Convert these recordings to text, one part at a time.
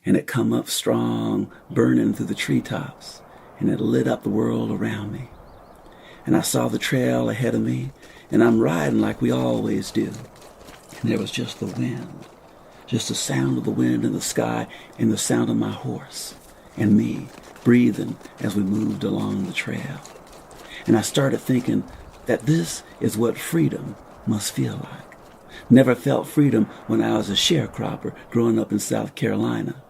and it come up strong, burning through the treetops, and it lit up the world around me. And I saw the trail ahead of me, and I'm riding like we always do. And there was just the wind, just the sound of the wind in the sky and the sound of my horse and me breathing as we moved along the trail. And I started thinking that this is what freedom must feel like. Never felt freedom when I was a sharecropper growing up in South Carolina.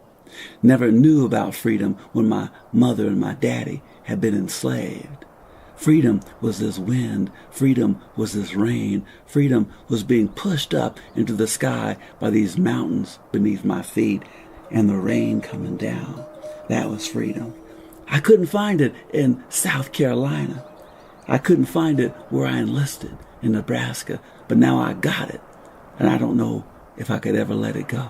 Never knew about freedom when my mother and my daddy had been enslaved. Freedom was this wind. Freedom was this rain. Freedom was being pushed up into the sky by these mountains beneath my feet and the rain coming down. That was freedom. I couldn't find it in South Carolina. I couldn't find it where I enlisted in Nebraska, but now I got it, and I don't know if I could ever let it go.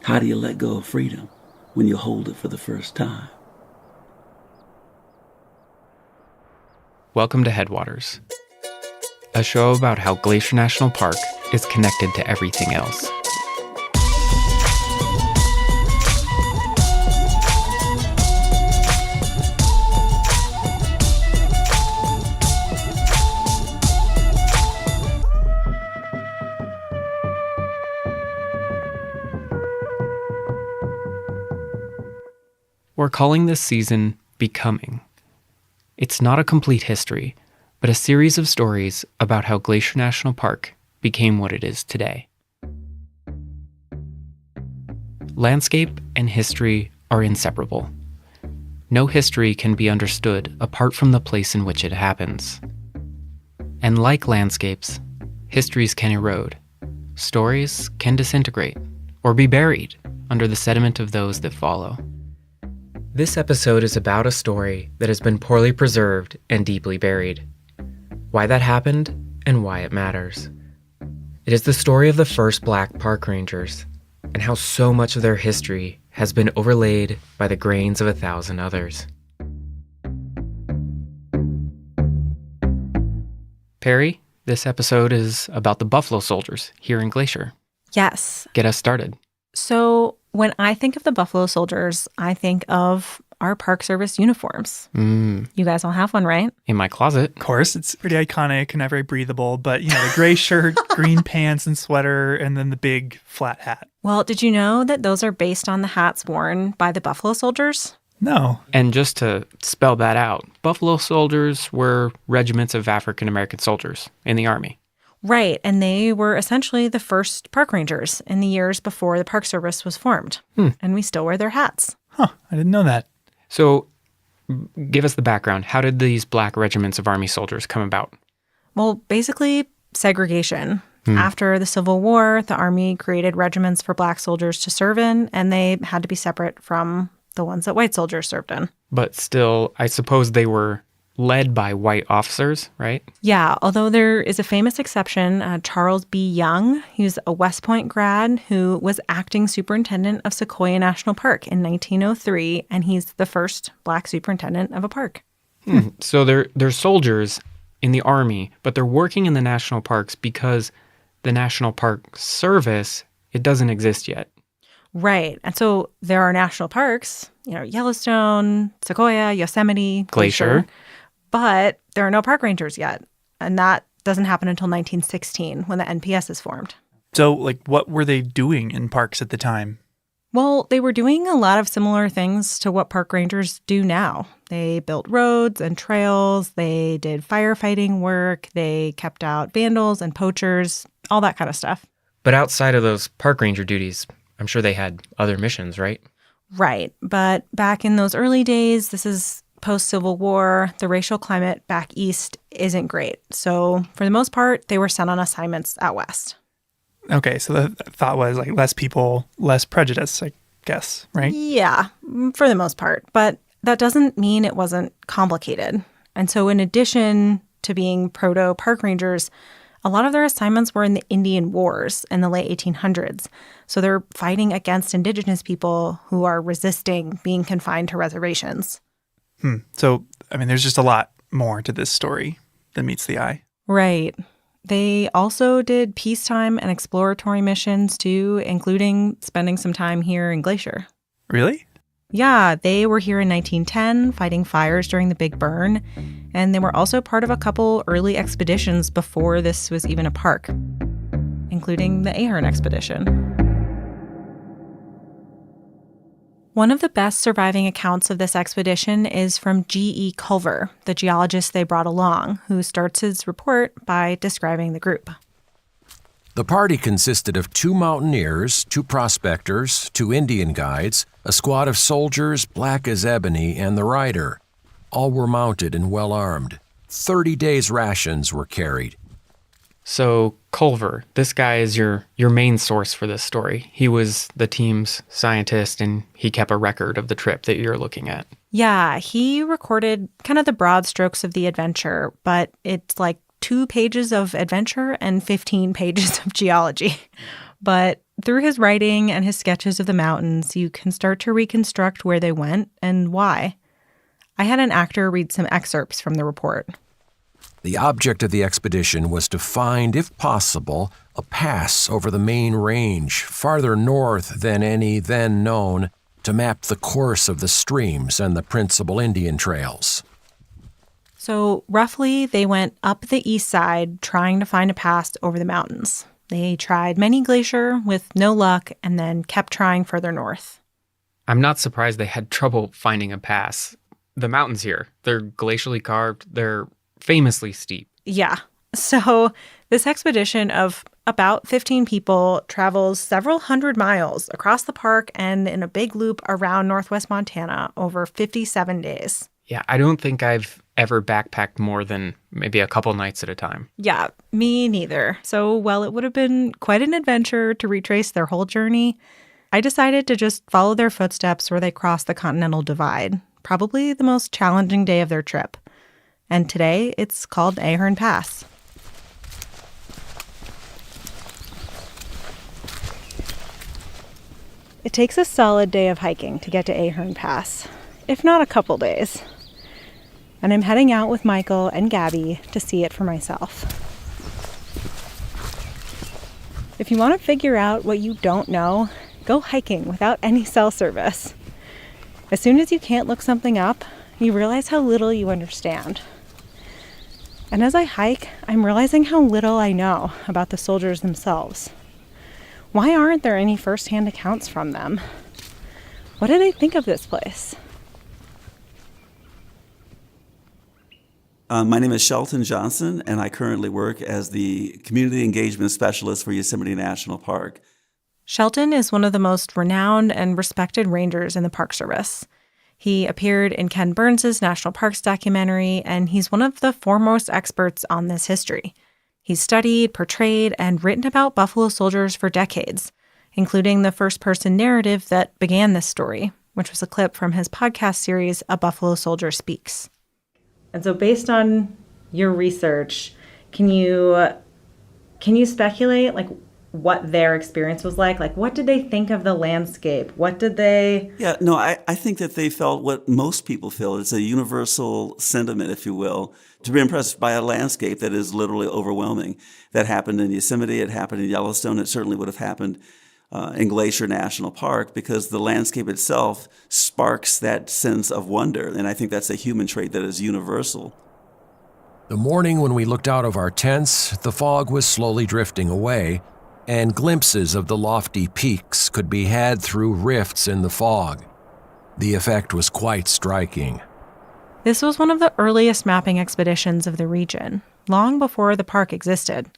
How do you let go of freedom when you hold it for the first time? Welcome to Headwaters, a show about how Glacier National Park is connected to everything else. We're calling this season Becoming. It's not a complete history, but a series of stories about how Glacier National Park became what it is today. Landscape and history are inseparable. No history can be understood apart from the place in which it happens. And like landscapes, histories can erode. Stories can disintegrate or be buried under the sediment of those that follow. This episode is about a story that has been poorly preserved and deeply buried. Why that happened and why it matters. It is the story of the first Black park rangers and how so much of their history has been overlaid by the grains of 1,000 others. Perry, this episode is about the Buffalo Soldiers here in Glacier. Yes. Get us started. So when I think of the Buffalo Soldiers, I think of our Park Service uniforms. You guys all have one, right? In my closet. Of course, it's pretty iconic and not very breathable, but the gray shirt, green pants and sweater, and then the big flat hat. Well, did you know that those are based on the hats worn by the Buffalo Soldiers? No. And just to spell that out, Buffalo Soldiers were regiments of African-American soldiers in the Army. Right, and they were essentially the first park rangers in the years before the Park Service was formed. And we still wear their hats. Huh, I didn't know that. So, give us the background. How did these Black regiments of Army soldiers come about? Well, basically, segregation. After the Civil War, the Army created regiments for Black soldiers to serve in, and they had to be separate from the ones that white soldiers served in. But still, I suppose they were led by white officers, right? Yeah, although there is a famous exception, Charles B. Young. He was a West Point grad who was acting superintendent of Sequoia National Park in 1903, and he's the first Black superintendent of a park. So they're soldiers in the Army, but they're working in the national parks because the National Park Service, it doesn't exist yet. Right. And so there are national parks, Yellowstone, Sequoia, Yosemite, Glacier. But there are no park rangers yet. And that doesn't happen until 1916 when the NPS is formed. So, what were they doing in parks at the time? Well, they were doing a lot of similar things to what park rangers do now. They built roads and trails. They did firefighting work. They kept out vandals and poachers, all that kind of stuff. But outside of those park ranger duties, I'm sure they had other missions, right? Right. But back in those early days, this is post-Civil War, the racial climate back east isn't great. So for the most part, they were sent on assignments out west. Okay, so the thought was less people, less prejudice, I guess, right? Yeah, for the most part. But that doesn't mean it wasn't complicated. And so in addition to being proto-park rangers, a lot of their assignments were in the Indian Wars in the late 1800s. So they're fighting against indigenous people who are resisting being confined to reservations. So, there's just a lot more to this story than meets the eye. Right. They also did peacetime and exploratory missions too, including spending some time here in Glacier. Really? Yeah, they were here in 1910 fighting fires during the Big Burn, and they were also part of a couple early expeditions before this was even a park, including the Ahern expedition. One of the best surviving accounts of this expedition is from G.E. Culver, the geologist they brought along, who starts his report by describing the group. The party consisted of 2 mountaineers, 2 prospectors, 2 Indian guides, a squad of soldiers, black as ebony, and the rider. All were mounted and well armed. 30 days' rations were carried. So Culver, this guy is your main source for this story. He was the team's scientist, and he kept a record of the trip that you're looking at. Yeah, he recorded kind of the broad strokes of the adventure, but it's like 2 pages of adventure and 15 pages of geology. But through his writing and his sketches of the mountains, you can start to reconstruct where they went and why. I had an actor read some excerpts from the report. The object of the expedition was to find, if possible, a pass over the main range, farther north than any then known, to map the course of the streams and the principal Indian trails. So roughly, they went up the east side trying to find a pass over the mountains. They tried many glacier with no luck and then kept trying further north. I'm not surprised they had trouble finding a pass. The mountains here, they're glacially carved, they're famously steep. Yeah. So this expedition of about 15 people travels several hundred miles across the park and in a big loop around northwest Montana over 57 days. Yeah, I don't think I've ever backpacked more than maybe a couple nights at a time. Yeah, me neither. So while it would have been quite an adventure to retrace their whole journey, I decided to just follow their footsteps where they crossed the Continental Divide, probably the most challenging day of their trip. And today, it's called Ahern Pass. It takes a solid day of hiking to get to Ahern Pass, if not a couple days. And I'm heading out with Michael and Gabby to see it for myself. If you want to figure out what you don't know, go hiking without any cell service. As soon as you can't look something up, you realize how little you understand. And as I hike, I'm realizing how little I know about the soldiers themselves. Why aren't there any first-hand accounts from them? What do they think of this place? My name is Shelton Johnson, and I currently work as the Community Engagement Specialist for Yosemite National Park. Shelton is one of the most renowned and respected rangers in the Park Service. He appeared in Ken Burns' National Parks documentary, and he's one of the foremost experts on this history. He's studied, portrayed, and written about buffalo soldiers for decades, including the first-person narrative that began this story, which was a clip from his podcast series, A Buffalo Soldier Speaks. And so based on your research, can you speculate, what their experience was like? What did they think of the landscape? What did they... Yeah, no, I think that they felt what most people feel. It's a universal sentiment, if you will, to be impressed by a landscape that is literally overwhelming. That happened in Yosemite, it happened in Yellowstone, it certainly would have happened in Glacier National Park, because the landscape itself sparks that sense of wonder. And I think that's a human trait that is universal. The morning when we looked out of our tents, the fog was slowly drifting away, and glimpses of the lofty peaks could be had through rifts in the fog. The effect was quite striking. This was one of the earliest mapping expeditions of the region, long before the park existed.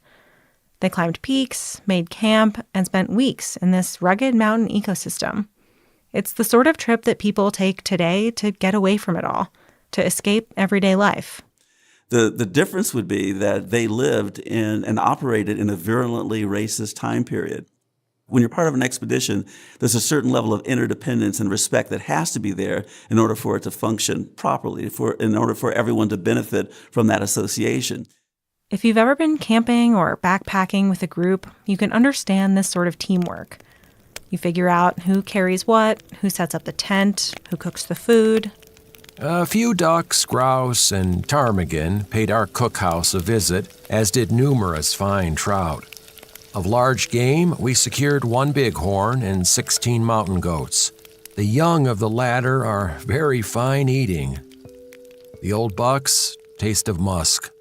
They climbed peaks, made camp, and spent weeks in this rugged mountain ecosystem. It's the sort of trip that people take today to get away from it all, to escape everyday life. The difference would be that they lived in and operated in a virulently racist time period. When you're part of an expedition, there's a certain level of interdependence and respect that has to be there in order for it to function properly, in order for everyone to benefit from that association. If you've ever been camping or backpacking with a group, you can understand this sort of teamwork. You figure out who carries what, who sets up the tent, who cooks the food. A few ducks, grouse, and ptarmigan paid our cookhouse a visit, as did numerous fine trout. Of large game, we secured 1 bighorn and 16 mountain goats. The young of the latter are very fine eating. The old bucks, taste of musk.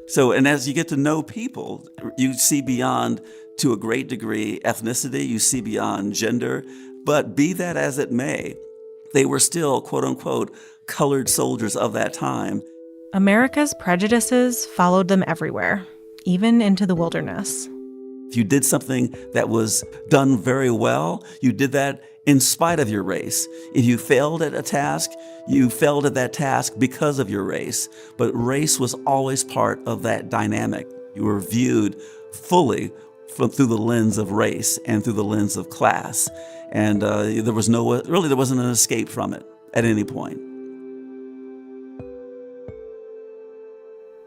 So, and as you get to know people, you see beyond, to a great degree, ethnicity, you see beyond gender, but be that as it may, they were still, quote unquote, colored soldiers of that time. America's prejudices followed them everywhere, even into the wilderness. If you did something that was done very well, you did that in spite of your race. If you failed at a task, you failed at that task because of your race. But race was always part of that dynamic. You were viewed fully through the lens of race and through the lens of class. And there wasn't an escape from it at any point.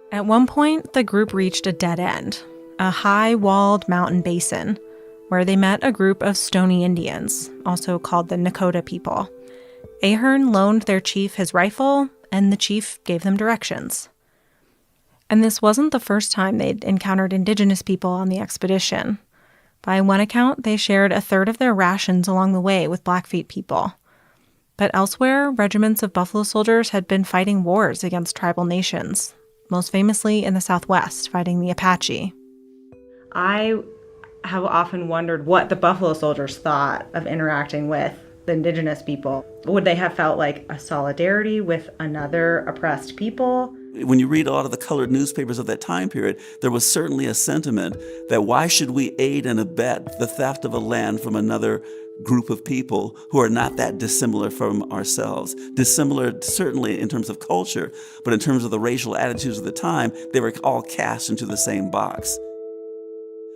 At one point, the group reached a dead end, a high-walled mountain basin, where they met a group of Stoney Indians, also called the Nakota people. Ahern loaned their chief his rifle, and the chief gave them directions. And this wasn't the first time they'd encountered indigenous people on the expedition. By one account, they shared a third of their rations along the way with Blackfeet people. But elsewhere, regiments of buffalo soldiers had been fighting wars against tribal nations, most famously in the Southwest, fighting the Apache. I have often wondered what the buffalo soldiers thought of interacting with the indigenous people. Would they have felt like a solidarity with another oppressed people? When you read a lot of the colored newspapers of that time period, there was certainly a sentiment that why should we aid and abet the theft of a land from another group of people who are not that dissimilar from ourselves. Dissimilar certainly in terms of culture, but in terms of the racial attitudes of the time, they were all cast into the same box.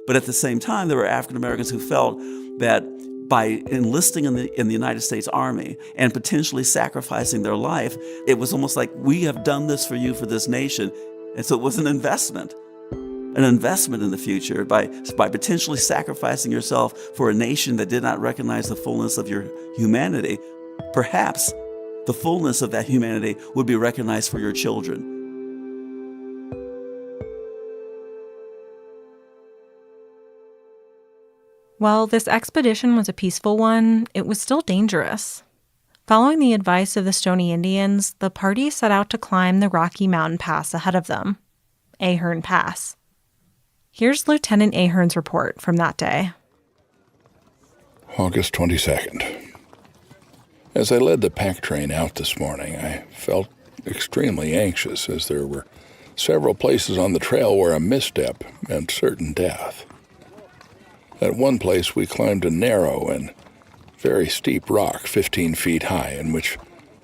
But at the same time, there were African Americans who felt that by enlisting in the United States Army and potentially sacrificing their life, it was almost like, we have done this for you, for this nation. And so it was an investment in the future by potentially sacrificing yourself for a nation that did not recognize the fullness of your humanity. Perhaps the fullness of that humanity would be recognized for your children. While this expedition was a peaceful one, it was still dangerous. Following the advice of the Stoney Indians, the party set out to climb the Rocky Mountain Pass ahead of them, Ahern Pass. Here's Lieutenant Ahern's report from that day. August 22nd. As I led the pack train out this morning, I felt extremely anxious as there were several places on the trail where a misstep meant certain death. At one place, we climbed a narrow and very steep rock 15 feet high in which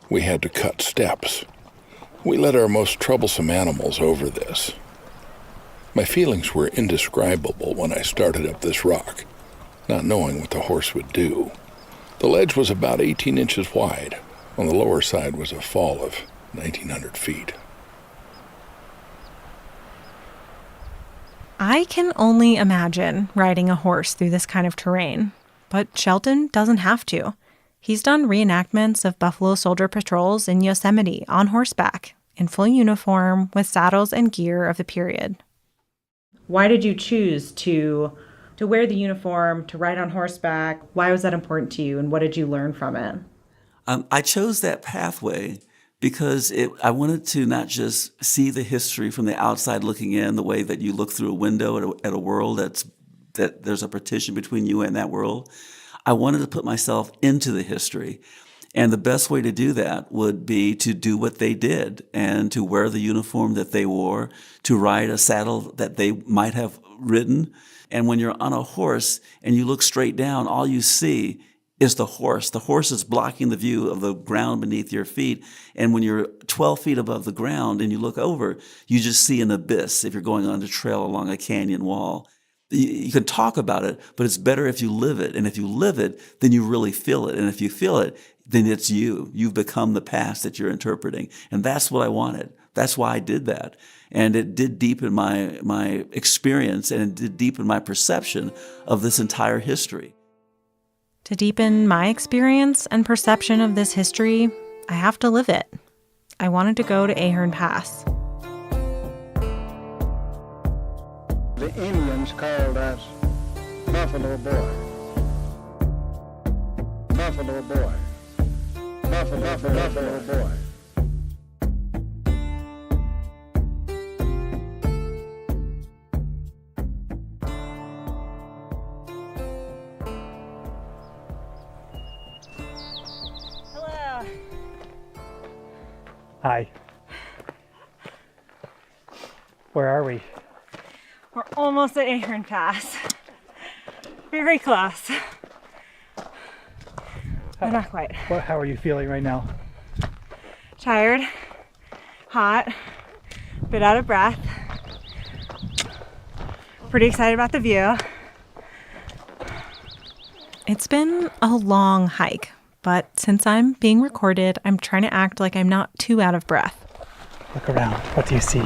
we had to cut steps. We led our most troublesome animals over this. My feelings were indescribable when I started up this rock, not knowing what the horse would do. The ledge was about 18 inches wide. On the lower side was a fall of 1,900 feet. I can only imagine riding a horse through this kind of terrain, but Shelton doesn't have to. He's done reenactments of buffalo soldier patrols in Yosemite on horseback, in full uniform with saddles and gear of the period. Why did you choose to wear the uniform, to ride on horseback? Why was that important to you, and what did you learn from it? I chose that pathway because I wanted to not just see the history from the outside looking in, the way that you look through a window at a world that there's a partition between you and that world. I wanted to put myself into the history. And the best way to do that would be to do what they did and to wear the uniform that they wore, to ride a saddle that they might have ridden. And when you're on a horse and you look straight down, all you see is the horse. The horse is blocking the view of the ground beneath your feet. And when you're 12 feet above the ground and you look over, you just see an abyss if you're going on a trail along a canyon wall. You can talk about it, but it's better if you live it. And if you live it, then you really feel it. And if you feel it, then it's you. You've become the past that you're interpreting. And that's what I wanted. That's why I did that. And it did deepen my experience, and it did deepen my perception of this entire history. To deepen my experience and perception of this history, I have to live it. I wanted to go to Ahern Pass. The Indians called us Buffalo Boy. Buffalo Boy. Buffalo Boy. Hello. Hi. Where are we? We're almost at Ahern Pass. Very close. But not quite. How are you feeling right now? Tired, hot, bit out of breath. Pretty excited about the view. It's been a long hike, but since I'm being recorded, I'm trying to act like I'm not too out of breath. Look around. What do you see?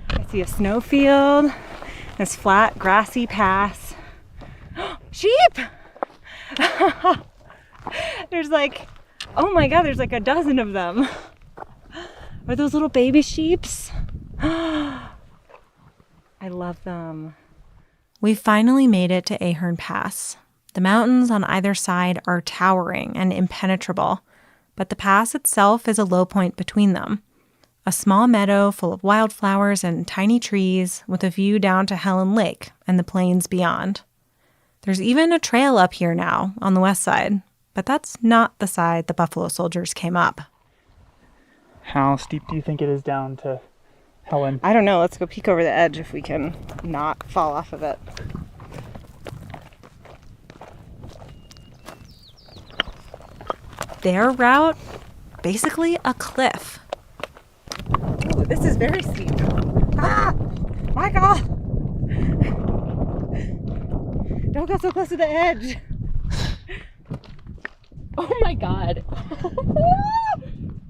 I see a snowfield, this flat, grassy pass. Sheep! There's like, oh my God, there's like a dozen of them. Are those little baby sheeps? I love them. We finally made it to Ahern Pass. The mountains on either side are towering and impenetrable, but the pass itself is a low point between them. A small meadow full of wildflowers and tiny trees with a view down to Helen Lake and the plains beyond. There's even a trail up here now on the west side, but that's not the side the Buffalo Soldiers came up. How steep do you think it is down to Helen? I don't know. Let's go peek over the edge if we can not fall off of it. Their route, basically a cliff. Ooh, this is very steep. Ah! Michael! Don't go so close to the edge. Oh my God.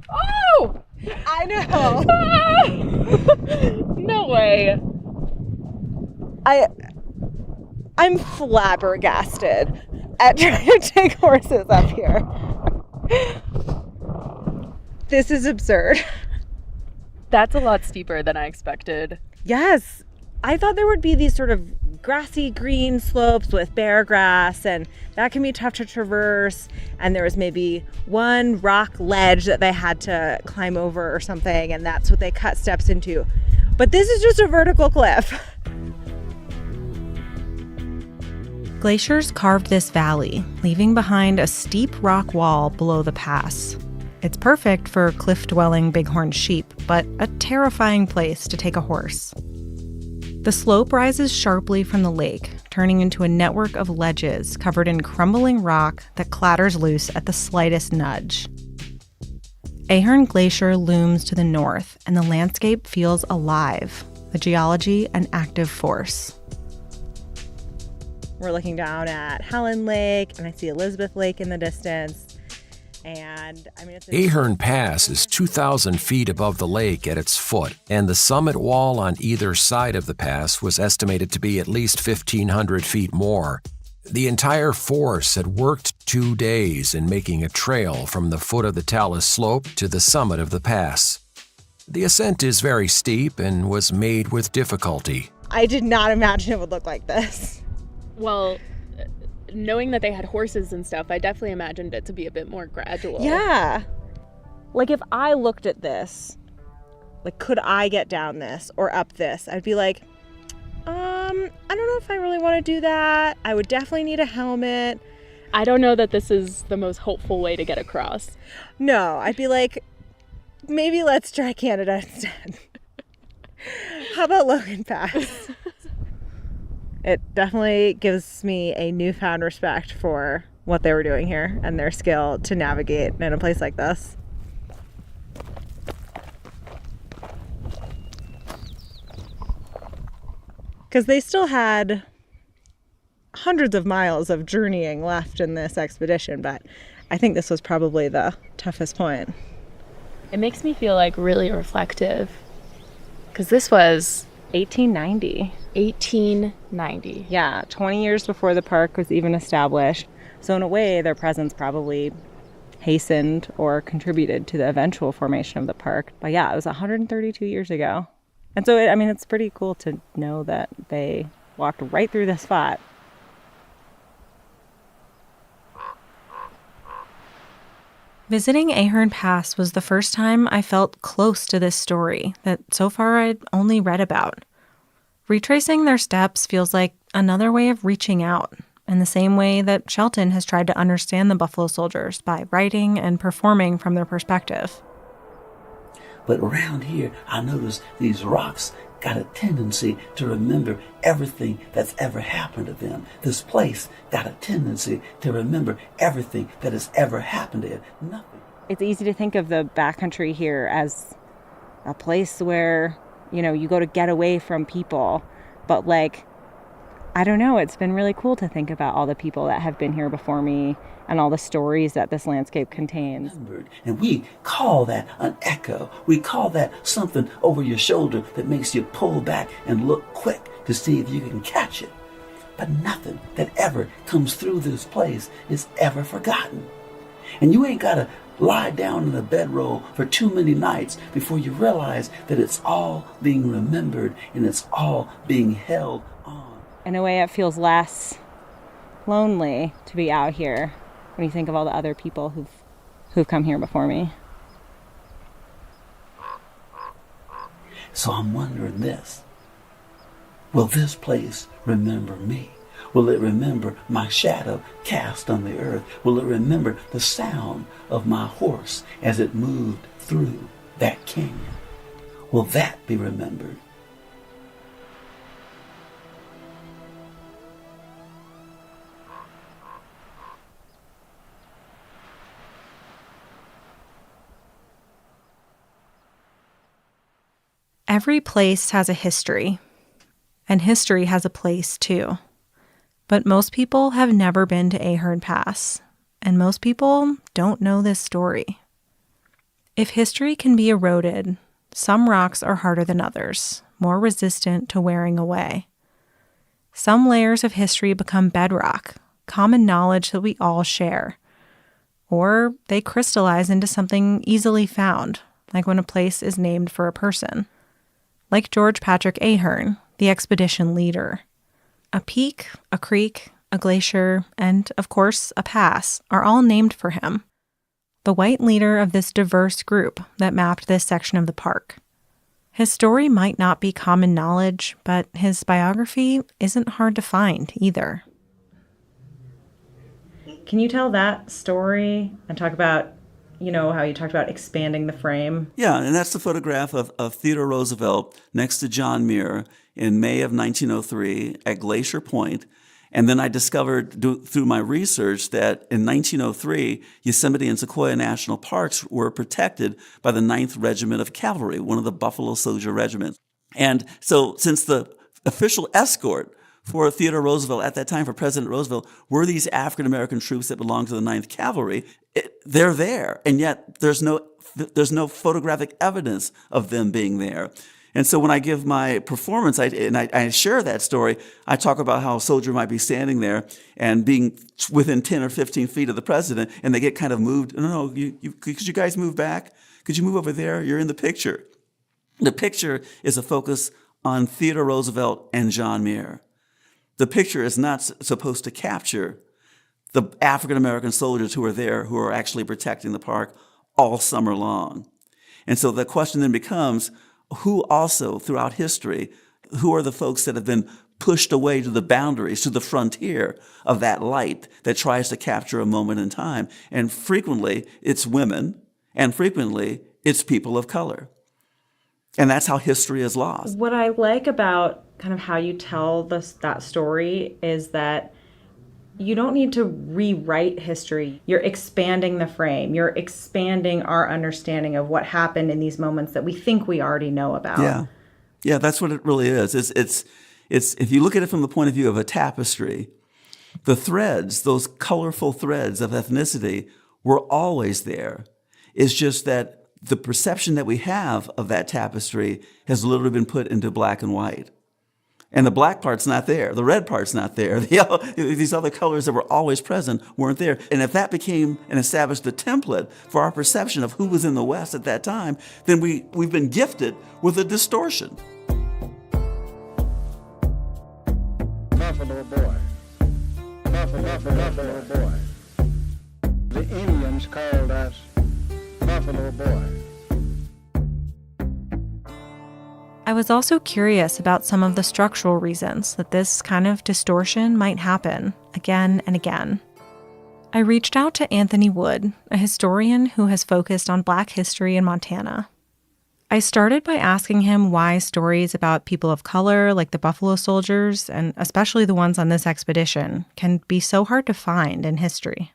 Oh! I know. No way. I'm flabbergasted at trying to take horses up here. This is absurd. That's a lot steeper than I expected. Yes. I thought there would be these sort of grassy green slopes with bare grass, and that can be tough to traverse. And there was maybe one rock ledge that they had to climb over or something, and that's what they cut steps into. But this is just a vertical cliff. Glaciers carved this valley, leaving behind a steep rock wall below the pass. It's perfect for cliff-dwelling bighorn sheep, but a terrifying place to take a horse. The slope rises sharply from the lake, turning into a network of ledges covered in crumbling rock that clatters loose at the slightest nudge. Ahern Glacier looms to the north, and the landscape feels alive, the geology an active force. We're looking down at Helen Lake, and I see Elizabeth Lake in the distance. And it's Ahern Pass is 2,000 feet above the lake at its foot, and the summit wall on either side of the pass was estimated to be at least 1,500 feet more. The entire force had worked 2 days in making a trail from the foot of the talus slope to the summit of the pass. The ascent is very steep and was made with difficulty. I did not imagine it would look like this. Well, knowing that they had horses and stuff, I definitely imagined it to be a bit more gradual. Yeah. Like if I looked at this, like could I get down this or up this? I'd be like, I don't know if I really want to do that. I would definitely need a helmet. I don't know that this is the most hopeful way to get across. No, I'd be like, maybe let's try Canada instead. How about Logan Pass? It definitely gives me a newfound respect for what they were doing here and their skill to navigate in a place like this. Because they still had hundreds of miles of journeying left in this expedition, but I think this was probably the toughest point. It makes me feel like really reflective, because this was 1890. 1890. Yeah, 20 years before the park was even established. So in a way, their presence probably hastened or contributed to the eventual formation of the park. But yeah, it was 132 years ago. And so, it's pretty cool to know that they walked right through the spot. Visiting Ahern Pass was the first time I felt close to this story that so far I'd only read about. Retracing their steps feels like another way of reaching out, in the same way that Shelton has tried to understand the Buffalo Soldiers by writing and performing from their perspective. But around here, I noticed these rocks got a tendency to remember everything that's ever happened to them. This place got a tendency to remember everything that has ever happened to it. Nothing. It's easy to think of the backcountry here as a place where, you go to get away from people. But I don't know, it's been really cool to think about all the people that have been here before me and all the stories that this landscape contains. And we call that an echo. We call that something over your shoulder that makes you pull back and look quick to see if you can catch it. But nothing that ever comes through this place is ever forgotten. And you ain't got to lie down in a bedroll for too many nights before you realize that it's all being remembered and it's all being held on. In a way, it feels less lonely to be out here when you think of all the other people who've come here before me. So I'm wondering this. Will this place remember me? Will it remember my shadow cast on the earth? Will it remember the sound of my horse as it moved through that canyon? Will that be remembered? Every place has a history, and history has a place too. But most people have never been to Ahern Pass, and most people don't know this story. If history can be eroded, some rocks are harder than others, more resistant to wearing away. Some layers of history become bedrock, common knowledge that we all share. Or they crystallize into something easily found, like when a place is named for a person. Like George Patrick Ahern, the expedition leader. A peak, a creek, a glacier, and, of course, a pass are all named for him. The white leader of this diverse group that mapped this section of the park. His story might not be common knowledge, but his biography isn't hard to find either. Can you tell that story and talk about, how you talked about expanding the frame? Yeah, and that's the photograph of Theodore Roosevelt next to John Muir in May of 1903 at Glacier Point. And then I discovered through my research that in 1903, Yosemite and Sequoia National Parks were protected by the 9th Regiment of Cavalry, one of the Buffalo Soldier regiments. And so since the official escort for Theodore Roosevelt at that time, for President Roosevelt, were these African-American troops that belonged to the 9th Cavalry, they're there. And yet there's no photographic evidence of them being there. And so when I give my performance, I share that story, I talk about how a soldier might be standing there and being within 10 or 15 feet of the president, and they get kind of moved. No, could you guys move back? Could you move over there? You're in the picture. The picture is a focus on Theodore Roosevelt and John Muir. The picture is not supposed to capture the African-American soldiers who are there, who are actually protecting the park all summer long. And so the question then becomes, who also, throughout history, who are the folks that have been pushed away to the boundaries, to the frontier of that light that tries to capture a moment in time? And frequently, it's women, and frequently, it's people of color. And that's how history is lost. What I like about kind of how you tell that story is that you don't need to rewrite history. You're expanding the frame. You're expanding our understanding of what happened in these moments that we think we already know about. Yeah, that's what it really is. It's if you look at it from the point of view of a tapestry, the threads, those colorful threads of ethnicity, were always there. It's just that the perception that we have of that tapestry has literally been put into black and white. And the black part's not there. The red part's not there. The yellow, these other colors that were always present weren't there. And if that became and established the template for our perception of who was in the West at that time, then we've been gifted with a distortion. Buffalo Boy. Buffalo Boy. The Indians called us Buffalo Boy. I was also curious about some of the structural reasons that this kind of distortion might happen again and again. I reached out to Anthony Wood, a historian who has focused on Black history in Montana. I started by asking him why stories about people of color, like the Buffalo Soldiers, and especially the ones on this expedition, can be so hard to find in history.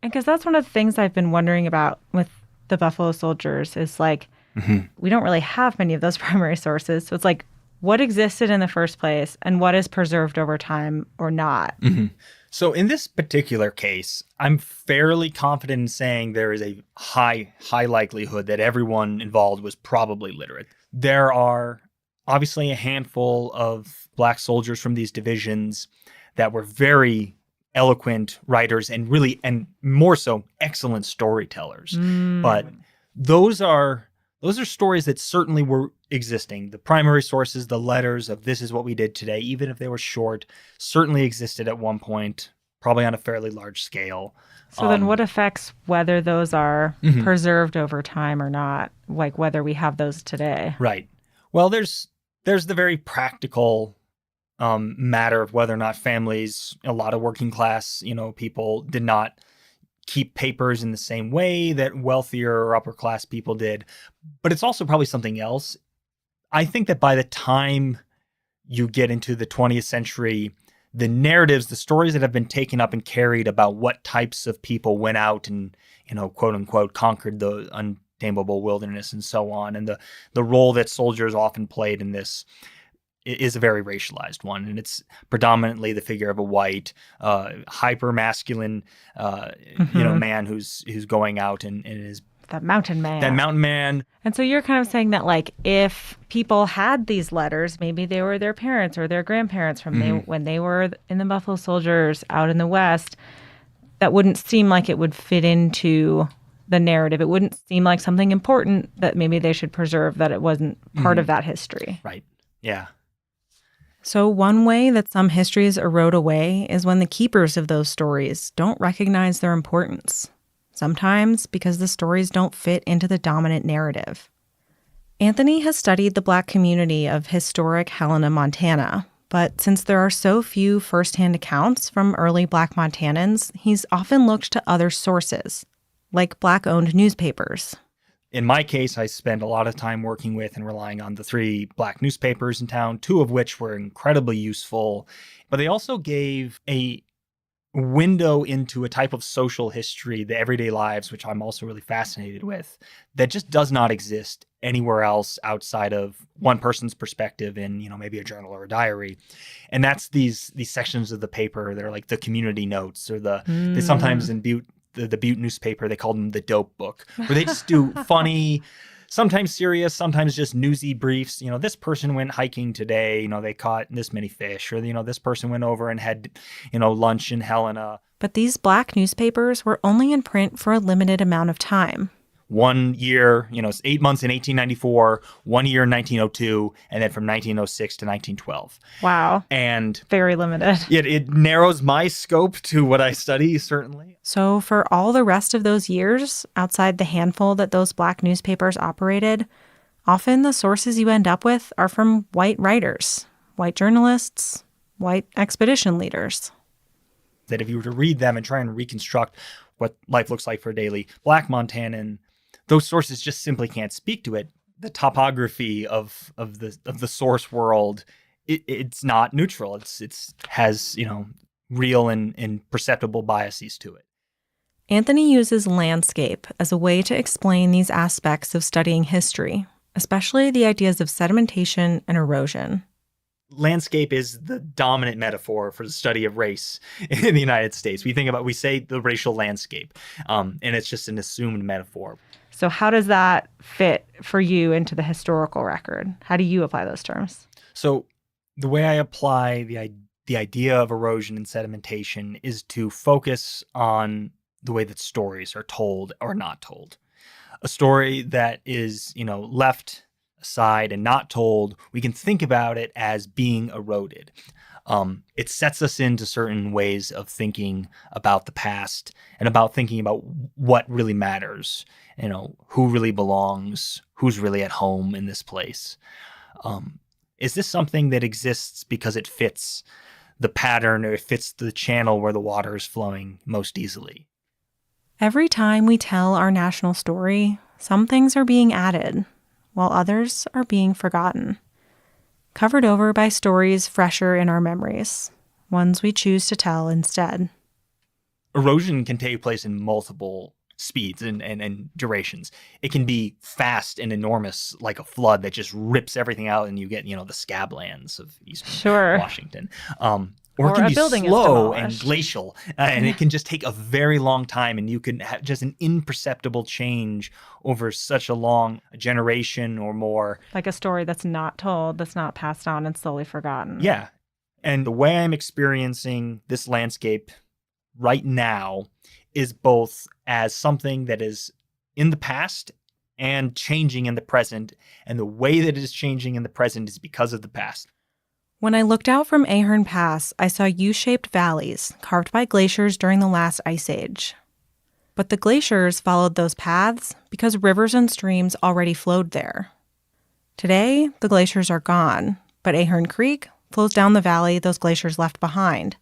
Because that's one of the things I've been wondering about with the Buffalo Soldiers is like, we don't really have many of those primary sources. So it's like, what existed in the first place and what is preserved over time or not? So in this particular case, I'm fairly confident in saying there is a high likelihood that everyone involved was probably literate. There are obviously a handful of Black soldiers from these divisions that were very eloquent writers and really, and more so, excellent storytellers. But those are stories that certainly were existing. The primary sources, the letters of this is what we did today, even if they were short, certainly existed at one point, probably on a fairly large scale. So then what affects whether those are preserved over time or not, like whether we have those today? Right. Well, there's the very practical matter of whether or not families, a lot of working class, people did not keep papers in the same way that wealthier or upper class people did. But it's also probably something else. I think that by the time you get into the 20th century, the narratives, the stories that have been taken up and carried about what types of people went out and, quote unquote, conquered the untamable wilderness and so on, and the role that soldiers often played in this is a very racialized one, and it's predominantly the figure of a white, hyper masculine, man who's going out and is that mountain man. That mountain man. And so you're kind of saying that, like, if people had these letters, maybe they were their parents or their grandparents from when they were in the Buffalo Soldiers out in the West, that wouldn't seem like it would fit into the narrative. It wouldn't seem like something important that maybe they should preserve, that it wasn't part of that history. Right. Yeah. So one way that some histories erode away is when the keepers of those stories don't recognize their importance. Sometimes because the stories don't fit into the dominant narrative. Anthony has studied the Black community of historic Helena, Montana, but since there are so few firsthand accounts from early Black Montanans, he's often looked to other sources, like Black-owned newspapers. In my case, I spent a lot of time working with and relying on the 3 Black newspapers in town, 2 of which were incredibly useful, but they also gave a window into a type of social history, the everyday lives, which I'm also really fascinated with, that just does not exist anywhere else outside of one person's perspective in, maybe a journal or a diary. And that's these sections of the paper that are like the community notes, or they sometimes in the Butte newspaper, they called them the dope book, where they just do funny, sometimes serious, sometimes just newsy briefs. This person went hiking today, they caught this many fish, or, this person went over and had, lunch in Helena. But these Black newspapers were only in print for a limited amount of time. 1 year, it's 8 months in 1894, 1 year in 1902, and then from 1906 to 1912. Wow. And very limited. It narrows my scope to what I study, certainly. So for all the rest of those years, outside the handful that those Black newspapers operated, often the sources you end up with are from white writers, white journalists, white expedition leaders. That if you were to read them and try and reconstruct what life looks like for a daily Black Montanan, those sources just simply can't speak to it. The topography of the source world, it's not neutral. It has real and perceptible biases to it. Anthony uses landscape as a way to explain these aspects of studying history, especially the ideas of sedimentation and erosion. Landscape is the dominant metaphor for the study of race in the United States. We say the racial landscape, and it's just an assumed metaphor. So how does that fit for you into the historical record? How do you apply those terms? So The way I apply the idea of erosion and sedimentation is to focus on the way that stories are told or not told. A story that is, left aside and not told, we can think about it as being eroded. It sets us into certain ways of thinking about the past and about thinking about what really matters, who really belongs, who's really at home in this place. Is this something that exists because it fits the pattern or it fits the channel where the water is flowing most easily? Every time we tell our national story, some things are being added, while others are being forgotten. Covered over by stories fresher in our memories, ones we choose to tell instead. Erosion can take place in multiple speeds and durations. It can be fast and enormous, like a flood that just rips everything out, and you get, the scablands of eastern Washington. Or it can be slow and glacial, and it can just take a very long time, and you can have just an imperceptible change over such a generation or more. Like a story that's not told, that's not passed on and slowly forgotten. Yeah. And the way I'm experiencing this landscape right now is both as something that is in the past and changing in the present. And the way that it is changing in the present is because of the past. When I looked out from Ahern Pass, I saw U-shaped valleys carved by glaciers during the last ice age. But the glaciers followed those paths because rivers and streams already flowed there. Today, the glaciers are gone, but Ahern Creek flows down the valley those glaciers left behind.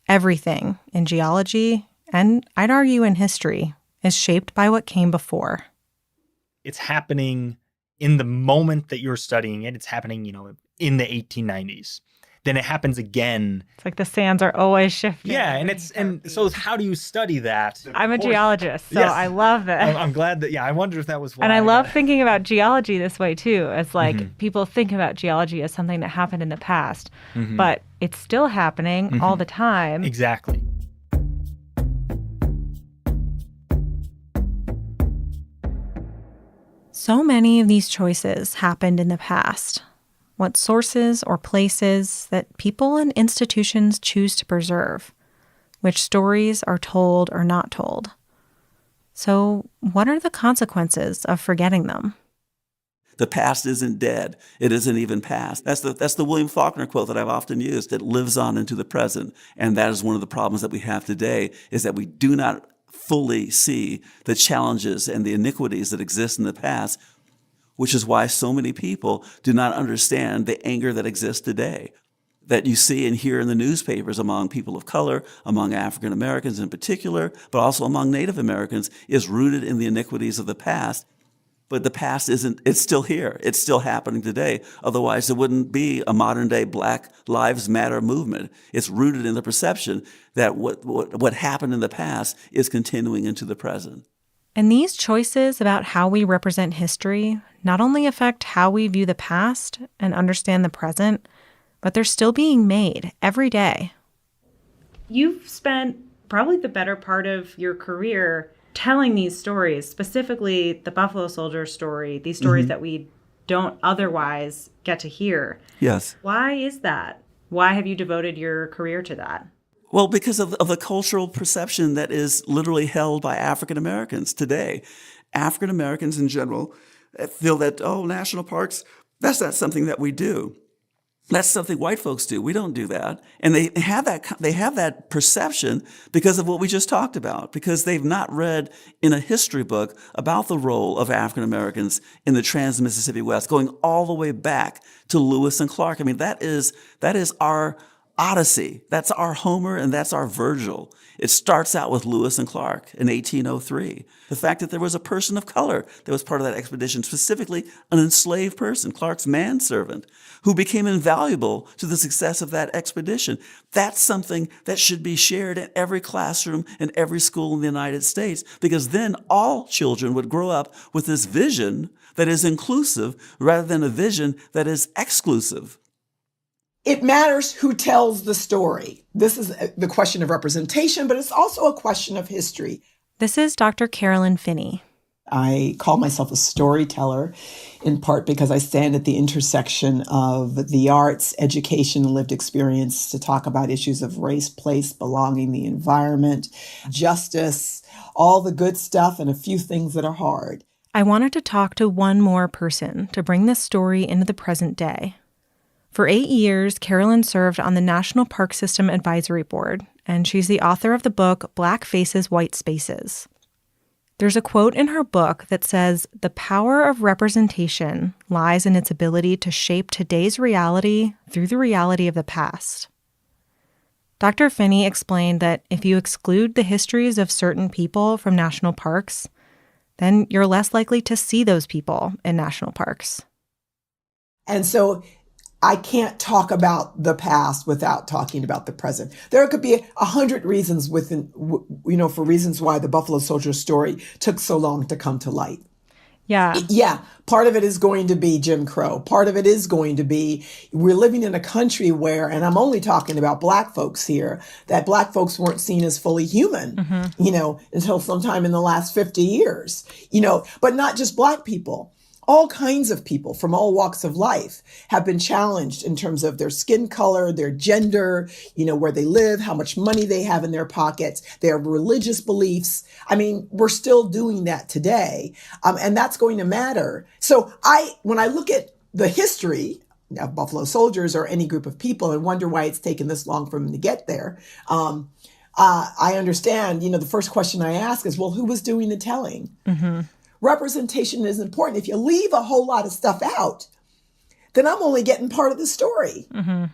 Everything in geology, and I'd argue in history, is shaped by what came before. It's happening in the moment that you're studying it. It's happening, in the 1890s. Then it happens again. It's like the sands are always shifting. Yeah, and so how do you study that? I'm a geologist, so yes. I love this. I'm glad that, I wonder if that was why. And I love thinking about geology this way too, as people think about geology as something that happened in the past, but it's still happening all the time. Exactly. So many of these choices happened in the past. What sources or places that people and institutions choose to preserve, which stories are told or not told. So, what are the consequences of forgetting them? The past isn't dead. It isn't even past. That's the William Faulkner quote that I've often used. It lives on into the present. And that is one of the problems that we have today, is that we do not fully see the challenges and the iniquities that exist in the past, which is why so many people do not understand the anger that exists today, that you see and hear in the newspapers among people of color, among African Americans in particular, but also among Native Americans, is rooted in the iniquities of the past. But the past it's still here. It's still happening today. Otherwise, there wouldn't be a modern day Black Lives Matter movement. It's rooted in the perception that what happened in the past is continuing into the present. And these choices about how we represent history not only affect how we view the past and understand the present, but they're still being made every day. You've spent probably the better part of your career telling these stories, specifically the Buffalo Soldier story, these stories that we don't otherwise get to hear. Yes. Why is that? Why have you devoted your career to that? Well, because of the cultural perception that is literally held by African Americans today. African Americans in general feel that, national parks, that's not something that we do. That's something white folks do. We don't do that. And they have that perception because of what we just talked about, because they've not read in a history book about the role of African Americans in the Trans-Mississippi West, going all the way back to Lewis and Clark. I mean, that is our Odyssey. That's our Homer and that's our Virgil. It starts out with Lewis and Clark in 1803. The fact that there was a person of color that was part of that expedition, specifically an enslaved person, Clark's manservant, who became invaluable to the success of that expedition. That's something that should be shared in every classroom and every school in the United States, because then all children would grow up with this vision that is inclusive rather than a vision that is exclusive. It matters who tells the story. This is the question of representation, but it's also a question of history. This is Dr. Carolyn Finney. I call myself a storyteller, in part because I stand at the intersection of the arts, education, and lived experience to talk about issues of race, place, belonging, the environment, justice, all the good stuff, and a few things that are hard. I wanted to talk to one more person to bring this story into the present day. For 8 years, Carolyn served on the National Park System Advisory Board, and she's the author of the book Black Faces, White Spaces. There's a quote in her book that says, "The power of representation lies in its ability to shape today's reality through the reality of the past." Dr. Finney explained that if you exclude the histories of certain people from national parks, then you're less likely to see those people in national parks. And so I can't talk about the past without talking about the present. There could be 100 reasons for reasons why the Buffalo Soldier story took so long to come to light. Yeah. Part of it is going to be Jim Crow. Part of it is going to be we're living in a country where, and I'm only talking about Black folks here, that Black folks weren't seen as fully human, until sometime in the last 50 years, but not just Black people. All kinds of people from all walks of life have been challenged in terms of their skin color, their gender, where they live, how much money they have in their pockets, their religious beliefs. I mean, we're still doing that today. And that's going to matter. So when I look at the history of Buffalo Soldiers or any group of people and wonder why it's taken this long for them to get there, I understand, the first question I ask is, well, who was doing the telling? Mm-hmm. Representation is important. If you leave a whole lot of stuff out, then I'm only getting part of the story. Mm-hmm.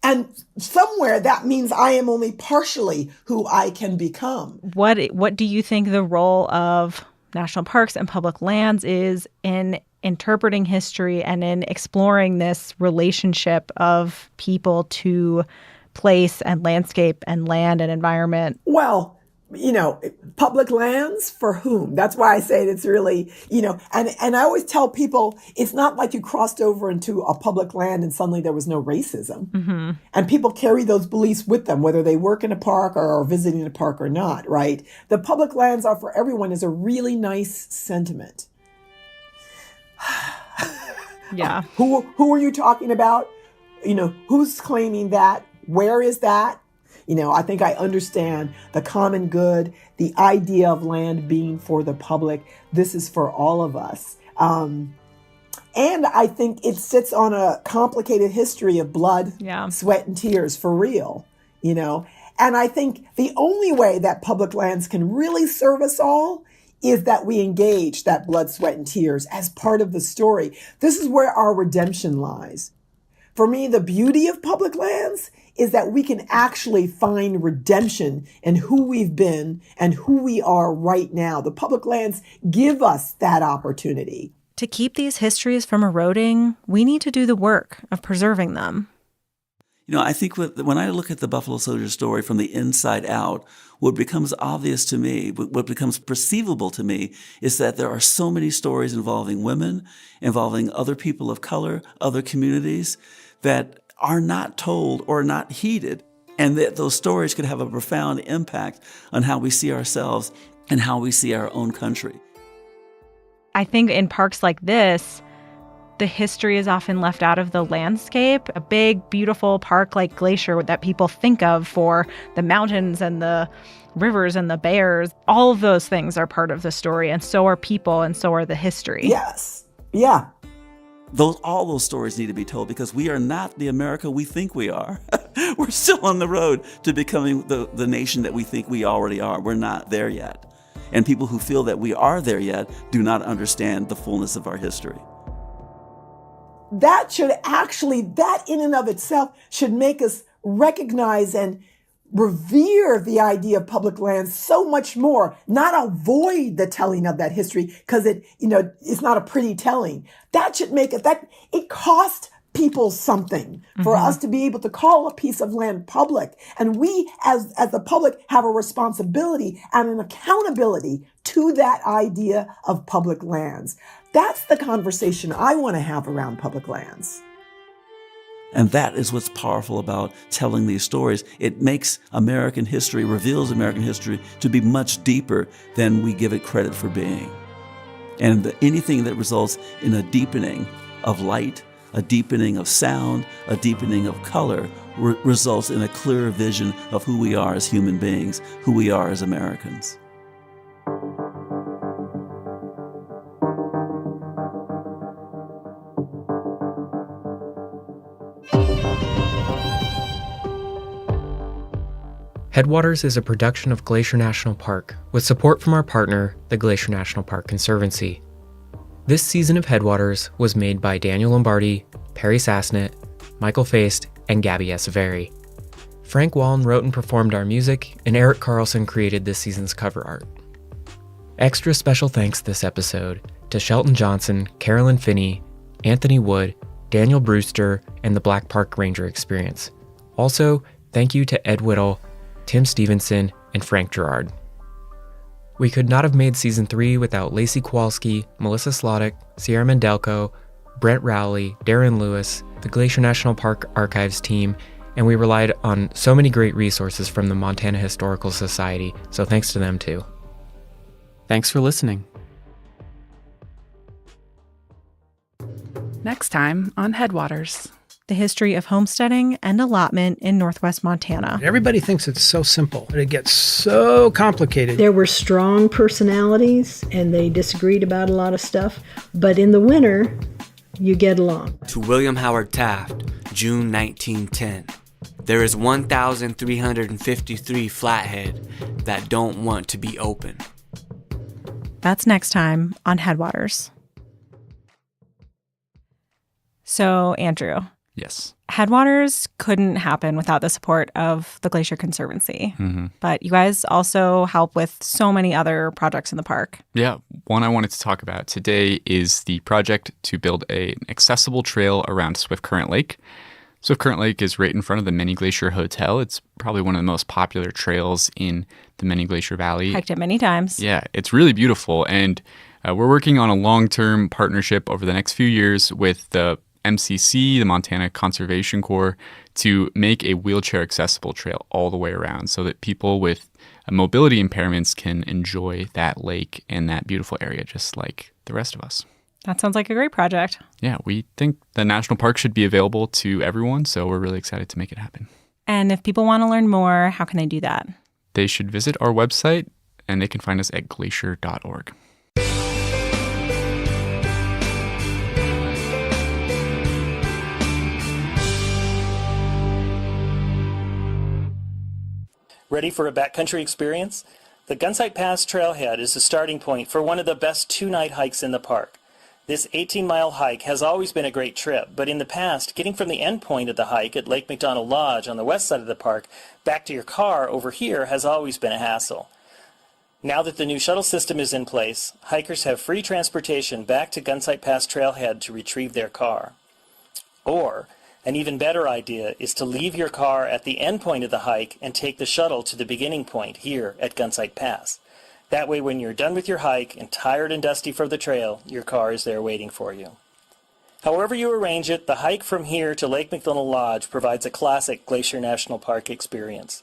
And somewhere that means I am only partially who I can become. What do you think the role of national parks and public lands is in interpreting history and in exploring this relationship of people to place and landscape and land and environment? Well, public lands for whom? That's why I say it's really, and I always tell people it's not like you crossed over into a public land and suddenly there was no racism. Mm-hmm. And people carry those beliefs with them, whether they work in a park or are visiting a park or not, right? The public lands are for everyone is a really nice sentiment. Yeah. Who are you talking about? Who's claiming that? Where is that? I think I understand the common good, the idea of land being for the public. This is for all of us. And I think it sits on a complicated history of blood, sweat, and tears for real, And I think the only way that public lands can really serve us all is that we engage that blood, sweat, and tears as part of the story. This is where our redemption lies. For me, the beauty of public lands is that we can actually find redemption in who we've been and who we are right now. The public lands give us that opportunity. To keep these histories from eroding, we need to do the work of preserving them. I think when I look at the Buffalo Soldier story from the inside out, what becomes obvious to me, what becomes perceivable to me, is that there are so many stories involving women, involving other people of color, other communities, that are not told or not heeded, and that those stories could have a profound impact on how we see ourselves and how we see our own country. I think in parks like this, the history is often left out of the landscape. A big, beautiful park like Glacier that people think of for the mountains and the rivers and the bears, all of those things are part of the story, and so are people, and so are the history. Yes. Yeah. All those stories need to be told because we are not the America we think we are. We're still on the road to becoming the nation that we think we already are. We're not there yet. And people who feel that we are there yet do not understand the fullness of our history. That in and of itself should make us recognize and revere the idea of public lands so much more, not avoid the telling of that history because it's not a pretty telling. That should make it cost people something for us to be able to call a piece of land public. And we as the public have a responsibility and an accountability to that idea of public lands. That's the conversation I want to have around public lands. And that is what's powerful about telling these stories. It makes American history, reveals American history to be much deeper than we give it credit for being. And anything that results in a deepening of light, a deepening of sound, a deepening of color results in a clearer vision of who we are as human beings, who we are as Americans. Headwaters is a production of Glacier National Park with support from our partner, the Glacier National Park Conservancy. This season of Headwaters was made by Daniel Lombardi, Perry Sassnett, Michael Feist, and Gabby Esavari. Frank Wallen wrote and performed our music, and Eric Carlson created this season's cover art. Extra special thanks this episode to Shelton Johnson, Carolyn Finney, Anthony Wood, Daniel Brewster, and the Black Park Ranger Experience. Also, thank you to Ed Whittle, Tim Stevenson, and Frank Gerard. We could not have made Season 3 without Lacey Kowalski, Melissa Sloddick, Sierra Mendelko, Brent Rowley, Darren Lewis, the Glacier National Park Archives team, and we relied on so many great resources from the Montana Historical Society, so thanks to them too. Thanks for listening. Next time on Headwaters. The history of homesteading and allotment in northwest Montana. Everybody thinks it's so simple, but it gets so complicated. There were strong personalities, and they disagreed about a lot of stuff. But in the winter, you get along. To William Howard Taft, June 1910. There is 1,353 flathead that don't want to be open. That's next time on Headwaters. So, Andrew. Yes. Headwaters couldn't happen without the support of the Glacier Conservancy. Mm-hmm. But you guys also help with so many other projects in the park. Yeah. One I wanted to talk about today is the project to build an accessible trail around Swift Current Lake. Swift Current Lake is right in front of the Many Glacier Hotel. It's probably one of the most popular trails in the Many Glacier Valley. Hiked it many times. Yeah, it's really beautiful. And we're working on a long-term partnership over the next few years with the MCC, the Montana Conservation Corps, to make a wheelchair accessible trail all the way around so that people with mobility impairments can enjoy that lake and that beautiful area just like the rest of us. That sounds like a great project. Yeah, we think the national park should be available to everyone, so we're really excited to make it happen. And if people want to learn more, how can they do that? They should visit our website, and they can find us at glacier.org. Ready for a backcountry experience? The Gunsight Pass Trailhead is the starting point for one of the best two-night hikes in the park. This 18-mile hike has always been a great trip, but in the past, getting from the end point of the hike at Lake McDonald Lodge on the west side of the park back to your car over here has always been a hassle. Now that the new shuttle system is in place, hikers have free transportation back to Gunsight Pass Trailhead to retrieve their car. Or, an even better idea is to leave your car at the end point of the hike and take the shuttle to the beginning point here at Gunsight Pass. That way, when you're done with your hike and tired and dusty from the trail, your car is there waiting for you. However you arrange it, the hike from here to Lake McDonald Lodge provides a classic Glacier National Park experience.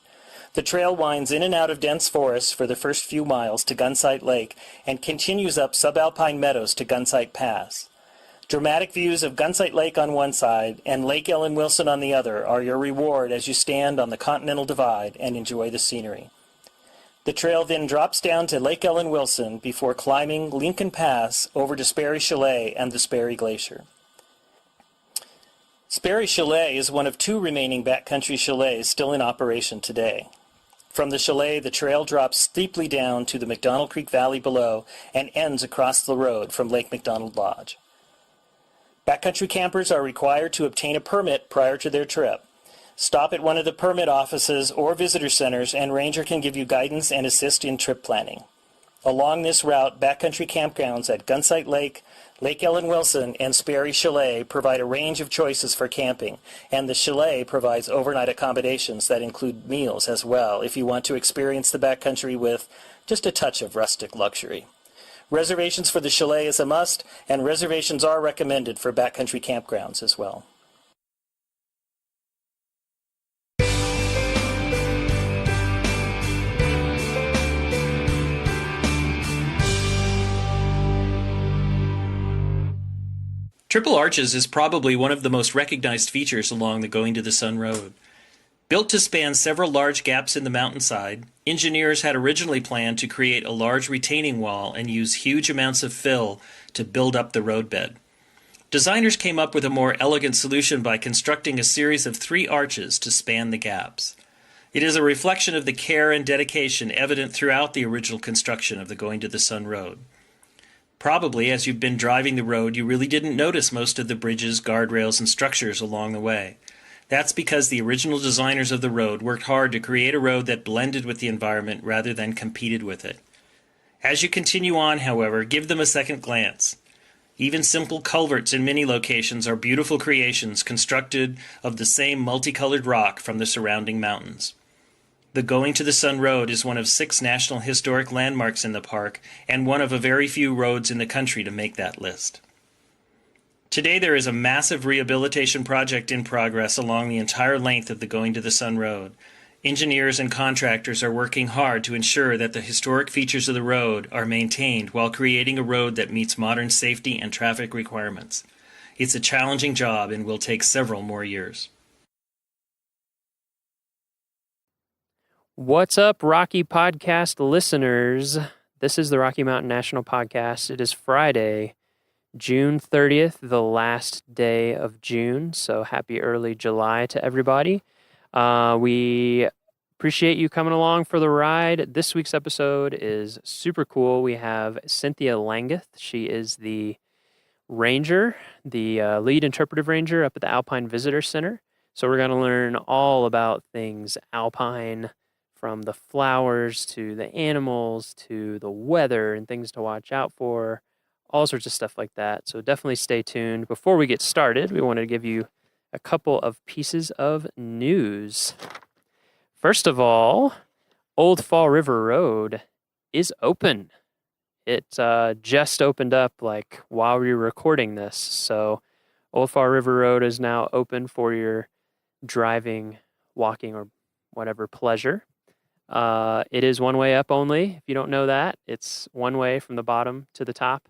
The trail winds in and out of dense forests for the first few miles to Gunsight Lake and continues up subalpine meadows to Gunsight Pass. Dramatic views of Gunsight Lake on one side and Lake Ellen Wilson on the other are your reward as you stand on the Continental Divide and enjoy the scenery. The trail then drops down to Lake Ellen Wilson before climbing Lincoln Pass over to Sperry Chalet and the Sperry Glacier. Sperry Chalet is one of two remaining backcountry chalets still in operation today. From the chalet, the trail drops steeply down to the McDonald Creek Valley below and ends across the road from Lake McDonald Lodge. Backcountry campers are required to obtain a permit prior to their trip. Stop at one of the permit offices or visitor centers and Ranger can give you guidance and assist in trip planning. Along this route, backcountry campgrounds at Gunsight Lake, Lake Ellen Wilson, and Sperry Chalet provide a range of choices for camping, and the chalet provides overnight accommodations that include meals as well if you want to experience the backcountry with just a touch of rustic luxury. Reservations for the chalet is a must, and reservations are recommended for backcountry campgrounds as well. Triple Arches is probably one of the most recognized features along the Going to the Sun Road. Built to span several large gaps in the mountainside, engineers had originally planned to create a large retaining wall and use huge amounts of fill to build up the roadbed. Designers came up with a more elegant solution by constructing a series of 3 arches to span the gaps. It is a reflection of the care and dedication evident throughout the original construction of the Going to the Sun Road. Probably, as you've been driving the road, you really didn't notice most of the bridges, guardrails, and structures along the way. That's because the original designers of the road worked hard to create a road that blended with the environment rather than competed with it. As you continue on, however, give them a second glance. Even simple culverts in many locations are beautiful creations constructed of the same multicolored rock from the surrounding mountains. The Going to the Sun Road is one of 6 National Historic Landmarks in the park and one of a very few roads in the country to make that list. Today there is a massive rehabilitation project in progress along the entire length of the Going to the Sun Road. Engineers and contractors are working hard to ensure that the historic features of the road are maintained while creating a road that meets modern safety and traffic requirements. It's a challenging job and will take several more years. What's up, Rocky Podcast listeners? This is the Rocky Mountain National Podcast. It is Friday, June 30th, the last day of June. So happy early July to everybody. We appreciate you coming along for the ride. This week's episode is super cool. We have Cynthia Langeth. She is the ranger, the lead interpretive ranger up at the Alpine Visitor Center. So we're going to learn all about things alpine, from the flowers to the animals to the weather and things to watch out for, all sorts of stuff like that. So definitely stay tuned. Before we get started, we wanted to give you a couple of pieces of news. First of all, Old Fall River Road is open. It just opened up like while we were recording this. So Old Fall River Road is now open for your driving, walking, or whatever pleasure. It is one way up only. If you don't know that, it's one way from the bottom to the top.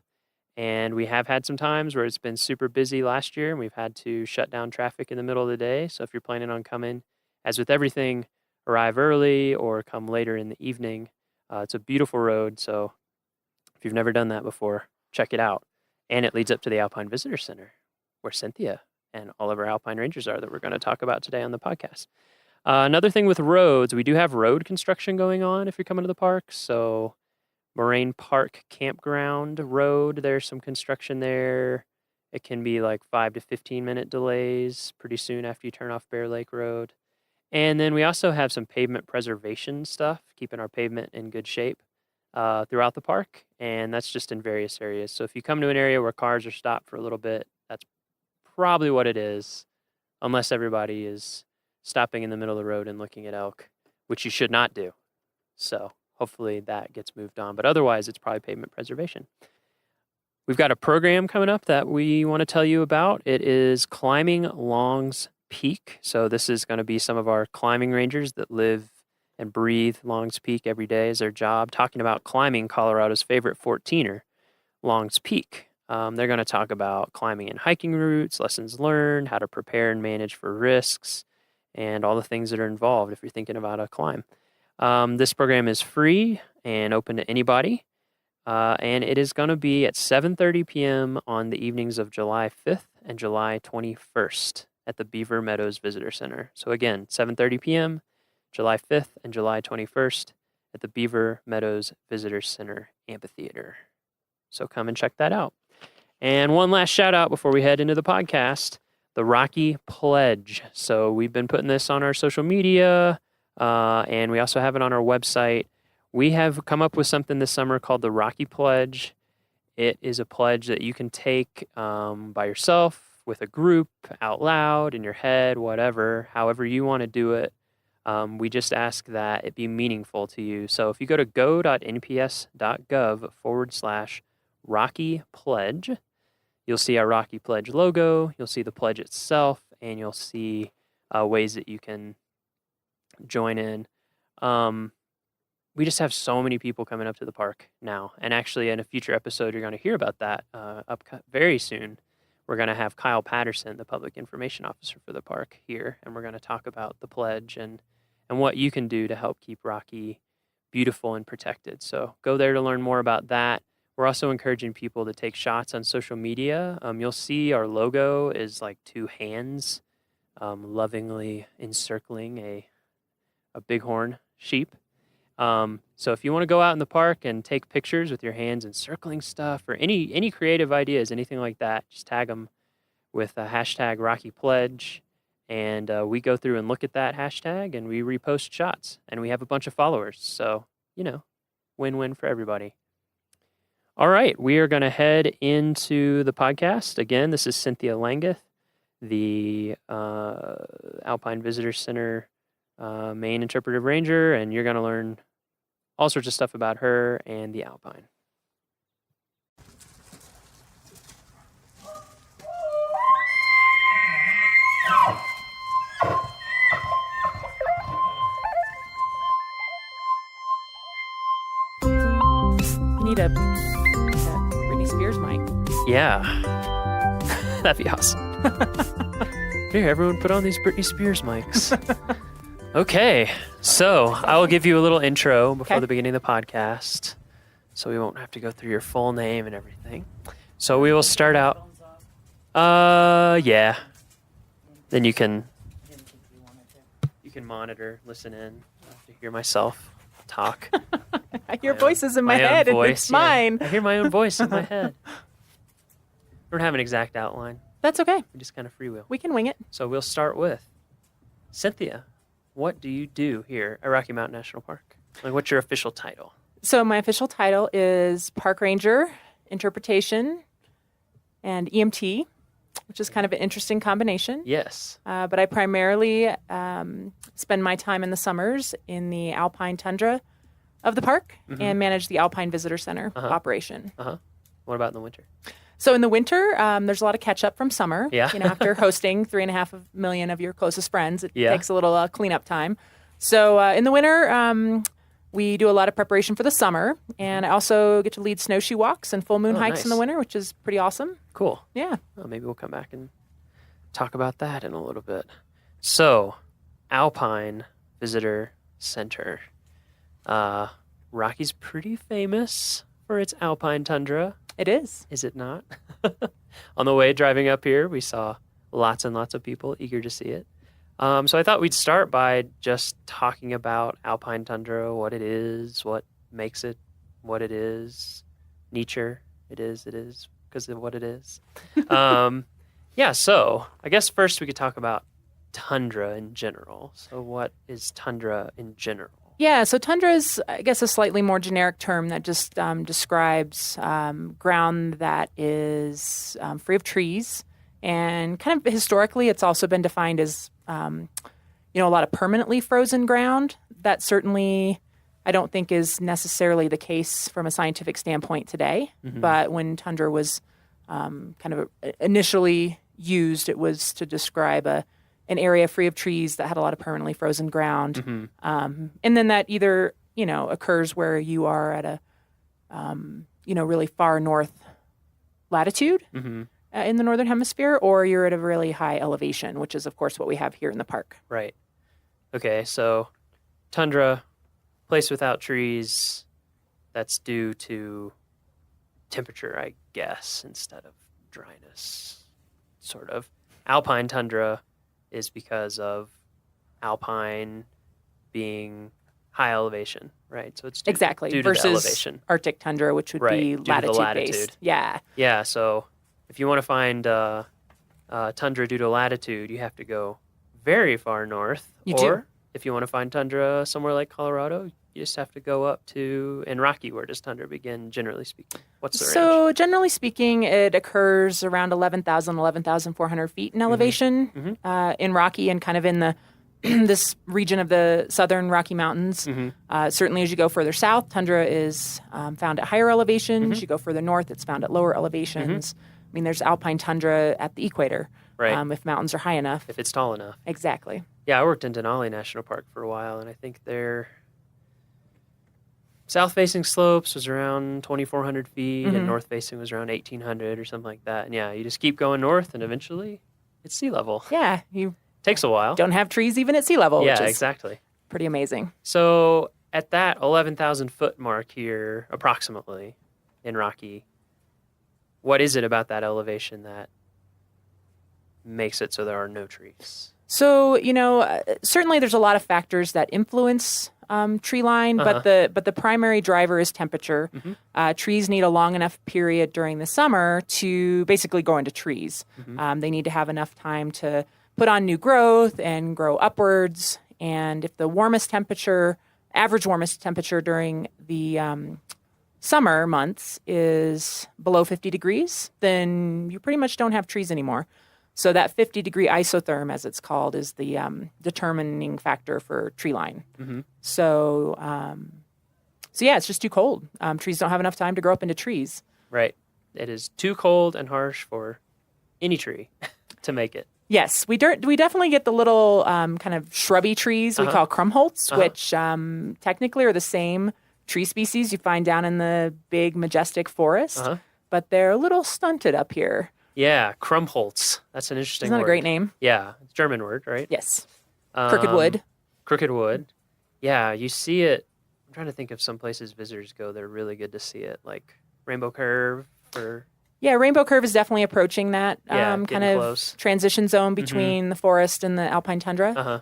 And we have had some times where it's been super busy last year and we've had to shut down traffic in the middle of the day. So if you're planning on coming, as with everything, arrive early or come later in the evening. It's a beautiful road. So if you've never done that before, check it out. And it leads up to the Alpine Visitor Center, where Cynthia and all of our Alpine Rangers are that we're going to talk about today on the podcast. Another thing with roads, we do have road construction going on if you're coming to the park. So Moraine Park Campground Road, there's some construction there. It can be like 5 to 15 minute delays pretty soon after you turn off Bear Lake Road. And then we also have some pavement preservation stuff, keeping our pavement in good shape throughout the park. And that's just in various areas. So if you come to an area where cars are stopped for a little bit, that's probably what it is, unless everybody is stopping in the middle of the road and looking at elk, which you should not do. So hopefully that gets moved on. But otherwise, it's probably pavement preservation. We've got a program coming up that we want to tell you about. It is Climbing Longs Peak. So this is going to be some of our climbing rangers that live and breathe Longs Peak every day as their job, talking about climbing Colorado's favorite 14er, Longs Peak. They're going to talk about climbing and hiking routes, lessons learned, how to prepare and manage for risks, and all the things that are involved if you're thinking about a climb. This program is free and open to anybody, and it is going to be at 7:30 p.m. on the evenings of July 5th and July 21st at the Beaver Meadows Visitor Center. So again, 7:30 p.m., July 5th and July 21st at the Beaver Meadows Visitor Center Amphitheater. So come and check that out. And one last shout out before we head into the podcast. The Rocky Pledge. So we've been putting this on our social media, and we also have it on our website. We have come up with something this summer called the Rocky Pledge. It is a pledge that you can take by yourself, with a group, out loud, in your head, whatever, however you want to do it. We just ask that it be meaningful to you. So if you go to go.nps.gov/Rocky Pledge, you'll see our Rocky Pledge logo, you'll see the pledge itself, and you'll see ways that you can join in. We just have so many people coming up to the park now. And actually, in a future episode, you're going to hear about that very soon. we're going to have Kyle Patterson, the public information officer for the park, here, and we're going to talk about the pledge and what you can do to help keep Rocky beautiful and protected. So go there to learn more about that. We're also encouraging people to take shots on social media. You'll see our logo is like two hands lovingly encircling a bighorn sheep. So if you want to go out in the park and take pictures with your hands encircling stuff or any creative ideas, anything like that, just tag them with a hashtag Rocky Pledge. And we go through and look at that hashtag and we repost shots. And we have a bunch of followers. So, win-win for everybody. All right, we are going to head into the podcast. Again, this is Cynthia Langeth, the Alpine Visitor Center main interpretive ranger, and you're going to learn all sorts of stuff about her and the Alpine. You need a Britney Spears mic. Yeah. That'd be awesome. Here, everyone put on these Britney Spears mics. Okay, so I will give you a little intro before the beginning of the podcast, so we won't have to go through your full name and everything. So we will start out. Yeah. Then you can monitor, listen in. I have to hear myself talk. Your voice is in my head, and it's mine. I hear my own voice in my head. We don't have an exact outline. That's okay. We just kind of freewheel. We can wing it. So we'll start with Cynthia. What do you do here at Rocky Mountain National Park? Like, what's your official title? So my official title is Park Ranger, Interpretation, and EMT, which is kind of an interesting combination. Yes. But I primarily spend my time in the summers in the alpine tundra of the park and manage the Alpine Visitor Center operation. What about in the winter? So in the winter, there's a lot of catch up from summer. Yeah. After hosting 3.5 million of your closest friends, it takes a little cleanup time. So in the winter, we do a lot of preparation for the summer, and I also get to lead snowshoe walks and full moon hikes in the winter, which is pretty awesome. Cool. Yeah. Well, maybe we'll come back and talk about that in a little bit. So, Alpine Visitor Center. Rocky's pretty famous for its alpine tundra. It is. Is it not? On the way driving up here, we saw lots and lots of people eager to see it. So I thought we'd start by just talking about alpine tundra, what it is, what makes it what it is, nature. It is because of what it is. So I guess first we could talk about tundra in general. So what is tundra in general? Yeah, so tundra is, I guess, a slightly more generic term that just describes ground that is free of trees. And kind of historically, it's also been defined as, a lot of permanently frozen ground. That certainly, I don't think, is necessarily the case from a scientific standpoint today. But when tundra was kind of initially used, it was to describe an area free of trees that had a lot of permanently frozen ground. And then that either, occurs where you are at a, really far north latitude in the Northern Hemisphere, or you're at a really high elevation, which is, of course, what we have here in the park. Right. Okay, so tundra, place without trees, that's due to temperature, I guess, instead of dryness, sort of. Alpine tundra is because of alpine being high elevation, right? So it's due to versus the elevation. Arctic tundra, which would be latitude-based. Yeah. Yeah, so if you want to find tundra due to latitude, you have to go very far north. If you want to find tundra somewhere like Colorado, you just have to go up to, in Rocky, where does tundra begin, generally speaking? What's the range? So generally speaking, it occurs around 11,400 feet in elevation in Rocky and kind of in the this region of the southern Rocky Mountains. Certainly as you go further south, tundra is found at higher elevations. You go further north, it's found at lower elevations. I mean, there's alpine tundra at the equator, if mountains are high enough. If it's tall enough. Exactly. Yeah, I worked in Denali National Park for a while, and I think south-facing slopes was around 2,400 feet, Mhm. and north-facing was around 1,800 or something like that. And yeah, you just keep going north, and eventually it's sea level. Yeah, you Takes a while. don't have trees even at sea level, Yeah, which is exactly. pretty amazing. So at that 11,000 foot mark here, approximately, in Rocky, what is it about that elevation that makes it so there are no trees? So, certainly there's a lot of factors that influence tree line, but the primary driver is temperature. Trees need a long enough period during the summer to basically go into trees. They need to have enough time to put on new growth and grow upwards. And if the average warmest temperature during the summer months is below 50 degrees, then you pretty much don't have trees anymore. So that 50-degree isotherm, as it's called, is the determining factor for tree line. So yeah, it's just too cold. Trees don't have enough time to grow up into trees. Right. It is too cold and harsh for any tree to make it. Yes, we definitely get the little kind of shrubby trees we call krumholtz, which technically are the same tree species you find down in the big, majestic forest, but they're a little stunted up here. Yeah, Krumholtz. That's an interesting Isn't that word. a great name? Yeah, it's a German word, right? Yes. Crooked wood. Crooked wood. Yeah, you see it. I'm trying to think of some places visitors go. They're really good to see it, like Rainbow Curve or... Yeah, Rainbow Curve is definitely approaching that kind of close. transition zone between the forest and the alpine tundra.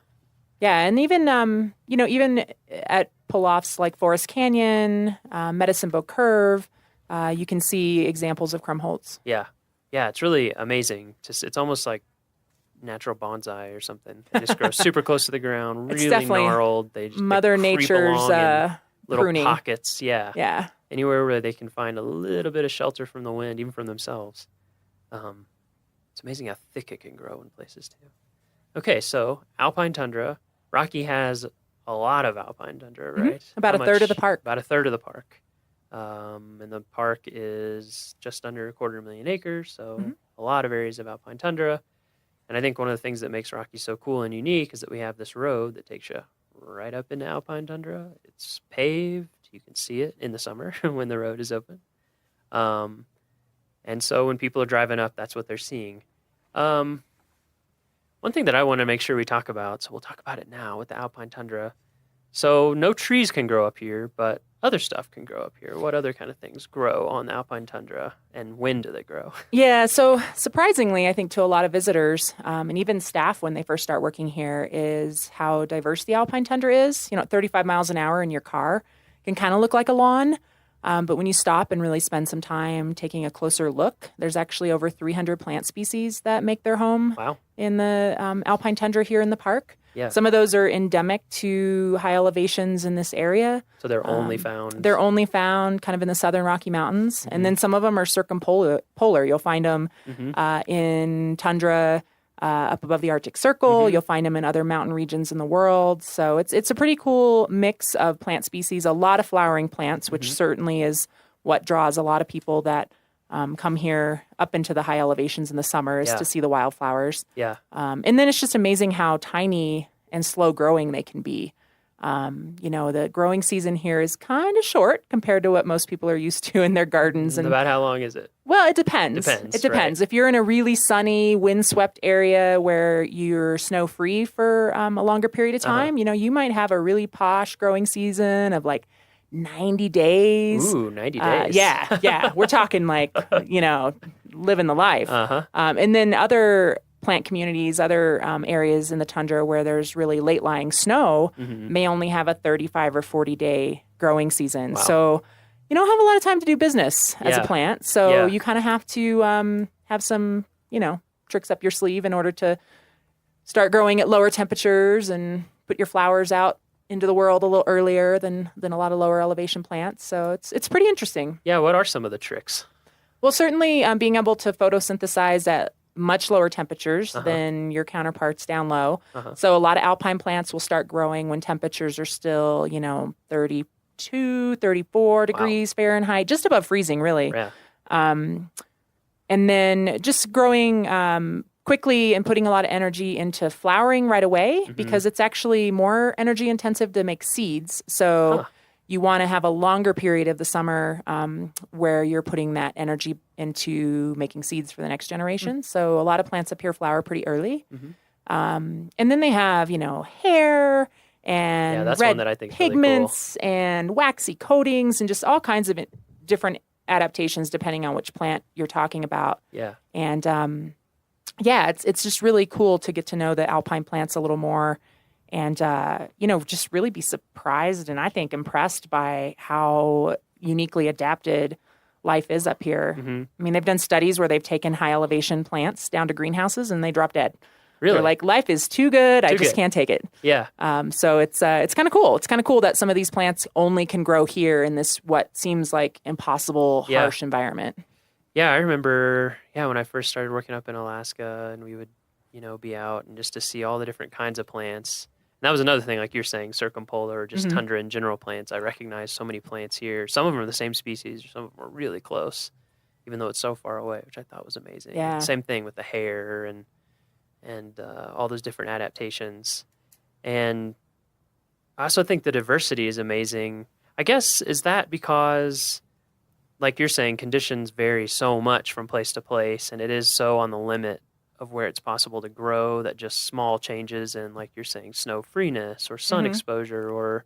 Yeah, and even even at pull-offs like Forest Canyon, Medicine Bow Curve, you can see examples of krumholtz. Yeah, it's really amazing. It's almost like natural bonsai or something. They just grow super close to the ground, It's really definitely gnarled. They just Mother creep Nature's along in little pruning. pockets. Yeah. Yeah. Anywhere where they can find a little bit of shelter from the wind, even from themselves. It's amazing how thick it can grow in places too. Okay, so alpine tundra. Rocky has a lot of alpine tundra, right? About a third of the park. About a third of the park. And the park is just under 250,000 acres, so a lot of areas of alpine tundra. And I think one of the things that makes Rocky so cool and unique is that we have this road that takes you right up into alpine tundra. It's paved. You can see it in the summer when the road is open. And so when people are driving up, that's what they're seeing. One thing that I want to make sure we talk about, so we'll talk about it now with the alpine tundra. So no trees can grow up here, but other stuff can grow up here. What other kind of things grow on the alpine tundra, and when do they grow? Yeah, so surprisingly, I think to a lot of visitors and even staff when they first start working here is how diverse the alpine tundra is. At 35 miles an hour in your car can kind of look like a lawn, but when you stop and really spend some time taking a closer look, there's actually over 300 plant species that make their home in the alpine tundra here in the park. Yeah. Some of those are endemic to high elevations in this area. So they're only found? They're only found kind of in the southern Rocky Mountains. And then some of them are circumpolar. You'll find them in tundra up above the Arctic Circle. You'll find them in other mountain regions in the world. So it's a pretty cool mix of plant species, a lot of flowering plants, which certainly is what draws a lot of people that come here up into the high elevations in the summers to see the wildflowers. Yeah. And then it's just amazing how tiny and slow growing they can be. The growing season here is kind of short compared to what most people are used to in their gardens. And about how long is it? Well, it depends. It depends. Right. If you're in a really sunny, windswept area where you're snow-free for a longer period of time, you might have a really posh growing season of like 90 days. Ooh, 90 days. Yeah. We're talking like, living the life. And then other plant communities, other areas in the tundra where there's really late-lying snow may only have a 35 or 40-day growing season. Wow. So you don't have a lot of time to do business as a plant. So you kind of have to have some, tricks up your sleeve in order to start growing at lower temperatures and put your flowers out into the world a little earlier than a lot of lower elevation plants. So it's pretty interesting. Yeah, what are some of the tricks? Well, certainly being able to photosynthesize at much lower temperatures than your counterparts down low. So a lot of alpine plants will start growing when temperatures are still, 32, 34 degrees Fahrenheit, just above freezing, really. Yeah. And then just growing quickly and putting a lot of energy into flowering right away because it's actually more energy intensive to make seeds. So you want to have a longer period of the summer where you're putting that energy into making seeds for the next generation. So a lot of plants up here flower pretty early. And then they have, hair and that's red one that I think is really pigments and waxy coatings and just all kinds of different adaptations depending on which plant you're talking about. Yeah. And it's just really cool to get to know the alpine plants a little more and, just really be surprised and I think impressed by how uniquely adapted life is up here. I mean, they've done studies where they've taken high elevation plants down to greenhouses and they drop dead. Really? They're like, life is too good. I just can't take it. Yeah. So it's kind of cool. It's kind of cool that some of these plants only can grow here in this what seems like impossible, harsh environment. Yeah, I remember, when I first started working up in Alaska and we would, be out and just to see all the different kinds of plants. And that was another thing, like you're saying, circumpolar or just tundra in general plants. I recognized so many plants here. Some of them are the same species, some of them are really close, even though it's so far away, which I thought was amazing. Yeah. Same thing with the hair and all those different adaptations. And I also think the diversity is amazing. I guess, is that because, like you're saying, conditions vary so much from place to place, and it is so on the limit of where it's possible to grow that just small changes in, like you're saying, snow freeness or sun exposure or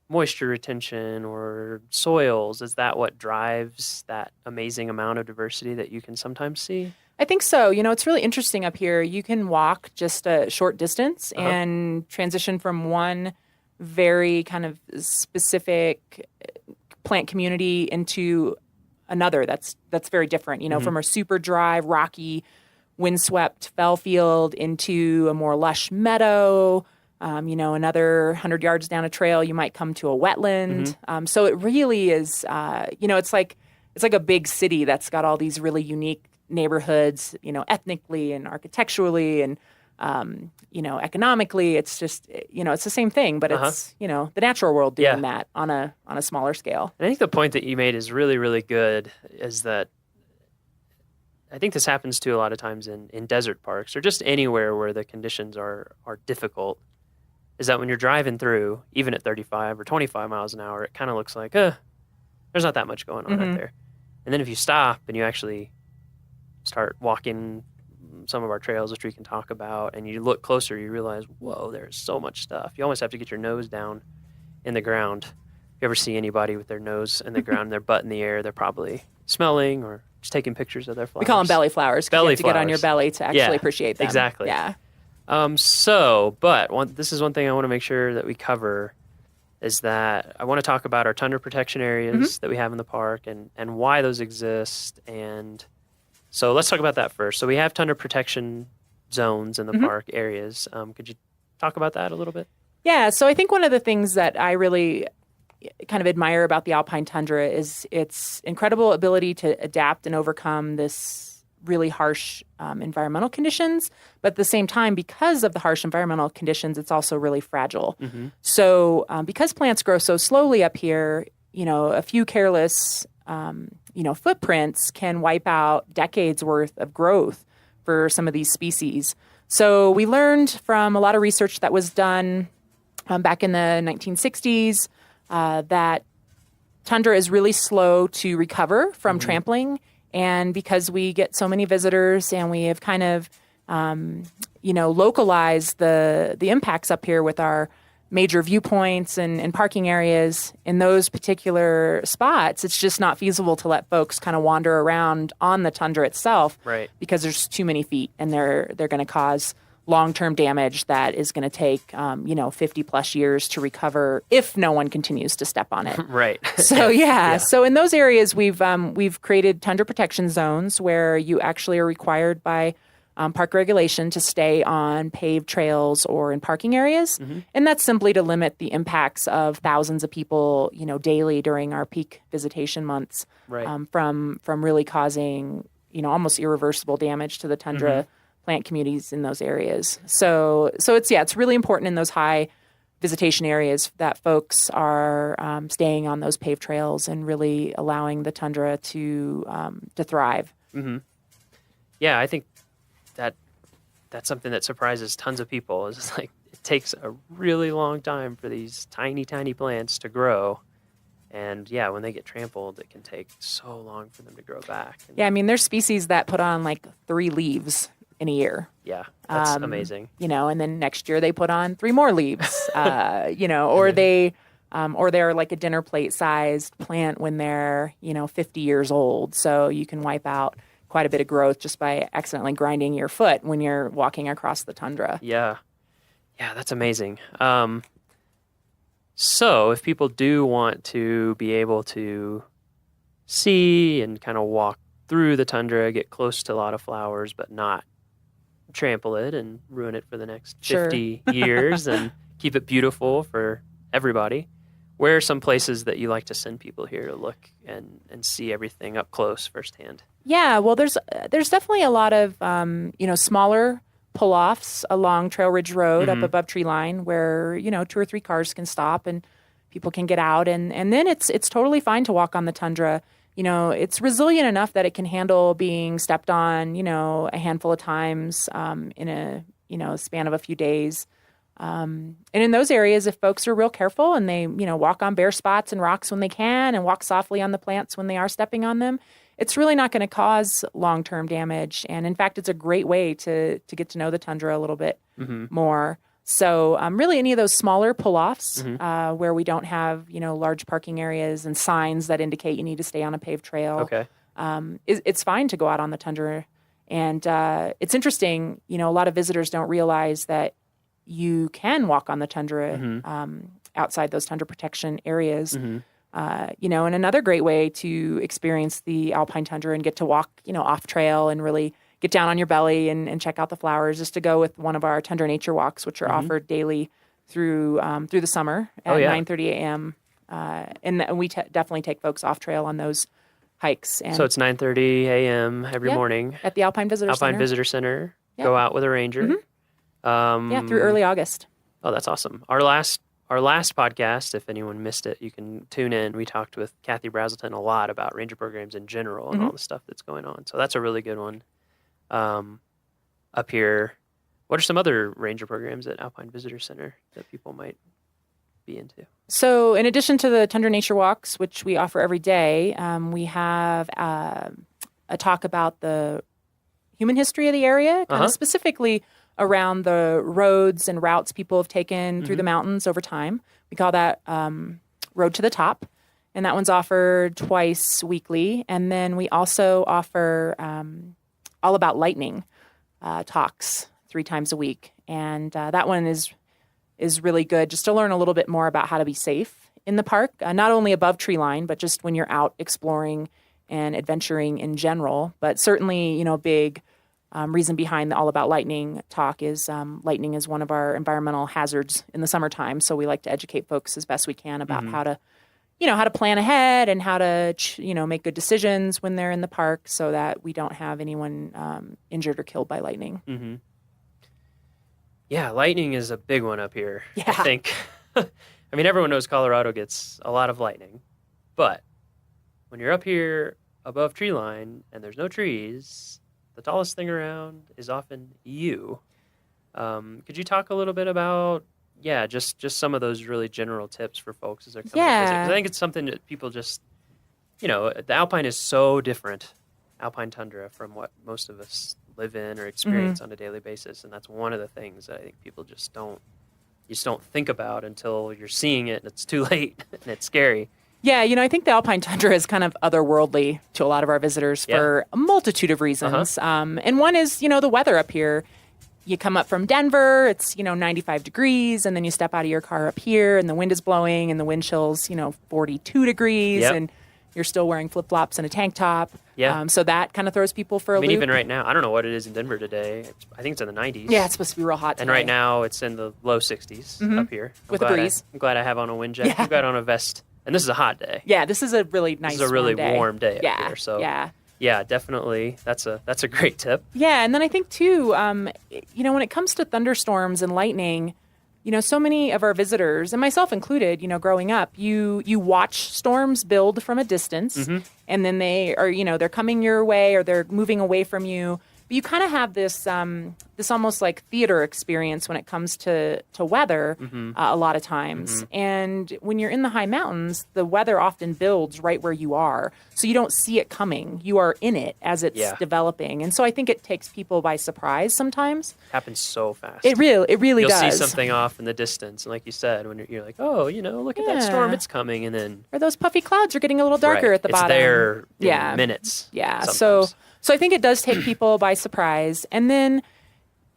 moisture retention or soils, is that what drives that amazing amount of diversity that you can sometimes see? I think so. It's really interesting up here. You can walk just a short distance and transition from one very kind of specific plant community into another that's very different. From a super dry, rocky, windswept fell field into a more lush meadow. Another 100 yards down a trail, you might come to a wetland. So it really is, it's like a big city that's got all these really unique neighborhoods, ethnically and architecturally and, economically. It's just, it's the same thing, but it's, the natural world doing that on a smaller scale. And I think the point that you made is really, really good, is that I think this happens too a lot of times in desert parks or just anywhere where the conditions are difficult, is that when you're driving through, even at 35 or 25 miles an hour, it kind of looks like, there's not that much going on out there. And then if you stop and you actually start walking some of our trails, which we can talk about, and you look closer, you realize, whoa, there's so much stuff. You almost have to get your nose down in the ground. If you ever see anybody with their nose in the ground, their butt in the air, they're probably smelling or just taking pictures of their flowers. We call them belly flowers because you have to get on your belly to actually appreciate them. Exactly. Yeah. This is one thing I want to make sure that we cover, is that I want to talk about our tundra protection areas that we have in the park and why those exist. And so let's talk about that first. So we have tundra protection zones in the park areas. Could you talk about that a little bit? Yeah. So I think one of the things that I really kind of admire about the alpine tundra is its incredible ability to adapt and overcome this really harsh environmental conditions. But at the same time, because of the harsh environmental conditions, it's also really fragile. So because plants grow so slowly up here, a few careless, footprints can wipe out decades worth of growth for some of these species. So we learned from a lot of research that was done back in the 1960s that tundra is really slow to recover from trampling. And because we get so many visitors and we have kind of, localized the impacts up here with our major viewpoints and parking areas in those particular spots, it's just not feasible to let folks kind of wander around on the tundra itself, right? Because there's too many feet and they're going to cause long-term damage that is going to take 50 plus years to recover if no one continues to step on it. Right. So so in those areas we've created tundra protection zones where you actually are required by park regulation to stay on paved trails or in parking areas. And that's simply to limit the impacts of thousands of people, daily during our peak visitation months, from really causing, almost irreversible damage to the tundra plant communities in those areas. So it's really important in those high visitation areas that folks are staying on those paved trails and really allowing the tundra to thrive. Yeah, I think that's something that surprises tons of people. Is like it takes a really long time for these tiny, tiny plants to grow, And yeah, when they get trampled, it can take so long for them to grow back. And Yeah, I mean, there's species that put on like 3 leaves in a year. yeah, that's amazing. And then next year they put on 3 more leaves, or they're like a dinner plate sized plant when they're, 50 years old. So you can wipe out quite a bit of growth just by accidentally grinding your foot when you're walking across the tundra. Yeah. Yeah, that's amazing. So if people do want to be able to see and kind of walk through the tundra, get close to a lot of flowers, but not trample it and ruin it for the next 50 years and keep it beautiful for everybody, where are some places that you like to send people here to look and see everything up close firsthand? Yeah, well, there's definitely a lot of, smaller pull-offs along Trail Ridge Road up above tree line where, 2 or 3 cars can stop and people can get out. And then it's totally fine to walk on the tundra. It's resilient enough that it can handle being stepped on, a handful of times in a, span of a few days. And in those areas, if folks are real careful and they, walk on bare spots and rocks when they can and walk softly on the plants when they are stepping on them, it's really not going to cause long-term damage. And in fact, it's a great way to get to know the tundra a little bit more. So really any of those smaller pull-offs where we don't have, large parking areas and signs that indicate you need to stay on a paved trail, Okay. It's fine to go out on the tundra. And it's interesting, a lot of visitors don't realize that you can walk on the tundra outside those tundra protection areas. And another great way to experience the alpine tundra and get to walk, off trail and really get down on your belly and check out the flowers is to go with one of our tundra nature walks, which are offered daily through the summer at 9:30 a.m. And we definitely take folks off trail on those hikes. And So it's 9:30 a.m. every morning at the Alpine Visitor Center. Alpine Visitor Center. Yep. Go out with a ranger. Through early August. Oh, that's awesome. Our last podcast, if anyone missed it, you can tune in. We talked with Kathy Brazelton a lot about ranger programs in general and all the stuff that's going on. So that's a really good one. Up here, what are some other ranger programs at Alpine Visitor Center that people might be into? So in addition to the Tundra Nature Walks, which we offer every day, we have a talk about the human history of the area, kind of specifically around the roads and routes people have taken through the mountains over time. We call that Road to the Top, and that one's offered twice weekly. And then we also offer all about lightning talks 3 times a week, and that one is really good just to learn a little bit more about how to be safe in the park, not only above tree line, but just when you're out exploring and adventuring in general. But certainly, big reason behind the All About Lightning talk is lightning is one of our environmental hazards in the summertime. So we like to educate folks as best we can about how to plan ahead and how to, make good decisions when they're in the park so that we don't have anyone injured or killed by lightning. Yeah, lightning is a big one up here, Yeah. I think. I mean, everyone knows Colorado gets a lot of lightning, but when you're up here above tree line and there's no trees, the tallest thing around is often you. Could you talk a little bit about, just some of those really general tips for folks as they're coming to visit? 'Cause I think it's something that people just, the Alpine is so different, Alpine tundra, from what most of us live in or experience on a daily basis. And that's one of the things that I think people just don't think about until you're seeing it and it's too late and it's scary. Yeah, I think the Alpine tundra is kind of otherworldly to a lot of our visitors for a multitude of reasons. And one is, the weather up here. You come up from Denver, it's, 95 degrees, and then you step out of your car up here, and the wind is blowing, and the wind chill's, 42 degrees, and you're still wearing flip-flops and a tank top. Yeah. So that kind of throws people for a loop. Even right now, I don't know what it is in Denver today. I think it's in the 90s. Yeah, it's supposed to be real hot today. And right now, it's in the low 60s up here. With a breeze. I'm glad I have on a wind jacket. I've got on a vest. And this is a hot day. Yeah, this is a really nice, This is a really warm day yeah, up here. So yeah, definitely. That's a great tip. Yeah, and then I think too, when it comes to thunderstorms and lightning, so many of our visitors, and myself included, growing up, you watch storms build from a distance, and then they are, they're coming your way or they're moving away from you But you kind of have this this almost like theater experience when it comes to weather a lot of times. And when you're in the high mountains, the weather often builds right where you are. So you don't see it coming. You are in it as it's developing. And so I think it takes people by surprise sometimes. Happens so fast. It really You'll does. see something off in the distance, and like you said, when you're like, oh, look at that storm, it's coming, and then or those puffy clouds are getting a little darker at the bottom. It's there in minutes. Yeah. Sometimes. So I think it does take people by surprise. And then,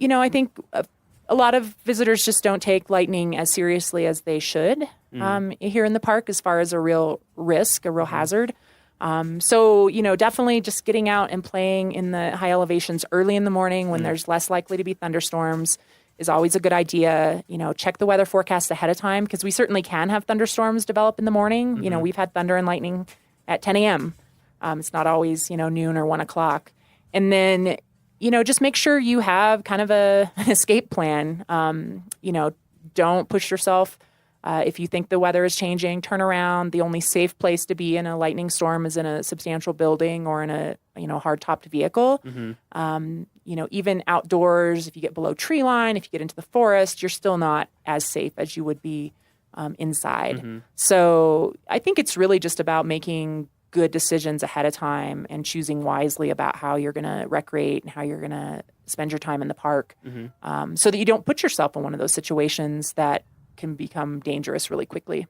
I think a lot of visitors just don't take lightning as seriously as they should here in the park as far as a real risk, a real hazard. So, definitely just getting out and playing in the high elevations early in the morning when there's less likely to be thunderstorms is always a good idea. Check the weather forecast ahead of time because we certainly can have thunderstorms develop in the morning. We've had thunder and lightning at 10 a.m. It's not always, noon or 1 o'clock. And then, just make sure you have kind of an escape plan. Don't push yourself. If you think the weather is changing, turn around. The only safe place to be in a lightning storm is in a substantial building or in a, hard-topped vehicle. Even outdoors, if you get below tree line, if you get into the forest, you're still not as safe as you would be inside. So I think it's really just about making good decisions ahead of time and choosing wisely about how you're going to recreate and how you're going to spend your time in the park so that you don't put yourself in one of those situations that can become dangerous really quickly.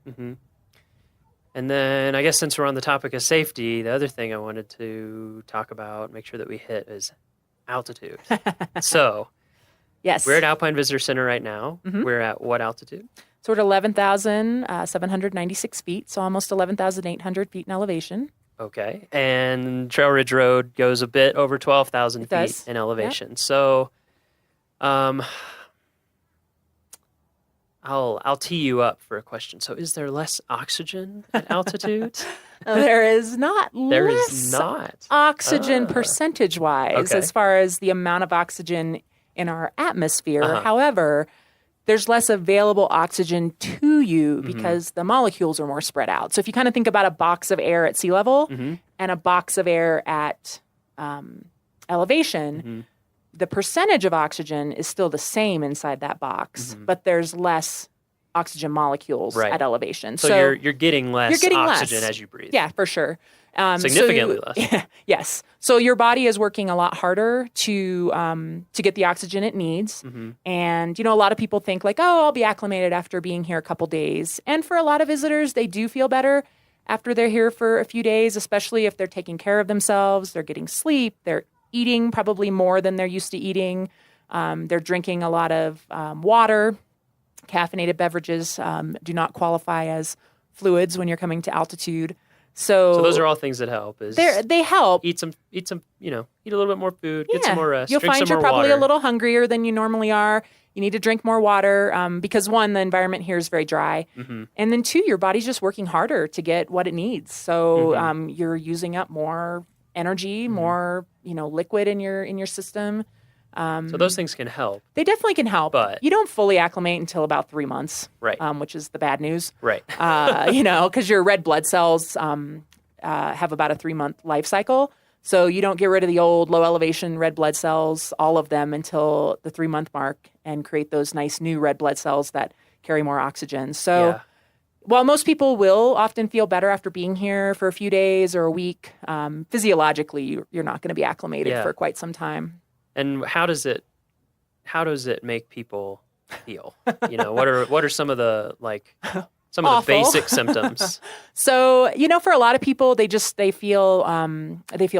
And then I guess since we're on the topic of safety, the other thing I wanted to talk about, make sure that we hit is altitude. So yes, we're at Alpine Visitor Center right now. We're at what altitude? So we're at 11,796 feet, so almost 11,800 feet in elevation. Okay. And Trail Ridge Road goes a bit over 12,000 feet in elevation. Yep. So I'll tee you up for a question. So is there less oxygen at altitude? There is not There less is not. oxygen percentage-wise as far as the amount of oxygen in our atmosphere. However, there's less available oxygen to you because the molecules are more spread out. So if you kind of think about a box of air at sea level and a box of air at elevation, the percentage of oxygen is still the same inside that box, but there's less oxygen molecules at elevation. So you're getting less oxygen as you breathe. Yeah, for sure. Significantly less. Yes. So your body is working a lot harder to get the oxygen it needs. And, a lot of people think like, oh, I'll be acclimated after being here a couple days. And for a lot of visitors, they do feel better after they're here for a few days, especially if they're taking care of themselves, they're getting sleep, they're eating probably more than they're used to eating. They're drinking a lot of water. Caffeinated beverages do not qualify as fluids when you're coming to altitude. So those are all things that help. They help. Eat a little bit more food, get some more rest. You'll drink find some you're more probably water. a little hungrier than you normally are. You need to drink more water because one, the environment here is very dry. And then two, your body's just working harder to get what it needs. So you're using up more energy, more, liquid in your system. So those things can help. They definitely can help. But you don't fully acclimate until about 3 months, right? Which is the bad news, right? Because your red blood cells have about a 3-month life cycle. So you don't get rid of the old low elevation red blood cells, all of them, until the 3-month mark and create those nice new red blood cells that carry more oxygen. So while most people will often feel better after being here for a few days or a week, physiologically, you're not going to be acclimated for quite some time. And how does it make people feel? What are some of the some of the basic symptoms? So, for a lot of people, they feel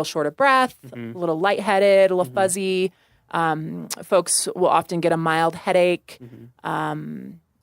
short of breath, a little lightheaded, a little fuzzy. Folks will often get a mild headache.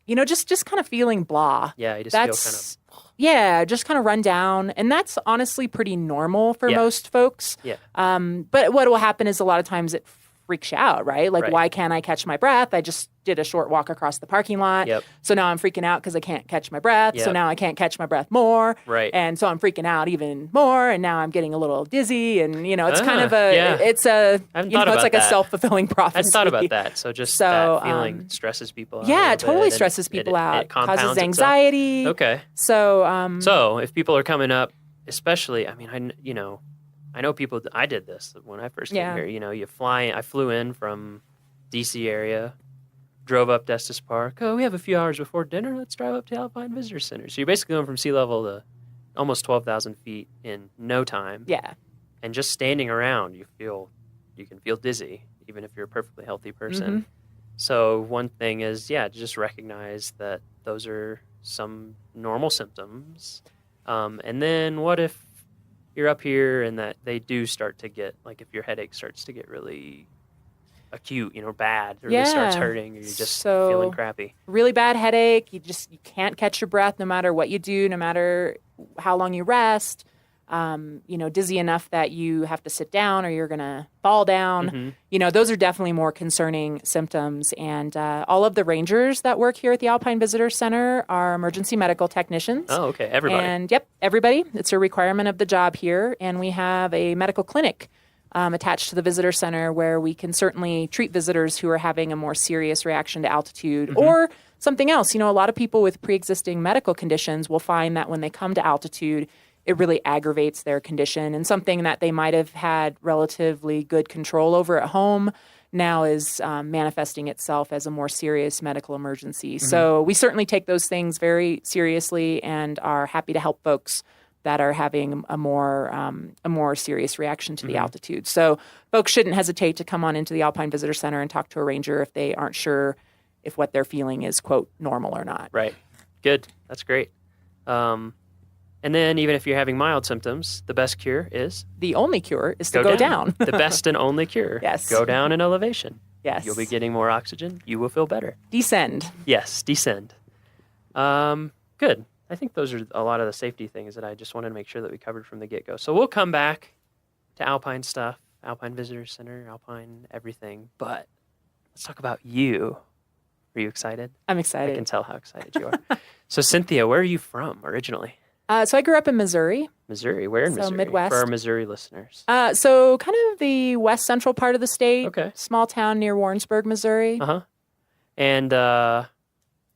Just kind of feeling blah. Yeah, you just feel kind of. Yeah, just kind of run down. And that's honestly pretty normal for most folks. Yeah. But what will happen is a lot of times it freaks you out, right? Like, why can't I catch my breath? I just did a short walk across the parking lot. Yep. So now I'm freaking out because I can't catch my breath. Yep. So now I can't catch my breath more. Right. And so I'm freaking out even more. And now I'm getting a little dizzy. And, it's kind of it's like a self-fulfilling prophecy. I hadn't thought about that. So just that feeling stresses people out. Yeah, it totally stresses people out. It causes anxiety. Okay. So so if people are coming up, especially, I know people. I did this when I first came here. You know, I flew in from DC area, drove up to Estes Park. Oh, we have a few hours before dinner. Let's drive up to Alpine Visitor Center. So you're basically going from sea level to almost 12,000 feet in no time. Yeah. And just standing around, you can feel dizzy, even if you're a perfectly healthy person. Mm-hmm. So one thing is, just recognize that those are some normal symptoms. And then what if you're up here and that they do start to get, like if your headache starts to get really acute, bad, or really starts hurting, or you're just feeling crappy. Really bad headache. You can't catch your breath no matter what you do, no matter how long you rest. Dizzy enough that you have to sit down or you're going to fall down. Mm-hmm. Those are definitely more concerning symptoms. And all of the rangers that work here at the Alpine Visitor Center are emergency medical technicians. Oh, okay. Everybody. And everybody. It's a requirement of the job here. And we have a medical clinic attached to the visitor center where we can certainly treat visitors who are having a more serious reaction to altitude or something else. A lot of people with pre-existing medical conditions will find that when they come to altitude, it really aggravates their condition, and something that they might have had relatively good control over at home now is manifesting itself as a more serious medical emergency. So we certainly take those things very seriously and are happy to help folks that are having a more serious reaction to the altitude. So folks shouldn't hesitate to come on into the Alpine Visitor Center and talk to a ranger if they aren't sure if what they're feeling is, quote, normal or not. Right. Good. That's great. And then even if you're having mild symptoms, the best cure is? The only cure is to go down. The best and only cure. Yes. Go down in elevation. Yes. You'll be getting more oxygen. You will feel better. Descend. Yes, descend. Good. I think those are a lot of the safety things that I just wanted to make sure that we covered from the get-go. So we'll come back to Alpine stuff, Alpine Visitor Center, Alpine everything. But let's talk about you. Are you excited? I'm excited. I can tell how excited you are. So Cynthia, where are you from originally? So I grew up in Missouri. Missouri? Where in Missouri? Midwest. For our Missouri listeners. So kind of the west central part of the state. Okay. Small town near Warrensburg, Missouri. Uh-huh. And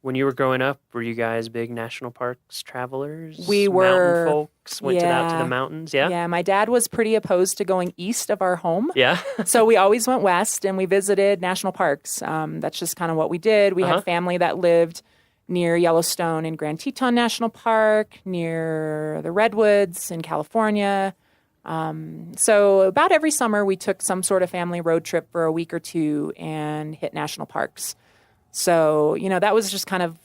when you were growing up, were you guys big national parks travelers? We were. Mountain folks? Went out to the mountains? Yeah? Yeah, my dad was pretty opposed to going east of our home. Yeah? So we always went west and we visited national parks. That's just kind of what we did. We had family that lived near Yellowstone and Grand Teton National Park, near the Redwoods in California. So about every summer we took some sort of family road trip for a week or two and hit national parks. So, that was just kind of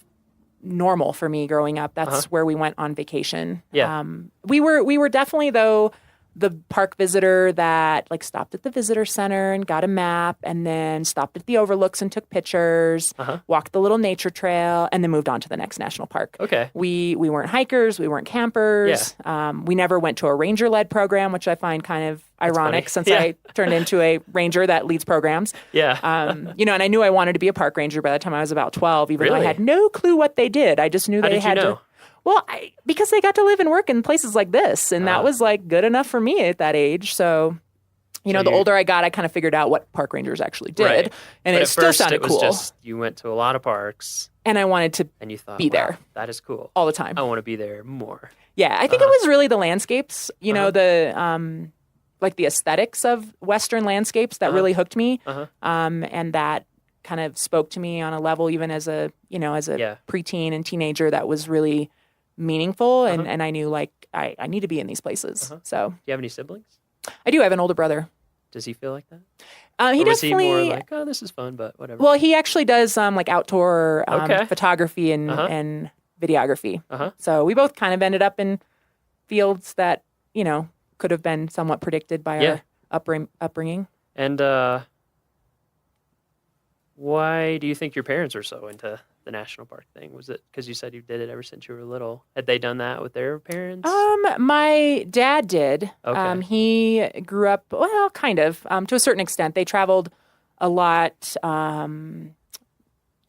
normal for me growing up. That's where we went on vacation. Yeah. We were definitely, though, the park visitor that stopped at the visitor center and got a map and then stopped at the overlooks and took pictures, walked the little nature trail, and then moved on to the next national park. Okay. We weren't hikers. We weren't campers. Yeah. We never went to a ranger-led program, which I find kind of ironic since I turned into a ranger that leads programs. Yeah. And I knew I wanted to be a park ranger by the time I was about 12, even though I had no clue what they did. I just knew How they did had you know? to. Well, because they got to live and work in places like this, and that was good enough for me at that age. So, the older I got, I kind of figured out what park rangers actually did, right. and but it still sounded it was cool. Just, you went to a lot of parks, and I wanted to and you thought, be there. That is cool all the time. I want to be there more. Yeah, I think it was really the landscapes. The the aesthetics of Western landscapes that really hooked me, and that kind of spoke to me on a level even as a preteen and teenager that was really meaningful, and I knew I need to be in these places. So, do you have any siblings? I do. I have an older brother. Does he feel like that? He or was definitely. He more like, oh, this is fun, but whatever. Well, he actually does outdoor photography and videography. So we both kind of ended up in fields that could have been somewhat predicted by our upbringing. And why do you think your parents are so into the national park thing? Was it because you said you did it ever since you were little? Had they done that with their parents? My dad did. Okay. He grew up, well, kind of, to a certain extent. They traveled a lot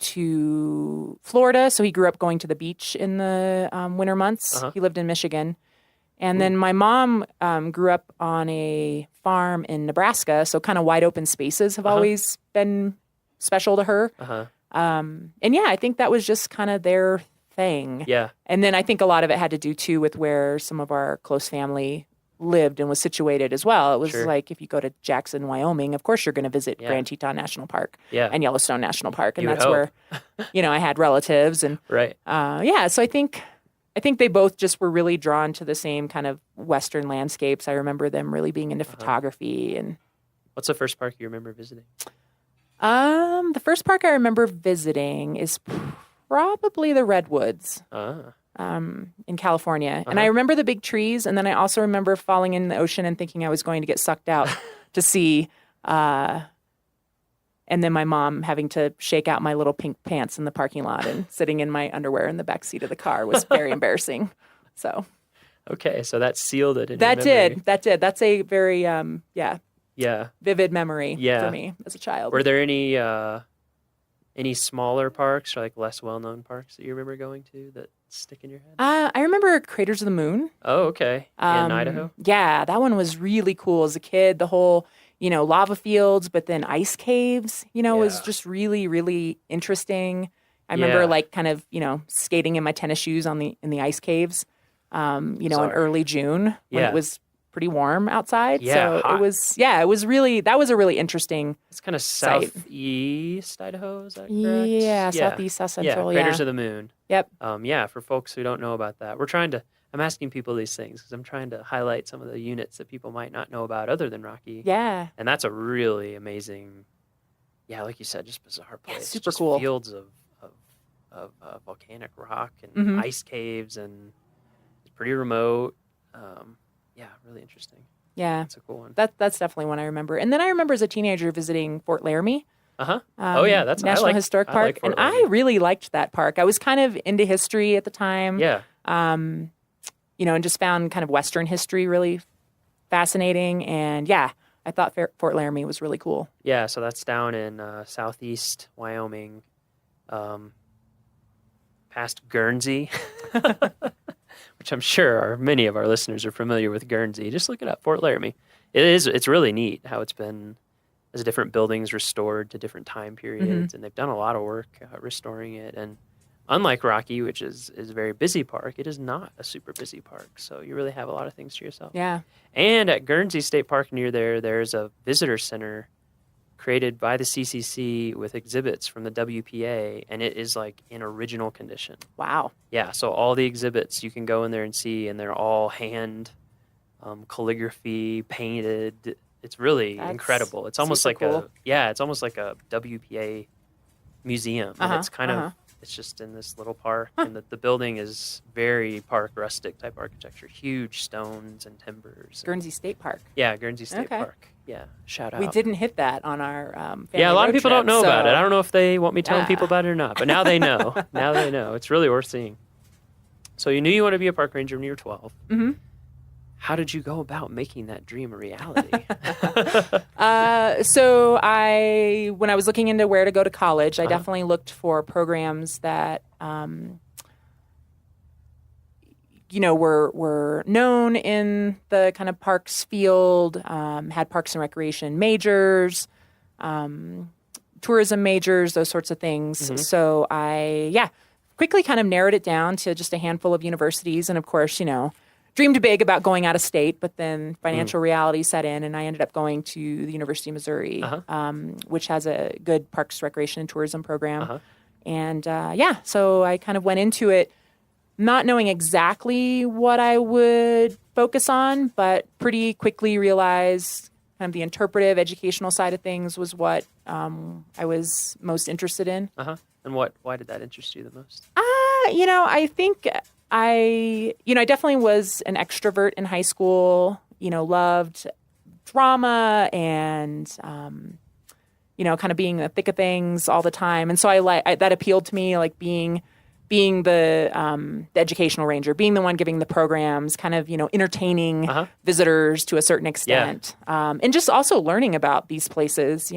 to Florida, so he grew up going to the beach in the winter months. He lived in Michigan. And then my mom grew up on a farm in Nebraska, so kind of wide open spaces have always been special to her. And I think that was just kind of their thing. Yeah. And then I think a lot of it had to do too with where some of our close family lived and was situated as well. It was Sure. like if you go to Jackson, Wyoming, of course you're going to visit Yeah. Grand Teton National Park Yeah. and Yellowstone National Park, and You would that's where I had relatives and Right. So I think they both just were really drawn to the same kind of Western landscapes. I remember them really being into photography. And What's the first park you remember visiting? the first park I remember visiting is probably the Redwoods. In California. And I remember the big trees, and then I also remember falling in the ocean and thinking I was going to get sucked out to sea. And then my mom having to shake out my little pink pants in the parking lot and sitting in my underwear in the back seat of the car was very embarrassing. So Okay, so that sealed it in that your memory. did. That's a very Yeah. vivid memory Yeah. for me as a child. Were there any smaller parks or like less well-known parks that you remember going to that stick in your head? I remember Craters of the Moon. Oh, okay. In Idaho? Yeah, that one was really cool as a kid. The whole, lava fields, but then ice caves, was just really, really interesting. I remember kind of, skating in my tennis shoes in the ice caves, in early June when it was pretty warm outside. Yeah, so hot. it was a really interesting. It's kind of site. southeast Idaho, is that correct? Yeah, southeast, south central, Craters of the Moon. Yep. For folks who don't know about that, I'm asking people these things because I'm trying to highlight some of the units that people might not know about other than Rocky. Yeah. And that's a really amazing, like you said, just bizarre place. Yeah, super just cool. Fields of volcanic rock and Mhm. ice caves, and it's pretty remote. Really interesting. Yeah. That's a cool one. That's definitely one I remember. And then I remember as a teenager visiting Fort Laramie. Oh yeah, that's National Historic I Park, like Fort and I really liked that park. I was kind of into history at the time. Yeah. And just found kind of Western history really fascinating. And I thought Fort Laramie was really cool. Yeah, so that's down in southeast Wyoming, past Guernsey, which I'm sure many of our listeners are familiar with Guernsey. Just look it up, Fort Laramie. It's really neat how it's been as different buildings restored to different time periods, and they've done a lot of work restoring it. And unlike Rocky, which is a very busy park, it is not a super busy park, so you really have a lot of things to yourself. Yeah. And at Guernsey State Park near there's a visitor center created by the CCC with exhibits from the WPA, and it is like in original condition. Wow. Yeah, so all the exhibits you can go in there and see, and they're all hand calligraphy, painted. It's really incredible. It's almost like cool. it's almost like a WPA museum. And it's kind of, it's just in this little park, and the building is very park rustic type architecture, huge stones and timbers. Guernsey State Park. Yeah, Guernsey State Okay. Park. Yeah, shout out. We didn't hit that on our family Yeah, a lot of road people trip, don't know about it. so- I don't know if they want me telling Yeah. people about it or not, but now they know. Now they know. It's really worth seeing. So you knew you wanted to be a park ranger when you were 12. Mm-hmm. How did you go about making that dream a reality? So when I was looking into where to go to college, I definitely looked for programs that, were known in the kind of parks field, had parks and recreation majors, tourism majors, those sorts of things. Mhm. So I, quickly kind of narrowed it down to just a handful of universities. And of course, dreamed big about going out of state, but then financial reality set in, and I ended up going to the University of Missouri, which has a good parks, recreation, and tourism program. And so I kind of went into it not knowing exactly what I would focus on, but pretty quickly realized kind of the interpretive educational side of things was what I was most interested in. And why did that interest you the most? I think I definitely was an extrovert in high school, loved drama and, kind of being in the thick of things all the time. And so that appealed to me, like being the educational ranger, being the one giving the programs, kind of, entertaining visitors to a certain extent. And just also learning about these places.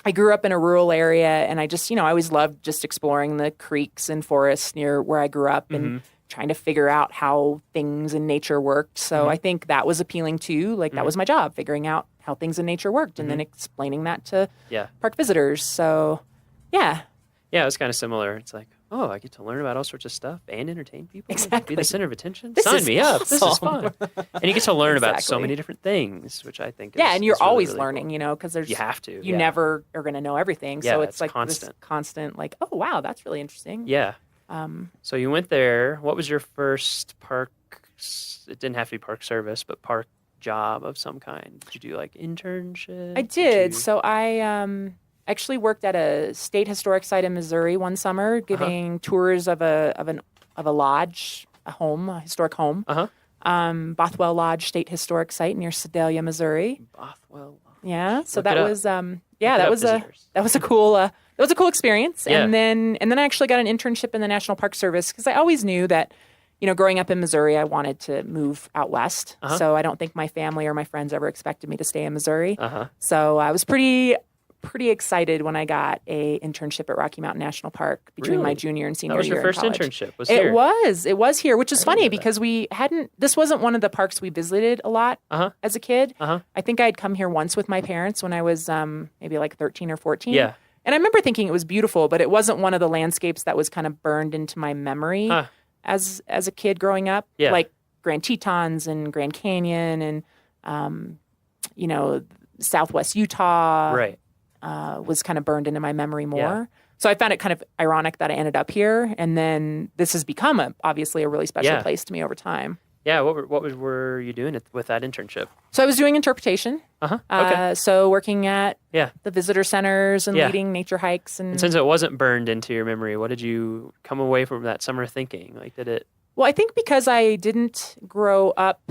I grew up in a rural area, and I just, I always loved just exploring the creeks and forests near where I grew up and trying to figure out how things in nature worked. So I think that was appealing too. Like that was my job, figuring out how things in nature worked and then explaining that to park visitors. So, yeah. Yeah, it was kind of similar. It's like, oh, I get to learn about all sorts of stuff and entertain people. Exactly. Be the center of attention. This Sign is me up. This is awesome. fun. And you get to learn about so Exactly. many different things, which I think is Yeah, and you're is really, always really learning, cool. you know, because there's You have to. You yeah. never are going to know everything. Yeah, So it's it's like constant. this constant, like, oh wow, that's really interesting. Yeah. Um, So you went there. What was your first park? It didn't have to be park service, but park job of some kind. Did you do like internship? I did. So I actually worked at a state historic site in Missouri one summer, giving tours of a lodge, a historic home. Bothwell Lodge State Historic Site near Sedalia, Missouri. Bothwell. Yeah. So Look that it up. was Look that it up, was visitors. a cool experience. Yeah. And then I actually got an internship in the National Park Service because I always knew that, you know, growing up in Missouri, I wanted to move out west. So I don't think my family or my friends ever expected me to stay in Missouri. So I was pretty excited when I got a internship at Rocky Mountain National Park between my Really? junior and senior That was year your first in college. internship. Was It here? was here, which is funny because this wasn't one of the parks we visited a lot as a kid. I think I'd come here once with my parents when I was maybe like 13 or 14. Yeah. And I remember thinking it was beautiful, but it wasn't one of the landscapes that was kind of burned into my memory as a kid growing up. Yeah. Like Grand Tetons and Grand Canyon and, you know, Southwest Utah. Right. Was kind of burned into my memory more. Yeah. So I found it kind of ironic that I ended up here. And then this has become obviously a really special Yeah. place to me over time. Yeah. What were you doing with that internship? So I was doing interpretation. Okay. So working at Yeah. the visitor centers and Yeah. leading nature hikes. And since it wasn't burned into your memory, what did you come away from that summer thinking? Like, did it? Well, I think because I didn't grow up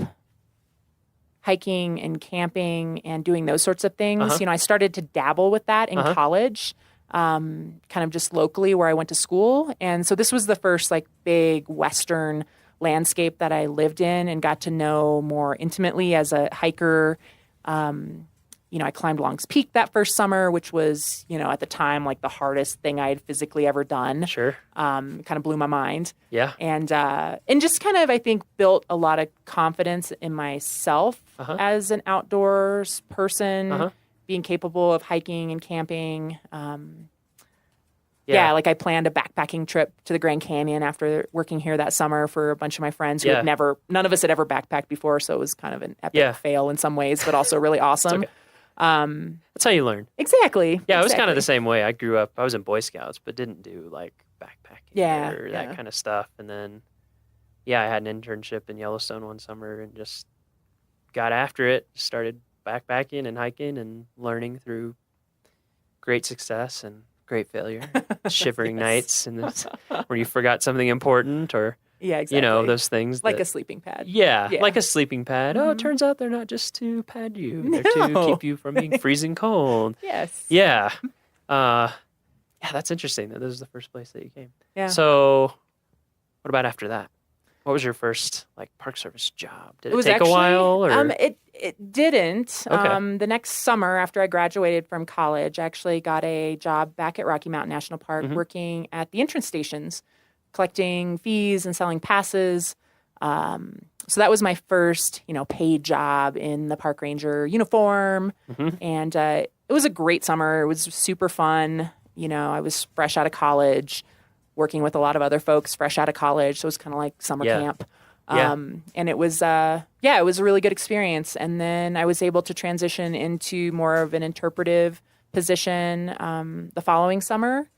hiking and camping and doing those sorts of things, you know, I started to dabble with that in college, kind of just locally where I went to school. And so this was the first like big Western landscape that I lived in and got to know more intimately as a hiker. You know, I climbed Long's Peak that first summer, which was, you know, at the time, like the hardest thing I had physically ever done. Sure. Kind of blew my mind. Yeah. And just kind of, I think, built a lot of confidence in myself as an outdoors person, being capable of hiking and camping. Yeah, like I planned a backpacking trip to the Grand Canyon after working here that summer for a bunch of my friends who had none of us had ever backpacked before. So it was kind of an epic fail in some ways, but also really awesome. Okay. That's how you learn. Exactly. Yeah, it was kind of the same way. I grew up, I was in Boy Scouts, but didn't do like backpacking or that kind of stuff. And then, I had an internship in Yellowstone one summer and just got after it, started backpacking and hiking and learning through great success and great failure, shivering nights and where you forgot something important or, exactly. you know, those things. Like a sleeping pad. Yeah, like a sleeping pad. Oh, it turns out they're not just to pad you. They're to keep you from being freezing cold. Yes. Yeah. That's interesting that this is the first place that you came. Yeah. So what about after that? What was your first like Park Service job? Did it was take actually, a while? Or? It didn't. Okay. The next summer after I graduated from college, I actually got a job back at Rocky Mountain National Park working at the entrance stations, collecting fees and selling passes. So that was my first, paid job in the park ranger uniform. And it was a great summer. It was super fun. I was fresh out of college, working with a lot of other folks fresh out of college. So it was kind of like summer camp. And it was, it was a really good experience. And then I was able to transition into more of an interpretive position the following summer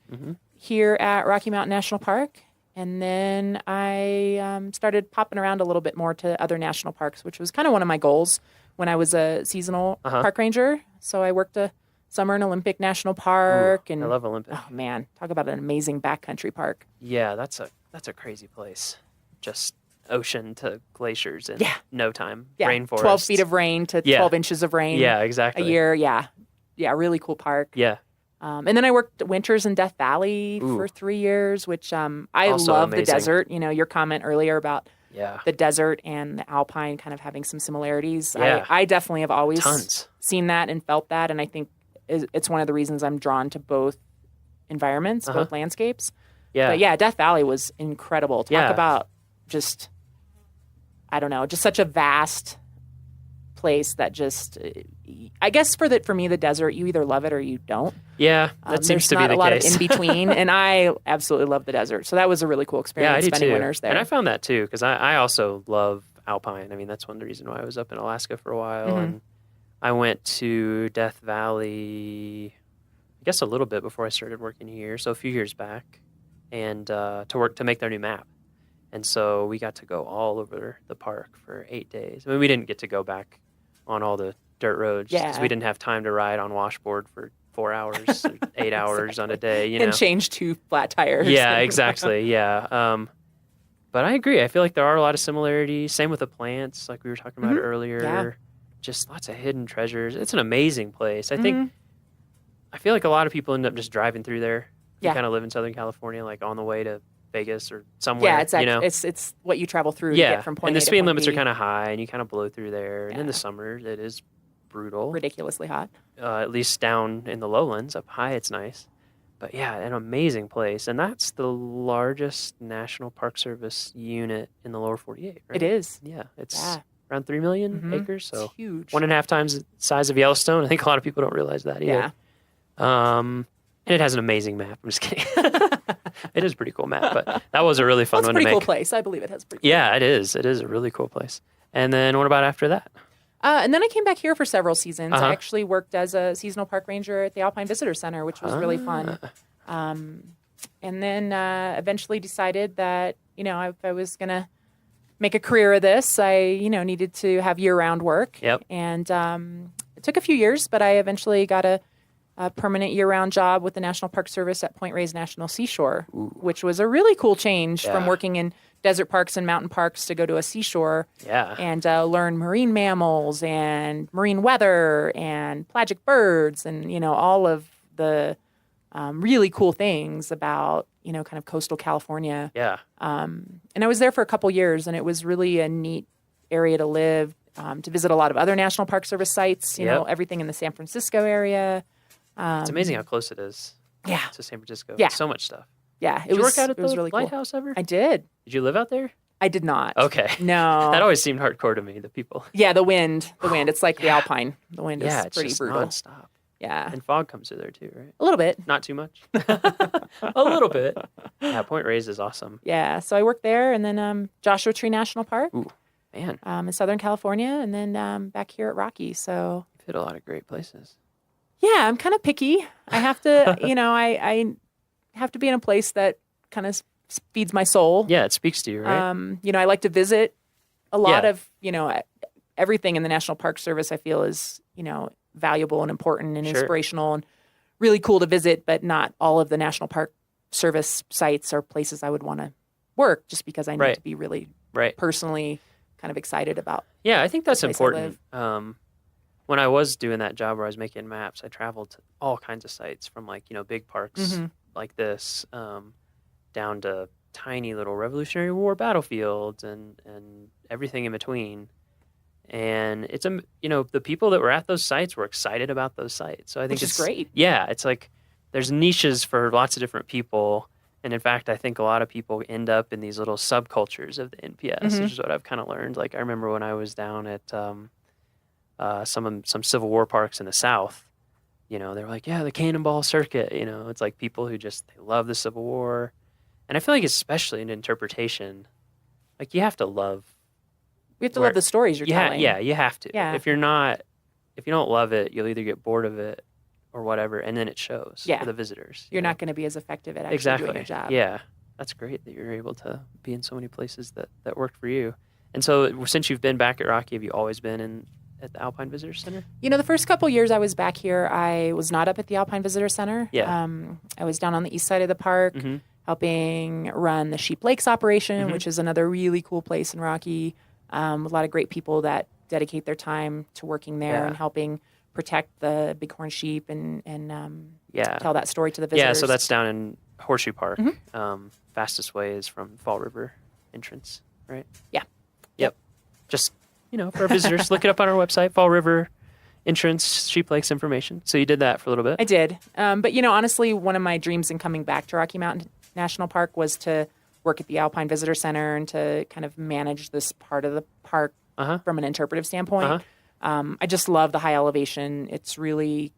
here at Rocky Mountain National Park. And then I started popping around a little bit more to other national parks, which was kind of one of my goals when I was a seasonal park ranger. So I worked a summer in Olympic National Park. And I love Olympic. Oh, man, talk about an amazing backcountry park. Yeah, that's a crazy place. Just ocean to glaciers in no time. Yeah, Rainforest. 12 feet of rain to 12 inches of rain. Yeah, exactly. A year, yeah. Yeah, really cool park. Yeah. And then I worked winters in Death Valley for 3 years, which I Also love amazing. the desert. Your comment earlier about Yeah. the desert and the alpine kind of having some similarities. Yeah. I definitely have always Tons. seen that and felt that. And I think it's one of the reasons I'm drawn to both environments, both landscapes. Yeah. But yeah, Death Valley was incredible. Talk about just, I don't know, just such a vast place that just, I guess for me, the desert, you either love it or you don't. Yeah, that seems to be the case. There's not a lot of in between, and I absolutely love the desert. So that was a really cool experience. Yeah, I do spending too. winters there. And I found that too because I also love alpine. I mean, that's one of the reasons why I was up in Alaska for a while, and I went to Death Valley, I guess a little bit before I started working here, so a few years back, and to make their new map. And so we got to go all over the park for 8 days. I mean, we didn't get to go back on all the dirt roads because we didn't have time to ride on washboard for 4 hours, 8 hours on a day, and change 2 flat tires. Yeah, exactly. Yeah. But I agree. I feel like there are a lot of similarities. Same with the plants, like we were talking about earlier. Yeah. Just lots of hidden treasures. It's an amazing place. I think, I feel like a lot of people end up just driving through there. You kind of live in Southern California, like on the way to Vegas or somewhere. Yeah, it's what you travel through to get from point A to point B. And the speed limits are kind of high, and you kind of blow through there. And in the summer, it is brutal. Ridiculously hot. At least down in the lowlands. Up high, it's nice. But yeah, an amazing place. And that's the largest National Park Service unit in the lower 48, right? It is. Yeah, it's around 3 million acres. So it's huge. 1.5 times the size of Yellowstone. I think a lot of people don't realize that either. Yeah. And it has an amazing map. I'm just kidding. It is a pretty cool map, but that was a really fun one to make. It's a pretty cool place. I believe it has a pretty cool Yeah, it is. It is a really cool place. And then what about after that? And then I came back here for several seasons. I actually worked as a seasonal park ranger at the Alpine Visitor Center, which was really fun. And then eventually decided that, if I was going to make a career of this, I, needed to have year-round work. Yep. And it took a few years, but I eventually got a permanent year-round job with the National Park Service at Point Reyes National Seashore, which was a really cool change from working in desert parks and mountain parks to go to a seashore and learn marine mammals and marine weather and pelagic birds and, all of the really cool things about, kind of coastal California. Yeah. And I was there for a couple years, and it was really a neat area to live, to visit a lot of other National Park Service sites, you know, everything in the San Francisco area. It's amazing how close it is to San Francisco. Yeah. So much stuff. Yeah. Did you work out at the really lighthouse ever? I did. Did you live out there? I did not. Okay. No. That always seemed hardcore to me, the people. Yeah, the wind. It's like the Alpine. The wind is it's pretty just brutal. nonstop. Yeah. And fog comes through there too, right? A little bit. Not too much. A little bit. Yeah, Point Reyes is awesome. Yeah. So I worked there, and then Joshua Tree National Park. Ooh, man. In Southern California, and then back here at Rocky. So you've hit a lot of great places. Yeah, I'm kind of picky. I have to, I have to be in a place that kind of feeds my soul. Yeah, it speaks to you, right? I like to visit a lot of, everything in the National Park Service. I feel is, valuable and important and inspirational and really cool to visit, but not all of the National Park Service sites are places I would want to work just because I need to be really personally kind of excited about. Yeah, I think that's important. When I was doing that job where I was making maps, I traveled to all kinds of sites from big parks like this down to tiny little Revolutionary War battlefields and everything in between. And it's the people that were at those sites were excited about those sites. So I think it's great. Yeah, it's like there's niches for lots of different people. And in fact, I think a lot of people end up in these little subcultures of the NPS, which is what I've kind of learned. Like I remember when I was down at some Civil War parks in the South, they were like, yeah, the Cannonball Circuit, it's like people who just, they love the Civil War. And I feel like especially in interpretation, like you have to love. We have to love the stories you're telling. Yeah, you have to. Yeah. If you don't love it, you'll either get bored of it or whatever, and then it shows for the visitors. You're not going to be as effective at actually doing your job. Yeah, that's great that you're able to be in so many places that worked for you. And so since you've been back at Rocky, have you always been at the Alpine Visitor Center? The first couple years I was back here, I was not up at the Alpine Visitor Center. Yeah. I was down on the east side of the park, helping run the Sheep Lakes operation, which is another really cool place in Rocky. A lot of great people that dedicate their time to working there and helping protect the bighorn sheep and tell that story to the visitors. Yeah, so that's down in Horseshoe Park. Fastest way is from Fall River entrance, right? Yeah. Yep. Just, for our visitors, look it up on our website, Fall River entrance, Sheep Lakes information. So you did that for a little bit. I did. But, honestly, one of my dreams in coming back to Rocky Mountain National Park was to work at the Alpine Visitor Center and to kind of manage this part of the park from an interpretive standpoint. I just love the high elevation. It's really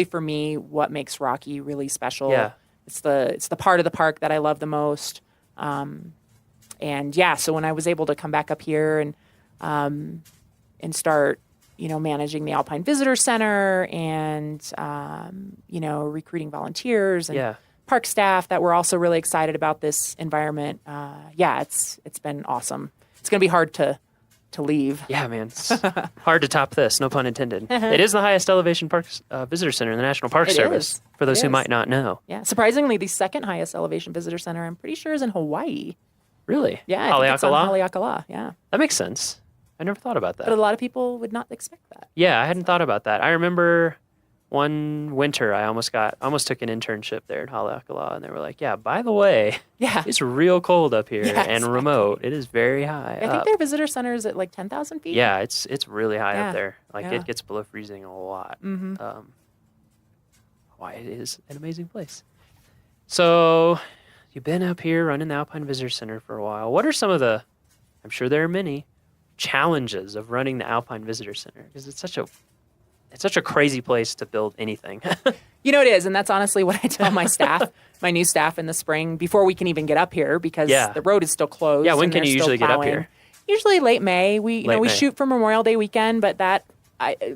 for me what makes Rocky really special. Yeah. It's the part of the park that I love the most. And yeah, so when I was able to come back up here and start, managing the Alpine Visitor Center and, recruiting volunteers and park staff that were also really excited about this environment. It's been awesome. It's going to be hard to leave. Yeah, man. It's hard to top this, no pun intended. It is the highest elevation parks visitor center in the National Park Service, for those who might not know. Yeah, surprisingly, the second highest elevation visitor center, I'm pretty sure, is in Hawaii. Really? Yeah, I think it's on Haleakala, yeah. That makes sense. I never thought about that. But a lot of people would not expect that. Yeah, I hadn't thought about that. I remember one winter I almost took an internship there at Haleakala, and they were like, yeah, by the way, it's real cold up here and remote. It is very high. I think their visitor center is at like 10,000 feet. Yeah, it's really high up there. It gets below freezing a lot. Mm-hmm. Why it is an amazing place. So you've been up here running the Alpine Visitor Center for a while. What are some of the, I'm sure there are many, challenges of running the Alpine Visitor Center? Because it's such a crazy place to build anything. It is, and that's honestly what I tell my staff, my new staff in the spring, before we can even get up here, because the road is still closed. Yeah, when can you usually get up here? Usually late May. We shoot for Memorial Day weekend, but that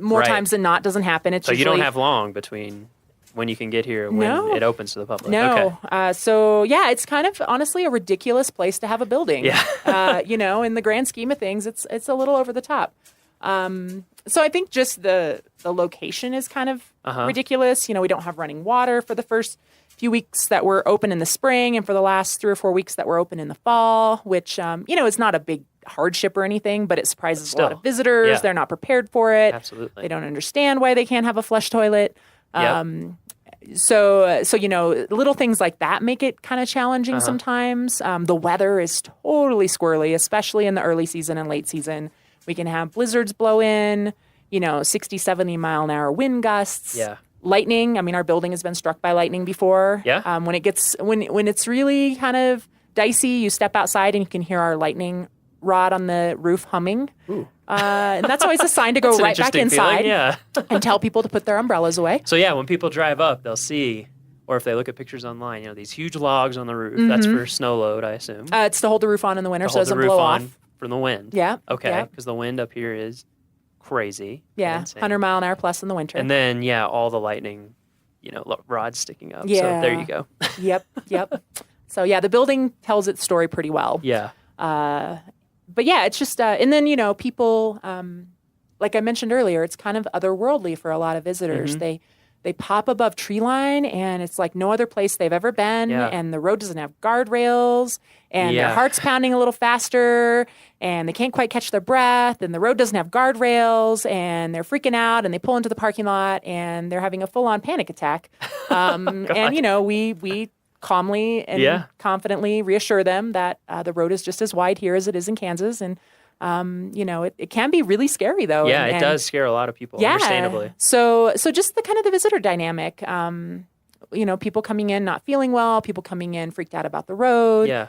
more times than not doesn't happen. It's so usually, you don't have long between when you can get here and when it opens to the public. No. Okay. It's kind of honestly a ridiculous place to have a building. Yeah. In the grand scheme of things, it's a little over the top. So I think just the location is kind of ridiculous. We don't have running water for the first few weeks that we're open in the spring, and for the last 3 or 4 weeks that we're open in the fall, which, is not a big hardship or anything, but it surprises a lot of visitors. Yeah. They're not prepared for it. Absolutely. They don't understand why they can't have a flush toilet. So little things like that make it kind of challenging sometimes. The weather is totally squirrely, especially in the early season and late season. We can have blizzards blow in, 60, 70 mile an hour wind gusts. Yeah. Lightning. I mean, our building has been struck by lightning before. Yeah. When it's really kind of dicey, you step outside and you can hear our lightning rod on the roof humming. Ooh. And that's always a sign to go right back inside and tell people to put their umbrellas away. So when people drive up, they'll see, or if they look at pictures online, these huge logs on the roof. Mm-hmm. That's for snow load, I assume. It's to hold the roof on in the winter so it doesn't blow off. From the wind. Yeah. Okay, because the wind up here is crazy. Yeah, 100 mile an hour plus in the winter. And then, all the lightning, rods sticking up. Yeah. So there you go. Yep. So, the building tells its story pretty well. Yeah. But it's just, and then, people, like I mentioned earlier, it's kind of otherworldly for a lot of visitors. Mm-hmm. They pop above tree line, and it's like no other place they've ever been, and the road doesn't have guardrails, and their heart's pounding a little faster, and they can't quite catch their breath, and the road doesn't have guardrails, and they're freaking out, and they pull into the parking lot, and they're having a full-on panic attack. And, we calmly and confidently reassure them that the road is just as wide here as it is in Kansas, and it can be really scary though. Yeah, it does scare a lot of people, understandably. So just the kind of the visitor dynamic, people coming in not feeling well, people coming in freaked out about the road. Yeah.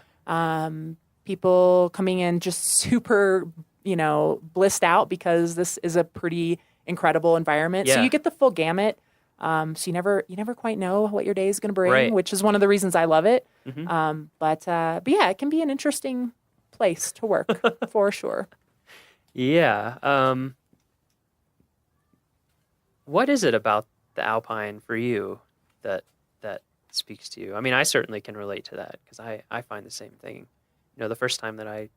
People coming in just super, blissed out because this is a pretty incredible environment. Yeah. So you get the full gamut. So you never quite know what your day is going to bring, right. which is one of the reasons I love it. Mm-hmm. But it can be an interesting place to work for sure. Yeah. What is it about the Alpine for you that speaks to you? I mean, I certainly can relate to that because I find the same thing. The first time that I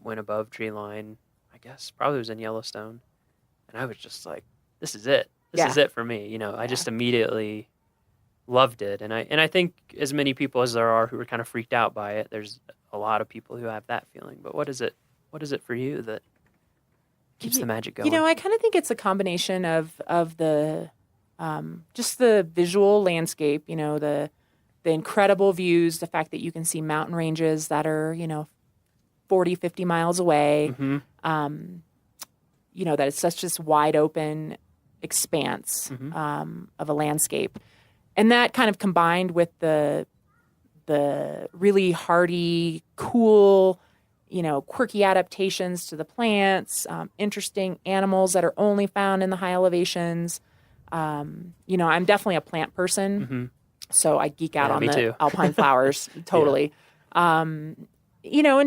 went above tree line, I guess probably was in Yellowstone, and I was just like, this is it. This is it for me. I just immediately loved it. And I think as many people as there are who are kind of freaked out by it, there's a lot of people who have that feeling. But what is it for you that keeps the magic going? I kind of think it's a combination of the just the visual landscape, the incredible views, the fact that you can see mountain ranges that are, 40, 50 miles away, Mm-hmm. That it's such this wide open expanse Mm-hmm. of a landscape. And that kind of combined with the really hardy, cool, quirky adaptations to the plants, interesting animals that are only found in the high elevations. I'm definitely a plant person, so I geek out on the too. alpine flowers, totally. And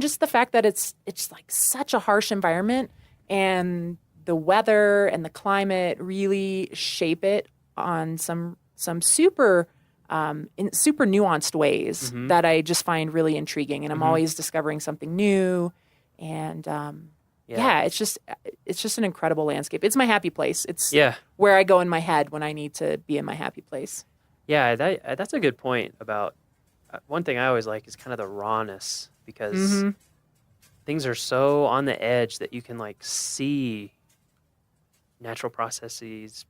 just the fact that it's like such a harsh environment, and the weather and the climate really shape it on some super in super nuanced ways that I just find really intriguing, and I'm always discovering something new. And it's just an incredible landscape. It's my happy place. It's where I go in my head when I need to be in my happy place. Yeah, that's a good point about one thing I always like is kind of the rawness, because things are so on the edge that you can like see natural processes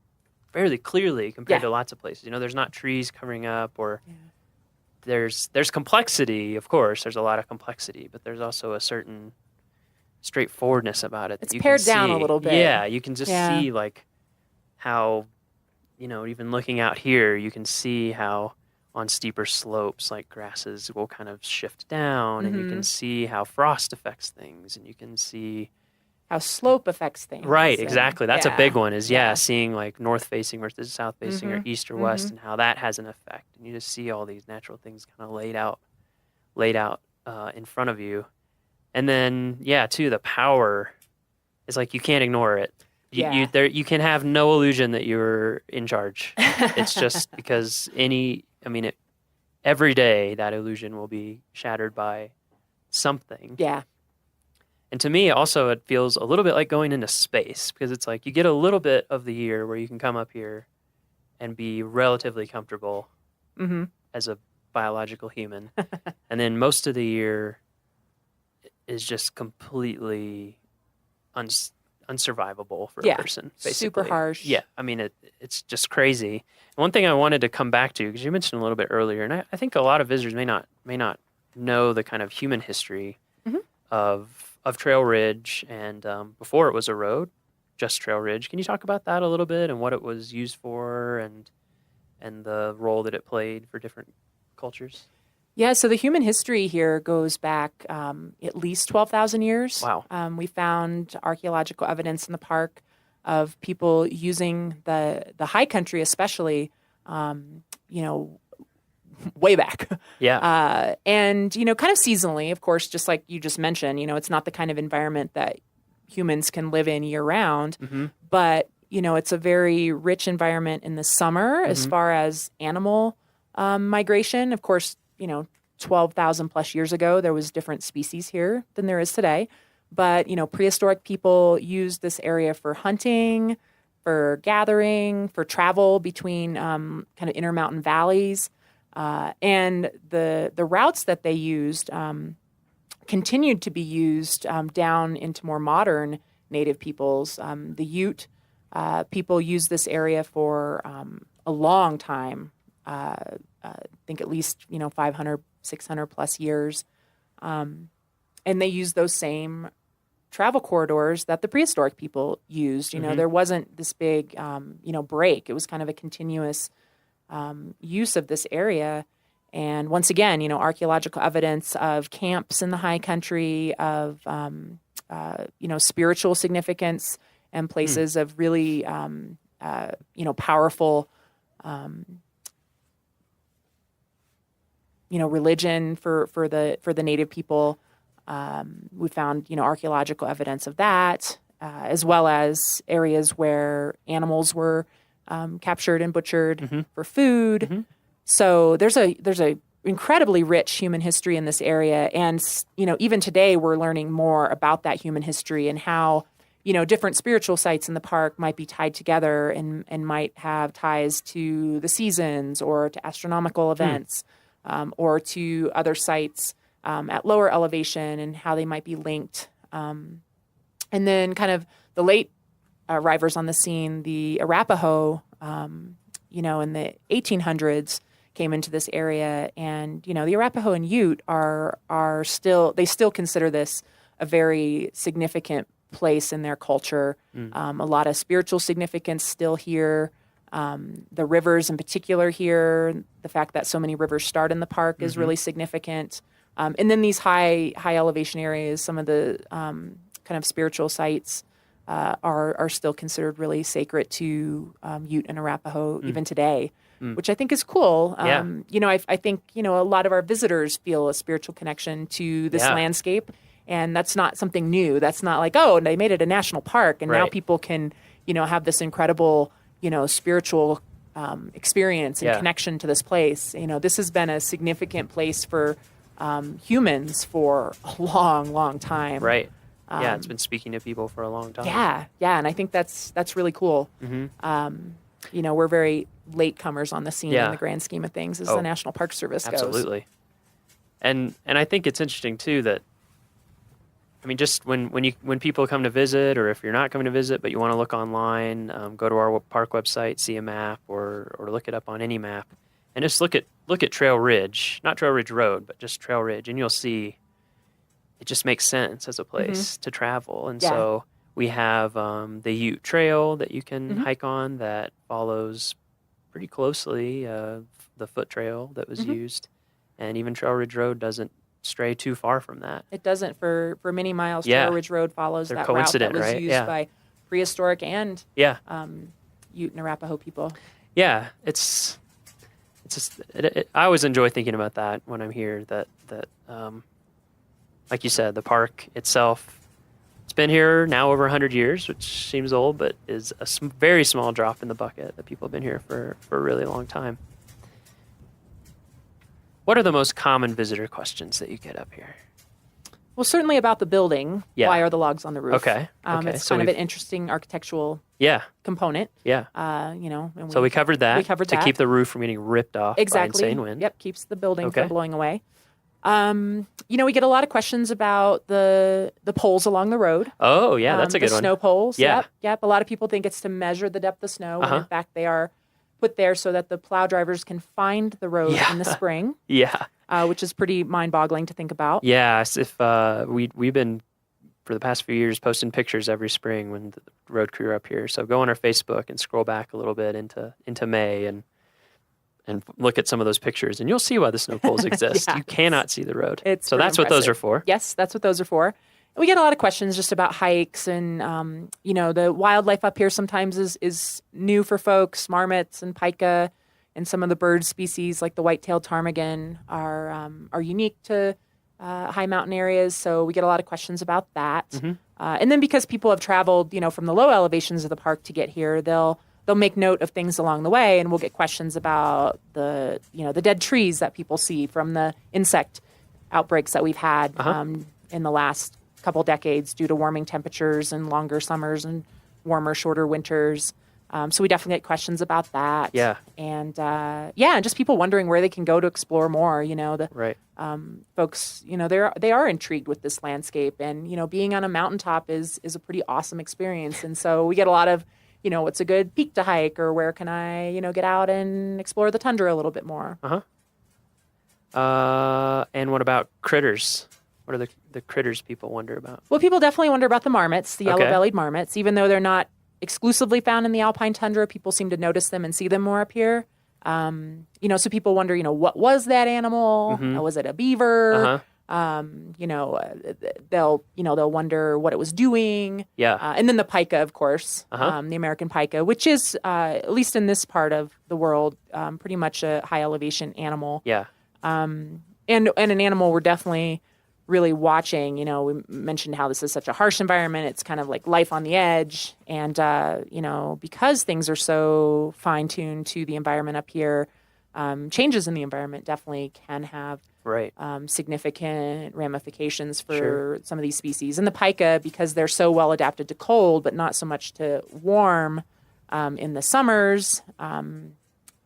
fairly clearly compared to lots of places. There's not trees covering up, or there's complexity, of course. There's a lot of complexity, but there's also a certain straightforwardness about it. It's pared down a little bit. Yeah, you can just see like how, even looking out here, you can see how on steeper slopes, like grasses will kind of shift down, and you can see how frost affects things, and you can see how slope affects things. Right, exactly. That's a big one is, seeing like north facing versus south facing or east or west, and how that has an effect. And you just see all these natural things kind of laid out in front of you. And then, too, the power is like you can't ignore it. You can have no illusion that you're in charge. It's just because every day that illusion will be shattered by something. Yeah. And to me, also, it feels a little bit like going into space, because it's like you get a little bit of the year where you can come up here and be relatively comfortable as a biological human. And then most of the year is just completely unsurvivable for a person, basically. Super harsh. Yeah, it's just crazy. One thing I wanted to come back to, because you mentioned a little bit earlier, and I think a lot of visitors may not know the kind of human history of Trail Ridge, and before it was a road, just Trail Ridge. Can you talk about that a little bit, and what it was used for, and the role that it played for different cultures? Yeah, so the human history here goes back at least 12,000 years. Wow. We found archaeological evidence in the park of people using the high country, especially, way back. Yeah. And, kind of seasonally, of course, just like you just mentioned, it's not the kind of environment that humans can live in year round, but, it's a very rich environment in the summer as far as animal migration. Of course, 12,000 plus years ago, there was different species here than there is today. But, prehistoric people used this area for hunting, for gathering, for travel between kind of intermountain valleys. And the routes that they used continued to be used down into more modern native peoples. The Ute people used this area for a long time. I think at least 500, 600 plus years, and they used those same travel corridors that the prehistoric people used. There wasn't this big break. It was kind of a continuous use of this area. And once again, archaeological evidence of camps in the high country, of spiritual significance, and places of really powerful religion for the native people. We found archaeological evidence of that, as well as areas where animals were captured and butchered for food. So there's a incredibly rich human history in this area, and even today we're learning more about that human history and how different spiritual sites in the park might be tied together and might have ties to the seasons or to astronomical events. Or to other sites at lower elevation, and how they might be linked. And then kind of the late arrivals on the scene, the Arapaho, in the 1800s came into this area. And, the Arapaho and Ute are still consider this a very significant place in their culture. A lot of spiritual significance still here. The rivers in particular here, the fact that so many rivers start in the park is really significant. And then these high elevation areas, some of the kind of spiritual sites are still considered really sacred to Ute and Arapaho even today, which I think is cool. I think, a lot of our visitors feel a spiritual connection to this landscape, and that's not something new. That's not like, oh, they made it a national park, and now people can, have this incredible, spiritual experience and connection to this place. This has been a significant place for humans for a long, long time. Right. It's been speaking to people for a long time. Yeah, and I think that's really cool. We're very latecomers on the scene in the grand scheme of things as the National Park Service goes. Absolutely. And I think it's interesting too that, just when people come to visit, or if you're not coming to visit but you want to look online, go to our park website, see a map, or look it up on any map, and just look at Trail Ridge, not Trail Ridge Road, but just Trail Ridge, and you'll see it just makes sense as a place to travel. And so we have the Ute Trail that you can hike on that follows pretty closely the foot trail that was used, and even Trail Ridge Road doesn't stray too far from that. It doesn't for many miles. Trail Ridge Road follows that route that was used by prehistoric and Ute and Arapaho people. Yeah, it's just I always enjoy thinking about that when I'm here. That like you said, the park itself, it's been here now over 100 years, which seems old, but is a very small drop in the bucket that people have been here for a really long time. What are the most common visitor questions that you get up here? Well, certainly about the building. Yeah. Why are the logs on the roof? Okay. It's So kind of an interesting architectural component. Yeah. And So we covered that. We covered to that. keep the roof from getting ripped off by insane wind. Yep, keeps the building from blowing away. We get a lot of questions about the poles along the road. Oh, yeah, that's a good the one. Snow poles. Yeah. Yep. A lot of people think it's to measure the depth of snow, when in fact they are put there so that the plow drivers can find the road in the spring. Yeah. Which is pretty mind-boggling to think about. Yes, if we've been for the past few years posting pictures every spring when the road crew are up here. So go on our Facebook and scroll back a little bit into May and look at some of those pictures, and you'll see why the snow poles exist. You cannot see the road. So that's what those are for. Yes, that's what those are for. And we get a lot of questions just about hikes and, the wildlife up here sometimes is new for folks. Marmots and pika and some of the bird species like the white-tailed ptarmigan are unique to high mountain areas. So we get a lot of questions about that. And then because people have traveled, from the low elevations of the park to get here, they'll make note of things along the way, and we'll get questions about the dead trees that people see from the insect outbreaks that we've had in the last couple decades due to warming temperatures and longer summers and warmer, shorter winters. So we definitely get questions about that. Yeah. And and just people wondering where they can go to explore more. Folks, they are intrigued with this landscape, and being on a mountaintop is a pretty awesome experience. And so we get a lot of what's a good peak to hike, or where can I, get out and explore the tundra a little bit more. And what about critters? What are the critters people wonder about? Well, people definitely wonder about the marmots, the yellow-bellied marmots. Even though they're not exclusively found in the alpine tundra, people seem to notice them and see them more up here. So people wonder, what was that animal? Was it a beaver? They'll wonder what it was doing. And then the pika, of course, the American pika, which is, at least in this part of the world, pretty much a high elevation animal. And an animal we're definitely really watching. We mentioned how this is such a harsh environment. It's kind of like life on the edge. And, because things are so fine-tuned to the environment up here, changes in the environment definitely can have significant ramifications for some of these species. And the pika, because they're so well adapted to cold, but not so much to warm in the summers. And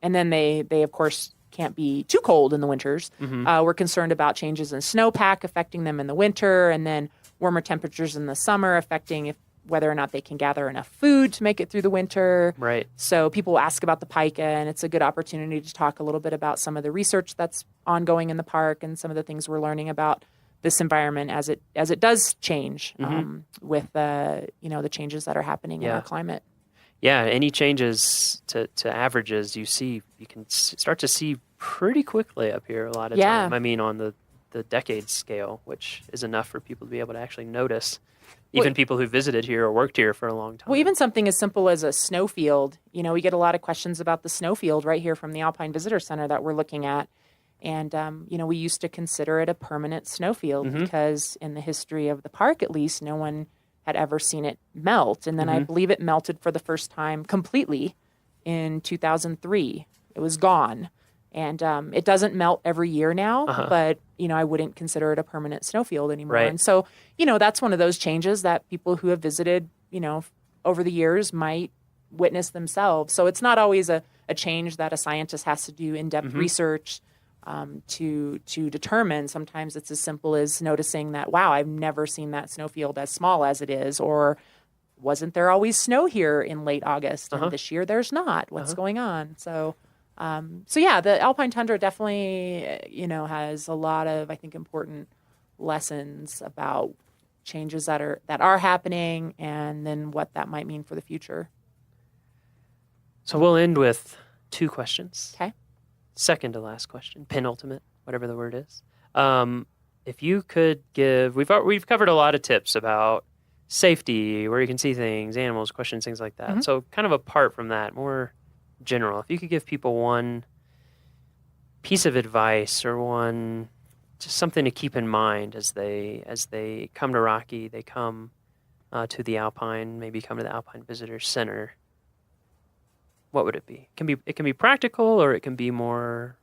then they of course, can't be too cold in the winters. We're concerned about changes in snowpack affecting them in the winter, and then warmer temperatures in the summer affecting whether or not they can gather enough food to make it through the winter. So people ask about the pika, and it's a good opportunity to talk a little bit about some of the research that's ongoing in the park and some of the things we're learning about this environment as it does change with the changes that are happening in our climate. Yeah, any changes to averages you can start to see pretty quickly up here a lot of time. I mean, on the the decade scale, which is enough for people to be able to actually notice, even people who visited here or worked here for a long time. Well, even something as simple as a snowfield. We get a lot of questions about the snowfield right here from the Alpine Visitor Center that we're looking at. And, we used to consider it a permanent snowfield because in the history of the park, at least, no one had ever seen it melt. And then I believe it melted for the first time completely in 2003. It was gone. And it doesn't melt every year now, but, I wouldn't consider it a permanent snowfield anymore. Right. And so, that's one of those changes that people who have visited, over the years might witness themselves. So it's not always a change that a scientist has to do in-depth research to determine. Sometimes it's as simple as noticing that, wow, I've never seen that snowfield as small as it is, or wasn't there always snow here in late August? And this year there's not. What's going on? So yeah, the Alpine Tundra definitely, has a lot of, I think, important lessons about changes that are happening and then what that might mean for the future. So we'll end with 2 questions. Okay. Second to last question, penultimate, whatever the word is. If you could give, we've covered a lot of tips about safety, where you can see things, animals, questions, things like that. So kind of apart from that, more general, if you could give people one piece of advice or one just something to keep in mind as they come to Rocky, they come to the Alpine, maybe come to the Alpine Visitor Center, what would it be? It can be practical, or it can be more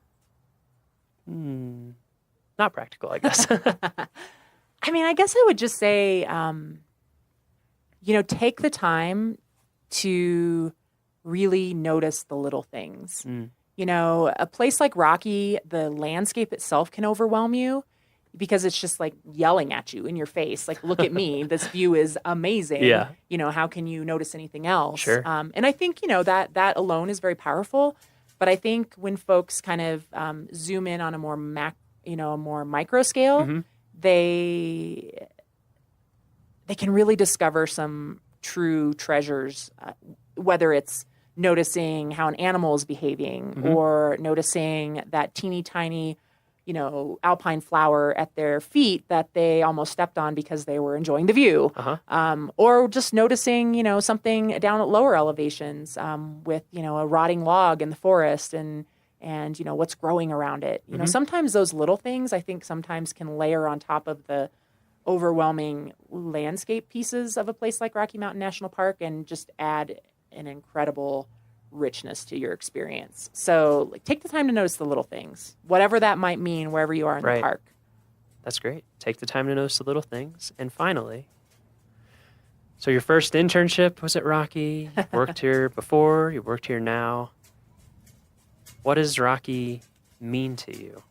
not practical, I guess. I guess I would just say, take the time to really notice the little things. A place like Rocky, the landscape itself can overwhelm you because it's just like yelling at you in your face. Like, look at me. This view is amazing. Yeah. How can you notice anything else? Sure. And I think, that alone is very powerful. But I think when folks kind of zoom in on a more a more micro scale, they can really discover some true treasures, whether it's noticing how an animal is behaving or noticing that teeny tiny, alpine flower at their feet that they almost stepped on because they were enjoying the view. Or just noticing, something down at lower elevations with, a rotting log in the forest and what's growing around it. Sometimes those little things, I think, sometimes can layer on top of the overwhelming landscape pieces of a place like Rocky Mountain National Park and just add an incredible richness to your experience. So take the time to notice the little things, whatever that might mean, wherever you are in the park. That's great. Take the time to notice the little things. And finally, so your first internship was at Rocky. You worked here before, you worked here now. What does Rocky mean to you?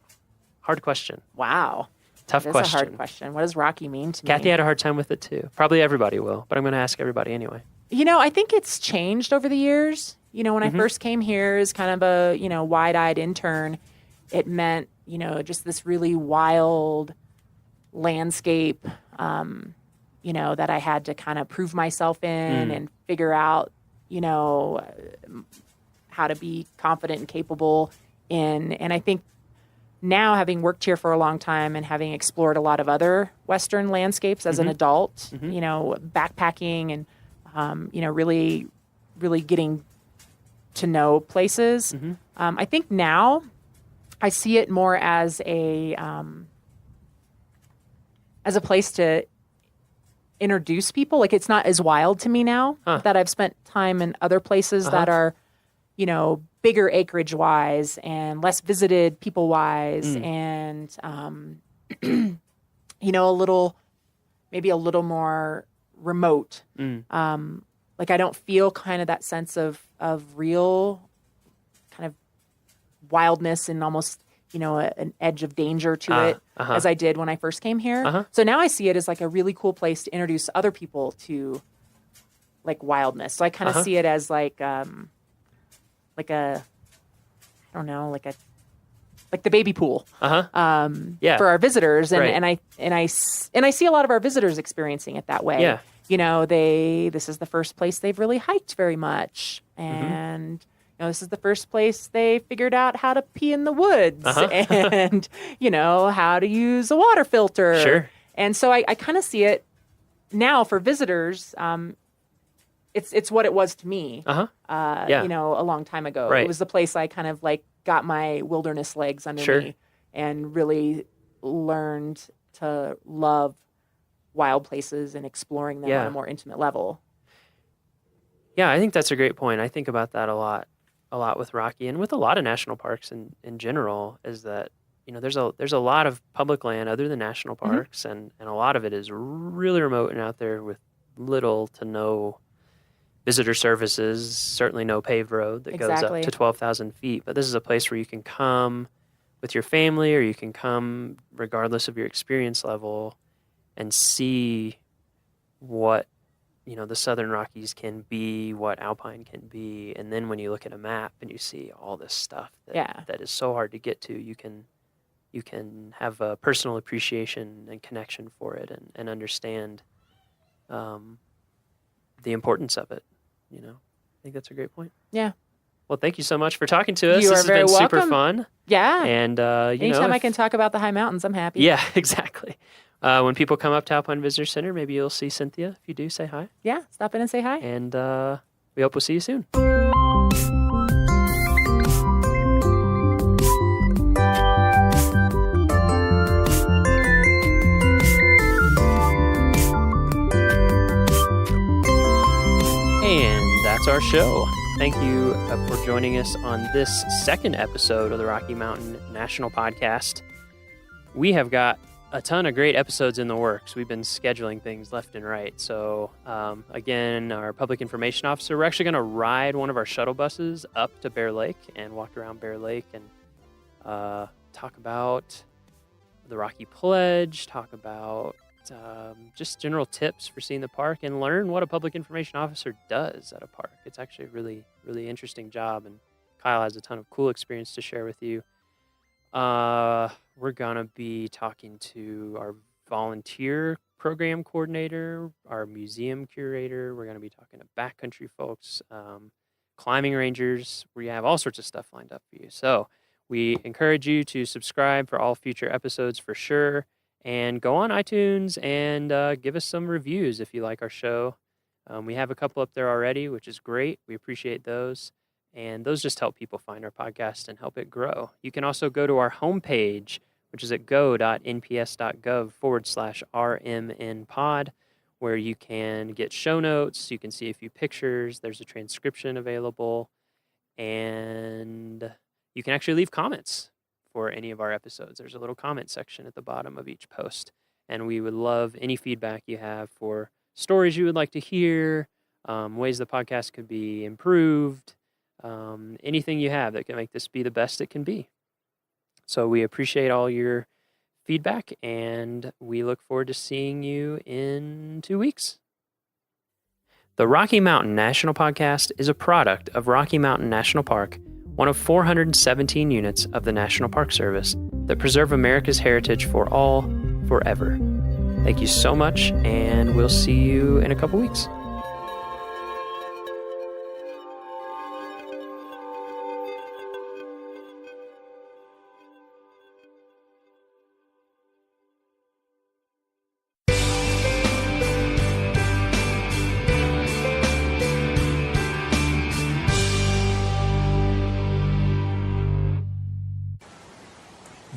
Hard question. Wow. Tough That's question. a hard question. What does Rocky mean to me? Kathy had a hard time with it too. Probably everybody will, but I'm going to ask everybody anyway. I think it's changed over the years. When I first came here as kind of a, wide-eyed intern, it meant, just this really wild landscape, that I had to kind of prove myself in and figure out, how to be confident and capable in. And I think now, having worked here for a long time and having explored a lot of other Western landscapes as an adult, backpacking and, really, really getting to know places. I think now I see it more as a place to introduce people. Like, it's not as wild to me now that I've spent time in other places that are, bigger acreage wise and less visited people wise and, maybe a little more remote. Like, I don't feel kind of that sense of real kind of wildness and almost, an edge of danger to it as I did when I first came here. So now I see it as like a really cool place to introduce other people to like wildness. So I kind of see it as like the baby pool for our visitors. And I see a lot of our visitors experiencing it that way. Yeah. This is the first place they've really hiked very much. And, this is the first place they figured out how to pee in the woods and, how to use a water filter. Sure. And so I kind of see it now for visitors. It's what it was to me, Yeah. a long time ago. Right. It was the place I kind of got my wilderness legs under Sure. me and really learned to love wild places and exploring them on a more intimate level. Yeah, I think that's a great point. I think about that a lot with Rocky and with a lot of national parks in general, is that, there's a lot of public land other than national parks, and a lot of it is really remote and out there with little to no visitor services, certainly no paved road that goes up to 12,000 feet. But this is a place where you can come with your family, or you can come regardless of your experience level, and see what the Southern Rockies can be, what Alpine can be. And then when you look at a map and you see all this stuff that is so hard to get to, you can have a personal appreciation and connection for it, and understand the importance of it. I think that's a great point. Yeah. Well, thank you so much for talking to us. You this are has very been welcome. super fun. Yeah. And anytime I can talk about the high mountains, I'm happy. Yeah, exactly. When people come up to Alpine Visitor Center, maybe you'll see Cynthia. If you do, say hi. Yeah, stop in and say hi. And we hope we'll see you soon. And that's our show. Thank you for joining us on this second episode of the Rocky Mountain National Podcast. We have got a ton of great episodes in the works. We've been scheduling things left and right. So, again, our public information officer, we're actually going to ride one of our shuttle buses up to Bear Lake and walk around Bear Lake and talk about the Rocky Pledge, talk about just general tips for seeing the park, and learn what a public information officer does at a park. It's actually a really, really interesting job, and Kyle has a ton of cool experience to share with you. We're going to be talking to our volunteer program coordinator, our museum curator. We're going to be talking to backcountry folks, climbing rangers. We have all sorts of stuff lined up for you. So we encourage you to subscribe for all future episodes for sure. And go on iTunes and give us some reviews if you like our show. We have a couple up there already, which is great. We appreciate those. And those just help people find our podcast and help it grow. You can also go to our homepage, which is at go.nps.gov/RMNpod, where you can get show notes. You can see a few pictures. There's a transcription available. And you can actually leave comments for any of our episodes. There's a little comment section at the bottom of each post. And we would love any feedback you have for stories you would like to hear, ways the podcast could be improved, anything you have that can make this be the best it can be. So we appreciate all your feedback, and we look forward to seeing you in 2 weeks. The Rocky Mountain National Podcast is a product of Rocky Mountain National Park, one of 417 units of the National Park Service that preserve America's heritage for all, forever. Thank you so much, and we'll see you in a couple weeks.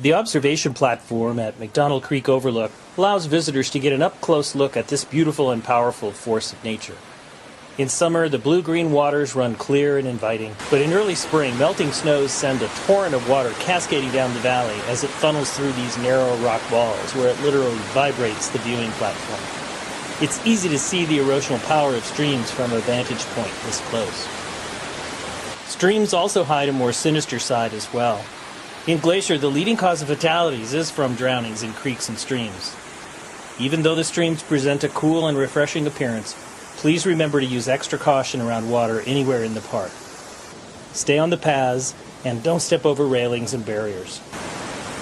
The observation platform at McDonald Creek Overlook allows visitors to get an up-close look at this beautiful and powerful force of nature. In summer, the blue-green waters run clear and inviting, but in early spring, melting snows send a torrent of water cascading down the valley as it funnels through these narrow rock walls where it literally vibrates the viewing platform. It's easy to see the erosional power of streams from a vantage point this close. Streams also hide a more sinister side as well. In Glacier, the leading cause of fatalities is from drownings in creeks and streams. Even though the streams present a cool and refreshing appearance, please remember to use extra caution around water anywhere in the park. Stay on the paths and don't step over railings and barriers.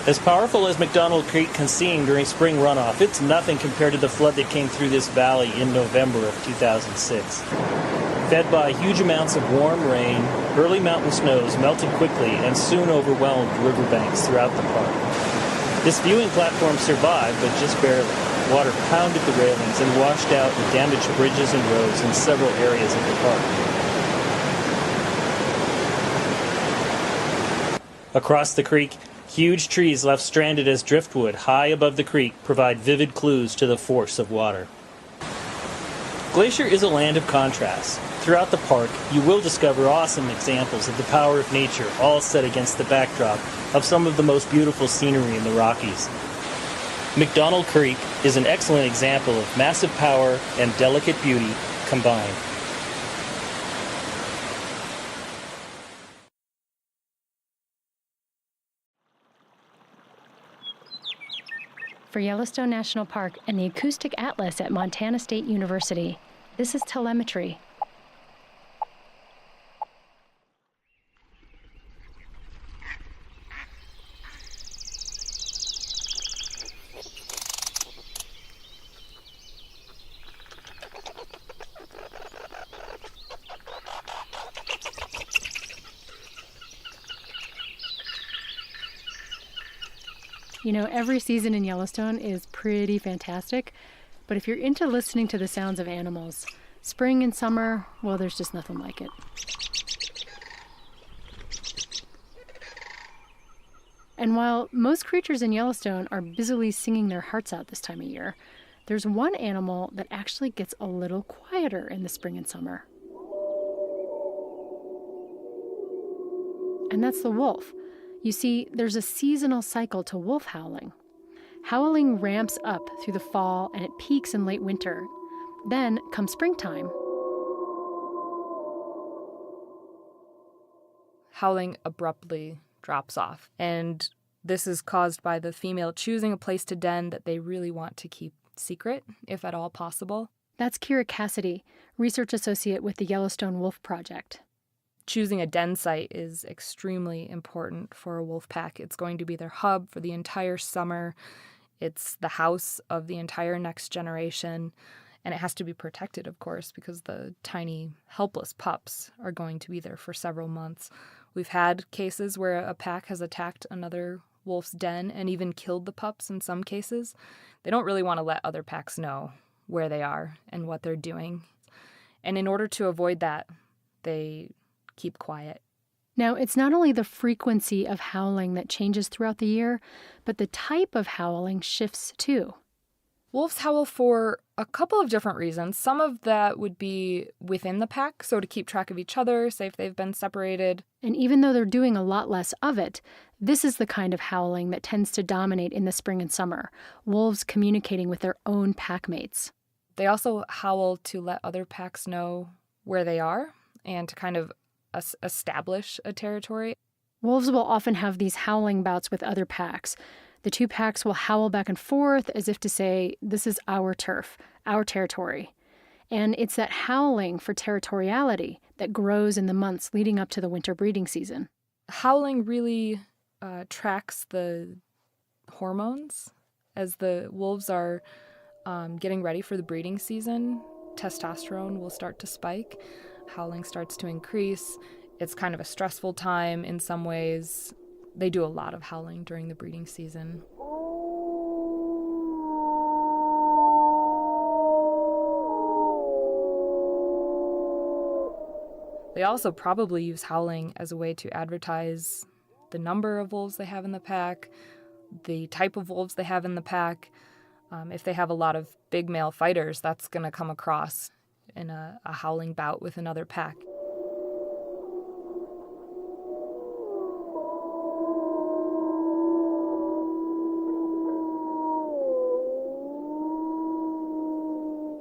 As powerful as McDonald Creek can seem during spring runoff, it's nothing compared to the flood that came through this valley in November of 2006. Fed by huge amounts of warm rain, early mountain snows melted quickly and soon overwhelmed riverbanks throughout the park. This viewing platform survived, but just barely. Water pounded the railings and washed out and damaged bridges and roads in several areas of the park. Across the creek, huge trees left stranded as driftwood high above the creek provide vivid clues to the force of water. Glacier is a land of contrasts. Throughout the park, you will discover awesome examples of the power of nature, all set against the backdrop of some of the most beautiful scenery in the Rockies. McDonald Creek is an excellent example of massive power and delicate beauty combined. For Yellowstone National Park and the Acoustic Atlas at Montana State University, this is telemetry. You know, every season in Yellowstone is pretty fantastic, but if you're into listening to the sounds of animals, spring and summer, well, there's just nothing like it. And while most creatures in Yellowstone are busily singing their hearts out this time of year, there's one animal that actually gets a little quieter in the spring and summer. And that's the wolf. You see, there's a seasonal cycle to wolf howling. Howling ramps up through the fall and it peaks in late winter. Then comes springtime. Howling abruptly drops off, and this is caused by the female choosing a place to den that they really want to keep secret, if at all possible. That's Kira Cassidy, research associate with the Yellowstone Wolf Project. Choosing a den site is extremely important for a wolf pack. It's going to be their hub for the entire summer. It's the house of the entire next generation. And it has to be protected, of course, because the tiny, helpless pups are going to be there for several months. We've had cases where a pack has attacked another wolf's den and even killed the pups in some cases. They don't really want to let other packs know where they are and what they're doing. And in order to avoid that, they keep quiet. Now, it's not only the frequency of howling that changes throughout the year, but the type of howling shifts too. Wolves howl for a couple of different reasons. Some of that would be within the pack, so to keep track of each other, say if they've been separated. And even though they're doing a lot less of it, this is the kind of howling that tends to dominate in the spring and summer, wolves communicating with their own pack mates. They also howl to let other packs know where they are and to kind of establish a territory. Wolves will often have these howling bouts with other packs. The two packs will howl back and forth as if to say, this is our turf, our territory. And it's that howling for territoriality that grows in the months leading up to the winter breeding season. Howling really tracks the hormones. As the wolves are getting ready for the breeding season, testosterone will start to spike. Howling starts to increase. It's kind of a stressful time in some ways. They do a lot of howling during the breeding season. They also probably use howling as a way to advertise the number of wolves they have in the pack, the type of wolves they have in the pack. If they have a lot of big male fighters, that's going to come across in a howling bout with another pack.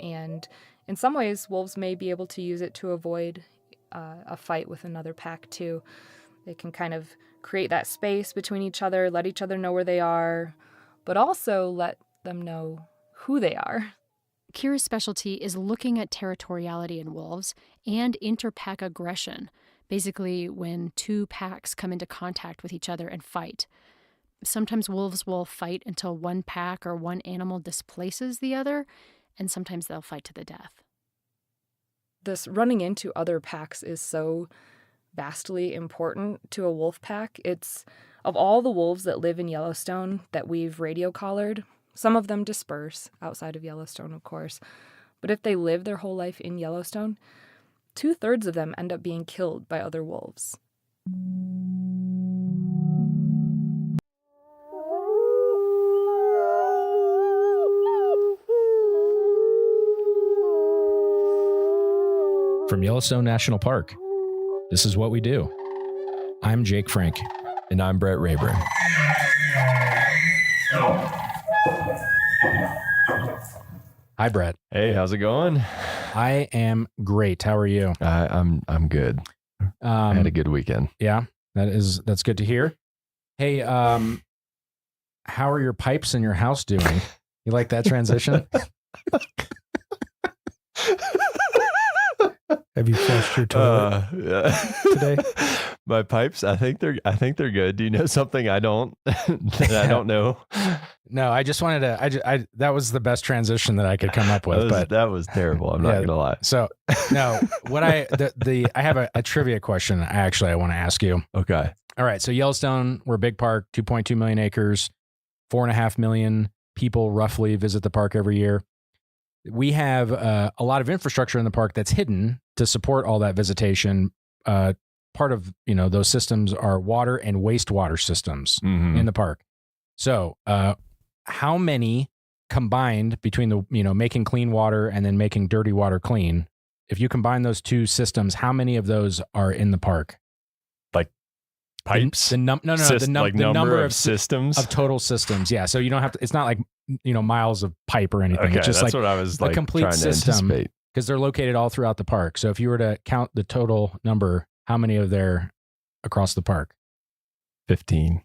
And in some ways, wolves may be able to use it to avoid a fight with another pack too. They can kind of create that space between each other, let each other know where they are, but also let them know who they are. Kira's specialty is looking at territoriality in wolves and interpack aggression, basically when two packs come into contact with each other and fight. Sometimes wolves will fight until one pack or one animal displaces the other, and sometimes they'll fight to the death. this running into other packs is so vastly important to a wolf pack. It's of all the wolves that live in Yellowstone that we've radio collared, some of them disperse outside of Yellowstone, of course. But if they live their whole life in Yellowstone, 2/3 of them end up being killed by other wolves. From Yellowstone National Park, this is what we do. I'm Jake Frank. And I'm Brett Rayburn. Hi, Brett. Hey, how's it going? I am great. How are you? I'm good. I had a good weekend. Yeah, that's good to hear. Hey, how are your pipes in your house doing? You like that transition? Have you flushed your toilet today? My pipes, I think they're good. Do you know something I don't that I don't know? No, I just wanted to. That was the best transition that I could come up with. That was terrible. I'm not gonna lie. So no, what I have a trivia question. I want to ask you. Okay. All right. So Yellowstone, we're a big park, 2.2 million acres, 4.5 million people roughly visit the park every year. We have a lot of infrastructure in the park that's hidden to support all that visitation. Part of those systems are water and wastewater systems in the park. So, how many combined between the making clean water and then making dirty water clean? If you combine those two systems, how many of those are in the park? Like pipes? The number of systems of total systems. Yeah. So you don't have to. It's not like miles of pipe or anything. Okay, it's just that's like what I was a complete trying to system anticipate. because they're located all throughout the park. So if you were to count the total number, how many are there across the park? 15.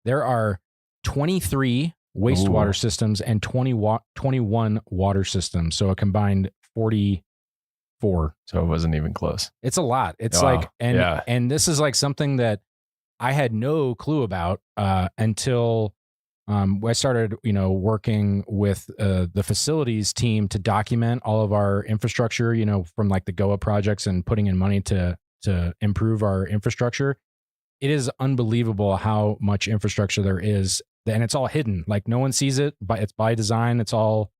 There are 23 wastewater systems and 21 water systems. So a combined 44. So it wasn't even close. It's a lot. It's and this is like something that I had no clue about until I started, working with the facilities team to document all of our infrastructure, from like the GOA projects and putting in money to improve our infrastructure. It is unbelievable how much infrastructure there is, and it's all hidden. Like no one sees it, but it's by design. It's all,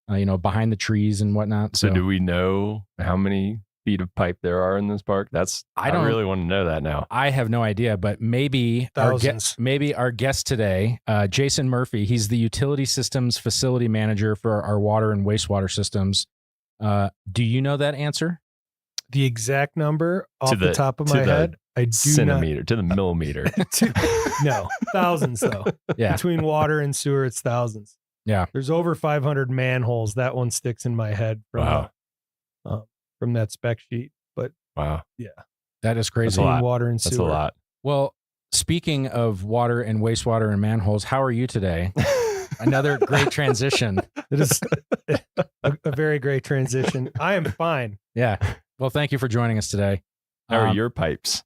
behind the trees and whatnot. So do we know how many feet of pipe there are in this park? I really want to know that now. I have no idea, but maybe our guest today, Jason Murphy, he's the utility systems facility manager for our water and wastewater systems. Do you know that answer? The exact number off the top of my head, I do centimeter to the millimeter. No, thousands though. Yeah. Between water and sewer, it's thousands. Yeah. There's over 500 manholes. That one sticks in my head from that spec sheet. But wow, yeah, that is crazy. That's a lot. Water and sewer. That's a lot. Well, speaking of water and wastewater and manholes, how are you today? Another great transition. It is a very great transition. I am fine. Yeah. Well, thank you for joining us today. How are your pipes?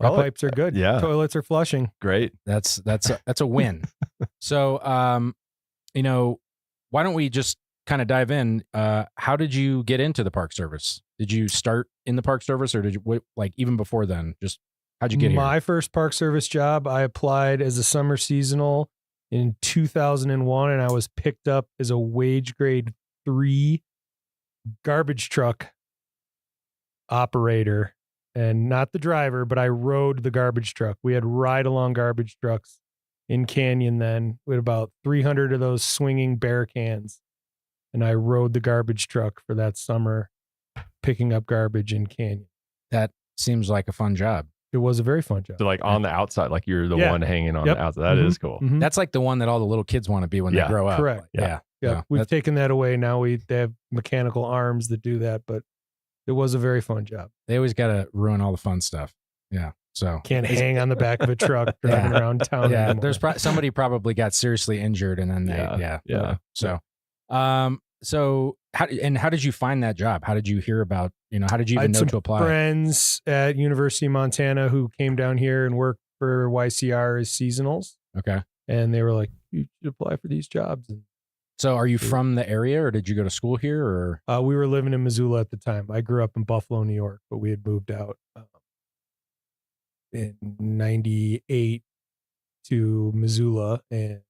My pipes are good. Yeah. Toilets are flushing. Great. That's a win. So, why don't we just kind of dive in? How did you get into the Park Service? Did you start in the Park Service, or did you even before then? Just how'd you get here? My first Park Service job, I applied as a summer seasonal in 2001, and I was picked up as a wage grade 3 garbage truck operator, and not the driver, but I rode the garbage truck. We had ride-along garbage trucks in Canyon then. We had about 300 of those swinging bear cans, and I rode the garbage truck for that summer, picking up garbage in Canyon. That seems like a fun job. It was a very fun job. So on the outside, like you're the one hanging on the outside. That is cool. Mm-hmm. That's like the one that all the little kids want to be when they grow up. Correct. Yeah. Yeah. We've taken that away. Now they have mechanical arms that do that, but it was a very fun job. They always got to ruin all the fun stuff. Yeah. So can't hang on the back of a truck driving around town. Yeah. Anymore. There's somebody probably got seriously injured, and then So, how did you find that job? How did you hear about, how did you even know to apply? Friends at University of Montana who came down here and worked for YCR as seasonals. Okay. And they were like, you should apply for these jobs. And So are you from the area, or did you go to school here, or? We were living in Missoula at the time. I grew up in Buffalo, New York, but we had moved out in 98 to Missoula, and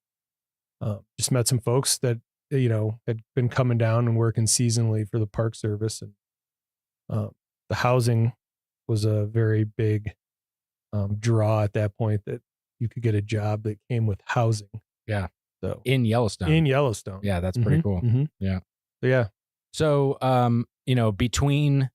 just met some folks that, had been coming down and working seasonally for the Park Service. And the housing was a very big draw at that point, that you could get a job that came with housing. Yeah. So in Yellowstone. Yeah, that's pretty cool. Mm-hmm. Yeah. Yeah. So, between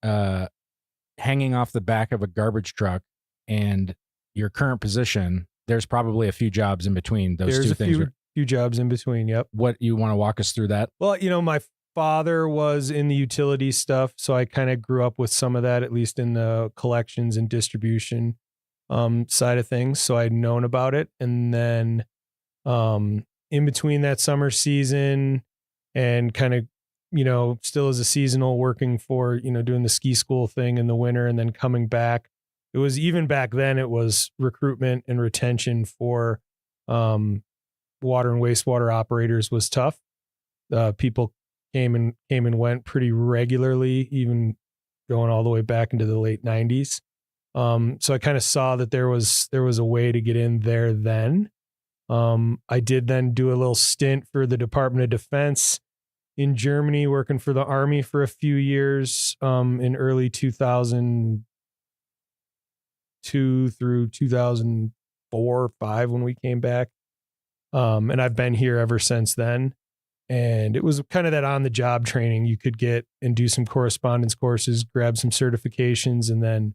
hanging off the back of a garbage truck and your current position, there's probably a few jobs in between those two things. There's a few jobs in between. Yep. What, you want to walk us through that? Well, my father was in the utility stuff, so I kind of grew up with some of that, at least in the collections and distribution side of things. So I'd known about it. And then in between that summer season and kind of, still as a seasonal, working for, doing the ski school thing in the winter and then coming back. It was, even back then, it was recruitment and retention for water and wastewater operators was tough. People came and went pretty regularly, even going all the way back into the late 90s. So I kind of saw that there was a way to get in there then. I did then do a little stint for the Department of Defense in Germany, working for the Army for a few years in early 2002 through 2004 or 5 when we came back. And I've been here ever since then. And it was kind of that on-the-job training. You could get and do some correspondence courses, grab some certifications, and then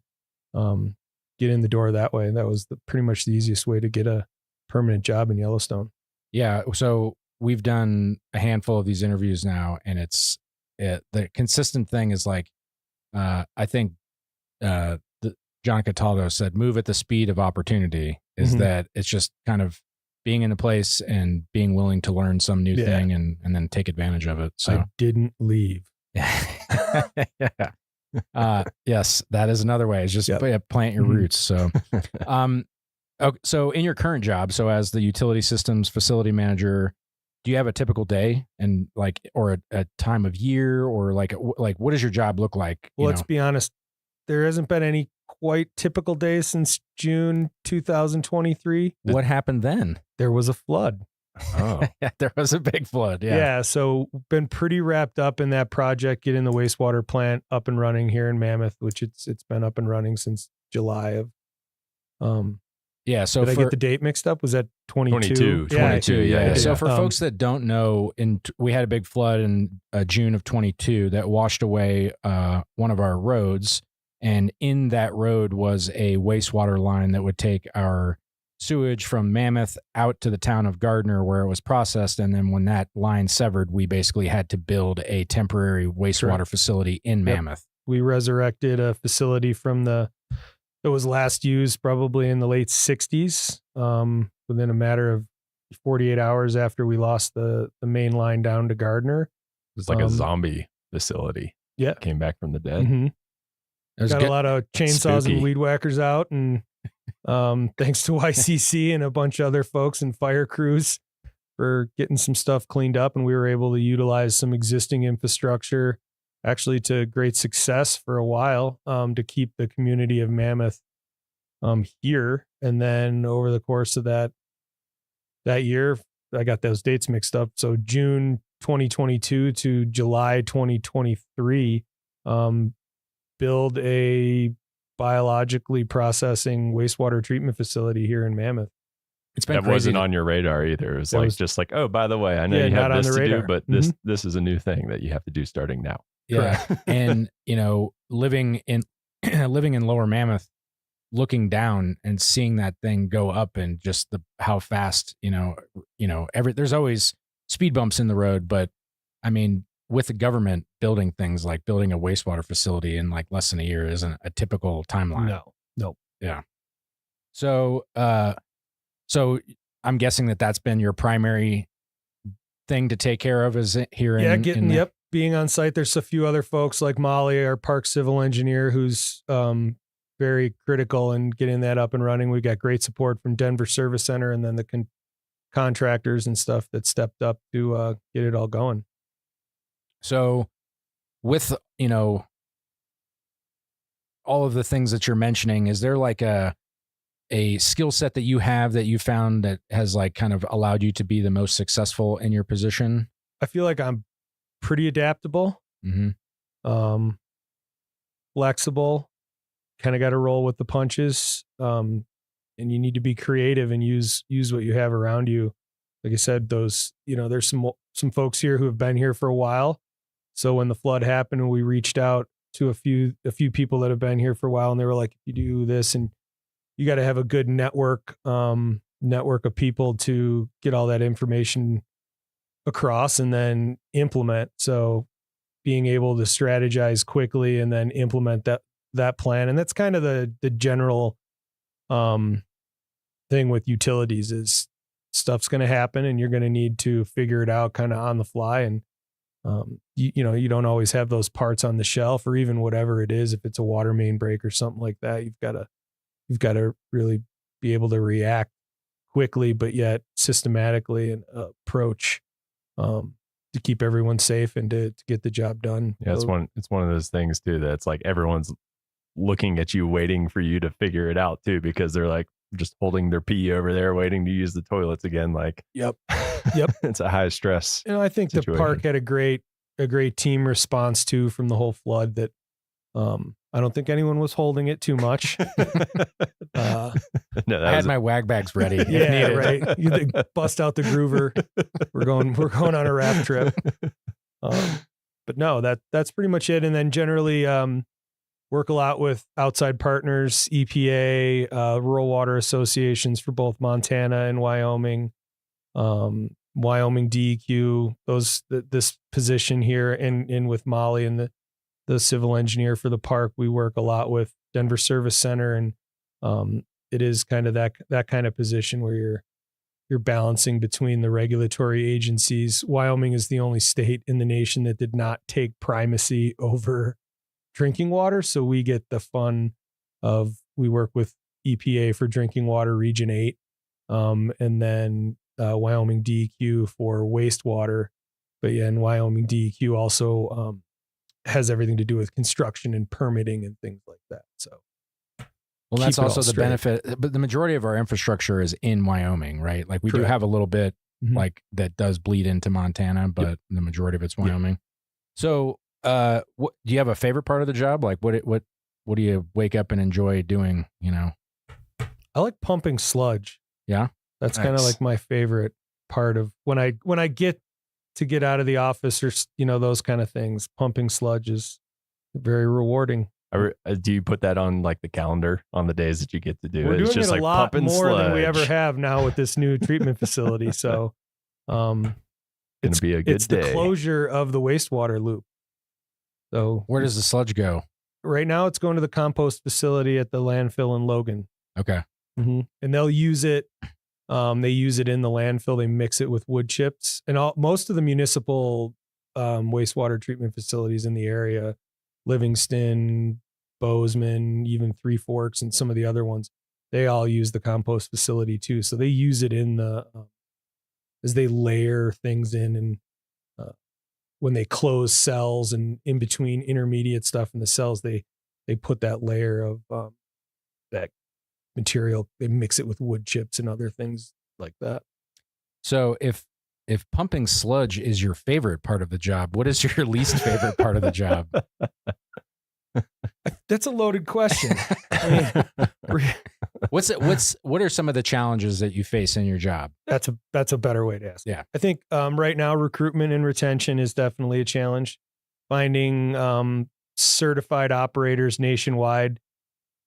get in the door that way. And that was pretty much the easiest way to get a permanent job in Yellowstone. Yeah. So we've done a handful of these interviews now, and the consistent thing is like, I think John Cataldo said, move at the speed of opportunity, is that it's just kind of being in a place and being willing to learn some new thing and then take advantage of it. So I didn't leave. Yeah. Yes, that is another way. It's just plant your roots. So, so in your current job, so as the utility systems facility manager, do you have a typical day and or a time of year, or like what does your job look like? Well, let's be honest. There hasn't been any quite typical days since June 2023. What happened then? There was a flood. Oh, yeah, there was a big flood. Yeah. Yeah. So been pretty wrapped up in that project, getting the wastewater plant up and running here in Mammoth, which it's been up and running since July of. Yeah. So did I get the date mixed up? Was that 22? 22. Yeah. So for folks that don't know, we had a big flood in June of 22 that washed away one of our roads. And in that road was a wastewater line that would take our sewage from Mammoth out to the town of Gardner, where it was processed. And then when that line severed, we basically had to build a temporary wastewater facility in Mammoth. We resurrected a facility that was last used probably in the late 60s, within a matter of 48 hours after we lost the main line down to Gardner. It was like a zombie facility. Yeah. Came back from the dead. Mm-hmm. Got a lot of chainsaws and weed whackers out, and thanks to YCC and a bunch of other folks and fire crews for getting some stuff cleaned up, and we were able to utilize some existing infrastructure actually to great success for a while to keep the community of Mammoth here. And then over the course of that year, I got those dates mixed up. So June 2022 to July 2023, build a biologically processing wastewater treatment facility here in Mammoth. It's been that crazy. Wasn't on your radar either. It was just like, oh, by the way, I know you have this to do, but this is a new thing that you have to do starting now. Yeah. And, living in Lower Mammoth, looking down and seeing that thing go up, and just how fast, there's always speed bumps in the road, but I mean, with the government building things like building a wastewater facility in like less than a year isn't a typical timeline. No. Yeah. So, so I'm guessing that's been your primary thing to take care of is here. Being on site. There's a few other folks like Molly, our park civil engineer, who's very critical in getting that up and running. We got great support from Denver Service Center, and then the contractors and stuff that stepped up to get it all going. So with, all of the things that you're mentioning, is there like a skill set that you have that you found that has like kind of allowed you to be the most successful in your position? I feel like I'm pretty adaptable, flexible, kind of got to roll with the punches. And you need to be creative and use what you have around you. Like I said, there's some folks here who have been here for a while. So when the flood happened, we reached out to a few people that have been here for a while, and they were like, you do this, and you got to have a good network of people to get all that information across and then implement. So being able to strategize quickly and then implement that plan. And that's kind of the general thing with utilities is stuff's going to happen and you're going to need to figure it out kind of on the fly. And you don't always have those parts on the shelf, or even whatever it is. If it's a water main break or something like that, you've got to really be able to react quickly, but yet systematically and approach to keep everyone safe and to get the job done. Yeah, it's one of those things too that's like everyone's looking at you, waiting for you to figure it out too, because they're like just holding their pee over there, waiting to use the toilets again. Like, yep. It's a high stress. I think situation. The park had a great team response too from the whole flood. That I don't think anyone was holding it too much. I had my wag bags ready. Yeah, right. You bust out the groover. We're going on a raft trip. But no, that's pretty much it. And then generally work a lot with outside partners, EPA, rural water associations for both Montana and Wyoming, Wyoming DEQ. This position here, and with Molly and the civil engineer for the park, we work a lot with Denver Service Center, and it is kind of that kind of position where you're balancing between the regulatory agencies. Wyoming is the only state in the nation that did not take primacy over drinking water, so we get the fun of, we work with EPA for drinking water Region 8, and then Wyoming DEQ for wastewater. But yeah, and Wyoming DEQ also has everything to do with construction and permitting and things like that. So, well, that's also the benefit. But the majority of our infrastructure is in Wyoming, right? Like we do have a little bit like that does bleed into Montana, but the majority of it's Wyoming. Yep. So, what do you have a favorite part of the job? Like what do you wake up and enjoy doing? I like pumping sludge. Yeah, that's kind of like my favorite part of when I get out of the office, or those kind of things. Pumping sludge is very rewarding. Do you put that on like the calendar on the days that you get to do it? We're doing just it like a lot more sludge than we ever have now with this new treatment facility. So it's gonna be a good day. The closure of the wastewater loop. So where does the sludge go? Right now it's going to the compost facility at the landfill in Logan. Okay. Mm-hmm. And they'll use it. They use it in the landfill. They mix it with wood chips, and most of the municipal wastewater treatment facilities in the area, Livingston, Bozeman, even Three Forks, and some of the other ones, they all use the compost facility too. So they use it in the as they layer things in, and when they close cells and in between intermediate stuff in the cells, they put that layer of that material. They mix it with wood chips and other things like that. So if pumping sludge is your favorite part of the job, what is your least favorite part of the job? That's a loaded question. What are some of the challenges that you face in your job? That's a better way to ask. Yeah. I think right now recruitment and retention is definitely a challenge. Finding certified operators nationwide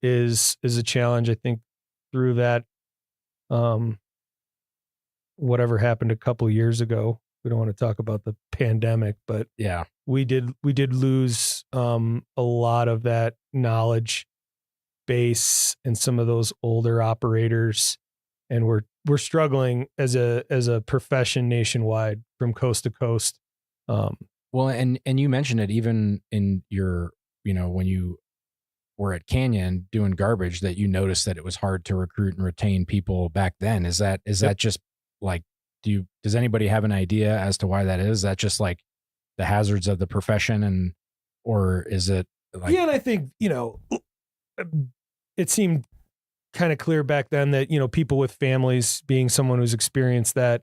is a challenge. I think through that whatever happened a couple of years ago, we don't want to talk about the pandemic, but yeah, we did lose a lot of that knowledge base and some of those older operators, and we're struggling as a profession nationwide from coast to coast. Well, and you mentioned it even in your, when you were at Canyon doing garbage, that you noticed that it was hard to recruit and retain people back then. Is that just like does anybody have an idea as to why that is? Is that just like the hazards of the profession, or is it like? Yeah, and I think, it seemed kind of clear back then that, people with families, being someone who's experienced that,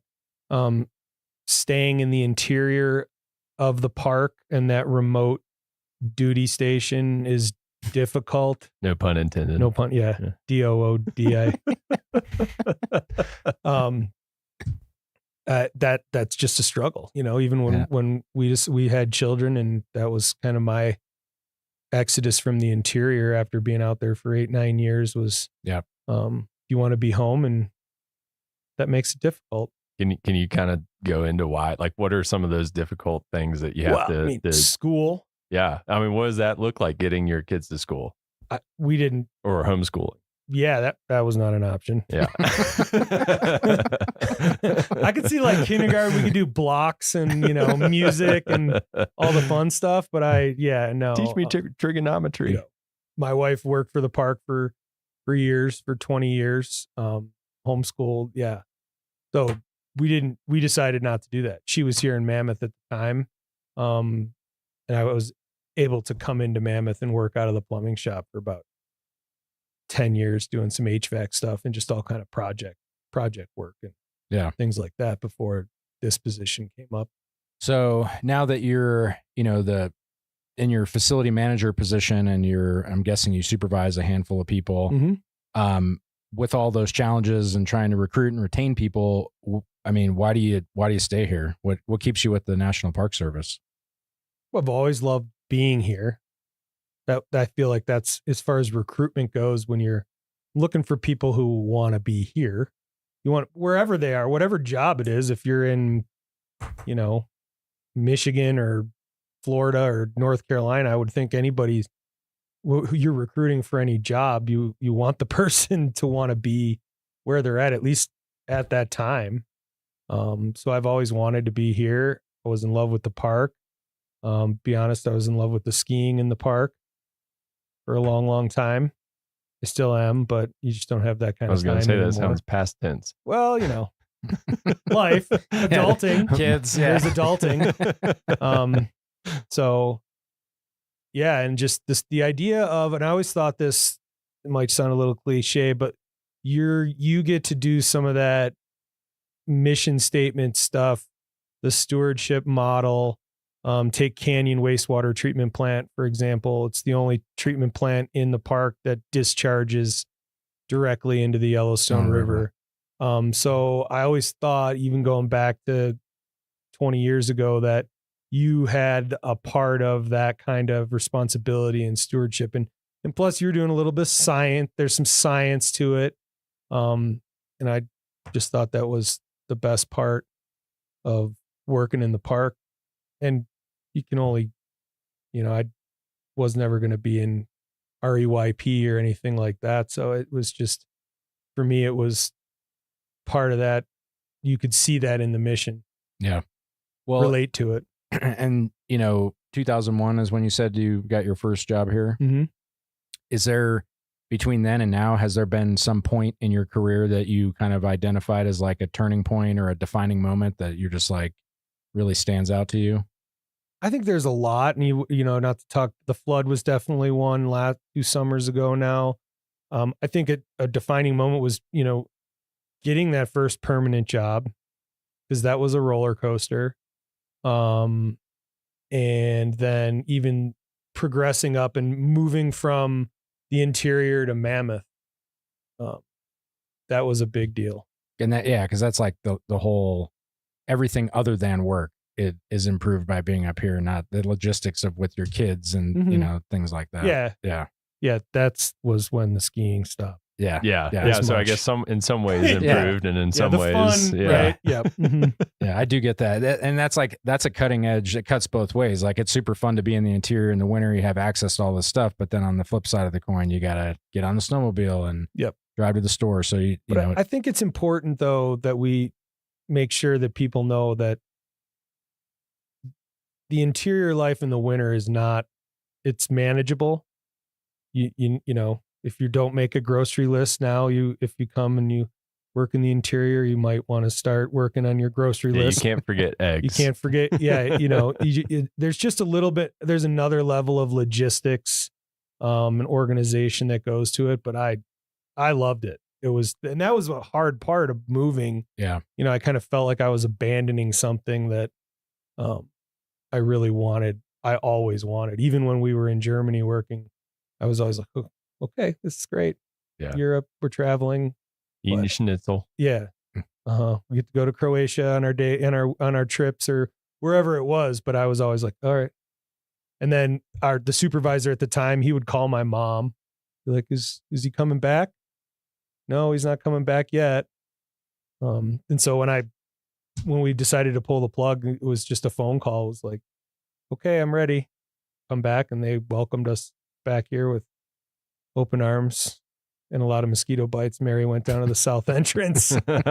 staying in the interior of the park and that remote duty station is difficult. No pun intended. No pun. Yeah. DOODI. That's just a struggle, even when we had children, and that was kind of my exodus from the interior after being out there for 8-9 years was, you want to be home, and that makes it difficult. Can you kind of go into why? Like, what are some of those difficult things that you have to school? Yeah. I mean, what does that look like, getting your kids to school? We didn't. Or homeschooling? Yeah, that was not an option. Yeah. I could see like kindergarten, we could do blocks and, music and all the fun stuff. But no. Teach me trigonometry. My wife worked for the park for years, for 20 years, homeschooled. Yeah. So we decided not to do that. She was here in Mammoth at the time. And I was able to come into Mammoth and work out of the plumbing shop for about 10 years, doing some HVAC stuff and just all kind of project work and things like that before this position came up. So now that you're, in your facility manager position, and I'm guessing you supervise a handful of people, with all those challenges and trying to recruit and retain people, I mean, why do you stay here? What keeps you with the National Park Service? Well, I've always loved being here. That I feel like that's, as far as recruitment goes, when you're looking for people who want to be here, you want wherever they are, whatever job it is. If you're in, Michigan or Florida or North Carolina, I would think anybody who you're recruiting for any job, you want the person to want to be where they're at least at that time. So I've always wanted to be here. I was in love with the park. Be honest, I was in love with the skiing in the park for a long, long time. I still am, but you just don't have that kind of time. I was going to say anymore. that sounds past tense. Well, life, adulting, kids, there's adulting. So yeah, and just the idea of, and I always thought this, it might sound a little cliche, but you get to do some of that mission statement stuff, the stewardship model. Take Canyon Wastewater Treatment Plant, for example. It's the only treatment plant in the park that discharges directly into the Yellowstone River. So I always thought, even going back to 20 years ago, that you had a part of that kind of responsibility and stewardship. And plus you're doing a little bit of science. There's some science to it. And I just thought that was the best part of working in the park. And you can only, I was never going to be in REYP or anything like that. So it was just, for me, it was part of that. You could see that in the mission. Yeah. Well, relate to it. And, 2001 is when you said you got your first job here. Mm-hmm. Is there, between then and now, has there been some point in your career that you kind of identified as like a turning point or a defining moment that you're just like really stands out to you? I think there's a lot, and not to talk, the flood was definitely one last 2 summers ago now. I think a defining moment was, getting that first permanent job, because that was a roller coaster. And then even progressing up and moving from the interior to Mammoth. That was a big deal. And because that's like the whole, everything other than work, it is improved by being up here, not the logistics of with your kids and, things like that. Yeah. That was when the skiing stopped. Yeah. So I guess in some ways improved, and in some ways, fun, right? Yeah. Mm-hmm. Yeah, I do get that. And that's a cutting edge. It cuts both ways. Like, it's super fun to be in the interior in the winter. You have access to all this stuff, but then on the flip side of the coin, you got to get on the snowmobile and drive to the store. So you know, I think it's important though that we make sure that people know that the interior life in the winter is not, it's manageable. You know, if you don't make a grocery list now, if you come and you work in the interior, you might want to start working on your grocery list. You can't forget eggs. You can't forget. Yeah. There's just a little bit, there's another level of logistics, and organization that goes to it. But I loved it. And that was a hard part of moving. Yeah. I kind of felt like I was abandoning something that, I really wanted. I always wanted, even when we were in Germany working, I was always like, oh, okay, this is great. Yeah. Europe, we're traveling. Eating schnitzel. Yeah. We get to go to Croatia on our day on our trips or wherever it was. But I was always like, all right. And then the supervisor at the time, he would call my mom, be like, is he coming back? No, he's not coming back yet. And so when we decided to pull the plug, it was just a phone call. It was like, okay, I'm ready. Come back. And they welcomed us back here with open arms and a lot of mosquito bites. Mary went down to the south entrance. There's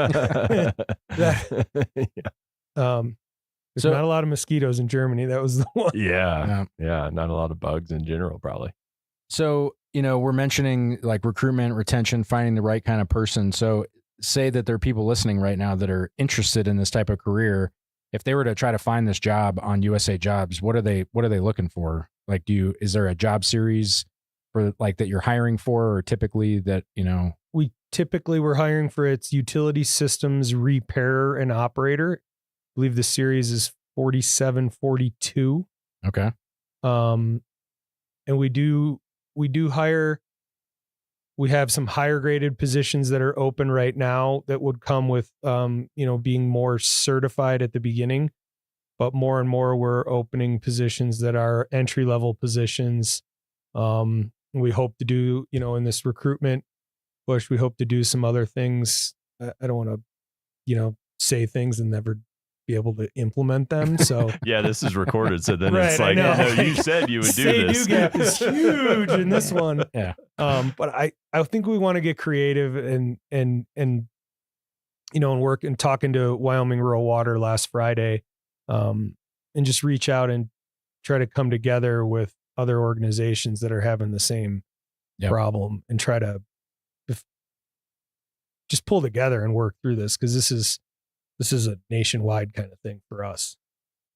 not a lot of mosquitoes in Germany. That was the one. Yeah. Not a lot of bugs in general, probably. So, we're mentioning like recruitment, retention, finding the right kind of person. So say that there are people listening right now that are interested in this type of career. If they were to try to find this job on USA Jobs, what are they looking for? Like, is there a job series for like that you're hiring for, or typically that, we typically were hiring for its utility systems repairer and operator. I believe the series is 4742. Okay. And we do hire. We have some higher graded positions that are open right now that would come with, being more certified at the beginning, but more and more we're opening positions that are entry level positions. We hope to do, in this recruitment push, we hope to do some other things. I don't want to, say things and never be able to implement them. So yeah, this is recorded. So then right, it's like, you said you would do this. Say-do gap is huge in this one. Yeah. But I think we want to get creative and work and talking to Wyoming Rural Water last Friday, and just reach out and try to come together with other organizations that are having the same problem and try to just pull together and work through this. Cause this is a nationwide kind of thing for us.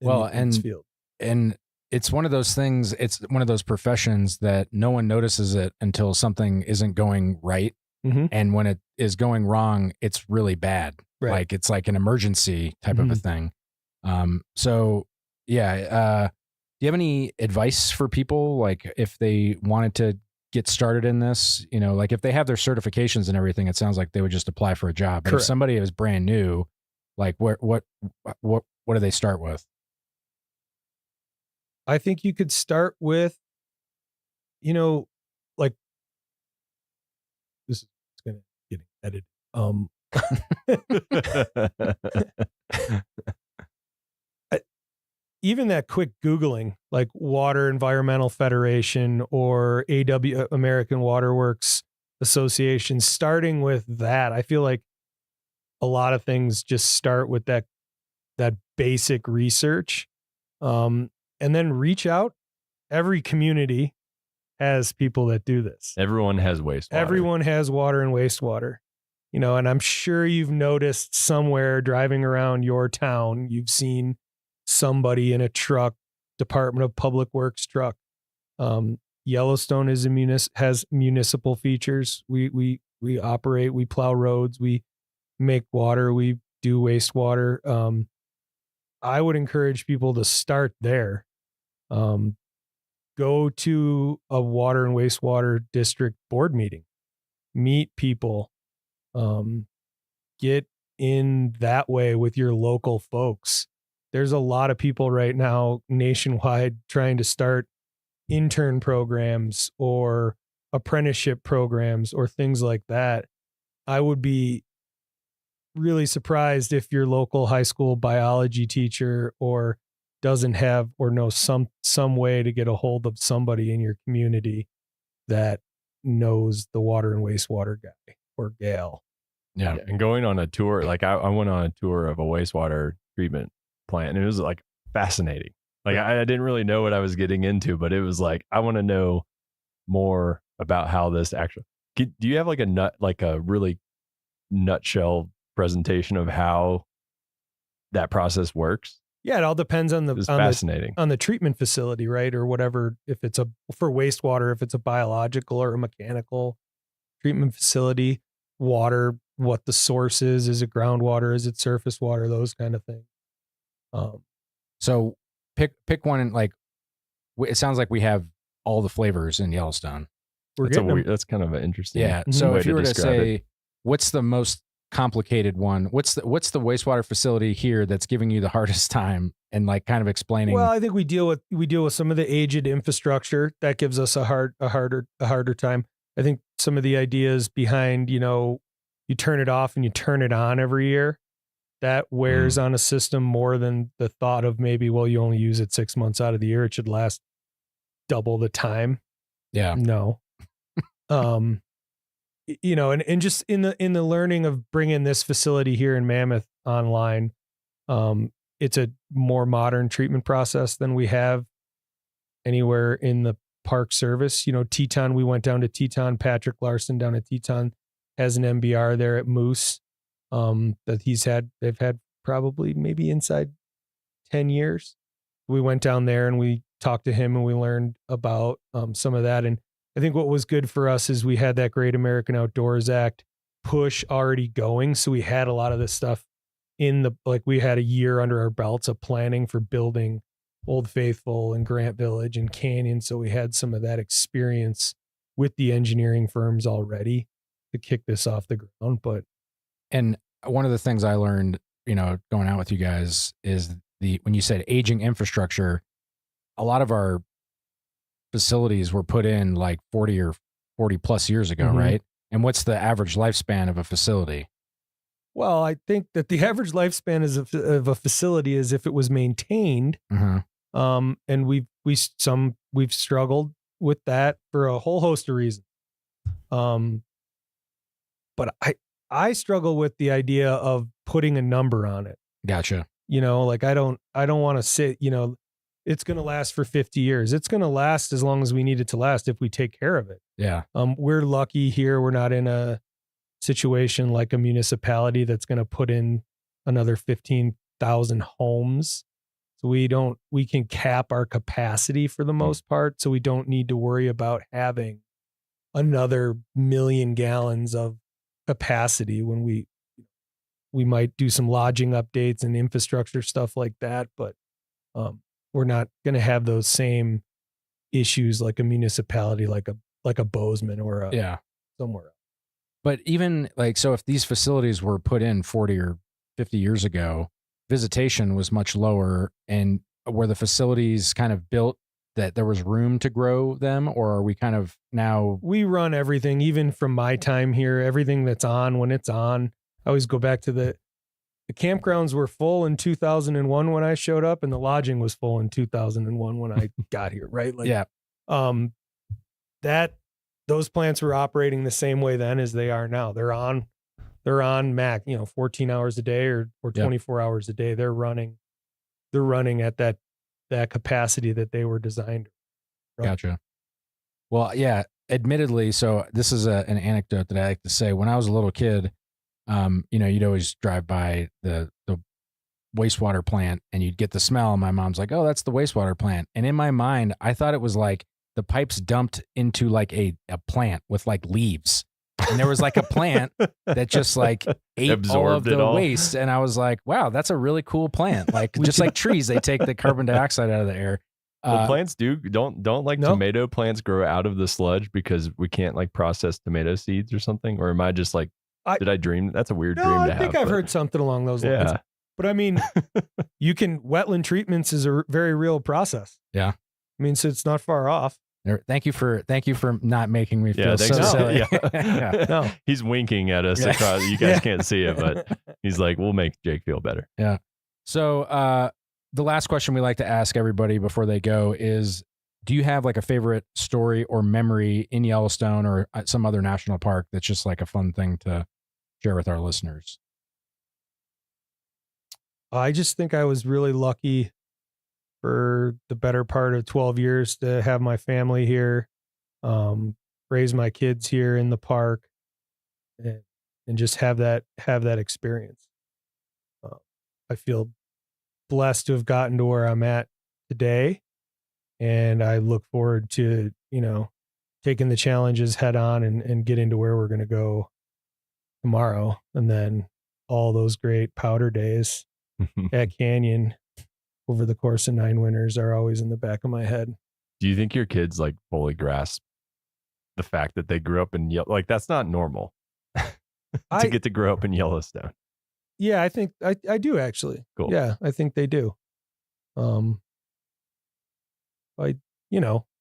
In this field. And it's one of those things, it's one of those professions that no one notices it until something isn't going right. Mm-hmm. And when it is going wrong, it's really bad. Right. Like it's like an emergency type of a thing. Do you have any advice for people? Like if they wanted to get started in this, like if they have their certifications and everything, it sounds like they would just apply for a job. But Correct. if somebody is brand new, like what do they start with? I think you could start with, like this is going to get edited. Even that quick Googling, like Water Environmental Federation or American Water Works Association, starting with that, I feel like a lot of things just start with that basic research, and then reach out. Every community has people that do this. Everyone has wastewater. Everyone has water and wastewater, and I'm sure you've noticed somewhere driving around your town, you've seen somebody in a truck, Department of Public Works truck. Yellowstone has municipal features. We operate, we plow roads, we make water, we do wastewater. I would encourage people to start there. Go to a water and wastewater district board meeting, meet people, get in that way with your local folks. There's a lot of people right now nationwide trying to start intern programs or apprenticeship programs or things like that. I would be really surprised if your local high school biology teacher or doesn't have or knows some way to get a hold of somebody in your community that knows the water and wastewater guy or gal. Yeah. And going on a tour, like I went on a tour of a wastewater treatment plant, and it was like fascinating. Like I didn't really know what I was getting into, but it was like, I want to know more about how this actually, do you have like a really nutshell presentation of how that process works? Yeah, it all depends on It's fascinating. on the treatment facility, right? Or whatever, if it's for wastewater, if it's a biological or a mechanical treatment facility, water, what the source is it groundwater, is it surface water, those kind of things. So pick one, and like, it sounds like we have all the flavors in Yellowstone. That's kind of an interesting. Yeah. So if you were to say, it. what's the most complicated one? What's the wastewater facility here that's giving you the hardest time, and like kind of explaining? Well, I think we deal with some of the aged infrastructure that gives us a harder time. I think some of the ideas behind, you turn it off and you turn it on every year, that wears on a system more than the thought of maybe, well, you only use it 6 months out of the year. It should last double the time. Yeah. No. And just in the learning of bringing this facility here in Mammoth online, it's a more modern treatment process than we have anywhere in the park service. Teton, we went down to Teton. Patrick Larson down at Teton has an MBR there at Moose that they've had probably maybe inside 10 years. We went down there and we talked to him and we learned about some of that. And I think what was good for us is we had that Great American Outdoors Act push already going. So we had a lot of this stuff we had a year under our belts of planning for building Old Faithful and Grant Village and Canyon. So we had some of that experience with the engineering firms already to kick this off the ground. And one of the things I learned, going out with you guys is when you said aging infrastructure, a lot of our facilities were put in like 40 or 40 plus years ago, right? And what's the average lifespan of a facility? Well, I think that the average lifespan of a facility is if it was maintained. And we've struggled with that for a whole host of reasons. But I struggle with the idea of putting a number on it. Gotcha. I don't want to sit, it's going to last for 50 years. It's going to last as long as we need it to last if we take care of it. Yeah. We're lucky here. We're not in a situation like a municipality that's going to put in another 15,000 homes. So we can cap our capacity for the most part. So we don't need to worry about having another 1 million gallons of capacity when we might do some lodging updates and infrastructure stuff like that. But, we're not going to have those same issues like a municipality, like a Bozeman or somewhere else. But even so if these facilities were put in 40 or 50 years ago, visitation was much lower, and were the facilities kind of built that there was room to grow them, or are we kind of now? We run everything, even from my time here, everything that's on when it's on. I always go back to the campgrounds were full in 2001 when I showed up, and the lodging was full in 2001 when I got here, right? Those plants were operating the same way then as they are now. They're on MAC, 14 hours a day or 24 hours a day. They're running at that capacity that they were designed. Right? Gotcha. Well, yeah, admittedly. So this is an anecdote that I like to say. When I was a little kid, you'd always drive by the wastewater plant and you'd get the smell. And my mom's like, "Oh, that's the wastewater plant." And in my mind, I thought it was like the pipes dumped into like a plant with like leaves. And there was like a plant that just like ate absorbed all of the waste. And I was like, wow, that's a really cool plant. Like just like trees, they take the carbon dioxide out of the air. Well, plants don't tomato plants grow out of the sludge because we can't like process tomato seeds or something? Or am I just like, did I dream? That's a weird dream to have. I think I've heard something along those lines. Yeah. But I mean, wetland treatments is a very real process. Yeah. I mean, so it's not far off. Thank you for not making me feel so silly. Yeah. No. He's winking at us across. You guys can't see it, but he's like, we'll make Jake feel better. Yeah. So the last question we like to ask everybody before they go is, do you have like a favorite story or memory in Yellowstone or some other national park that's just like a fun thing to share with our listeners? I just think I was really lucky for the better part of 12 years to have my family here, raise my kids here in the park. And just have that experience. I feel blessed to have gotten to where I'm at today, and I look forward to, taking the challenges head on and getting to where we're going to go tomorrow. And then all those great powder days at Canyon over the course of 9 winters are always in the back of my head. Do you think your kids like fully grasp the fact that they grew up in like that's not normal to get to grow up in Yellowstone? Yeah, I think I do actually. Cool. Yeah, I think they do.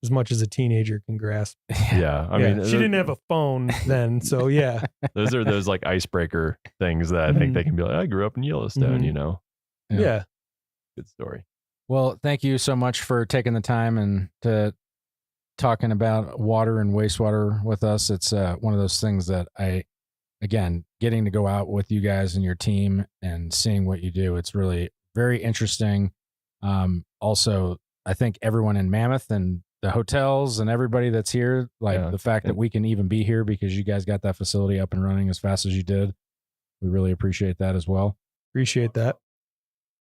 As much as a teenager can grasp. Yeah. I mean, she didn't have a phone then. So yeah. Those are those like icebreaker things that I think they can be like, I grew up in Yellowstone, Yeah. Good story. Well, thank you so much for taking the time and to talking about water and wastewater with us. It's one of those things that again, getting to go out with you guys and your team and seeing what you do, it's really very interesting. Also, I think everyone in Mammoth and the hotels and everybody that's here, the fact that we can even be here because you guys got that facility up and running as fast as you did. We really appreciate that as well. Appreciate that.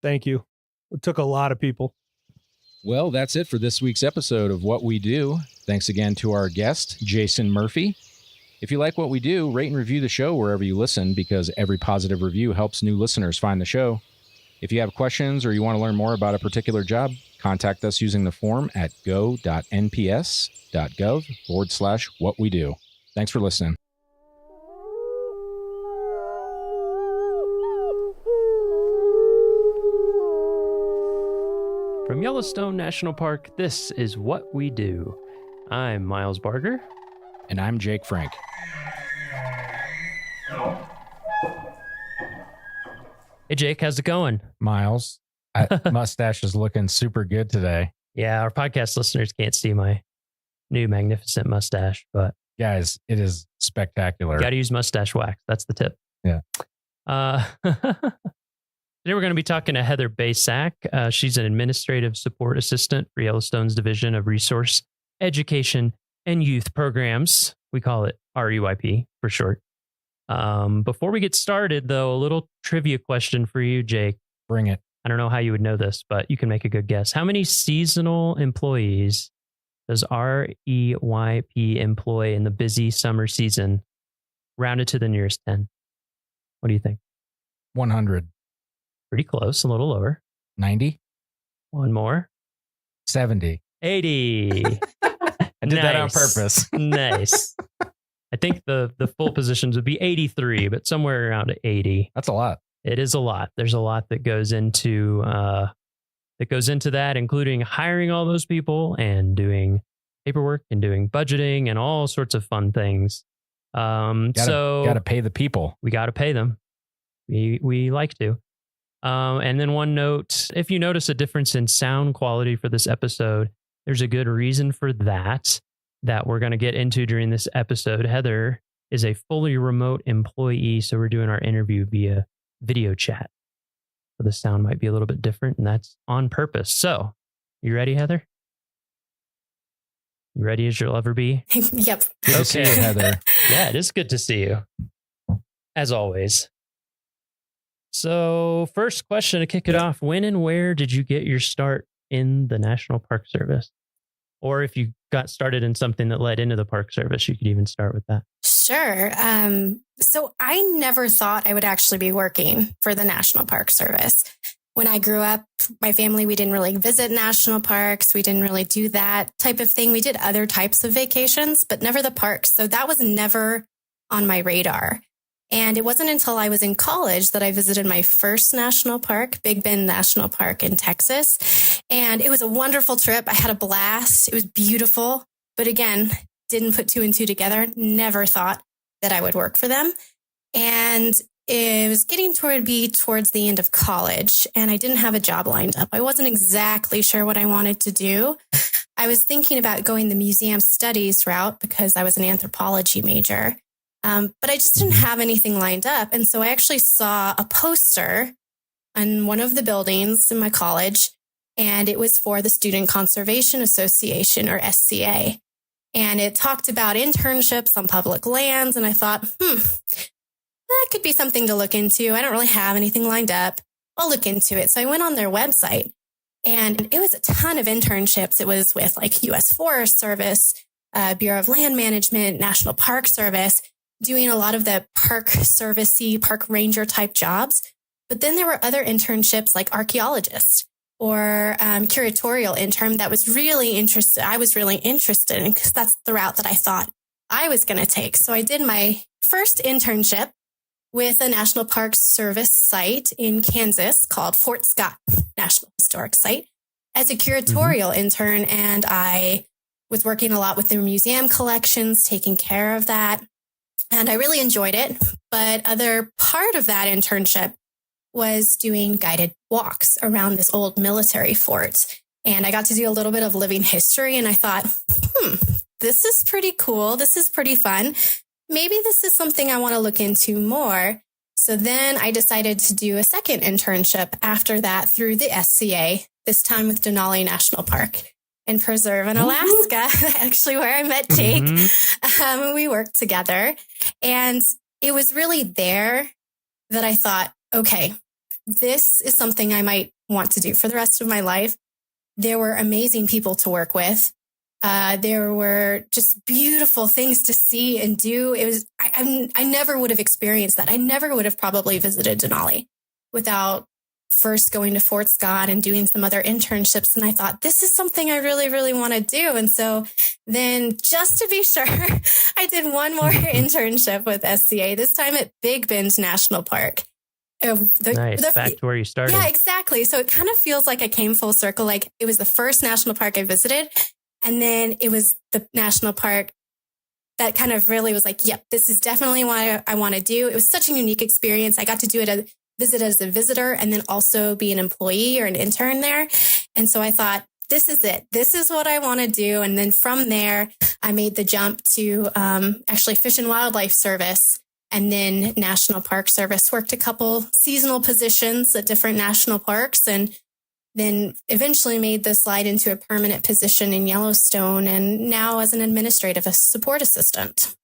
Thank you. It took a lot of people. Well, that's it for this week's episode of What We Do. Thanks again to our guest, Jason Murphy. If you like what we do, rate and review the show wherever you listen because every positive review helps new listeners find the show. If you have questions or you want to learn more about a particular job, contact us using the form at go.nps.gov/whatwedo. Thanks for listening. From Yellowstone National Park, this is What We Do. I'm Miles Barger. And I'm Jake Frank. Hey, Jake, how's it going? Miles, mustache is looking super good today. Yeah, our podcast listeners can't see my new magnificent mustache, but guys, it is spectacular. Got to use mustache wax. That's the tip. Yeah. Today we're going to be talking to Heather Basak. She's an administrative support assistant for Yellowstone's Division of Resource Education and Youth Programs. We call it RUIP for short. Before we get started, though, a little trivia question for you, Jake. Bring it. I don't know how you would know this, but you can make a good guess. How many seasonal employees does REYP employ in the busy summer season, rounded to the nearest 10? What do you think? 100. Pretty close, a little lower. 90. One more. 70. 80. I did that on purpose. Nice. I think the full positions would be 83, but somewhere around 80. That's a lot. It is a lot. There's a lot that goes into that, including hiring all those people and doing paperwork and doing budgeting and all sorts of fun things. Gotta pay the people. We got to pay them. We like to. And then one note, if you notice a difference in sound quality for this episode, there's a good reason for that we're going to get into during this episode. Heather is a fully remote employee, so we're doing our interview via video chat. So the sound might be a little bit different, and that's on purpose. So, you ready, Heather? You ready as you'll ever be? Yep. Good to see you, Heather. Yeah, it is good to see you, as always. So, first question to kick it off, when and where did you get your start in the National Park Service? Or if you got started in something that led into the Park Service, you could even start with that. Sure. So I never thought I would actually be working for the National Park Service. When I grew up, my family, we didn't really visit national parks. We didn't really do that type of thing. We did other types of vacations, but never the parks. So that was never on my radar. And it wasn't until I was in college that I visited my first national park, Big Bend National Park in Texas. And it was a wonderful trip. I had a blast. It was beautiful. But again, didn't put two and two together. Never thought that I would work for them. And it was getting towards the end of college, and I didn't have a job lined up. I wasn't exactly sure what I wanted to do. I was thinking about going the museum studies route because I was an anthropology major. But I just didn't have anything lined up. And so I actually saw a poster on one of the buildings in my college, and it was for the Student Conservation Association, or SCA. And it talked about internships on public lands. And I thought, that could be something to look into. I don't really have anything lined up. I'll look into it. So I went on their website, and it was a ton of internships. It was with like U.S. Forest Service, Bureau of Land Management, National Park Service, doing a lot of the park servicey, park ranger type jobs. But then there were other internships like archaeologist or curatorial intern that was really interested. I was really interested in, because that's the route that I thought I was going to take. So I did my first internship with a National Park Service site in Kansas called Fort Scott National Historic Site as a curatorial intern. And I was working a lot with their museum collections, taking care of that. And I really enjoyed it. But other part of that internship was doing guided walks around this old military fort. And I got to do a little bit of living history. And I thought, this is pretty cool. This is pretty fun. Maybe this is something I want to look into more. So then I decided to do a second internship after that through the SCA, this time with Denali National Park and Preserve in Alaska, actually where I met Jake. We worked together. And it was really there that I thought, okay, this is something I might want to do for the rest of my life. There were amazing people to work with. There were just beautiful things to see and do. It was, I never would have experienced that. I never would have probably visited Denali without first going to Fort Scott and doing some other internships. And I thought, this is something I really, really want to do. And so then just to be sure, I did one more internship with SCA, this time at Big Bend National Park. Nice. Back to where you started. Yeah, exactly. So it kind of feels like I came full circle. Like it was the first national park I visited. And then it was the national park that kind of really was like, yep, this is definitely what I want to do. It was such a unique experience. I got to do it visit as a visitor and then also be an employee or an intern there. And so I thought, this is it. This is what I want to do. And then from there, I made the jump to actually Fish and Wildlife Service and then National Park Service. Worked a couple seasonal positions at different national parks and then eventually made the slide into a permanent position in Yellowstone and now as an administrative support assistant.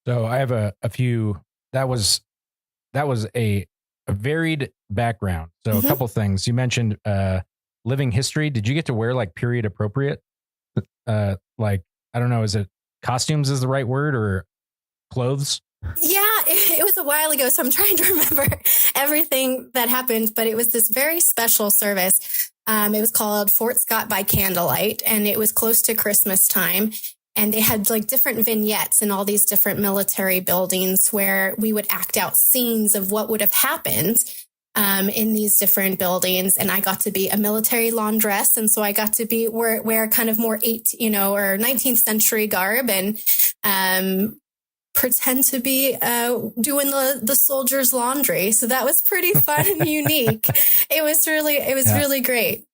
So I have a few, that was a varied background. So a couple things. You mentioned living history. Did you get to wear like period appropriate? Like, I don't know, is it costumes is the right word or clothes? Yeah, it was a while ago, so I'm trying to remember everything that happened, but it was this very special service. It was called Fort Scott by Candlelight, and it was close to Christmas time. And they had like different vignettes in all these different military buildings where we would act out scenes of what would have happened in these different buildings. And I got to be a military laundress. And so I got to be wear kind of more or 19th century garb and pretend to be doing the soldiers' laundry. So that was pretty fun and unique. It was really great.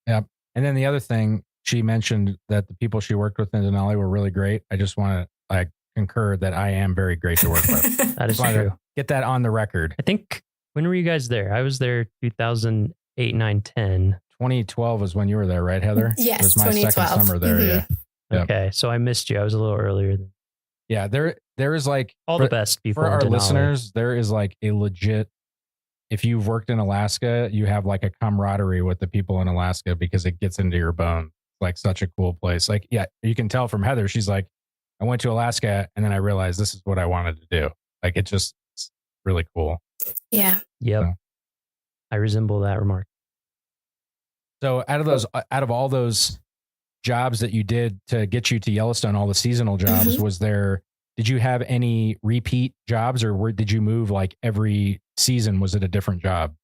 Yeah. And then the other thing, she mentioned that the people she worked with in Denali were really great. I just want to concur that I am very great to work with. That is true. Get that on the record. I think, when were you guys there? I was there 2008, 9, 10. 2012 was when you were there, right, Heather? Yes, it was my 2012. second summer there, yeah. Yep. Okay, so I missed you. I was a little earlier than. Yeah, there is like all the best people for our in Denali. listeners. There is like a legit. If you've worked in Alaska, you have like a camaraderie with the people in Alaska because it gets into your bones. Like such a cool place. Like, yeah, you can tell from Heather. She's like, I went to Alaska and then I realized this is what I wanted to do. Like, it's really cool. Yeah. Yep. So, I resemble that remark. So out of all those jobs that you did to get you to Yellowstone, all the seasonal jobs, did you have any repeat jobs or did you move like every season? Was it a different job?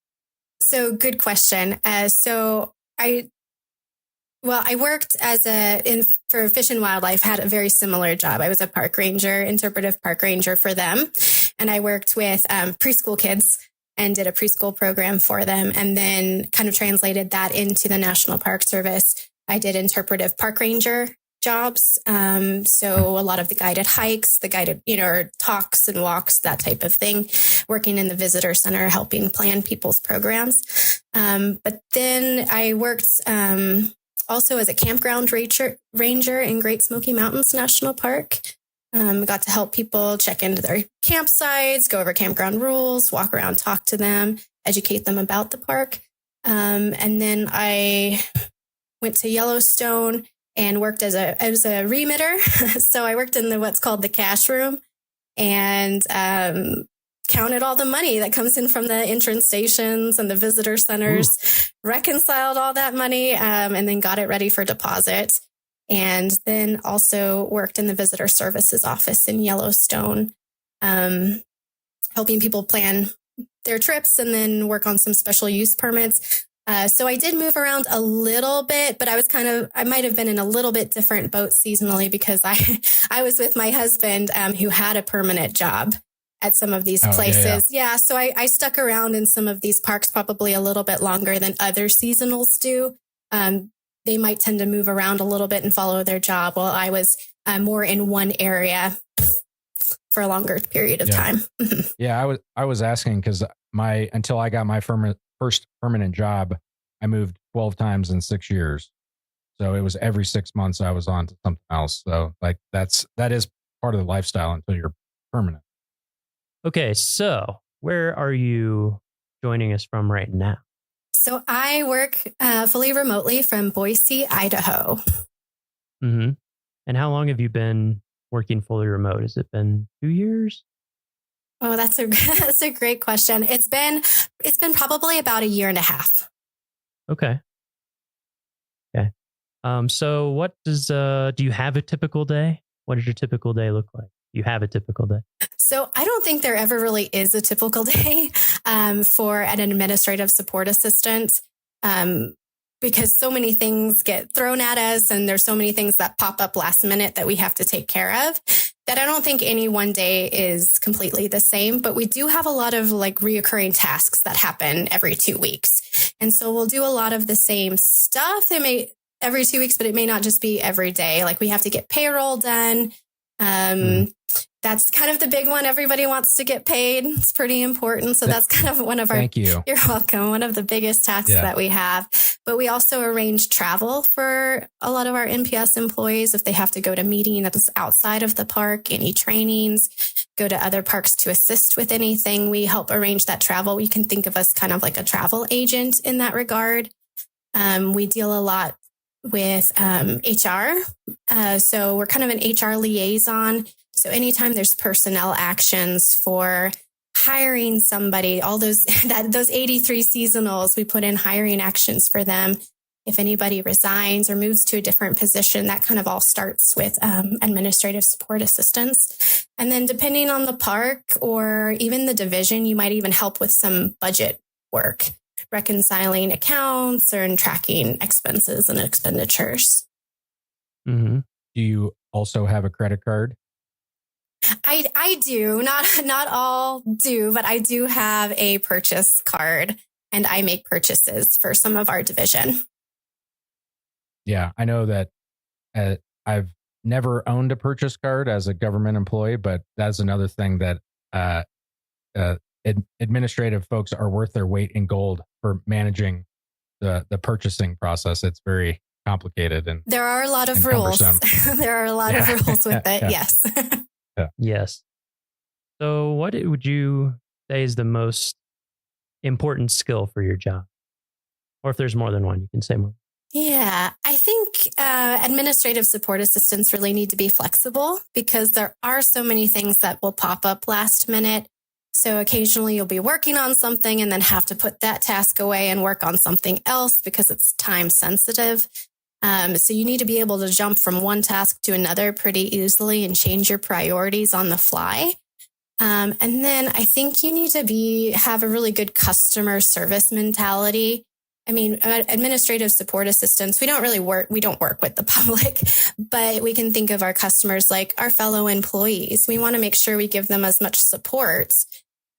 So good question. I worked for Fish and Wildlife, had a very similar job. I was a park ranger, interpretive park ranger for them. And I worked with preschool kids and did a preschool program for them and then kind of translated that into the National Park Service. I did interpretive park ranger jobs. So a lot of the guided hikes, the guided, talks and walks, that type of thing, working in the visitor center, helping plan people's programs. But then I worked also as a campground ranger in Great Smoky Mountains National Park. Got to help people check into their campsites, go over campground rules, walk around, talk to them, educate them about the park. And then I went to Yellowstone and worked as a remitter. So I worked in what's called the cash room and counted all the money that comes in from the entrance stations and the visitor centers, reconciled all that money, and then got it ready for deposit. And then also worked in the visitor services office in Yellowstone, helping people plan their trips and then work on some special use permits. So I did move around a little bit, but I might have been in a little bit different boat seasonally because I was with my husband who had a permanent job at some of these places. Yeah. So I stuck around in some of these parks probably a little bit longer than other seasonals do. They might tend to move around a little bit and follow their job while I was more in one area for a longer period of time. Yeah, I was asking because until I got my first permanent job, I moved 12 times in 6 years. So it was every 6 months I was on to something else. So like that is part of the lifestyle until you're permanent. Okay, so where are you joining us from right now? So I work fully remotely from Boise, Idaho. Mm-hmm. And how long have you been working fully remote? Has it been 2 years? Oh, that's a great question. It's been probably about a year and a half. Okay. So what do you have a typical day? What does your typical day look like? You have a typical day? So I don't think there ever really is a typical day for an administrative support assistant because so many things get thrown at us and there's so many things that pop up last minute that we have to take care of that I don't think any one day is completely the same. But we do have a lot of like reoccurring tasks that happen every 2 weeks. And so we'll do a lot of the same stuff. Every 2 weeks, but it may not just be every day. Like we have to get payroll done. That's kind of the big one. Everybody wants to get paid. It's pretty important. So that's kind of one of our, Thank you. You're welcome. One of the biggest tasks that we have, but we also arrange travel for a lot of our NPS employees. If they have to go to meeting that's outside of the park, any trainings, go to other parks to assist with anything, we help arrange that travel. You can think of us kind of like a travel agent in that regard. We deal a lot with HR. So we're kind of an HR liaison. So anytime there's personnel actions for hiring somebody, all those 83 seasonals, we put in hiring actions for them. If anybody resigns or moves to a different position, that kind of all starts with administrative support assistance. And then depending on the park or even the division, you might even help with some budget work, reconciling accounts or tracking expenses and expenditures. Mm-hmm. Do you also have a credit card? I do. Not all do, but I do have a purchase card and I make purchases for some of our division. Yeah, I know that I've never owned a purchase card as a government employee, but that's another thing that administrative folks are worth their weight in gold for managing the purchasing process. It's very complicated and there are a lot of rules. There are a lot of rules with it. Yes. Yes. So what would you say is the most important skill for your job? Or if there's more than one, you can say more. Yeah, I think administrative support assistants really need to be flexible because there are so many things that will pop up last minute. So occasionally you'll be working on something and then have to put that task away and work on something else because it's time sensitive. So you need to be able to jump from one task to another pretty easily and change your priorities on the fly. And then I think you need to have a really good customer service mentality. I mean, administrative support assistants, we don't work with the public, but we can think of our customers like our fellow employees. We want to make sure we give them as much support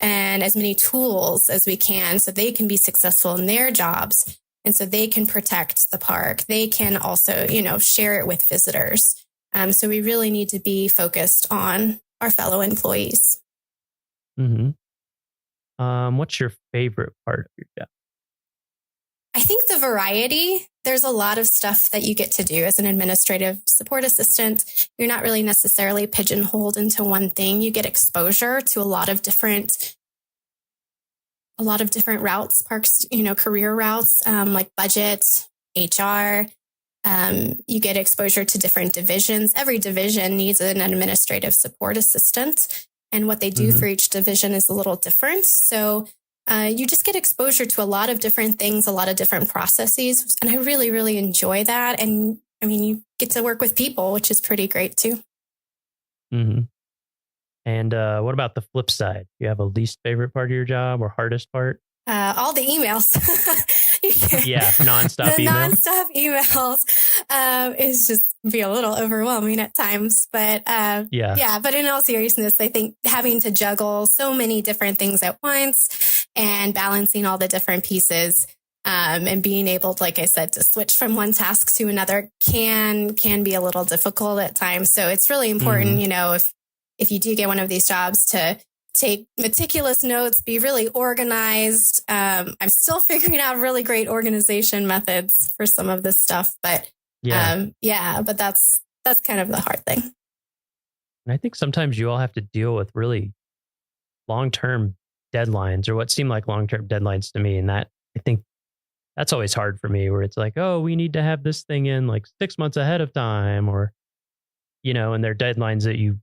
and as many tools as we can so they can be successful in their jobs. And so they can protect the park. They can also, share it with visitors. So we really need to be focused on our fellow employees. Mm-hmm. What's your favorite part of your job? I think the variety. There's a lot of stuff that you get to do as an administrative support assistant. you're not really necessarily pigeonholed into one thing. You get exposure to a lot of different routes, parks, career routes, like budget, HR. You get exposure to different divisions. Every division needs an administrative support assistant, and what they do for each division is a little different. So you just get exposure to a lot of different things, a lot of different processes. And I really, really enjoy that. And I mean, you get to work with people, which is pretty great too. Mm-hmm. And what about the flip side? You have a least favorite part of your job or hardest part? All the emails. Yeah, nonstop the email. Nonstop emails is just be a little overwhelming at times. But yeah, but in all seriousness, I think having to juggle so many different things at once and balancing all the different pieces and being able to, like I said, to switch from one task to another can be a little difficult at times. So it's really important, if you do get one of these jobs, to take meticulous notes, be really organized. I'm still figuring out really great organization methods for some of this stuff, but but that's kind of the hard thing. And I think sometimes you all have to deal with really long-term deadlines, or what seem like long-term deadlines to me. And that, I think that's always hard for me, where it's like, oh, we need to have this thing in like 6 months ahead of time, or, and they're deadlines that you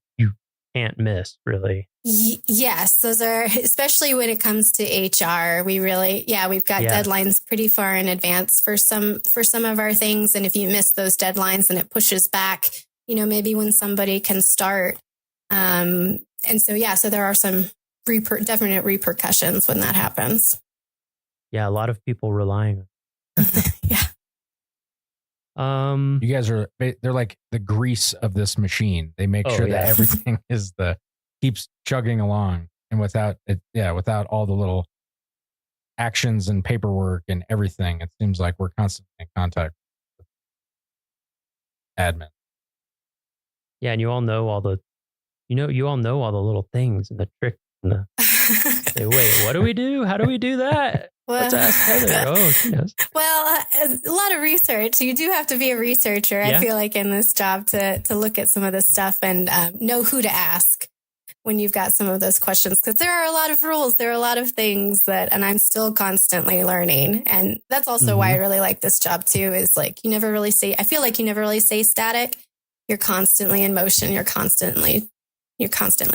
can't miss, really. Yes, those are, especially when it comes to HR, we've got deadlines pretty far in advance for some of our things. And if you miss those deadlines, then it pushes back, maybe when somebody can start. And so there are some definite repercussions when that happens. Yeah, a lot of people relying on Yeah. You guys they're like the grease of this machine. They make sure that everything keeps chugging along, and without all the little actions and paperwork and everything, it seems like we're constantly in contact with admin. Yeah, and you all know all the little things and the tricks and the say, wait, what do we do? How do we do that? Let's ask Heather. Oh, she knows. Well, a lot of research. You do have to be a researcher, I feel like, in this job to look at some of this stuff and know who to ask when you've got some of those questions. Because there are a lot of rules. There are a lot of things and I'm still constantly learning. And that's also why I really like this job too, is like I feel like you never really stay static. You're constantly in motion. You're constantly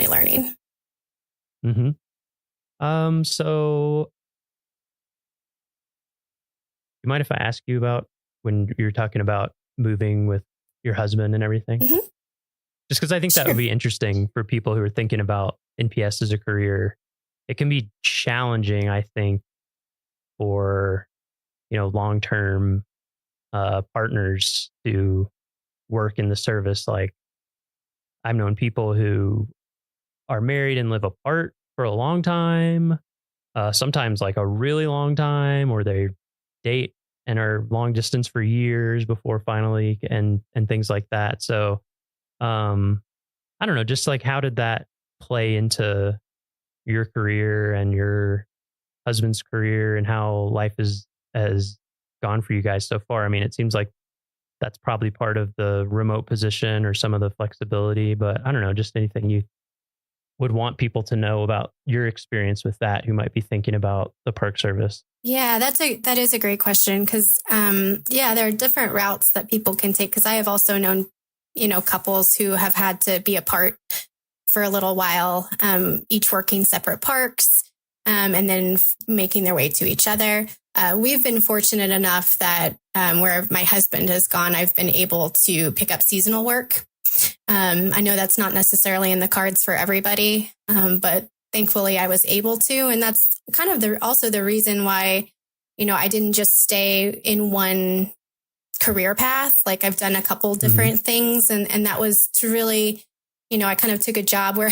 learning. Mm-hmm. So you mind if I ask you about when you're talking about moving with your husband and everything? Mm-hmm. Just because I think that would be interesting for people who are thinking about NPS as a career. It can be challenging, I think, for, long-term partners to work in the service. Like, I've known people who are married and live apart for a long time, sometimes like a really long time, or they date and are long distance for years before finally, and things like that. So, I don't know, just like, how did that play into your career and your husband's career, and how life has gone for you guys so far? I mean, it seems like that's probably part of the remote position or some of the flexibility, but I don't know, just anything you would want people to know about your experience with that, who might be thinking about the Park Service. Yeah, that is a great question, because there are different routes that people can take. Because I have also known couples who have had to be apart for a little while, each working separate parks, and then making their way to each other. We've been fortunate enough that where my husband has gone, I've been able to pick up seasonal work. I know that's not necessarily in the cards for everybody, but thankfully I was able to. And that's kind of also the reason why, I didn't just stay in one career path. Like, I've done a couple different things, and that was to really, I kind of took a job where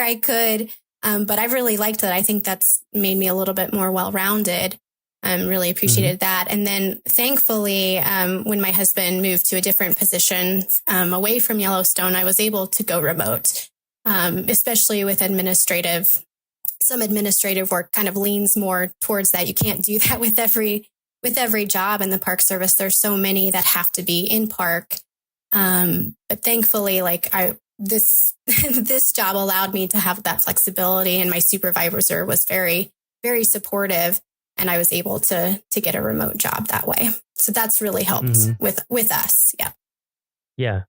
I could, but I really liked it. I think that's made me a little bit more well-rounded. Really appreciated that. And then thankfully, when my husband moved to a different position away from Yellowstone, I was able to go remote, especially with some administrative work kind of leans more towards that. You can't do that with every job in the Park Service. There's so many that have to be in park. But thankfully, this this job allowed me to have that flexibility, and my supervisor was very, very supportive, and I was able to get a remote job that way. So that's really helped with us. Yeah. Yeah.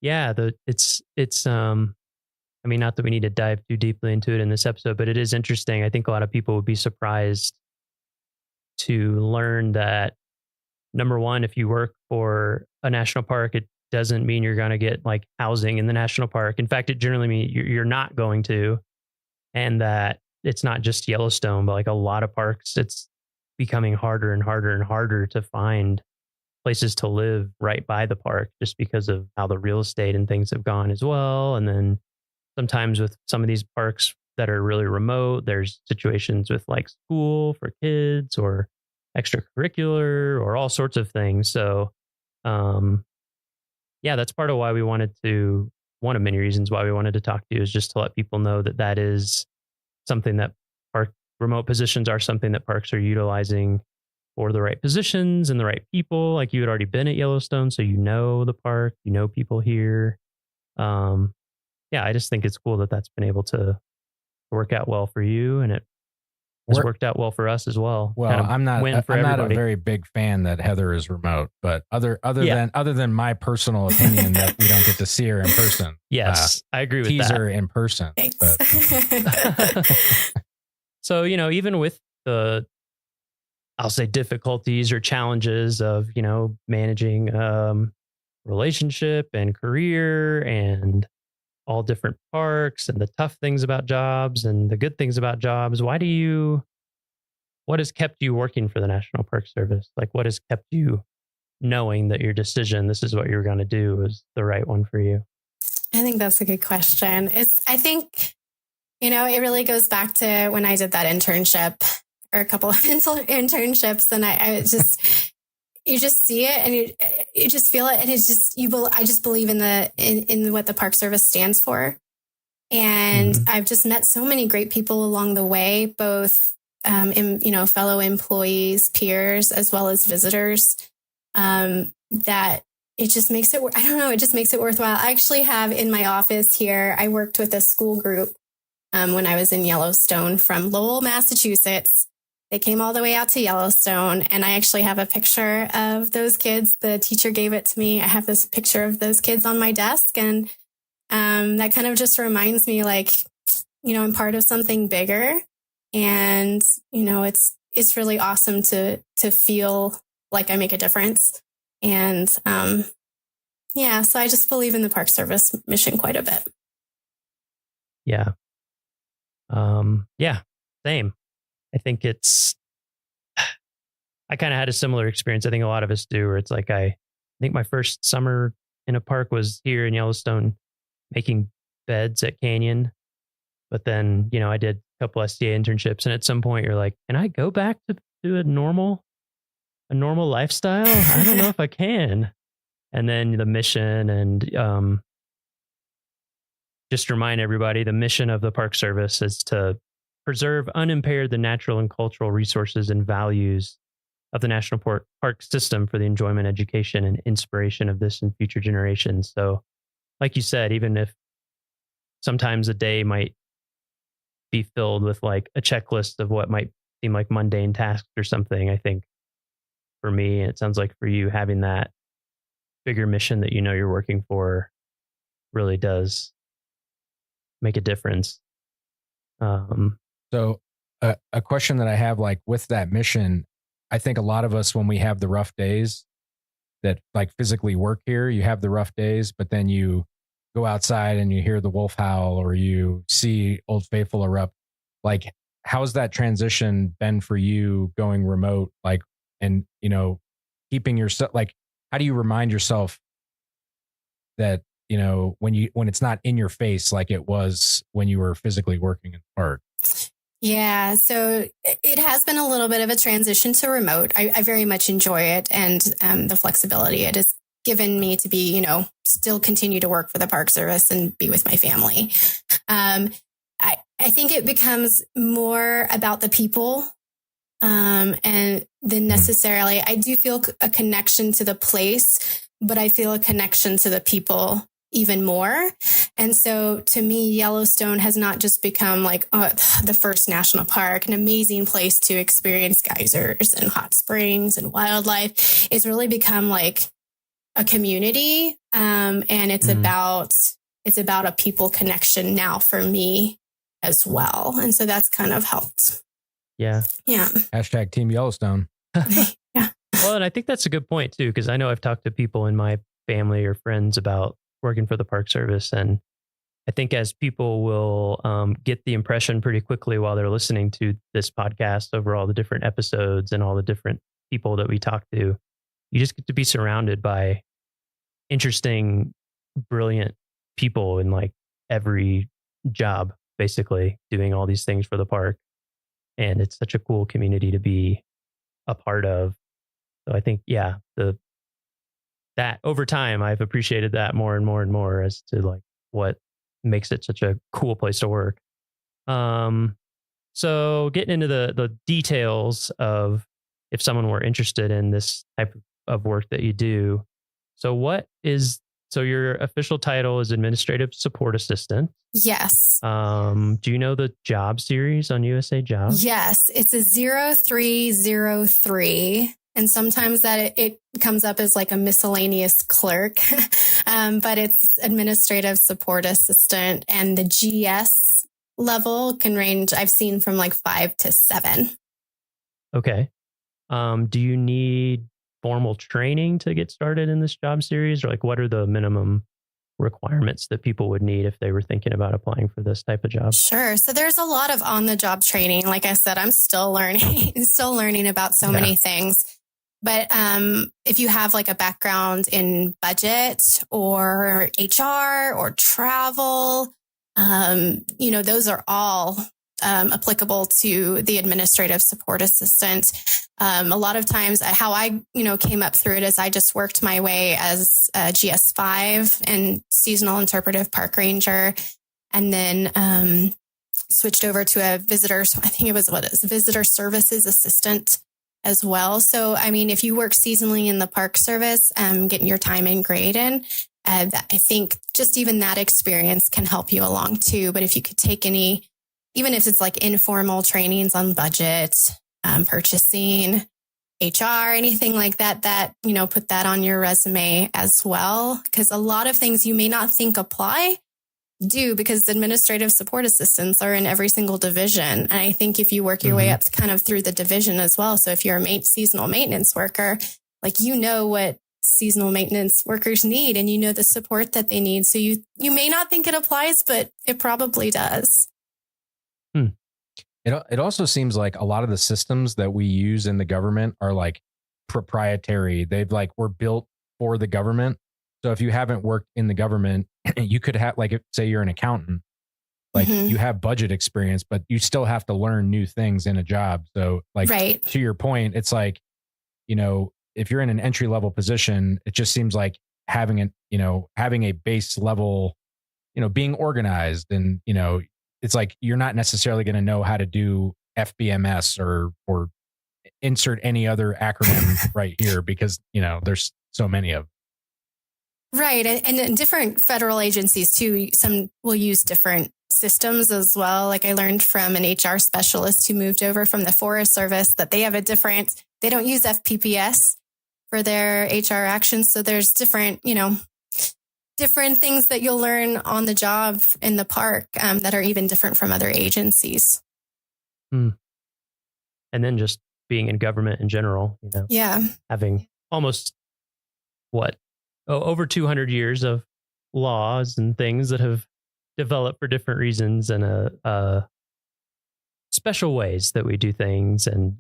Yeah. It's I mean, not that we need to dive too deeply into it in this episode, but it is interesting. I think a lot of people would be surprised to learn that, number one, if you work for a national park, it doesn't mean you're going to get like housing in the national park. In fact, it generally means you're not going to. And that it's not just Yellowstone, but like a lot of parks, it's becoming harder and harder and harder to find places to live right by the park, just because of how the real estate and things have gone as well. And then sometimes with some of these parks that are really remote, there's situations with like school for kids or extracurricular or all sorts of things. So, yeah, that's part of why one of many reasons why we wanted to talk to you, is just to let people know that that is something that remote positions are something that parks are utilizing for the right positions and the right people. Like, you had already been at Yellowstone, so you know the park, you know people here. Yeah, I just think it's cool that that's been able to work out well for you, and it has worked out well for us as well. Well, kind of I'm not a everybody. very big fan that Heather is remote, but other than my personal opinion that we don't get to see her in person. Yes, I agree with that. Teaser in person. But. So, even with the, I'll say, difficulties or challenges of, managing relationship and career and all different parks and the tough things about jobs and the good things about jobs, what has kept you working for the National Park Service? Like, what has kept you knowing that your decision, this is what you're going to do, is the right one for you? I think that's a good question. I think, it really goes back to when I did that internship, or a couple of internships, and I just, you just see it and you just feel it. And it's just, I just believe in what the Park Service stands for. And I've just met so many great people along the way, both, fellow employees, peers, as well as visitors, that it just makes it, it just makes it worthwhile. I actually have in my office here, I worked with a school group when I was in Yellowstone from Lowell, Massachusetts. They came all the way out to Yellowstone, and I actually have a picture of those kids. The teacher gave it to me. I have this picture of those kids on my desk, and that kind of just reminds me, I'm part of something bigger, and it's really awesome to feel like I make a difference. And so I just believe in the Park Service mission quite a bit. Yeah. Same. I think I kind of had a similar experience. I think a lot of us do, where it's like, I think my first summer in a park was here in Yellowstone, making beds at Canyon. But then, I did a couple SDA internships, and at some point you're like, can I go back to a normal lifestyle? I don't know if I can. And then the mission, and just remind everybody, the mission of the Park Service is to preserve unimpaired the natural and cultural resources and values of the national park system for the enjoyment, education, and inspiration of this and future generations. So, like you said, even if sometimes a day might be filled with like a checklist of what might seem like mundane tasks or something, I think for me, and it sounds like for you, having that bigger mission that you're working for really does make a difference. So a question that I have, like, with that mission, I think a lot of us, when we have the rough days that like physically work here, you have the rough days, but then you go outside and you hear the wolf howl or you see Old Faithful erupt. Like, how's that transition been for you going remote? Like, and, keeping yourself, like, how do you remind yourself that, when it's not in your face, like it was when you were physically working in the park? Yeah, so it has been a little bit of a transition to remote. I very much enjoy it, and the flexibility it has given me to be, still continue to work for the Park Service and be with my family. I think it becomes more about the people, and than necessarily, I do feel a connection to the place, but I feel a connection to the people even more. And so to me, Yellowstone has not just become like the first national park, an amazing place to experience geysers and hot springs and wildlife. It's really become like a community. And it's about a people connection now for me as well. And so that's kind of helped. Yeah. Yeah. Hashtag Team Yellowstone. Well, and I think that's a good point too, because I know I've talked to people in my family or friends about working for the Park Service. And I think as people will get the impression pretty quickly while they're listening to this podcast over all the different episodes and all the different people that we talk to, you just get to be surrounded by interesting, brilliant people in like every job, basically doing all these things for the park. And it's such a cool community to be a part of. So I think, yeah, that over time, I've appreciated that more and more and more as to like what makes it such a cool place to work. So getting into the details of if someone were interested in this type of work that you do. So your official title is Administrative Support Assistant. Yes. Do you know the job series on USA Jobs? Yes. It's a 0303. And sometimes that it comes up as like a miscellaneous clerk, but it's administrative support assistant, and the GS level can range, I've seen from like 5 to 7. Okay. Do you need formal training to get started in this job series, or like what are the minimum requirements that people would need if they were thinking about applying for this type of job? Sure. So there's a lot of on-the-job training. Like I said, I'm still learning about so many things. But if you have like a background in budget or HR or travel, those are all applicable to the administrative support assistant. A lot of times how I, came up through it is I just worked my way as a GS5 and seasonal interpretive park ranger, and then switched over to a visitor services assistant as well. So, I mean, if you work seasonally in the Park Service, getting your time in grade in, I think just even that experience can help you along too. But if you could take even if it's like informal trainings on budget, purchasing, HR, anything like that, put that on your resume as well. Because a lot of things you may not think apply do, because administrative support assistants are in every single division. And I think if you work your way up kind of through the division as well. So if you're a seasonal maintenance worker, like, what seasonal maintenance workers need, and the support that they need. So you may not think it applies, but it probably does. It also seems like a lot of the systems that we use in the government are like proprietary. Were built for the government. So if you haven't worked in the government, you could have, like, say you're an accountant, like you have budget experience, but you still have to learn new things in a job. So like, to your point, it's like, if you're in an entry level position, it just seems like having a base level, being organized, and, it's like, you're not necessarily going to know how to do FBMS or insert any other acronym right here, because, there's so many of them. Right. And different federal agencies too, some will use different systems as well. Like I learned from an HR specialist who moved over from the Forest Service that they have they don't use FPPS for their HR actions. So there's different things that you'll learn on the job in the park that are even different from other agencies. And then just being in government in general, having almost over 200 years of laws and things that have developed for different reasons, and special ways that we do things, and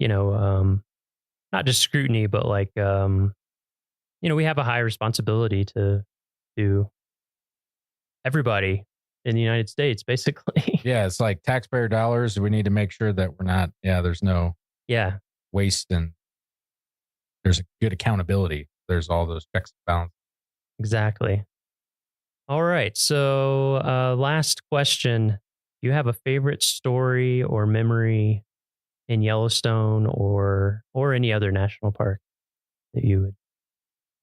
not just scrutiny, but like we have a high responsibility to everybody in the United States, basically. Yeah, it's like taxpayer dollars. We need to make sure that we're not. There's no waste, and there's a good accountability. There's all those checks and balances. Exactly. All right. So last question. Do you have a favorite story or memory in Yellowstone or any other national park that you would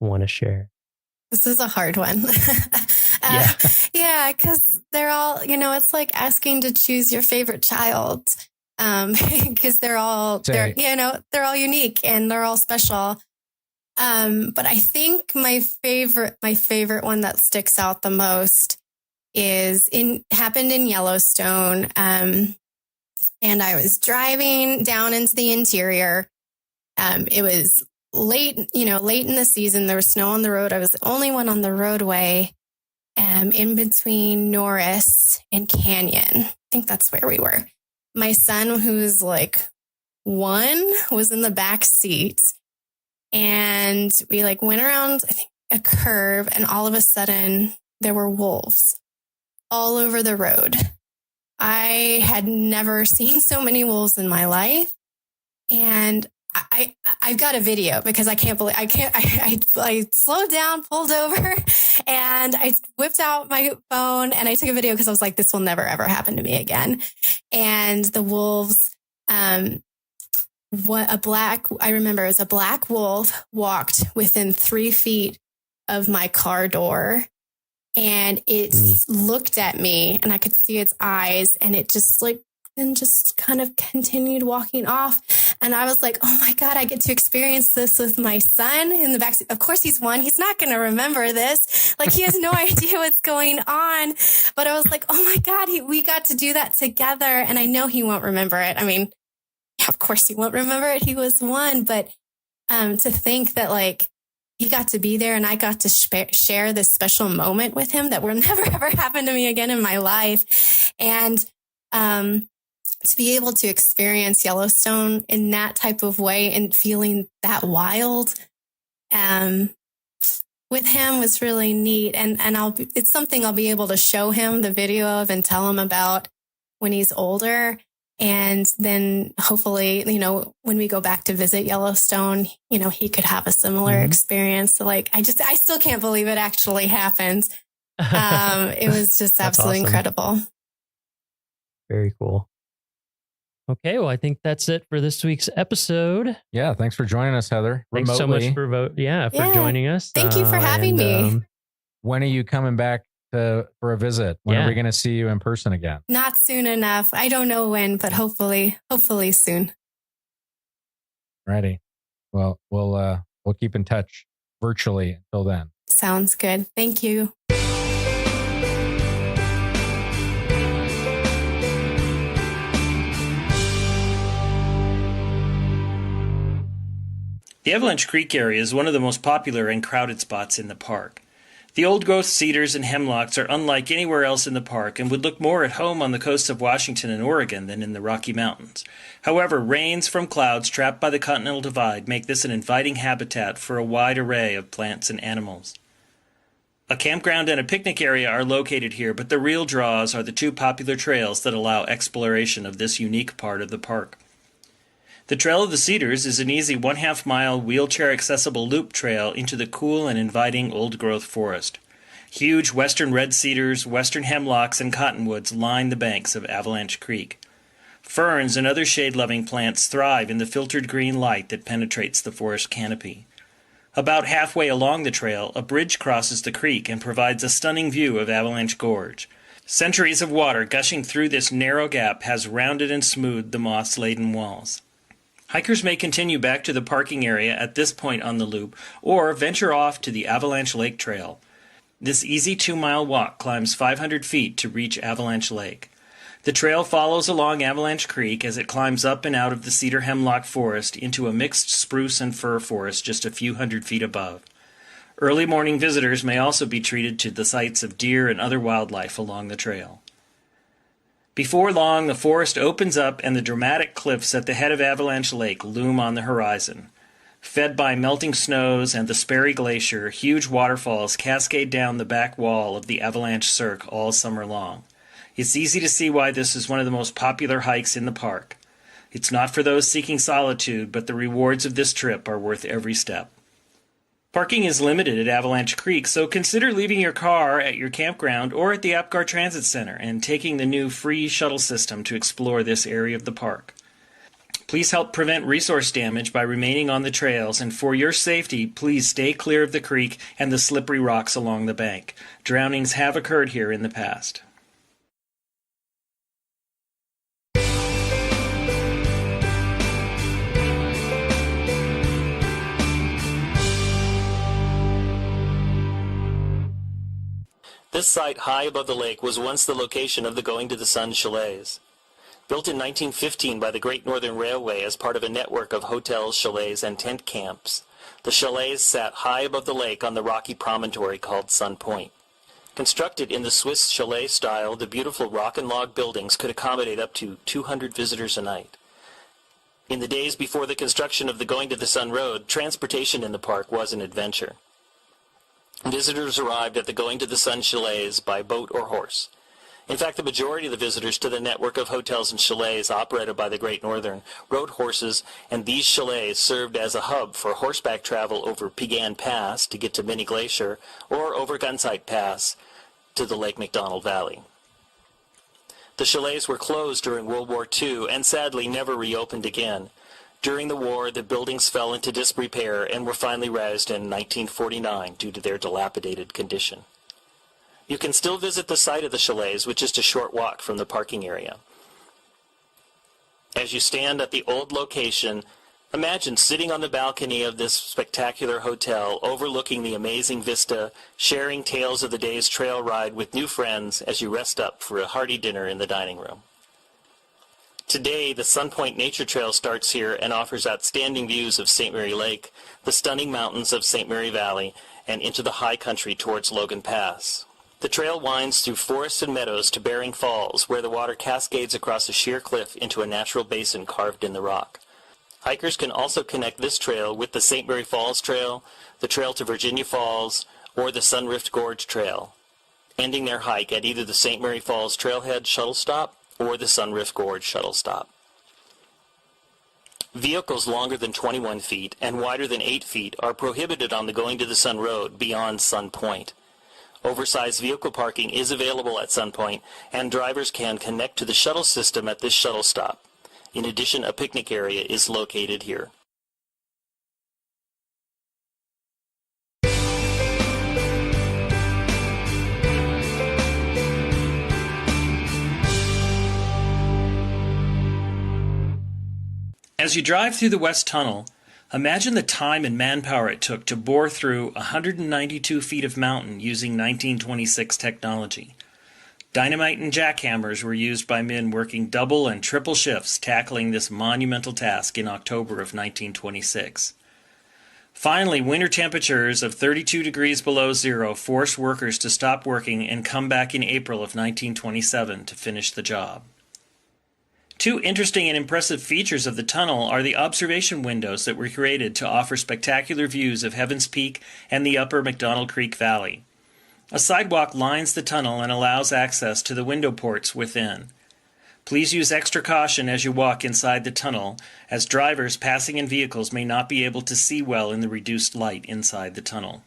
want to share? This is a hard one. Yeah, because they're all, it's like asking to choose your favorite child, because they're all unique and they're all special. But I think my favorite one that sticks out the most happened in Yellowstone. And I was driving down into the interior. It was late in the season. There was snow on the road. I was the only one on the roadway, in between Norris and Canyon. I think that's where we were. My son, who's like 1, was in the back seat, and we went around, I think, a curve, and all of a sudden there were wolves all over the road. I had never seen so many wolves in my life, and I've got a video because I slowed down, pulled over, and I whipped out my phone and I took a video because I was like, this will never, ever happen to me again. And the wolves, I remember it was a black wolf walked within 3 feet of my car door, and it looked at me and I could see its eyes, and it just kind of continued walking off. And I was like, oh my God, I get to experience this with my son in the backseat. Of course, he's 1. He's not going to remember this. He has no idea what's going on. But I was like, oh my God, we got to do that together. And I know he won't remember it. I mean, of course he won't remember it. He was 1. But to think that he got to be there and I got to share this special moment with him that will never, ever happen to me again in my life. And, to be able to experience Yellowstone in that type of way and feeling that wild with him was really neat. And it's something I'll be able to show him the video of and tell him about when he's older. And then hopefully, when we go back to visit Yellowstone, he could have a similar experience. So I still can't believe it actually happened. It was just absolutely awesome. Incredible. Very cool. Okay, well, I think that's it for this week's episode. Yeah, thanks for joining us, Heather. Thanks so much for joining us. Thank you for having me. When are you coming back for a visit? When are we going to see you in person again? Not soon enough. I don't know when, but hopefully soon. Righty. Well, we'll keep in touch virtually until then. Sounds good. Thank you. The Avalanche Creek area is one of the most popular and crowded spots in the park. The old-growth cedars and hemlocks are unlike anywhere else in the park and would look more at home on the coasts of Washington and Oregon than in the Rocky Mountains. However, rains from clouds trapped by the Continental Divide make this an inviting habitat for a wide array of plants and animals. A campground and a picnic area are located here, but the real draws are the 2 popular trails that allow exploration of this unique part of the park. The Trail of the Cedars is an easy 1/2 mile wheelchair-accessible loop trail into the cool and inviting old-growth forest. Huge western red cedars, western hemlocks, and cottonwoods line the banks of Avalanche Creek. Ferns and other shade-loving plants thrive in the filtered green light that penetrates the forest canopy. About halfway along the trail, a bridge crosses the creek and provides a stunning view of Avalanche Gorge. Centuries of water gushing through this narrow gap has rounded and smoothed the moss-laden walls. Hikers may continue back to the parking area at this point on the loop, or venture off to the Avalanche Lake Trail. This easy 2-mile walk climbs 500 feet to reach Avalanche Lake. The trail follows along Avalanche Creek as it climbs up and out of the cedar hemlock forest into a mixed spruce and fir forest just a few hundred feet above. Early morning visitors may also be treated to the sights of deer and other wildlife along the trail. Before long, the forest opens up and the dramatic cliffs at the head of Avalanche Lake loom on the horizon. Fed by melting snows and the Sperry Glacier, huge waterfalls cascade down the back wall of the Avalanche Cirque all summer long. It's easy to see why this is one of the most popular hikes in the park. It's not for those seeking solitude, but the rewards of this trip are worth every step. Parking is limited at Avalanche Creek, so consider leaving your car at your campground or at the Apgar Transit Center and taking the new free shuttle system to explore this area of the park. Please help prevent resource damage by remaining on the trails, and for your safety, please stay clear of the creek and the slippery rocks along the bank. Drownings have occurred here in the past. This site high above the lake was once the location of the Going to the Sun chalets. Built in 1915 by the Great Northern Railway as part of a network of hotels, chalets, and tent camps, the chalets sat high above the lake on the rocky promontory called Sun Point. Constructed in the Swiss chalet style, the beautiful rock and log buildings could accommodate up to 200 visitors a night. In the days before the construction of the Going to the Sun Road, transportation in the park was an adventure. Visitors arrived at the Going to the Sun chalets by boat or horse. In fact, the majority of the visitors to the network of hotels and chalets operated by the Great Northern rode horses, and these chalets served as a hub for horseback travel over Pegan Pass to get to Mini Glacier or over Gunsight Pass to the Lake McDonald Valley. The chalets were closed during World War II and sadly never reopened again. During the war, the buildings fell into disrepair and were finally razed in 1949 due to their dilapidated condition. You can still visit the site of the chalets, which is a short walk from the parking area. As you stand at the old location, imagine sitting on the balcony of this spectacular hotel, overlooking the amazing vista, sharing tales of the day's trail ride with new friends as you rest up for a hearty dinner in the dining room. Today, the Sun Point Nature Trail starts here and offers outstanding views of St. Mary Lake, the stunning mountains of St. Mary Valley, and into the high country towards Logan Pass. The trail winds through forests and meadows to Bering Falls, where the water cascades across a sheer cliff into a natural basin carved in the rock. Hikers can also connect this trail with the St. Mary Falls Trail, the Trail to Virginia Falls, or the Sunrift Gorge Trail, ending their hike at either the St. Mary Falls Trailhead shuttle stop or the Sunrift Gorge shuttle stop. Vehicles longer than 21 feet and wider than 8 feet are prohibited on the Going to the Sun Road beyond Sun Point. Oversized vehicle parking is available at Sun Point, and drivers can connect to the shuttle system at this shuttle stop. In addition, a picnic area is located here. As you drive through the West Tunnel, imagine the time and manpower it took to bore through 192 feet of mountain using 1926 technology. Dynamite and jackhammers were used by men working double and triple shifts tackling this monumental task in October of 1926. Finally, winter temperatures of 32 degrees below zero forced workers to stop working and come back in April of 1927 to finish the job. Two interesting and impressive features of the tunnel are the observation windows that were created to offer spectacular views of Heaven's Peak and the upper McDonald Creek Valley. A sidewalk lines the tunnel and allows access to the window ports within. Please use extra caution as you walk inside the tunnel, as drivers passing in vehicles may not be able to see well in the reduced light inside the tunnel.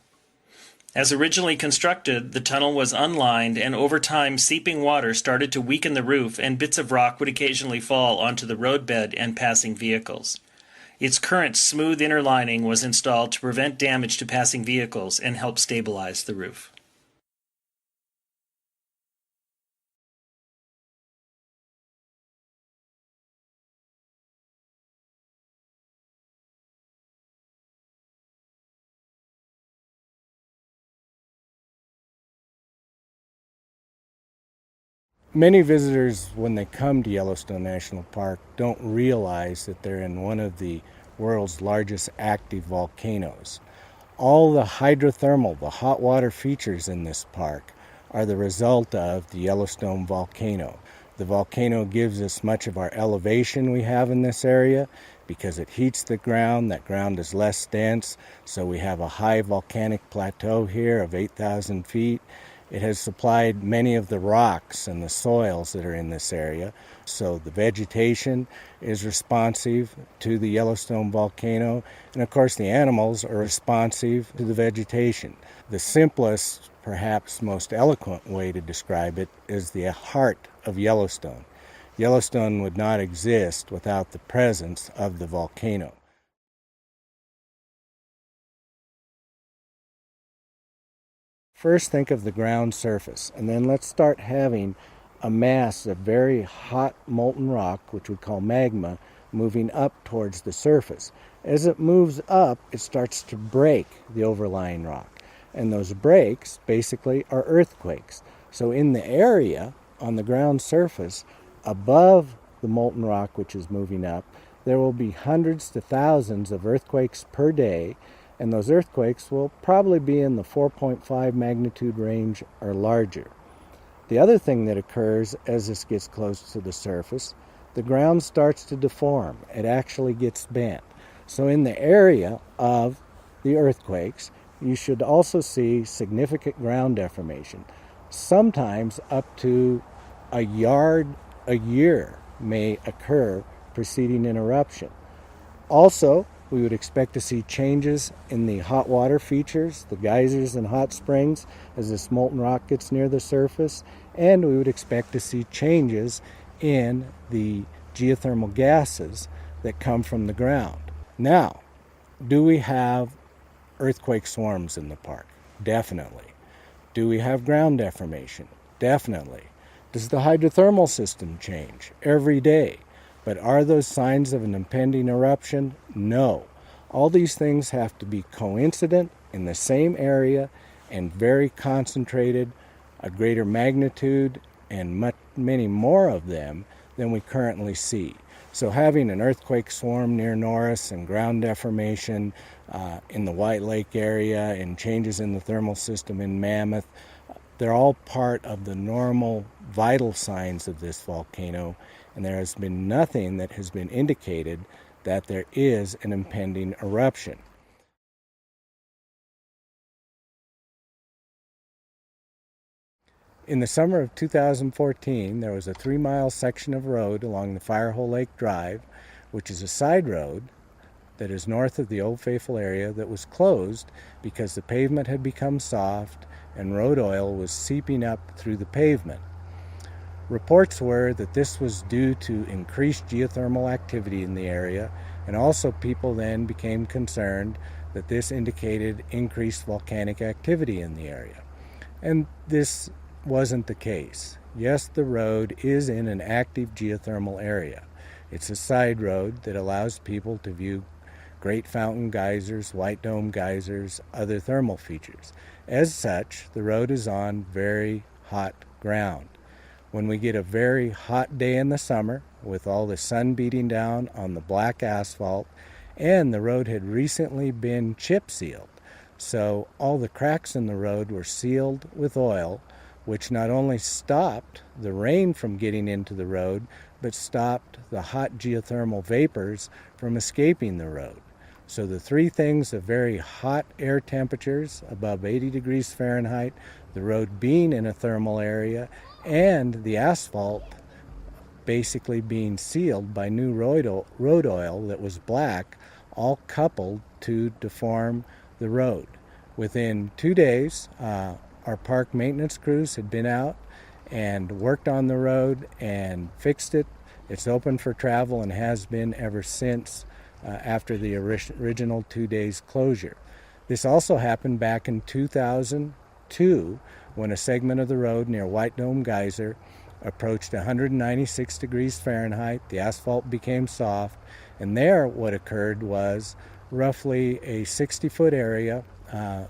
As originally constructed, the tunnel was unlined, and over time seeping water started to weaken the roof, and bits of rock would occasionally fall onto the roadbed and passing vehicles. Its current smooth inner lining was installed to prevent damage to passing vehicles and help stabilize the roof. Many visitors, when they come to Yellowstone National Park, don't realize that they're in one of the world's largest active volcanoes. All the hydrothermal, the hot water features in this park, are the result of the Yellowstone volcano. The volcano gives us much of our elevation we have in this area because it heats the ground. That ground is less dense, so we have a high volcanic plateau here of 8,000 feet. It has supplied many of the rocks and the soils that are in this area, so the vegetation is responsive to the Yellowstone volcano, and of course the animals are responsive to the vegetation. The simplest, perhaps most eloquent way to describe it is the heart of Yellowstone. Yellowstone would not exist without the presence of the volcano. First, think of the ground surface, and then let's start having a mass of very hot molten rock, which we call magma, moving up towards the surface. As it moves up, it starts to break the overlying rock, and those breaks basically are earthquakes. So in the area on the ground surface above the molten rock which is moving up, there will be hundreds to thousands of earthquakes per day, and those earthquakes will probably be in the 4.5 magnitude range or larger. The other thing that occurs as this gets close to the surface, the ground starts to deform. It actually gets bent. So in the area of the earthquakes, you should also see significant ground deformation. Sometimes up to a yard a year may occur preceding an eruption. Also, we would expect to see changes in the hot water features, the geysers and hot springs, as this molten rock gets near the surface, and we would expect to see changes in the geothermal gases that come from the ground. Now, do we have earthquake swarms in the park? Definitely. Do we have ground deformation? Definitely. Does the hydrothermal system change? Every day. But are those signs of an impending eruption? No. All these things have to be coincident in the same area and very concentrated, a greater magnitude, and many more of them than we currently see. So having an earthquake swarm near Norris and ground deformation in the White Lake area and changes in the thermal system in Mammoth, they're all part of the normal vital signs of this volcano, and there has been nothing that has been indicated that there is an impending eruption. In the summer of 2014, there was a 3-mile section of road along the Firehole Lake Drive, which is a side road that is north of the Old Faithful area, that was closed because the pavement had become soft and road oil was seeping up through the pavement. Reports were that this was due to increased geothermal activity in the area, and also people then became concerned that this indicated increased volcanic activity in the area. And this wasn't the case. Yes, the road is in an active geothermal area. It's a side road that allows people to view Great Fountain geysers, White Dome geysers, other thermal features. As such, the road is on very hot ground. When we get a very hot day in the summer, with all the sun beating down on the black asphalt, and the road had recently been chip sealed, so all the cracks in the road were sealed with oil, which not only stopped the rain from getting into the road, but stopped the hot geothermal vapors from escaping the road. So the three things of very hot air temperatures above 80 degrees Fahrenheit, the road being in a thermal area, and the asphalt basically being sealed by new road oil that was black, all coupled to deform the road. Within 2 days, our park maintenance crews had been out and worked on the road and fixed it. It's open for travel and has been ever since after the original 2 days closure. This also happened back in 2002 when a segment of the road near White Dome Geyser approached 196 degrees Fahrenheit. The asphalt became soft, and there what occurred was roughly a 60-foot area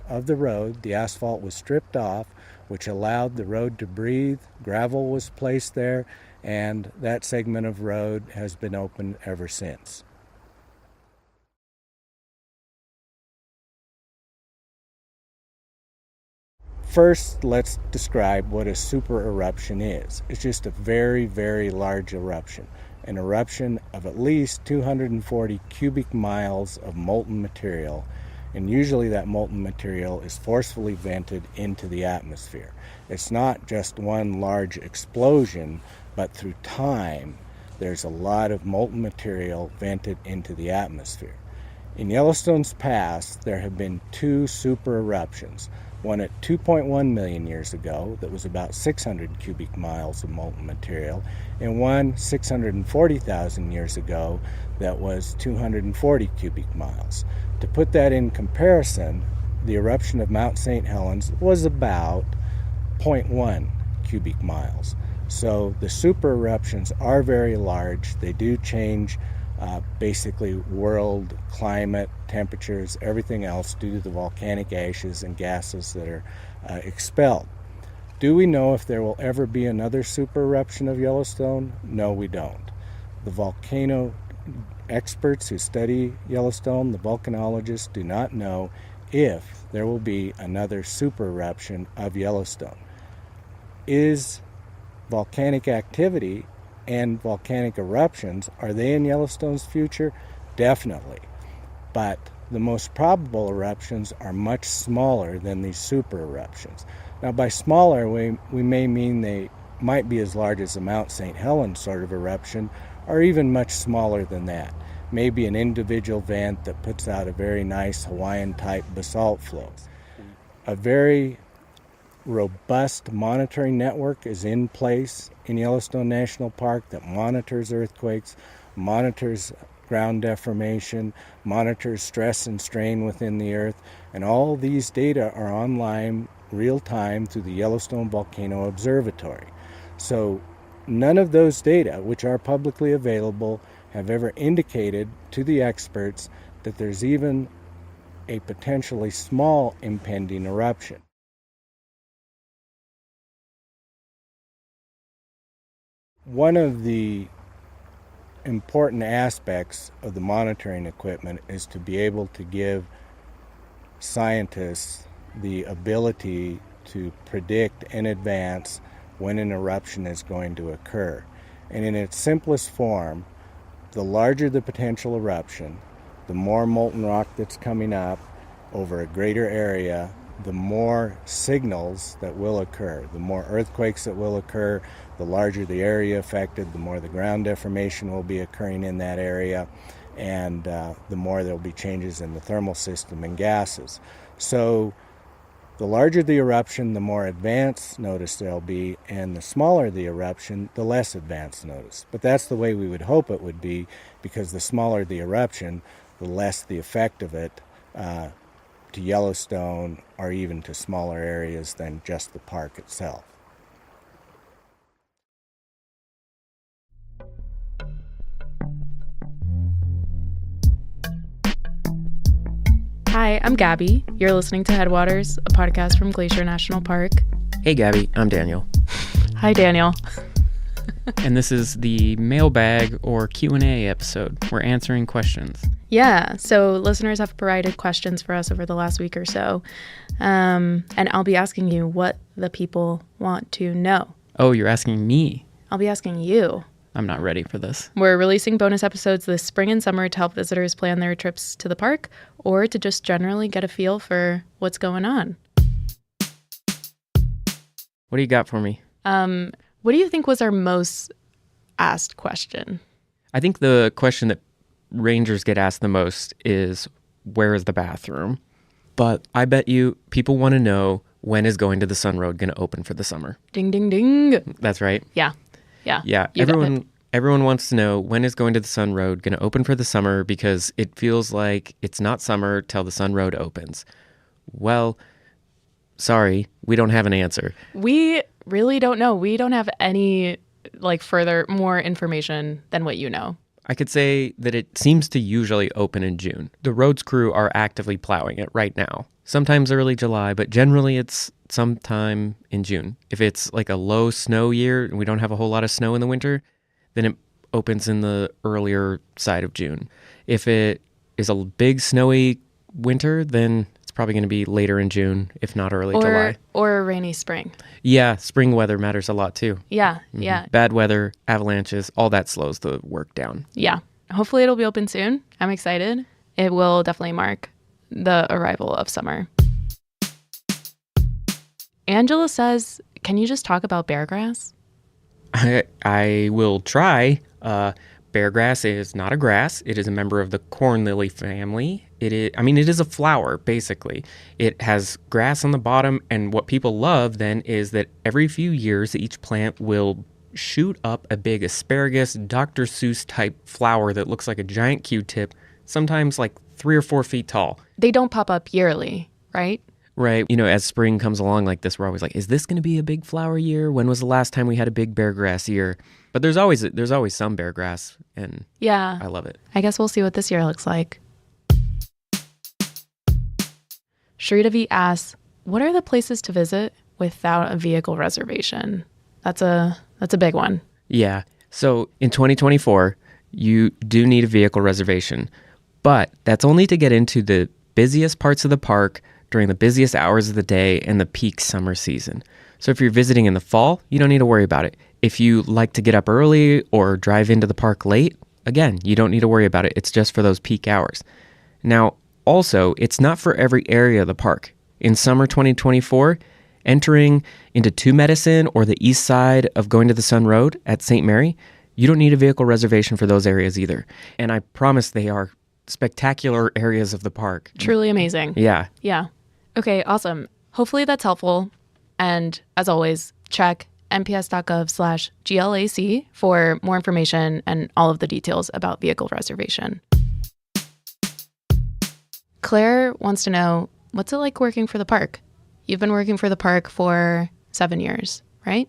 of the road. The asphalt was stripped off, which allowed the road to breathe. Gravel was placed there, and that segment of road has been open ever since. First, let's describe what a super eruption is. It's just a very, very large eruption. An eruption of at least 240 cubic miles of molten material, and usually that molten material is forcefully vented into the atmosphere. It's not just one large explosion, but through time, there's a lot of molten material vented into the atmosphere. In Yellowstone's past, there have been 2 super eruptions. One at 2.1 million years ago that was about 600 cubic miles of molten material, and one 640,000 years ago that was 240 cubic miles. To put that in comparison, the eruption of Mount St. Helens was about 0.1 cubic miles. So the super eruptions are very large. They do change basically world climate, temperatures, everything else due to the volcanic ashes and gases that are expelled. Do we know if there will ever be another super eruption of Yellowstone? No, we don't. The volcano experts who study Yellowstone, the volcanologists, do not know if there will be another super eruption of Yellowstone. Is volcanic activity and volcanic eruptions, are they in Yellowstone's future? Definitely. But the most probable eruptions are much smaller than these super eruptions. Now, by smaller, we may mean they might be as large as a Mount St. Helens sort of eruption, or even much smaller than that. Maybe an individual vent that puts out a very nice Hawaiian-type basalt flow. A very robust monitoring network is in place in Yellowstone National Park that monitors earthquakes, monitors ground deformation, monitors stress and strain within the earth, and all these data are online real time through the Yellowstone Volcano Observatory. So none of those data, which are publicly available, have ever indicated to the experts that there's even a potentially small impending eruption. One of the important aspects of the monitoring equipment is to be able to give scientists the ability to predict in advance when an eruption is going to occur. And in its simplest form, the larger the potential eruption, the more molten rock that's coming up over a greater area, the more signals that will occur, the more earthquakes that will occur, the larger the area affected, the more the ground deformation will be occurring in that area, and the more there will be changes in the thermal system and gases. So the larger the eruption, the more advanced notice there'll be, and the smaller the eruption, the less advanced notice. But that's the way we would hope it would be, because the smaller the eruption, the less the effect of it to Yellowstone or even to smaller areas than just the park itself. Hi, I'm Gabby. You're listening to Headwaters, a podcast from Glacier National Park. Hey, Gabby. I'm Daniel. Hi, Daniel. And this is the mailbag or Q&A episode. We're answering questions. Yeah, so listeners have provided questions for us over the last week or so. And I'll be asking you what the people want to know. Oh, you're asking me? I'll be asking you. I'm not ready for this. We're releasing bonus episodes this spring and summer to help visitors plan their trips to the park or to just generally get a feel for what's going on. What do you got for me? What do you think was our most asked question? I think the question that rangers get asked the most is, where is the bathroom? But I bet you people want to know, when is Going to the Sun Road going to open for the summer? Ding, ding, ding. That's right. Yeah. Yeah. Everyone wants to know, when is Going to the Sun Road going to open for the summer, because it feels like it's not summer till the Sun Road opens. Well, sorry, we don't have an answer. We really don't know. We don't have any more information than what you know. I could say that it seems to usually open in June. The roads crew are actively plowing it right now. Sometimes early July, but generally it's sometime in June. If it's like a low snow year and we don't have a whole lot of snow in the winter, then it opens in the earlier side of June. If it is a big snowy winter, then it's probably going to be later in June, if not early July. Or a rainy spring. Yeah, spring weather matters a lot too. Yeah, Mm-hmm. yeah. Bad weather, avalanches, all that slows the work down. Yeah. Hopefully it'll be open soon. I'm excited. It will definitely mark the arrival of summer. Angela says, can you just talk about beargrass? I will try, Beargrass is not a grass. It is a member of the corn lily family. It is a flower, basically. It has grass on the bottom, and what people love then is that every few years, each plant will shoot up a big asparagus, Dr. Seuss type flower that looks like a giant Q-tip, sometimes like 3 or 4 feet tall. They don't pop up yearly, right? Right. You know, as spring comes along like this, we're always like, is this going to be a big flower year? When was the last time we had a big beargrass year? But there's always some beargrass, and yeah, I love it. I guess we'll see what this year looks like. Shritavi asks, what are the places to visit without a vehicle reservation? That's a big one. Yeah. So in 2024, you do need a vehicle reservation, but that's only to get into the busiest parts of the park during the busiest hours of the day and the peak summer season. So if you're visiting in the fall, you don't need to worry about it. If you like to get up early or drive into the park late, again, you don't need to worry about it. It's just for those peak hours. Now, also, it's not for every area of the park. In summer 2024, entering into Two Medicine or the east side of Going to the Sun Road at St. Mary, you don't need a vehicle reservation for those areas either. And I promise they are spectacular areas of the park. Truly amazing. Yeah. Yeah. Okay, awesome. Hopefully that's helpful. And as always, check nps.gov/GLAC for more information and all of the details about vehicle reservation. Claire wants to know, what's it like working for the park? You've been working for the park for 7 years, right?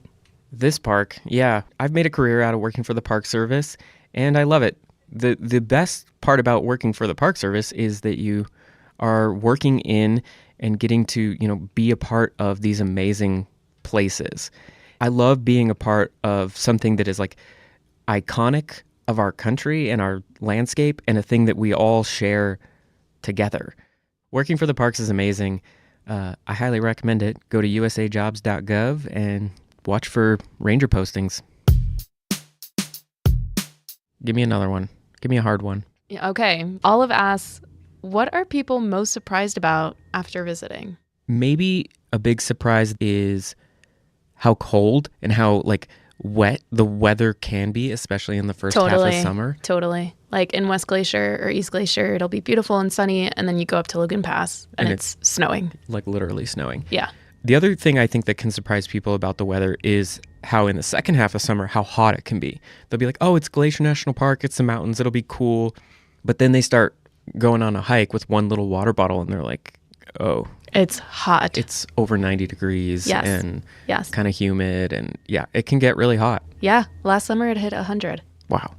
This park, yeah. I've made a career out of working for the Park Service, and I love it. The best part about working for the Park Service is that you are working in and getting to, be a part of these amazing places. I love being a part of something that is like iconic of our country and our landscape, and a thing that we all share together. Working for the parks is amazing. I highly recommend it. Go to usajobs.gov and watch for ranger postings. Give me another one. Give me a hard one. Yeah, okay. Olive asks, what are people most surprised about after visiting? Maybe a big surprise is how cold and how wet the weather can be, especially in the first half of summer. Totally. Like in West Glacier or East Glacier, it'll be beautiful and sunny, and then you go up to Lagoon Pass and it's snowing. Like literally snowing. Yeah. The other thing I think that can surprise people about the weather is how in the second half of summer, how hot it can be. They'll be like, oh, it's Glacier National Park, it's the mountains, it'll be cool. But then they start going on a hike with one little water bottle and they're like, oh. It's hot. It's over 90 degrees and yes. kind of humid, and yeah, it can get really hot. Yeah, last summer it hit 100. Wow.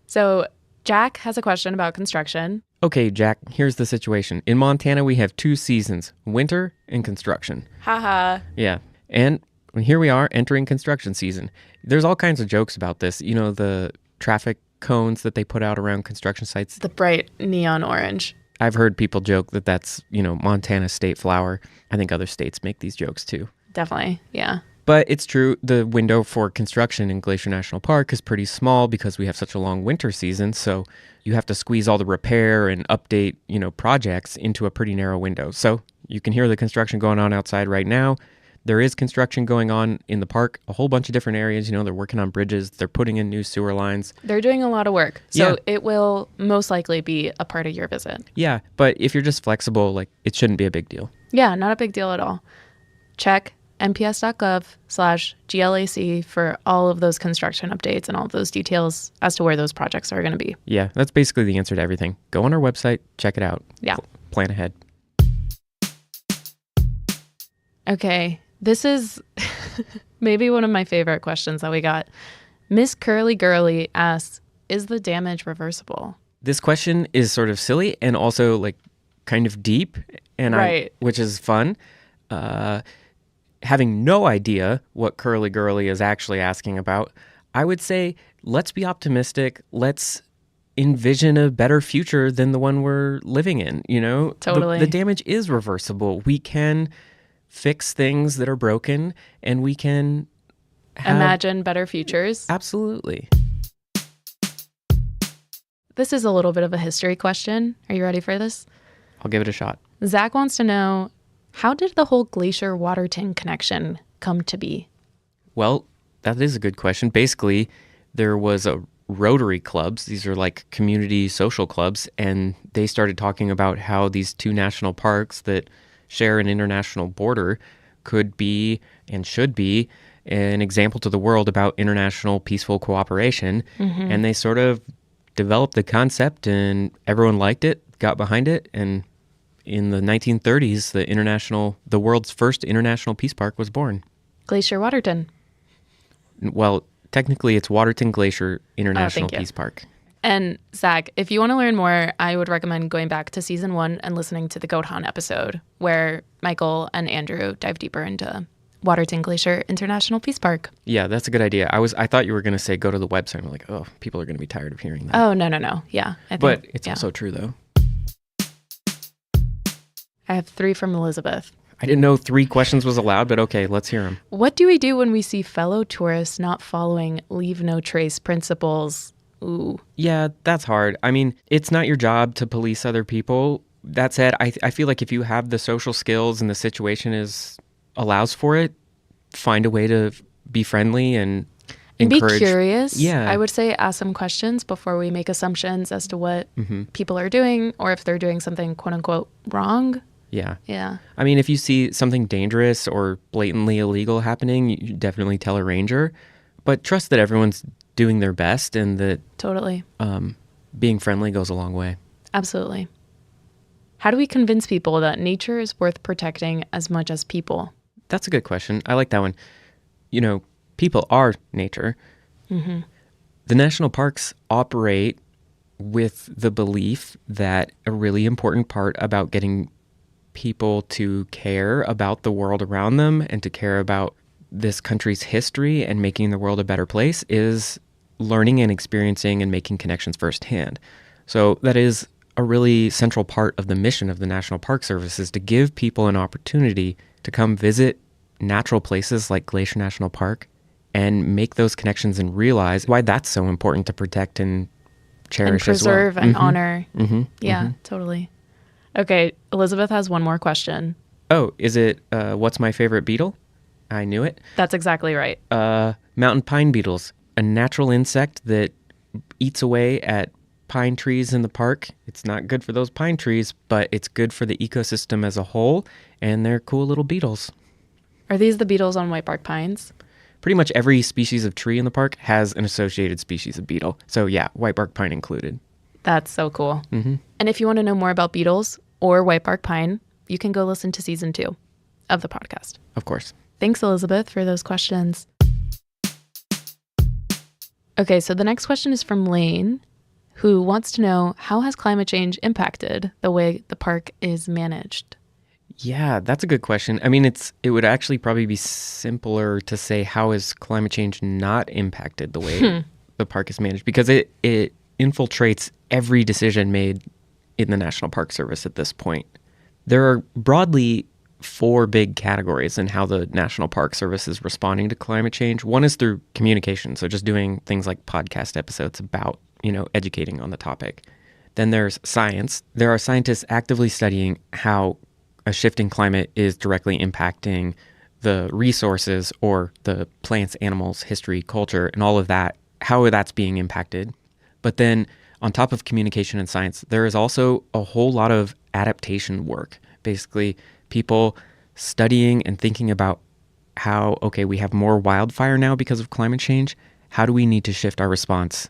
So Jack has a question about construction. Okay, Jack, here's the situation. In Montana, we have 2 seasons, winter and construction. Haha. Yeah, and here we are entering construction season. There's all kinds of jokes about this. The traffic cones that they put out around construction sites. The bright neon orange. I've heard people joke that that's, Montana's state flower. I think other states make these jokes too. Definitely, yeah. But it's true, the window for construction in Glacier National Park is pretty small because we have such a long winter season. So you have to squeeze all the repair and update, projects into a pretty narrow window. So you can hear the construction going on outside right now. There is construction going on in the park, a whole bunch of different areas. They're working on bridges. They're putting in new sewer lines. They're doing a lot of work. So it will most likely be a part of your visit. Yeah, but if you're just flexible, it shouldn't be a big deal. Yeah, not a big deal at all. Check nps.gov/GLAC for all of those construction updates and all of those details as to where those projects are going to be. Yeah, that's basically the answer to everything. Go on our website, check it out. Yeah. Plan ahead. Okay. This is maybe one of my favorite questions that we got. Miss Curly Girly asks, is the damage reversible? This question is sort of silly and also kind of deep, and right. Which is fun. Having no idea what Curly Girly is actually asking about, I would say, let's be optimistic. Let's envision a better future than the one we're living in. Totally. The damage is reversible. We can fix things that are broken, and we can imagine better futures. Absolutely. This is a little bit of a history question. Are you ready for this? I'll give it a shot. Zach wants to know, how did the whole glacier water tin connection come to be? Well, That is a good question. Basically, there was a Rotary clubs. These are like community social clubs, and they started talking about how these two national parks that share an international border could be and should be an example to the world about international peaceful cooperation. Mhm. And they sort of developed the concept, and everyone liked it, got behind it, and in the 1930s, the world's first international peace park was born. Glacier Waterton. Well, technically, it's Waterton Glacier International thank you. Peace Park. And Zach, if you want to learn more, I would recommend going back to season 1 and listening to the Goat Hunt episode, where Michael and Andrew dive deeper into Waterton Glacier International Peace Park. Yeah, that's a good idea. I thought you were going to say go to the website. I'm like, oh, people are going to be tired of hearing that. Oh, no. Yeah. I think, But it's yeah. also true, though. I have 3 from Elizabeth. I didn't know 3 questions was allowed, but okay, let's hear them. What do we do when we see fellow tourists not following leave no trace principles? Ooh. Yeah, that's hard. I mean, it's not your job to police other people. That said, I feel like if you have the social skills and the situation allows for it, find a way to be friendly and encourage. Be curious. Yeah. I would say ask some questions before we make assumptions as to what Mm-hmm. people are doing or if they're doing something quote unquote wrong. Yeah. Yeah. I mean, if you see something dangerous or blatantly illegal happening, you definitely tell a ranger, but trust that everyone's doing their best and that Totally. Being friendly goes a long way. Absolutely. How do we convince people that nature is worth protecting as much as people? That's a good question. I like that one. You know, people are nature. Mm-hmm. The national parks operate with the belief that a really important part about getting people to care about the world around them and to care about this country's history and making the world a better place is learning and experiencing and making connections firsthand. So that is a really central part of the mission of the National Park Service, is to give people an opportunity to come visit natural places like Glacier National Park and make those connections and realize why that's so important to protect and cherish and preserve as well. and honor. Mm-hmm. Yeah, totally. Okay, Elizabeth has one more question. Oh, is it what's my favorite beetle? I knew it. That's exactly right. Mountain pine beetles, a natural insect that eats away at pine trees in the park. It's not good for those pine trees, but it's good for the ecosystem as a whole, and they're cool little beetles. Are these the beetles on whitebark pines? Pretty much every species of tree in the park has an associated species of beetle. So yeah, whitebark pine included. That's so cool. Mm-hmm. And if you want to know more about beetles or whitebark pine, you can go listen to season 2 of the podcast. Of course. Thanks, Elizabeth, for those questions. Okay, so the next question is from Lane, who wants to know, how has climate change impacted the way the park is managed? Yeah, that's a good question. I mean, it would actually probably be simpler to say, how has climate change not impacted the way the park is managed? Because it infiltrates every decision made in the National Park Service at this point. There are broadly 4 big categories in how the National Park Service is responding to climate change. One is through communication, so just doing things like podcast episodes about, educating on the topic. Then there's science. There are scientists actively studying how a shifting climate is directly impacting the resources or the plants, animals, history, culture, and all of that, how that's being impacted. But then on top of communication and science, there is also a whole lot of adaptation work. Basically, people studying and thinking about how, okay, we have more wildfire now because of climate change. How do we need to shift our response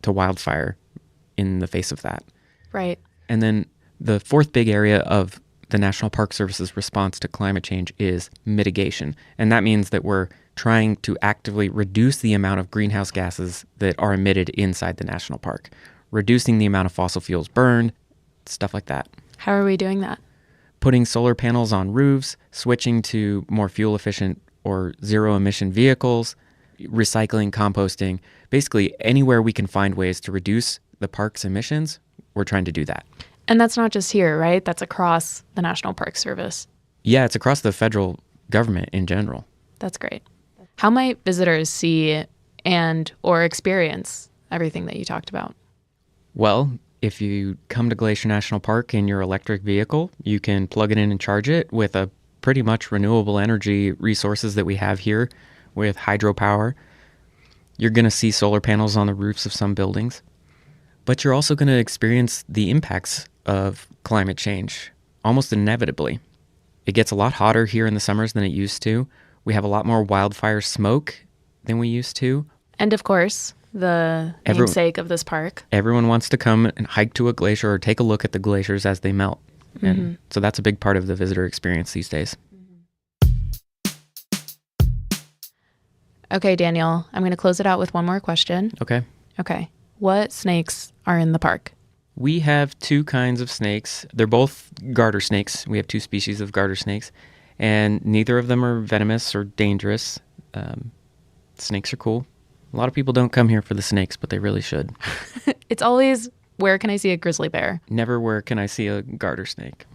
to wildfire in the face of that? Right. And then the 4th big area of the National Park Service's response to climate change is mitigation. And that means that we're trying to actively reduce the amount of greenhouse gases that are emitted inside the national park, reducing the amount of fossil fuels burned, stuff like that. How are we doing that? Putting solar panels on roofs, switching to more fuel efficient or zero emission vehicles, recycling, composting, basically anywhere we can find ways to reduce the park's emissions, we're trying to do that. And that's not just here, right? That's across the National Park Service. Yeah, it's across the federal government in general. That's great. How might visitors see and or experience everything that you talked about? Well, if you come to Glacier National Park in your electric vehicle, you can plug it in and charge it with a pretty much renewable energy resources that we have here. with hydropower. You're going to see solar panels on the roofs of some buildings. But you're also going to experience the impacts of climate change almost inevitably. It gets a lot hotter here in the summers than it used to. We have a lot more wildfire smoke than we used to. And of course, the namesake of this park. Everyone wants to come and hike to a glacier or take a look at the glaciers as they melt. And so that's a big part of the visitor experience these days. Okay, Daniel, I'm going to close it out with one more question. Okay. What snakes are in the park? We have two kinds of snakes. They're both garter snakes. We have two species of garter snakes, and neither of them are venomous or dangerous. Snakes are cool. A lot of people don't come here for the snakes, but they really should. It's always, where can I see a grizzly bear? Never where can I see a garter snake.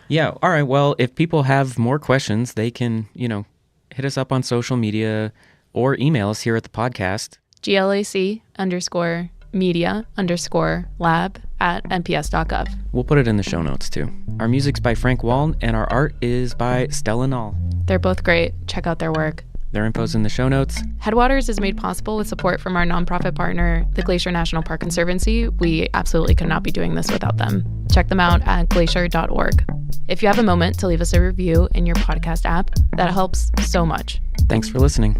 Yeah, all right. Well, if people have more questions, they can, hit us up on social media or email us here at the podcast. GLAC_media_lab@nps.gov. We'll put it in the show notes too. Our music's by Frank Wall, and our art is by Stella Nall. They're both great. Check out their work. Their info's in the show notes. Headwaters is made possible with support from our nonprofit partner, the Glacier National Park Conservancy. We absolutely could not be doing this without them. Check them out at glacier.org. If you have a moment to leave us a review in your podcast app, that helps so much. Thanks for listening.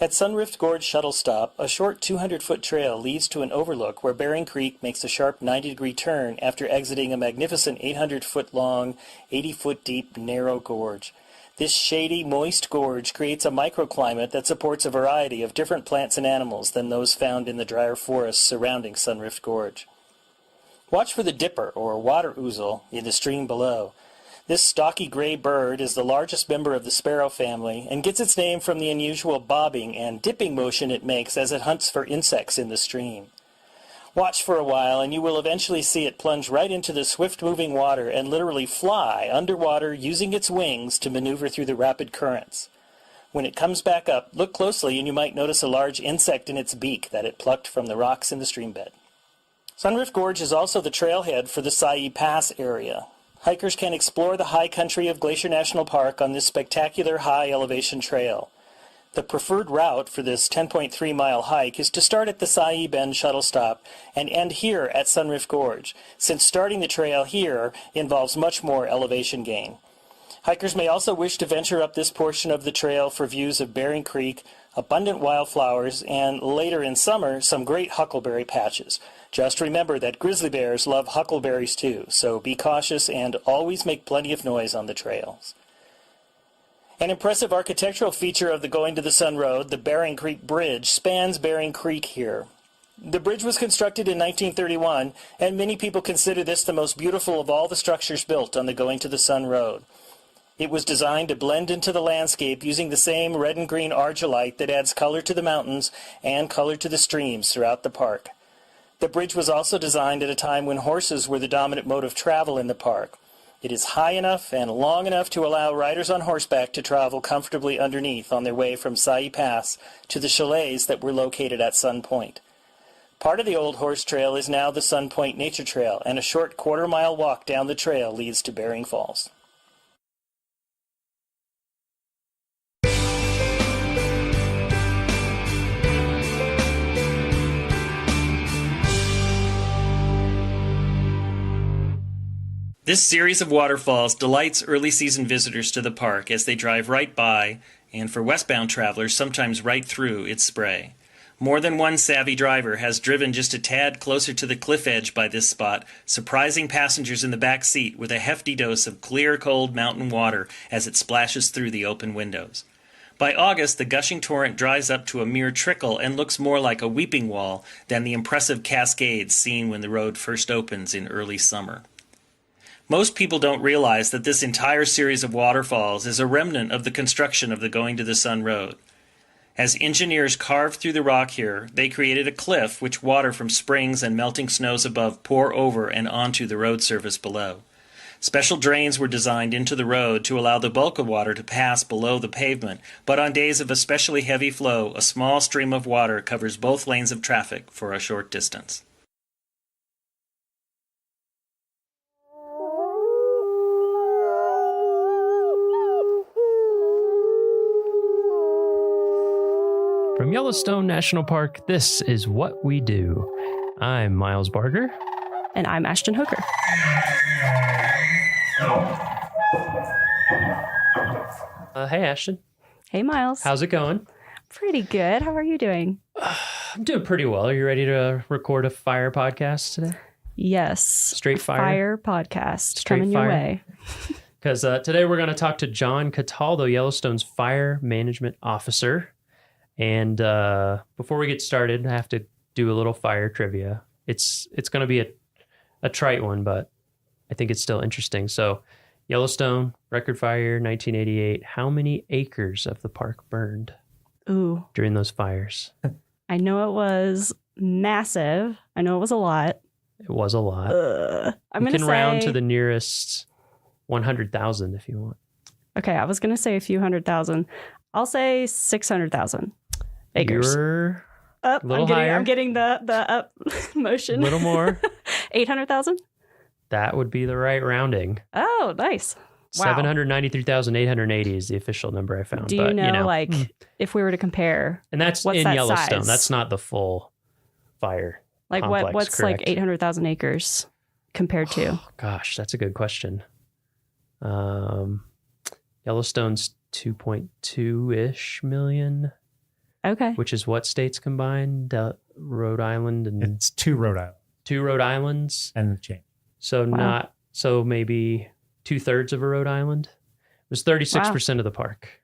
At Sunrift Gorge Shuttle Stop, a short 200-foot trail leads to an overlook where Bering Creek makes a sharp 90-degree turn after exiting a magnificent 800-foot-long, 80-foot-deep, narrow gorge. This shady, moist gorge creates a microclimate that supports a variety of different plants and animals than those found in the drier forests surrounding Sunrift Gorge. Watch for the dipper, or water ouzel, in the stream below. This stocky gray bird is the largest member of the sparrow family and gets its name from the unusual bobbing and dipping motion it makes as it hunts for insects in the stream. Watch for a while and you will eventually see it plunge right into the swift-moving water and literally fly underwater using its wings to maneuver through the rapid currents. When it comes back up, look closely and you might notice a large insect in its beak that it plucked from the rocks in the streambed. Sunrift Gorge is also the trailhead for the Sayee Pass area. Hikers can explore the high country of Glacier National Park on this spectacular high-elevation trail. The preferred route for this 10.3-mile hike is to start at the Sayee Bend shuttle stop and end here at Sunrift Gorge, since starting the trail here involves much more elevation gain. Hikers may also wish to venture up this portion of the trail for views of Bering Creek, abundant wildflowers, and later in summer, some great huckleberry patches. Just remember that grizzly bears love huckleberries too, so be cautious and always make plenty of noise on the trails. An impressive architectural feature of the Going to the Sun Road, the Bering Creek Bridge, spans Bering Creek here. The bridge was constructed in 1931, and many people consider this the most beautiful of all the structures built on the Going to the Sun Road. It was designed to blend into the landscape using the same red and green argillite that adds color to the mountains and color to the streams throughout the park. The bridge was also designed at a time when horses were the dominant mode of travel in the park. It is high enough and long enough to allow riders on horseback to travel comfortably underneath on their way from Sayee Pass to the chalets that were located at Sun Point. Part of the old horse trail is now the Sun Point Nature Trail, and a short quarter-mile walk down the trail leads to Bering Falls. This series of waterfalls delights early season visitors to the park as they drive right by, and for westbound travelers, sometimes right through its spray. More than one savvy driver has driven just a tad closer to the cliff edge by this spot, surprising passengers in the back seat with a hefty dose of clear, cold mountain water as it splashes through the open windows. By August, the gushing torrent dries up to a mere trickle and looks more like a weeping wall than the impressive cascades seen when the road first opens in early summer. Most people don't realize that this entire series of waterfalls is a remnant of the construction of the Going to the Sun Road. As engineers carved through the rock here, they created a cliff which water from springs and melting snows above pour over and onto the road surface below. Special drains were designed into the road to allow the bulk of water to pass below the pavement, but on days of especially heavy flow, a small stream of water covers both lanes of traffic for a short distance. From Yellowstone National Park, this is What We Do. I'm Miles Barger. And I'm Ashton Hooker. Hey, Ashton. Hey, Miles. How's it going? Pretty good. How are you doing? I'm doing pretty well. Are you ready to record a fire podcast today? Yes. Straight fire? Fire podcast. Straight coming fire. your way. Because today we're going to talk to John Cataldo, Yellowstone's Fire Management Officer. And before we get started, I have to do a little fire trivia. It's going to be a trite one, but I think it's still interesting. So Yellowstone, record fire, 1988. How many acres of the park burned during those fires? I know it was massive. I know it was a lot. It was a lot. I'm you going to can say... round to the nearest 100,000 if you want. Okay, I was going to say a few 100,000. I'll say 600,000 acres. You're up. A little higher. I'm getting the up motion. A little more. 800,000? That would be the right rounding. Oh, nice. Wow. 793,880 is the official number I found. Do you know, if we were to compare, and that's what's in that Yellowstone. size? That's not the full fire like complex, what's correct? like 800,000 acres compared to? Gosh, that's a good question. Yellowstone's 2.2-ish million. Okay. Which is what states combined? Rhode Island and it's two Rhode Islands and the change. So so maybe 2/3 of a Rhode Island. It was 36% of the park.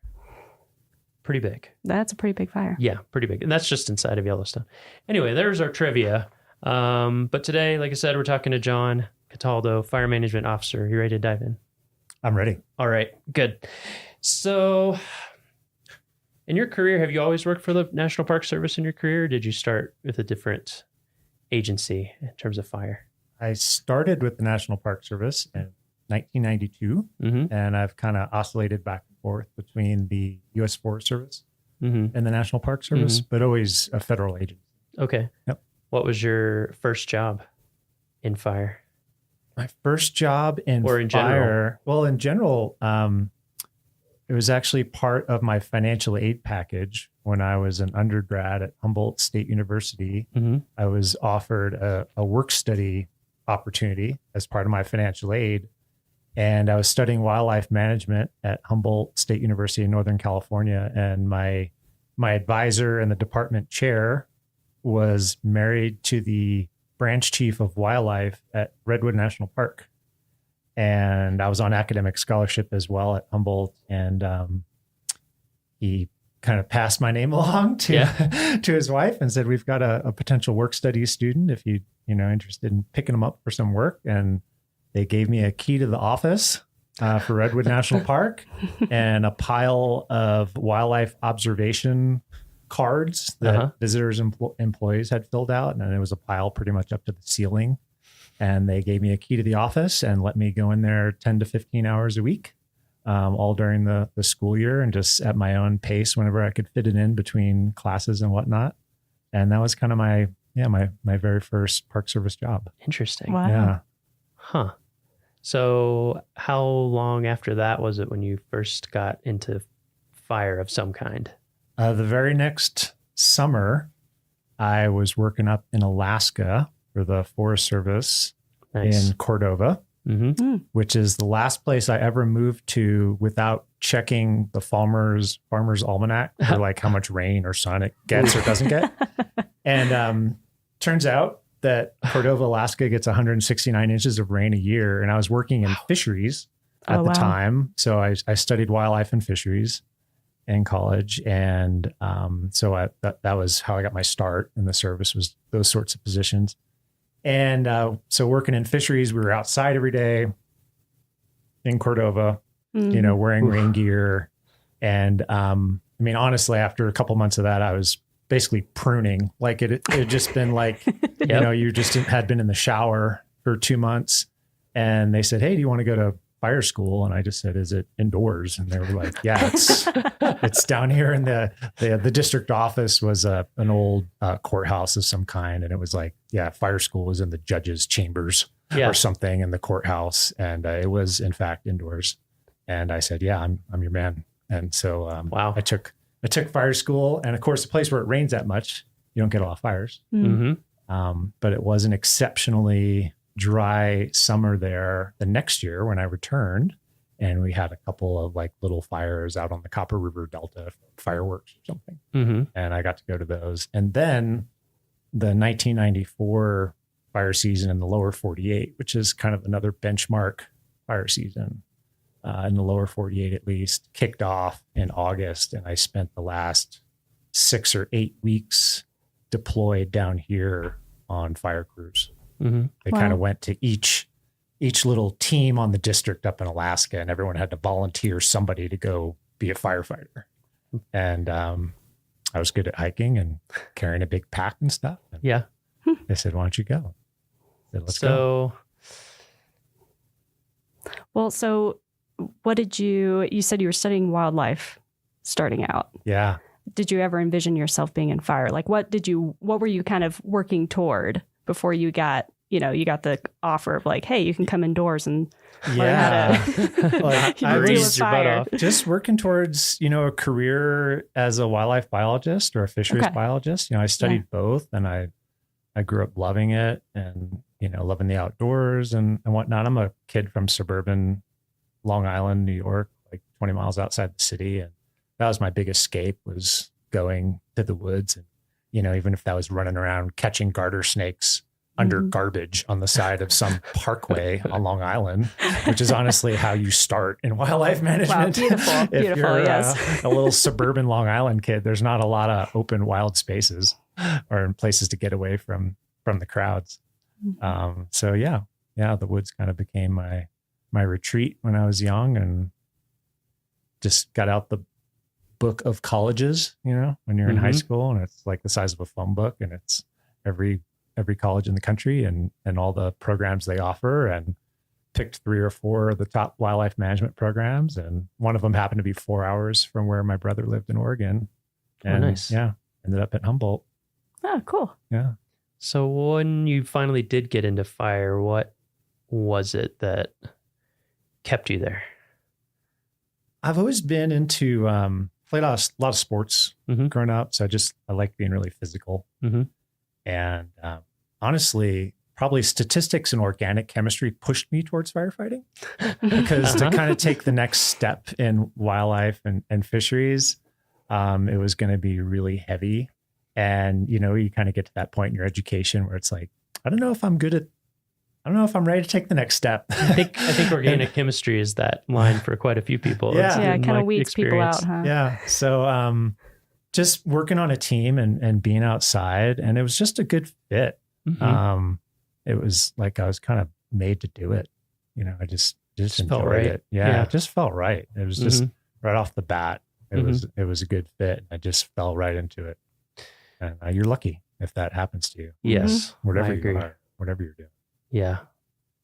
Pretty big. That's a pretty big fire. Yeah, pretty big. And that's just inside of Yellowstone. Anyway, there's our trivia. But today, like I said, we're talking to John Cataldo, Fire Management Officer. You ready to dive in? I'm ready. All right, good. So in your career, have you always worked for the National Park Service in your career? Or did you start with a different agency in terms of fire? I started with the National Park Service in 1992, and I've kind of oscillated back and forth between the U.S. Forest Service and the National Park Service, but always a federal agency. Okay. Yep. What was your first job in fire? My first job in Or in fire, general? well, in general, it was actually part of my financial aid package when I was an undergrad at Humboldt State University. I was offered a work study opportunity as part of my financial aid. And I was studying wildlife management at Humboldt State University in Northern California. And my advisor and the department chair was married to the branch chief of wildlife at Redwood National Park. And I was on academic scholarship as well at Humboldt. And he kind of passed my name along to his wife and said, we've got a potential work studies student if you're interested in picking them up for some work. And they gave me a key to the office for Redwood National Park and a pile of wildlife observation cards that visitors and employees had filled out. And it was a pile pretty much up to the ceiling. And they gave me a key to the office and let me go in there 10 to 15 hours a week, all during the school year and just at my own pace whenever I could fit it in between classes and whatnot. And that was kind of my very first Park Service job. Interesting. Wow. Yeah. Huh. So how long after that was it when you first got into fire of some kind? The very next summer, I was working up in Alaska for the Forest Service in Cordova, which is the last place I ever moved to without checking the Farmer's Almanac for like how much rain or sun it gets or doesn't get. And turns out that Cordova, Alaska gets 169 inches of rain a year. And I was working in fisheries at the time. So I studied wildlife and fisheries in college. And so that was how I got my start in the service, was those sorts of positions. And so working in fisheries, we were outside every day in Cordova, wearing rain gear. And mean, honestly, after a couple months of that, I was basically pruning. Like it had just been like, you know, you just had been in the shower for 2 months, and they said, "Hey, do you want to go to fire school?" And I just said, "Is it indoors?" And they were like, "Yeah, it's down here in the district office was an old courthouse of some kind." And it was like, yeah, fire school was in the judge's chambers or something in the courthouse. And it was in fact indoors. And I said, "Yeah, I'm your man." And so I took fire school, and of course, a place where it rains that much, you don't get a lot of fires. But it was an exceptionally dry summer there the next year when I returned, and we had a couple of like little fires out on the Copper River Delta, fireworks or something. And I got to go to those. And then the 1994 fire season in the lower 48, which is kind of another benchmark fire season in the lower 48, at least, kicked off in August. And I spent the last 6 or 8 weeks deployed down here on fire crews. They kind of went to each little team on the district up in Alaska, and everyone had to volunteer somebody to go be a firefighter. And I was good at hiking and carrying a big pack and stuff. And they said, "Why don't you go?" I said, "Let's go." Well, so what did you said you were studying wildlife starting out. Yeah. Did you ever envision yourself being in fire? Like what were you kind of working toward before you got the offer of like, hey, you can come indoors and learn how to like, I was your butt off. Just working towards, a career as a wildlife biologist or a fisheries biologist. I studied both, and I grew up loving it and, loving the outdoors and whatnot. I'm a kid from suburban Long Island, New York, like 20 miles outside the city. And that was my big escape, was going to the woods. And, even if that was running around catching garter snakes under garbage on the side of some parkway on Long Island, which is honestly how you start in wildlife management. Wow, beautiful, you're yes. A little suburban Long Island kid, there's not a lot of open wild spaces or places to get away from the crowds. So the woods kind of became my retreat when I was young, and just got out the book of colleges, when you're in high school, and it's like the size of a phone book, and it's every college in the country and all the programs they offer, and picked 3 or 4 of the top wildlife management programs. And one of them happened to be 4 hours from where my brother lived in Oregon. And nice. Yeah, ended up at Humboldt. Oh, cool. Yeah. So when you finally did get into fire, what was it that kept you there? I've always been into, played a lot of sports growing up. So I like being really physical. And honestly, probably statistics and organic chemistry pushed me towards firefighting, because to kind of take the next step in wildlife and fisheries, it was going to be really heavy. And, you kind of get to that point in your education where it's like, I don't know if I'm ready to take the next step. I think organic chemistry is that line for quite a few people. Yeah. It kind of weeds people out, huh? Yeah. So, just working on a team and being outside, and it was just a good fit. It was like I was kind of made to do it. I just enjoyed right. it. Yeah, it just felt right. It was just right off the bat. It was a good fit. I just fell right into it. And you're lucky if that happens to you. Yes, whatever I agree. you are, whatever you're doing. Yeah.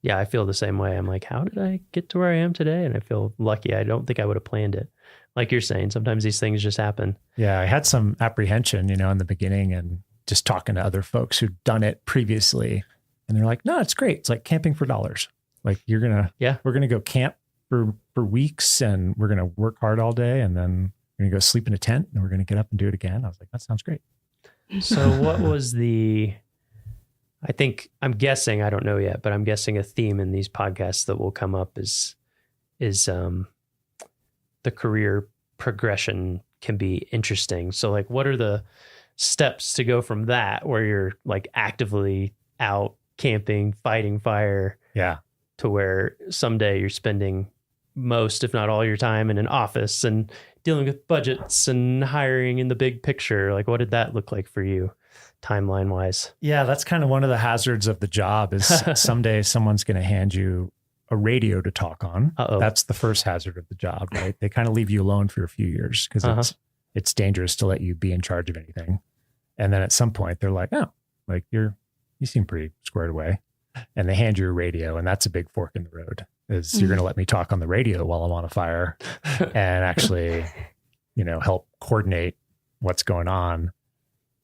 Yeah, I feel the same way. I'm like, how did I get to where I am today? And I feel lucky. I don't think I would have planned it. Like you're saying, sometimes these things just happen. Yeah, I had some apprehension, in the beginning, and just talking to other folks who'd done it previously. And they're like, no, it's great. It's like camping for dollars. Like we're going to go camp for weeks, and we're going to work hard all day, and then we're going to go sleep in a tent, and we're going to get up and do it again. I was like, that sounds great. So what was I'm guessing, I don't know yet, but I'm guessing a theme in these podcasts that will come up is the career progression can be interesting. So like, what are the steps to go from that, where you're like actively out camping, fighting fire, to where someday you're spending most, if not all, your time in an office and dealing with budgets and hiring in the big picture? Like, what did that look like for you, timeline wise? Yeah, that's kind of one of the hazards of the job, is someday someone's going to hand you a radio to talk on. That's the first hazard of the job, right? They kind of leave you alone for a few years, because it's dangerous to let you be in charge of anything. And then at some point they're like, oh, like you seem pretty squared away. And they hand you a radio, and that's a big fork in the road, is you're going to let me talk on the radio while I'm on a fire and actually, help coordinate what's going on.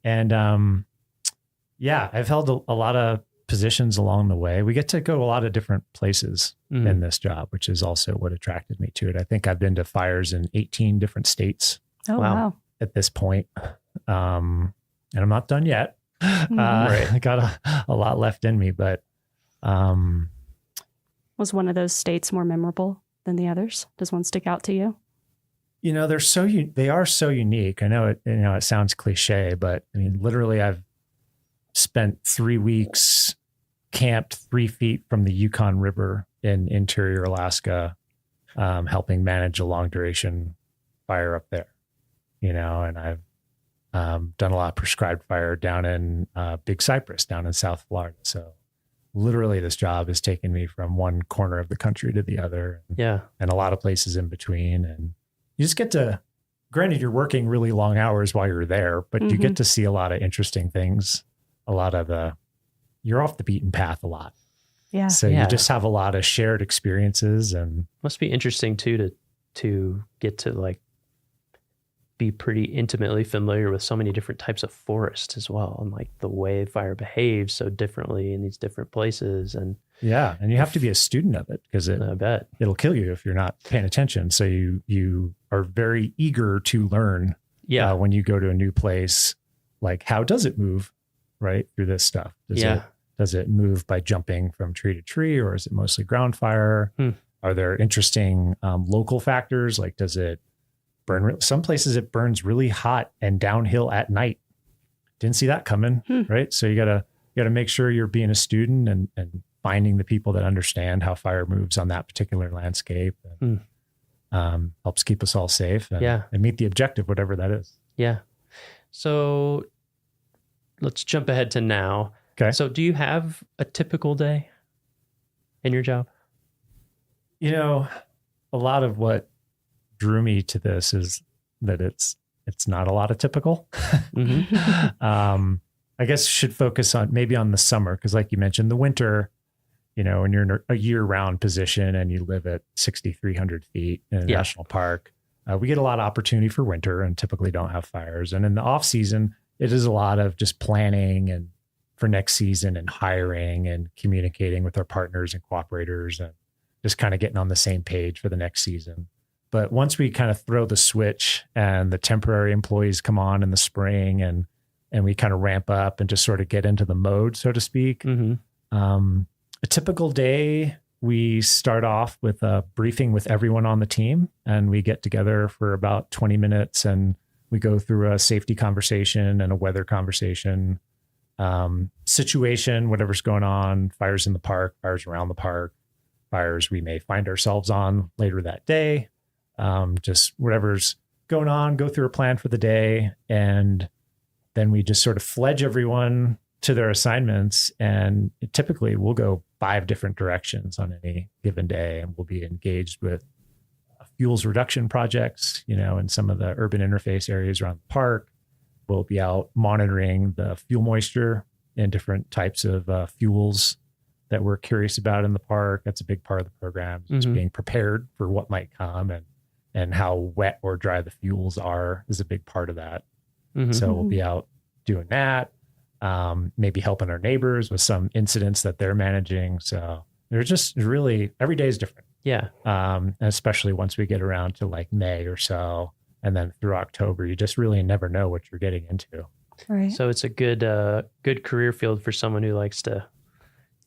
And I've held a lot of positions along the way. We get to go a lot of different places in this job, which is also what attracted me to it. I think I've been to fires in 18 different states. Oh, wow. At this point. And I'm not done yet. Right. I got a lot left in me, but was one of those states more memorable than the others? Does one stick out to you? They are so unique. I know it sounds cliche, but I mean, literally I've spent 3 weeks camped 3 feet from the Yukon River in interior Alaska, helping manage a long duration fire up there, and I've done a lot of prescribed fire down in Big Cypress, down in South Florida. So literally this job has taken me from one corner of the country to the other. And a lot of places in between. And you just get to, granted, you're working really long hours while you're there, but you get to see a lot of interesting things, you're off the beaten path a lot. Yeah. So you just have a lot of shared experiences, and must be interesting too, to get to like be pretty intimately familiar with so many different types of forest as well. And like the way fire behaves so differently in these different places. And and you have to be a student of it, because I bet it'll kill you if you're not paying attention. So you are very eager to learn when you go to a new place, like how does it move right through this stuff? Does it move by jumping from tree to tree, or is it mostly ground fire? Are there interesting local factors? Like, does it burn? Some places it burns really hot and downhill at night. Didn't see that coming, right? So you gotta make sure you're being a student and finding the people that understand how fire moves on that particular landscape. And, helps keep us all safe and meet the objective, whatever that is. Yeah. So let's jump ahead to now. Okay. So do you have a typical day in your job? A lot of what drew me to this is that it's not a lot of typical. I guess should focus on the summer, because like you mentioned, the winter, when you're in a year-round position and you live at 6,300 feet in a national park, we get a lot of opportunity for winter and typically don't have fires. And in the off season, it is a lot of just planning and for next season and hiring and communicating with our partners and cooperators and just kind of getting on the same page for the next season. But once we kind of throw the switch and the temporary employees come on in the spring and we kind of ramp up and just sort of get into the mode, so to speak, a typical day, we start off with a briefing with everyone on the team, and we get together for about 20 minutes and we go through a safety conversation and a weather conversation, situation, whatever's going on, fires in the park, fires around the park, fires we may find ourselves on later that day, just whatever's going on, go through a plan for the day. And then we just sort of fledge everyone to their assignments. And typically we'll go 5 different directions on any given day. And we'll be engaged with fuels reduction projects, in some of the urban interface areas around the park. We'll be out monitoring the fuel moisture and different types of fuels that we're curious about in the park. That's a big part of the program, just being prepared for what might come, and how wet or dry the fuels are is a big part of that. So we'll be out doing that, maybe helping our neighbors with some incidents that they're managing. So they're just really, every day is different. Yeah. Especially once we get around to like May or so, and then through October, you just really never know what you're getting into. Right. So it's a good career field for someone who likes to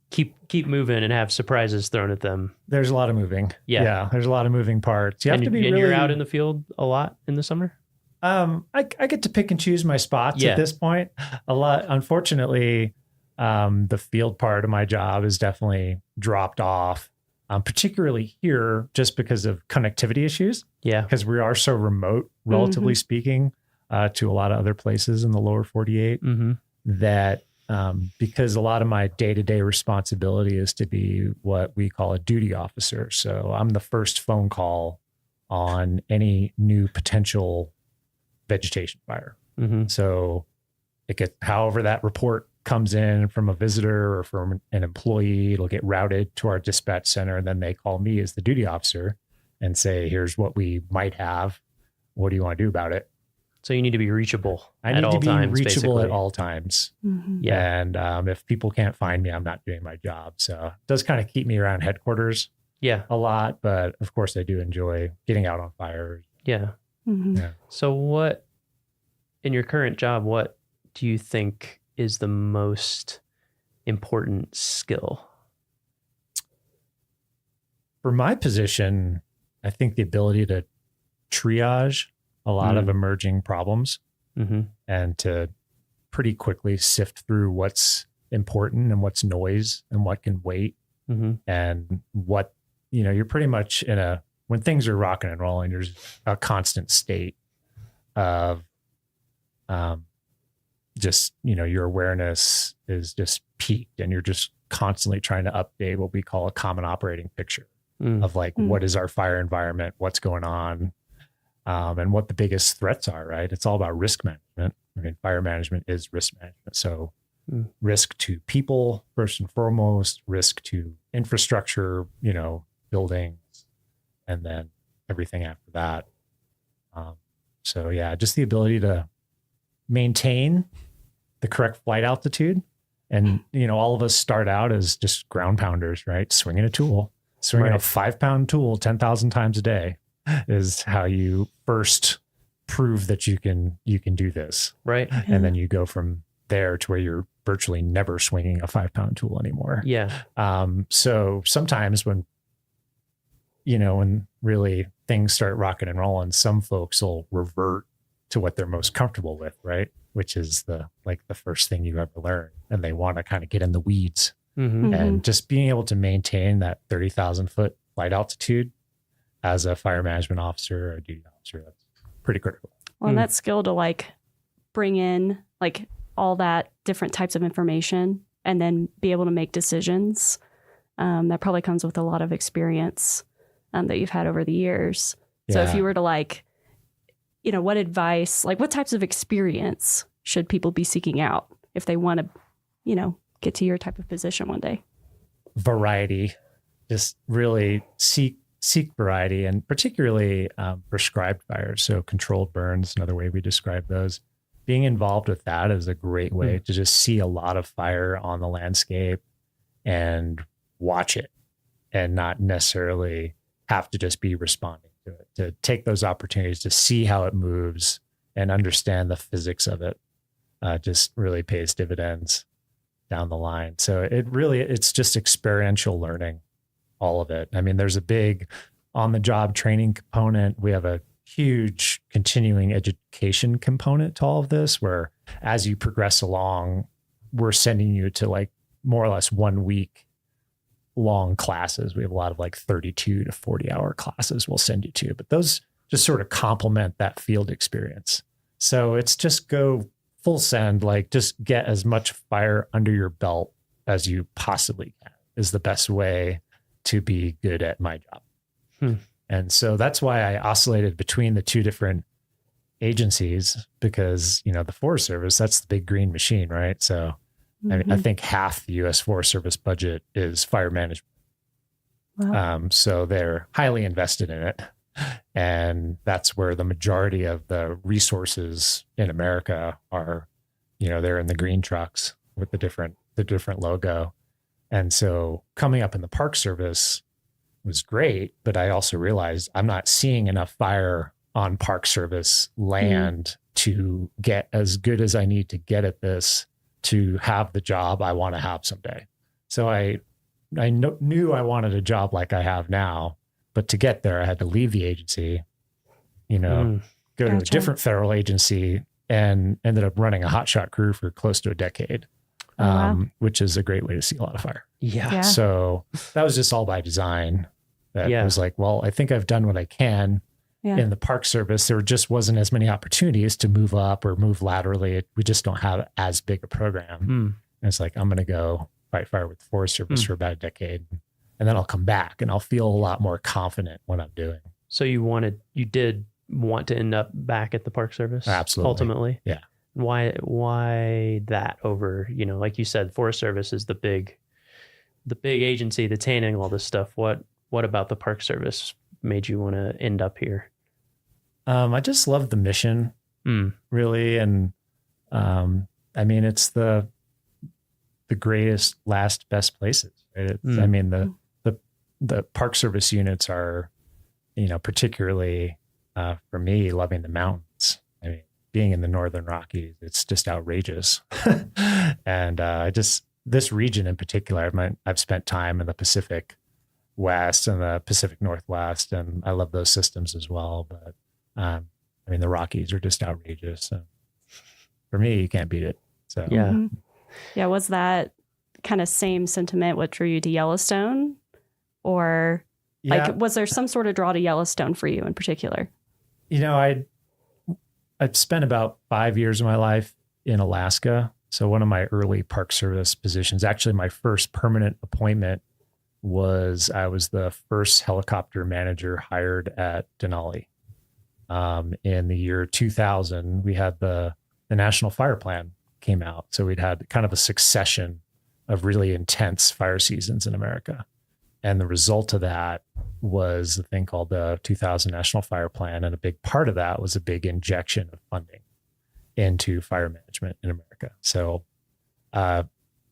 keep moving and have surprises thrown at them. There's a lot of moving. Yeah. There's a lot of moving parts. You have to be and really, you're out in the field a lot in the summer? I get to pick and choose my spots at this point a lot. Unfortunately, the field part of my job is definitely dropped off, particularly here just because of connectivity issues. Yeah. Because we are so remote, relatively speaking, to a lot of other places in the lower 48 that because a lot of my day-to-day responsibility is to be what we call a duty officer. So I'm the first phone call on any new potential vegetation fire. Mm-hmm. So it gets, however that report comes in from a visitor or from an employee, it'll get routed to our dispatch center. And then they call me as the duty officer and say, here's what we might have. What do you want to do about it? So you need to be reachable. I need to be times, reachable basically. at all times. Mm-hmm. Yeah. And if people can't find me, I'm not doing my job. So it does kind of keep me around headquarters Yeah. a lot. But of course, I do enjoy getting out on fires. Yeah. Mm-hmm. Yeah. So what, in your current job, what do you think is the most important skill? For my position, I think the ability to triage a lot of emerging problems Mm-hmm. and to pretty quickly sift through what's important and what's noise and what can wait Mm-hmm. and what, you're pretty much when things are rocking and rolling, there's a constant state of just, your awareness is just peaked and you're just constantly trying to update what we call a common operating picture of like, what is our fire environment, what's going on, and what the biggest threats are, right? It's all about risk management. I mean, fire management is risk management. So risk to people, first and foremost, risk to infrastructure, buildings, and then everything after that. So yeah, just the ability to maintain the correct flight altitude. And, all of us start out as just ground pounders, right? Swinging a tool, swinging a 5-pound tool 10,000 times a day is how you first prove that you can do this. Right. And then you go from there to where you're virtually never swinging a 5-pound tool anymore. Yeah. So sometimes when really things start rocking and rolling, some folks will revert to what they're most comfortable with, right? Which is the first thing you ever learn. And they want to kind of get in the weeds. Mm-hmm. And just being able to maintain that 30,000 foot flight altitude as a fire management officer or a duty officer, that's pretty critical. Well, and that skill to bring in all that different types of information and then be able to make decisions, that probably comes with a lot of experience that you've had over the years. So if you were to what advice, what types of experience should people be seeking out if they want to, get to your type of position one day? Variety, just really seek variety, and particularly prescribed fires. So controlled burns, another way we describe those. Being involved with that is a great way to just see a lot of fire on the landscape and watch it and not necessarily have to just be responding to it, to take those opportunities to see how it moves and understand the physics of it. Just really pays dividends down the line. So it's just experiential learning, all of it. I mean, there's a big on-the-job training component. We have a huge continuing education component to all of this, where as you progress along, we're sending you to more or less 1 week long classes. We have a lot of 32 to 40 hour classes we'll send you to, but those just sort of complement that field experience. So it's just go full send, just get as much fire under your belt as you possibly can is the best way to be good at my job. And so that's why I oscillated between the two different agencies, because, the Forest Service, that's the big green machine, right? So I think half the U.S. Forest Service budget is fire management. Wow. So they're highly invested in it. And that's where the majority of the resources in America are, they're in the green trucks with the different logo. And so coming up in the Park Service was great, but I also realized I'm not seeing enough fire on Park Service land to get as good as I need to get at this to have the job I want to have someday. So I knew I wanted a job like I have now, but to get there, I had to leave the agency, go to a different federal agency, and ended up running a hotshot crew for close to a decade, which is a great way to see a lot of fire. Yeah. So that was just all by design. That was well, I think I've done what I can. In the Park Service, there just wasn't as many opportunities to move up or move laterally. We just don't have as big a program. And it's I'm going to go fight fire with the Forest Service for about a decade, and then I'll come back and I'll feel a lot more confident what I'm doing. So you did want to end up back at the Park Service? Absolutely. Ultimately. Yeah. Why that over, like you said, Forest Service is the big agency that's handling all this stuff. What about the Park Service made you want to end up here? I just love the mission, really. And I mean, it's the greatest, last, best places. Right? I mean, the Park Service units are, particularly for me, loving the mountains. I mean, being in the Northern Rockies, it's just outrageous. And this region in particular, I've spent time in the Pacific West and the Pacific Northwest, and I love those systems as well. But I mean, the Rockies are just outrageous. And for me, you can't beat it. So yeah. Yeah. Was that kind of same sentiment what drew you to Yellowstone? Or was there some sort of draw to Yellowstone for you in particular? I'd spent about 5 years of my life in Alaska. So one of my early Park Service positions, actually my first permanent appointment, was I was the first helicopter manager hired at Denali. In the year 2000, we had the National Fire Plan came out. So we'd had kind of a succession of really intense fire seasons in America. And the result of that was a thing called the 2000 National Fire Plan. And a big part of that was a big injection of funding into fire management in America. So, a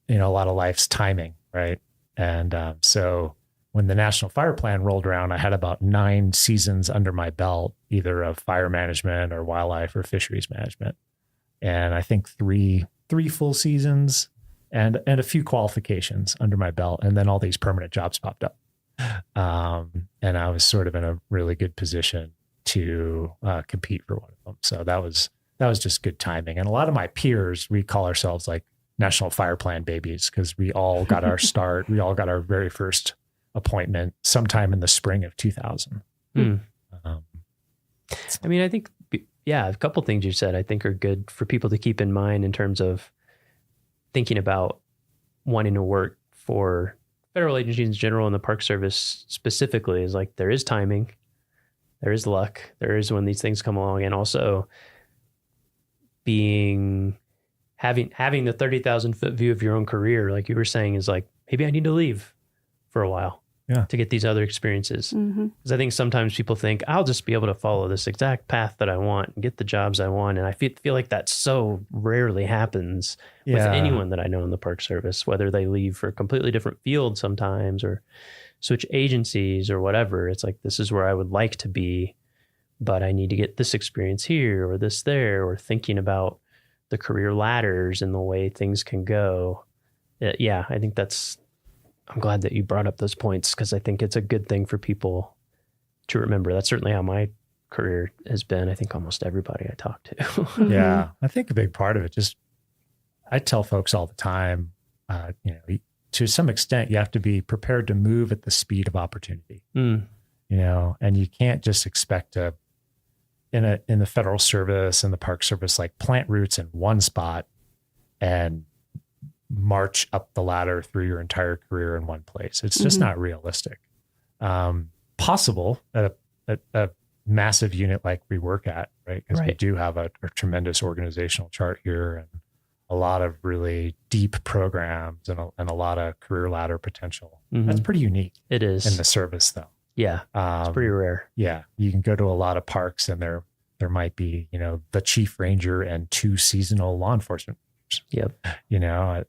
lot of life's timing, right? And so when the National Fire Plan rolled around, I had about 9 seasons under my belt, either of fire management or wildlife or fisheries management. And I think three full seasons and a few qualifications under my belt. And then all these permanent jobs popped up. And I was sort of in a really good position to compete for one of them. So that was just good timing. And a lot of my peers, we call ourselves like National Fire Plan babies, because we all got our start. We all got our very first appointment sometime in the spring of 2000. I mean, I think, a couple things you said I think are good for people to keep in mind in terms of thinking about wanting to work for federal agencies in general and the Park Service specifically, is like there is timing, there is luck, there is when these things come along, and also having the 30,000 foot view of your own career, like you were saying, is like, maybe I need to leave for a while to get these other experiences. Because I think sometimes people think I'll just be able to follow this exact path that I want and get the jobs I want. And I feel like that so rarely happens with anyone that I know in the Park Service, whether they leave for a completely different field sometimes or switch agencies or whatever. It's like, this is where I would like to be, but I need to get this experience here or this there, or thinking about the career ladders and the way things can go. I think I'm glad that you brought up those points, because I think it's a good thing for people to remember. That's certainly how my career has been. I think almost everybody I talk to. Yeah. I think a big part of it, I tell folks all the time, to some extent, you have to be prepared to move at the speed of opportunity, and you can't just expect to, in the federal service and the Park Service, like plant roots in one spot and march up the ladder through your entire career in one place. It's just not realistic. Possible at a massive unit like we work at, right? Because we do have a tremendous organizational chart here and a lot of really deep programs and a lot of career ladder potential. That's pretty unique. It is. In the service, though. Yeah, it's pretty rare. Yeah, you can go to a lot of parks and there might be, the chief ranger and 2 seasonal law enforcement. Yep.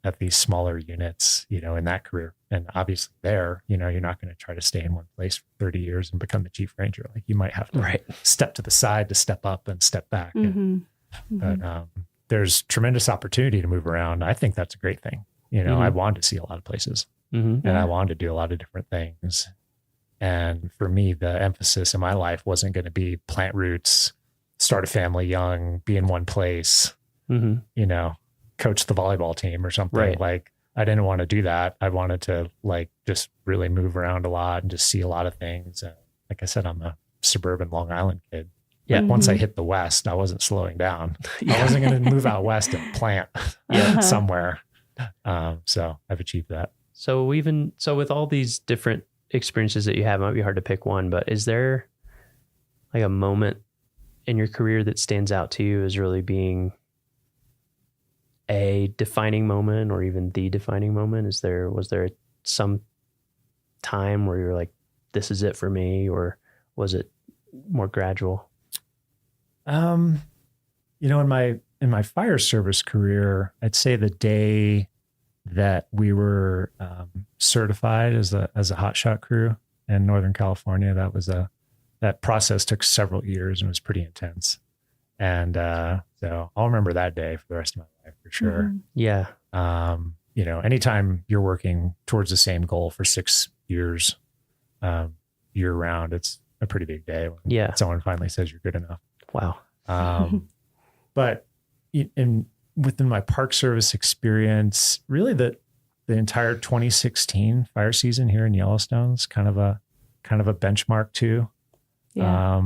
At these smaller units, in that career. And obviously there, you're not going to try to stay in one place for 30 years and become the chief ranger. Like you might have to step to the side to step up and step back. But there's tremendous opportunity to move around. I think that's a great thing. I wanted to see a lot of places and I wanted to do a lot of different things. And for me, the emphasis in my life wasn't going to be plant roots, start a family young, be in one place, coach the volleyball team or something. Like I didn't want to do that. I wanted to just really move around a lot and just see a lot of things. And like I said, I'm a suburban Long Island kid. Yeah. Once I hit the West, I wasn't slowing down. I wasn't going to move out West and plant somewhere. So I've achieved that. So with all these different experiences that you have, it might be hard to pick one, but is there like a moment in your career that stands out to you as really being a defining moment or even the defining moment? Was there some time where you're like, this is it for me, or was it more gradual? In my fire service career, I'd say the day that we were certified as a hotshot crew in Northern California, that process took several years and was pretty intense. And so I'll remember that day for the rest of my life for sure. Mm-hmm. Yeah. Anytime you're working towards the same goal for 6 years, year round, it's a pretty big day when someone finally says you're good enough. Wow. But within my Park Service experience, really the entire 2016 fire season here in Yellowstone is kind of a benchmark too. Yeah.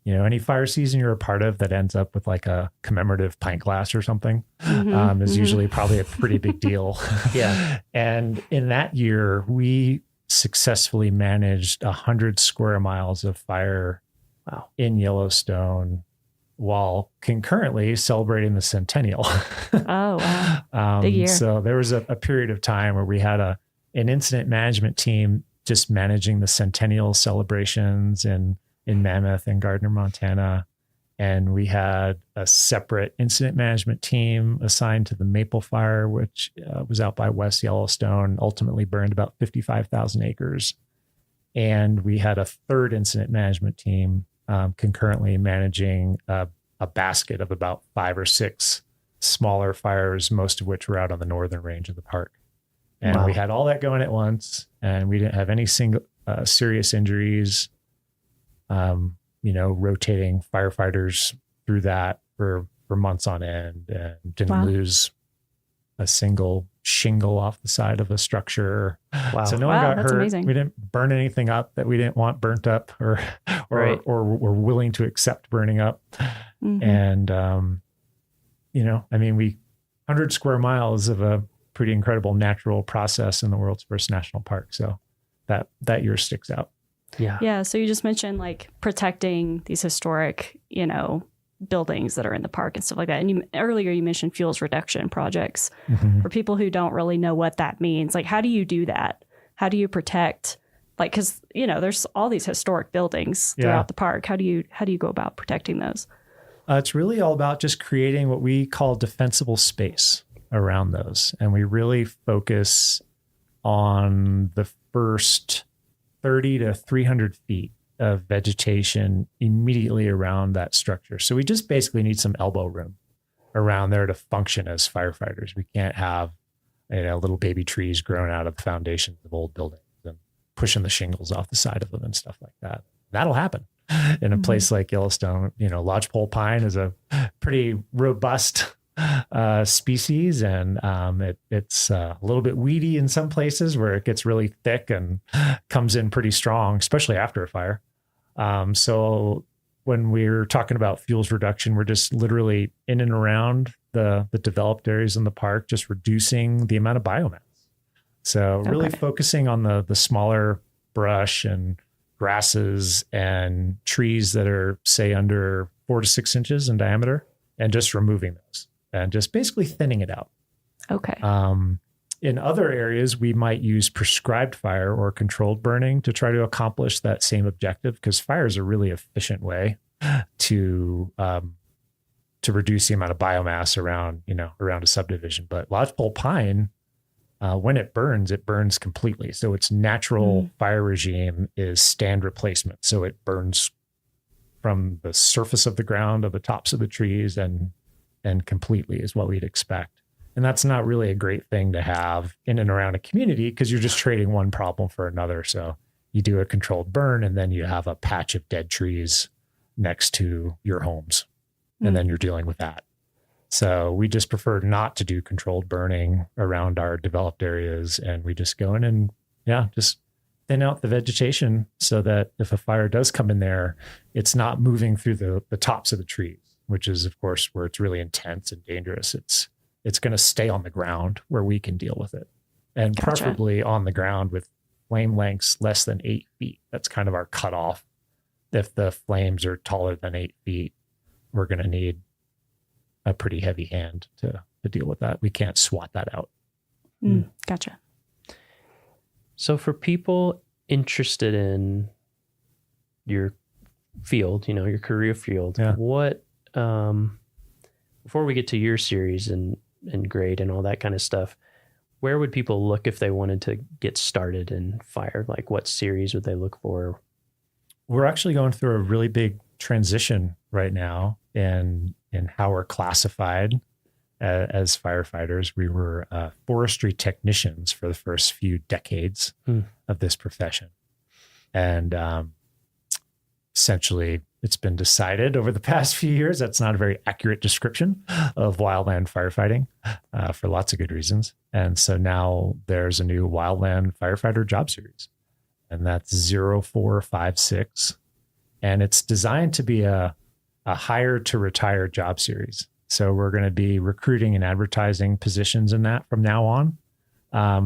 Any fire season you're a part of that ends up with like a commemorative pint glass or something is usually probably a pretty big deal. Yeah. And in that year, we successfully managed 100 square miles of fire in Yellowstone while concurrently celebrating the centennial. Oh, wow. Big year. So there was a period of time where we had an incident management team just managing the centennial celebrations in Mammoth and Gardner, Montana. And we had a separate incident management team assigned to the Maple Fire, which was out by West Yellowstone, ultimately burned about 55,000 acres. And we had a third incident management team concurrently managing a basket of about 5 or 6 smaller fires, most of which were out on the northern range of the park. And we had all that going at once, and we didn't have any single serious injuries. Rotating firefighters through that for months on end, and didn't lose a single shingle off the side of a structure. Wow. So no one got hurt. Amazing. We didn't burn anything up that we didn't want burnt up or were willing to accept burning up. Mm-hmm. And, 100 square miles of a pretty incredible natural process in the world's first national park. So that year sticks out. Yeah. Yeah. So you just mentioned like protecting these historic, buildings that are in the park and stuff like that. And earlier you mentioned fuels reduction projects. Mm-hmm. For people who don't really know what that means. Like, how do you do that? How do you protect? Like, because there's all these historic buildings throughout the park. How do you go about protecting those? It's really all about just creating what we call defensible space around those, and we really focus on the first 30 to 300 feet of vegetation immediately around that structure. So we just basically need some elbow room around there to function as firefighters. We can't have little baby trees growing out of the foundations of old buildings and pushing the shingles off the side of them and stuff like that. That'll happen in a place like Yellowstone. Lodgepole pine is a pretty robust species, and it's a little bit weedy in some places where it gets really thick and comes in pretty strong, especially after a fire. So when we're talking about fuels reduction, we're just literally in and around the developed areas in the park, just reducing the amount of biomass. So really focusing on the smaller brush and grasses and trees that are, say, under 4 to 6 inches in diameter, and just removing those and just basically thinning it out. Okay. In other areas, we might use prescribed fire or controlled burning to try to accomplish that same objective, because fire is a really efficient way to reduce the amount of biomass around a subdivision. But lodgepole pine, when it burns completely. So its natural fire regime is stand replacement. So it burns from the surface of the ground, of the tops of the trees, and completely is what we'd expect. And that's not really a great thing to have in and around a community, because you're just trading one problem for another. So you do a controlled burn, and then you have a patch of dead trees next to your homes, and then you're dealing with that. So we just prefer not to do controlled burning around our developed areas, and we just go in and just thin out the vegetation so that if a fire does come in there, it's not moving through the tops of the trees, which is, of course, where it's really intense and dangerous. It's going to stay on the ground where we can deal with it, and preferably on the ground with flame lengths less than 8 feet. That's kind of our cutoff. If the flames are taller than 8 feet, we're going to need a pretty heavy hand to deal with that. We can't swat that out. Gotcha. So for people interested in your field, your career field, what, before we get to your series and grade and all that kind of stuff, where would people look if they wanted to get started in fire? Like what series would they look for? We're actually going through a really big transition right now in how we're classified as firefighters. We were forestry technicians for the first few decades of this profession. And essentially, it's been decided over the past few years that's not a very accurate description of wildland firefighting for lots of good reasons. And so now there's a new wildland firefighter job series, and that's 0456. And it's designed to be a hire to retire job series. So we're going to be recruiting and advertising positions in that from now on,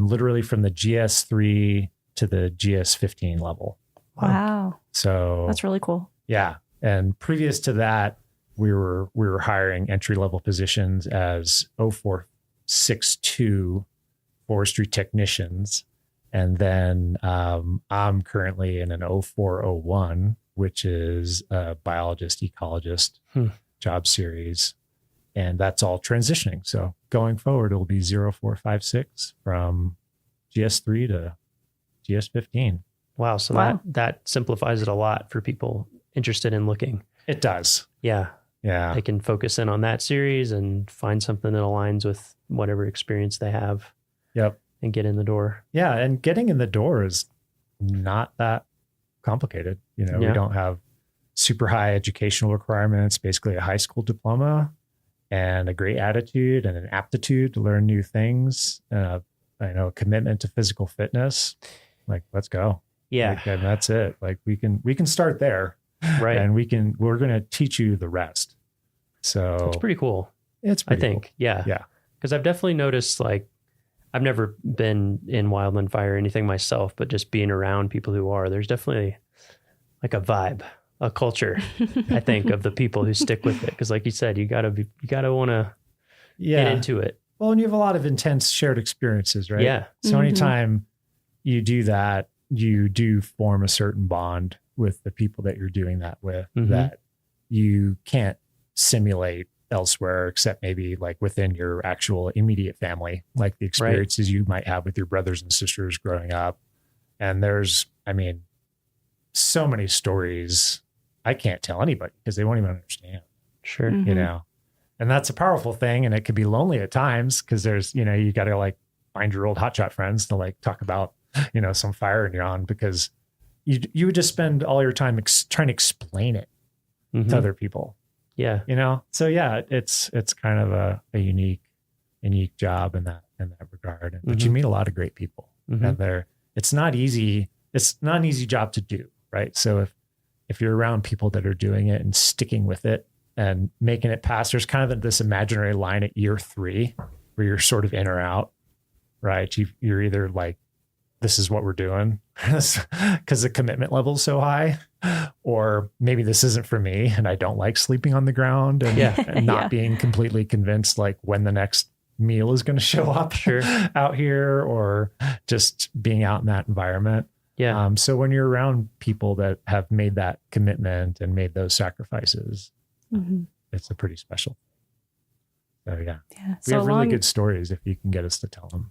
literally from the GS3 to the GS15 level. Wow. So that's really cool. Yeah. And previous to that, we were hiring entry-level positions as 0462 forestry technicians. And then I'm currently in an 0401, which is a biologist, ecologist job series. And that's all transitioning. So going forward, it'll be 0456 from GS3 to GS15. Wow. So that simplifies it a lot for people interested in looking. It does. Yeah. Yeah. They can focus in on that series and find something that aligns with whatever experience they have. Yep. And get in the door. Yeah. And getting in the door is not that complicated. We don't have super high educational requirements, basically a high school diploma and a great attitude and an aptitude to learn new things. A commitment to physical fitness. Like, let's go. Yeah. And that's it. Like we can start there. Right. And we're going to teach you the rest. So it's pretty cool. It's pretty cool. Yeah. Yeah. Cause I've definitely noticed, like, I've never been in wildland fire or anything myself, but just being around people who are, there's definitely like a vibe, a culture, I think, of the people who stick with it. Cause like you said, you gotta want to get into it. Well, and you have a lot of intense shared experiences, right? Yeah. So anytime you do that, you do form a certain bond with the people that you're doing that with that you can't simulate elsewhere, except maybe like within your actual immediate family, like the experiences you might have with your brothers and sisters growing up. And there's, so many stories I can't tell anybody because they won't even understand. Sure. And that's a powerful thing. And it could be lonely at times because there's, you got to like find your old hotshot friends to like talk about, some fire you're on, because you would just spend all your time trying to explain it to other people. Yeah. So yeah, it's kind of a unique job in that regard. But you meet a lot of great people and it's not easy. It's not an easy job to do. Right. So if you're around people that are doing it and sticking with it and making it past, there's kind of this imaginary line at year 3 where you're sort of in or out, right? You're either like, this is what we're doing because the commitment level is so high, or maybe this isn't for me and I don't like sleeping on the ground and not being completely convinced like when the next meal is going to show up out here, or just being out in that environment. Yeah. So when you're around people that have made that commitment and made those sacrifices, it's a pretty special. So yeah. We have really good stories if you can get us to tell them.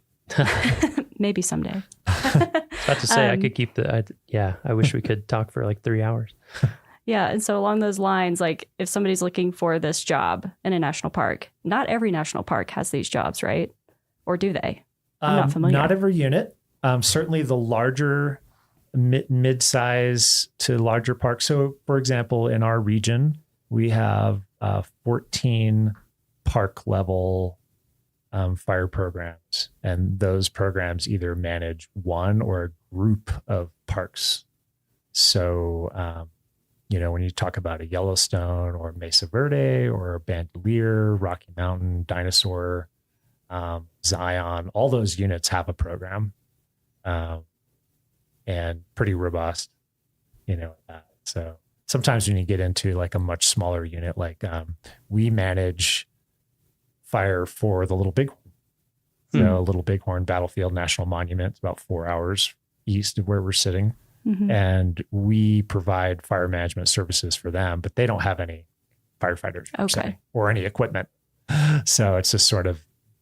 Maybe someday. About to say, I could keep I wish we could talk for like 3 hours. Yeah. And so along those lines, like if somebody's looking for this job in a national park, not every national park has these jobs, right? Or do they? I'm not familiar. Not every unit. Certainly the larger mid-size to larger parks. So for example, in our region, we have 14 park level fire programs, and those programs either manage one or a group of parks. So, when you talk about a Yellowstone or Mesa Verde or Bandelier, Rocky Mountain, Dinosaur, Zion, all those units have a program, and pretty robust, So sometimes when you get into like a much smaller unit, like we manage fire for the Little Bighorn. So Little Bighorn Battlefield National Monument, about 4 hours east of where we're sitting. And we provide fire management services for them, but they don't have any firefighters per se, or any equipment. So it's just sort of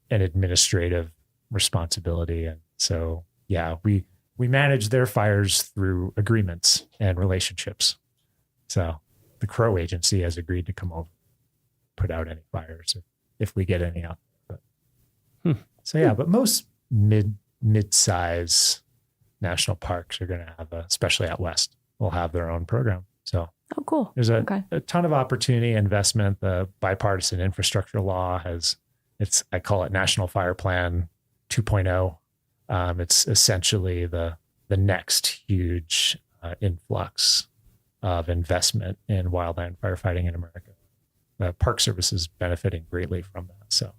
an administrative responsibility. And so, yeah, we manage their fires through agreements and relationships. So the Crow Agency has agreed to come over, put out any fires if we get any out. But, so yeah, but most mid-size national parks are going to have, especially out west, will have their own program. So cool. There's a ton of opportunity, investment. The bipartisan infrastructure law I call it National Fire Plan 2.0. It's essentially the next huge influx of investment in wildland firefighting in America. The Park Service is benefiting greatly from that. So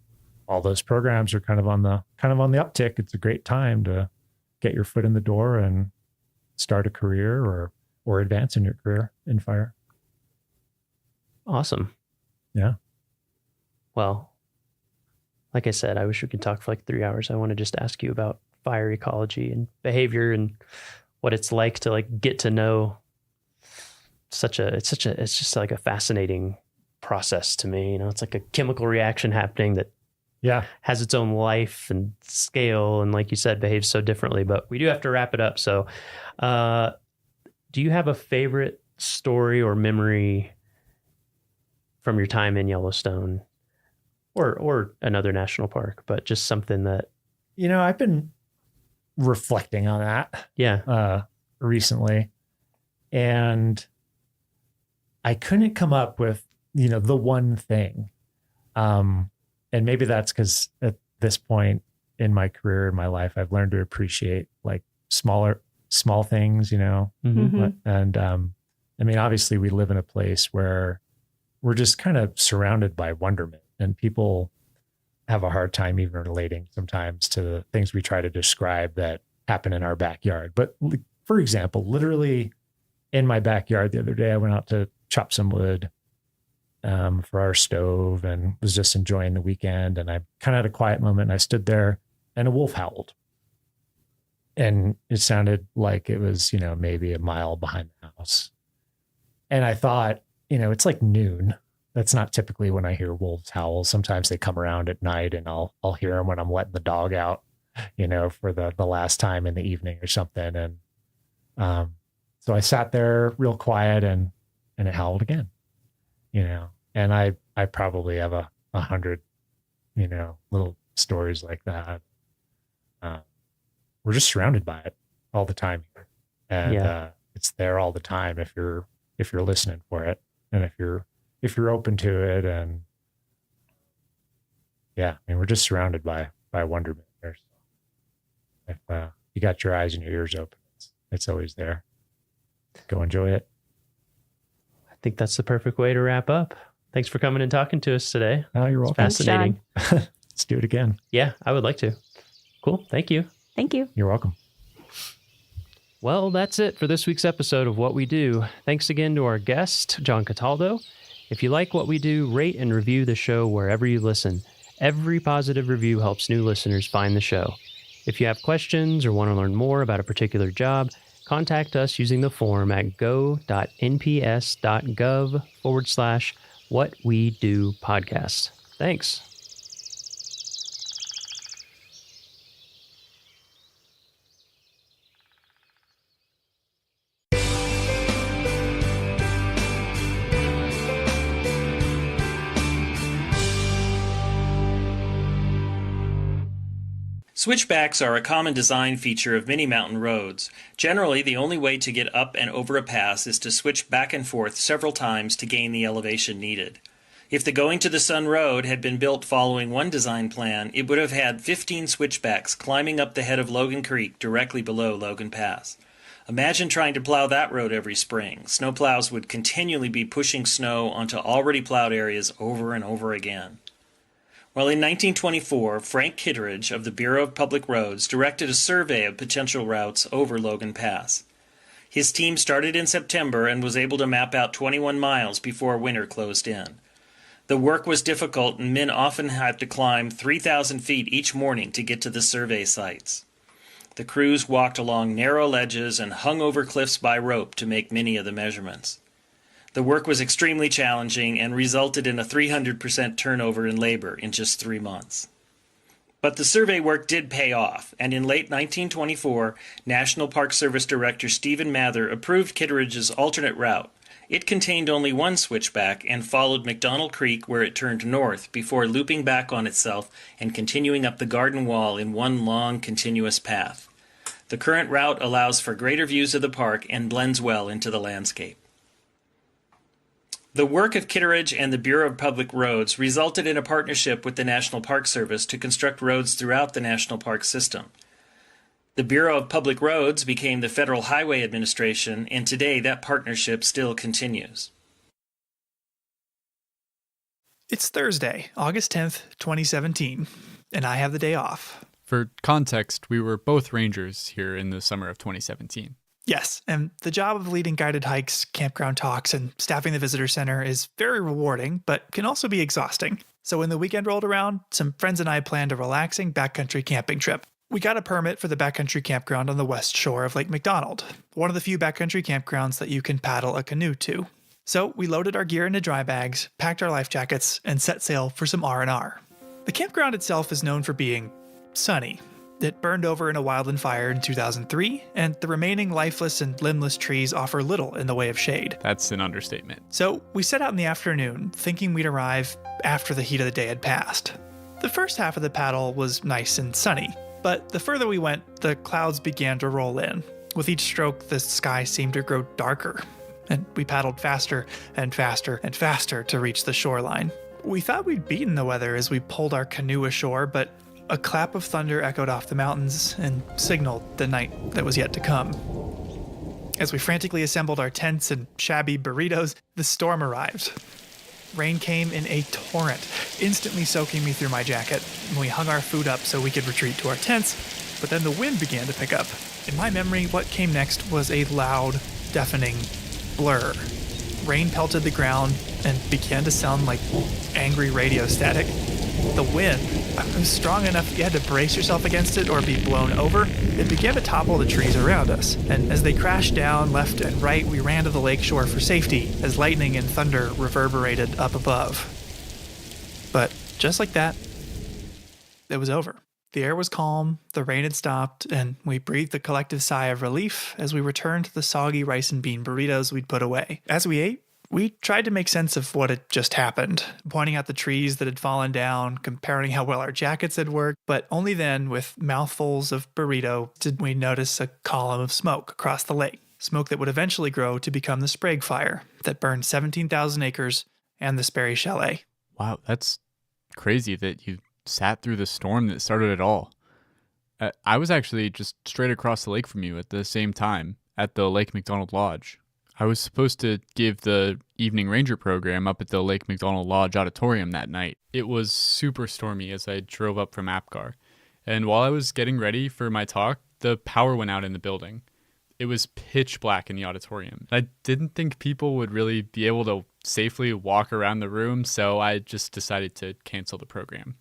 all those programs are kind of on the uptick. It's a great time to get your foot in the door and start a career or advance in your career in fire. Awesome. Yeah. Well, like I said, I wish we could talk for like 3 hours. I want to just ask you about fire ecology and behavior and what it's like to like get to know it's just like a fascinating process to me. You know, it's like a chemical reaction happening that has its own life and scale. And like you said, behaves so differently, but we do have to wrap it up. So, do you have a favorite story or memory from your time in Yellowstone or another national park, but just something that, I've been reflecting on that recently, and I couldn't come up with, the one thing. And maybe that's because at this point in my career, in my life, I've learned to appreciate like small things, And I mean, obviously we live in a place where we're just kind of surrounded by wonderment, and people have a hard time even relating sometimes to the things we try to describe that happen in our backyard. But for example, literally in my backyard the other day, I went out to chop some wood for our stove and was just enjoying the weekend. And I kind of had a quiet moment, and I stood there and a wolf howled. And it sounded like it was, maybe a mile behind the house. And I thought, it's like noon. That's not typically when I hear wolves howl. Sometimes they come around at night, and I'll hear them when I'm letting the dog out, for the last time in the evening or something. And so I sat there real quiet, and it howled again. And I probably have 100, little stories like that. We're just surrounded by it all the time. And it's there all the time if you're listening for it, and if you're open to it. And we're just surrounded by wonderment there. So if you got your eyes and your ears open, it's always there. Go enjoy it. I think that's the perfect way to wrap up. Thanks for coming and talking to us today. Oh, you're welcome. Fascinating. Let's do it again. Yeah, I would like to. Cool. Thank you. Thank you. You're welcome. Well, that's it for this week's episode of What We Do. Thanks again to our guest, John Cataldo. If you like what we do, rate and review the show wherever you listen. Every positive review helps new listeners find the show. If you have questions or want to learn more about a particular job, contact us using the form at go.nps.gov/whatwedopodcast. Thanks. Switchbacks are a common design feature of many mountain roads. Generally, the only way to get up and over a pass is to switch back and forth several times to gain the elevation needed. If the Going to the Sun Road had been built following one design plan, it would have had 15 switchbacks climbing up the head of Logan Creek directly below Logan Pass. Imagine trying to plow that road every spring. Snowplows would continually be pushing snow onto already plowed areas over and over again. Well, in 1924, Frank Kitteridge of the Bureau of Public Roads directed a survey of potential routes over Logan Pass. His team started in September and was able to map out 21 miles before winter closed in. The work was difficult, and men often had to climb 3,000 feet each morning to get to the survey sites. The crews walked along narrow ledges and hung over cliffs by rope to make many of the measurements. The work was extremely challenging and resulted in a 300% turnover in labor in just 3 months. But the survey work did pay off, and in late 1924, National Park Service Director Stephen Mather approved Kitteridge's alternate route. It contained only one switchback and followed McDonald Creek, where it turned north before looping back on itself and continuing up the garden wall in one long, continuous path. The current route allows for greater views of the park and blends well into the landscape. The work of Kitteridge and the Bureau of Public Roads resulted in a partnership with the National Park Service to construct roads throughout the national park system. The Bureau of Public Roads became the Federal Highway Administration, and today that partnership still continues. It's Thursday, August 10th, 2017, and I have the day off. For context, we were both rangers here in the summer of 2017. Yes, and the job of leading guided hikes, campground talks, and staffing the visitor center is very rewarding, but can also be exhausting. So when the weekend rolled around, some friends and I planned a relaxing backcountry camping trip. We got a permit for the backcountry campground on the west shore of Lake McDonald, one of the few backcountry campgrounds that you can paddle a canoe to. So we loaded our gear into dry bags, packed our life jackets, and set sail for some R&R. The campground itself is known for being sunny. It burned over in a wildland fire in 2003, and the remaining lifeless and limbless trees offer little in the way of shade. That's an understatement. So we set out in the afternoon, thinking we'd arrive after the heat of the day had passed. The first half of the paddle was nice and sunny, but the further we went, the clouds began to roll in. With each stroke, the sky seemed to grow darker, and we paddled faster and faster and faster to reach the shoreline. We thought we'd beaten the weather as we pulled our canoe ashore, but a clap of thunder echoed off the mountains and signaled the night that was yet to come. As we frantically assembled our tents and shabby burritos, the storm arrived. Rain came in a torrent, instantly soaking me through my jacket, and we hung our food up so we could retreat to our tents, but then the wind began to pick up. In my memory, what came next was a loud, deafening blur. Rain pelted the ground and began to sound like angry radio static. The wind was strong enough you had to brace yourself against it or be blown over. It began to topple the trees around us, and as they crashed down left and right, we ran to the lakeshore for safety as lightning and thunder reverberated up above. But just like that, it was over. The air was calm, the rain had stopped, and we breathed a collective sigh of relief as we returned to the soggy rice and bean burritos we'd put away. As we ate, we tried to make sense of what had just happened, pointing out the trees that had fallen down, comparing how well our jackets had worked, but only then, with mouthfuls of burrito, did we notice a column of smoke across the lake. Smoke that would eventually grow to become the Sprague Fire that burned 17,000 acres and the Sperry Chalet. Wow, that's crazy that you sat through the storm that started it all. I was actually just straight across the lake from you at the same time at the Lake McDonald Lodge. I was supposed to give the evening ranger program up at the Lake McDonald Lodge auditorium that night. It was super stormy as I drove up from Apgar. And while I was getting ready for my talk, the power went out in the building. It was pitch black in the auditorium. I didn't think people would really be able to safely walk around the room, so I just decided to cancel the program.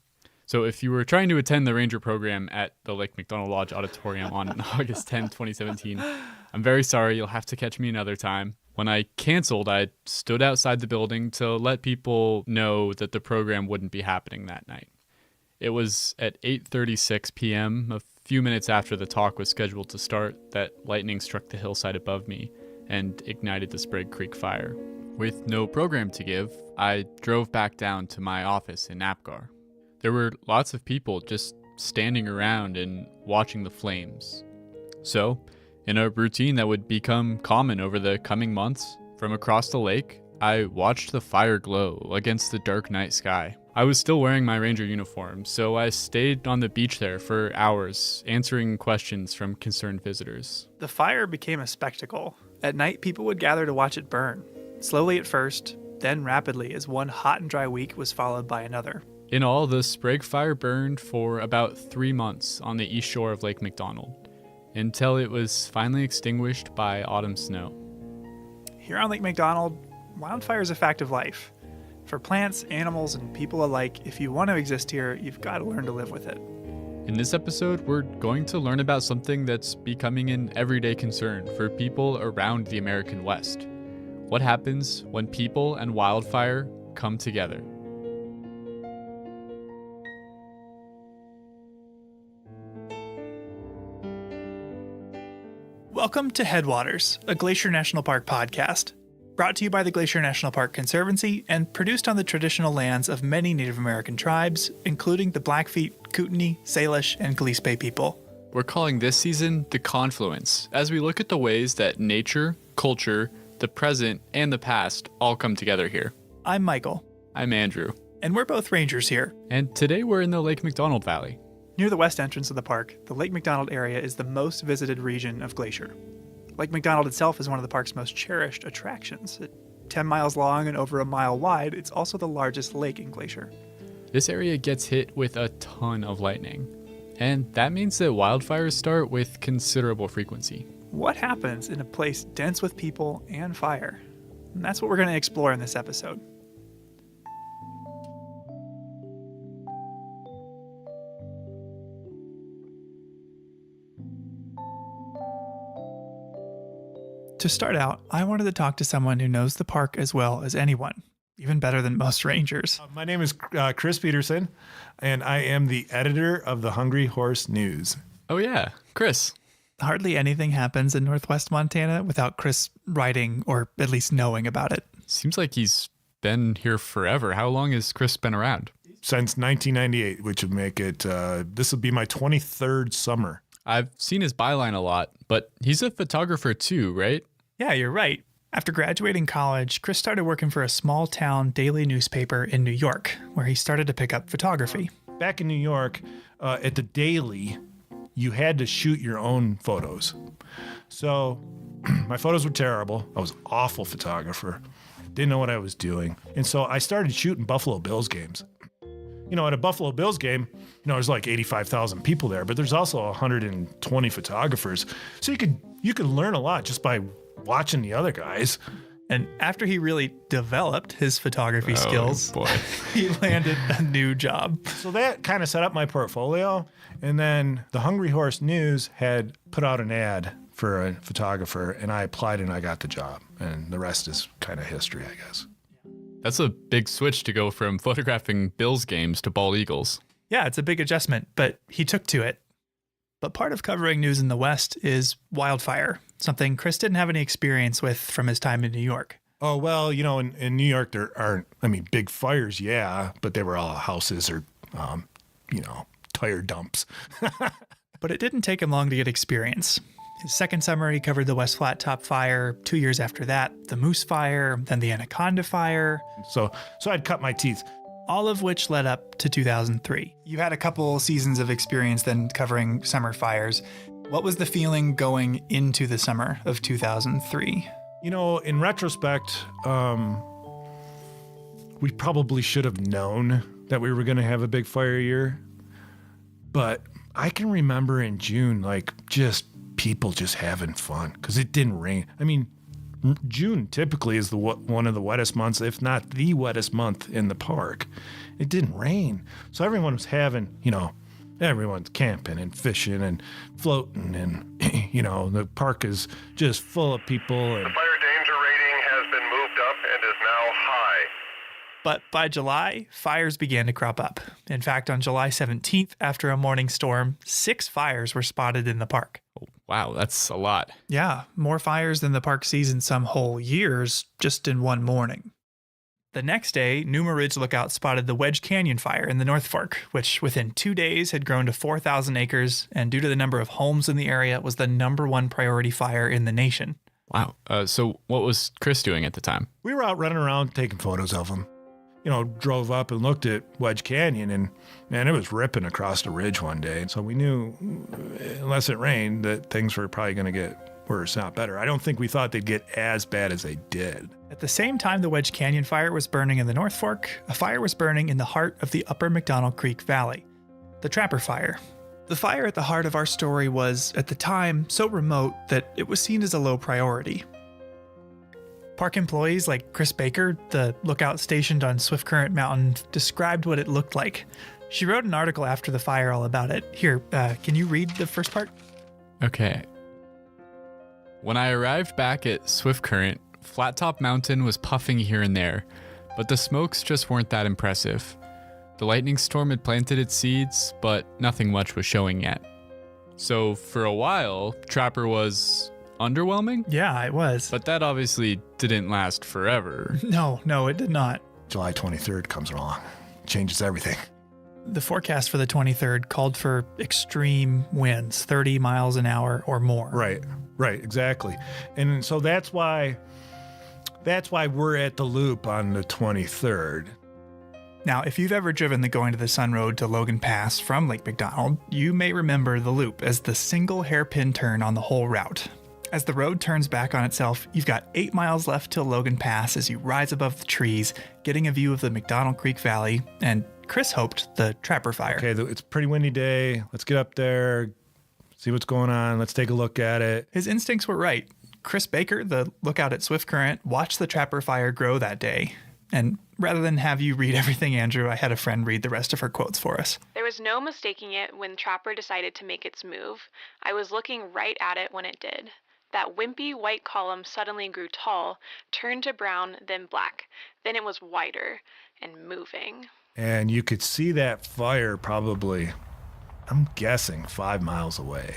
So if you were trying to attend the ranger program at the Lake McDonald Lodge auditorium on August 10, 2017, I'm very sorry, you'll have to catch me another time. When I canceled, I stood outside the building to let people know that the program wouldn't be happening that night. It was at 8:36 p.m., a few minutes after the talk was scheduled to start, that lightning struck the hillside above me and ignited the Sprague Creek fire. With no program to give, I drove back down to my office in Apgar. There were lots of people just standing around and watching the flames. So, in a routine that would become common over the coming months, from across the lake, I watched the fire glow against the dark night sky. I was still wearing my ranger uniform, so I stayed on the beach there for hours, answering questions from concerned visitors. The fire became a spectacle. At night, people would gather to watch it burn. Slowly at first, then rapidly as one hot and dry week was followed by another. In all, the Sprague Fire burned for about 3 months on the east shore of Lake McDonald. until it was finally extinguished by autumn snow. Here on Lake McDonald, wildfire is a fact of life. For plants, animals, and people alike, if you want to exist here, you've got to learn to live with it. In this episode, we're going to learn about something that's becoming an everyday concern for people around the American West. What happens when people and wildfire come together? Welcome to Headwaters, a Glacier National Park podcast, brought to you by the Glacier National Park Conservancy and produced on the traditional lands of many Native American tribes, including the Blackfeet, Kootenai, Salish, and Gillespie people. We're calling this season The Confluence, as we look at the ways that nature, culture, the present, and the past all come together here. I'm Michael. I'm Andrew. And we're both rangers here. And today we're in the Lake McDonald Valley. Near the west entrance of the park, the Lake McDonald area is the most visited region of Glacier. Lake McDonald itself is one of the park's most cherished attractions. At 10 miles long and over a mile wide, it's also the largest lake in Glacier. This area gets hit with a ton of lightning, and that means that wildfires start with considerable frequency. What happens in a place dense with people and fire? And that's what we're going to explore in this episode. To start out, I wanted to talk to someone who knows the park as well as anyone, even better than most rangers. My name is Chris Peterson, and I am the editor of the Hungry Horse News. Oh yeah, Chris. Hardly anything happens in Northwest Montana without Chris writing or at least knowing about it. Seems like he's been here forever. How long has Chris been around? Since 1998, which would make it, this will be my 23rd summer. I've seen his byline a lot, but he's a photographer too, right? Yeah, you're right. After graduating college, Chris started working for a small town daily newspaper in New York, where he started to pick up photography. Back in New York, at the Daily, you had to shoot your own photos. So my photos were terrible. I was an awful photographer. Didn't know what I was doing. And so I started shooting Buffalo Bills games. You know, at a Buffalo Bills game, there's like 85,000 people there, but there's also 120 photographers. So you could learn a lot just by watching the other guys. And after he really developed his photography skills, he landed a new job. So that kind of set up my portfolio. And then the Hungry Horse News had put out an ad for a photographer, and I applied and I got the job. And the rest is kind of history, I guess. That's a big switch to go from photographing Bills games to bald eagles. Yeah, it's a big adjustment, but he took to it. But part of covering news in the West is wildfire, something Chris didn't have any experience with from his time in New York. Oh, well, in New York, there aren't, big fires, yeah, but they were all houses or, tire dumps. But it didn't take him long to get experience. His second summer, he covered the West Flat Top Fire. 2 years after that, the Moose Fire, then the Anaconda Fire. So I'd cut my teeth. All of which led up to 2003. You had a couple seasons of experience then covering summer fires. What was the feeling going into the summer of 2003? In retrospect, we probably should have known that we were going to have a big fire year. But I can remember in June, just people just having fun because it didn't rain. June typically is one of the wettest months, if not the wettest month in the park. It didn't rain. So everyone was having, everyone's camping and fishing and floating and, the park is just full of people. And the fire danger rating has been moved up and is now high. But by July, fires began to crop up. In fact, on July 17th, after a morning storm, 6 fires were spotted in the park. Wow, that's a lot. Yeah, more fires than the park sees in some whole years, just in one morning. The next day, Numa Ridge Lookout spotted the Wedge Canyon fire in the North Fork, which within 2 days had grown to 4,000 acres, and due to the number of homes in the area, was the #1 priority fire in the nation. Wow. So what was Chris doing at the time? We were out running around taking photos of them. Drove up and looked at Wedge Canyon, and man, it was ripping across the ridge one day. So we knew, unless it rained, that things were probably going to get worse, not better. I don't think we thought they'd get as bad as they did. At the same time the Wedge Canyon fire was burning in the North Fork, a fire was burning in the heart of the Upper McDonald Creek Valley, the Trapper Fire. The fire at the heart of our story was, at the time, so remote that it was seen as a low priority. Park employees like Chris Baker, the lookout stationed on Swift Current Mountain, described what it looked like. She wrote an article after the fire all about it. Here, can you read the first part? Okay. When I arrived back at Swift Current, Flat Top Mountain was puffing here and there, but the smokes just weren't that impressive. The lightning storm had planted its seeds, but nothing much was showing yet. So for a while, Trapper was underwhelming? Yeah, it was. But that obviously didn't last forever. No, it did not. July 23rd comes along. Changes everything. The forecast for the 23rd called for extreme winds, 30 miles an hour or more. Right, exactly. And so that's why we're at the loop on the 23rd. Now, if you've ever driven the Going to the Sun Road to Logan Pass from Lake McDonald, you may remember the loop as the single hairpin turn on the whole route. As the road turns back on itself, you've got 8 miles left till Logan Pass as you rise above the trees, getting a view of the McDonald Creek Valley, and Chris hoped the Trapper Fire. Okay, it's a pretty windy day. Let's get up there, see what's going on. Let's take a look at it. His instincts were right. Chris Baker, the lookout at Swift Current, watched the Trapper Fire grow that day. And rather than have you read everything, Andrew, I had a friend read the rest of her quotes for us. There was no mistaking it when Trapper decided to make its move. I was looking right at it when it did. That wimpy white column suddenly grew tall, turned to brown, then black. Then it was wider and moving. And you could see that fire probably, I'm guessing, 5 miles away.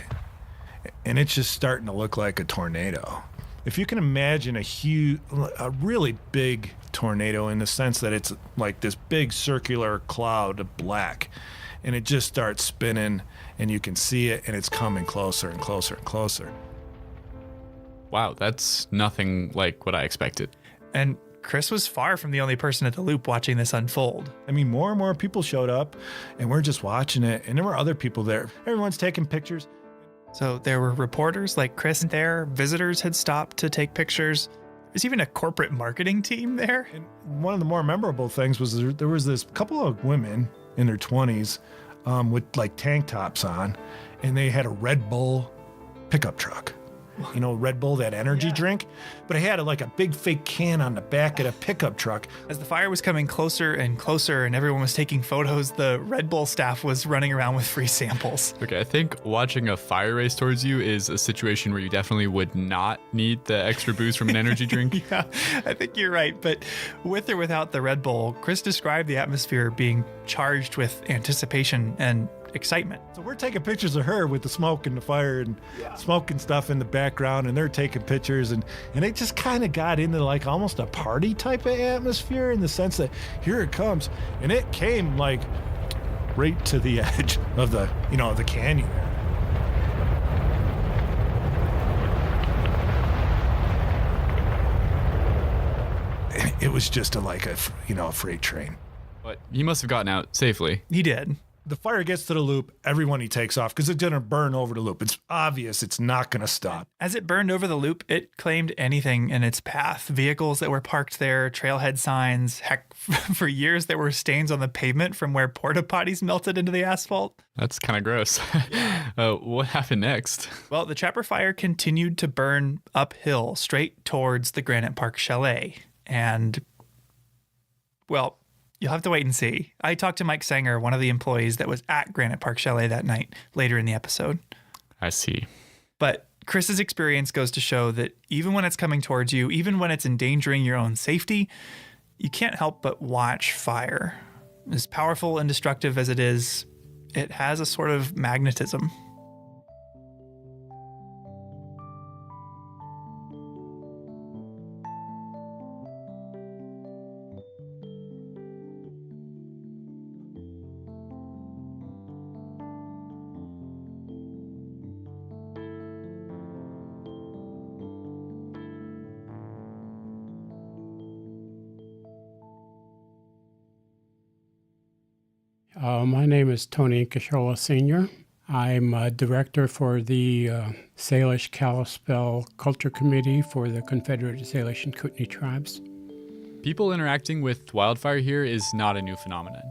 And it's just starting to look like a tornado. If you can imagine a really big tornado in the sense that it's like this big circular cloud of black, and it just starts spinning, and you can see it, and it's coming closer and closer and closer. Wow, that's nothing like what I expected. And Chris was far from the only person at the loop watching this unfold. I mean, more and more people showed up, and we're just watching it, and there were other people there. Everyone's taking pictures. So there were reporters like Chris there, visitors had stopped to take pictures. There's even a corporate marketing team there. And one of the more memorable things was there was this couple of women in their 20s with like tank tops on, and they had a Red Bull pickup truck. You know, Red Bull, that energy drink. But it had like a big fake can on the back of the pickup truck. As the fire was coming closer and closer and everyone was taking photos, the Red Bull staff was running around with free samples. Okay, I think watching a fire race towards you is a situation where you definitely would not need the extra boost from an energy drink. Yeah, I think you're right. But with or without the Red Bull, Chris described the atmosphere being charged with anticipation and excitement. So we're taking pictures of her with the smoke and the fire and smoke and stuff in the background, and they're taking pictures, and it just kind of got into like almost a party type of atmosphere in the sense that here it comes, and it came like right to the edge of the the canyon. It was just a freight train. But he must have gotten out safely. He did. The fire gets to the loop, everyone he takes off because it's going to burn over the loop. It's obvious it's not going to stop. As it burned over the loop, it claimed anything in its path. Vehicles that were parked there, trailhead signs. Heck, for years there were stains on the pavement from where porta potties melted into the asphalt. That's kind of gross. What happened next? Well, the Trapper Fire continued to burn uphill straight towards the Granite Park Chalet. And, well, you'll have to wait and see. I talked to Mike Sanger, one of the employees that was at Granite Park Chalet that night, later in the episode. I see. But Chris's experience goes to show that even when it's coming towards you, even when it's endangering your own safety, you can't help but watch fire. As powerful and destructive as it is, it has a sort of magnetism. My name is Tony Kashola Sr. I'm a director for the Salish Kalispel Culture Committee for the Confederated Salish and Kootenai Tribes. People interacting with wildfire here is not a new phenomenon.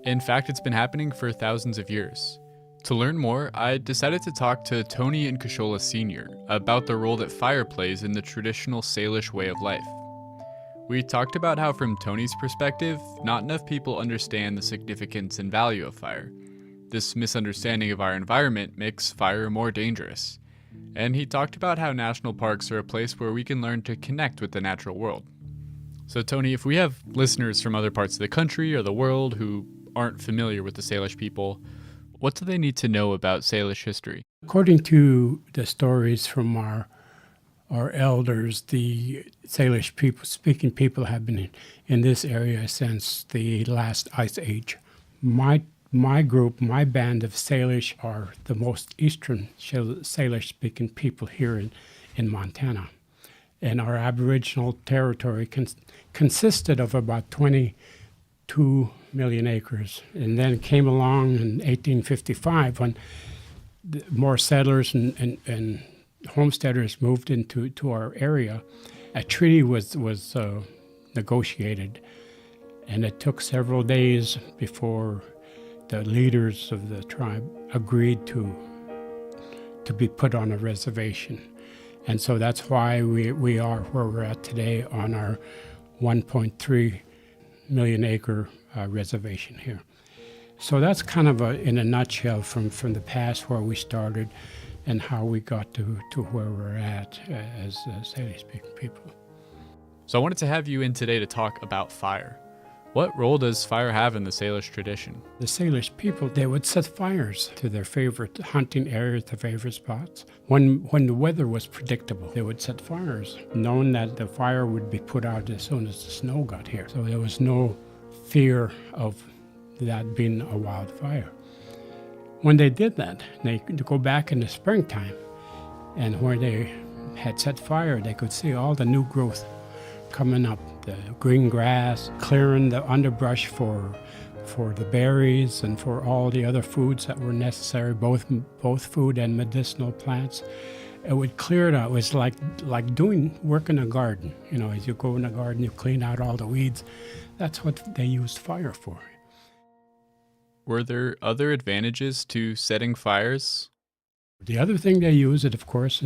In fact, it's been happening for thousands of years. To learn more, I decided to talk to Tony and Kashola Sr. about the role that fire plays in the traditional Salish way of life. We talked about how, from Tony's perspective, not enough people understand the significance and value of fire. This misunderstanding of our environment makes fire more dangerous. And he talked about how national parks are a place where we can learn to connect with the natural world. So Tony, if we have listeners from other parts of the country or the world who aren't familiar with the Salish people, what do they need to know about Salish history? According to the stories from our elders, the Salish speaking people have been in this area since the last ice age. My group, my band of Salish are the most eastern Salish speaking people here in Montana. And our Aboriginal territory consisted of about 22 million acres. And then came along in 1855 when more settlers and homesteaders moved into our area. A treaty was negotiated, and it took several days before the leaders of the tribe agreed to be put on a reservation. And so that's why we are where we're at today on our 1.3 million acre reservation here. So that's kind of in a nutshell from the past where we started and how we got to where we're at as Salish-speaking people. So I wanted to have you in today to talk about fire. What role does fire have in the Salish tradition? The Salish people, they would set fires to their favorite hunting areas, their favorite spots. When the weather was predictable, they would set fires, knowing that the fire would be put out as soon as the snow got here. So there was no fear of that being a wildfire. When they did that, they could go back in the springtime, and where they had set fire, they could see all the new growth coming up, the green grass, clearing the underbrush for the berries and for all the other foods that were necessary, both food and medicinal plants. It would clear it out. It was like doing work in a garden. You know, as you go in a garden, you clean out all the weeds. That's what they used fire for. Were there other advantages to setting fires? The other thing they used, of course,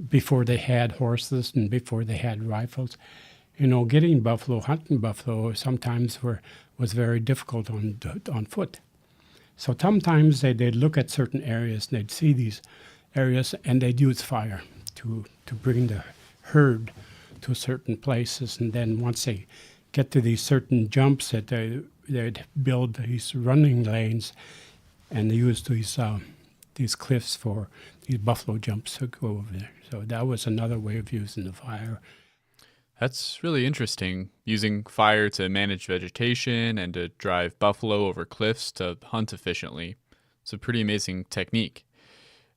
before they had horses and before they had rifles, you know, getting buffalo, hunting buffalo sometimes was very difficult on foot. So sometimes they'd look at certain areas and they'd see these areas and they'd use fire to bring the herd to certain places. And then once they get to these certain jumps, that they'd build these running lanes and they used these cliffs for these buffalo jumps to go over there. So that was another way of using the fire. That's really interesting, using fire to manage vegetation and to drive buffalo over cliffs to hunt efficiently. It's a pretty amazing technique.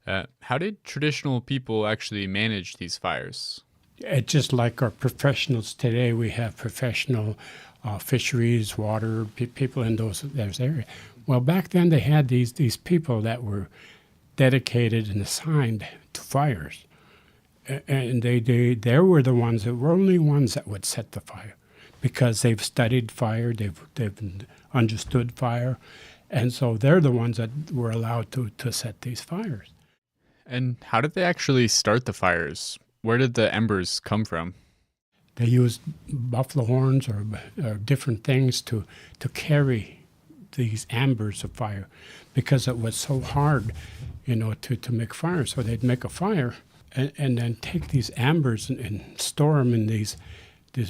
How did traditional people actually manage these fires? It's just like our professionals today. We have professional fisheries, water people in those areas. Well, back then they had these people that were dedicated and assigned to fires. And they were the ones that were only ones that would set the fire, because they've studied fire, they've understood fire, and so they're the ones that were allowed to set these fires. And how did they actually start the fires? Where did the embers come from? They used buffalo horns or different things to carry these embers of fire, because it was so hard, you know, to make fire. So they'd make a fire. And then take these ambers and store them in these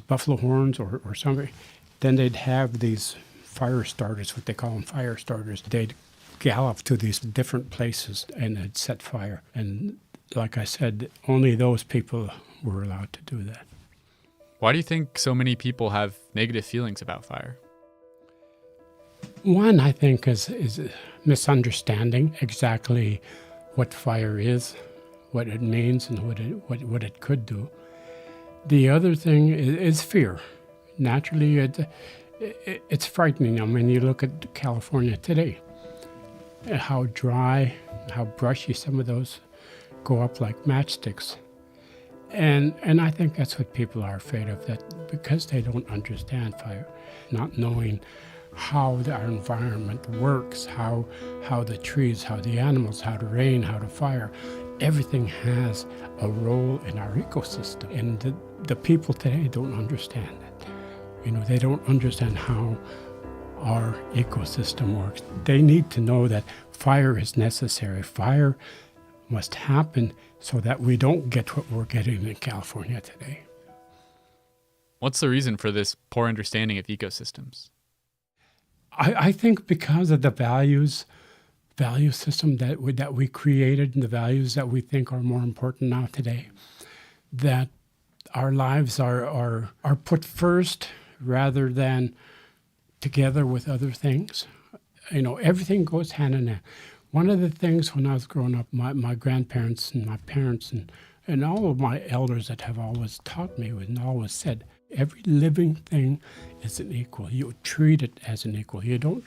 buffalo horns or something. Then they'd have these fire starters, what they call them, fire starters. They'd gallop to these different places and they'd set fire. And like I said, only those people were allowed to do that. Why do you think so many people have negative feelings about fire? One, I think, is misunderstanding exactly what fire is, what it means, and what it could do. The other thing is fear. Naturally, it's frightening. I mean, you look at California today, how dry, how brushy some of those go up like matchsticks. And I think that's what people are afraid of, that because they don't understand fire, not knowing how our environment works, how the trees, how the animals, how the rain, how the fire, everything has a role in our ecosystem. And the people today don't understand that. They don't understand how our ecosystem works. They need to know that fire is necessary. Fire must happen so that we don't get what we're getting in California today. What's the reason for this poor understanding of ecosystems? I think because of the value system that we created and the values that we think are more important now today, that our lives are put first rather than together with other things. Everything goes hand in hand. One of the things when I was growing up, my grandparents and my parents and all of my elders that have always taught me and always said, every living thing is an equal. You treat it as an equal. You don't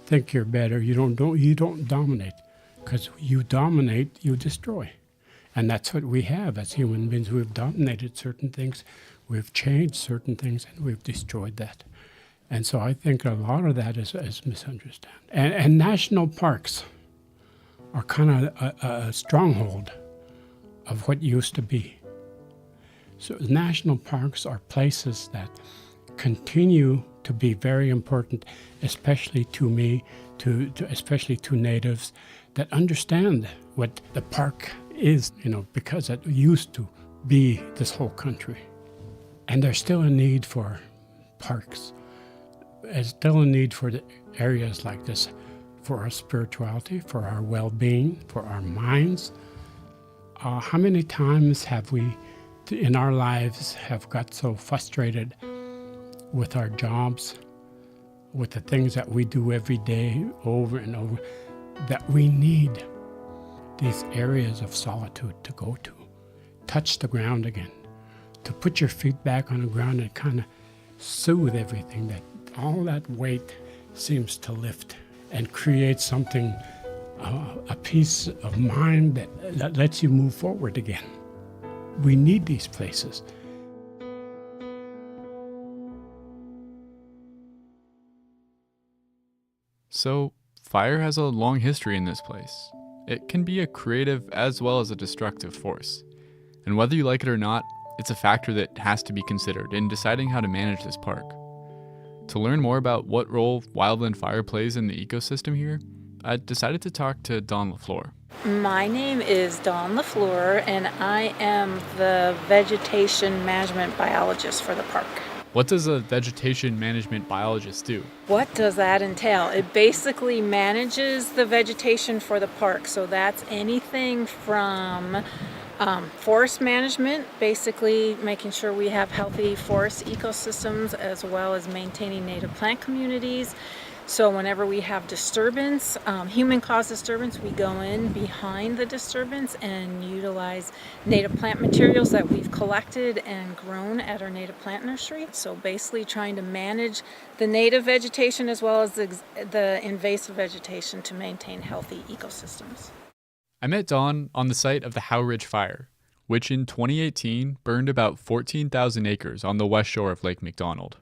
think you're better. You don't dominate, because you dominate, you destroy. And that's what we have as human beings. We've dominated certain things, we've changed certain things, and we've destroyed that. And so I think a lot of that is misunderstood. And national parks are kind of a stronghold of what used to be. So national parks are places that continue to be very important, especially to me, especially to natives that understand what the park is, because it used to be this whole country. And there's still a need for parks. There's still a need for the areas like this, for our spirituality, for our well-being, for our minds. How many times have we in our lives have got so frustrated with our jobs, with the things that we do every day over and over, that we need these areas of solitude to go to, touch the ground again, to put your feet back on the ground and kind of soothe everything, that all that weight seems to lift and create something, a peace of mind that lets you move forward again. We need these places. So, fire has a long history in this place. It can be a creative as well as a destructive force. And whether you like it or not, it's a factor that has to be considered in deciding how to manage this park. To learn more about what role wildland fire plays in the ecosystem here, I decided to talk to Dawn LaFleur. My name is Dawn LaFleur, and I am the vegetation management biologist for the park. What does a vegetation management biologist do? What does that entail? It basically manages the vegetation for the park. So that's anything from forest management, basically making sure we have healthy forest ecosystems, as well as maintaining native plant communities. So whenever we have disturbance, human-caused disturbance, we go in behind the disturbance and utilize native plant materials that we've collected and grown at our native plant nursery. So basically trying to manage the native vegetation as well as the invasive vegetation to maintain healthy ecosystems. I met Dawn on the site of the Howe Ridge Fire, which in 2018 burned about 14,000 acres on the west shore of Lake McDonald.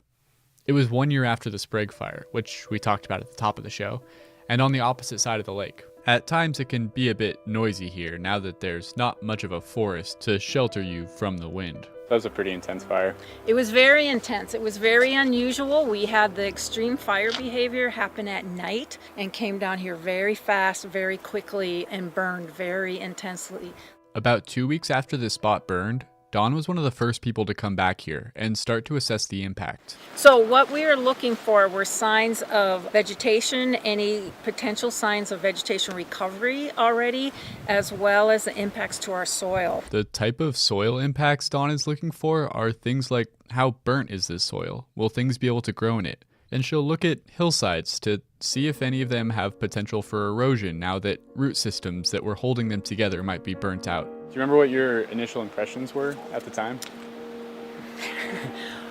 It was 1 year after the Sprague Fire, which we talked about at the top of the show, and on the opposite side of the lake. At times it can be a bit noisy here now that there's not much of a forest to shelter you from the wind. That was a pretty intense fire. It was very intense. It was very unusual. We had the extreme fire behavior happen at night and came down here very fast, very quickly, and burned very intensely. About 2 weeks after this spot burned, Dawn was one of the first people to come back here and start to assess the impact. So what we were looking for were signs of vegetation, any potential signs of vegetation recovery already, as well as the impacts to our soil. The type of soil impacts Dawn is looking for are things like how burnt is this soil? Will things be able to grow in it? And she'll look at hillsides to see if any of them have potential for erosion now that root systems that were holding them together might be burnt out. Do you remember what your initial impressions were at the time?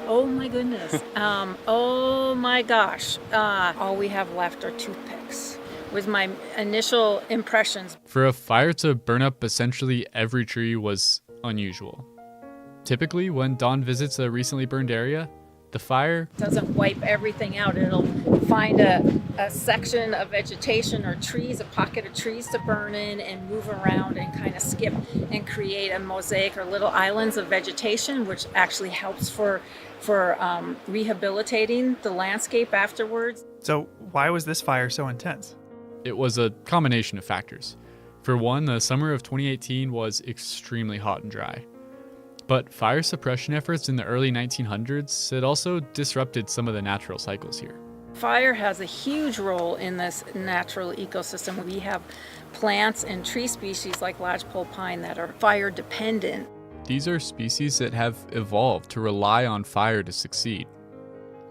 Oh my goodness. Oh my gosh. All we have left are toothpicks. Was my initial impressions. For a fire to burn up essentially every tree was unusual. Typically, when Dawn visits a recently burned area, The fire doesn't wipe everything out. It'll find a section of vegetation or trees, a pocket of trees to burn in and move around and kind of skip and create a mosaic or little islands of vegetation, which actually helps for rehabilitating the landscape afterwards. So why was this fire so intense? It was a combination of factors. For one, the summer of 2018 was extremely hot and dry. But fire suppression efforts in the early 1900s had also disrupted some of the natural cycles here. Fire has a huge role in this natural ecosystem. We have plants and tree species like lodgepole pine that are fire dependent. These are species that have evolved to rely on fire to succeed.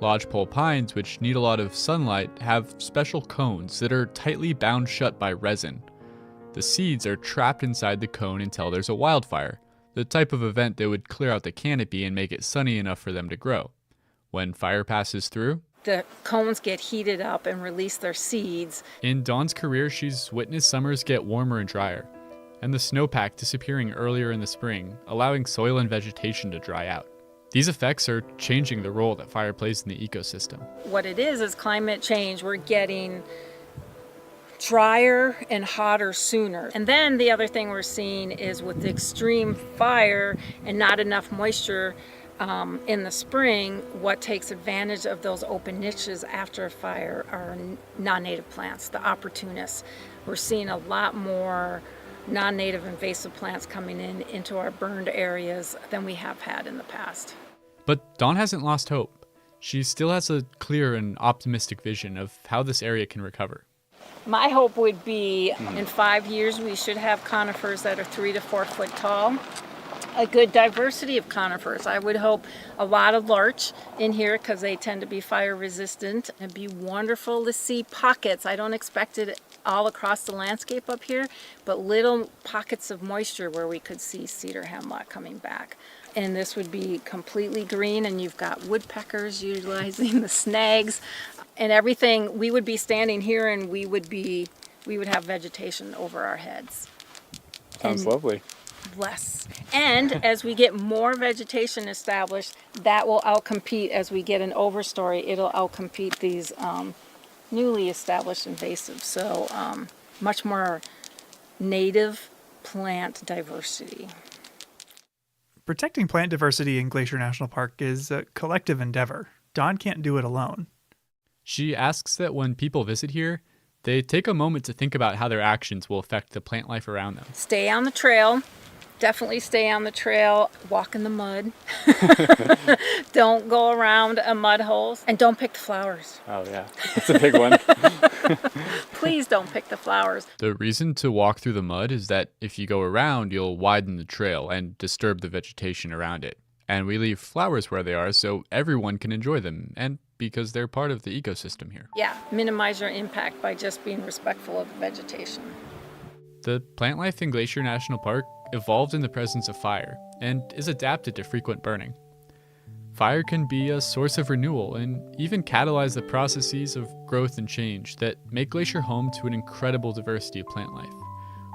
Lodgepole pines, which need a lot of sunlight, have special cones that are tightly bound shut by resin. The seeds are trapped inside the cone until there's a wildfire, the type of event that would clear out the canopy and make it sunny enough for them to grow. When fire passes through, the cones get heated up and release their seeds. In Dawn's career, she's witnessed summers get warmer and drier, and the snowpack disappearing earlier in the spring, allowing soil and vegetation to dry out. These effects are changing the role that fire plays in the ecosystem. What it is climate change. We're getting drier and hotter sooner. And then the other thing we're seeing is with the extreme fire and not enough moisture in the spring, what takes advantage of those open niches after a fire are non-native plants, the opportunists. We're seeing a lot more non-native invasive plants coming into our burned areas than we have had in the past. But Dawn hasn't lost hope. She still has a clear and optimistic vision of how this area can recover. My hope would be in 5 years we should have conifers that are 3 to 4 foot tall. A good diversity of conifers. I would hope a lot of larch in here because they tend to be fire resistant. It'd be wonderful to see pockets. I don't expect it all across the landscape up here, but little pockets of moisture where we could see cedar hemlock coming back. And this would be completely green, and you've got woodpeckers utilizing the snags and everything. We would be standing here and we would have vegetation over our heads. Sounds lovely. Less. And as we get more vegetation established, that will outcompete, as we get an overstory, it'll outcompete these newly established invasives. So much more native plant diversity. Protecting plant diversity in Glacier National Park is a collective endeavor. Dawn can't do it alone. She asks that when people visit here, they take a moment to think about how their actions will affect the plant life around them. Stay on the trail. Definitely stay on the trail. Walk in the mud. Don't go around mud holes. And don't pick the flowers. Oh, yeah. That's a big one. Please don't pick the flowers. The reason to walk through the mud is that if you go around, you'll widen the trail and disturb the vegetation around it. And we leave flowers where they are so everyone can enjoy them, and because they're part of the ecosystem here. Yeah, minimize your impact by just being respectful of the vegetation. The plant life in Glacier National Park evolved in the presence of fire and is adapted to frequent burning. Fire can be a source of renewal and even catalyze the processes of growth and change that make Glacier home to an incredible diversity of plant life,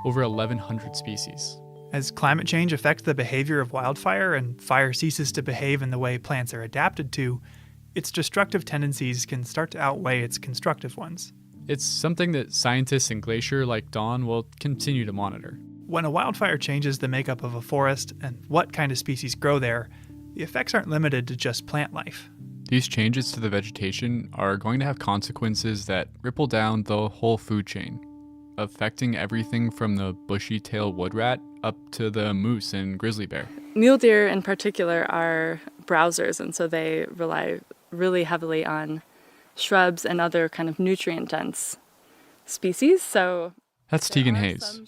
over 1,100 species. As climate change affects the behavior of wildfire and fire ceases to behave in the way plants are adapted to, its destructive tendencies can start to outweigh its constructive ones. It's something that scientists in Glacier like Dawn will continue to monitor. When a wildfire changes the makeup of a forest and what kind of species grow there, the effects aren't limited to just plant life. These changes to the vegetation are going to have consequences that ripple down the whole food chain, affecting everything from the bushy-tailed woodrat up to the moose and grizzly bear. Mule deer in particular are browsers, and so they rely really heavily on shrubs and other kind of nutrient-dense species. So that's Tegan Hayes.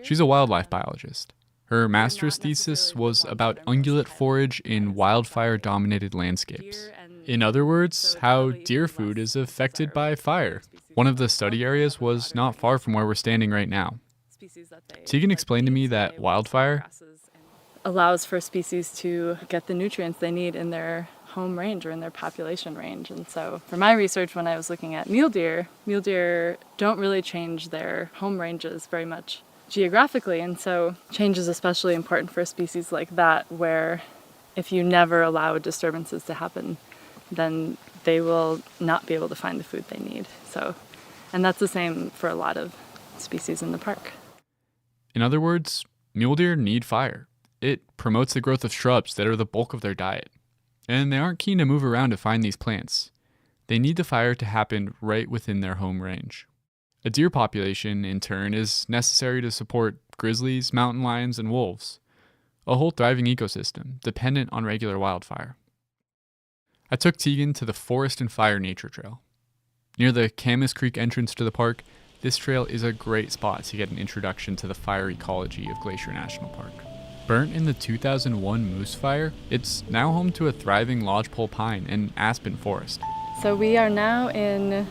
She's a wildlife biologist. Her master's thesis was about ungulate forage in wildfire-dominated landscapes. In other words, how deer food is affected by fire. One of the study areas was not far from where we're standing right now. Tegan explained to me that wildfire allows for species to get the nutrients they need in their home range or in their population range. And so for my research, when I was looking at mule deer don't really change their home ranges very much geographically. And so change is especially important for a species like that, where if you never allow disturbances to happen then they will not be able to find the food they need. So, and that's the same for a lot of species in the park. In other words, mule deer need fire. It promotes the growth of shrubs that are the bulk of their diet. And they aren't keen to move around to find these plants. They need the fire to happen right within their home range. A deer population, in turn, is necessary to support grizzlies, mountain lions, and wolves. A whole thriving ecosystem, dependent on regular wildfire. I took Tegan to the Forest and Fire Nature Trail. Near the Camas Creek entrance to the park, this trail is a great spot to get an introduction to the fire ecology of Glacier National Park. Burnt in the 2001 Moose Fire, it's now home to a thriving lodgepole pine and aspen forest. So we are now in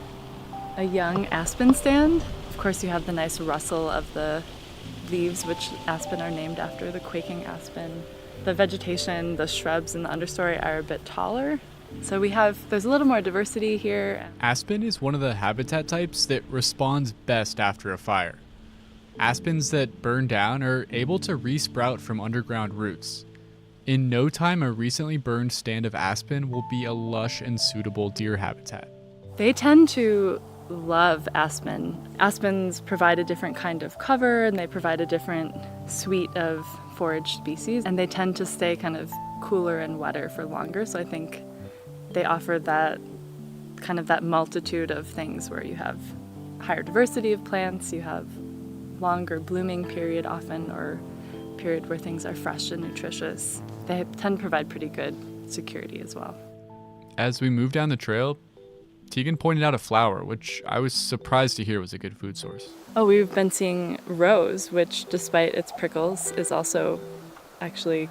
a young aspen stand. Of course, you have the nice rustle of the leaves, which aspen are named after, the quaking aspen. The vegetation, the shrubs in the understory are a bit taller. So there's a little more diversity here. Aspen is one of the habitat types that responds best after a fire. Aspens that burn down are able to resprout from underground roots. In no time, a recently burned stand of aspen will be a lush and suitable deer habitat. They tend to love aspen. Aspens provide a different kind of cover, and they provide a different suite of forage species, and they tend to stay kind of cooler and wetter for longer. So I think they offer that kind of that multitude of things where you have higher diversity of plants, you have longer blooming period often, or period where things are fresh and nutritious. They tend to provide pretty good security as well. As we moved down the trail, Tegan pointed out a flower, which I was surprised to hear was a good food source. Oh, we've been seeing rose, which despite its prickles is also actually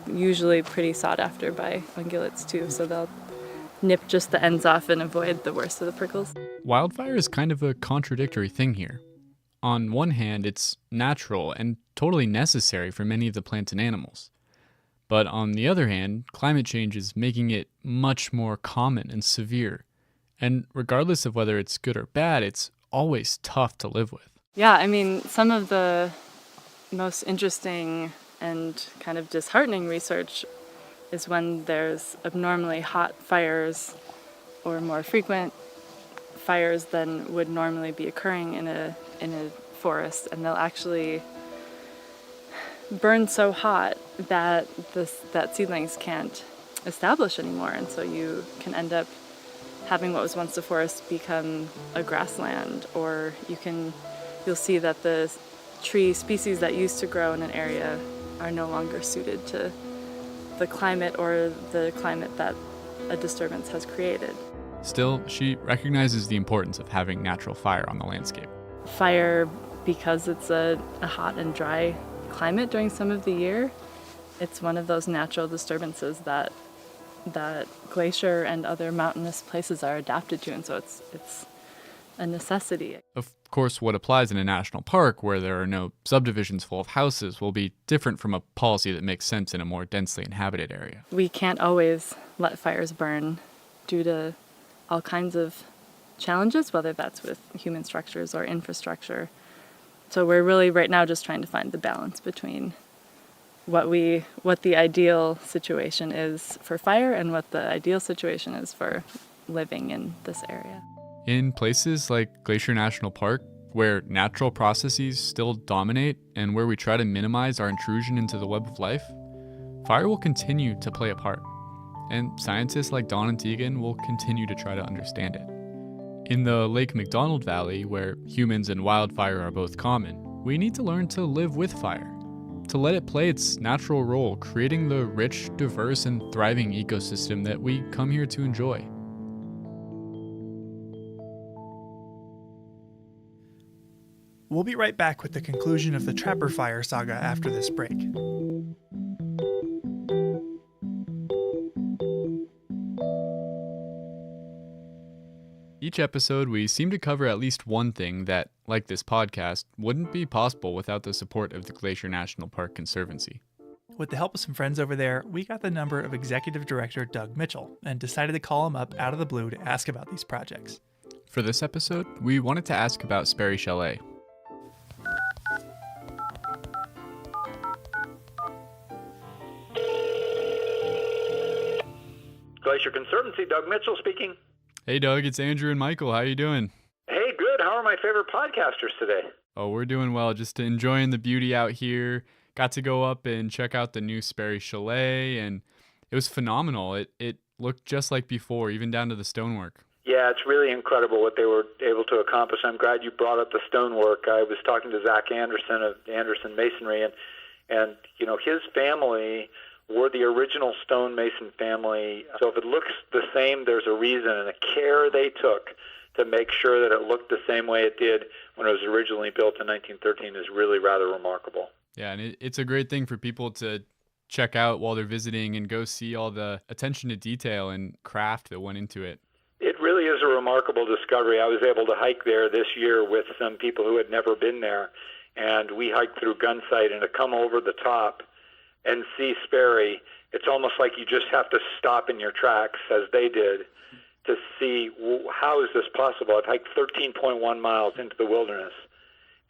usually pretty sought after by ungulates too, so they'll nip just the ends off and avoid the worst of the prickles. Wildfire is kind of a contradictory thing here. On one hand, it's natural and totally necessary for many of the plants and animals. But on the other hand, climate change is making it much more common and severe. And regardless of whether it's good or bad, it's always tough to live with. Yeah, I mean, some of the most interesting and kind of disheartening research is when there's abnormally hot fires or more frequent fires than would normally be occurring in a forest, and they'll actually burn so hot that seedlings can't establish anymore, and so you can end up having what was once a forest become a grassland, or you'll see that the tree species that used to grow in an area are no longer suited to the climate or the climate that a disturbance has created. Still, she recognizes the importance of having natural fire on the landscape. Fire, because it's a hot and dry climate during some of the year, it's one of those natural disturbances that glacier and other mountainous places are adapted to, and so it's a necessity. Of course, what applies in a national park where there are no subdivisions full of houses will be different from a policy that makes sense in a more densely inhabited area. We can't always let fires burn due to all kinds of challenges, whether that's with human structures or infrastructure. So we're really right now just trying to find the balance between what the ideal situation is for fire and what the ideal situation is for living in this area. In places like Glacier National Park, where natural processes still dominate and where we try to minimize our intrusion into the web of life, fire will continue to play a part. And scientists like Dawn and Tegan will continue to try to understand it. In the Lake McDonald Valley, where humans and wildfire are both common, we need to learn to live with fire, to let it play its natural role, creating the rich, diverse, and thriving ecosystem that we come here to enjoy. We'll be right back with the conclusion of the Trapper Fire saga after this break. Each episode, we seem to cover at least one thing that, like this podcast, wouldn't be possible without the support of the Glacier National Park Conservancy. With the help of some friends over there, we got the number of Executive Director Doug Mitchell and decided to call him up out of the blue to ask about these projects. For this episode, we wanted to ask about Sperry Chalet. Glacier Conservancy, Doug Mitchell speaking. Hey, Doug, it's Andrew and Michael. How you doing? Hey, good. How are my favorite podcasters today? Oh, we're doing well. Just enjoying the beauty out here. Got to go up and check out the new Sperry Chalet, and it was phenomenal. It looked just like before, even down to the stonework. Yeah, it's really incredible what they were able to accomplish. I'm glad you brought up the stonework. I was talking to Zach Anderson of Anderson Masonry, and you know, his family were the original stonemason family. So if it looks the same, there's a reason, and the care they took to make sure that it looked the same way it did when it was originally built in 1913 is really rather remarkable. Yeah, and it's a great thing for people to check out while they're visiting and go see all the attention to detail and craft that went into it. It really is a remarkable discovery. I was able to hike there this year with some people who had never been there, and we hiked through Gunsight, and to come over the top and see Sperry, it's almost like you just have to stop in your tracks, as they did, to see how is this possible. I've hiked 13.1 miles into the wilderness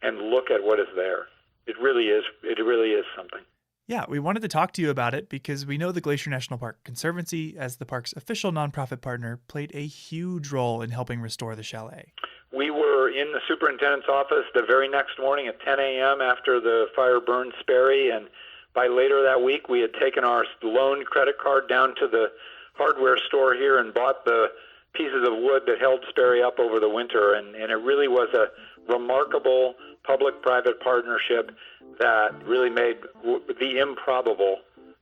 and look at what is there. It really is something. Yeah, we wanted to talk to you about it because we know the Glacier National Park Conservancy, as the park's official nonprofit partner, played a huge role in helping restore the chalet. We were in the superintendent's office the very next morning at 10 a.m. after the fire burned Sperry, and by later that week we had taken our loaned credit card down to the hardware store here and bought the pieces of wood that held Sperry up over the winter, and it really was a remarkable public-private partnership that really made the improbable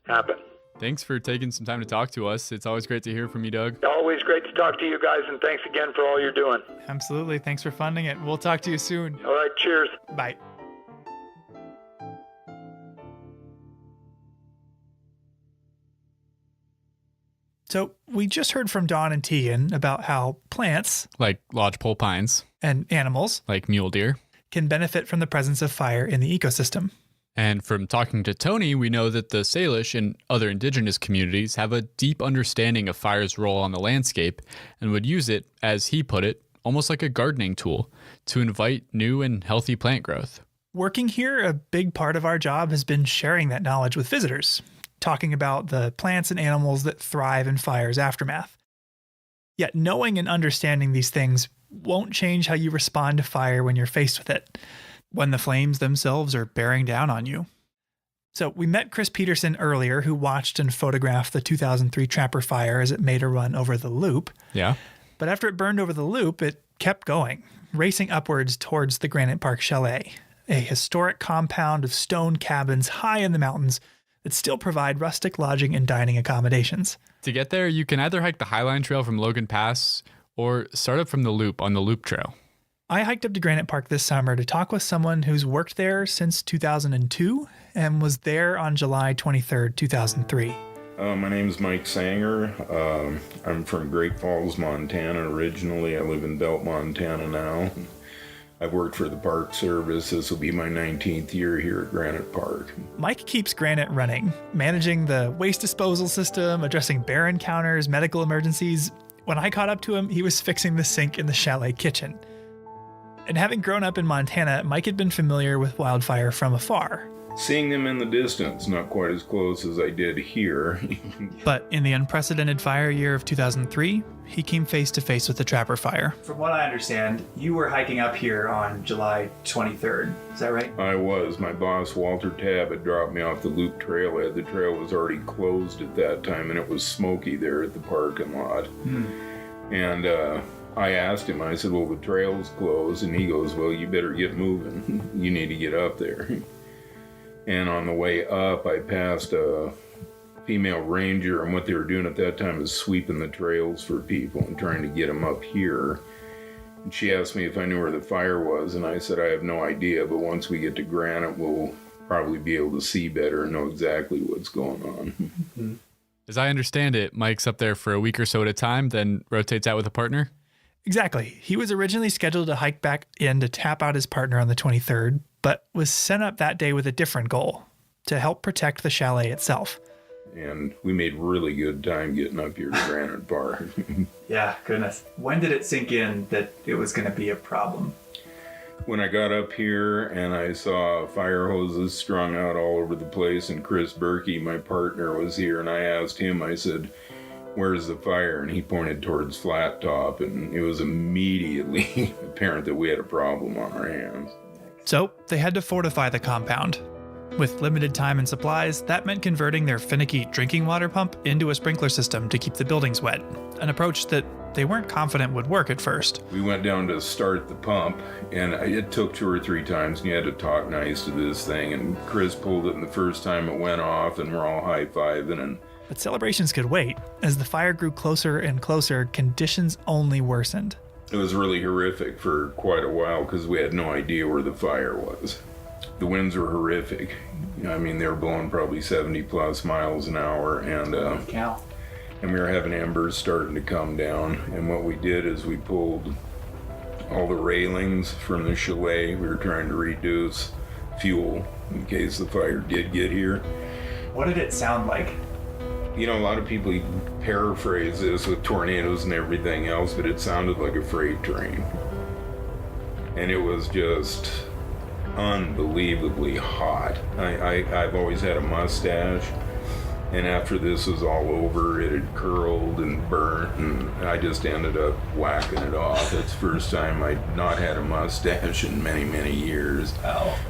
happen. Thanks for taking some time to talk to us. It's always great to hear from you, Doug. Always great to talk to you guys, and thanks again for all you're doing. Absolutely. Thanks for funding it. We'll talk to you soon. All right, cheers. Bye. So we just heard from Dawn and Tegan about how plants, like lodgepole pines, and animals, like mule deer, can benefit from the presence of fire in the ecosystem. And from talking to Tony, we know that the Salish and other indigenous communities have a deep understanding of fire's role on the landscape and would use it, as he put it, almost like a gardening tool to invite new and healthy plant growth. Working here, a big part of our job has been sharing that knowledge with visitors, talking about the plants and animals that thrive in fire's aftermath. Yet knowing and understanding these things won't change how you respond to fire when you're faced with it, when the flames themselves are bearing down on you. So we met Chris Peterson earlier, who watched and photographed the 2003 Trapper Fire as it made a run over the loop. Yeah. But after it burned over the loop, it kept going, racing upwards towards the Granite Park Chalet, a historic compound of stone cabins high in the mountains that still provide rustic lodging and dining accommodations. To get there, you can either hike the Highline Trail from Logan Pass or start up from the loop on the Loop Trail. I hiked up to Granite Park this summer to talk with someone who's worked there since 2002 and was there on July 23rd, 2003. My name is Mike Sanger. I'm from Great Falls, Montana originally. I live in Belt, Montana now. I've worked for the Park Service. This will be my 19th year here at Granite Park. Mike keeps Granite running, managing the waste disposal system, addressing bear encounters, medical emergencies. When I caught up to him, he was fixing the sink in the chalet kitchen. And having grown up in Montana, Mike had been familiar with wildfire from afar. Seeing them in the distance, not quite as close as I did here. But in the unprecedented fire year of 2003, he came face to face with the Trapper Fire. From what I understand, you were hiking up here on July 23rd. Is that right? I was. My boss, Walter Tabb, had dropped me off the Loop Trailhead. The trail was already closed at that time, and it was smoky there at the parking lot. And I asked him, I said, well, the trail's closed. And he goes, well, you better get moving. You need to get up there. And on the way up, I passed a female ranger, and what they were doing at that time is sweeping the trails for people and trying to get them up here. And she asked me if I knew where the fire was, and I said I have no idea, but once we get to Granite, we'll probably be able to see better and know exactly what's going on. As I understand it, Mike's up there for a week or so at a time, then rotates out with a partner? Exactly. He was originally scheduled to hike back in to tap out his partner on the 23rd, but was sent up that day with a different goal, to help protect the chalet itself. And we made really good time getting up here to Granite Park. Yeah, goodness. When did it sink in that it was going to be a problem? When I got up here and I saw fire hoses strung out all over the place, and Chris Berkey, my partner, was here, and I asked him, I said, "Where's the fire?" And he pointed towards Flat Top, and it was immediately apparent that we had a problem on our hands. So they had to fortify the compound. With limited time and supplies, that meant converting their finicky drinking water pump into a sprinkler system to keep the buildings wet, an approach that they weren't confident would work at first. We went down to start the pump, and it took 2 or 3 times, and you had to talk nice to this thing, and Chris pulled it, and the first time it went off, and we're all high-fiving. And But celebrations could wait. As the fire grew closer and closer, conditions only worsened. it was really horrific for quite a while because we had no idea where the fire was. The winds were horrific. I mean, they were blowing probably 70-plus miles an hour, and we were having embers starting to come down. And what we did is we pulled all the railings from the chalet. We were trying to reduce fuel in case the fire did get here. What did it sound like? You know, a lot of people paraphrase this with tornadoes and everything else, but it sounded like a freight train. And it was just unbelievably hot. I've always had a mustache, and after this was all over, it had curled and burnt, and I just ended up whacking it off. It's the first time I'd not had a mustache in many, many years,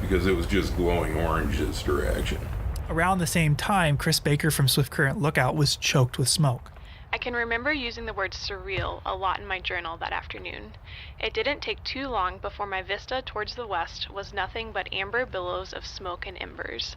because it was just glowing orange this direction. Around the same time, Chris Baker from Swift Current Lookout was choked with smoke. I can remember using the word surreal a lot in my journal that afternoon. It didn't take too long before my vista towards the west was nothing but amber billows of smoke and embers.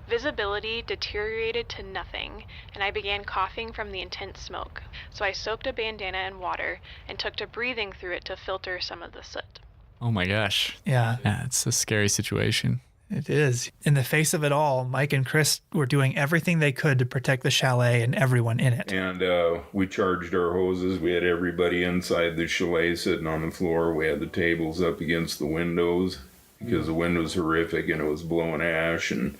Visibility deteriorated to nothing, and I began coughing from the intense smoke, so I soaked a bandana in water and took to breathing through it to filter some of the soot. Oh my gosh. Yeah. Yeah, it's a scary situation. It is. In the face of it all, Mike and Chris were doing everything they could to protect the chalet and everyone in it. And we charged our hoses. We had everybody inside the chalet sitting on the floor. We had the tables up against the windows because the wind was horrific and it was blowing ash and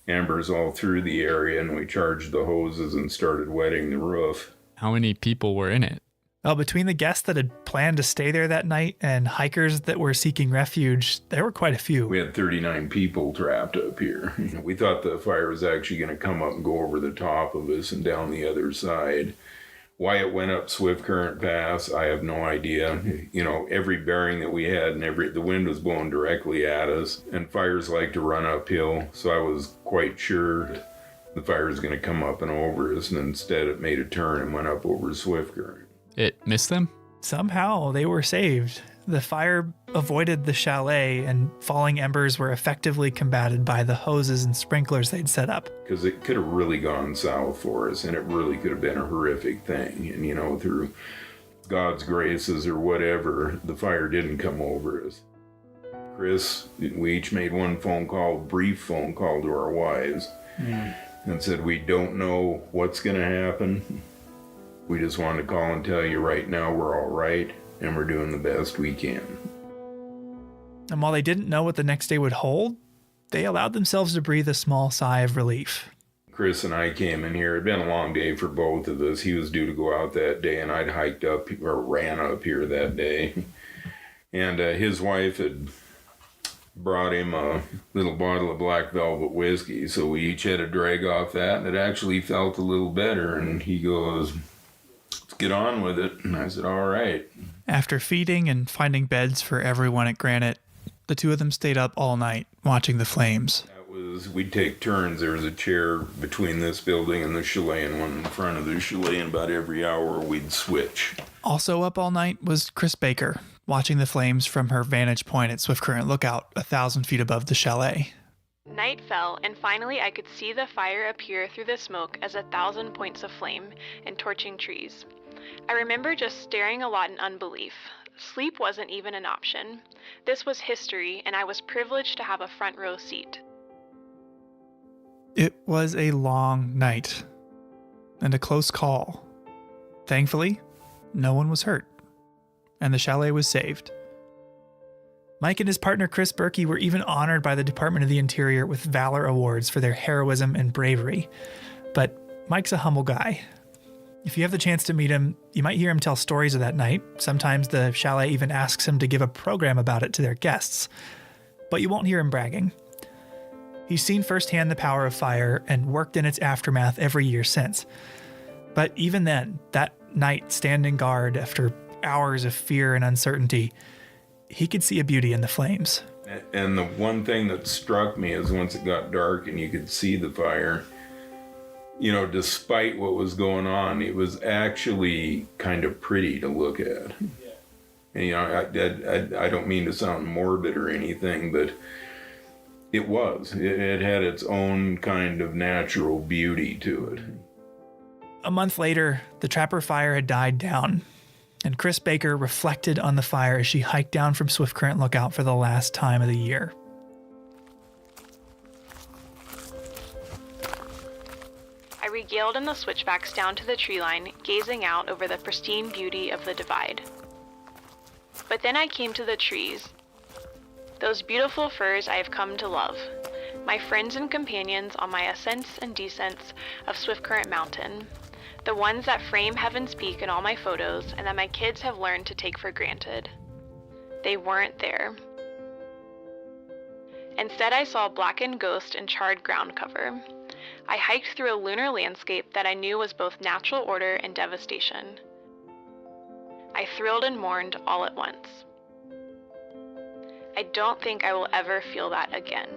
embers all through the area. And we charged the hoses and started wetting the roof. How many people were in it? Well, between the guests that had planned to stay there that night and hikers that were seeking refuge, there were quite a few. We had 39 people trapped up here. We thought the fire was actually going to come up and go over the top of us and down the other side. Why it went up Swift Current Pass, I have no idea. You know, every bearing that we had and the wind was blowing directly at us, and fires like to run uphill, so I was quite sure the fire was going to come up and over us, and instead it made a turn and went up over Swift Current. It missed them? Somehow they were saved. The fire avoided the chalet, and falling embers were effectively combated by the hoses and sprinklers they'd set up. Because it could have really gone south for us, and it really could have been a horrific thing. And, you know, through God's graces or whatever, the fire didn't come over us. Chris, we each made one brief phone call to our wives, and said, we don't know what's going to happen. We just wanted to call and tell you right now we're all right, and we're doing the best we can. And while they didn't know what the next day would hold, they allowed themselves to breathe a small sigh of relief. Chris and I came in here. It had been a long day for both of us. He was due to go out that day, and I'd hiked up or ran up here that day. And his wife had brought him a little bottle of black velvet whiskey, so we each had a drag off that, and it actually felt a little better. And he goes, let's get on with it. And I said, all right. After feeding and finding beds for everyone at Granite, the two of them stayed up all night watching the flames. We'd take turns. There was a chair between this building and the chalet and one in front of the chalet, and about every hour we'd switch. Also up all night was Chris Baker, watching the flames from her vantage point at Swift Current Lookout, 1,000 feet above the chalet. Night fell, and finally I could see the fire appear through the smoke as 1,000 points of flame and torching trees. I remember just staring a lot in unbelief. Sleep wasn't even an option. This was history, and I was privileged to have a front row seat. It was a long night and a close call. Thankfully, no one was hurt, and the chalet was saved. Mike and his partner Chris Berkey were even honored by the Department of the Interior with Valor Awards for their heroism and bravery. But Mike's a humble guy. If you have the chance to meet him, you might hear him tell stories of that night. Sometimes the chalet even asks him to give a program about it to their guests. But you won't hear him bragging. He's seen firsthand the power of fire and worked in its aftermath every year since. But even then, that night standing guard after hours of fear and uncertainty, he could see a beauty in the flames. And the one thing that struck me is once it got dark and you could see the fire, you know, despite what was going on, it was actually kind of pretty to look at. And, you know, I don't mean to sound morbid or anything, but it was. It had its own kind of natural beauty to it. A month later, the Trapper fire had died down, and Chris Baker reflected on the fire as she hiked down from Swift Current Lookout for the last time of the year. I regaled in the switchbacks down to the tree line, gazing out over the pristine beauty of the divide. But then I came to the trees. Those beautiful firs I have come to love, my friends and companions on my ascents and descents of Swift Current Mountain, the ones that frame Heaven's Peak in all my photos and that my kids have learned to take for granted. They weren't there. Instead, I saw blackened ghost and charred ground cover. I hiked through a lunar landscape that I knew was both natural order and devastation. I thrilled and mourned all at once. I don't think I will ever feel that again.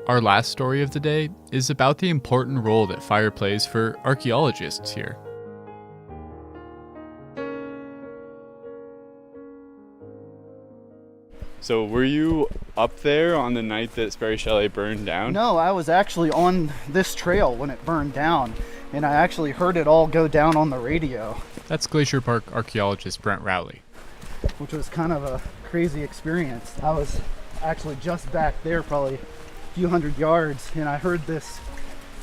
Our last story of the day is about the important role that fire plays for archaeologists here. So were you up there on the night that Sperry Chalet burned down? No, I was actually on this trail when it burned down, and I actually heard it all go down on the radio. That's Glacier Park archaeologist Brent Rowley. Which was kind of a crazy experience. I was actually just back there, probably a few hundred yards, and I heard this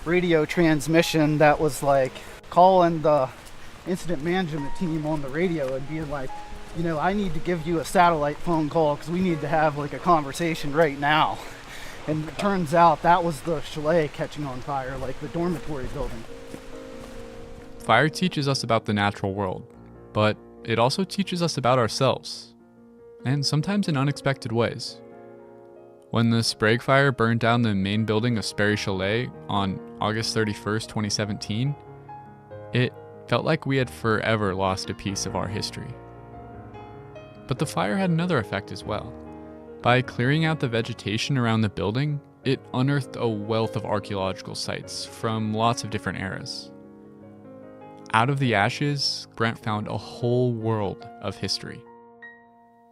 radio transmission that was like calling the incident management team on the radio and being like, you know, I need to give you a satellite phone call because we need to have like a conversation right now. And it turns out that was the chalet catching on fire, like the dormitory building. Fire teaches us about the natural world, but it also teaches us about ourselves, and sometimes in unexpected ways. When the Sprague Fire burned down the main building of Sperry Chalet on August 31st, 2017, it felt like we had forever lost a piece of our history. But the fire had another effect as well. By clearing out the vegetation around the building, it unearthed a wealth of archaeological sites from lots of different eras. Out of the ashes, Brent found a whole world of history.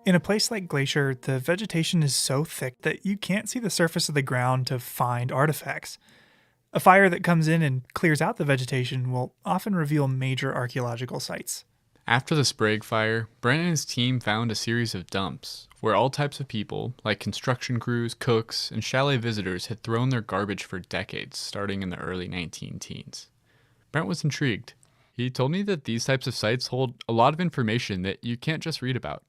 In a place like Glacier, the vegetation is so thick that you can't see the surface of the ground to find artifacts. A fire that comes in and clears out the vegetation will often reveal major archaeological sites. After the Sprague Fire, Brent and his team found a series of dumps where all types of people, like construction crews, cooks, and chalet visitors, had thrown their garbage for decades, starting in the early 19-teens. Brent was intrigued. He told me that these types of sites hold a lot of information that you can't just read about.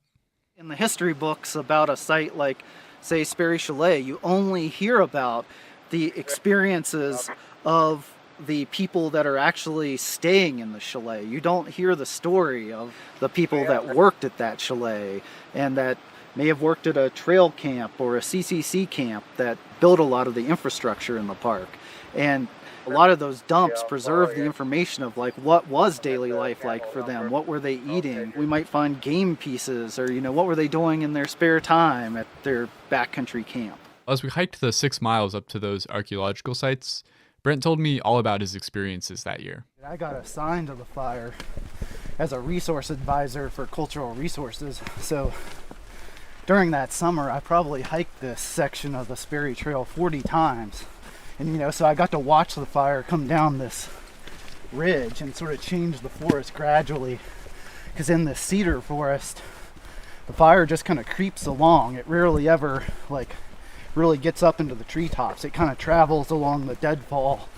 In the history books about a site like, say, Sperry Chalet, you only hear about the experiences of the people that are actually staying in the chalet. You don't hear the story of the people that worked at that chalet and that may have worked at a trail camp or a CCC camp that built a lot of the infrastructure in the park. And a lot of those dumps preserve the information of like what was daily life like for them, what were they eating. We might find game pieces or, you know, what were they doing in their spare time at their backcountry camp. As we hiked the 6 miles up to those archaeological sites, Brent told me all about his experiences that year. I got assigned to the fire as a resource advisor for cultural resources. So during that summer, I probably hiked this section of the Sperry Trail 40 times. And, you know, so I got to watch the fire come down this ridge and sort of change the forest gradually. Because in this cedar forest, the fire just kind of creeps along. It rarely ever, really gets up into the treetops. It kind of travels along the deadfall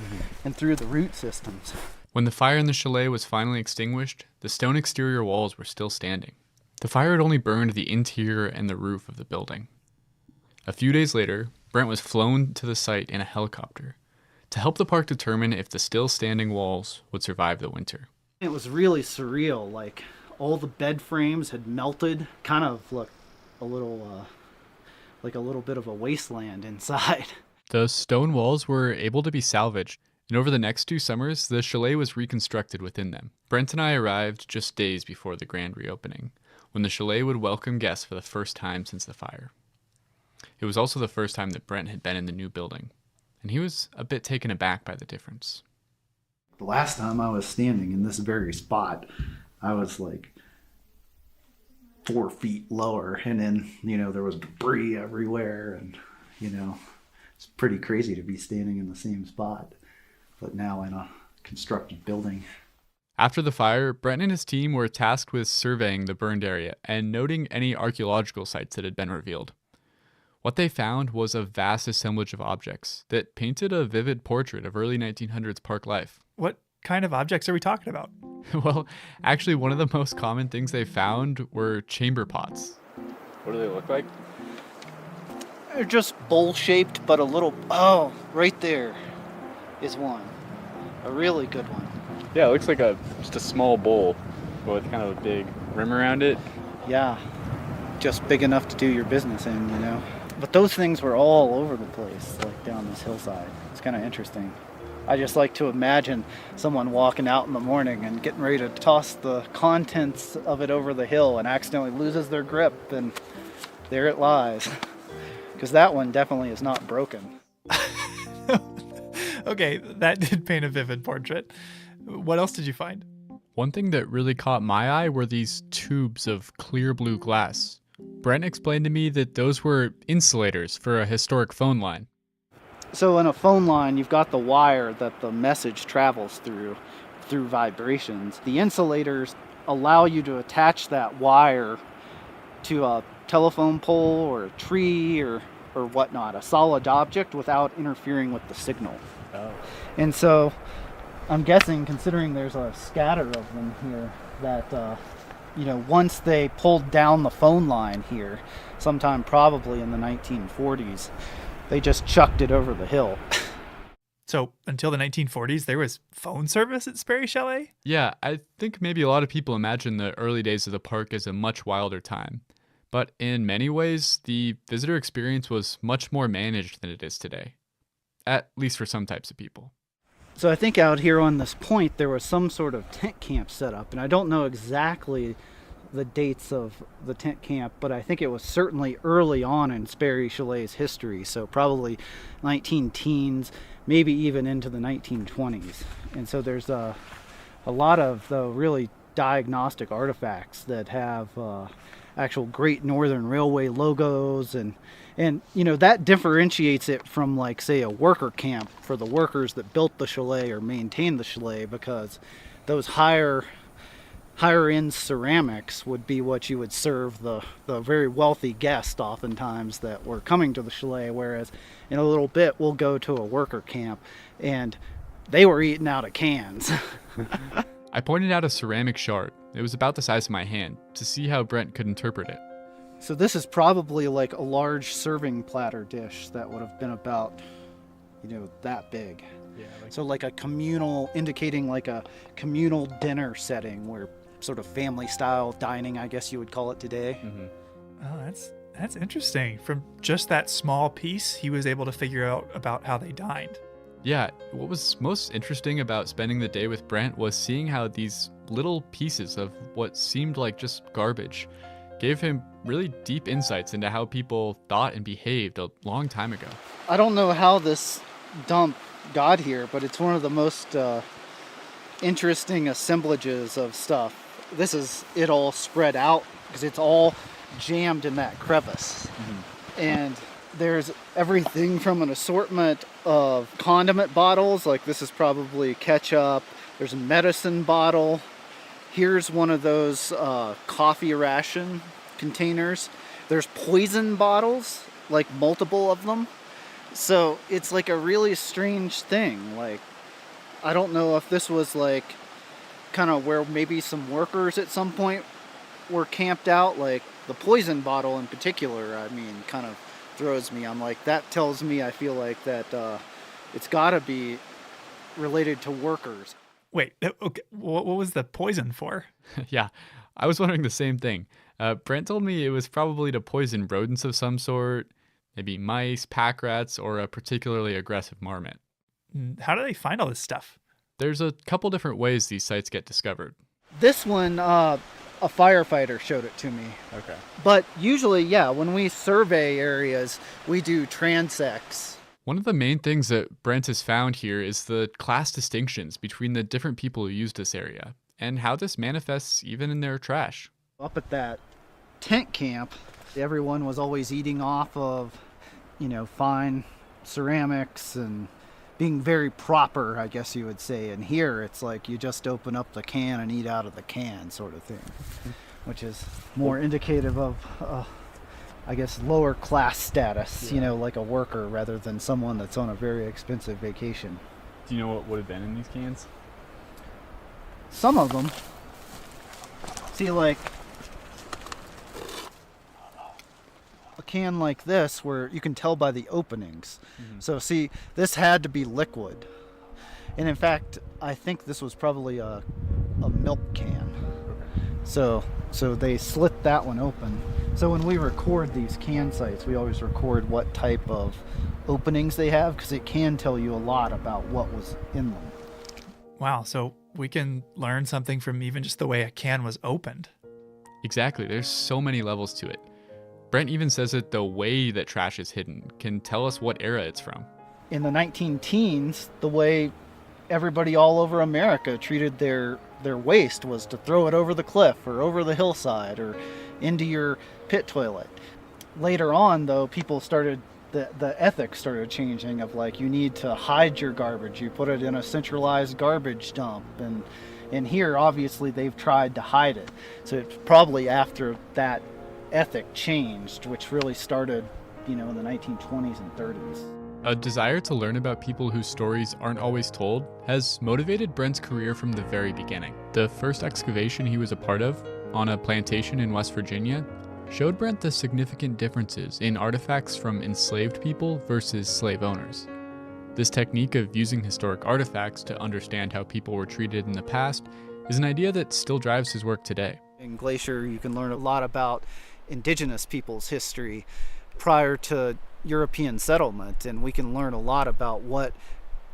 and through the root systems. When the fire in the chalet was finally extinguished, the stone exterior walls were still standing. The fire had only burned the interior and the roof of the building. A few days later, Brent was flown to the site in a helicopter to help the park determine if the still standing walls would survive the winter. It was really surreal. Like all the bed frames had melted, kind of looked a little like a little bit of a wasteland inside. The stone walls were able to be salvaged, and over the next 2 summers, the chalet was reconstructed within them. Brent and I arrived just days before the grand reopening, when the chalet would welcome guests for the first time since the fire. It was also the first time that Brent had been in the new building, and he was a bit taken aback by the difference. The last time I was standing in this very spot, I was like 4 feet lower, and then, there was debris everywhere, and, it's pretty crazy to be standing in the same spot, but now in a constructed building. After the fire, Brent and his team were tasked with surveying the burned area and noting any archaeological sites that had been revealed. What they found was a vast assemblage of objects that painted a vivid portrait of early 1900s park life. What kind of objects are we talking about? Well, actually, one of the most common things they found were chamber pots. What do they look like? They're just bowl-shaped, but a little... Oh, right there is one. A really good one. Yeah, it looks like just a small bowl, but with kind of a big rim around it. Yeah, just big enough to do your business in, But those things were all over the place, like down this hillside. It's kind of interesting. I just like to imagine someone walking out in the morning and getting ready to toss the contents of it over the hill and accidentally loses their grip, and there it lies. Because that one definitely is not broken. Okay, that did paint a vivid portrait. What else did you find? One thing that really caught my eye were these tubes of clear blue glass. Brent explained to me that those were insulators for a historic phone line. So in a phone line, you've got the wire that the message travels through vibrations. The insulators allow you to attach that wire to a telephone pole or a tree or whatnot, a solid object, without interfering with the signal. Oh. And so I'm guessing, considering there's a scatter of them here, that once they pulled down the phone line here, sometime probably in the 1940s, they just chucked it over the hill. So until the 1940s, there was phone service at Sperry Chalet? Yeah, I think maybe a lot of people imagine the early days of the park as a much wilder time. But in many ways, the visitor experience was much more managed than it is today. At least for some types of people. So I think out here on this point, there was some sort of tent camp set up, and I don't know exactly the dates of the tent camp, but I think it was certainly early on in Sperry Chalet's history, so probably 19-teens, maybe even into the 1920s. And so there's a lot of, though, really diagnostic artifacts that have actual Great Northern Railway logos, and that differentiates it from, like, say, a worker camp for the workers that built the chalet or maintained the chalet, because those higher end ceramics would be what you would serve the very wealthy guests oftentimes that were coming to the chalet, whereas in a little bit we'll go to a worker camp and they were eating out of cans. I pointed out a ceramic shard. It was about the size of my hand, to see how Brent could interpret it. So this is probably like a large serving platter dish that would have been about, that big. Yeah, so like a communal, indicating like a communal dinner setting, where sort of family style dining, I guess you would call it today. Mm-hmm. Oh, that's interesting. From just that small piece, he was able to figure out about how they dined. Yeah, what was most interesting about spending the day with Brent was seeing how these little pieces of what seemed like just garbage gave him really deep insights into how people thought and behaved a long time ago. I don't know how this dump got here, but it's one of the most interesting assemblages of stuff. This is it all spread out because it's all jammed in that crevice. Mm-hmm. And there's everything from an assortment of condiment bottles, like this is probably ketchup. There's a medicine bottle. Here's one of those coffee ration containers. There's poison bottles, like multiple of them. So it's like a really strange thing. Like, I don't know if this was like kind of where maybe some workers at some point were camped out. Like the poison bottle in particular, I mean, kind of throws me. I'm like, that tells me, I feel like that it's got to be related to workers. Wait, okay, what was the poison for? Yeah, I was wondering the same thing. Brent told me it was probably to poison rodents of some sort, maybe mice, pack rats, or a particularly aggressive marmot. How do they find all this stuff? There's a couple different ways these sites get discovered. This one, a firefighter showed it to me. Okay. But usually, when we survey areas, we do transects. One of the main things that Brent has found here is the class distinctions between the different people who use this area, and how this manifests even in their trash. Up at that tent camp, everyone was always eating off of, fine ceramics and being very proper, I guess you would say. And here it's like you just open up the can and eat out of the can sort of thing, which is more indicative of, I guess, lower class status, like a worker rather than someone that's on a very expensive vacation. Do you know what would have been in these cans? Some of them. See, like a can like this where you can tell by the openings. So see, this had to be liquid. And in fact, I think this was probably a milk can. So they slit that one open. So when we record these can sites, we always record what type of openings they have, because it can tell you a lot about what was in them. Wow, so we can learn something from even just the way a can was opened. Exactly, there's so many levels to it. Brent even says that the way that trash is hidden can tell us what era it's from. In the 19-teens, the way everybody all over America treated their waste was to throw it over the cliff or over the hillside or into your pit toilet. Later on, though, people started, the ethics started changing of like, you need to hide your garbage. You put it in a centralized garbage dump. And here, obviously, they've tried to hide it. So it's probably after that ethic changed, which really started, in the 1920s and 30s. A desire to learn about people whose stories aren't always told has motivated Brent's career from the very beginning. The first excavation he was a part of, on a plantation in West Virginia, showed Brent the significant differences in artifacts from enslaved people versus slave owners. This technique of using historic artifacts to understand how people were treated in the past is an idea that still drives his work today. In Glacier, you can learn a lot about indigenous people's history prior to European settlement, and we can learn a lot about what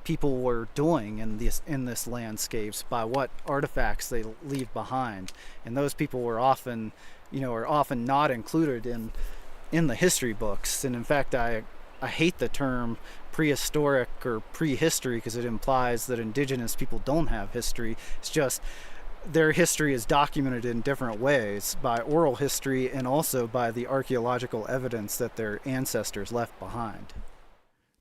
people were doing in this landscapes by what artifacts they leave behind. And those people were often, are often not included in the history books. And in fact, I hate the term prehistoric or prehistory because it implies that indigenous people don't have history. It's just their history is documented in different ways by oral history and also by the archaeological evidence that their ancestors left behind.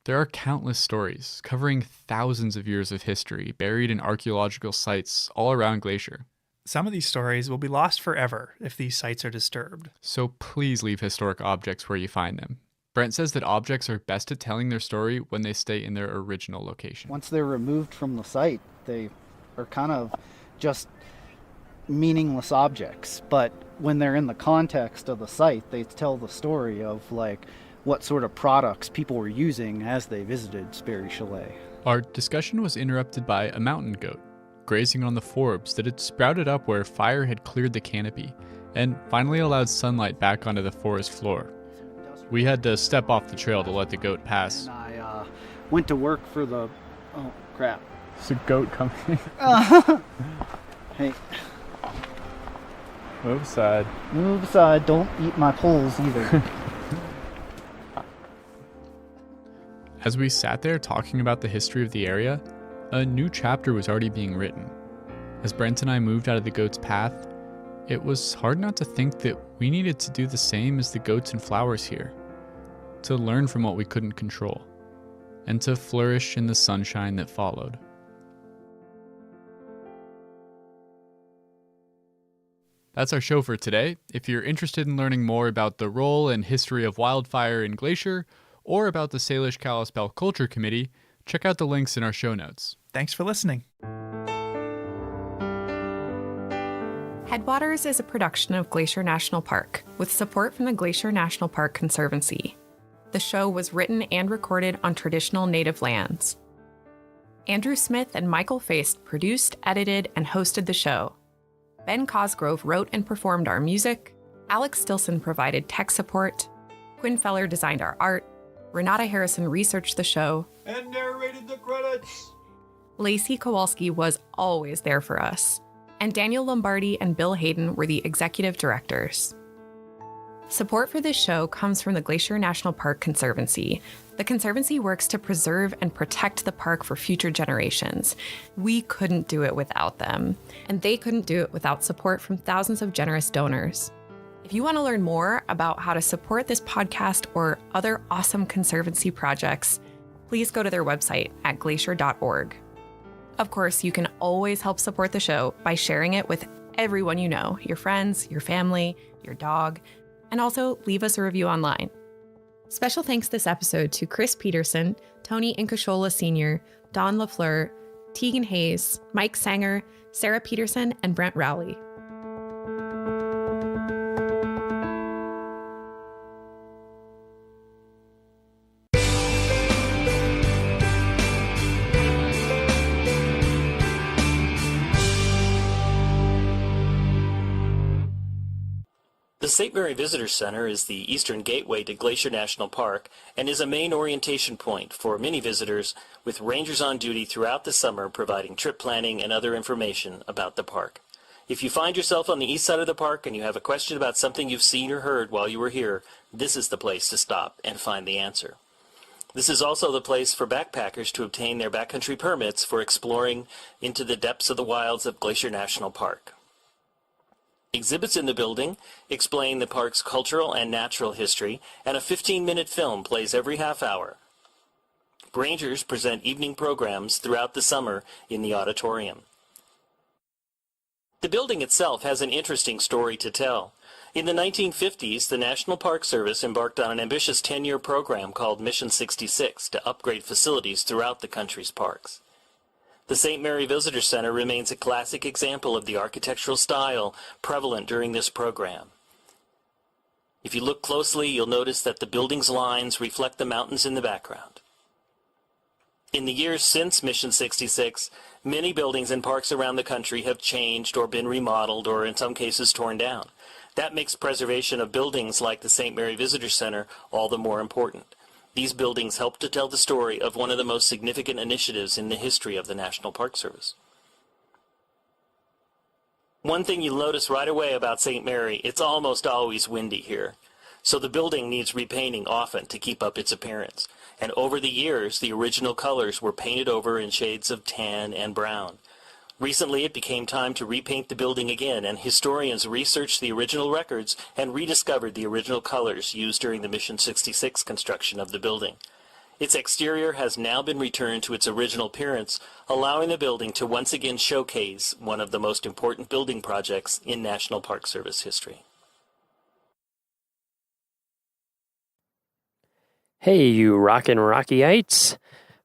There are countless stories covering thousands of years of history buried in archaeological sites all around Glacier. Some of these stories will be lost forever if these sites are disturbed. So please leave historic objects where you find them. Brent says that objects are best at telling their story when they stay in their original location. Once they're removed from the site, they are kind of just meaningless objects. But when they're in the context of the site, they tell the story of like what sort of products people were using as they visited Sperry Chalet. Our discussion was interrupted by a mountain goat grazing on the forbs that had sprouted up where fire had cleared the canopy and finally allowed sunlight back onto the forest floor. We had to step off the trail to let the goat pass. And I went to work for the... Oh, crap. There's a goat coming. Hey. Move aside. Move aside. Don't eat my poles either. As we sat there talking about the history of the area, a new chapter was already being written. As Brent and I moved out of the goat's path, it was hard not to think that we needed to do the same as the goats and flowers here, to learn from what we couldn't control, and to flourish in the sunshine that followed. That's our show for today. If you're interested in learning more about the role and history of wildfire in Glacier, or about the Salish Kalispel Culture Committee, check out the links in our show notes. Thanks for listening. Headwaters is a production of Glacier National Park, with support from the Glacier National Park Conservancy. The show was written and recorded on traditional native lands. Andrew Smith and Michael Feist produced, edited, and hosted the show. Ben Cosgrove wrote and performed our music. Alex Stilson provided tech support. Quinn Feller designed our art. Renata Harrison researched the show. And narrated the credits. Lacey Kowalski was always there for us. And Daniel Lombardi and Bill Hayden were the executive directors. Support for this show comes from the Glacier National Park Conservancy. The Conservancy works to preserve and protect the park for future generations. We couldn't do it without them, and they couldn't do it without support from thousands of generous donors. If you want to learn more about how to support this podcast or other awesome Conservancy projects, please go to their website at glacier.org. Of course, you can always help support the show by sharing it with everyone you know, your friends, your family, your dog, and also leave us a review online. Special thanks this episode to Chris Peterson, Tony Incashola Sr., Don LaFleur, Tegan Hayes, Mike Sanger, Sarah Peterson, and Brent Rowley. The St. Mary Visitor Center is the eastern gateway to Glacier National Park and is a main orientation point for many visitors, with rangers on duty throughout the summer providing trip planning and other information about the park. If you find yourself on the east side of the park and you have a question about something you've seen or heard while you were here, this is the place to stop and find the answer. This is also the place for backpackers to obtain their backcountry permits for exploring into the depths of the wilds of Glacier National Park. Exhibits in the building explain the park's cultural and natural history, and a 15-minute film plays every half hour. Rangers present evening programs throughout the summer in the auditorium. The building itself has an interesting story to tell. In the 1950s, the National Park Service embarked on an ambitious 10-year program called Mission 66 to upgrade facilities throughout the country's parks. The St. Mary Visitor Center remains a classic example of the architectural style prevalent during this program. If you look closely, you'll notice that the building's lines reflect the mountains in the background. In the years since Mission 66, many buildings and parks around the country have changed or been remodeled or in some cases torn down. That makes preservation of buildings like the St. Mary Visitor Center all the more important. These buildings help to tell the story of one of the most significant initiatives in the history of the National Park Service. One thing you'll notice right away about St. Mary, it's almost always windy here. So the building needs repainting often to keep up its appearance. And over the years, the original colors were painted over in shades of tan and brown. Recently, it became time to repaint the building again, and historians researched the original records and rediscovered the original colors used during the Mission 66 construction of the building. Its exterior has now been returned to its original appearance, allowing the building to once again showcase one of the most important building projects in National Park Service history. Hey, you rockin' Rockyites!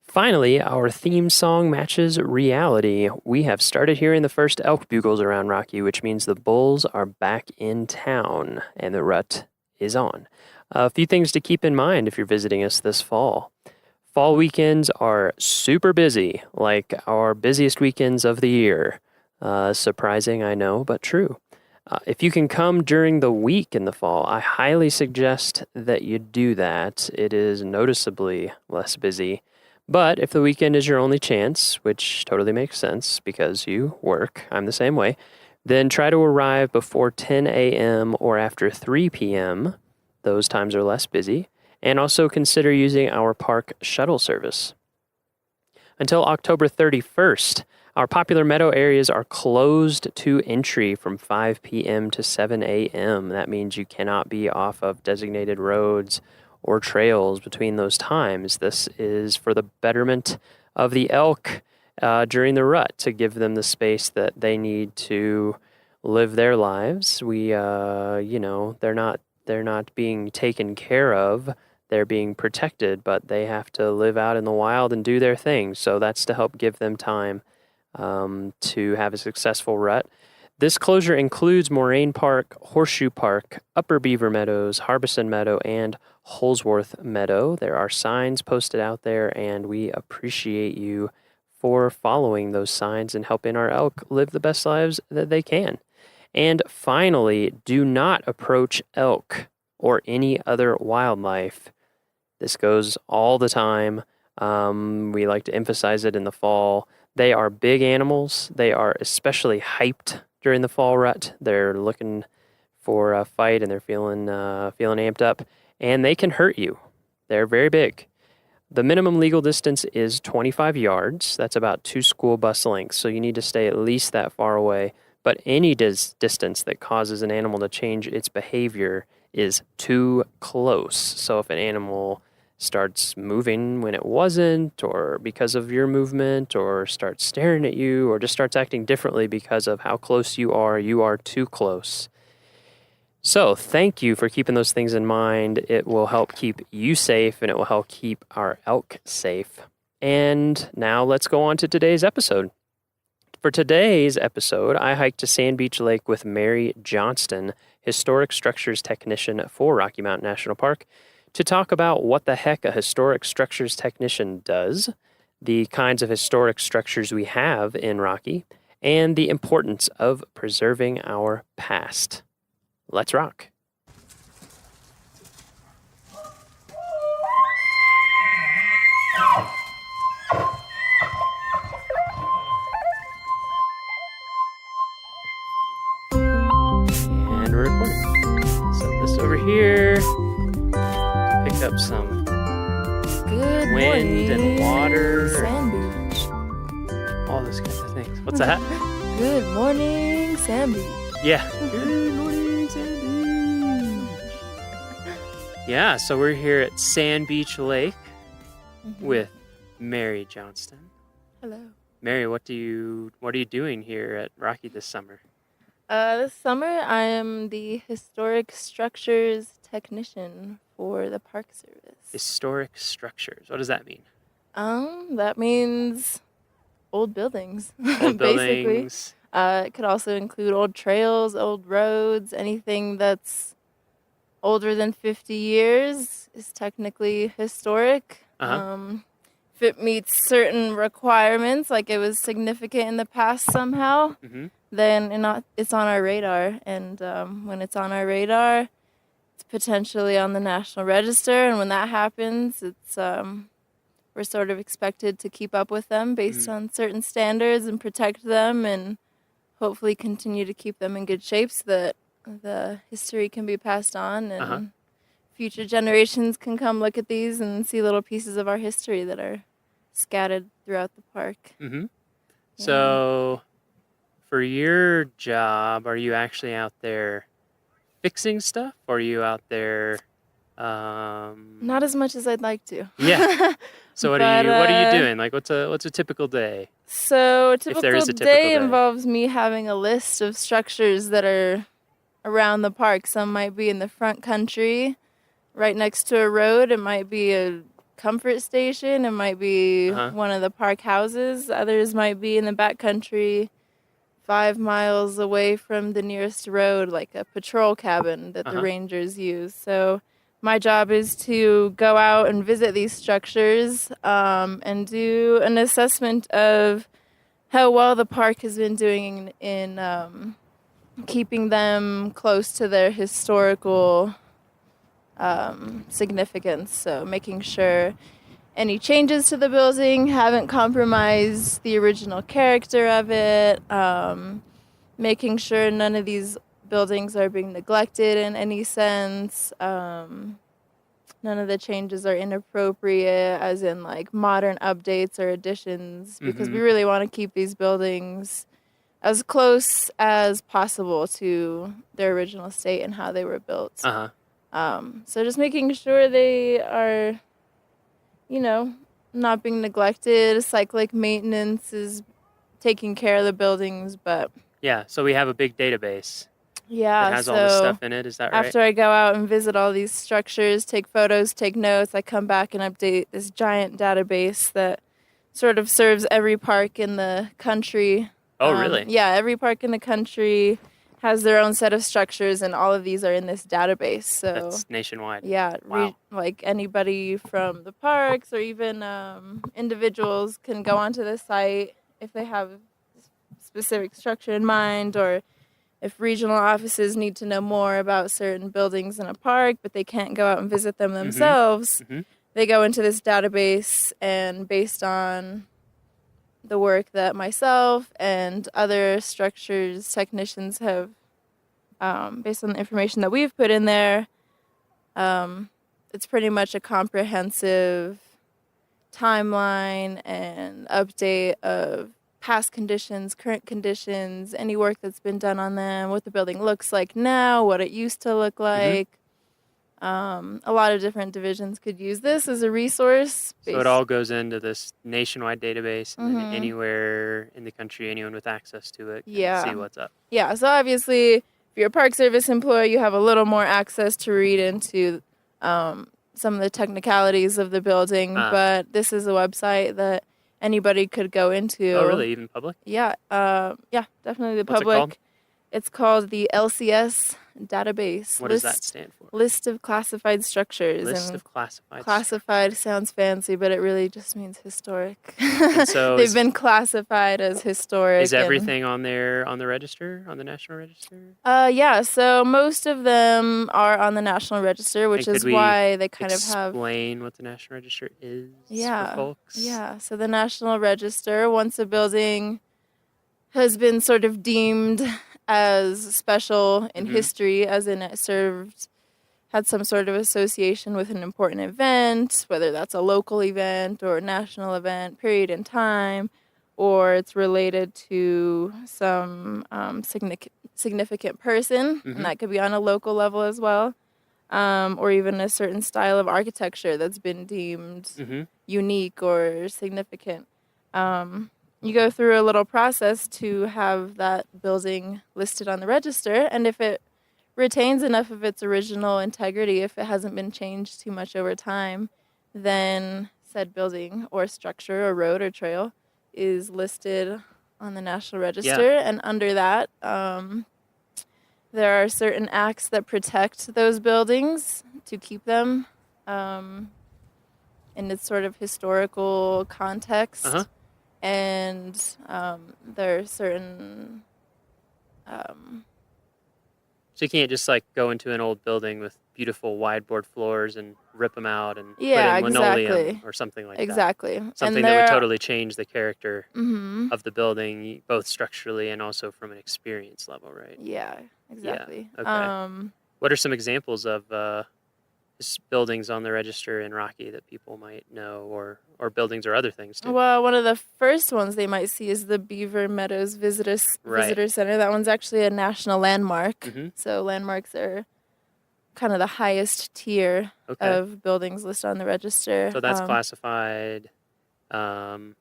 Finally, our theme song matches reality. We have started hearing the first elk bugles around Rocky, which means the bulls are back in town and the rut is on. A few things to keep in mind if you're visiting us this fall. Fall weekends are super busy, like our busiest weekends of the year. Surprising, I know, but true. If you can come during the week in the fall, I highly suggest that you do that. It is noticeably less busy. But if the weekend is your only chance, which totally makes sense because you work, I'm the same way, then try to arrive before 10 a.m. or after 3 p.m. Those times are less busy. And also consider using our park shuttle service. Until October 31st, our popular meadow areas are closed to entry from 5 p.m. to 7 a.m. That means you cannot be off of designated roads or trails between those times. This is for the betterment of the elk during the rut, to give them the space that they need to live their lives. They're not being taken care of. They're being protected, but they have to live out in the wild and do their thing. So that's to help give them time to have a successful rut. This closure includes Moraine Park, Horseshoe Park, Upper Beaver Meadows, Harbison Meadow, and Holsworth Meadow. There are signs posted out there, and we appreciate you for following those signs and helping our elk live the best lives that they can. And finally, do not approach elk or any other wildlife. This goes all the time. We like to emphasize it in the fall. They are big animals. They are especially hyped during the fall rut. They're looking for a fight and they're feeling amped up, and they can hurt you. They're very big. The minimum legal distance is 25 yards. That's about 2 school bus lengths, so you need to stay at least that far away. But any distance that causes an animal to change its behavior is too close. So if an animal starts moving when it wasn't, or because of your movement, or starts staring at you, or just starts acting differently because of how close you are too close. So thank you for keeping those things in mind. It will help keep you safe, and it will help keep our elk safe. And now let's go on to today's episode. For today's episode, I hiked to Sand Beach Lake with Mary Johnston, historic structures technician for Rocky Mountain National Park, to talk about what the heck a historic structures technician does, the kinds of historic structures we have in Rocky, and the importance of preserving our past. Let's rock. And we're recording. Set this over here. Pick up some Good wind morning, and water. Sand Beach. All those kinds of things. What's that? Good morning, Sand Beach. Yeah. Good morning, Sand Beach. Yeah, so we're here at Sand Beach Lake with Mary Johnston. Hello. Mary, what are you doing here at Rocky this summer? This summer, I am the historic structures technician for the Park Service. Historic structures. What does that mean? That means old buildings. Old basically. buildings. It could also include old trails, old roads, anything that's older than 50 years is technically historic. If it meets certain requirements, like it was significant in the past somehow, then it's on our radar. And when it's on our radar, it's potentially on the National Register. And when that happens, it's we're sort of expected to keep up with them based on certain standards and protect them and hopefully continue to keep them in good shape so that the history can be passed on and future generations can come look at these and see little pieces of our history that are scattered throughout the park. Mm-hmm. So for your job, are you actually out there fixing stuff, or are you out there Not as much as I'd like to. Yeah. So what are you doing? Like what's a typical day? So a typical day day involves me having a list of structures that are around the park. Some might be in the front country, right next to a road. It might be a comfort station. It might be one of the park houses. Others might be in the back country, 5 miles away from the nearest road, like a patrol cabin that the rangers use. So my job is to go out and visit these structures and do an assessment of how well the park has been doing in keeping them close to their historical significance. So making sure any changes to the building haven't compromised the original character of it, making sure none of these buildings are being neglected in any sense. None of the changes are inappropriate, as in like modern updates or additions, because we really want to keep these buildings as close as possible to their original state and how they were built. So just making sure they are, not being neglected. Cyclic maintenance is taking care of the buildings, but yeah. So we have a big database. Yeah, it has all this stuff in it. Is that right? After I go out and visit all these structures, take photos, take notes, I come back and update this giant database that sort of serves every park in the country. Oh, really? Yeah, every park in the country has their own set of structures, and all of these are in this database. So that's nationwide. Yeah, wow. Like anybody from the parks or even individuals can go onto the site if they have a specific structure in mind, or if regional offices need to know more about certain buildings in a park, but they can't go out and visit them themselves, they go into this database, and based on the work that myself and other structures technicians have, based on the information that we've put in there, it's pretty much a comprehensive timeline and update of past conditions, current conditions, any work that's been done on them, what the building looks like now, what it used to look like. A lot of different divisions could use this as a resource. So it all goes into this nationwide database, and then anywhere in the country, anyone with access to it can see what's up. Yeah, so obviously, if you're a Park Service employee, you have a little more access to read into some of the technicalities of the building, but this is a website that anybody could go into. Oh, really? Even public? Yeah, definitely the What's public. it called? It's called the LCS database. What does that stand for? List of classified structures. List of classified. Classified sounds fancy, but it really just means historic. And so They've been classified as historic. Is everything on there on the register, on the National Register? Yeah, so most of them are on the National Register, which is why they kind of have... Explain what the National Register is for folks? Yeah, so the National Register, once a building has been sort of deemed as special in history, as in it had some sort of association with an important event, whether that's a local event or a national event, period in time, or it's related to some significant person, and that could be on a local level as well, or even a certain style of architecture that's been deemed unique or significant. You go through a little process to have that building listed on the register, and if it retains enough of its original integrity, if it hasn't been changed too much over time, then said building or structure or road or trail is listed on the National Register, and under that, there are certain acts that protect those buildings to keep them in its sort of historical context. And there are certain... So you can't just like go into an old building with beautiful wide board floors and rip them out and put in linoleum or something like that. Exactly. Something that would totally change the character of the building, both structurally and also from an experience level, right? Yeah, exactly. Yeah. Okay. What are some examples of buildings on the register in Rocky that people might know, or buildings or other things too? Well, one of the first ones they might see is the Beaver Meadows Visitor Center. That one's actually a national landmark. So landmarks are kind of the highest tier of buildings listed on the register. So that's classified on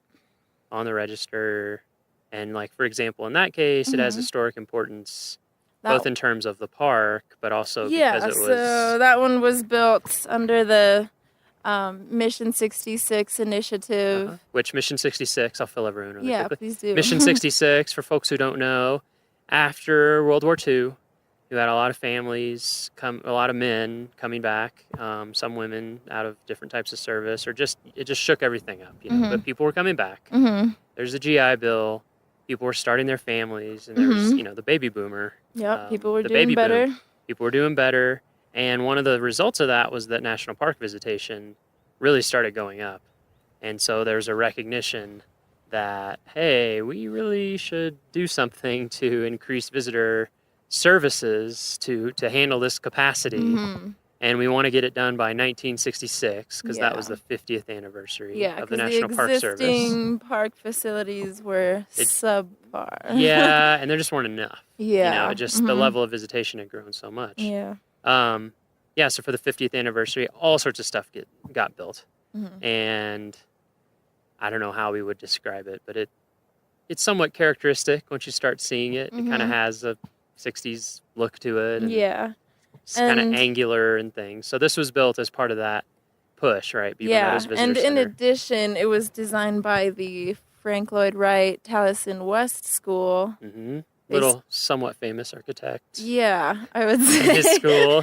the register. And like, for example, in that case, it has historic importance, both in terms of the park, but also because it was... so that one was built under the Mission 66 initiative. Which Mission 66, I'll fill everyone really quickly. Please do. Mission 66, for folks who don't know, after World War II, you had a lot of families, a lot of men coming back, some women out of different types of service, or it just shook everything up, you know. But people were coming back. There's the GI Bill. People were starting their families, and there was, the baby boomer. People were doing better. People were doing better. And one of the results of that was that national park visitation really started going up. And so there's a recognition that, hey, we really should do something to increase visitor services to handle this capacity. And we want to get it done by 1966 because that was the 50th anniversary of the National Park Service. The existing park facilities were subpar. And there just weren't enough. The level of visitation had grown so much. So for the 50th anniversary, all sorts of stuff got built. And I don't know how we would describe it, but it's somewhat characteristic once you start seeing it. It kind of has a 60s look to it. And it's kind of angular and things. So this was built as part of that push, right? Beaver Meadows Visitor and in Center. addition, it was designed by the Frank Lloyd Wright Taliesin West School. Little somewhat famous architect. I would say. In his school,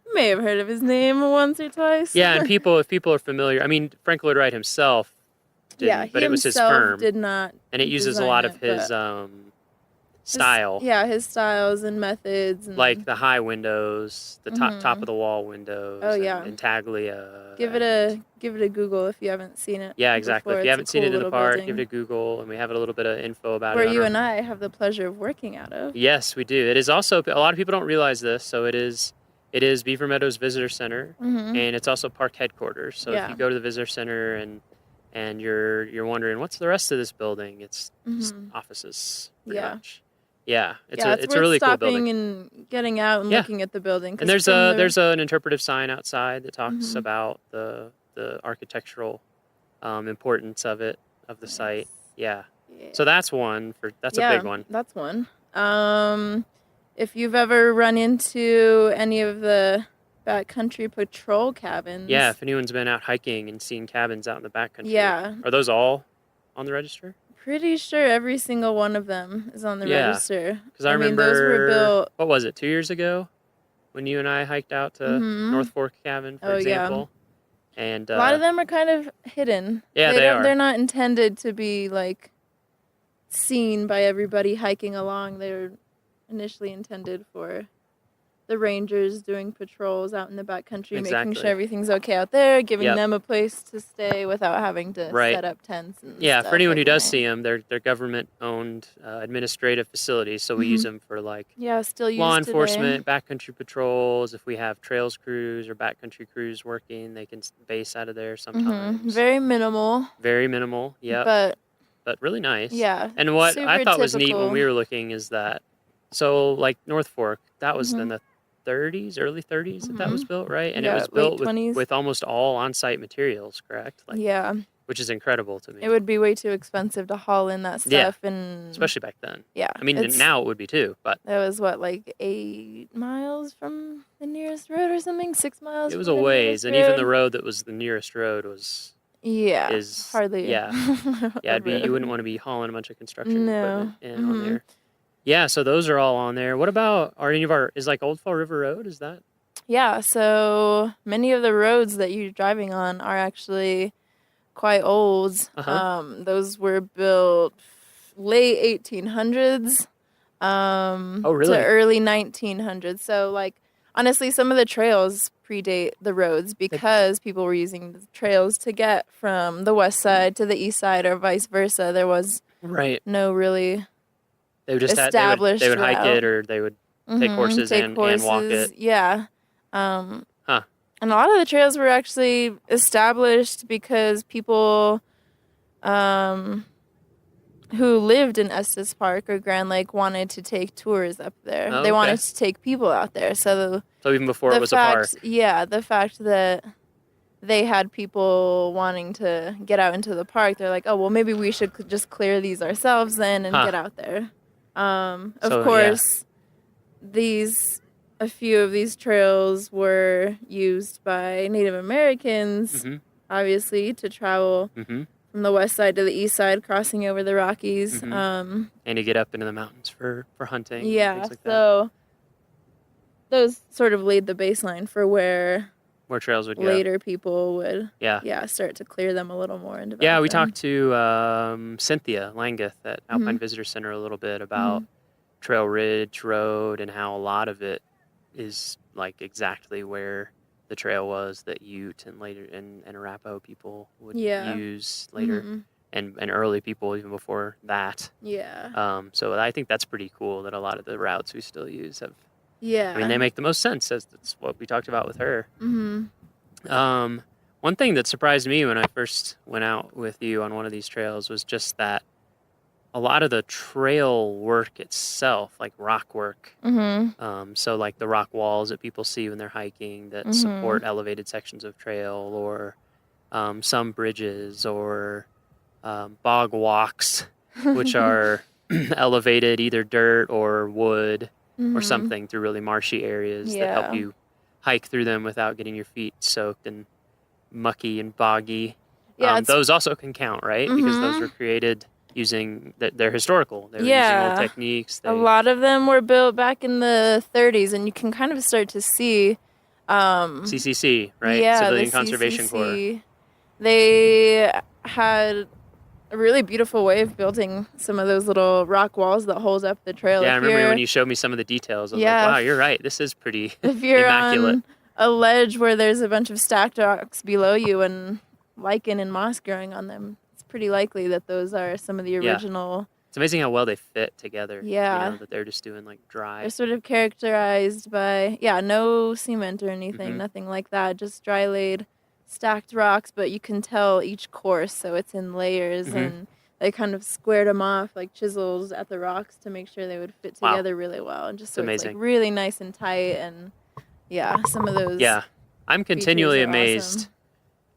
You may have heard of his name once or twice. And if people are familiar, I mean, Frank Lloyd Wright himself didn't, but it was his firm. Did not. And it uses a lot of his style. His styles and methods. And, like the high windows, the top of the wall windows. Oh, yeah. Intaglia. Give it a Google if you haven't seen it. Yeah, exactly. Before. If you haven't seen it in the park, building. give it a Google, and we have a little bit of info about Where it. you and I have the pleasure of working out of. Yes, we do. It is also, a lot of people don't realize this, so it is Beaver Meadows Visitor Center, and it's also park headquarters. So if you go to the Visitor Center and you're wondering what's the rest of this building, it's just offices pretty much. Yeah, it's a really cool building. Stopping and getting out and looking at the building. And there's an interpretive sign outside that talks about the architectural importance of the site. Yeah. So that's a big one. That's one. If you've ever run into any of the backcountry patrol cabins. Yeah, if anyone's been out hiking and seen cabins out in the backcountry. Yeah. Are those all on the register? Pretty sure every single one of them is on the register. Because I remember, those were built. What was it, 2 years ago? When you and I hiked out to North Fork Cabin, for example. Yeah. And a lot of them are kind of hidden. Yeah, they are. They're not intended to be like seen by everybody hiking along. They're initially intended for the rangers doing patrols out in the backcountry, making sure everything's okay out there, giving them a place to stay without having to set up tents and stuff for anyone who does night. see them, they're government-owned administrative facilities, so we use them for still law enforcement, backcountry patrols. If we have trails crews or backcountry crews working, they can base out of there sometimes. Very minimal. Very minimal, yeah. But really nice. Yeah. And what I thought was neat when we were looking is that, so like North Fork, that was in the early 30s that was built, right? And it was built with almost all on-site materials, correct? Which is incredible to me. It would be way too expensive to haul in that stuff, and especially back then. Yeah, I mean now it would be too, but that was like 8 miles from the nearest road or something, 6 miles. It was a ways, and even the road that was the nearest road was hardly. Yeah, you wouldn't want to be hauling a bunch of construction equipment in on there. Yeah, so those are all on there. What about, is like Old Fall River Road, is that? Yeah, so many of the roads that you're driving on are actually quite old. Those were built late 1800s to early 1900s. So like, honestly, some of the trails predate the roads because people were using the trails to get from the west side to the east side or vice versa. There was no really... They would just established they would hike route. it, or they would take horses and walk it. Yeah. And a lot of the trails were actually established because people who lived in Estes Park or Grand Lake wanted to take tours up there. They wanted to take people out there. So even before it was a park. Yeah, the fact that they had people wanting to get out into the park, they're like, oh, well, maybe we should just clear these ourselves then and get out there. Of course, a few of these trails were used by Native Americans, obviously, to travel from the west side to the east side, crossing over the Rockies. And to get up into the mountains for hunting. Yeah, and things like so those sort of laid the baseline for where trails would go. Later people would start to clear them a little more. And we talked to Cynthia Langeth at Alpine Visitor Center a little bit about Trail Ridge Road and how a lot of it is like exactly where the trail was that Ute and later and Arapaho people would use later and early people even before that. So I think that's pretty cool that a lot of the routes we still use have. I mean, they make the most sense, as that's what we talked about with her. One thing that surprised me when I first went out with you on one of these trails was just that a lot of the trail work itself, like rock work, so like the rock walls that people see when they're hiking that support elevated sections of trail, or some bridges, or bog walks, which are elevated, either dirt or wood, or something through really marshy areas that help you hike through them without getting your feet soaked and mucky and boggy. Those also can count, right? Because those were created using, they're historical. They were using old techniques. A lot of them were built back in the 30s, and you can kind of start to see... CCC, right? Yeah, Civilian the Conservation CCC. Corps. They had a really beautiful way of building some of those little rock walls that hold up the trail. Yeah, I remember when you showed me some of the details. I was like, wow, you're right. This is pretty if you're immaculate. on a ledge where there's a bunch of stacked rocks below you and lichen and moss growing on them, it's pretty likely that those are some of the original. It's amazing how well they fit together. Yeah. You know, that they're just doing like dry. They're sort of characterized by, no cement or anything, nothing like that, just dry laid, stacked rocks, but you can tell each course, so it's in layers, and they kind of squared them off like chisels at the rocks to make sure they would fit together really well, and just so it's like really nice and tight, and some of those. Yeah, I'm continually amazed awesome.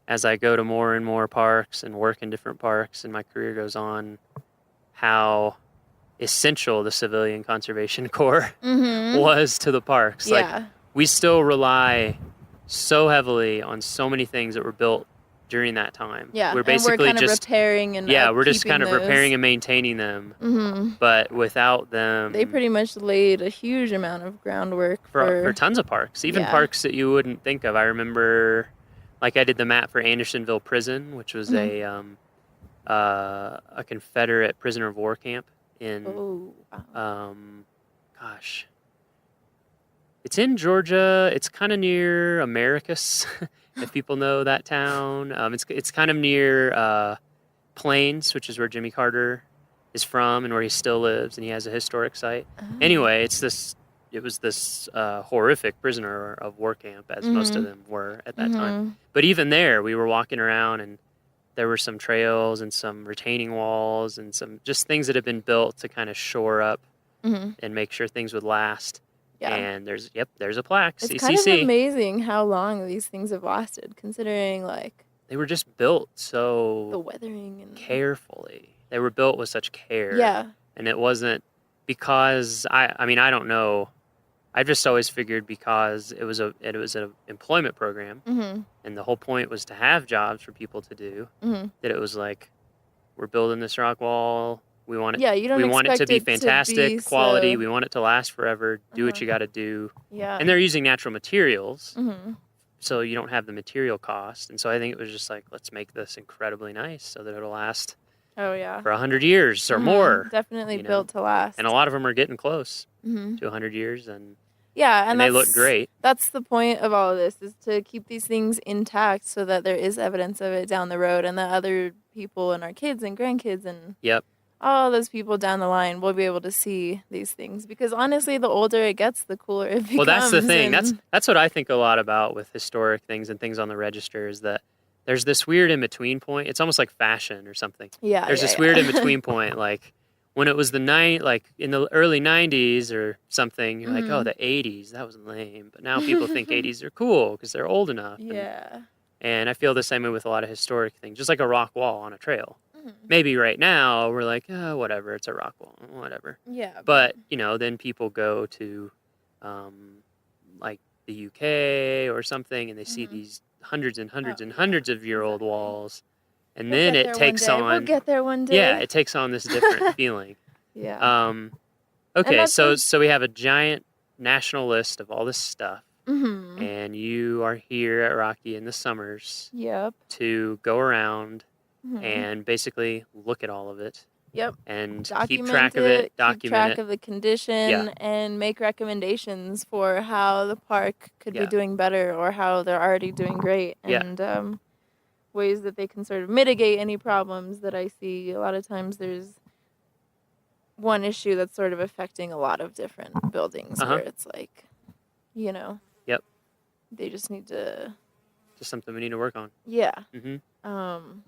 As I go to more and more parks and work in different parks, and my career goes on, how essential the Civilian Conservation Corps was to the parks. Like, we still rely so heavily on so many things that were built during that time. Yeah, we're basically we're kind of just repairing and we're just kind of those. repairing and maintaining them. But without them, they pretty much laid a huge amount of groundwork for tons of parks, even parks that you wouldn't think of. I remember, like, I did the map for Andersonville Prison, which was a Confederate prisoner of war camp in it's in Georgia. It's kind of near Americus, if people know that town. It's kind of near Plains, which is where Jimmy Carter is from and where he still lives, and he has a historic site. Anyway, it was this horrific prisoner of war camp, as most of them were at that time. But even there, we were walking around, and there were some trails and some retaining walls and some just things that had been built to kind of shore up and make sure things would last. Yeah. And there's a plaque, it's CCC. Kind of amazing how long these things have lasted, considering like they were just built so the weathering and carefully. They were built with such care. Yeah. And it wasn't because I mean I don't know. I've just always figured because it was an employment program, and the whole point was to have jobs for people to do. That it was like, we're building this rock wall. We want it. Yeah, you don't we want it to be expect it to fantastic be quality. so- We want it to last forever. Do what you got to do. Yeah. And they're using natural materials, so you don't have the material cost. And so I think it was just like, let's make this incredibly nice so that it'll last. Oh yeah. For 100 years or more. Definitely you know? built to last. And a lot of them are getting close Mhm. to 100 years, and and they look that's- great. That's the point of all of this, is to keep these things intact so that there is evidence of it down the road, and that other people and our kids and grandkids and all those people down the line will be able to see these things. Because honestly, the older it gets, the cooler it becomes. Well, that's the thing. and- That's what I think a lot about with historic things and things on the register, is that there's this weird in-between point. It's almost like fashion or something. Yeah, There's yeah, this yeah. weird in-between point, like when it was like in the early 90s or something, you're like, oh, the 80s, that was lame. But now people think 80s are cool because they're old enough. And I feel the same way with a lot of historic things, just like a rock wall on a trail. Maybe right now we're like, oh, whatever, it's a rock wall, whatever. Yeah. But, then people go to like the UK or something, and they see these hundreds and hundreds and hundreds of year old walls. And We'll then get it there takes one day. on. We'll get there one day. Yeah, it takes on this different feeling. Yeah. Okay, that's so we have a giant national list of all this stuff. Mhm. And you are here at Rocky in the summers Yep. to go around Mhm. and basically look at all of it. Yep. And Document keep track of it, document keep track it. of the condition, Yeah. and make recommendations for how the park could Yeah. be doing better, or how they're already doing great, Yeah. and ways that they can sort of mitigate any problems that I see. A lot of times there's one issue that's sort of affecting a lot of different buildings, Uh-huh. where it's like, Yep. they just need to, Just something we need to work on. yeah. hmm Um,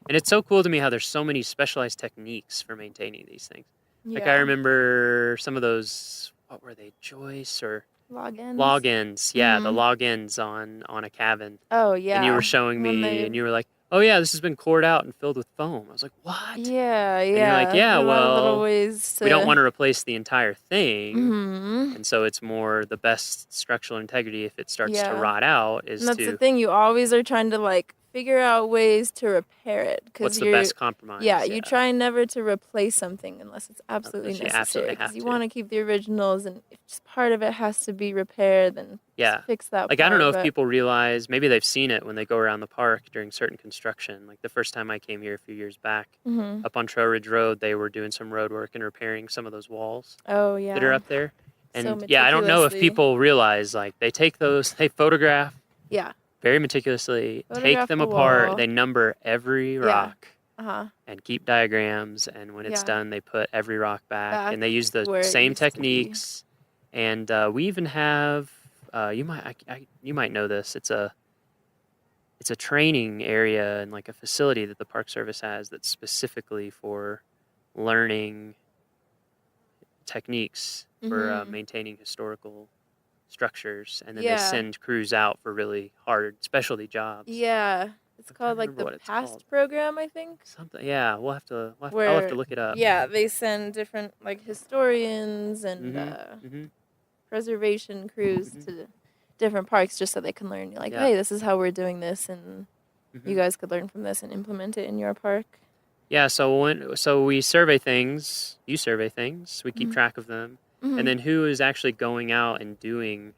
And it's so cool to me how there's so many specialized techniques for maintaining these things. Like I Yeah. remember some of those, what were they, joists or Logins? logins? Yeah, the Mhm. logins on a cabin. Oh, And you yeah. were showing When me, they- and you were like, "Oh yeah, this has been cored out and filled with foam." I was like, "What?" Yeah, And yeah. you're like, "Yeah, There are a lot of little well, ways we don't to- want to replace the entire thing, Mhm. and so it's more the best structural integrity if it starts to Yeah. rot out is And that's to the thing, you always are trying to like figure out ways to repair it. What's the best compromise? Yeah, you try never to replace something unless it's absolutely Unless you necessary. absolutely have Because you to. want to keep the originals, and if just part of it has to be repaired, then just fix that Like, part. I don't know if but- people realize, maybe they've seen it when they go around the park during certain construction. Like the first time I came here a few years back, Mhm. up on Trail Ridge Road, they were doing some road work and repairing some of those walls Oh, that are yeah. up there. And So yeah, I don't know if meticulously. people realize, like, they take those, they photograph Yeah. very meticulously, take Photograph them the apart, wall. they number every Yeah. rock. Uh-huh. And keep diagrams, and when it's Yeah. done, they put every rock back, and they use the where it same used to be. techniques. And we even have you might know this. It's a training area and like a facility that the Park Service has that's specifically for learning techniques for Mhm. maintaining historical structures, and then Yeah. they send crews out for really hard specialty jobs. Yeah. It's called like remember what the it's PAST called. program, I think. Something. Yeah, I'll have to Where, look it up. Yeah, they send different like historians and Mhm. preservation crews to different parks just so they can learn. Like, Yeah. hey, this is how we're doing this, and Mhm. you guys could learn from this and implement it in your park. Yeah, so we survey things, you survey things, we keep Mhm. track of them, Mhm. and then who is actually going out and doing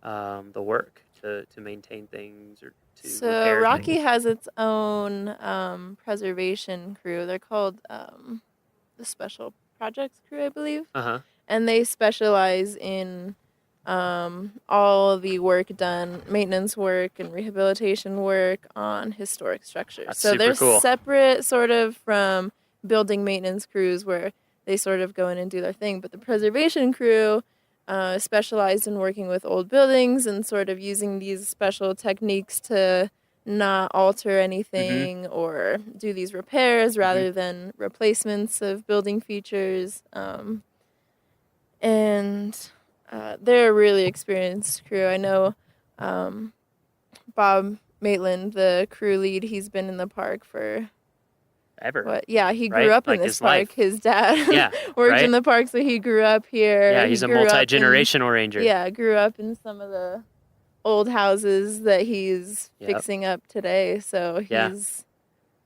the work to maintain things or to So repair Rocky things? has its own preservation crew. They're called the Special Projects Crew, I believe. Uh-huh. And they specialize in all the work done, maintenance work and rehabilitation work on historic structures. That's so super they're cool. separate sort of from building maintenance crews where they sort of go in and do their thing. But the preservation crew specialized in working with old buildings and sort of using these special techniques to not alter anything or do these repairs rather than replacements of building features. And they're a really experienced crew. I know Bob Maitland, the crew lead, he's been in the park for Ever. what? Yeah, he right? grew up Like in this his park. life. His dad Yeah, worked right? in the park, so he grew up here. Yeah, He he's a grew up in- multi-generational ranger. Yeah, grew up in some of the old houses that he's Yep. fixing up today. So Yeah.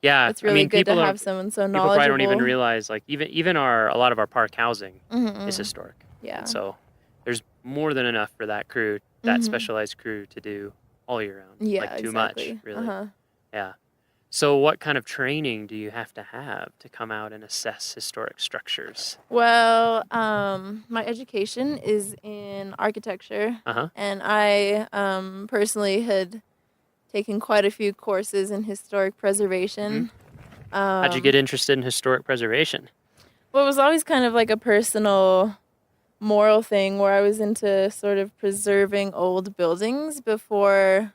Yeah, it's really I mean, good people to don't- have someone so people knowledgeable. probably don't even realize, like, even a lot of our park housing Mhm, is mhm. historic. Yeah. And so there's more than enough for that crew, that Mhm. specialized crew, to do all year round. Yeah, like too exactly. much, really. Uh-huh. Yeah. So what kind of training do you have to come out and assess historic structures? Well, my education is in architecture, Uh-huh. and I personally had taken quite a few courses in historic preservation. How'd you get interested in historic preservation? Well, it was always kind of like a personal moral thing where I was into sort of preserving old buildings before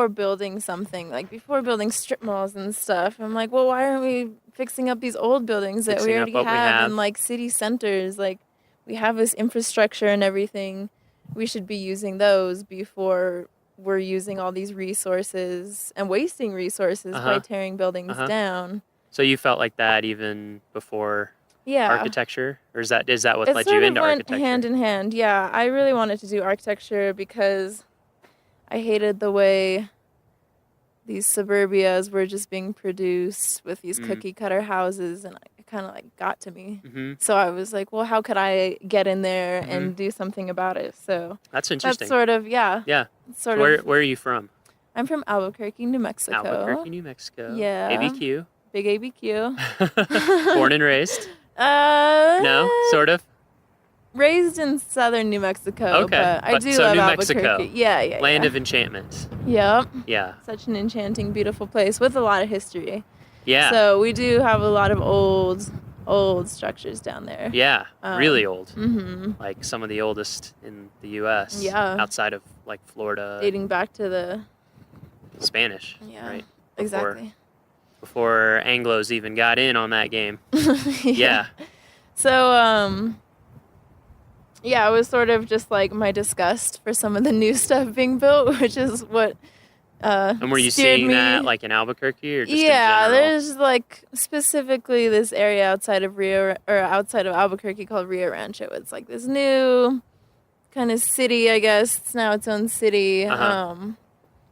building something, like before building strip malls and stuff. I'm like, well, why aren't we fixing up these old buildings that we Fixing up already what we have have. in like city centers? Like, we have this infrastructure and everything. We should be using those before we're using all these resources and wasting resources by Uh-huh. tearing buildings Uh-huh. down. So you felt like that even before Yeah. architecture? Or is that what It led sort you of into went architecture? hand in hand. Yeah, I really wanted to do architecture because I hated the way these suburbias were just being produced with these Mm. cookie cutter houses, and it kind of like got to me. Mhm. So I was like, well, how could I get in there Mhm. and do something about it? So That's interesting. That's sort of Yeah. Sort So of. where are you from? I'm from Albuquerque, New Mexico. Albuquerque, New Mexico. Yeah. ABQ. Big ABQ. Born and raised? Uh, No, sort of. Raised in southern New Mexico, Okay, but I do so love New Albuquerque. Mexico. Yeah. Land of enchantment. Yep. Yeah. Such an enchanting, beautiful place with a lot of history. Yeah. So we do have a lot of old structures down there. Yeah, really old. Mhm. Like some of the oldest in the U.S. Yeah. Outside of like Florida. Dating back to the Spanish. Yeah, Right. exactly. Before Anglos even got in on that game. Yeah. So yeah, it was sort of just like my disgust for some of the new stuff being built, which is what And were you steered seeing me. that like in Albuquerque or just in Yeah, general? there's like specifically this area outside of outside of Albuquerque called Rio Rancho. It's like this new kind of city, I guess. It's now its own city. Uh-huh.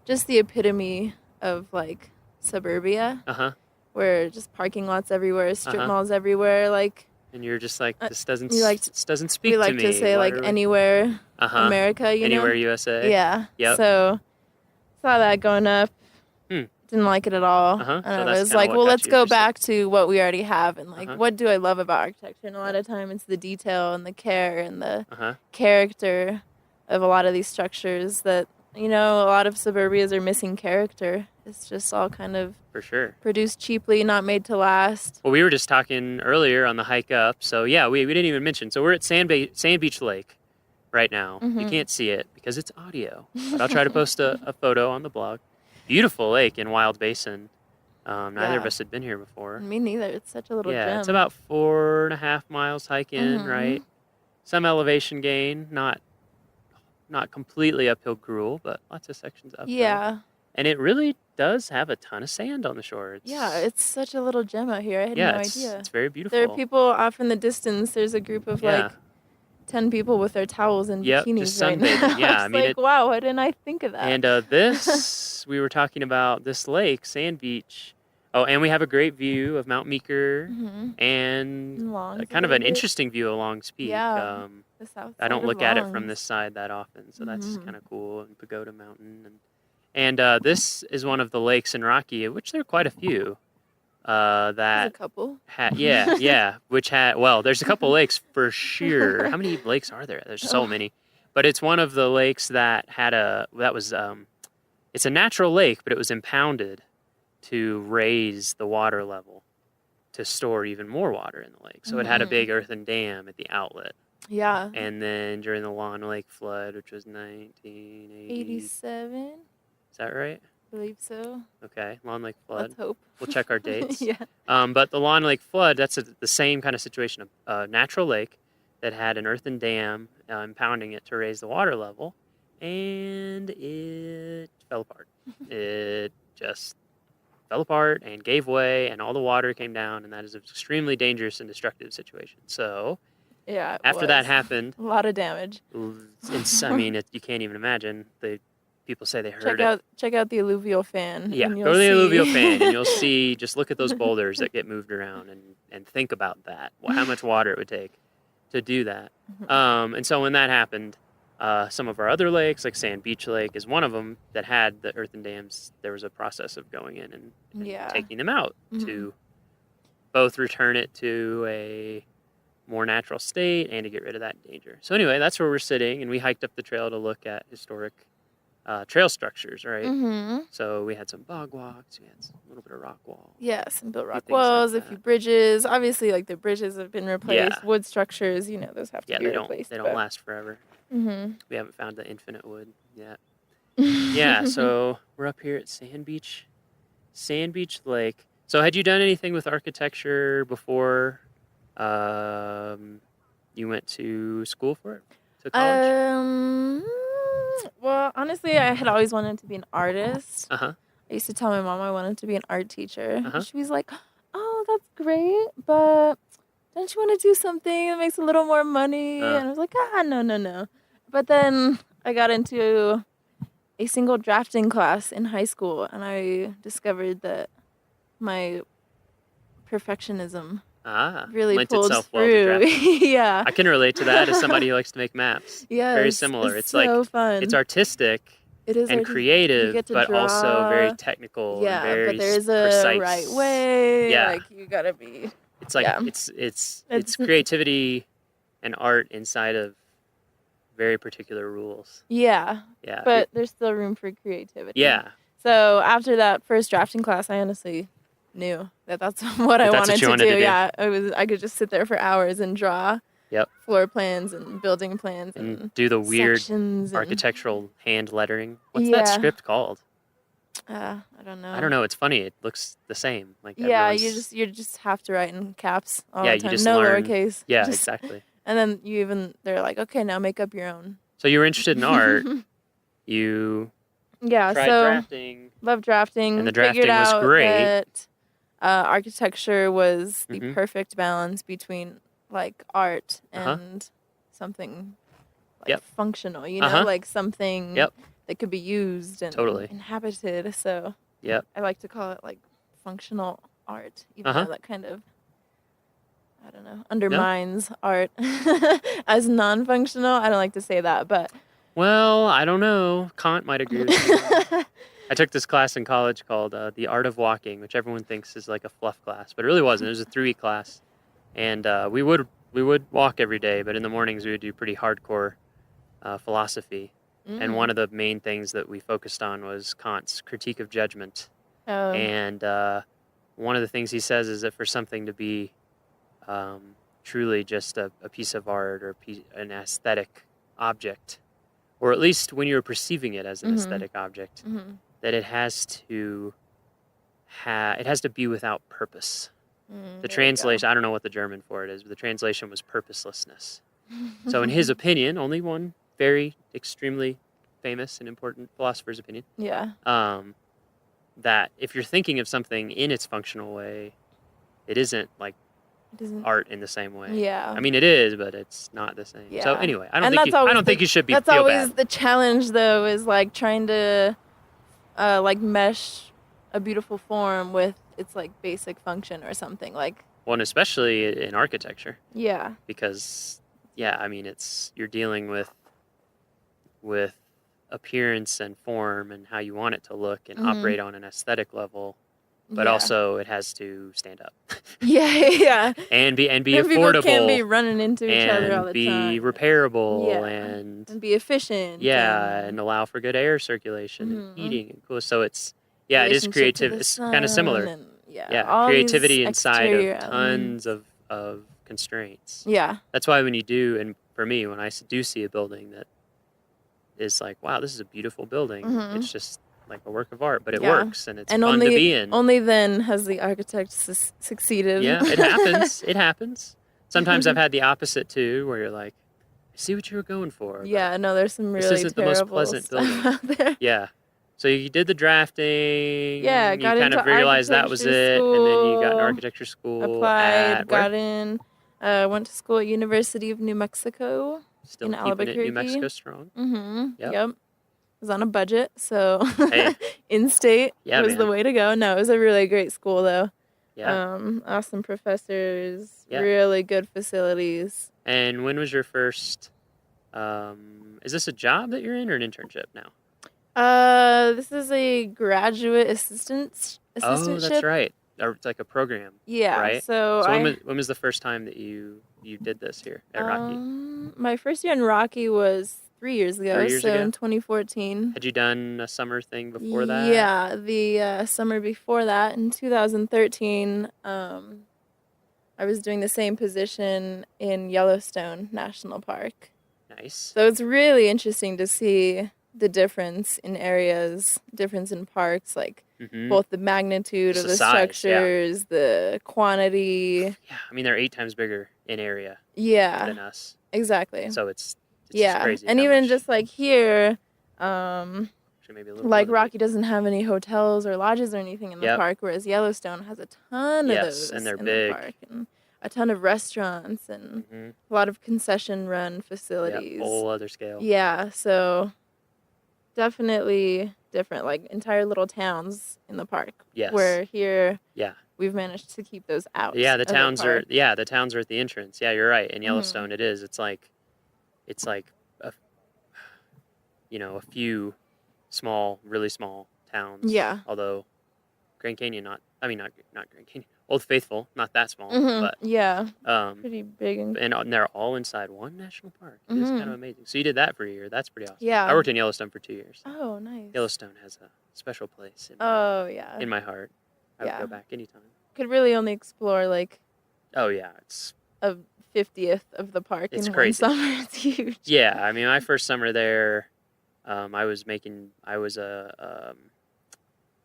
Just the epitome of like suburbia. Uh-huh. Where just parking lots everywhere, strip Uh-huh. malls everywhere, like. And you're just like, this doesn't this doesn't speak we to like me. to say What like are we-" anywhere Uh-huh. America, you know? Anywhere USA. Yeah. Yep. So saw that going up. Didn't like it at all. Uh-huh. And So I that's was kinda like, what well, got let's you go interested. back to what we already have and like Uh-huh. what do I love about architecture? And a lot of time it's the detail and the care and the Uh-huh. character of a lot of these structures that, you know, a lot of suburbias are missing character. It's just all kind of For sure. produced cheaply, not made to last. Well, we were just talking earlier on the hike up. So, yeah, we didn't even mention. So, we're at Sand Beach Lake right now. You Mhm. can't see it because it's audio. But I'll try to post a photo on the blog. Beautiful lake in Wild Basin. Neither of Yeah. us had been here before. Me neither. It's such a little Yeah, gem. it's about 4.5 miles hike in, Mhm. right? Some elevation gain, not completely uphill gruel, but lots of sections uphill. Yeah. And it really does have a ton of sand on the shore. Yeah, it's such a little gem out here. I had Yeah, no it's- idea. it's very beautiful. There are people off in the distance. There's a group of Yeah. like 10 people with their towels and Yep, bikinis just right sunbathing. now. Yeah, I I was mean, like, it- wow, why didn't I think of that? And this, we were talking about this lake, Sand Beach. Oh, and we have a great view of Mount Meeker Mhm. and Longs a kind of little an bit. interesting view of Longs Peak. Yeah, the south I don't side of look at it from Longs. this side that often, so that's Mhm. kind of cool. And Pagoda Mountain. And this is one of the lakes in Rocky, of which there are quite a few. There's That a couple. yeah, which had, well, there's a couple lakes for sure. How many lakes are there? There's so Oh. many. But it's one of the lakes that it's a natural lake, but it was impounded to raise the water level to store even more water in the lake. So it had a Mhm. big earthen dam at the outlet. Yeah. And then during the Long Lake flood, which was 1980, 87, is that right? I believe so. Okay, Long Lake flood. Let's hope. We'll check our dates. Yeah. But the Long Lake flood, that's the same kind of situation. A natural lake that had an earthen dam impounding it to raise the water level, and it fell apart. It just fell apart and gave way, and all the water came down, and that is an extremely dangerous and destructive situation. So Yeah. it after that was. happened, A lot of damage. I mean, you can't even imagine. People say they heard Check out the alluvial fan. Yeah, and go you'll to the see. alluvial fan and you'll see, just look at those boulders that get moved around and think about that, how much water it would take to do that. And so when that happened, some of our other lakes, like Sand Beach Lake is one of them that had the earthen dams. There was a process of going in and Yeah. taking them out Mhm. to both return it to a more natural state and to get rid of that danger. So anyway, that's where we're sitting, and we hiked up the trail to look at historic trail structures, right? Mhm. So we had some bog walks, we had a little bit of rock wall. Yeah, some built rock things like walls, a that. few bridges. Obviously, like the bridges have been replaced. Yeah. Wood structures, you know, those have to Yeah, be they don't replaced. last forever. Mhm. We haven't found the infinite wood yet. Yeah, so we're up here at Sand Beach Lake. So had you done anything with architecture before you went to school for it? To college? Well, honestly, I had always wanted to be an artist. Uh-huh. I used to tell my mom I wanted to be an art teacher. Uh-huh. She was like, "Oh, that's great, but don't you want to do something that makes a little more money?" And I was like, no. But then I got into a single drafting class in high school, and I discovered that my perfectionism really lent pulled itself well to through. drafting. Yeah. I can relate to that as somebody who likes to make maps. Very Yes, similar. it's like so fun. it's artistic. It is and artistic. You creative, get to but also very draw. technical. Yeah, and very but there's a precise. right way. Yeah, Like you gotta be. it's like yeah. it's creativity and art inside of very particular rules. Yeah. Yeah. But there's still room for creativity. Yeah. So after that first drafting class, I honestly knew that that's what I That's what wanted you to wanted do. to do. Yeah, I could just sit there for hours and draw. Yep. Floor plans and building plans And do the weird sections and- architectural hand lettering. What's that Yeah. script called? I don't know. I don't know. It's funny. It looks the same. Like Yeah, everyone's- you just have to write in caps all Yeah, the you time. just No learn. lowercase. Yeah, Just- exactly. And then they're like, okay, now make up your own. So you were interested in art. You Yeah, tried so drafting. love drafting. And the drafting Figured was out great. That architecture was the Mhm. perfect balance between like art Uh-huh. and something like Yep. functional. You know, Uh-huh. like something Yep. that could be used and Totally. inhabited. So Yep. I like to call it like functional art, even though that kind of, I don't know, undermines art as non-functional. I don't like to say that, but Well, I don't know. Kant might agree with me. I took this class in college called The Art of Walking, which everyone thinks is like a fluff class, but it really wasn't. It was a 3-week class, and we would walk every day, but in the mornings we would do pretty hardcore philosophy. And one of the main things that we focused on was Kant's critique of judgment. Oh. And one of the things he says is that for something to be truly just a piece of art or an aesthetic object, or at least when you're perceiving it as an aesthetic object, that it has to be without purpose. The translation, I don't know what the German for it is, but the translation was purposelessness. So in his opinion, only one very extremely famous and important philosopher's opinion, that if you're thinking of something in its functional way, it isn't like art in the same way. Yeah. I mean, it is, but it's not the same. Yeah. So anyway, I don't think you should That's feel always bad. the challenge, though, is like trying to like mesh a beautiful form with its like basic function or something like. Well, and especially in architecture. Yeah. Because, I mean, you're dealing with appearance and form and how you want it to look and operate on an aesthetic level, but also it has to stand up. Yeah. and be and affordable. People can't be running into each other all the be time. repairable and be efficient. and allow for good air circulation and heating and cool. So it is creative. It's kind of similar. And, creativity inside of elements. tons of constraints. Yeah. That's why when you do, and for me, when I do see a building that is like, wow, this is a beautiful building, it's just like a work of art, but it works and it's fun to be in. Only then has the architect succeeded. Yeah, it happens. It happens. Sometimes I've had the opposite too, where you're like, I see what you were going for. Yeah, no, there's some really this isn't the most pleasant stuff building. out there. Yeah. So you did the drafting. Yeah, you got kind into of realized that was it, and then you got an school, architecture school. applied, got in, went to school at University of New Mexico Still in keeping Albuquerque. it New Mexico strong. Yep. Was on a budget, so Hey. in-state was man. the way to go. No, it was a really great school, though. Yeah. Awesome professors, Yeah. really good facilities. And when was your first? Is this a job that you're in or an internship now? This is a graduate assistantship. Oh, that's right. Or it's like a program. Yeah. Right. So when was the first time that you did this here at Rocky? My first year in Rocky was 3 years ago. 3 years so ago? in 2014. Had you done a summer thing before that? Yeah, the summer before that in 2013, I was doing the same position in Yellowstone National Park. Nice. So it's really interesting to see the difference in areas, difference in parks, like both the magnitude Just of the the size, structures, the quantity. Yeah, I mean they're 8 times bigger in area. Yeah. Than us. Exactly. So it's yeah, just crazy. and how even much- just like here, actually maybe a little like more than Rocky doesn't have any hotels or lodges or anything in the Yep. park, whereas Yellowstone has a ton of Yes, those and they're in big. the park, and a ton of restaurants and a lot of concession-run facilities. whole other scale. Yeah, so definitely different, like entire little towns in the park. Yes. Where here, Yeah. we've managed to keep those out. Yeah, the of towns park. are the towns are at the entrance. Yeah, you're right. In Yellowstone it is. It's like a few really small towns. Yeah. Although Grand Canyon not Grand Canyon. Old Faithful, not that small, but yeah, pretty big and they're all inside one national park. It's kind of amazing. So you did that for a year. That's pretty awesome. Yeah. I worked in Yellowstone for 2 years. Oh, nice. Yellowstone has a special place in my heart. I would Yeah. go back anytime. Could really only explore like Oh yeah, it's a 50th of the park It's in crazy. one summer. It's huge. Yeah, I mean, my first summer there, I was a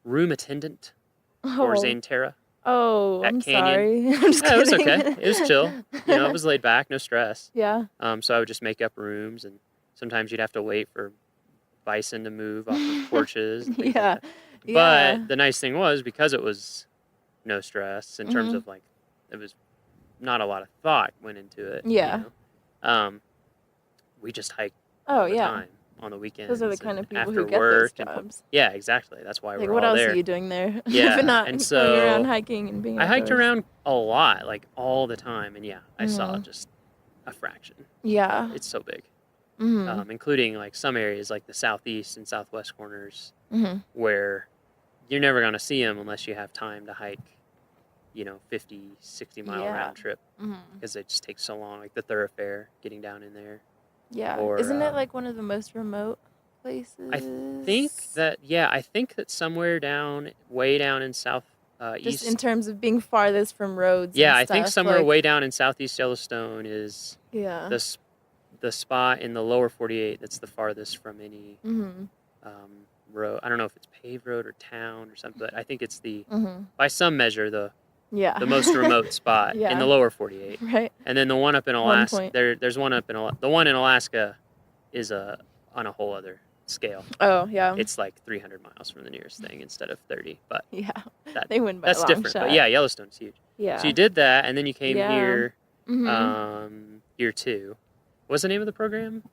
room attendant for Zane Terra. Oh, at I'm Canyon. sorry. I'm just Yeah, it was kidding. okay. It was chill. It was laid back, no stress. Yeah. So I would just make up rooms, and sometimes you'd have to wait for bison to move off of porches. And things Yeah. like that. But Yeah. the nice thing was, because it was no stress in terms Mhm. of like, it was not a lot of thought went into it. Yeah. We just hiked Oh, all the yeah. time. on the weekends. Those are the kind of people after who get those work jobs. Yeah, exactly. That's why Like, we're what all else there. are you doing there? Yeah, If not and going around so hiking and being I hiked outdoors. around a lot, like all the time, and yeah, I saw Mhm. just a fraction. Yeah. It's so big, Mhm. including like some areas like the southeast and southwest corners, Mhm. where you're never going to see them unless you have time to hike, 50, 60-mile Yeah. round trip, Mhm. because it just takes so long, like the thoroughfare, getting down in there. Yeah. Or, Isn't it like one of the most remote places? I think that somewhere way down in south Just east. in terms of being farthest from roads. Yeah, and I think stuff, somewhere like, way down in southeast Yellowstone is Yeah. the spot in the lower 48 that's the farthest from any Mhm. road. I don't know if it's paved road or town or something, but I think it's Mhm. by some measure, the Yeah. most remote spot in Yeah. the lower 48. Right. And then the one up in One Alaska, point. there's one up in the one in Alaska is on a whole other scale. Oh, yeah. It's like 300 miles from the nearest thing instead of 30, but Yeah. that, They win by a that's long different. shot. But yeah, Yellowstone's huge. Yeah. So you did that, and then you came Yeah. here, Mhm. year 2. What's the name of the program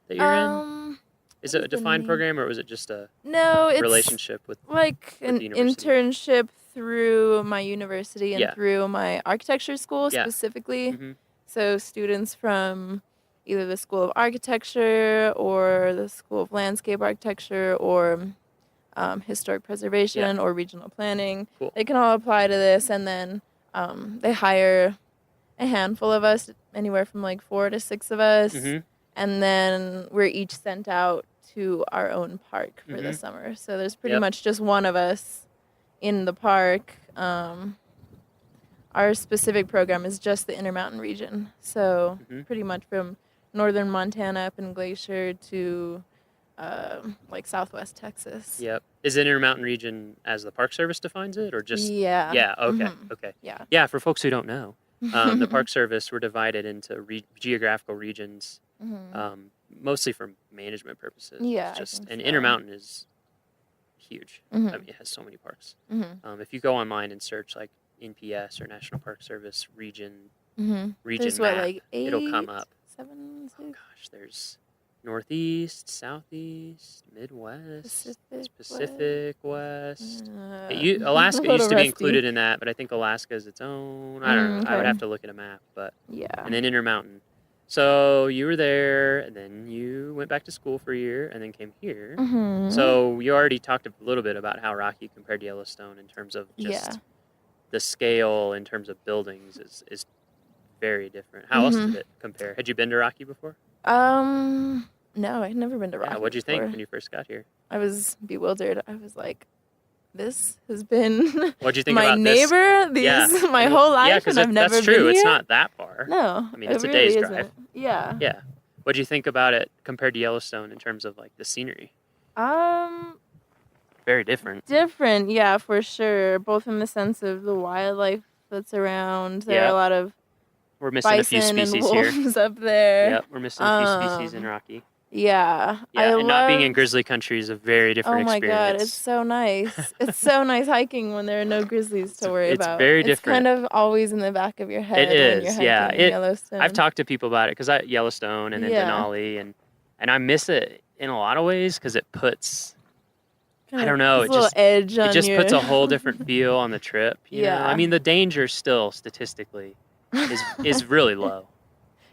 that you're in? Is it a is the defined name? program, or was it just a No, it's relationship with like an the university? internship through my university and Yeah. through my architecture school Yeah. specifically. Mhm. So students from either the School of Architecture or the School of Landscape Architecture or historic preservation or regional planning. Cool. They can all apply to this, and then they hire a handful of us, anywhere from like 4 to 6 of us, Mhm. and then we're each sent out to our own park for the Mhm. summer. So there's pretty Yep. much just one of us in the park. Our specific program is just the Intermountain region. So Mhm. pretty much from northern Montana up in Glacier to like southwest Texas. Yep. Is it Intermountain region as the Park Service defines it, or just? Yeah. Yeah. Okay. Mhm. Okay. Yeah. Yeah. For folks who don't know, the Park Service were divided into geographical regions, Mhm. mostly for management purposes. Yeah, It's I just think and so. Intermountain is huge. I Mhm. mean, it has so many parks. Mhm. If you go online and search like NPS or National Park Service region Mhm. region There's what, map, like it'll come 8, up. 7, 6? Gosh, there's Northeast, Southeast, Midwest, Pacific Pacific West. Uh, Alaska a little used to be rusty. included in that, but I think Alaska is its own. I don't know. I would Okay. have to look at a map, but Yeah. and then Intermountain. So you were there, and then you went back to school for a year, and then came here. Mhm. So you already talked a little bit about how Rocky compared to Yellowstone in terms of just Yeah. the scale in terms of buildings is very different. How else did Mhm. it compare? Had you been to Rocky before? No, I'd never been to Rocky Yeah, what'd you think before. when you first got here? I was bewildered. I was like, this has been What'd you think my about this? neighbor my whole life, Yeah, because and I've never that's been true. here. It's not that far. No, I mean, it it's a really day's isn't. drive. Yeah. Yeah. What'd you think about it compared to Yellowstone in terms of like the scenery? Very different. Different, yeah, for sure. Both in the sense of the wildlife that's around. There are Yep. a lot of We're missing a few bison and species here. wolves up there. Yep, we're missing a few species in Rocky. Yeah, Yeah, and not being in loved- grizzly country is a very different Oh my experience. god, it's so nice. It's so nice hiking when there are no grizzlies to worry it's about. very It's different. kind of always in the back of your head It when you're is, hiking yeah. in Yellowstone. I've talked to people about it because Yellowstone and then Yeah. Denali, and I miss it in a lot of ways because it puts, I Kinda don't know, puts a little edge on it just your- puts a whole different feel on the trip. You know? Yeah. I mean, the danger still statistically is really low,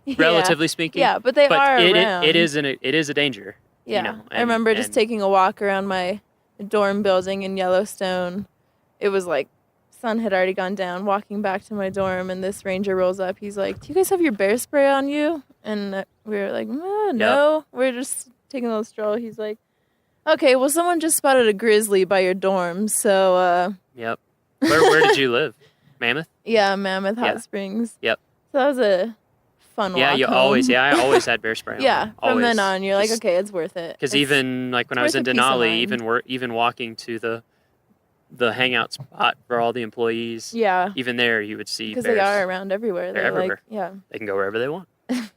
Yeah. relatively speaking. Yeah, but they are it around. it is a danger. Yeah, You know, I remember just and- taking a walk around my dorm building in Yellowstone. It was like sun had already gone down, walking back to my dorm, and this ranger rolls up. He's like, "Do you guys have your bear spray on you?" And we were like, "No, we're just taking a little stroll." He's like, "Okay, well, someone just spotted a grizzly by your dorm, so Yep. Where did you live? Mammoth? yeah, Mammoth Hot Yeah. Springs." Yep. So that was a fun Yeah, walk you home. I always had bear spray on. Yeah, from then Always. on, you're like, Just- okay, it's worth it. Because It's- even like when I it's was in worth a peace of Denali, mind. even walking to the hangout spot for all the employees, Yeah. even there you would see Because bears. they are around everywhere. They're They're like, everywhere. yeah. They can go wherever they want.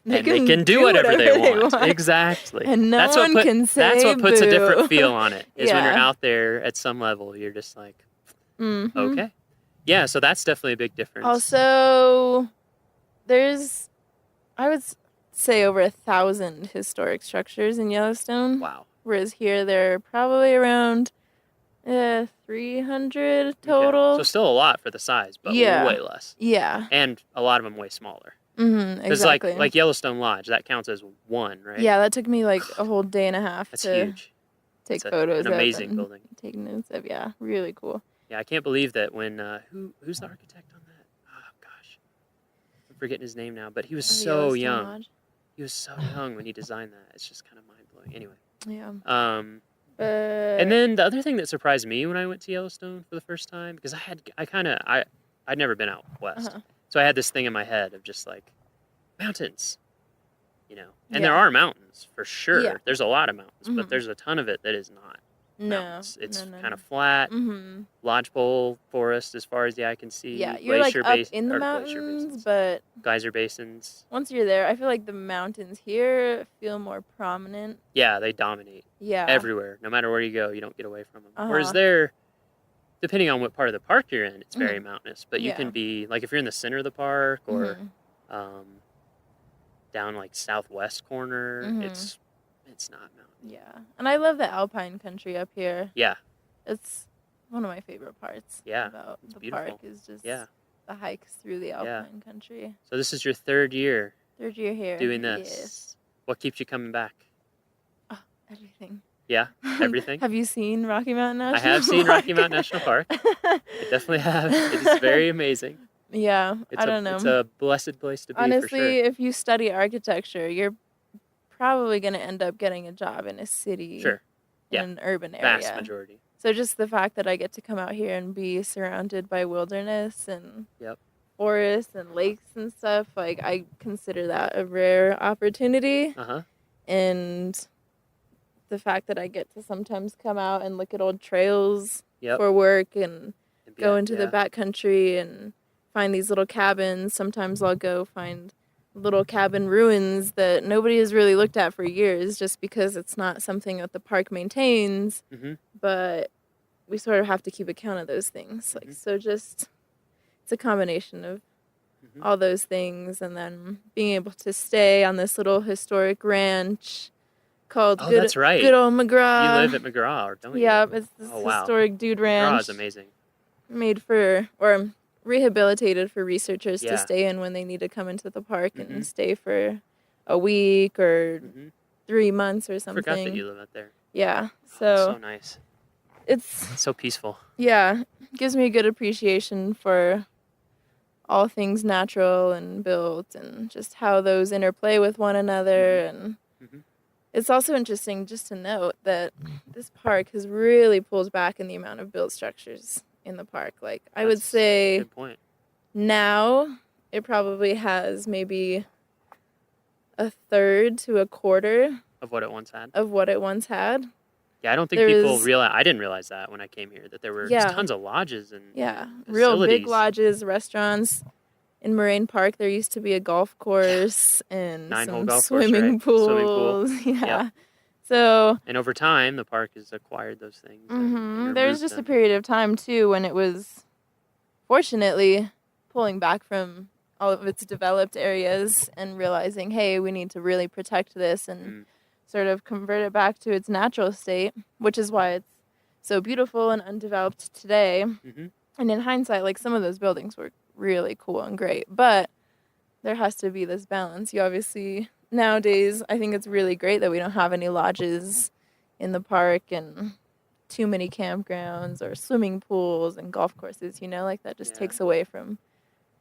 They and they can do whatever they want. Exactly. And no that's one what can That's say what puts a boo. different feel on it. Is when you're Yeah. out there at some level, you're just like, Mhm. okay, yeah. So that's definitely a big difference. Also, say over 1,000 historic structures in Yellowstone. Wow. Whereas here there are probably around 300 total. Okay. So still a lot for the size, but way less. Yeah. And a lot of them way smaller. Exactly. Because like Yellowstone Lodge, that counts as one, right? Yeah, that took me like a whole day and a half to huge. take It's photos an of amazing and building. take notes of. Yeah, really cool. Yeah, I can't believe that when who's the architect on that? Oh gosh, I'm forgetting his name now, but he was so Yellowstone young. Lodge. He was so young when he designed that. It's just kind of mind blowing. Anyway. Yeah. And then the other thing that surprised me when I went to Yellowstone for the first time, because I'd never been out west, so I had this thing in my head of just like mountains, you know, and there are mountains for sure. Yeah. There's a lot of mountains, but there's a ton of it that is not. Mountains. It's kind of flat, lodgepole forest as far as the eye can see. Yeah, you're like up in the or mountains, but geyser basins. once you're there, I feel like the mountains here feel more prominent. Yeah, they dominate. Yeah. Everywhere, no matter where you go, you don't get away from them. Whereas there, depending on what part of the park you're in, it's very mountainous. But you can be like if you're in the center of the park or down like southwest corner, it's not mountain. Yeah, and I love the alpine country up here. Yeah. It's one of my favorite parts about the beautiful. park is just the hikes through the alpine country. So this is your third year. Third year here. Doing this. Yes. What keeps you coming back? Oh, everything. Yeah, everything. Have you seen Rocky Mountain National Park? I have seen Rocky Mountain National Park. I definitely have. It is very amazing. Yeah, I don't know. It's a blessed place to be. Honestly, for sure. if you study architecture, you're probably going to end up getting a job in a city, in an urban area. Vast majority. So just the fact that I get to come out here and be surrounded by wilderness and forests and lakes and stuff, like I consider that a rare opportunity. And the fact that I get to sometimes come out and look at old trails for work and go into the backcountry and find these little cabins. Sometimes I'll go find little cabin ruins that nobody has really looked at for years just because it's not something that the park maintains, but we sort of have to keep account of those things. Like, so just, it's a combination of all those things, and then being able to stay on this little historic ranch called Good Old McGraw. You live at McGraw, don't you? Yeah, it's this historic dude ranch. McGraw is amazing. Made for, or rehabilitated for researchers to stay in when they need to come into the park and stay for a week or 3 months or something. I forgot that you live out there. Yeah, so nice. It's so peaceful. Yeah, it gives me a good appreciation for all things natural and built and just how those interplay with one another. And it's also interesting just to note that this park has really pulled back in the amount of built structures in the park. Like, I would say good point. Now it probably has maybe a third to a quarter of what it once had. Yeah, I don't think people realize. I didn't realize that when I came here, that there were tons of lodges and real big lodges, restaurants. In Moraine Park, there used to be a golf course and some swimming pools. Yeah. So. And over time, the park has acquired those things. There was just a period of time too when it was, fortunately, pulling back from all of its developed areas and realizing, hey, we need to really protect this and sort of convert it back to its natural state, which is why it's so beautiful and undeveloped today. And in hindsight, like, some of those buildings were really cool and great, but there has to be this balance. You obviously, nowadays, I think it's really great that we don't have any lodges in the park and too many campgrounds or swimming pools and golf courses, you know, like that just takes away from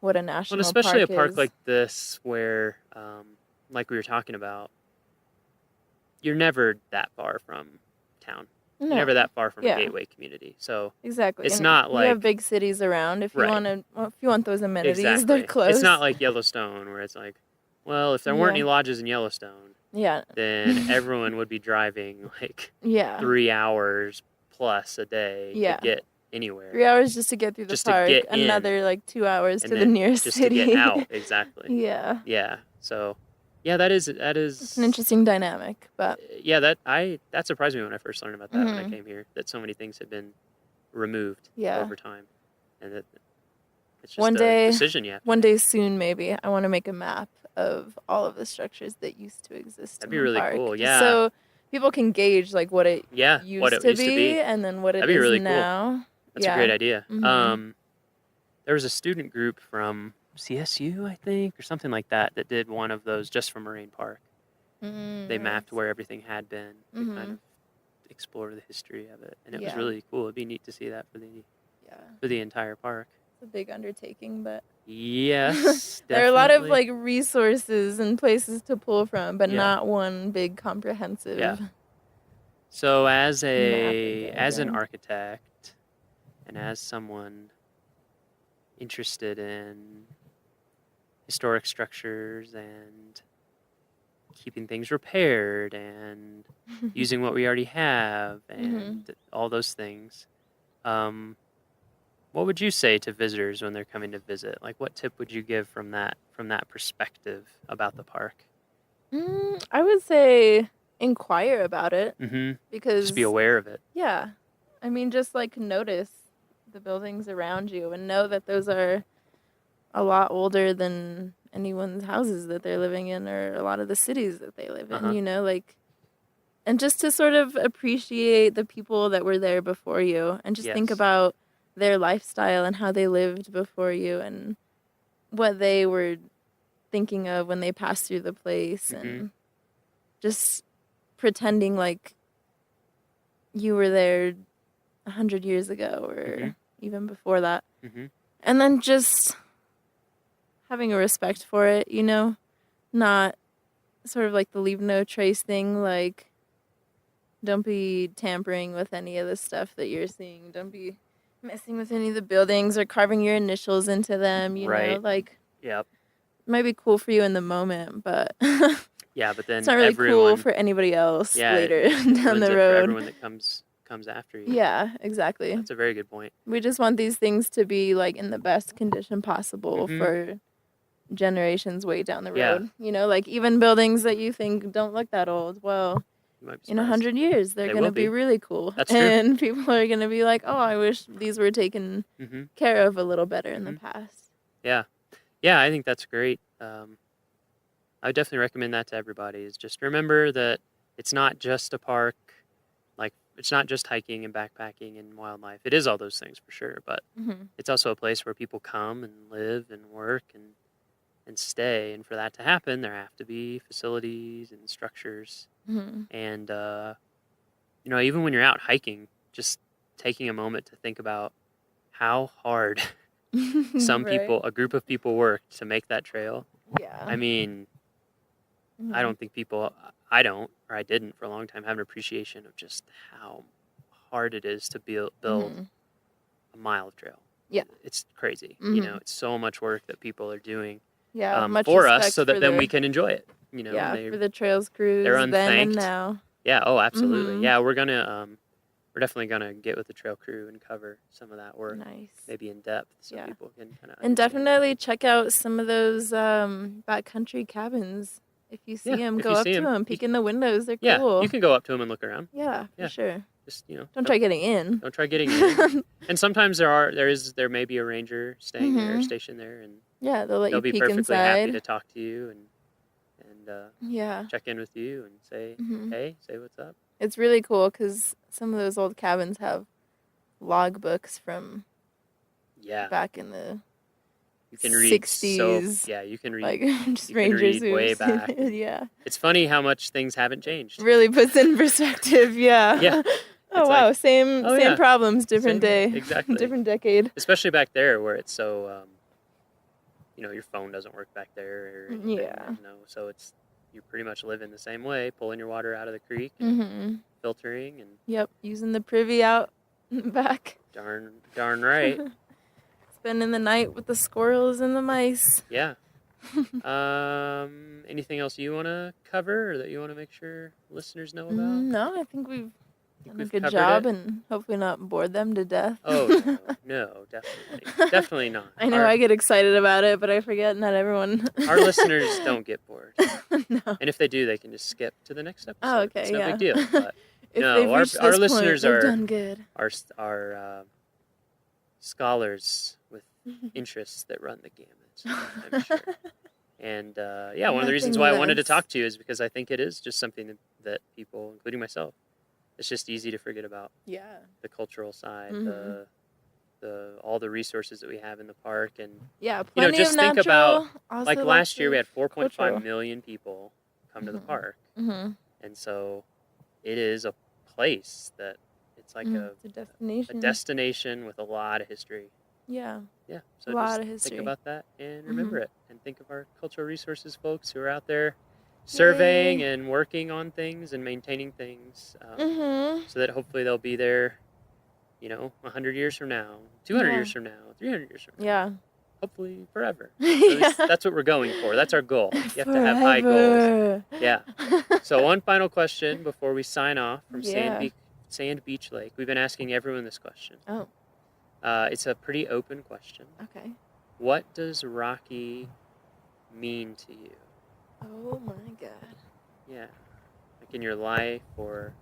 what a national park is. Especially a park like this where, like we were talking about, you're never that far from town. No. You're never that far from a gateway community. So exactly, it's and not like you have big cities around. If you want those amenities, they're close. It's not like Yellowstone where it's like, well, if there weren't any lodges in Yellowstone, then everyone would be driving like 3 hours plus a day to get anywhere. 3 hours just to get through the park. Another like 2 hours to the nearest city. To get out, exactly. Yeah. So. Yeah, that is. It's an interesting dynamic, but that surprised me when I first learned about that when I came here. That so many things had been removed over time, and that it's just a decision you have to One day soon, maybe I want to make a map of all of the structures that used to exist That'd in be the really park. cool, Just yeah. so people can gauge like what it Yeah, what it used used to to be be. and then what it That'd be is really cool. now. That's a great idea. Mhm. There was a student group from CSU, I think, or something like that, that did one of those just for Moraine Park. They mapped where everything had been to kind Mhm. of explore the history of it, and it was Yeah. really cool. It'd be neat to see that for the entire park. It's a big undertaking, but Yes, there are a lot of definitely. like resources and places to pull from, but Yeah. not one big comprehensive. Yeah. So as Map as an diagram. architect and as someone interested in historic structures and keeping things repaired and using what we already have and all those things, what would you say to visitors when they're coming to visit? Like, what tip would you give from that perspective about the park? I would say inquire about it because Just be aware of it. Yeah, I mean, just like notice the buildings around you and know that those are a lot older than anyone's houses that they're living in or a lot of the cities that they live in. You know, like, and just to sort of appreciate the people that were there before you and just think Yes. about their lifestyle and how they lived before you and what they were thinking of when they passed through the place and just pretending like you were there 100 years ago or even before that. And then just having a respect for it, you know, not sort of like the leave no trace thing, like don't be tampering with any of the stuff that you're seeing. Don't be messing with any of the buildings or carving your initials into them, you know, Right. like Yep. it might be cool for you in the moment, but Yeah, but then it's not really cool everyone for anybody else Yeah, later it down ruins the it for road. everyone that comes after you. Yeah, exactly. That's a very good point. We just want these things to be like in the best condition possible for generations way down the Yeah. road. You know, like even buildings that you think don't look that old. Well, You might be in surprised. 100 years, they're They going to will be be. really cool. That's true. And people are going to be like, oh, I wish these were taken care of a little better in the Mm-hmm. past. Yeah. Yeah, I think that's great. I would definitely recommend that to everybody is just remember that it's not just a park, like it's not just hiking and backpacking and wildlife. It is all those things for sure, but it's also a place where people come and live and work and stay. And for that to happen, there have to be facilities and structures. And, you know, even when you're out hiking, just taking a moment to think about how hard some Right. people, a group of people worked to make that trail. Yeah. I mean, I don't think I don't, or I didn't for a long time, have an appreciation of just how hard it is to build a mile of trail. Yeah. It's crazy. You know, it's so much work that people are doing Yeah, much for us respect so that for then the- we can enjoy it. You know, Yeah, they- for the trails crews they're then and unthanked. now. Yeah, oh, absolutely. Mhm. Yeah, we're definitely gonna get with the trail crew and cover some of that work. Nice. Maybe in depth so Yeah. people can kind of And definitely check out some of those backcountry cabins. If you see them, if go you up see to 'em, them, peek in the windows. They're Yeah, cool. you can go up to them and look around. Yeah, for sure. Just, you know, Don't try getting in. Don't try getting in. And sometimes there may be a ranger staying there, Mhm. stationed there, and Yeah, they'll let you be peek perfectly happy inside. to talk to you and Yeah. check in with you and say Mhm. hey, say what's up. It's really cool because some of those old cabins have logbooks from Yeah. back in the You can read 60s. you can read Like just you can rangers read way who've seen back. it, yeah. It's funny how much things haven't changed. Really puts in perspective. Yeah. Yeah. Oh It's wow, like, same oh, same yeah. problems, different Same- day. exactly. Different decade. Especially back there where it's so you know, your phone doesn't work back there or anything, Yeah. you know, so it's you pretty much live in the same way, pulling your water out of the creek and Mhm. filtering and Yep, using the privy out in the back. darn right. Spending the night with the squirrels and the mice. Yeah. Anything else you want to cover or that you want to make sure listeners know about? No, I think we've done a we've good covered job it? and hopefully not bored them to death. Oh, no, definitely not. I know Our- I get excited about it, but I forget not everyone. Our listeners don't get bored. No. And if they do, they can just skip to the next episode. Oh, okay, It's no yeah. big deal. But If no, they've our reached our this point, listeners they've are done good. are scholars with interests that run the gamut. I'm sure. And one of the reasons why I wanted to talk to you is because I think it is just something that people, including myself, it's just easy to forget about. Yeah. The cultural side, the all the resources that we have in the park, and plenty just of think natural, about also like last year we had 4.5 cultural. million people come to the park, Mhm. and so it is a place that it's like It's a destination. a destination with a lot of history. Yeah. Yeah. So A lot just of history. think about that and remember it, and think of our cultural resources folks who are out there surveying and working on things and maintaining things, so that hopefully they'll be there, 100 years from now, 200 years from now, 300 years from now. Yeah. Hopefully forever. So that's what we're going for. That's our goal. You have to have high goals. Yeah. So one final question before we sign off from Sand Beach Lake. We've been asking everyone this question. Oh. It's a pretty open question. Okay. What does Rocky mean to you? Oh my God. Yeah. Like in your life or...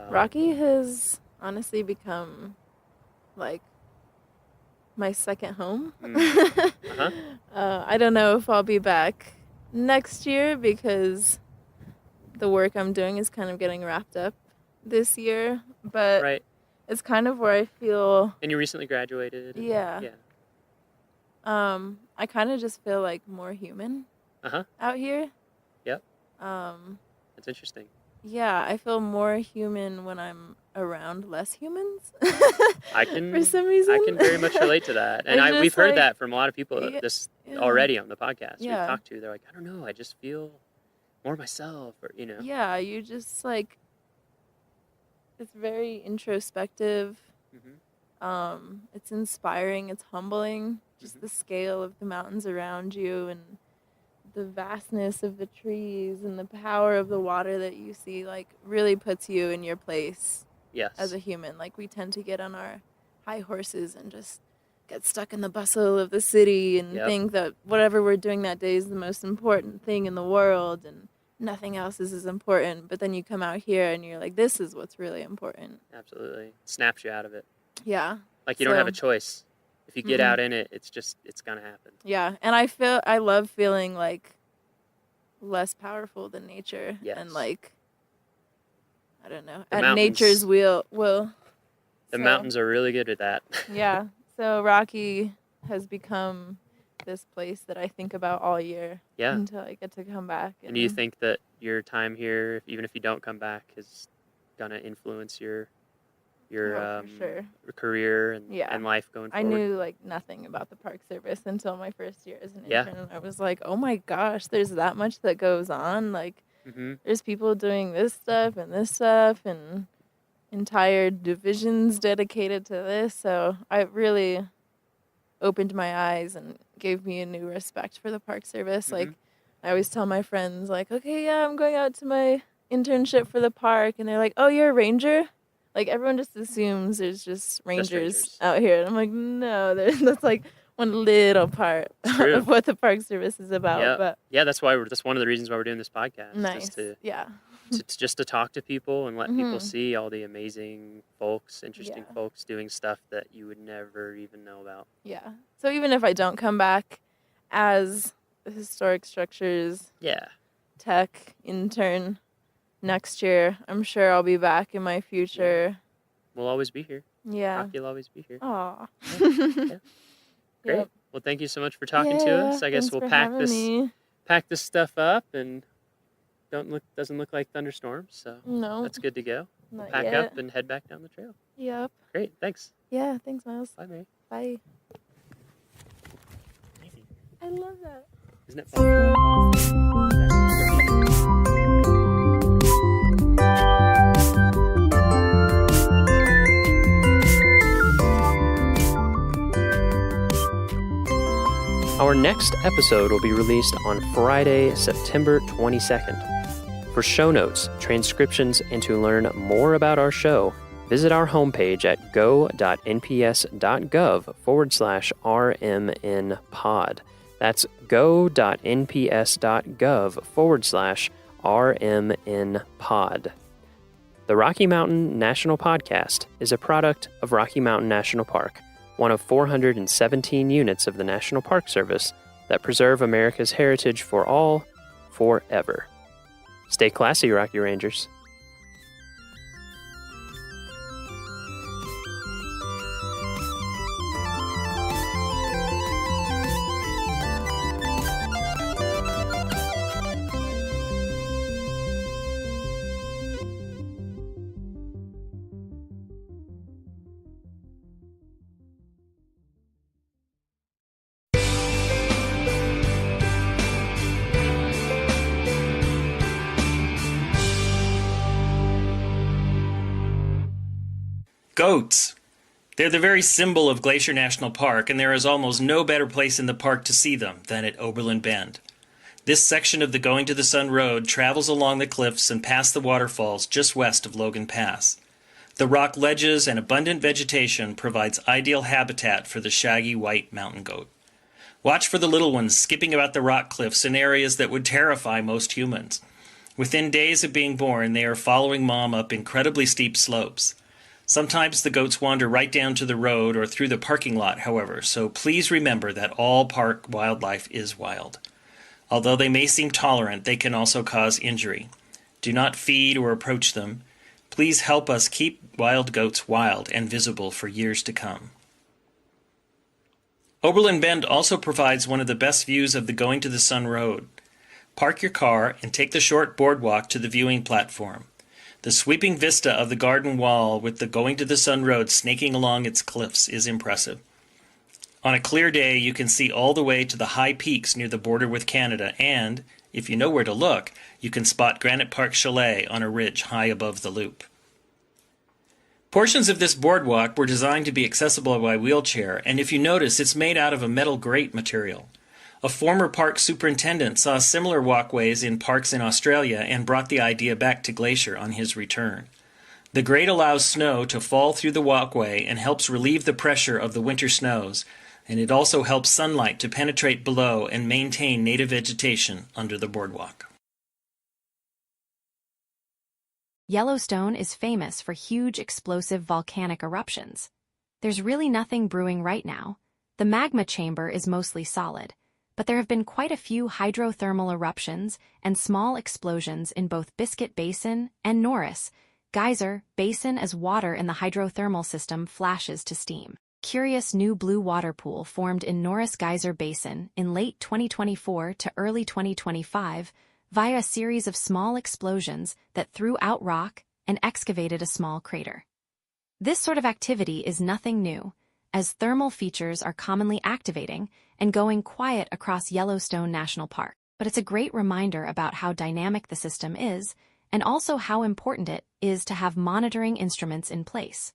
Rocky has honestly become like my second home. I don't know if I'll be back next year because the work I'm doing is kind of getting wrapped up this year, but it's kind of where I feel. And you recently graduated. Yeah. I kind of just feel like more human out here. Yep. That's interesting. Yeah, I feel more human when I'm around less humans. I can, for some reason. I can very much relate to that. And we've heard that from a lot of people already on the podcast we've talked to. They're like, I don't know, I just feel more myself, or, Yeah, you just like, it's very introspective. It's inspiring, it's humbling, just the scale of the mountains around you and the vastness of the trees and the power of the water that you see, like, really puts you in your place as a human. Like, we tend to get on our high horses and just get stuck in the bustle of the city and think that whatever we're doing that day is the most important thing in the world and nothing else is as important. But then you come out here and you're like, this is what's really important. Absolutely. Snaps you out of it. Yeah. Like you don't have a choice. If you get out in it, it's gonna happen. Yeah, and I love feeling like less powerful than nature, and like, I don't know, at nature's will. The mountains are really good at that. Yeah, so Rocky has become this place that I think about all year. Yeah. Until I get to come back. And do you think that your time here, even if you don't come back, is gonna influence your career and life going forward? I knew like nothing about the Park Service until my first year as an intern. And I was like, oh my gosh, there's that much that goes on. Like, there's people doing this stuff and entire divisions dedicated to this. So I really opened my eyes and gave me a new respect for the Park Service. Like, I always tell my friends, like, okay, yeah, I'm going out to my internship for the park. And they're like, oh, you're a ranger? Like, everyone just assumes there's just rangers out here. And I'm like, no, that's like one little part of what the Park Service is about. Yeah, but that's one of the reasons why we're doing this podcast. Nice. Just to talk to people and let people see all the amazing folks, interesting folks doing stuff that you would never even know about. Yeah. So even if I don't come back as a historic structures tech intern next year, I'm sure I'll be back in my future. We'll always be here. Yeah. Rocky will always be here. Aw. Great. Yep. Well, thank you so much for talking to us. I guess we'll pack this stuff up, and doesn't look like thunderstorms, so that's good to go. Not pack yet. up and head back down the trail. Yep. Great. Thanks. Yeah. Thanks, Miles. Bye, Mary. Bye. I love that. Isn't it fun? Our next episode will be released on Friday, September 22nd. For show notes, transcriptions, and to learn more about our show, visit our homepage at go.nps.gov/RMNpod. That's go.nps.gov/RMNpod. The Rocky Mountain National Podcast is a product of Rocky Mountain National Park, one of 417 units of the National Park Service that preserve America's heritage for all, forever. Stay classy, Rocky Rangers. Goats. They're the very symbol of Glacier National Park, and there is almost no better place in the park to see them than at Oberlin Bend. This section of the Going to the Sun Road travels along the cliffs and past the waterfalls just west of Logan Pass. The rock ledges and abundant vegetation provides ideal habitat for the shaggy white mountain goat. Watch for the little ones skipping about the rock cliffs in areas that would terrify most humans. Within days of being born, they are following mom up incredibly steep slopes. Sometimes the goats wander right down to the road or through the parking lot, however, so please remember that all park wildlife is wild. Although they may seem tolerant, they can also cause injury. Do not feed or approach them. Please help us keep wild goats wild and visible for years to come. Oberlin Bend also provides one of the best views of the Going to the Sun Road. Park your car and take the short boardwalk to the viewing platform. The sweeping vista of the garden wall with the Going to the Sun Road snaking along its cliffs is impressive. On a clear day, you can see all the way to the high peaks near the border with Canada, and, if you know where to look, you can spot Granite Park Chalet on a ridge high above the loop. Portions of this boardwalk were designed to be accessible by wheelchair, and if you notice, it's made out of a metal grate material. A former park superintendent saw similar walkways in parks in Australia and brought the idea back to Glacier on his return. The grate allows snow to fall through the walkway and helps relieve the pressure of the winter snows, and it also helps sunlight to penetrate below and maintain native vegetation under the boardwalk. Yellowstone is famous for huge explosive volcanic eruptions. There's really nothing brewing right now. The magma chamber is mostly solid, but there have been quite a few hydrothermal eruptions and small explosions in both Biscuit Basin and Norris Geyser Basin as water in the hydrothermal system flashes to steam. Curious new blue water pool formed in Norris Geyser Basin in late 2024 to early 2025 via a series of small explosions that threw out rock and excavated a small crater. This sort of activity is nothing new, as thermal features are commonly activating and going quiet across Yellowstone National Park. But it's a great reminder about how dynamic the system is, and also how important it is to have monitoring instruments in place.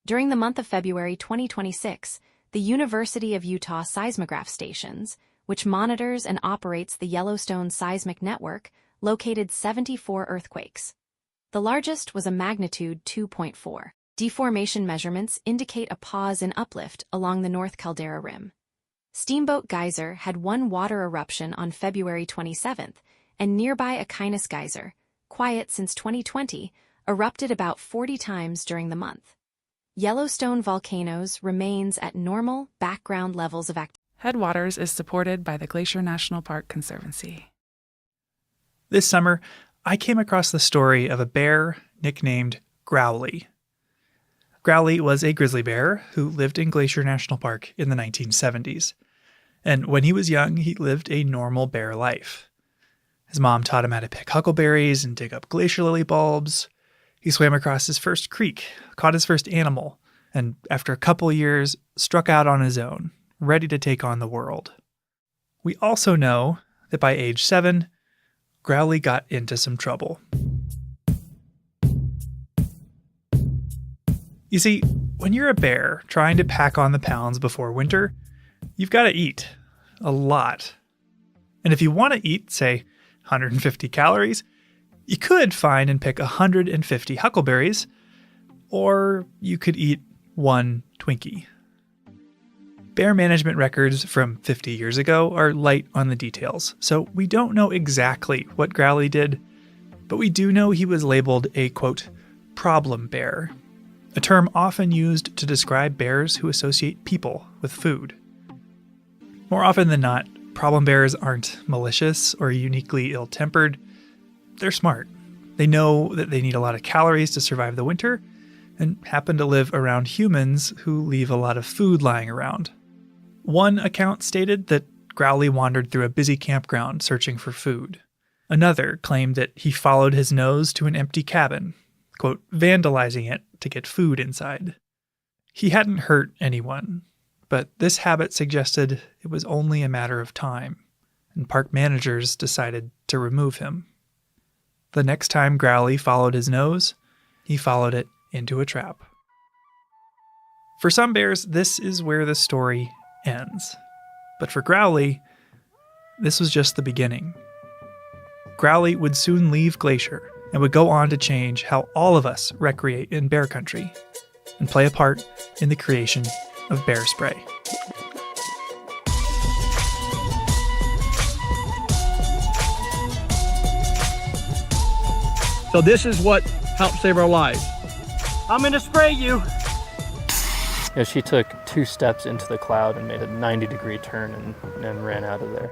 During the month of February 2026, the University of Utah seismograph stations, which monitors and operates the Yellowstone seismic network, located 74 earthquakes. The largest was a magnitude 2.4. Deformation measurements indicate a pause in uplift along the North Caldera Rim. Steamboat Geyser had one water eruption on February 27th, and nearby Aquinas Geyser, quiet since 2020, erupted about 40 times during the month. Yellowstone volcanoes remains at normal background levels of activity. Headwaters is supported by the Glacier National Park Conservancy. This summer, I came across the story of a bear nicknamed Growly. Growly was a grizzly bear who lived in Glacier National Park in the 1970s. And when he was young, he lived a normal bear life. His mom taught him how to pick huckleberries and dig up glacier lily bulbs. He swam across his first creek, caught his first animal, and after a couple years, struck out on his own, ready to take on the world. We also know that by age 7, Growly got into some trouble. You see, when you're a bear trying to pack on the pounds before winter, you've got to eat. A lot. And if you want to eat, say, 150 calories, you could find and pick 150 huckleberries, or you could eat one Twinkie. Bear management records from 50 years ago are light on the details, so we don't know exactly what Growly did, but we do know he was labeled a, quote, problem bear, a term often used to describe bears who associate people with food. More often than not, problem bears aren't malicious or uniquely ill-tempered. They're smart. They know that they need a lot of calories to survive the winter and happen to live around humans who leave a lot of food lying around. One account stated that Growly wandered through a busy campground searching for food. Another claimed that he followed his nose to an empty cabin, quote, vandalizing it to get food inside. He hadn't hurt anyone, but this habit suggested it was only a matter of time, and park managers decided to remove him. The next time Growly followed his nose, he followed it into a trap. For some bears, this is where the story ends. But for Growly, this was just the beginning. Growly would soon leave Glacier and would go on to change how all of us recreate in bear country and play a part in the creation of bear spray. So this is what helped save our lives. I'm gonna spray you. Yeah, she took 2 steps into the cloud and made a 90-degree turn and ran out of there.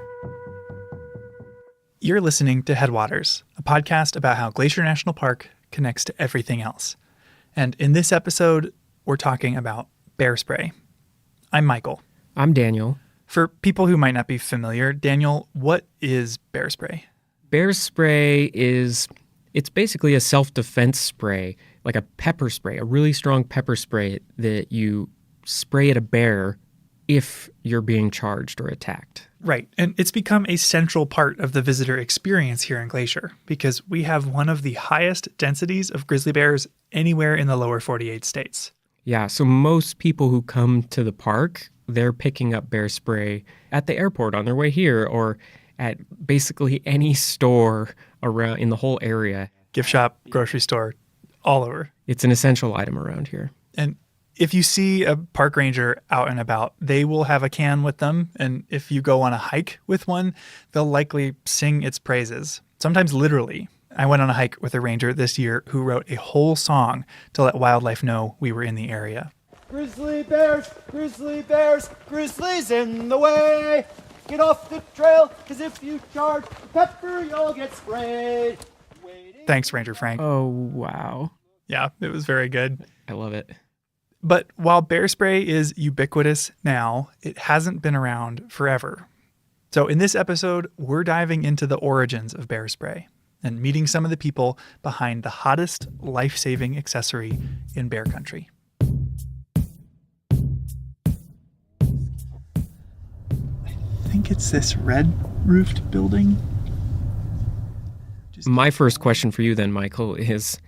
You're listening to Headwaters, a podcast about how Glacier National Park connects to everything else. And in this episode, we're talking about bear spray. I'm Michael. I'm Daniel. For people who might not be familiar, Daniel, what is bear spray? Bear spray it's basically a self-defense spray, like a pepper spray, a really strong pepper spray that you spray at a bear if you're being charged or attacked. Right, and it's become a central part of the visitor experience here in Glacier because we have one of the highest densities of grizzly bears anywhere in the lower 48 states. Yeah, so most people who come to the park, they're picking up bear spray at the airport on their way here or at basically any store around in the whole area. Gift shop, grocery store, all over. It's an essential item around here. And if you see a park ranger out and about, they will have a can with them. And if you go on a hike with one, they'll likely sing its praises, sometimes literally. I went on a hike with a ranger this year who wrote a whole song to let wildlife know we were in the area. Grizzlies, grizzlies in the way. Get off the trail, because if you charge pepper, you'll get sprayed. Thanks, Ranger Frank. Oh, wow. Yeah, it was very good. I love it. But while bear spray is ubiquitous now, it hasn't been around forever. So in this episode, we're diving into the origins of bear spray and meeting some of the people behind the hottest life-saving accessory in bear country. I think it's this red-roofed building. My first question for you then, Michael, is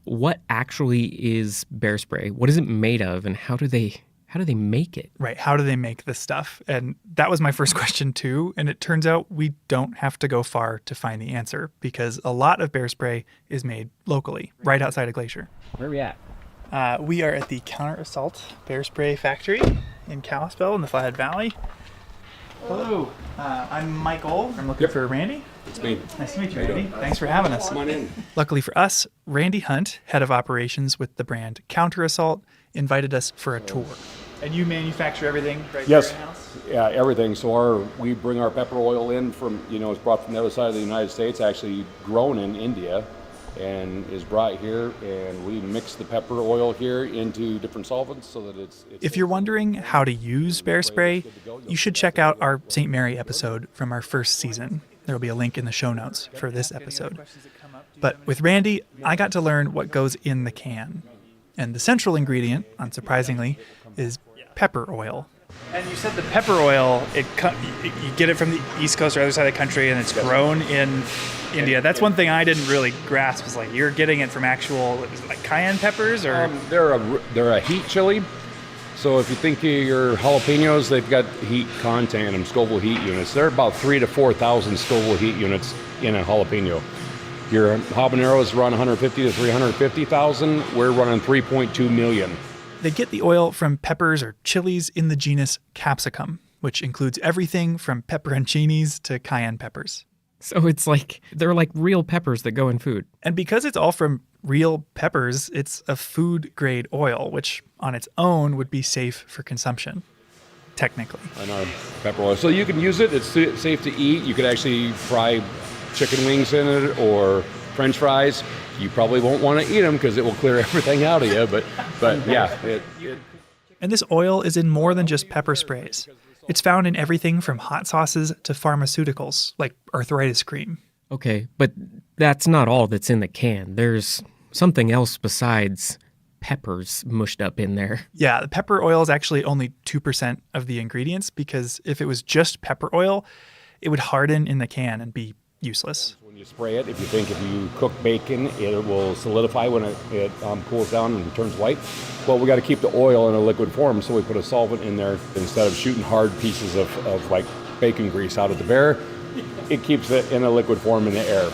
what actually is bear spray? What is it made of, and how do they make it? Right, how do they make this stuff? And that was my first question too, and it turns out we don't have to go far to find the answer because a lot of bear spray is made locally, right outside of Glacier. Where are we at? We are at the Counter Assault Bear Spray Factory in Kalispell in the Flathead Valley. Hello, I'm Michael. I'm looking for Randy. It's me. Nice to meet you, Randy. Thanks for having us. Come on in. Luckily for us, Randy Hunt, head of operations with the brand Counter Assault, invited us for a tour. And you manufacture everything right there in-house? Yeah, everything. So we bring our pepper oil in from, it's brought from the other side of the United States, actually grown in India, and is brought here, and we mix the pepper oil here into different solvents so that it's if you're wondering how to use bear spray, you should check out our St. Mary episode from our first season. There will be a link in the show notes for this episode. But with Randy, I got to learn what goes in the can. And the central ingredient, unsurprisingly, is pepper oil. And you said the pepper oil, you get it from the East Coast or other side of the country, and it's grown in India. That's one thing I didn't really grasp, was like you're getting it from actual, like cayenne peppers? Or They're a heat chili. So if you think of your jalapenos, they've got heat content in them, Scoville heat units. They're about 3,000 to 4,000 Scoville heat units in a jalapeno. Your habaneros run 150 to 350,000. We're running 3.2 million. They get the oil from peppers or chilies in the genus capsicum, which includes everything from pepperoncinis to cayenne peppers. So they're like real peppers that go in food. And because it's all from real peppers, it's a food-grade oil, which on its own would be safe for consumption. technically. On our pepper oil. So you can use it. It's safe to eat. You could actually fry chicken wings in it or French fries. You probably won't want to eat them because it will clear everything out of you. But yeah. And this oil is in more than just pepper sprays. It's found in everything from hot sauces to pharmaceuticals, like arthritis cream. Okay, but that's not all that's in the can. There's something else besides peppers mushed up in there. Yeah, the pepper oil is actually only 2% of the ingredients because if it was just pepper oil, it would harden in the can and be useless. When you spray it, if you cook bacon, it will solidify when it cools down and turns white. Well, we got to keep the oil in a liquid form, so we put a solvent in there instead of shooting hard pieces of like bacon grease out of the bear. It keeps it in a liquid form in the air.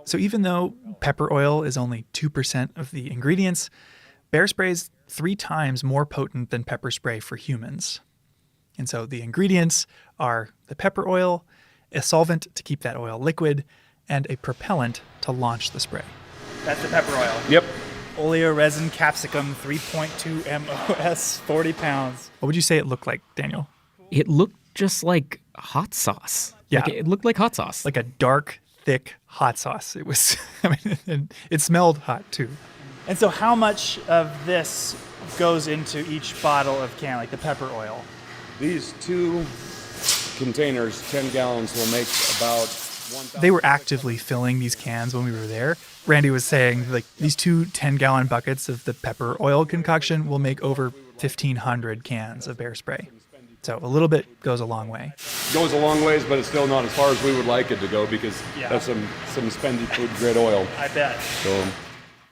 So even though pepper oil is only 2% of the ingredients, bear spray is 3 times more potent than pepper spray for humans. And so the ingredients are the pepper oil, a solvent to keep that oil liquid, and a propellant to launch the spray. That's the pepper oil. Yep. Oleoresin capsicum, 3.2 MOS, 40 pounds. What would you say it looked like, Daniel? It looked just like hot sauce. Yeah. Like it looked like hot sauce. Like a dark, thick hot sauce. It was, and it smelled hot too. And so how much of this goes into each bottle of can, like the pepper oil? These 2 containers, 10 gallons, will make about 1,000. They were actively filling these cans when we were there. Randy was saying like these 2 10-gallon buckets of the pepper oil concoction will make over 1,500 cans of bear spray. So a little bit goes a long way. Goes a long ways, but it's still not as far as we would like it to go because that's some spendy food grade oil. I bet. So,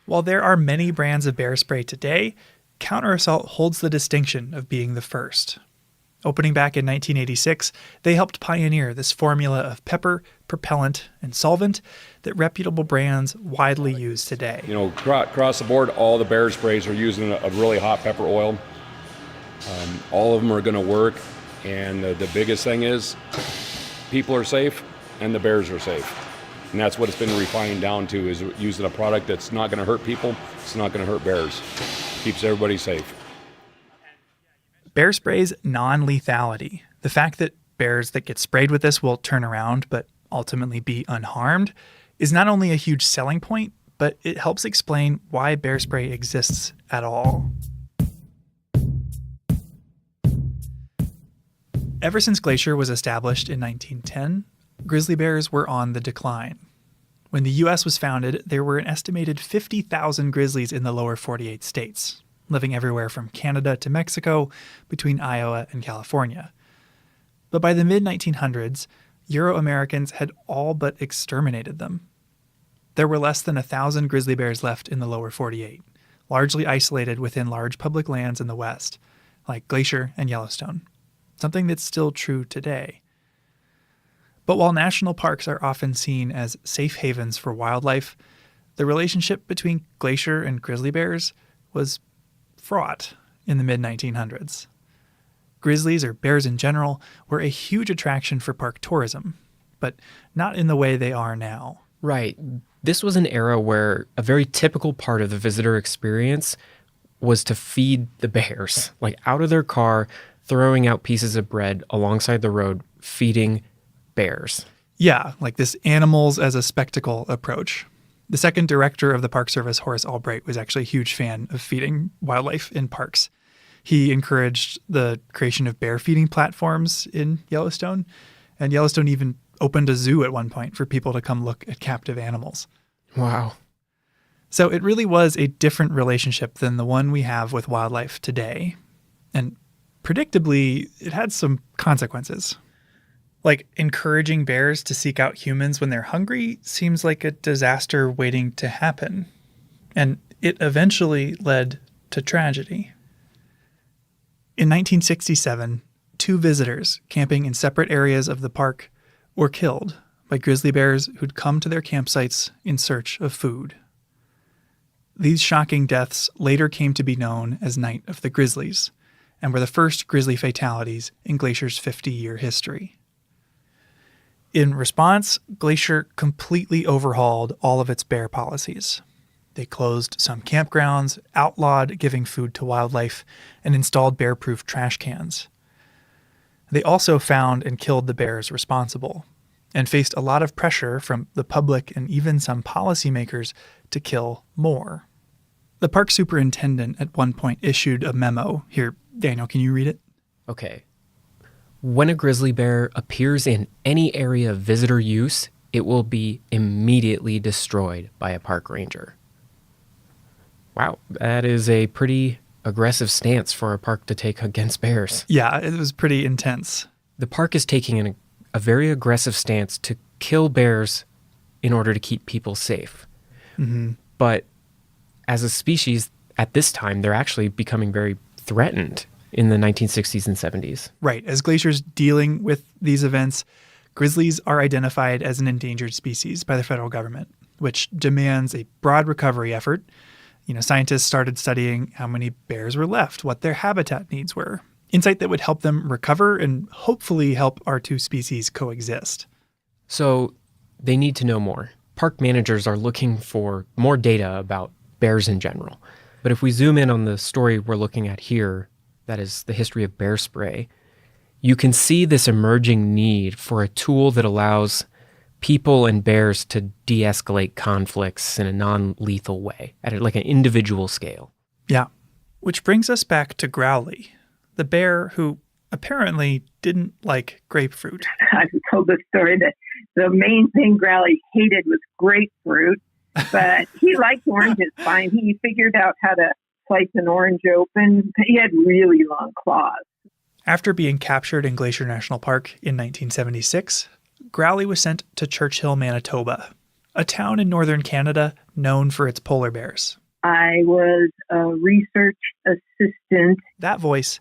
while there are many brands of bear spray today, Counter Assault holds the distinction of being the first. Opening back in 1986, they helped pioneer this formula of pepper, propellant, and solvent that reputable brands widely use today. you know, across the board, all the bear sprays are using a really hot pepper oil. All of them are going to work, and the biggest thing is people are safe and the bears are safe. And that's what it's been refined down to, is using a product that's not going to hurt people, it's not going to hurt bears. Keeps everybody safe. Bear spray's non-lethality, the fact that bears that get sprayed with this will turn around but ultimately be unharmed, is not only a huge selling point, but it helps explain why bear spray exists at all. Ever since Glacier was established in 1910, grizzly bears were on the decline. When the U.S. was founded, there were an estimated 50,000 grizzlies in the lower 48 states, living everywhere from Canada to Mexico, between Iowa and California. But by the mid-1900s, Euro-Americans had all but exterminated them. There were less than 1,000 grizzly bears left in the lower 48, largely isolated within large public lands in the West, like Glacier and Yellowstone. Something that's still true today. But while national parks are often seen as safe havens for wildlife, the relationship between Glacier and grizzly bears was fraught in the mid-1900s. Grizzlies, or bears in general, were a huge attraction for park tourism, but not in the way they are now. Right. This was an era where a very typical part of the visitor experience was to feed the bears, like out of their car, throwing out pieces of bread alongside the road, feeding bears. Yeah, like this animals as a spectacle approach. The second director of the Park Service, Horace Albright, was actually a huge fan of feeding wildlife in parks. He encouraged the creation of bear feeding platforms in Yellowstone, and Yellowstone even opened a zoo at one point for people to come look at captive animals. Wow. So it really was a different relationship than the one we have with wildlife today. And predictably, it had some consequences. Like encouraging bears to seek out humans when they're hungry seems like a disaster waiting to happen. And it eventually led to tragedy. In 1967, 2 visitors camping in separate areas of the park were killed by grizzly bears who'd come to their campsites in search of food. These shocking deaths later came to be known as Night of the Grizzlies, and were the first grizzly fatalities in Glacier's 50-year history. In response, Glacier completely overhauled all of its bear policies. They closed some campgrounds, outlawed giving food to wildlife, and installed bear-proof trash cans. They also found and killed the bears responsible and faced a lot of pressure from the public and even some policymakers to kill more. The park superintendent at one point issued a memo. Here, Daniel, can you read it? Okay. When a grizzly bear appears in any area of visitor use, it will be immediately destroyed by a park ranger. Wow, that is a pretty aggressive stance for a park to take against bears. Yeah, it was pretty intense. The park is taking a very aggressive stance to kill bears in order to keep people safe. Mm-hmm. But as a species, at this time, they're actually becoming very threatened in the 1960s and 70s. Right. As glaciers dealing with these events, grizzlies are identified as an endangered species by the federal government, which demands a broad recovery effort. Scientists started studying how many bears were left, what their habitat needs were, insight that would help them recover and hopefully help our two species coexist. So they need to know more. Park managers are looking for more data about bears in general. But if we zoom in on the story we're looking at here, that is the history of bear spray, you can see this emerging need for a tool that allows people and bears to de-escalate conflicts in a non-lethal way at like an individual scale. Yeah. Which brings us back to Growly, the bear who apparently didn't like grapefruit. I've told the story that the main thing Growly hated was grapefruit, but he liked oranges fine. He figured out how to slice an orange open. He had really long claws. After being captured in Glacier National Park in 1976, Growly was sent to Churchill, Manitoba, a town in northern Canada known for its polar bears. I was a research assistant. That voice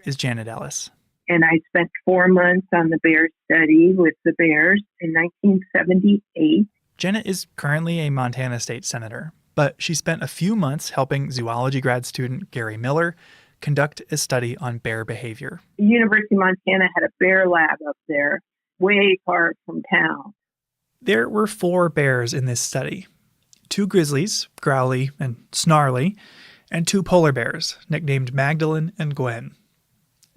is Janet Ellis. And I spent 4 months on the bear study with the bears in 1978. Janet is currently a Montana state senator, but she spent a few months helping zoology grad student Gary Miller conduct a study on bear behavior. The University of Montana had a bear lab up there, way far from town. There were 4 bears in this study. 2 grizzlies, Growly and Snarly, and 2 polar bears, nicknamed Magdalene and Gwen.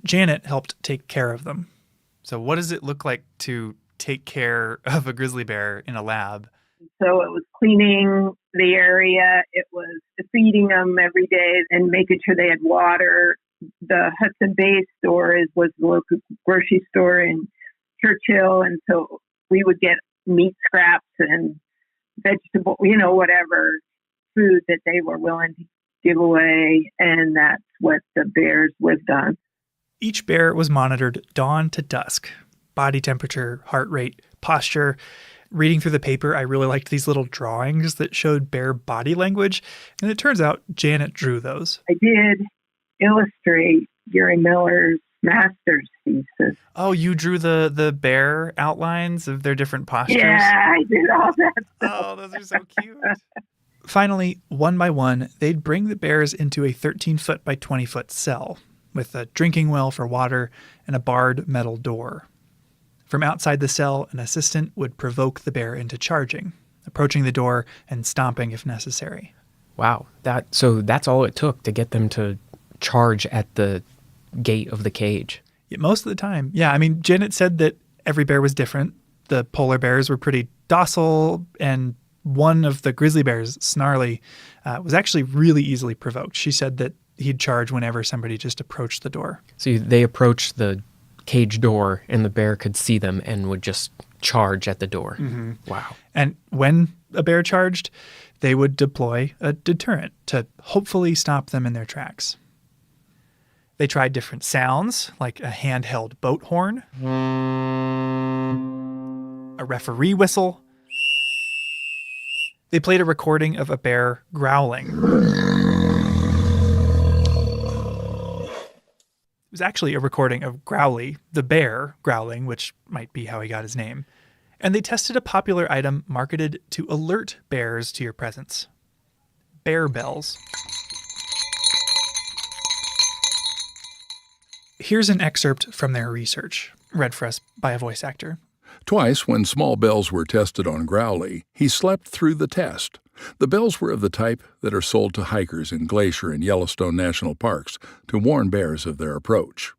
Janet helped take care of them. So what does it look like to take care of a grizzly bear in a lab? So it was cleaning the area. It was feeding them every day and making sure they had water. The Hudson Bay store was the local grocery store in Churchill. And so we would get meat scraps and vegetable, whatever food that they were willing to give away. And that's what the bears lived on. Each bear was monitored dawn to dusk. Body temperature, heart rate, posture. Reading through the paper, I really liked these little drawings that showed bear body language. And it turns out Janet drew those. I did illustrate Gary Miller's master's thesis. Oh, you drew the bear outlines of their different postures? Yeah, I did all that stuff. Oh, those are so cute. Finally, one by one, they'd bring the bears into a 13-foot by 20-foot cell with a drinking well for water and a barred metal door. From outside the cell, an assistant would provoke the bear into charging, approaching the door and stomping if necessary. Wow. So that's all it took to get them to charge at the gate of the cage. Yeah, most of the time. Yeah, Janet said that every bear was different. The polar bears were pretty docile, and one of the grizzly bears, Snarly, was actually really easily provoked. She said that he'd charge whenever somebody just approached the door. So they approached the cage door and the bear could see them and would just charge at the door. Mm-hmm. Wow. And when a bear charged, they would deploy a deterrent to hopefully stop them in their tracks. They tried different sounds, like a handheld boat horn, a referee whistle. They played a recording of a bear growling. It was actually a recording of Growly, the bear, growling, which might be how he got his name. And they tested a popular item marketed to alert bears to your presence. Bear bells. Here's an excerpt from their research, read for us by a voice actor. Twice, when small bells were tested on Growly, he slept through the test. The bells were of the type that are sold to hikers in Glacier and Yellowstone national parks to warn bears of their approach.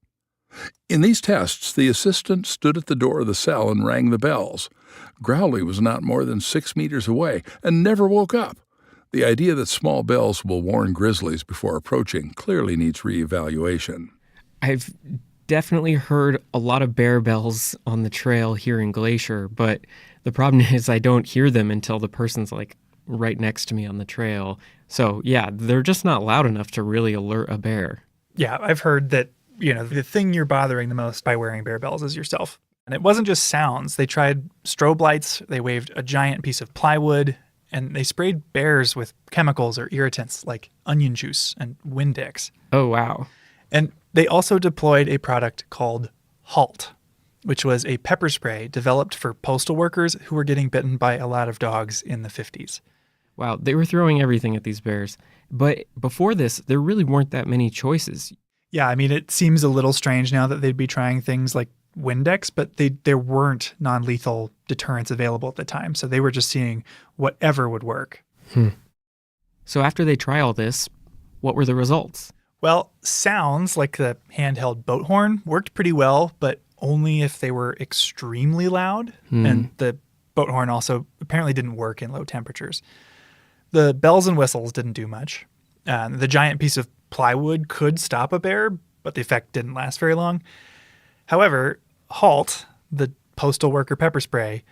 In these tests, the assistant stood at the door of the cell and rang the bells. Growly was not more than 6 meters away and never woke up. The idea that small bells will warn grizzlies before approaching clearly needs reevaluation. I've definitely heard a lot of bear bells on the trail here in Glacier, but the problem is I don't hear them until the person's like right next to me on the trail. So yeah, they're just not loud enough to really alert a bear. Yeah, I've heard that, the thing you're bothering the most by wearing bear bells is yourself. And it wasn't just sounds. They tried strobe lights, they waved a giant piece of plywood, and they sprayed bears with chemicals or irritants like onion juice and Windex. Oh, wow. And they also deployed a product called Halt, which was a pepper spray developed for postal workers who were getting bitten by a lot of dogs in the 50s. Wow, they were throwing everything at these bears. But before this, there really weren't that many choices. Yeah, I mean, it seems a little strange now that they'd be trying things like Windex, but there weren't non-lethal deterrents available at the time. So they were just seeing whatever would work. So after they try all this, what were the results? Well, sounds like the handheld boat horn worked pretty well, but only if they were extremely loud. And the boat horn also apparently didn't work in low temperatures. The bells and whistles didn't do much. The giant piece of plywood could stop a bear, but the effect didn't last very long. However, Halt, the postal worker pepper spray,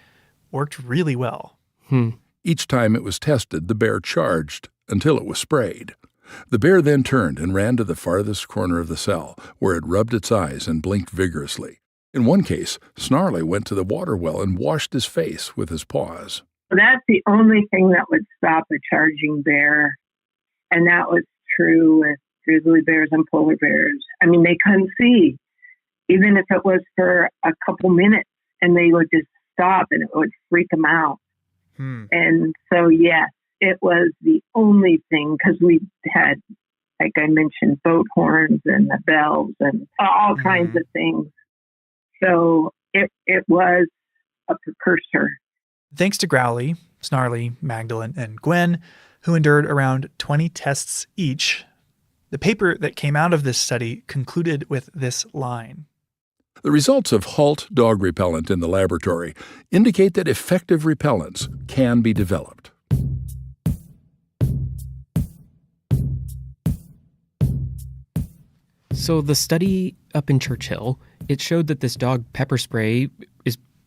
worked really well. Each time it was tested, the bear charged until it was sprayed. The bear then turned and ran to the farthest corner of the cell, where it rubbed its eyes and blinked vigorously. In one case, Snarly went to the water well and washed his face with his paws. That's the only thing that would stop a charging bear. And that was true with grizzly bears and polar bears. I mean, they couldn't see, even if it was for a couple minutes, and they would just stop and it would freak them out. And so, yes, it was the only thing, because we had, like I mentioned, boat horns and the bells and all kinds of things. So it was a precursor. Thanks to Growly, Snarly, Magdalene, and Gwen, who endured around 20 tests each, the paper that came out of this study concluded with this line. The results of Halt dog repellent in the laboratory indicate that effective repellents can be developed. So the study up in Churchill, it showed that this dog pepper spray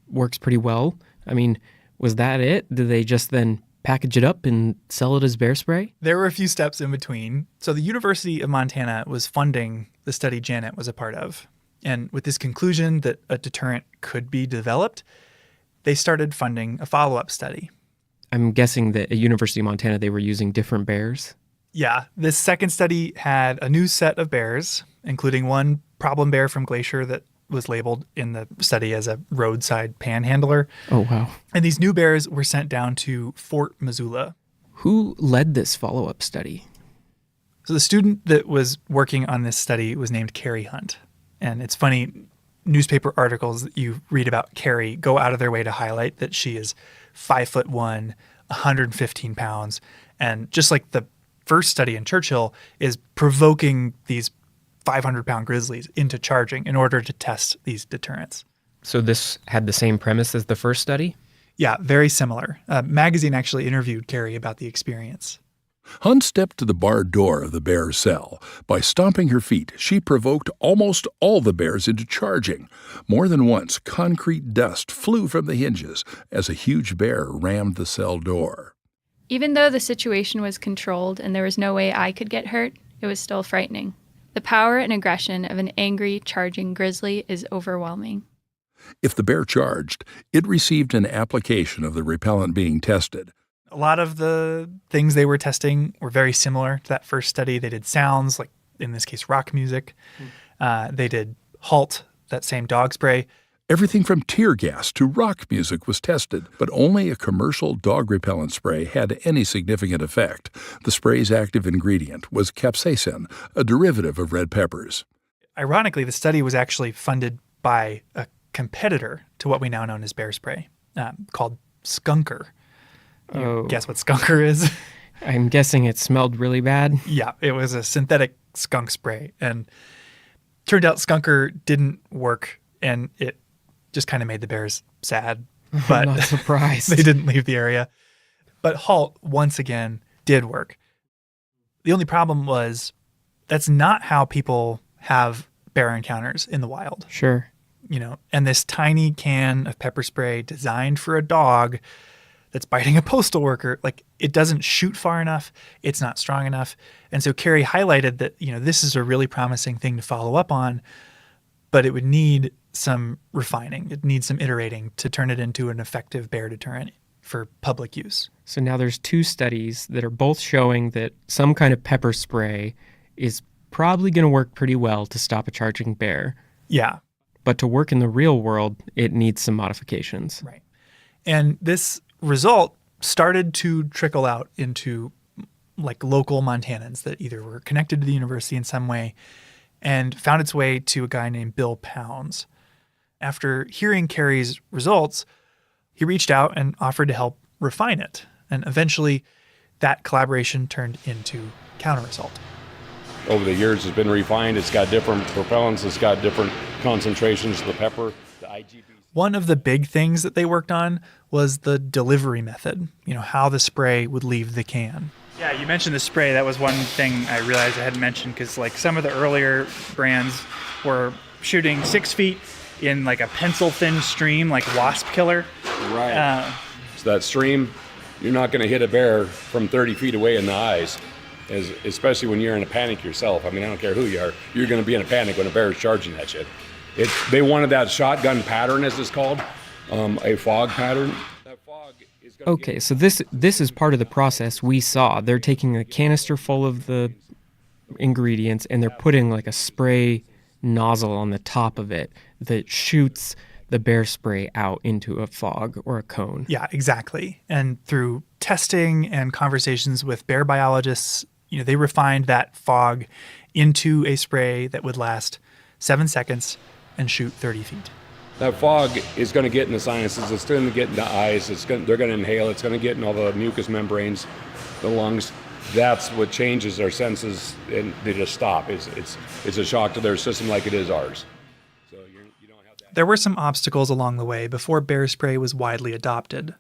works pretty well. I mean, was that it? Did they just then package it up and sell it as bear spray? There were a few steps in between. So the University of Montana was funding the study Janet was a part of. And with this conclusion that a deterrent could be developed, they started funding a follow-up study. I'm guessing that at University of Montana they were using different bears? Yeah, this second study had a new set of bears, including one problem bear from Glacier that was labeled in the study as a roadside panhandler. Oh, wow. And these new bears were sent down to Fort Missoula. Who led this follow-up study? So the student that was working on this study was named Carrie Hunt. And it's funny, newspaper articles that you read about Carrie go out of their way to highlight that she is 5'1", 115 pounds. And just like the first study in Churchill is provoking these 500-pound grizzlies into charging in order to test these deterrents. So this had the same premise as the first study? Yeah, very similar. A magazine actually interviewed Carrie about the experience. Hunt stepped to the barred door of the bear's cell. By stomping her feet, she provoked almost all the bears into charging. More than once, concrete dust flew from the hinges as a huge bear rammed the cell door. Even though the situation was controlled and there was no way I could get hurt, it was still frightening. The power and aggression of an angry, charging grizzly is overwhelming. If the bear charged, it received an application of the repellent being tested. A lot of the things they were testing were very similar to that first study. They did sounds, like in this case, rock music. They did Halt, that same dog spray. Everything from tear gas to rock music was tested, but only a commercial dog repellent spray had any significant effect. The spray's active ingredient was capsaicin, a derivative of red peppers. Ironically, the study was actually funded by a competitor to what we now know as bear spray, called Skunker. Guess what Skunker is? I'm guessing it smelled really bad. Yeah, it was a synthetic skunk spray. And Turned out Skunker didn't work, and it just kind of made the bears sad. But I'm not surprised. They didn't leave the area. But Halt, once again, did work. The only problem was that's not how people have bear encounters in the wild. Sure. And this tiny can of pepper spray designed for a dog that's biting a postal worker, it doesn't shoot far enough. It's not strong enough. And so Carrie highlighted that, this is a really promising thing to follow up on, but it would need some refining. It needs some iterating to turn it into an effective bear deterrent for public use. So now there's 2 studies that are both showing that some kind of pepper spray is probably going to work pretty well to stop a charging bear. Yeah. But to work in the real world, it needs some modifications. Right. And this result started to trickle out into local Montanans that either were connected to the university in some way and found its way to a guy named Bill Pounds. After hearing Carrie's results, he reached out and offered to help refine it. And eventually that collaboration turned into Counter-Assault. Over the years, it's been refined. It's got different propellants. It's got different concentrations of the pepper. The IGB. One of the big things that they worked on was the delivery method, how the spray would leave the can. Yeah, you mentioned the spray. That was one thing I realized I hadn't mentioned because some of the earlier brands were shooting 6 feet in a pencil-thin stream, like Wasp Killer. Right. So that stream, you're not going to hit a bear from 30 feet away in the eyes, especially when you're in a panic yourself. I don't care who you are. You're going to be in a panic when a bear is charging at you. They wanted that shotgun pattern, as it's called, a fog pattern. Okay, so this is part of the process we saw. They're taking a canister full of the ingredients and they're putting a spray nozzle on the top of it that shoots the bear spray out into a fog or a cone. Yeah, exactly. And through testing and conversations with bear biologists, they refined that fog into a spray that would last 7 seconds and shoot 30 feet. That fog is going to get in the sinuses. It's going to get in the eyes. They're going to inhale. It's going to get in all the mucous membranes, the lungs. That's what changes their senses, and they just stop. It's a shock to their system like it is ours. So you don't have that. There were some obstacles along the way before bear spray was widely adopted.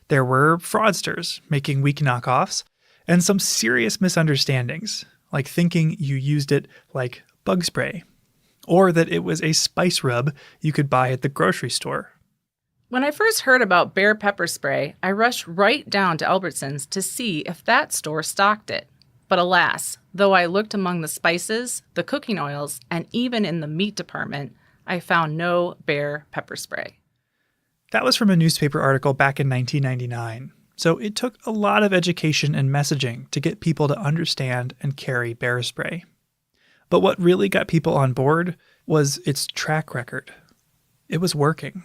There were fraudsters making weak knockoffs and some serious misunderstandings, like thinking you used it like bug spray, or that it was a spice rub you could buy at the grocery store. When I first heard about bear pepper spray, I rushed right down to Albertsons to see if that store stocked it. But alas, though I looked among the spices, the cooking oils, and even in the meat department, I found no bear pepper spray. That was from a newspaper article back in 1999. So it took a lot of education and messaging to get people to understand and carry bear spray. But what really got people on board was its track record. It was working.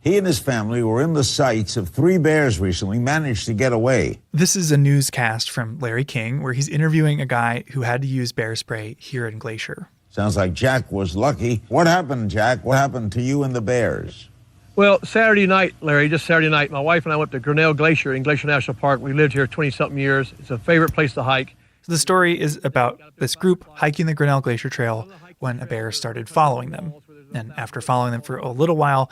He and his family were in the sights of 3 bears recently, managed to get away. This is a newscast from Larry King where he's interviewing a guy who had to use bear spray here in Glacier. Sounds like Jack was lucky. What happened, Jack? What happened to you and the bears? Well, Saturday night, Larry, just Saturday night, my wife and I went to Grinnell Glacier in Glacier National Park. We lived here 20-something years. It's a favorite place to hike. So the story is about this group hiking the Grinnell Glacier Trail when a bear started following them. And after following them for a little while,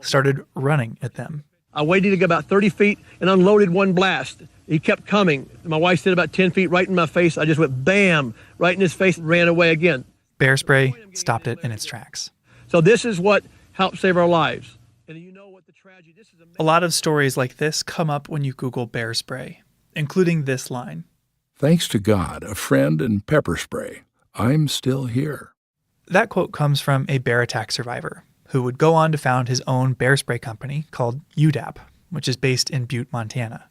started running at them. I waited to get about 30 feet and unloaded one blast. He kept coming. My wife stood about 10 feet right in my face. I just went bam, right in his face and ran away again. Bear spray stopped it in its tracks. So this is what helped save our lives. A lot of stories like this come up when you Google bear spray, including this line. Thanks to God, a friend, and pepper spray, I'm still here. That quote comes from a bear attack survivor who would go on to found his own bear spray company called UDAP, which is based in Butte, Montana.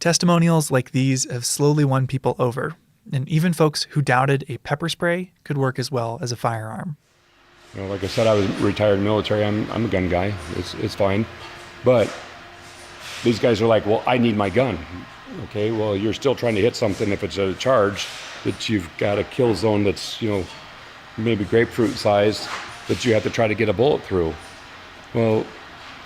Testimonials like these have slowly won people over, and even folks who doubted a pepper spray could work as well as a firearm. Like I said, I was retired military. I'm a gun guy. It's fine. But these guys are like, well, I need my gun. Okay, well, you're still trying to hit something if it's a charge that you've got a kill zone that's, maybe grapefruit sized that you have to try to get a bullet through. Well,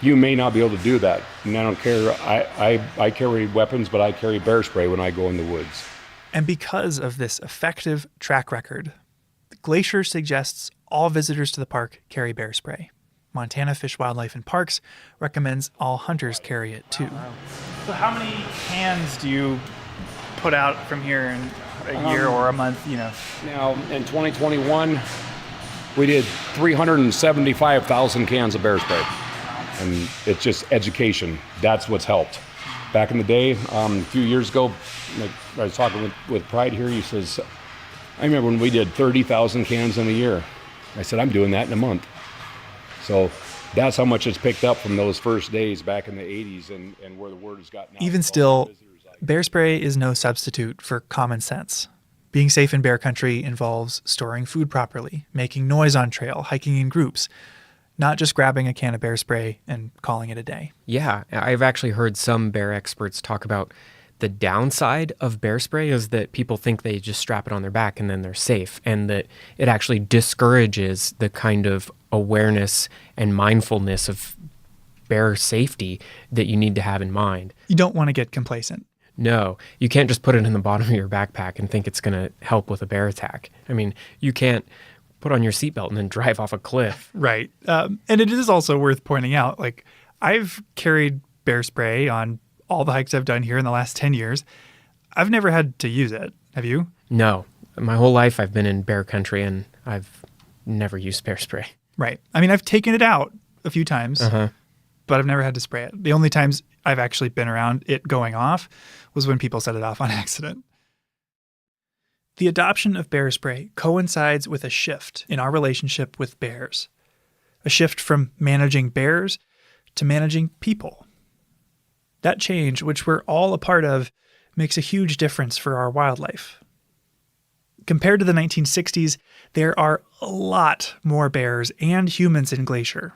you may not be able to do that. And I don't care. I carry weapons, but I carry bear spray when I go in the woods. And because of this effective track record, Glacier suggests all visitors to the park carry bear spray. Montana Fish, Wildlife, and Parks recommends all hunters carry it too. So how many cans do you put out from here in a year or a month, Now, in 2021, we did 375,000 cans of bear spray. And it's just education. That's what's helped. Back in the day, a few years ago, like I was talking with Pride here, he says, I remember when we did 30,000 cans in a year. I said, I'm doing that in a month. So that's how much it's picked up from those first days back in the 80s and where the word has gotten out. Even still, bear spray is no substitute for common sense. Being safe in bear country involves storing food properly, making noise on trail, hiking in groups, not just grabbing a can of bear spray and calling it a day. Yeah, I've actually heard some bear experts talk about the downside of bear spray is that people think they just strap it on their back and then they're safe, and that it actually discourages the kind of awareness and mindfulness of bear safety that you need to have in mind. You don't want to get complacent. No, you can't just put it in the bottom of your backpack and think it's going to help with a bear attack. I mean, you can't put on your seatbelt and then drive off a cliff. Right. And it is also worth pointing out, like, I've carried bear spray on all the hikes I've done here in the last 10 years. I've never had to use it. Have you? No. My whole life I've been in bear country and I've never used bear spray. Right. I mean, I've taken it out a few times, but I've never had to spray it. The only times I've actually been around it going off was when people set it off on accident. The adoption of bear spray coincides with a shift in our relationship with bears. A shift from managing bears to managing people. That change, which we're all a part of, makes a huge difference for our wildlife. Compared to the 1960s, there are a lot more bears and humans in Glacier.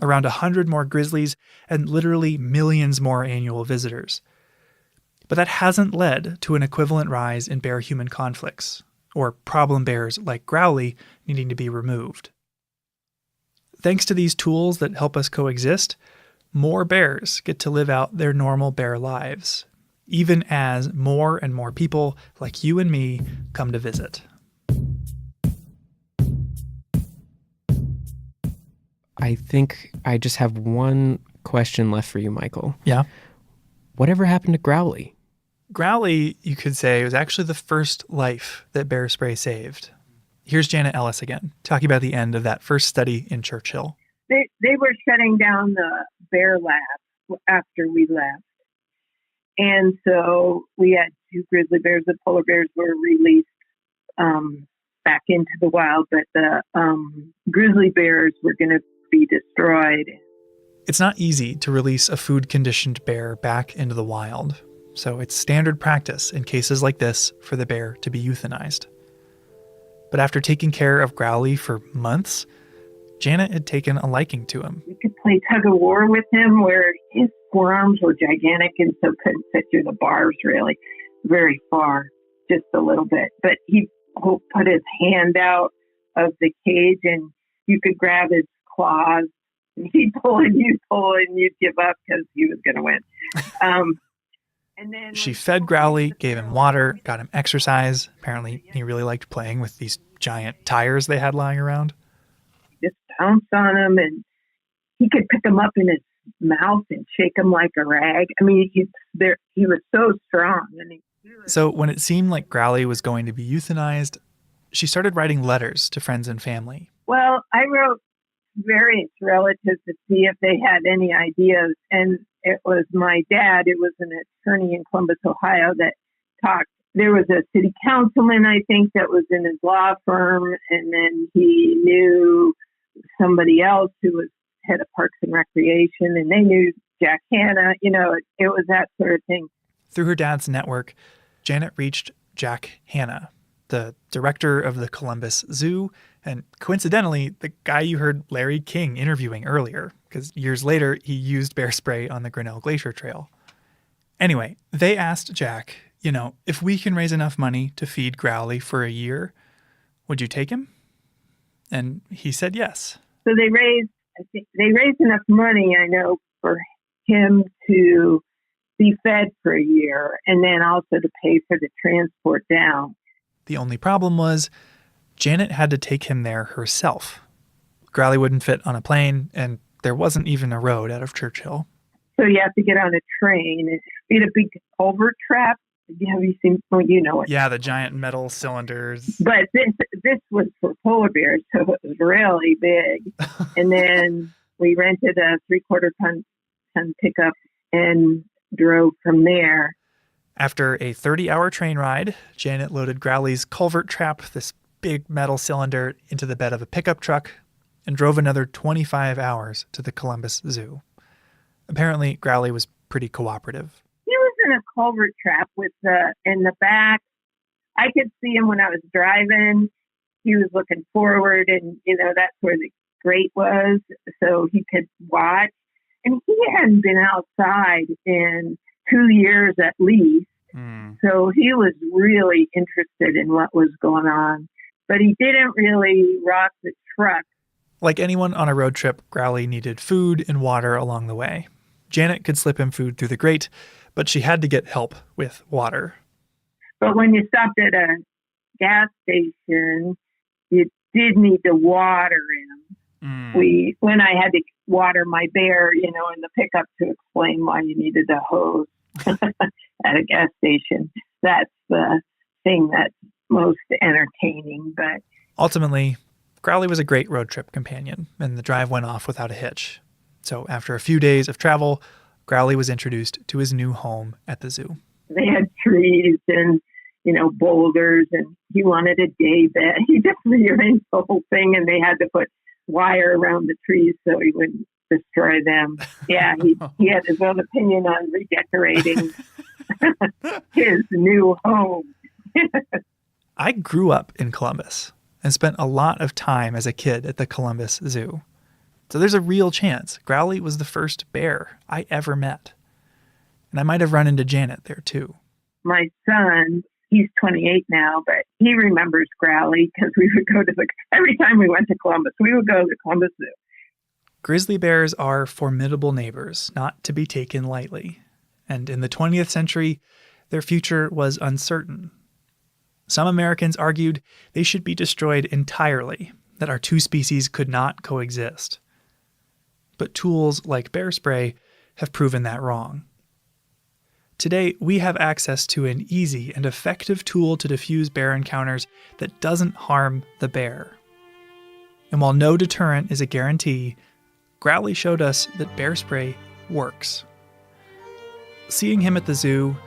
Around 100 more grizzlies and literally millions more annual visitors. But that hasn't led to an equivalent rise in bear-human conflicts, or problem bears like Growly needing to be removed. Thanks to these tools that help us coexist, more bears get to live out their normal bear lives, even as more and more people like you and me come to visit. I think I just have one question left for you, Michael. Yeah? Whatever happened to Growly? Growly, you could say, was actually the first life that bear spray saved. Here's Janet Ellis again, talking about the end of that first study in Churchill. They were shutting down the bear lab after we left. And so we had 2 grizzly bears. The polar bears were released back into the wild, but the grizzly bears were going to be destroyed. It's not easy to release a food-conditioned bear back into the wild, so it's standard practice in cases like this for the bear to be euthanized. But after taking care of Growly for months, Janet had taken a liking to him. We could play tug-of-war with him where his forearms were gigantic and so couldn't fit through the bars really very far, just a little bit. But he put his hand out of the cage and you could grab his claws and he'd pull and you'd give up because he was going to win. And then she fed Growly, gave him water, got him exercise. Apparently he really liked playing with these giant tires they had lying around. Just pounced on him and he could pick him up in his mouth and shake him like a rag. I mean, he was so strong. So when it seemed like Growly was going to be euthanized, she started writing letters to friends and family. Well, I wrote various relatives to see if they had any ideas. And it was my dad, it was an attorney in Columbus, Ohio, that talked. There was a city councilman, I think, that was in his law firm. And then he knew somebody else who was head of Parks and Recreation. And they knew Jack Hanna. You know, it was that sort of thing. Through her dad's network, Janet reached Jack Hanna, the director of the Columbus Zoo, and coincidentally, the guy you heard Larry King interviewing earlier, because years later, he used bear spray on the Grinnell Glacier Trail. Anyway, they asked Jack, if we can raise enough money to feed Growly for a year, would you take him? And he said yes. So they raised enough money, I know, for him to be fed for a year and then also to pay for the transport down. The only problem was Janet had to take him there herself. Growly wouldn't fit on a plane, and there wasn't even a road out of Churchill. So you have to get on a train. We had a big culvert trap. Have you seen? Well, you know it. Yeah, the giant metal cylinders. But this was for polar bears, so it was really big. And then we rented a 3/4 ton pickup and drove from there. After a 30-hour train ride, Janet loaded Growly's culvert trap, this big metal cylinder, into the bed of a pickup truck and drove another 25 hours to the Columbus Zoo. Apparently, Growly was pretty cooperative. He was in a culvert trap in the back. I could see him when I was driving. He was looking forward, and, that's where the grate was, so he could watch. And he hadn't been outside in 2 years at least. So he was really interested in what was going on. But he didn't really rock the truck. Like anyone on a road trip, Growly needed food and water along the way. Janet could slip him food through the grate, but she had to get help with water. But when you stopped at a gas station, you did need to water him. When I had to water my bear, in the pickup to explain why you needed a hose at a gas station. That's the thing that's most entertaining. But ultimately, Growly was a great road trip companion, and the drive went off without a hitch. So after a few days of travel, Growly was introduced to his new home at the zoo. They had trees and, boulders, and he wanted a day bed. He just rearranged the whole thing, and they had to put wire around the trees so he wouldn't destroy them. Yeah, he had his own opinion on redecorating his new home. I grew up in Columbus and spent a lot of time as a kid at the Columbus Zoo. So there's a real chance Growly was the first bear I ever met. And I might have run into Janet there too. My son, he's 28 now, but he remembers Growly because we would go to every time we went to Columbus, we would go to the Columbus Zoo. Grizzly bears are formidable neighbors, not to be taken lightly. And in the 20th century, their future was uncertain. Some Americans argued they should be destroyed entirely, that our two species could not coexist. But tools like bear spray have proven that wrong. Today, we have access to an easy and effective tool to diffuse bear encounters that doesn't harm the bear. And while no deterrent is a guarantee, Growly showed us that bear spray works. Seeing him at the zoo,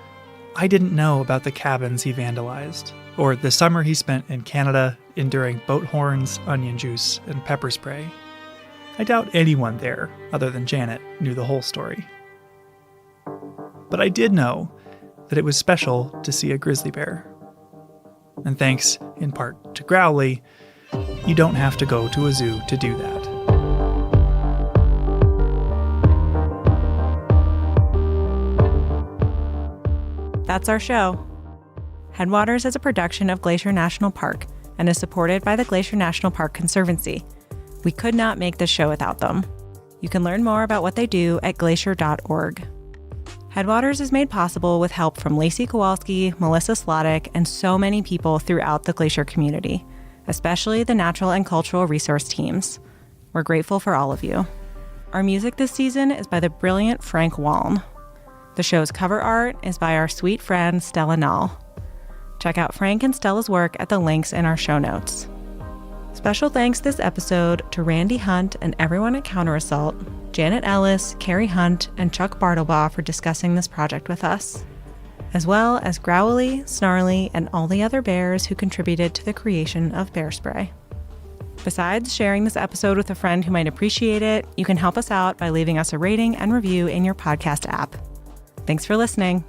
I didn't know about the cabins he vandalized, or the summer he spent in Canada enduring boat horns, onion juice, and pepper spray. I doubt anyone there, other than Janet, knew the whole story. But I did know that it was special to see a grizzly bear. And thanks, in part, to Growly, you don't have to go to a zoo to do that. That's our show. Headwaters is a production of Glacier National Park and is supported by the Glacier National Park Conservancy. We could not make this show without them. You can learn more about what they do at glacier.org. Headwaters is made possible with help from Lacey Kowalski, Melissa Slottick, and so many people throughout the Glacier community, especially the natural and cultural resource teams. We're grateful for all of you. Our music this season is by the brilliant Frank Waln. The show's cover art is by our sweet friend Stella Nall. Check out Frank and Stella's work at the links in our show notes. Special thanks this episode to Randy Hunt and everyone at Counter Assault, Janet Ellis, Carrie Hunt, and Chuck Bartlebaugh for discussing this project with us, as well as Growly, Snarly, and all the other bears who contributed to the creation of bear spray. Besides sharing this episode with a friend who might appreciate it, you can help us out by leaving us a rating and review in your podcast app. Thanks for listening.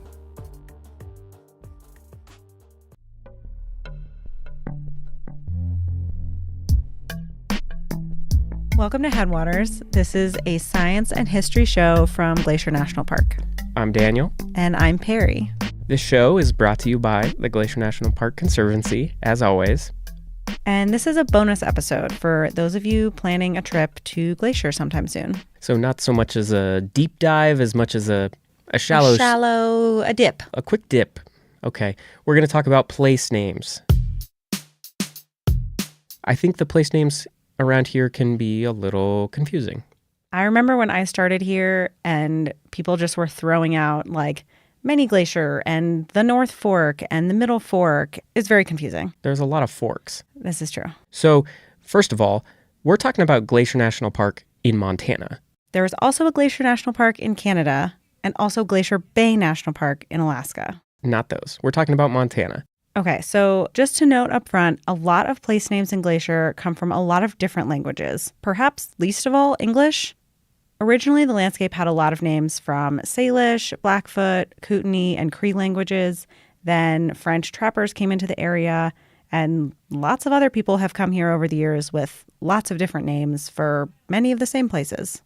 Welcome to Headwaters. This is a science and history show from Glacier National Park. I'm Daniel. And I'm Perry. This show is brought to you by the Glacier National Park Conservancy, as always. And this is a bonus episode for those of you planning a trip to Glacier sometime soon. So not so much as a deep dive as much as a dip. A quick dip. Okay. We're going to talk about place names. I think the place names around here can be a little confusing. I remember when I started here and people just were throwing out like Mini Glacier and the North Fork and the Middle Fork. It's very confusing. There's a lot of forks. This is true. So, first of all, we're talking about Glacier National Park in Montana. There is also a Glacier National Park in Canada and also Glacier Bay National Park in Alaska. Not those. We're talking about Montana. Okay, so just to note up front, a lot of place names in Glacier come from a lot of different languages. Perhaps least of all, English. Originally, the landscape had a lot of names from Salish, Blackfoot, Kootenai, and Cree languages. Then French trappers came into the area, and lots of other people have come here over the years with lots of different names for many of the same places.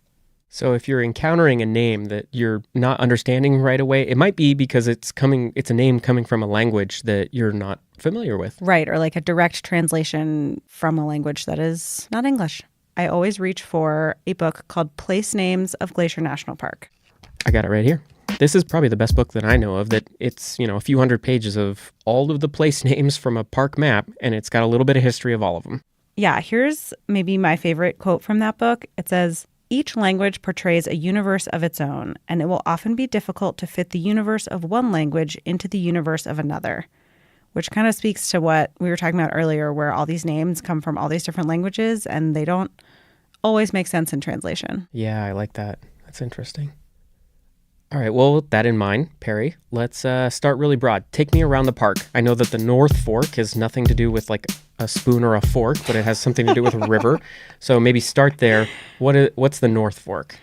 So if you're encountering a name that you're not understanding right away, it might be because it's a name coming from a language that you're not familiar with. Right, or like a direct translation from a language that is not English. I always reach for a book called Place Names of Glacier National Park. I got it right here. This is probably the best book that I know of, that it's, a few hundred pages of all of the place names from a park map, and it's got a little bit of history of all of them. Yeah, here's maybe my favorite quote from that book. It says, "Each language portrays a universe of its own, and it will often be difficult to fit the universe of one language into the universe of another," which kind of speaks to what we were talking about earlier, where all these names come from all these different languages, and they don't always make sense in translation. Yeah, I like that. That's interesting. All right, well, with that in mind, Perry, let's start really broad. Take me around the park. I know that the North Fork has nothing to do with like a spoon or a fork, but it has something to do with a river. So maybe start there. What's the North Fork?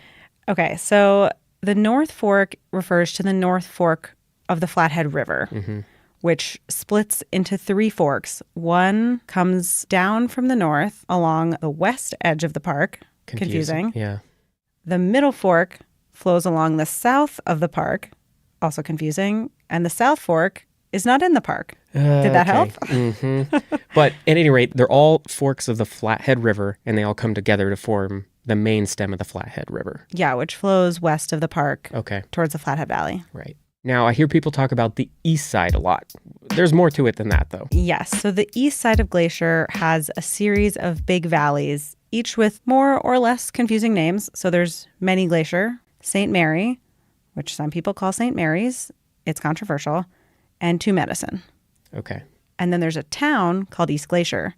Okay, so the North Fork refers to the North Fork of the Flathead River, which splits into three forks. One comes down from the north along the west edge of the park. Confusing. Yeah. The Middle Fork flows along the south of the park. Also confusing. And the South Fork is not in the park. Did that help? But at any rate, they're all forks of the Flathead River, and they all come together to form the main stem of the Flathead River. Yeah, which flows west of the park towards the Flathead Valley. Right. Now, I hear people talk about the east side a lot. There's more to it than that, though. Yes. So the east side of Glacier has a series of big valleys, each with more or less confusing names. So there's Many Glacier, St. Mary, which some people call St. Mary's. It's controversial. And Two Medicine. Okay. And then there's a town called East Glacier,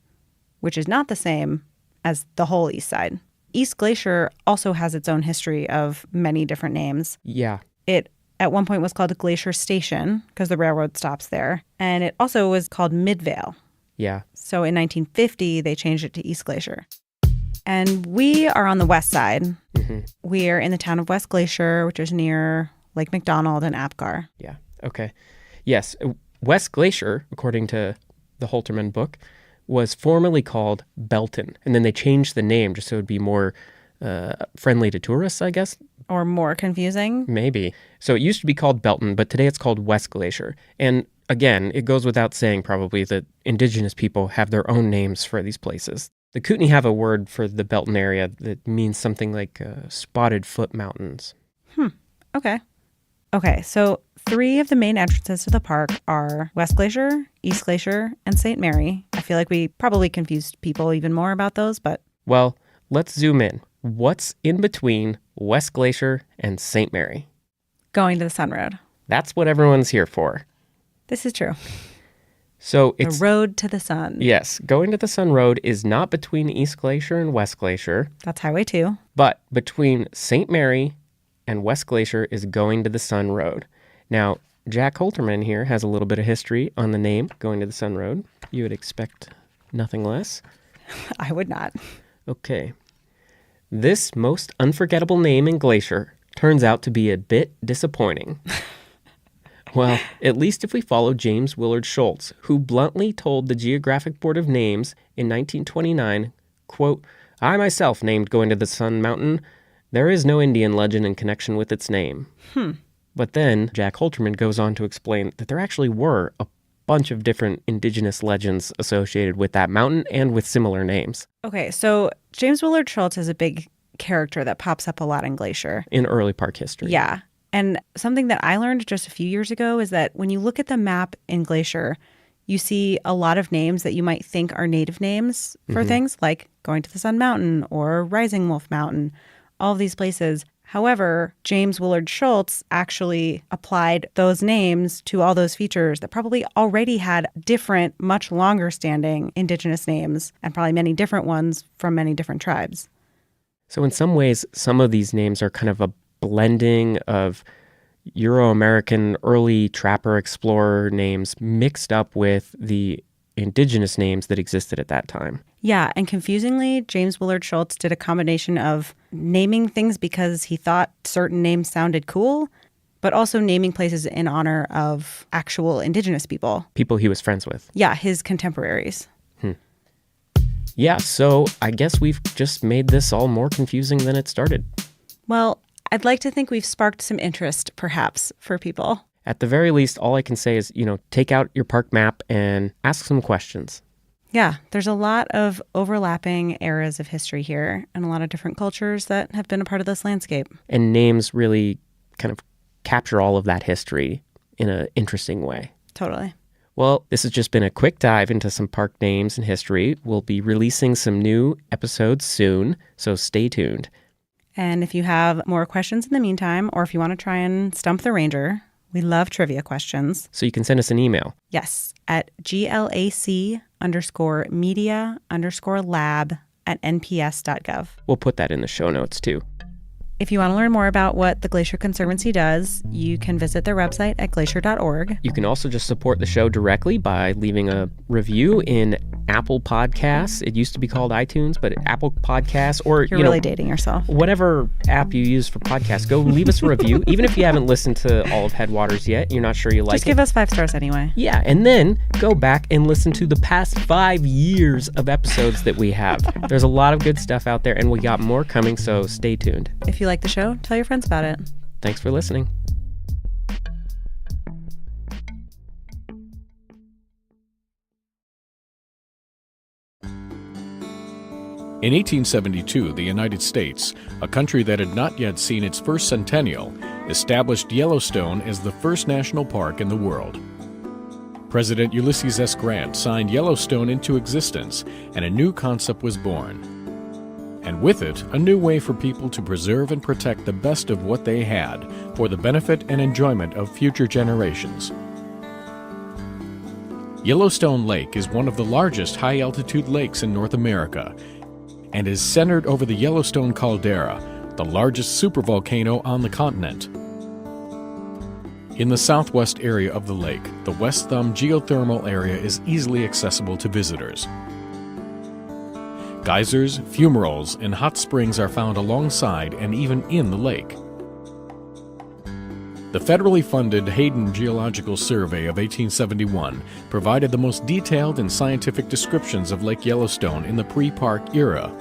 which is not the same as the whole east side. East Glacier also has its own history of many different names. Yeah. It at one point was called Glacier Station because the railroad stops there. And it also was called Midvale. Yeah. So in 1950, they changed it to East Glacier. And we are on the west side. We are in the town of West Glacier, which is near Lake McDonald and Apgar. Yeah. Okay. Yes. West Glacier, according to the Holterman book, was formerly called Belton. And then they changed the name just so it would be more friendly to tourists, I guess. Or more confusing. Maybe. So it used to be called Belton, but today it's called West Glacier. And again, it goes without saying probably that indigenous people have their own names for these places. The Kootenai have a word for the Belton area that means something like spotted foot mountains. Okay, so 3 of the main entrances to the park are West Glacier, East Glacier, and St. Mary. I feel like we probably confused people even more about those, but... Well, let's zoom in. What's in between West Glacier and St. Mary? Going to the Sun Road. That's what everyone's here for. This is true. So it's... The road to the sun. Yes, going to the Sun Road is not between East Glacier and West Glacier. That's Highway 2. But between St. Mary and West Glacier is going to the Sun Road. Now, Jack Holterman here has a little bit of history on the name Going to the Sun Road. You would expect nothing less. I would not. Okay. This most unforgettable name in Glacier turns out to be a bit disappointing. Well, at least if we follow James Willard Schultz, who bluntly told the Geographic Board of Names in 1929, quote, "I myself named Going to the Sun Mountain. There is no Indian legend in connection with its name." But then Jack Holterman goes on to explain that there actually were a bunch of different indigenous legends associated with that mountain and with similar names. Okay, so James Willard Schultz is a big character that pops up a lot in Glacier. In early park history. Yeah. And something that I learned just a few years ago is that when you look at the map in Glacier, you see a lot of names that you might think are native names for things like Going to the Sun Mountain or Rising Wolf Mountain, all of these places. However, James Willard Schultz actually applied those names to all those features that probably already had different, much longer standing indigenous names, and probably many different ones from many different tribes. So in some ways, some of these names are kind of a blending of Euro-American early trapper explorer names mixed up with the indigenous names that existed at that time. Yeah, and confusingly, James Willard Schultz did a combination of naming things because he thought certain names sounded cool, but also naming places in honor of actual indigenous people. People he was friends with. Yeah, his contemporaries. Yeah, so I guess we've just made this all more confusing than it started. Well, I'd like to think we've sparked some interest, perhaps, for people. At the very least, all I can say is, take out your park map and ask some questions. Yeah, there's a lot of overlapping eras of history here and a lot of different cultures that have been a part of this landscape. And names really kind of capture all of that history in an interesting way. Totally. Well, this has just been a quick dive into some park names and history. We'll be releasing some new episodes soon, so stay tuned. And if you have more questions in the meantime, or if you want to try and stump the ranger, we love trivia questions. So you can send us an email. Yes, at glac_media_lab@nps.gov. We'll put that in the show notes too. If you want to learn more about what the Glacier Conservancy does, you can visit their website at glacier.org. You can also just support the show directly by leaving a review in Apple Podcasts. It used to be called iTunes, but Apple Podcasts, or You're really dating yourself. Whatever app you use for podcasts, go leave us a review. Even if you haven't listened to all of Headwaters yet, you're not sure you like it. Just give us 5 stars anyway. Yeah, and then go back and listen to the past 5 years of episodes that we have. There's a lot of good stuff out there, and we got more coming, so stay tuned. If you like the show, tell your friends about it. Thanks for listening. In 1872, the United States, a country that had not yet seen its first centennial, established Yellowstone as the first national park in the world. President Ulysses S. Grant signed Yellowstone into existence, and a new concept was born. And with it, a new way for people to preserve and protect the best of what they had for the benefit and enjoyment of future generations. Yellowstone Lake is one of the largest high-altitude lakes in North America and is centered over the Yellowstone caldera, the largest supervolcano on the continent. In the southwest area of the lake, the West Thumb geothermal area is easily accessible to visitors. Geysers, fumaroles, and hot springs are found alongside and even in the lake. The federally funded Hayden Geological Survey of 1871 provided the most detailed and scientific descriptions of Lake Yellowstone in the pre-park era.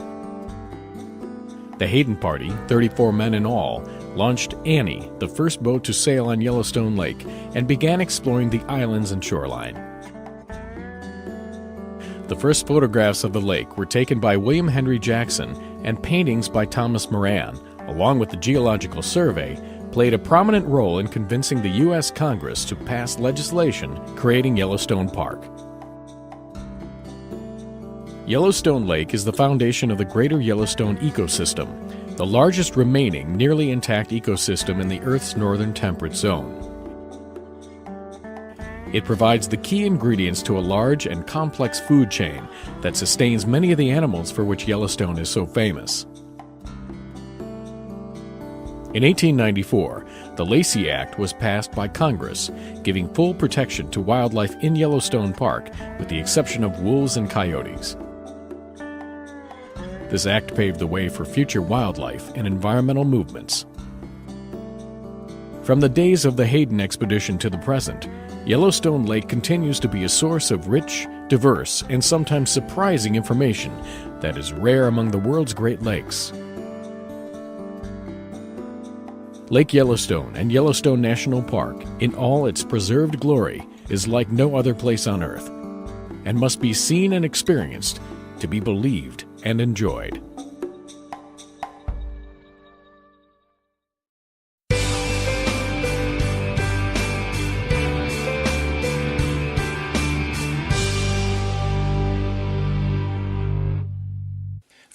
The Hayden Party, 34 men in all, launched Annie, the first boat to sail on Yellowstone Lake, and began exploring the islands and shoreline. The first photographs of the lake were taken by William Henry Jackson, and paintings by Thomas Moran, along with the Geological Survey, played a prominent role in convincing the U.S. Congress to pass legislation creating Yellowstone Park. Yellowstone Lake is the foundation of the Greater Yellowstone ecosystem, the largest remaining nearly intact ecosystem in the Earth's northern temperate zone. It provides the key ingredients to a large and complex food chain that sustains many of the animals for which Yellowstone is so famous. In 1894, the Lacey Act was passed by Congress, giving full protection to wildlife in Yellowstone Park, with the exception of wolves and coyotes. This act paved the way for future wildlife and environmental movements. From the days of the Hayden expedition to the present, Yellowstone Lake continues to be a source of rich, diverse, and sometimes surprising information that is rare among the world's Great Lakes. Lake Yellowstone and Yellowstone National Park, in all its preserved glory, is like no other place on Earth, and must be seen and experienced to be believed and enjoyed.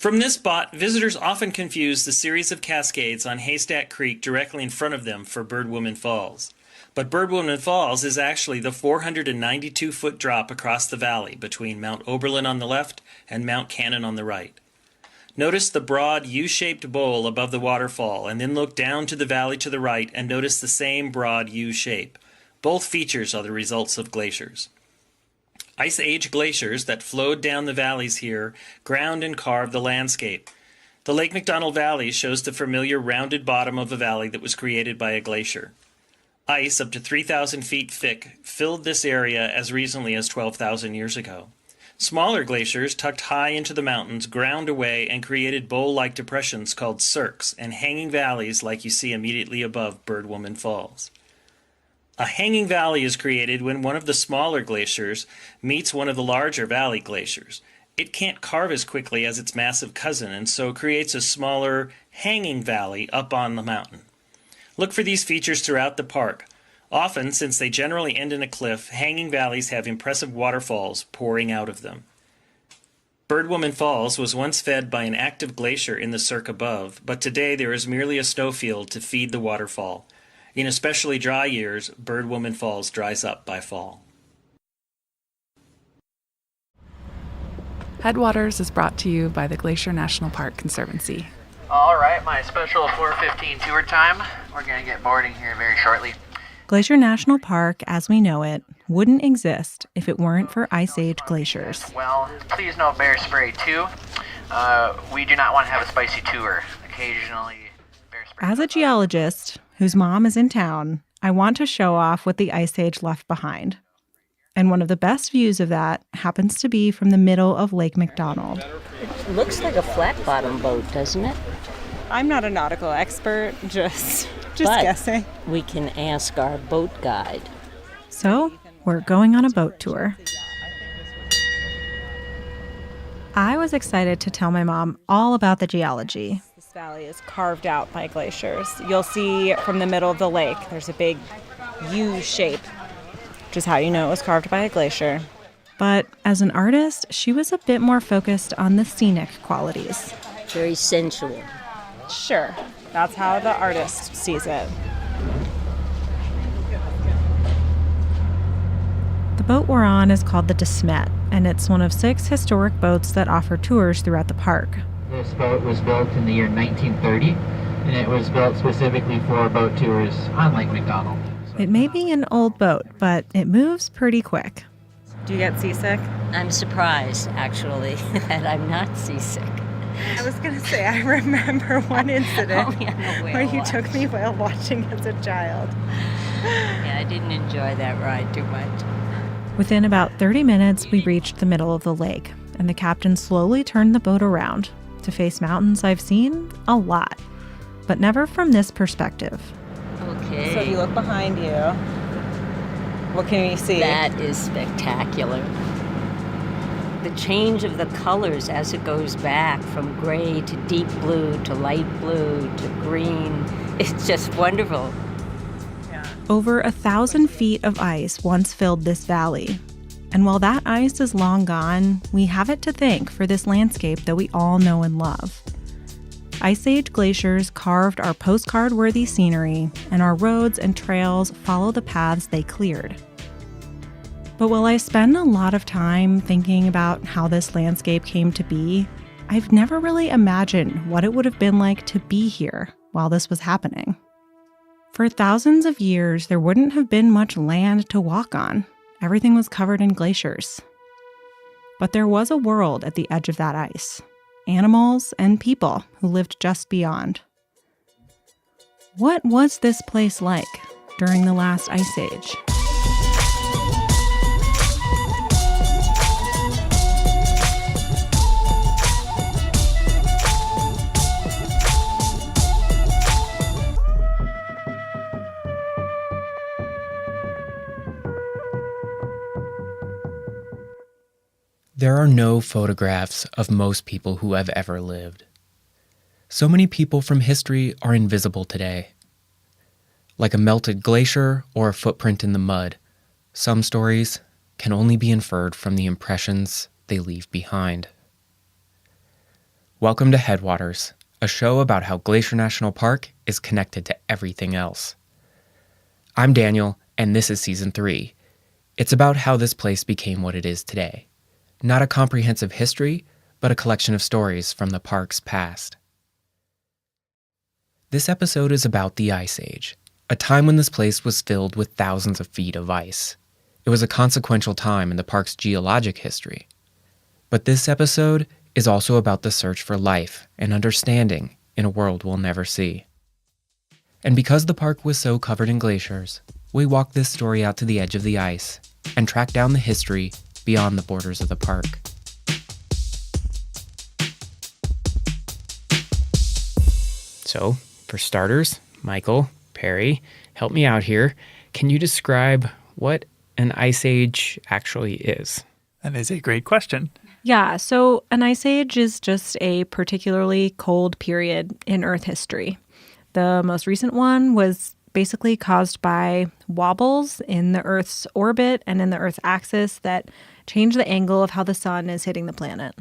From this spot, visitors often confuse the series of cascades on Haystack Creek directly in front of them for Birdwoman Falls. But Birdwoman Falls is actually the 492-foot drop across the valley between Mount Oberlin on the left and Mount Cannon on the right. Notice the broad U-shaped bowl above the waterfall, and then look down to the valley to the right and notice the same broad U shape. Both features are the results of glaciers. Ice Age glaciers that flowed down the valleys here ground and carved the landscape. The Lake McDonald Valley shows the familiar rounded bottom of a valley that was created by a glacier. Ice up to 3,000 feet thick filled this area as recently as 12,000 years ago. Smaller glaciers tucked high into the mountains ground away and created bowl-like depressions called cirques and hanging valleys like you see immediately above Birdwoman Falls. A hanging valley is created when one of the smaller glaciers meets one of the larger valley glaciers. It can't carve as quickly as its massive cousin and so creates a smaller hanging valley up on the mountain. Look for these features throughout the park. Often, since they generally end in a cliff, hanging valleys have impressive waterfalls pouring out of them. Birdwoman Falls was once fed by an active glacier in the cirque above, but today there is merely a snowfield to feed the waterfall. In especially dry years, Birdwoman Falls dries up by fall. Headwaters is brought to you by the Glacier National Park Conservancy. All right, my special 4:15 tour time. We're going to get boarding here very shortly. Glacier National Park, as we know it, wouldn't exist if it weren't for Ice Age glaciers. Well, please no bear spray too. We do not want to have a spicy tour. Occasionally, bear spray. As a geologist whose mom is in town, I want to show off what the Ice Age left behind. And one of the best views of that happens to be from the middle of Lake McDonald. It looks like a flat-bottom boat, doesn't it? I'm not a nautical expert, just But guessing. We can ask our boat guide. So, we're going on a boat tour. I was excited to tell my mom all about the geology. This valley is carved out by glaciers. You'll see from the middle of the lake, there's a big U shape, which is how you know it was carved by a glacier. But as an artist, she was a bit more focused on the scenic qualities. Very sensual. Sure, that's how the artist sees it. The boat we're on is called the De Smet, and it's one of 6 historic boats that offer tours throughout the park. This boat was built in the year 1930, and it was built specifically for boat tours on Lake McDonald. It may be an old boat, but it moves pretty quick. Do you get seasick? I'm surprised, actually, that I'm not seasick. I was going to say, I remember one incident where where you took me whale watching as a child. Yeah, I didn't enjoy that ride too much. Within about 30 minutes, we reached the middle of the lake, and the captain slowly turned the boat around to face mountains I've seen a lot, but never from this perspective. Okay. So if you look behind you, what can you see? That is spectacular. The change of the colors as it goes back from gray to deep blue to light blue to green. It's just wonderful. Over 1,000 feet of ice once filled this valley. And while that ice is long gone, we have it to thank for this landscape that we all know and love. Ice Age glaciers carved our postcard-worthy scenery, and our roads and trails follow the paths they cleared. But while I spend a lot of time thinking about how this landscape came to be, I've never really imagined what it would have been like to be here while this was happening. For thousands of years, there wouldn't have been much land to walk on. Everything was covered in glaciers. But there was a world at the edge of that ice. Animals and people who lived just beyond. What was this place like during the last ice age? There are no photographs of most people who have ever lived. So many people from history are invisible today. Like a melted glacier or a footprint in the mud, some stories can only be inferred from the impressions they leave behind. Welcome to Headwaters, a show about how Glacier National Park is connected to everything else. I'm Daniel, and this is Season 3. It's about how this place became what it is today. Not a comprehensive history, but a collection of stories from the park's past. This episode is about the Ice Age, a time when this place was filled with thousands of feet of ice. It was a consequential time in the park's geologic history. But this episode is also about the search for life and understanding in a world we'll never see. And because the park was so covered in glaciers, we walked this story out to the edge of the ice and tracked down the history beyond the borders of the park. So, for starters, Michael, Perry, help me out here. Can you describe what an ice age actually is? That is a great question. Yeah, so an ice age is just a particularly cold period in Earth history. The most recent one was basically caused by wobbles in the Earth's orbit and in the Earth's axis that change the angle of how the sun is hitting the planet.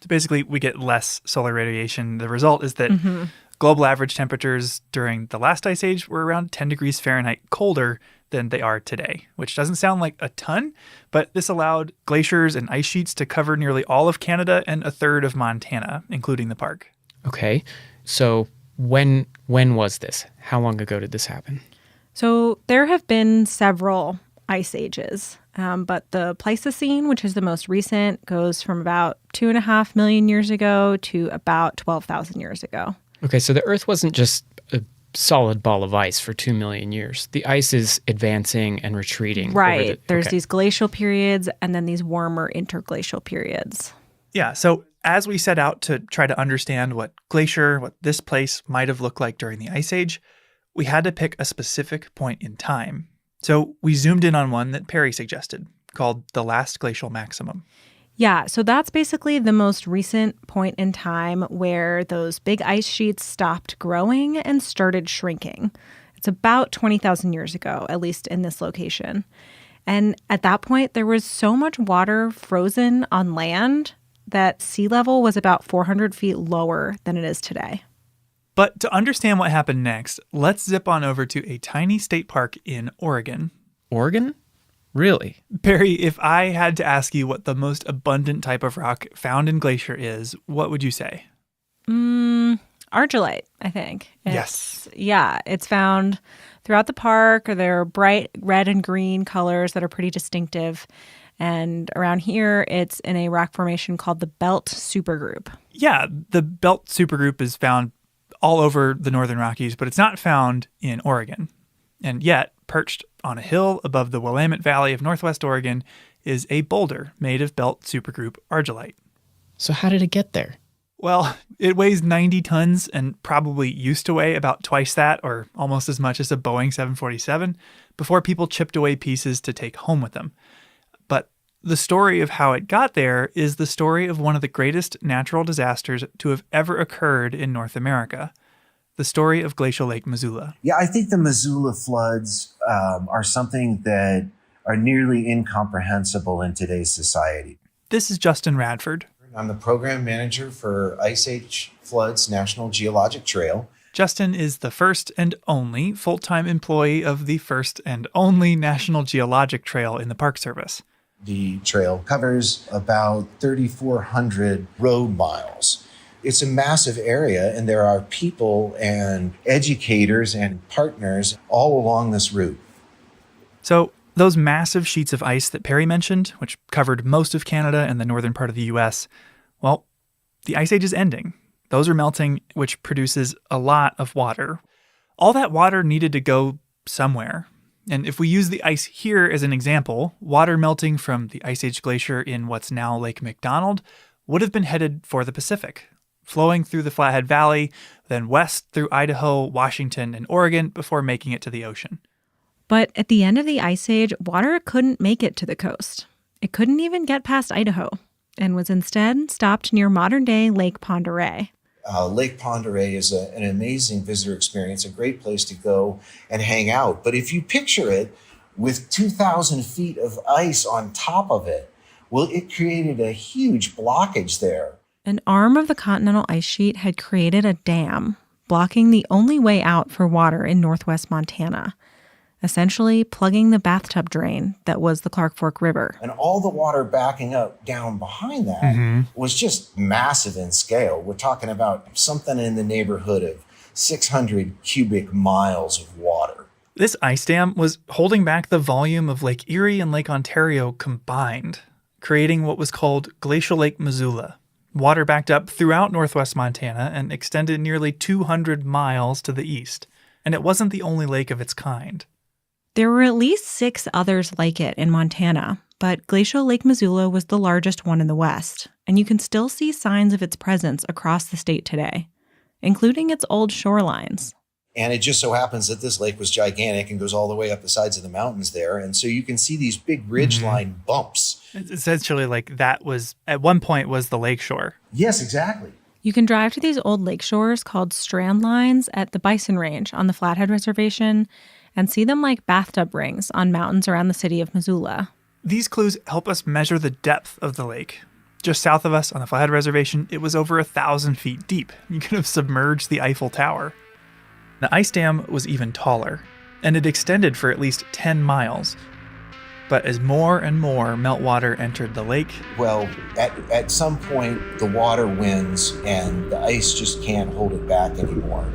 So basically, we get less solar radiation. The result is that global average temperatures during the last ice age were around 10 degrees Fahrenheit colder than they are today, which doesn't sound like a ton, but this allowed glaciers and ice sheets to cover nearly all of Canada and a third of Montana, including the park. Okay, so when was this? How long ago did this happen? So there have been several ice ages, but the Pleistocene, which is the most recent, goes from about 2.5 million years ago to about 12,000 years ago. Okay, so the Earth wasn't just a solid ball of ice for 2 million years. The ice is advancing and retreating. Right. There's these glacial periods and then these warmer interglacial periods. Yeah, so as we set out to try to understand what this place might have looked like during the Ice Age, we had to pick a specific point in time. So we zoomed in on one that Perry suggested, called the last glacial maximum. Yeah, so that's basically the most recent point in time where those big ice sheets stopped growing and started shrinking. It's about 20,000 years ago, at least in this location. And at that point, there was so much water frozen on land that sea level was about 400 feet lower than it is today. But to understand what happened next, let's zip on over to a tiny state park in Oregon. Oregon? Really? Perry, if I had to ask you what the most abundant type of rock found in glacier is, what would you say? Argillite, I think. Yes. Yeah, it's found throughout the park. There are bright red and green colors that are pretty distinctive. And around here, it's in a rock formation called the Belt Supergroup. Yeah, the Belt Supergroup is found all over the Northern Rockies, but it's not found in Oregon. And yet, perched on a hill above the Willamette Valley of Northwest Oregon is a boulder made of Belt Supergroup argillite. So how did it get there? Well, it weighs 90 tons and probably used to weigh about twice that, or almost as much as a Boeing 747, before people chipped away pieces to take home with them. But the story of how it got there is the story of one of the greatest natural disasters to have ever occurred in North America. The story of Glacial Lake Missoula. Yeah, I think the Missoula floods are something that are nearly incomprehensible in today's society. This is Justin Radford. I'm the program manager for Ice Age Floods National Geologic Trail. Justin is the first and only full-time employee of the first and only National Geologic Trail in the Park Service. The trail covers about 3,400 road miles. It's a massive area, and there are people and educators and partners all along this route. So those massive sheets of ice that Perry mentioned, which covered most of Canada and the northern part of the U.S., well, the Ice Age is ending. Those are melting, which produces a lot of water. All that water needed to go somewhere. And if we use the ice here as an example, water melting from the Ice Age glacier in what's now Lake McDonald would have been headed for the Pacific, flowing through the Flathead Valley, then west through Idaho, Washington, and Oregon before making it to the ocean. But at the end of the Ice Age, water couldn't make it to the coast. It couldn't even get past Idaho and was instead stopped near modern-day Lake Pend Oreille. Lake Pend Oreille is an amazing visitor experience, a great place to go and hang out. But if you picture it with 2,000 feet of ice on top of it, well, it created a huge blockage there. An arm of the continental ice sheet had created a dam, blocking the only way out for water in northwest Montana, essentially plugging the bathtub drain that was the Clark Fork River. And all the water backing up down behind that was just massive in scale. We're talking about something in the neighborhood of 600 cubic miles of water. This ice dam was holding back the volume of Lake Erie and Lake Ontario combined, creating what was called Glacial Lake Missoula. Water backed up throughout northwest Montana and extended nearly 200 miles to the east. And it wasn't the only lake of its kind. There were at least 6 others like it in Montana, but Glacial Lake Missoula was the largest one in the West, and you can still see signs of its presence across the state today, including its old shorelines. And it just so happens that this lake was gigantic and goes all the way up the sides of the mountains there. And so you can see these big ridgeline bumps. It's essentially like that was, at one point, was the lakeshore. Yes, exactly. You can drive to these old lakeshores called strand lines at the Bison Range on the Flathead Reservation and see them like bathtub rings on mountains around the city of Missoula. These clues help us measure the depth of the lake. Just south of us on the Flathead Reservation, it was over 1,000 feet deep. You could have submerged the Eiffel Tower. The ice dam was even taller, and it extended for at least 10 miles. But as more and more meltwater entered the lake... Well, at some point, the water wins, and the ice just can't hold it back anymore.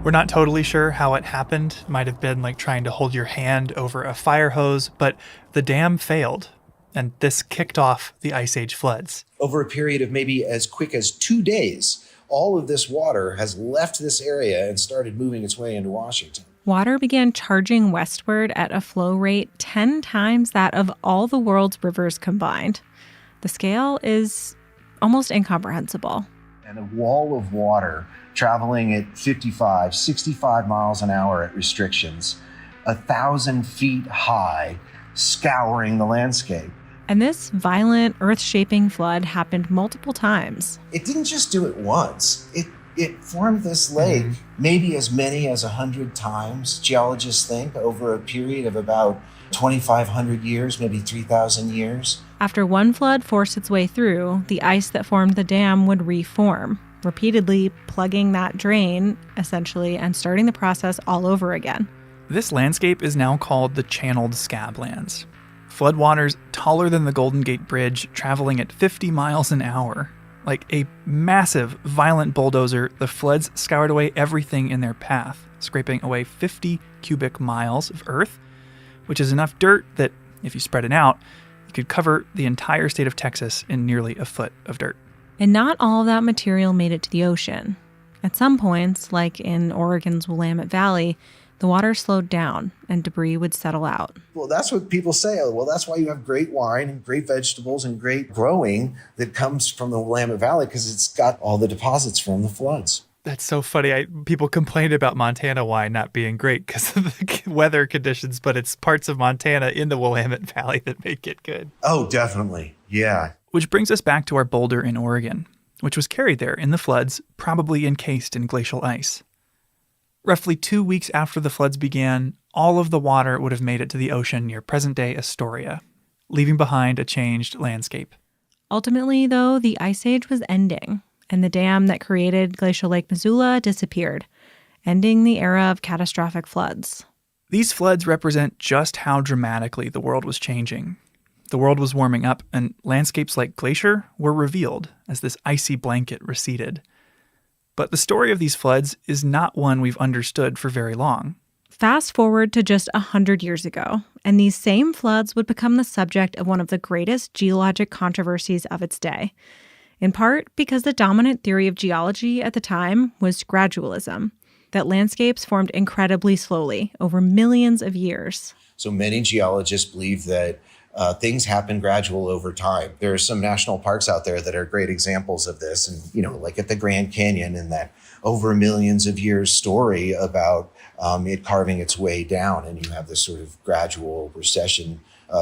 We're not totally sure how it happened. It might have been like trying to hold your hand over a fire hose, but the dam failed. And this kicked off the Ice Age floods. Over a period of maybe as quick as 2 days, all of this water has left this area and started moving its way into Washington. Water began charging westward at a flow rate 10 times that of all the world's rivers combined. The scale is almost incomprehensible. And a wall of water traveling at 55, 65 miles an hour at restrictions, 1,000 feet high, scouring the landscape. And this violent, earth-shaping flood happened multiple times. It didn't just do it once. It formed this lake maybe as many as 100 times, geologists think, over a period of about 2,500 years, maybe 3,000 years. After one flood forced its way through, the ice that formed the dam would reform, repeatedly plugging that drain, essentially, and starting the process all over again. This landscape is now called the Channeled Scablands. Floodwaters taller than the Golden Gate Bridge, traveling at 50 miles an hour. Like a massive, violent bulldozer, the floods scoured away everything in their path, scraping away 50 cubic miles of earth, which is enough dirt that, if you spread it out, you could cover the entire state of Texas in nearly a foot of dirt. And not all of that material made it to the ocean. At some points, like in Oregon's Willamette Valley, the water slowed down and debris would settle out. Well, that's what people say. Well, that's why you have great wine and great vegetables and great growing that comes from the Willamette Valley, because it's got all the deposits from the floods. That's so funny. People complained about Montana wine not being great because of the weather conditions, but it's parts of Montana in the Willamette Valley that make it good. Oh, definitely. Yeah. Which brings us back to our boulder in Oregon, which was carried there in the floods, probably encased in glacial ice. Roughly 2 weeks after the floods began, all of the water would have made it to the ocean near present-day Astoria, leaving behind a changed landscape. Ultimately, though, the Ice Age was ending, and the dam that created Glacial Lake Missoula disappeared, ending the era of catastrophic floods. These floods represent just how dramatically the world was changing. The world was warming up, and landscapes like Glacier were revealed as this icy blanket receded. But the story of these floods is not one we've understood for very long. Fast forward to just 100 years ago, and these same floods would become the subject of one of the greatest geologic controversies of its day, in part because the dominant theory of geology at the time was gradualism, that landscapes formed incredibly slowly over millions of years. So many geologists believe that things happen gradual over time. There are some national parks out there that are great examples of this. And, like at the Grand Canyon, and that over millions of years story about it carving its way down. And you have this sort of gradual recession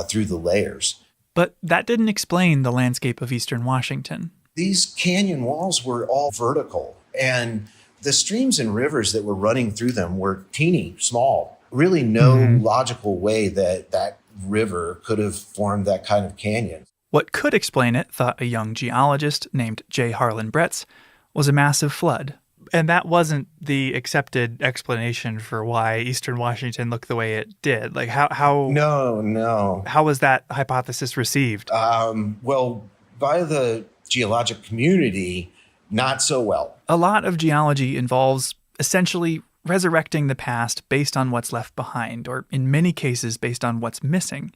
through the layers. But that didn't explain the landscape of eastern Washington. These canyon walls were all vertical, and the streams and rivers that were running through them were teeny, small. Really no logical way that that river could have formed that kind of canyon. What could explain it, thought a young geologist named J. Harlan Bretz, was a massive flood. And that wasn't the accepted explanation for why Eastern Washington looked the way it did. Like how No. How was that hypothesis received? Well, by the geologic community, not so well. A lot of geology involves essentially resurrecting the past based on what's left behind, or in many cases based on what's missing.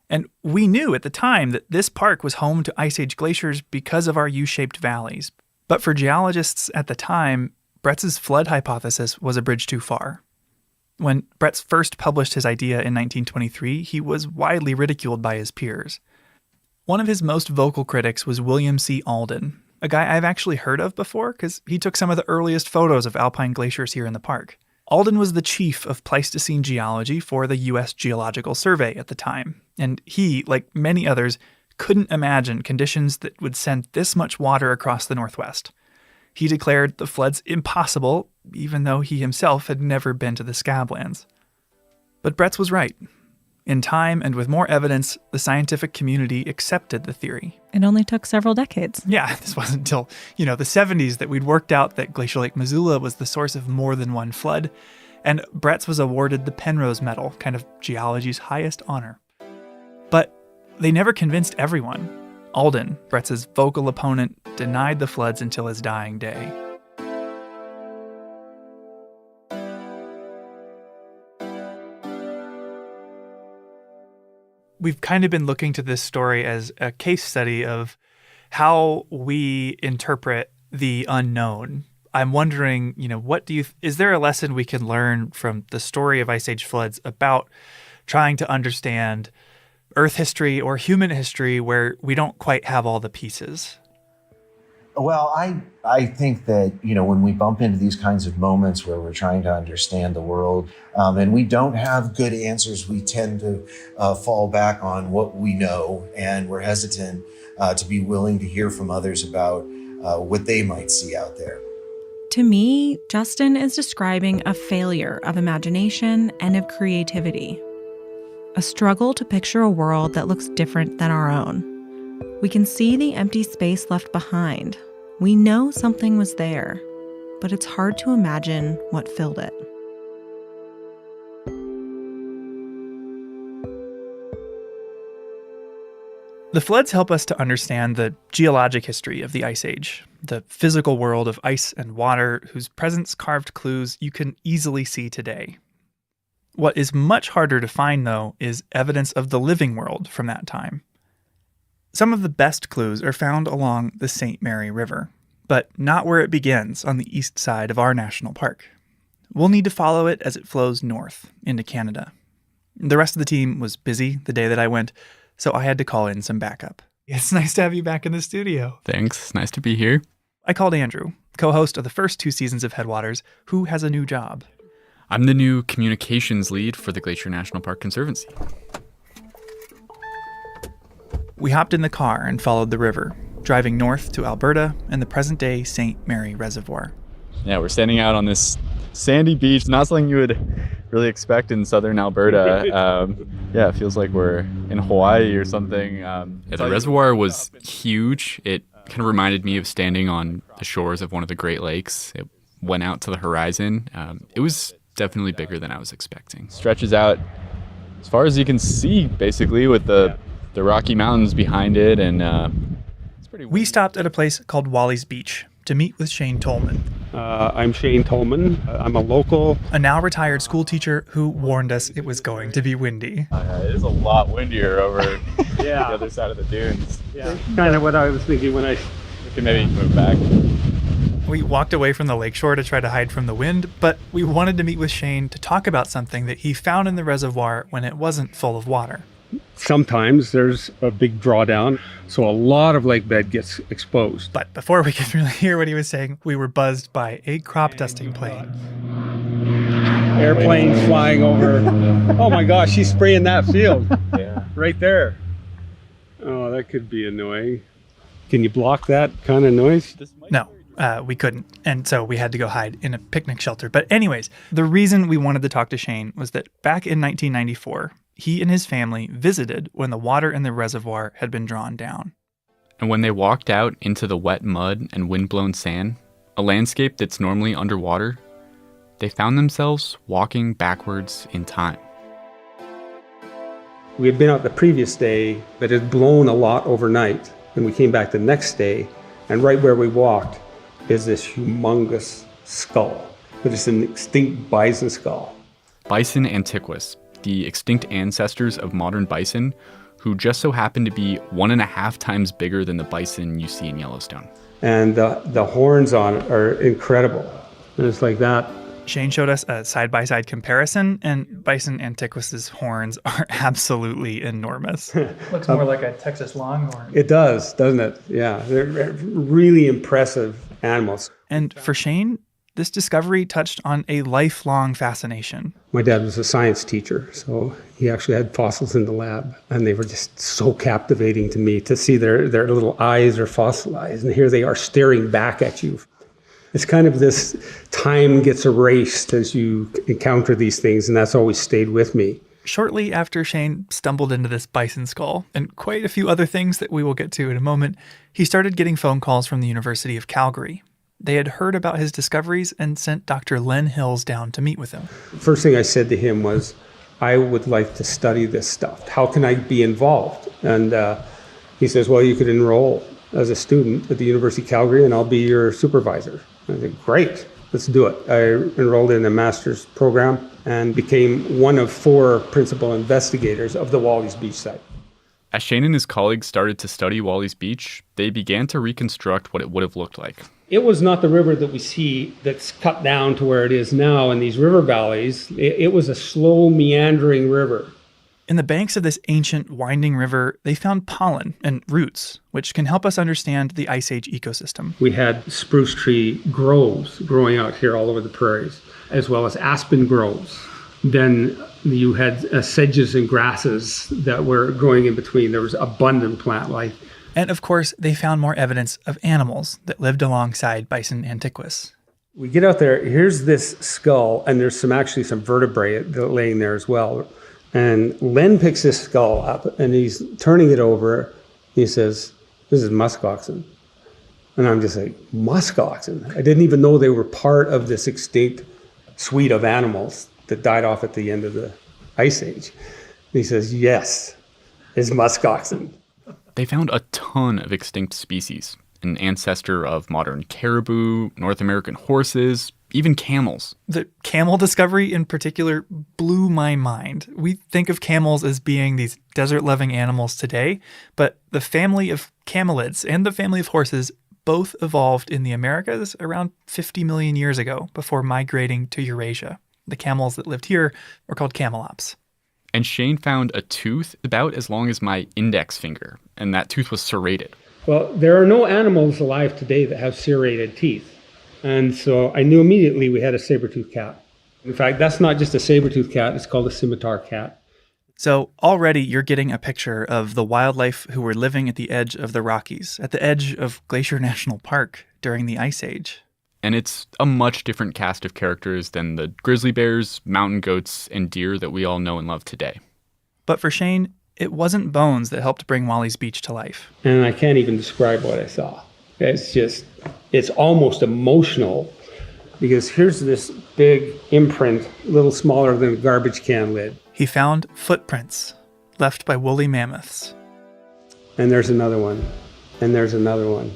And we knew at the time that this park was home to Ice Age glaciers because of our U-shaped valleys. But for geologists at the time, Bretz's flood hypothesis was a bridge too far. When Bretz first published his idea in 1923, he was widely ridiculed by his peers. One of his most vocal critics was William C. Alden, a guy I've actually heard of before because he took some of the earliest photos of alpine glaciers here in the park. Alden was the chief of Pleistocene geology for the U.S. Geological Survey at the time, and he, like many others, couldn't imagine conditions that would send this much water across the Northwest. He declared the floods impossible, even though he himself had never been to the Scablands. But Bretz was right. In time and with more evidence, the scientific community accepted the theory. It only took several decades. Yeah, this wasn't until, the 70s that we'd worked out that Glacial Lake Missoula was the source of more than one flood, and Bretz was awarded the Penrose Medal, kind of geology's highest honor. But they never convinced everyone. Alden, Bretz's vocal opponent, denied the floods until his dying day. We've kind of been looking to this story as a case study of how we interpret the unknown. I'm wondering, is there a lesson we can learn from the story of Ice Age floods about trying to understand Earth history or human history where we don't quite have all the pieces? Well, I think that, when we bump into these kinds of moments where we're trying to understand the world and we don't have good answers, we tend to fall back on what we know, and we're hesitant to be willing to hear from others about what they might see out there. To me, Justin is describing a failure of imagination and of creativity. A struggle to picture a world that looks different than our own. We can see the empty space left behind. We know something was there, but it's hard to imagine what filled it. The floods help us to understand the geologic history of the Ice Age, the physical world of ice and water whose presence carved clues you can easily see today. What is much harder to find, though, is evidence of the living world from that time. Some of the best clues are found along the St. Mary River, but not where it begins on the east side of our national park. We'll need to follow it as it flows north into Canada. The rest of the team was busy the day that I went, so I had to call in some backup. It's nice to have you back in the studio. Thanks. Nice to be here. I called Andrew, co-host of the first 2 seasons of Headwaters, who has a new job. I'm the new communications lead for the Glacier National Park Conservancy. We hopped in the car and followed the river, driving north to Alberta and the present-day St. Mary Reservoir. Yeah, we're standing out on this sandy beach, not something you would really expect in southern Alberta. It feels like we're in Hawaii or something. The reservoir was huge. It kind of reminded me of standing on the shores of one of the Great Lakes. It went out to the horizon. It was definitely bigger than I was expecting. Stretches out as far as you can see, basically, with the Rocky Mountains behind it, and it's pretty. We stopped at a place called Wally's Beach to meet with Shane Tolman. I'm Shane Tolman. I'm a local. A now retired school teacher who warned us it was going to be windy. It is a lot windier over the other side of the dunes. Yeah, kind of what I was thinking when we can maybe move back. We walked away from the lakeshore to try to hide from the wind, but we wanted to meet with Shane to talk about something that he found in the reservoir when it wasn't full of water. Sometimes there's a big drawdown, so a lot of lake bed gets exposed. But before we could really hear what he was saying, we were buzzed by a crop dusting plane. Airplanes flying over. Oh my gosh, she's spraying that field. Right there. Oh, that could be annoying. Can you block that kind of noise? No. we couldn't. And so we had to go hide in a picnic shelter. But anyways, the reason we wanted to talk to Shane was that back in 1994, he and his family visited when the water in the reservoir had been drawn down. And when they walked out into the wet mud and windblown sand, a landscape that's normally underwater, they found themselves walking backwards in time. We had been out the previous day, but it had blown a lot overnight. And we came back the next day, and right where we walked is this humongous skull. It is an extinct bison skull. Bison antiquus, the extinct ancestors of modern bison, who just so happen to be 1.5 times bigger than the bison you see in Yellowstone. And the horns on it are incredible. And it's like that. Shane showed us a side-by-side comparison, and Bison antiquus's horns are absolutely enormous. Looks more like a Texas longhorn. It does, doesn't it? Yeah, they're really impressive animals. And for Shane, this discovery touched on a lifelong fascination. My dad was a science teacher, so he actually had fossils in the lab, and they were just so captivating to me to see their little eyes are fossilized, and here they are staring back at you. It's kind of this time gets erased as you encounter these things, and that's always stayed with me. Shortly after Shane stumbled into this bison skull, and quite a few other things that we will get to in a moment, he started getting phone calls from the University of Calgary. They had heard about his discoveries and sent Dr. Len Hills down to meet with him. First thing I said to him was, I would like to study this stuff. How can I be involved? And he says, well, you could enroll as a student at the University of Calgary, and I'll be your supervisor. I said, great, let's do it. I enrolled in a master's program and became one of 4 principal investigators of the Wally's Beach site. As Shane and his colleagues started to study Wally's Beach, they began to reconstruct what it would have looked like. It was not the river that we see that's cut down to where it is now in these river valleys. It was a slow, meandering river. In the banks of this ancient, winding river, they found pollen and roots, which can help us understand the Ice Age ecosystem. We had spruce tree groves growing out here all over the prairies, as well as aspen groves. Then you had sedges and grasses that were growing in between. There was abundant plant life. And of course, they found more evidence of animals that lived alongside Bison antiquus. We get out there, here's this skull, and there's actually some vertebrae laying there as well. And Len picks this skull up, and he's turning it over. He says, this is muskoxen. And I'm just like, muskoxen? I didn't even know they were part of this extinct suite of animals that died off at the end of the Ice Age. And he says, yes, it's muskoxen. They found a ton of extinct species, an ancestor of modern caribou, North American horses, even camels. The camel discovery in particular blew my mind. We think of camels as being these desert-loving animals today, but the family of camelids and the family of horses both evolved in the Americas around 50 million years ago before migrating to Eurasia. The camels that lived here were called camelops. And Shane found a tooth about as long as my index finger, and that tooth was serrated. Well, there are no animals alive today that have serrated teeth. And so I knew immediately we had a saber-toothed cat. In fact, that's not just a saber-toothed cat, it's called a scimitar cat. So already you're getting a picture of the wildlife who were living at the edge of the Rockies, at the edge of Glacier National Park during the Ice Age. And it's a much different cast of characters than the grizzly bears, mountain goats, and deer that we all know and love today. But for Shane, it wasn't bones that helped bring Wally's Beach to life. And I can't even describe what I saw. It's almost emotional, because here's this big imprint, a little smaller than a garbage can lid. He found footprints left by woolly mammoths. And there's another one, and there's another one.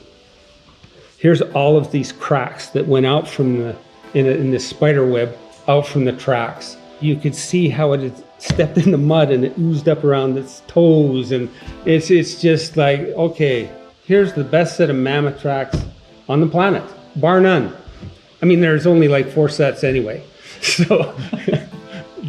Here's all of these cracks that went out from in this spider web, out from the tracks. You could see how it had stepped in the mud and it oozed up around its toes. And it's just like, okay, here's the best set of mammoth tracks on the planet, bar none. I mean, there's only like 4 sets anyway. So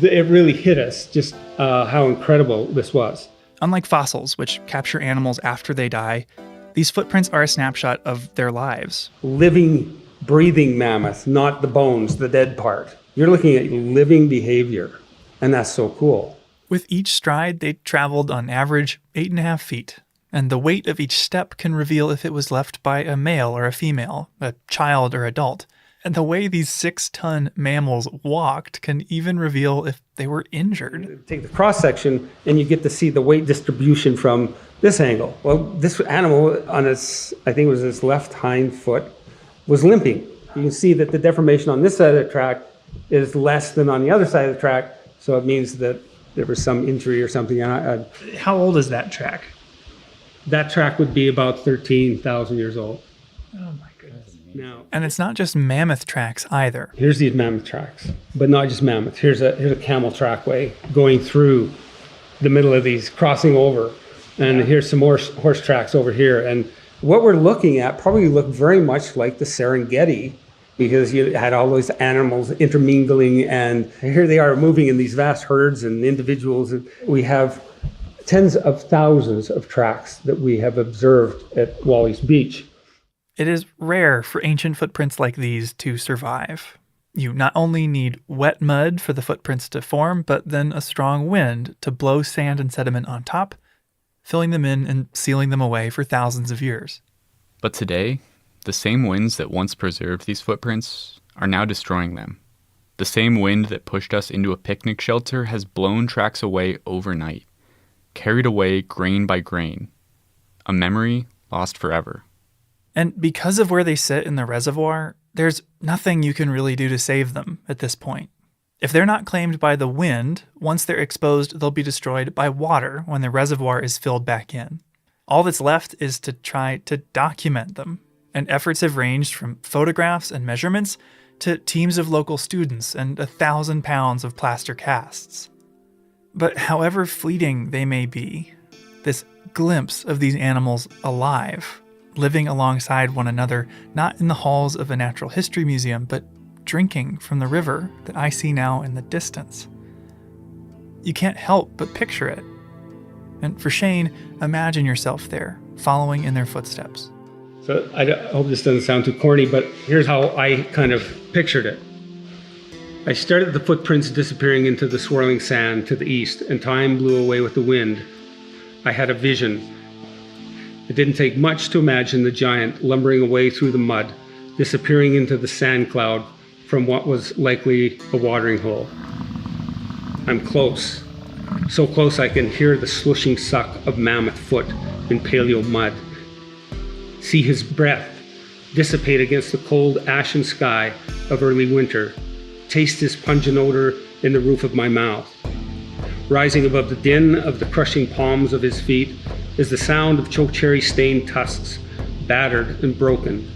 it really hit us just how incredible this was. Unlike fossils, which capture animals after they die, these footprints are a snapshot of their lives. Living, breathing mammoth, not the bones, the dead part. You're looking at living behavior, and that's so cool. With each stride, they traveled on average 8.5 feet. and the weight of each step can reveal if it was left by a male or a female, a child or adult. And the way these 6-ton mammals walked can even reveal if they were injured. Take the cross-section and you get to see the weight distribution from this angle. Well, this animal on its, I think it was its left hind foot, was limping. You can see that the deformation on this side of the track is less than on the other side of the track, so it means that there was some injury or something. How old is that track? That track would be about 13,000 years old. Oh my goodness. Now, and it's not just mammoth tracks either. Here's these mammoth tracks, but not just mammoth. Here's a camel trackway going through the middle of these, crossing over. And here's some more horse tracks over here. And what we're looking at probably look very much like the Serengeti, because you had all those animals intermingling, and here they are moving in these vast herds and individuals. We have tens of thousands of tracks that we have observed at Wally's Beach. It is rare for ancient footprints like these to survive. You not only need wet mud for the footprints to form, but then a strong wind to blow sand and sediment on top, filling them in and sealing them away for thousands of years. But today, the same winds that once preserved these footprints are now destroying them. The same wind that pushed us into a picnic shelter has blown tracks away overnight, carried away grain by grain, a memory lost forever. And because of where they sit in the reservoir, there's nothing you can really do to save them at this point. If they're not claimed by the wind, once they're exposed, they'll be destroyed by water when the reservoir is filled back in. All that's left is to try to document them, and efforts have ranged from photographs and measurements to teams of local students and 1,000 pounds of plaster casts. But however fleeting they may be, this glimpse of these animals alive, living alongside one another, not in the halls of a natural history museum, but drinking from the river that I see now in the distance. You can't help but picture it. And for Shane, imagine yourself there, following in their footsteps. So I hope this doesn't sound too corny, but here's how I kind of pictured it. I stared at the footprints disappearing into the swirling sand to the east, and time blew away with the wind. I had a vision. It didn't take much to imagine the giant lumbering away through the mud, disappearing into the sand cloud from what was likely a watering hole. I'm close. So close I can hear the slushing suck of mammoth foot in paleo mud. See his breath dissipate against the cold ashen sky of early winter. Taste his pungent odor in the roof of my mouth. Rising above the din of the crushing palms of his feet is the sound of chokecherry stained tusks, battered and broken,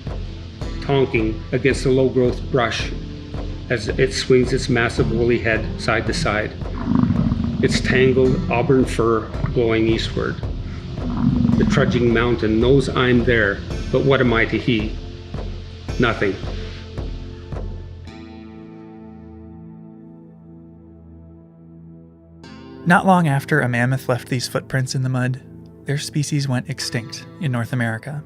tonking against the low-growth brush as it swings its massive woolly head side to side, its tangled auburn fur blowing eastward. The trudging mountain knows I'm there, but what am I to he? Nothing. Not long after a mammoth left these footprints in the mud, their species went extinct in North America.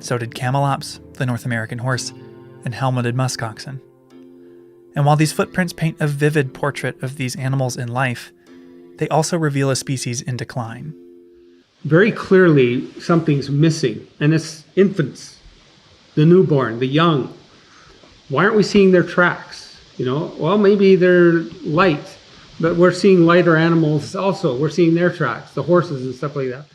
So did camelops, the North American horse, and helmeted muskoxen. And while these footprints paint a vivid portrait of these animals in life, they also reveal a species in decline. Very clearly, something's missing, and it's infants, the newborn, the young. Why aren't we seeing their tracks? Well, maybe they're light, but we're seeing lighter animals also. We're seeing their tracks, the horses and stuff like that.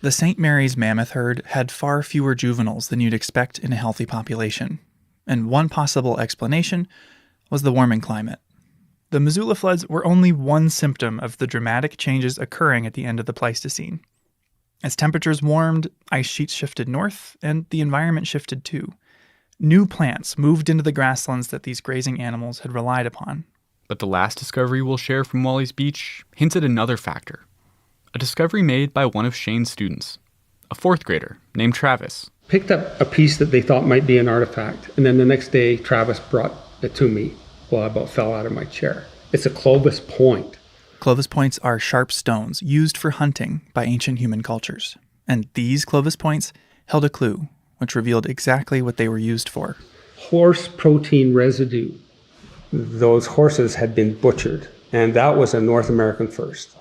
The St. Mary's mammoth herd had far fewer juveniles than you'd expect in a healthy population. And one possible explanation was the warming climate. The Missoula floods were only one symptom of the dramatic changes occurring at the end of the Pleistocene. As temperatures warmed, ice sheets shifted north, and the environment shifted too. New plants moved into the grasslands that these grazing animals had relied upon. But the last discovery we'll share from Wally's Beach hints at another factor. A discovery made by one of Shane's students, a fourth grader named Travis. Picked up a piece that they thought might be an artifact, and then the next day Travis brought it to me. Well, I about fell out of my chair. It's a Clovis point. Clovis points are sharp stones used for hunting by ancient human cultures. And these Clovis points held a clue, which revealed exactly what they were used for. Horse protein residue. Those horses had been butchered, and that was a North American first.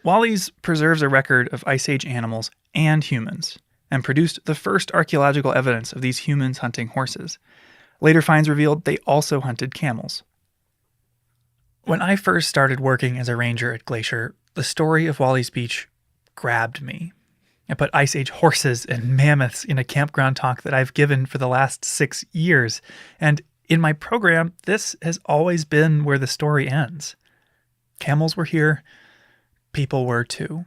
Wally's preserves a record of Ice Age animals and humans, and produced the first archaeological evidence of these humans hunting horses. Later finds revealed they also hunted camels. When I first started working as a ranger at Glacier, the story of Wally's Beach grabbed me. I put Ice Age horses and mammoths in a campground talk that I've given for the last 6 years, and in my program, this has always been where the story ends. Camels were here, people were too.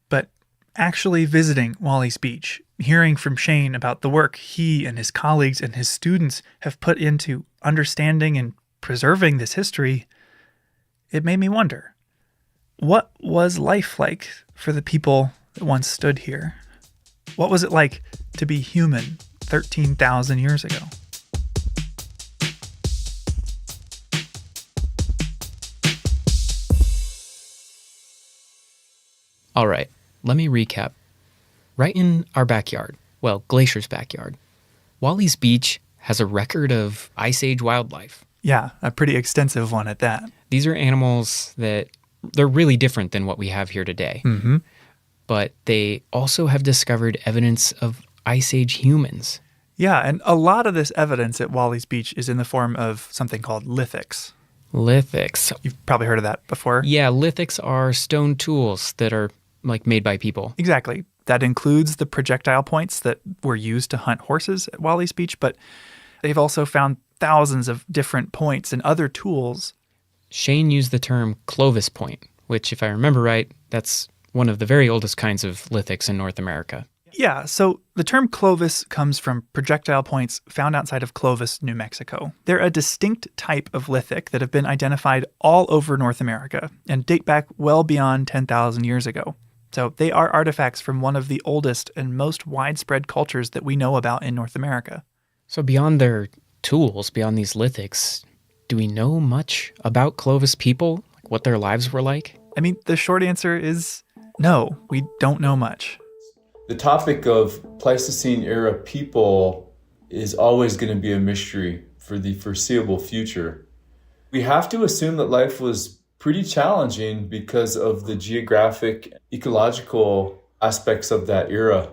But actually visiting Wally's Beach, hearing from Shane about the work he and his colleagues and his students have put into understanding and preserving this history, it made me wonder, what was life like for the people that once stood here? What was it like to be human 13,000 years ago? All right, let me recap. Right in our backyard, well, Glacier's backyard, Wally's Beach has a record of Ice Age wildlife. Yeah, a pretty extensive one at that. These are animals that they're really different than what we have here today. Mm-hmm. But they also have discovered evidence of Ice Age humans. Yeah, and a lot of this evidence at Wally's Beach is in the form of something called lithics. Lithics. You've probably heard of that before. Yeah, lithics are stone tools that are made by people. Exactly. That includes the projectile points that were used to hunt horses at Wally's Beach, but they've also found thousands of different points and other tools. Shane used the term Clovis point, which, if I remember right, that's one of the very oldest kinds of lithics in North America. Yeah, so the term Clovis comes from projectile points found outside of Clovis, New Mexico. They're a distinct type of lithic that have been identified all over North America and date back well beyond 10,000 years ago. So they are artifacts from one of the oldest and most widespread cultures that we know about in North America. So beyond their tools, beyond these lithics, do we know much about Clovis people, like what their lives were like? I mean, the short answer is no, we don't know much. The topic of Pleistocene era people is always going to be a mystery for the foreseeable future. We have to assume that life was pretty challenging because of the geographic, ecological aspects of that era.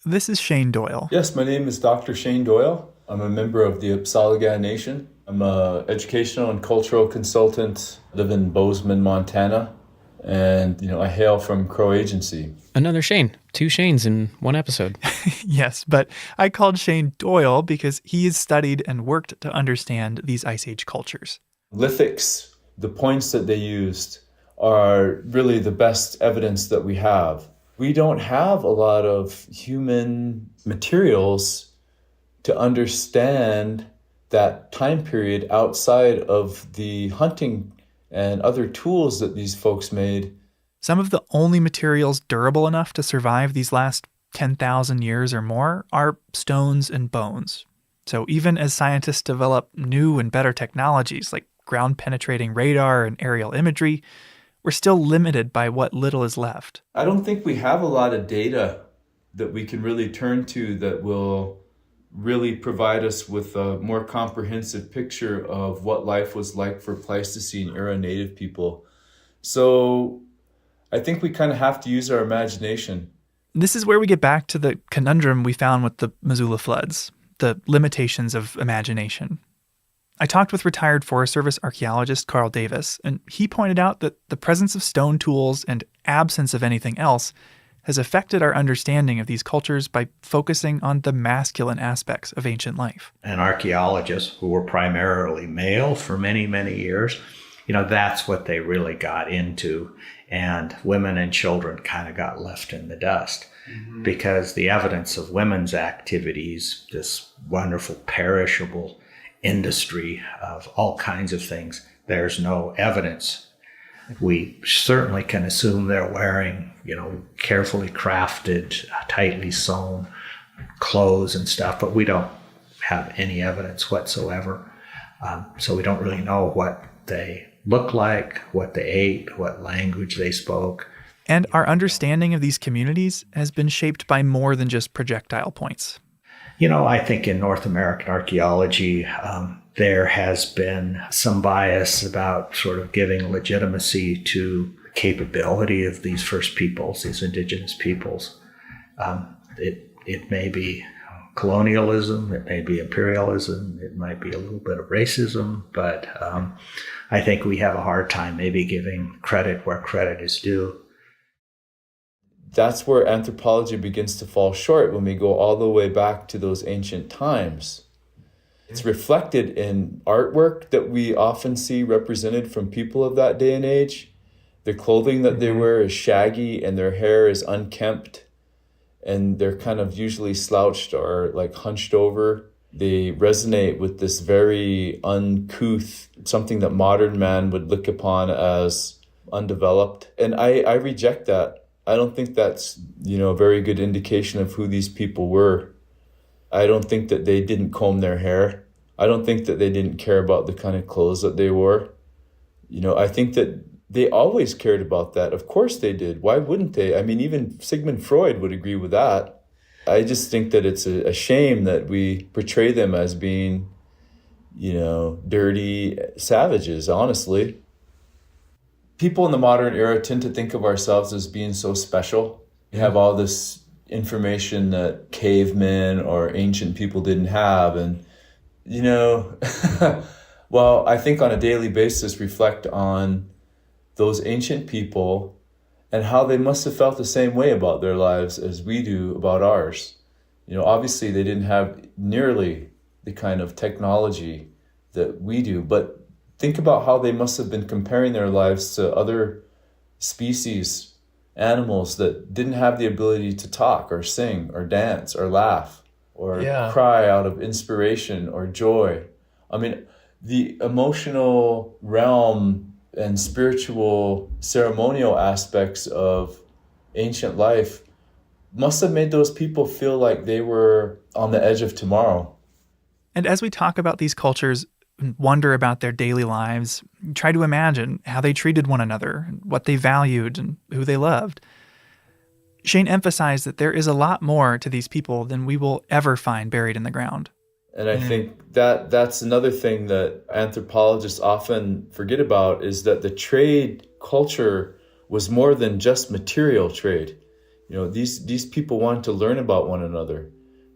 This is Shane Doyle. Yes, my name is Dr. Shane Doyle. I'm a member of the Upsalaga Nation. I'm an educational and cultural consultant, live in Bozeman, Montana, and I hail from Crow Agency. Another Shane. 2 Shanes in one episode. Yes, but I called Shane Doyle because he has studied and worked to understand these Ice Age cultures. Lithics, the points that they used, are really the best evidence that we have. We don't have a lot of human materials to understand that time period outside of the hunting and other tools that these folks made. Some of the only materials durable enough to survive these last 10,000 years or more are stones and bones. So even as scientists develop new and better technologies like ground-penetrating radar and aerial imagery, we're still limited by what little is left. I don't think we have a lot of data that we can really turn to that will really provide us with a more comprehensive picture of what life was like for Pleistocene era native people. So I think we kind of have to use our imagination. This is where we get back to the conundrum we found with the Missoula floods, the limitations of imagination. I talked with retired Forest Service archaeologist Carl Davis, and he pointed out that the presence of stone tools and absence of anything else has affected our understanding of these cultures by focusing on the masculine aspects of ancient life. And archaeologists, who were primarily male for many, many years, that's what they really got into. And women and children kind of got left in the dust because the evidence of women's activities, this wonderful perishable industry of all kinds of things, there's no evidence. We certainly can assume they're wearing, carefully crafted, tightly sewn clothes and stuff, but we don't have any evidence whatsoever. So we don't really know what they look like, what they ate, what language they spoke. And our understanding of these communities has been shaped by more than just projectile points. I think in North American archaeology, there has been some bias about sort of giving legitimacy to capability of these first peoples, these indigenous peoples. It may be colonialism, it may be imperialism, it might be a little bit of racism, but I think we have a hard time maybe giving credit where credit is due. That's where anthropology begins to fall short when we go all the way back to those ancient times. It's reflected in artwork that we often see represented from people of that day and age. The clothing that they wear is shaggy and their hair is unkempt, and they're kind of usually slouched or like hunched over. They resonate with this very uncouth, something that modern man would look upon as undeveloped. And I reject that. I don't think that's, a very good indication of who these people were. I don't think that they didn't comb their hair. I don't think that they didn't care about the kind of clothes that they wore. I think that they always cared about that. Of course they did. Why wouldn't they? I mean, even Sigmund Freud would agree with that. I just think that it's a shame that we portray them as being, dirty savages, honestly. People in the modern era tend to think of ourselves as being so special. We have all this information that cavemen or ancient people didn't have. And, well, I think on a daily basis reflect on those ancient people and how they must have felt the same way about their lives as we do about ours. Obviously they didn't have nearly the kind of technology that we do, but think about how they must have been comparing their lives to other species, animals that didn't have the ability to talk or sing or dance or laugh or cry out of inspiration or joy. I mean, the emotional realm and spiritual ceremonial aspects of ancient life must have made those people feel like they were on the edge of tomorrow. And as we talk about these cultures, wonder about their daily lives, try to imagine how they treated one another, what they valued, and who they loved. Shane emphasized that there is a lot more to these people than we will ever find buried in the ground. And I think that's another thing that anthropologists often forget about, is that the trade culture was more than just material trade. These people wanted to learn about one another.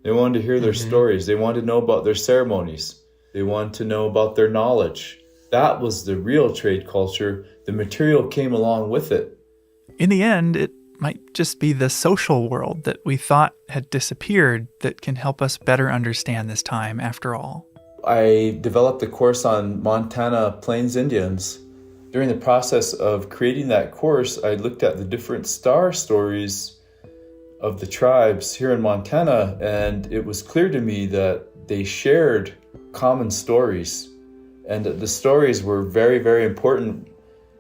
They wanted to hear their stories. They wanted to know about their ceremonies. They wanted to know about their knowledge. That was the real trade culture. The material came along with it. In the end, it might just be the social world that we thought had disappeared that can help us better understand this time after all. I developed a course on Montana Plains Indians. During the process of creating that course, I looked at the different star stories of the tribes here in Montana, and it was clear to me that they shared common stories, and that the stories were very, very important.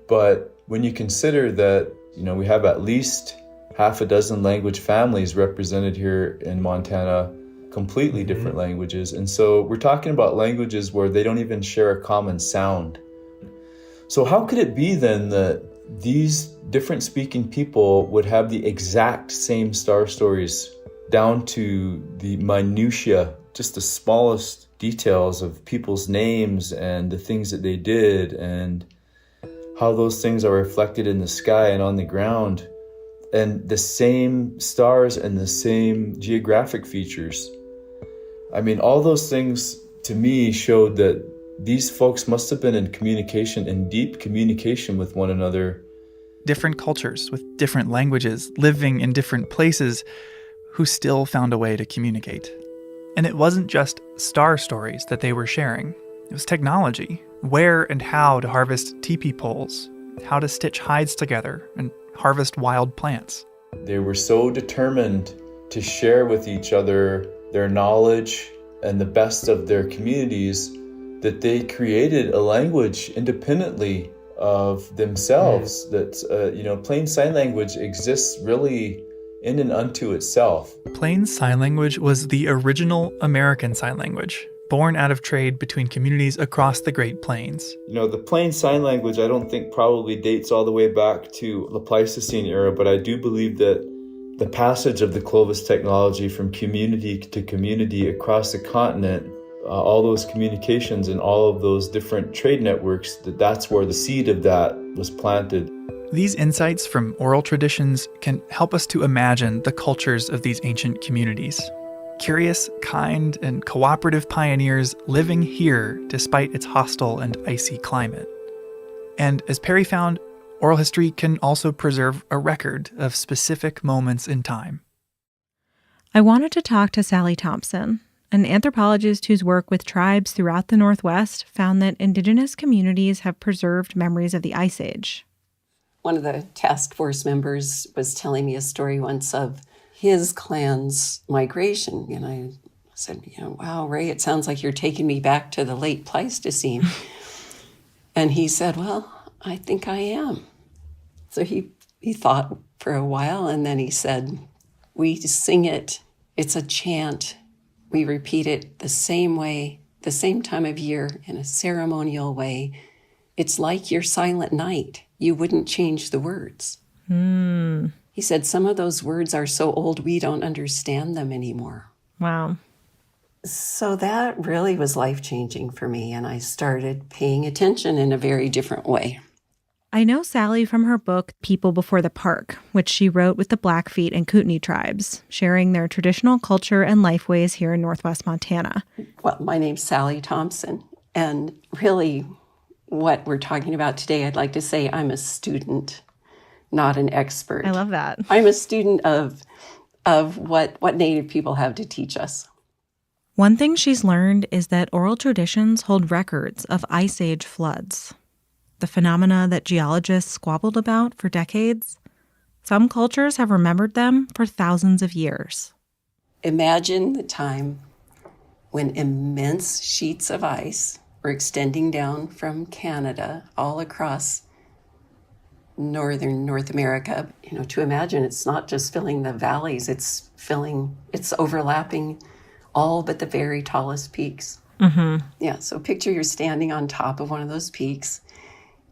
But when you consider that, we have at least half a dozen language families represented here in Montana, completely different languages. And so we're talking about languages where they don't even share a common sound. So how could it be then that these different speaking people would have the exact same star stories down to the minutiae, just the smallest details of people's names and the things that they did and how those things are reflected in the sky and on the ground, and the same stars and the same geographic features? I mean, all those things to me showed that these folks must have been in communication, in deep communication with one another. Different cultures with different languages, living in different places, who still found a way to communicate. And it wasn't just star stories that they were sharing. It was technology, where and how to harvest teepee poles, how to stitch hides together and harvest wild plants. They were so determined to share with each other their knowledge and the best of their communities that they created a language independently of themselves. That, plain sign language exists really in and unto itself. Plain Sign Language was the original American Sign Language, born out of trade between communities across the Great Plains. The Plain Sign Language, I don't think probably dates all the way back to the Pleistocene era, but I do believe that the passage of the Clovis technology from community to community across the continent, all those communications and all of those different trade networks, that's where the seed of that was planted. These insights from oral traditions can help us to imagine the cultures of these ancient communities. Curious, kind, and cooperative pioneers living here despite its hostile and icy climate. And as Perry found, oral history can also preserve a record of specific moments in time. I wanted to talk to Sally Thompson, an anthropologist whose work with tribes throughout the Northwest found that indigenous communities have preserved memories of the Ice Age. One of the task force members was telling me a story once of his clan's migration. And I said, wow, Ray, it sounds like you're taking me back to the late Pleistocene. And he said, well, I think I am. So he thought for a while, and then he said, we sing it. It's a chant. We repeat it the same way, the same time of year, in a ceremonial way. It's like your silent night. You wouldn't change the words. He said some of those words are so old we don't understand them anymore. Wow. So that really was life-changing for me, and I started paying attention in a very different way. I know Sally from her book, People Before the Park, which she wrote with the Blackfeet and Kootenai tribes, sharing their traditional culture and life ways here in Northwest Montana. Well, my name's Sally Thompson, and really what we're talking about today, I'd like to say I'm a student, not an expert. I love that. I'm a student of what Native people have to teach us. One thing she's learned is that oral traditions hold records of Ice Age floods, the phenomena that geologists squabbled about for decades. Some cultures have remembered them for thousands of years. Imagine the time when immense sheets of ice were extending down from Canada all across northern North America. To imagine it's not just filling the valleys, it's overlapping all but the very tallest peaks. Mm-hmm. Yeah, so picture you're standing on top of one of those peaks,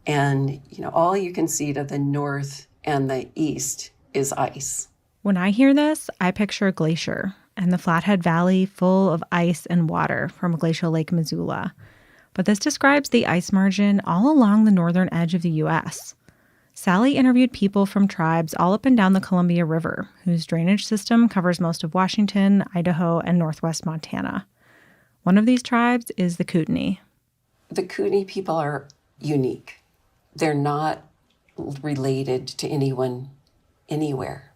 and all you can see to the north and the east is ice. When I hear this, I picture a glacier and the Flathead Valley full of ice and water from glacial Lake Missoula. But this describes the ice margin all along the northern edge of the U.S. Sally interviewed people from tribes all up and down the Columbia River, whose drainage system covers most of Washington, Idaho, and northwest Montana. One of these tribes is the Kootenai. The Kootenai people are unique. They're not related to anyone anywhere.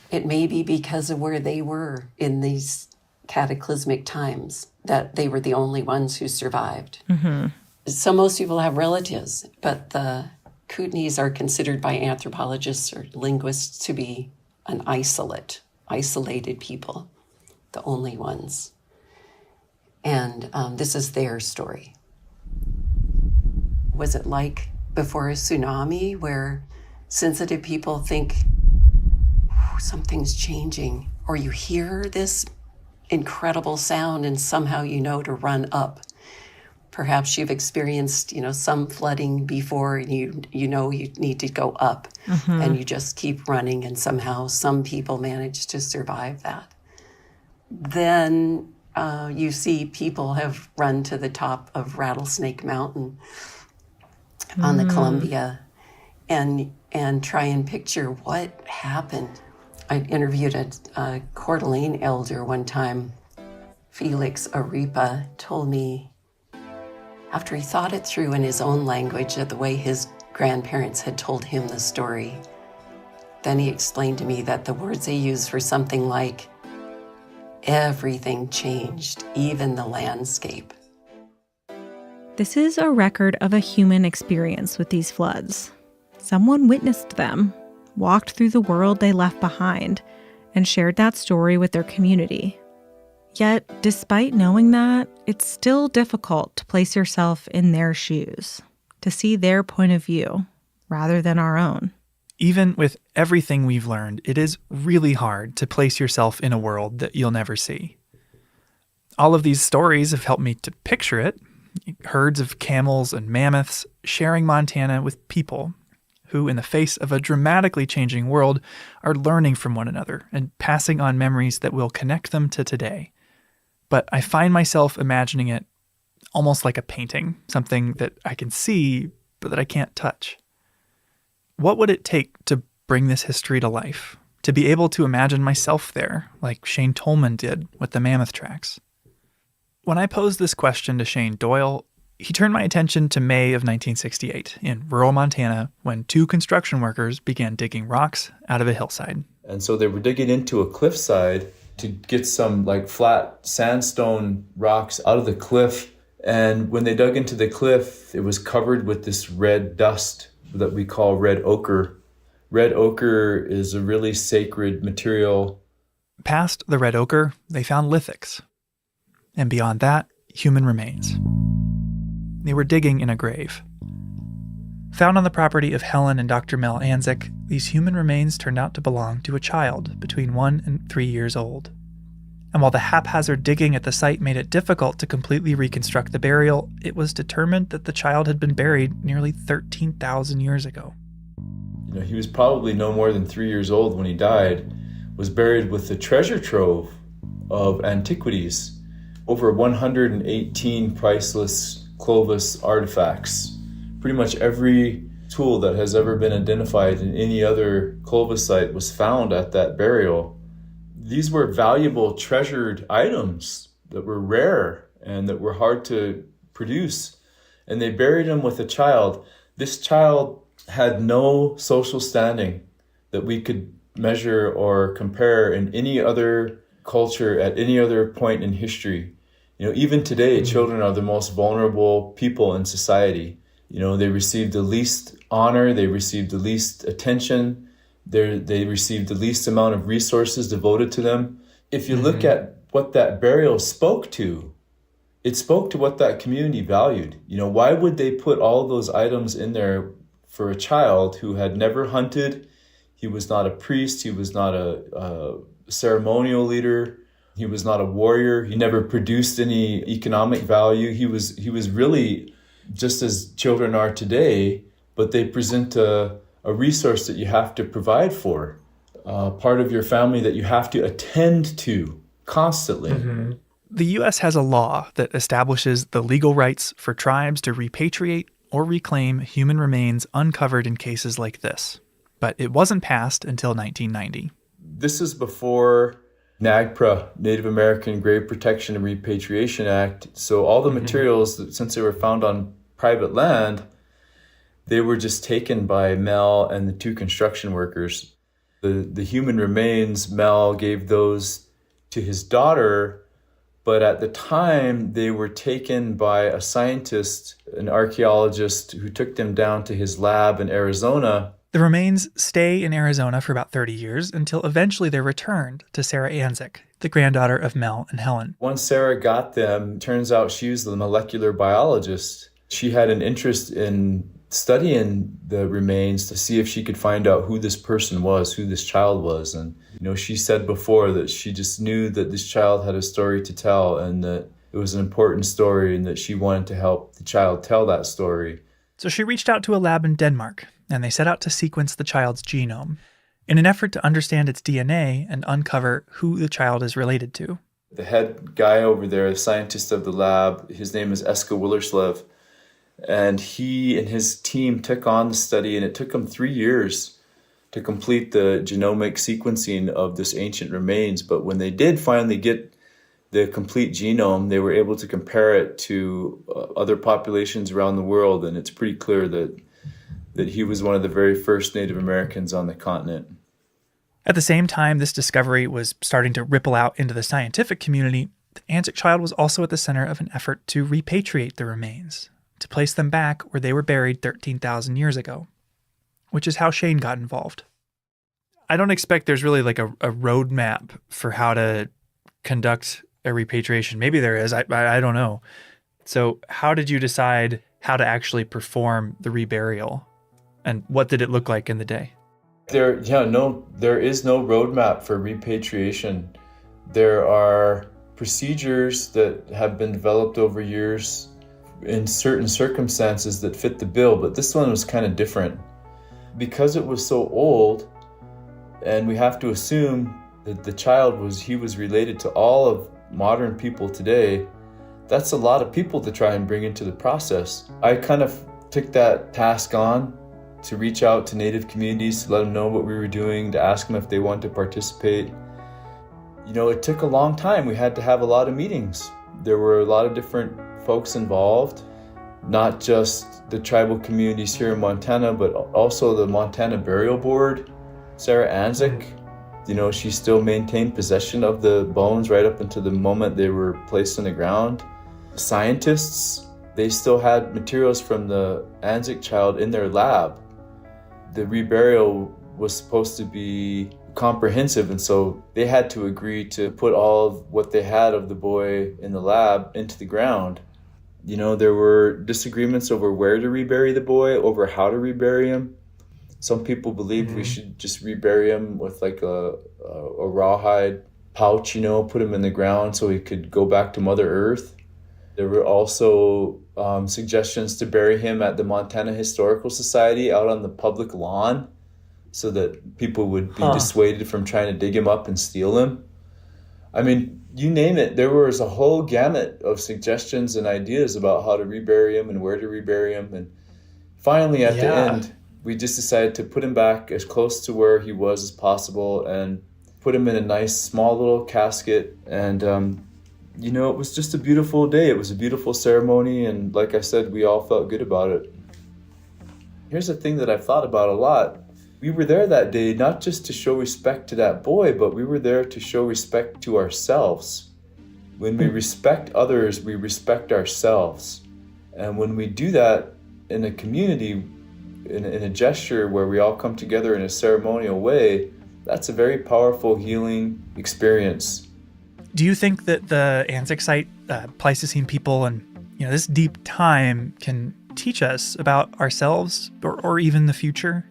It may be because of where they were in these cataclysmic times that they were the only ones who survived. Mm-hmm. So most people have relatives, but the Kootenays are considered by anthropologists or linguists to be an isolated people, the only ones. And this is their story. Was it like before a tsunami where sensitive people think something's changing, or you hear this incredible sound and somehow you know to run up? Perhaps you've experienced, some flooding before, and you know you need to go up, and you just keep running, and somehow some people manage to survive that. Then you see people have run to the top of Rattlesnake Mountain on the Columbia and try and picture what happened. I interviewed a Coeur d'Alene elder one time. Felix Arepa told me, after he thought it through in his own language, the way his grandparents had told him the story, then he explained to me that the words they used were something like, everything changed, even the landscape. This is a record of a human experience with these floods. Someone witnessed them, walked through the world they left behind, and shared that story with their community. Yet, despite knowing that, it's still difficult to place yourself in their shoes, to see their point of view, rather than our own. Even with everything we've learned, it is really hard to place yourself in a world that you'll never see. All of these stories have helped me to picture it. Herds of camels and mammoths sharing Montana with people who, in the face of a dramatically changing world, are learning from one another and passing on memories that will connect them to today. But I find myself imagining it almost like a painting, something that I can see, but that I can't touch. What would it take to bring this history to life? To be able to imagine myself there, like Shane Tolman did with the mammoth tracks? When I posed this question to Shane Doyle, he turned my attention to May of 1968 in rural Montana when 2 construction workers began digging rocks out of a hillside. And so they were digging into a cliffside to get some like flat sandstone rocks out of the cliff. And when they dug into the cliff, it was covered with this red dust that we call red ochre. Red ochre is a really sacred material. Past the red ochre, they found lithics. And beyond that, human remains. They were digging in a grave. Found on the property of Helen and Dr. Mel Anzik, these human remains turned out to belong to a child between 1 and 3 years old. And while the haphazard digging at the site made it difficult to completely reconstruct the burial, it was determined that the child had been buried nearly 13,000 years ago. He was probably no more than 3 years old when he died, was buried with a treasure trove of antiquities, over 118 priceless Clovis artifacts. Pretty much every tool that has ever been identified in any other Clovis site was found at that burial. These were valuable, treasured items that were rare and that were hard to produce. And they buried him with a child. This child had no social standing that we could measure or compare in any other culture at any other point in history. Even today, children are the most vulnerable people in society. They receive the least honor, they receive the least attention, they receive the least amount of resources devoted to them. If you look at what that burial spoke to, it spoke to what that community valued. Why would they put all those items in there for a child who had never hunted? He was not a priest, he was not a ceremonial leader, he was not a warrior, he never produced any economic value. He was really just as children are today, but they present a resource that you have to provide for, part of your family that you have to attend to constantly. The U.S. has a law that establishes the legal rights for tribes to repatriate or reclaim human remains uncovered in cases like this. But it wasn't passed until 1990. This is before NAGPRA, Native American Grave Protection and Repatriation Act. So all the materials, since they were found on private land, they were just taken by Mel and the 2 construction workers. The human remains, Mel gave those to his daughter, but at the time they were taken by a scientist, an archaeologist, who took them down to his lab in Arizona. The remains stay in Arizona for about 30 years until eventually they're returned to Sarah Anzik, the granddaughter of Mel and Helen. Once Sarah got them, turns out she was the molecular biologist. She had an interest in studying the remains to see if she could find out who this person was, who this child was. And, she said before that she just knew that this child had a story to tell and that it was an important story and that she wanted to help the child tell that story. So she reached out to a lab in Denmark, and they set out to sequence the child's genome in an effort to understand its DNA and uncover who the child is related to. The head guy over there, the scientist of the lab, his name is Esko Willerslev, and he and his team took on the study, and it took them 3 years to complete the genomic sequencing of this ancient remains. But when they did finally get the complete genome, they were able to compare it to other populations around the world, and it's pretty clear that he was one of the very first Native Americans on the continent. At the same time this discovery was starting to ripple out into the scientific community, the Anzik child was also at the center of an effort to repatriate the remains, to place them back where they were buried 13,000 years ago, which is how Shane got involved. I don't expect there's really like a roadmap for how to conduct a repatriation. Maybe there is. I don't know. So how did you decide how to actually perform the reburial? And what did it look like in the day? There is no roadmap for repatriation. There are procedures that have been developed over years in certain circumstances that fit the bill, but this one was kind of different. Because it was so old, and we have to assume that the child was related to all of modern people today, that's a lot of people to try and bring into the process. I kind of took that task on to reach out to Native communities, to let them know what we were doing, to ask them if they wanted to participate. You know, it took a long time. We had to have a lot of meetings. There were a lot of different folks involved, not just the tribal communities here in Montana, but also the Montana Burial Board. Sarah Anzik, you know, she still maintained possession of the bones right up until the moment they were placed in the ground. Scientists, they still had materials from the Anzik child in their lab. The reburial was supposed to be comprehensive, and so they had to agree to put all of what they had of the boy in the lab into the ground. You know, there were disagreements over where to rebury the boy, over how to rebury him. Some people believed we should just rebury him with like a rawhide pouch, you know, put him in the ground so he could go back to Mother Earth. There were also suggestions to bury him at the Montana Historical Society out on the public lawn so that people would be dissuaded from trying to dig him up and steal him. I mean, you name it, there was a whole gamut of suggestions and ideas about how to rebury him and where to rebury him. And finally, at the end, we just decided to put him back as close to where he was as possible and put him in a nice small little casket. And, you know, it was just a beautiful day. It was a beautiful ceremony. And like I said, we all felt good about it. Here's the thing that I've thought about a lot. We were there that day not just to show respect to that boy, but we were there to show respect to ourselves. When we respect others, we respect ourselves. And when we do that in a community, in a gesture where we all come together in a ceremonial way, that's a very powerful healing experience. Do you think that the Anzik site, Pleistocene people, and this deep time can teach us about ourselves or even the future?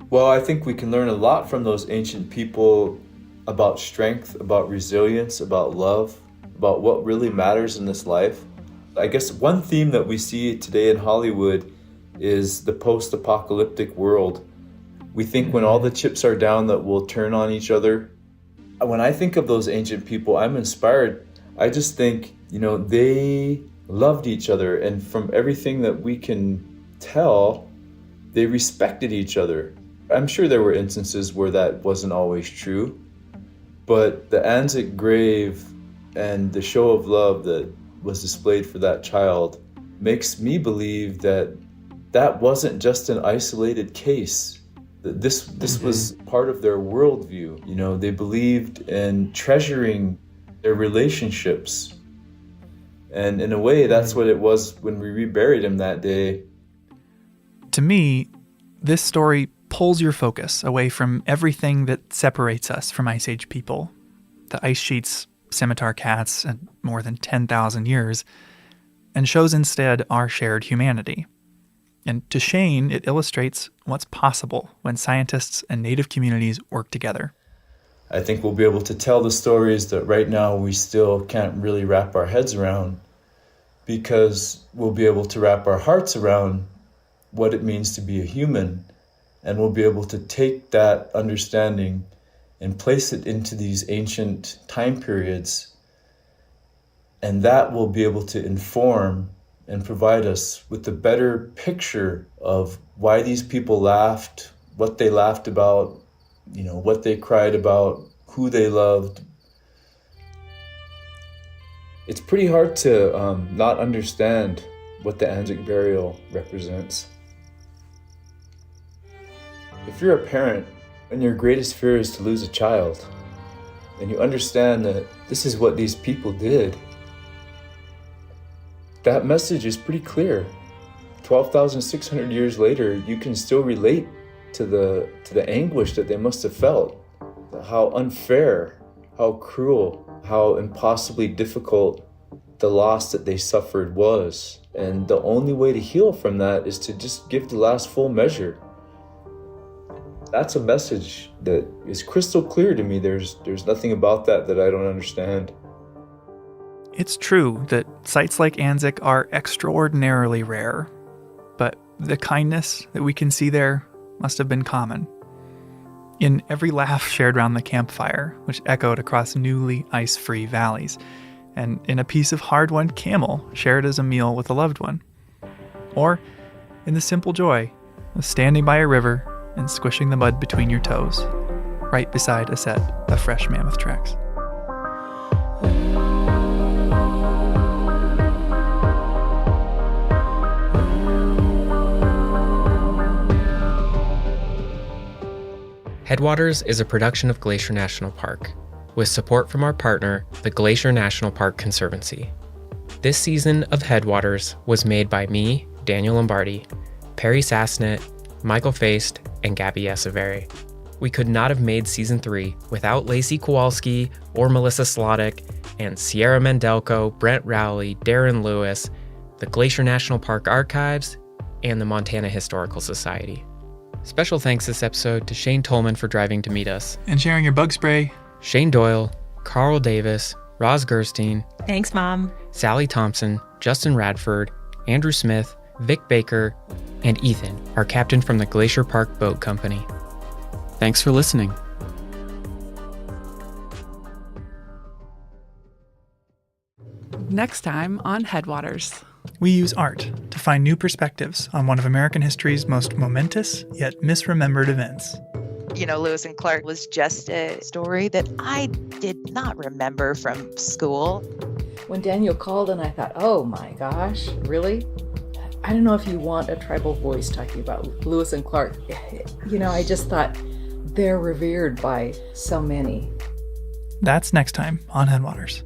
Well, I think we can learn a lot from those ancient people about strength, about resilience, about love, about what really matters in this life. I guess one theme that we see today in Hollywood is the post-apocalyptic world. We think when all the chips are down that we'll turn on each other. When I think of those ancient people, I'm inspired. I just think, they loved each other, and from everything that we can tell, they respected each other. I'm sure there were instances where that wasn't always true, but the Anzik grave and the show of love that was displayed for that child makes me believe that that wasn't just an isolated case. That this was part of their worldview. They believed in treasuring their relationships. And in a way, that's what it was when we reburied him that day. To me, this story pulls your focus away from everything that separates us from Ice Age people. The ice sheets, scimitar cats, and more than 10,000 years, and shows instead our shared humanity. And to Shane, it illustrates what's possible when scientists and Native communities work together. I think we'll be able to tell the stories that right now we still can't really wrap our heads around, because we'll be able to wrap our hearts around what it means to be a human, and we'll be able to take that understanding and place it into these ancient time periods, and that will be able to inform and provide us with a better picture of why these people laughed, what they laughed about, what they cried about, who they loved. It's pretty hard to not understand what the Anzik burial represents. If you're a parent and your greatest fear is to lose a child, and you understand that this is what these people did, that message is pretty clear. 12,600 years later, you can still relate to the anguish that they must have felt. How unfair, how cruel, how impossibly difficult the loss that they suffered was. And the only way to heal from that is to just give the last full measure. That's a message that is crystal clear to me. There's nothing about that I don't understand. It's true that sites like Anzik are extraordinarily rare, but the kindness that we can see there must have been common. In every laugh shared around the campfire, which echoed across newly ice-free valleys, and in a piece of hard-won camel shared as a meal with a loved one. Or in the simple joy of standing by a river and squishing the mud between your toes, right beside a set of fresh mammoth tracks. Headwaters is a production of Glacier National Park, with support from our partner, the Glacier National Park Conservancy. This season of Headwaters was made by me, Daniel Lombardi, Perry Sassnett, Michael Feist, and Gabby Echeverry. We could not have made Season 3 without Lacey Kowalski or Melissa Slottick, and Sierra Mendelko, Brent Rowley, Darren Lewis, the Glacier National Park Archives, and the Montana Historical Society. Special thanks this episode to Shane Tolman for driving to meet us. And sharing your bug spray. Shane Doyle, Carl Davis, Roz Gerstein. Thanks, Mom. Sally Thompson, Justin Radford, Andrew Smith, Vic Baker, and Ethan, our captain from the Glacier Park Boat Company. Thanks for listening. Next time on Headwaters. We use art to find new perspectives on one of American history's most momentous yet misremembered events. You know, Lewis and Clark was just a story that I did not remember from school. When Daniel called and I thought, oh my gosh, really? I don't know if you want a tribal voice talking about Lewis and Clark. You know, I just thought they're revered by so many. That's next time on Headwaters.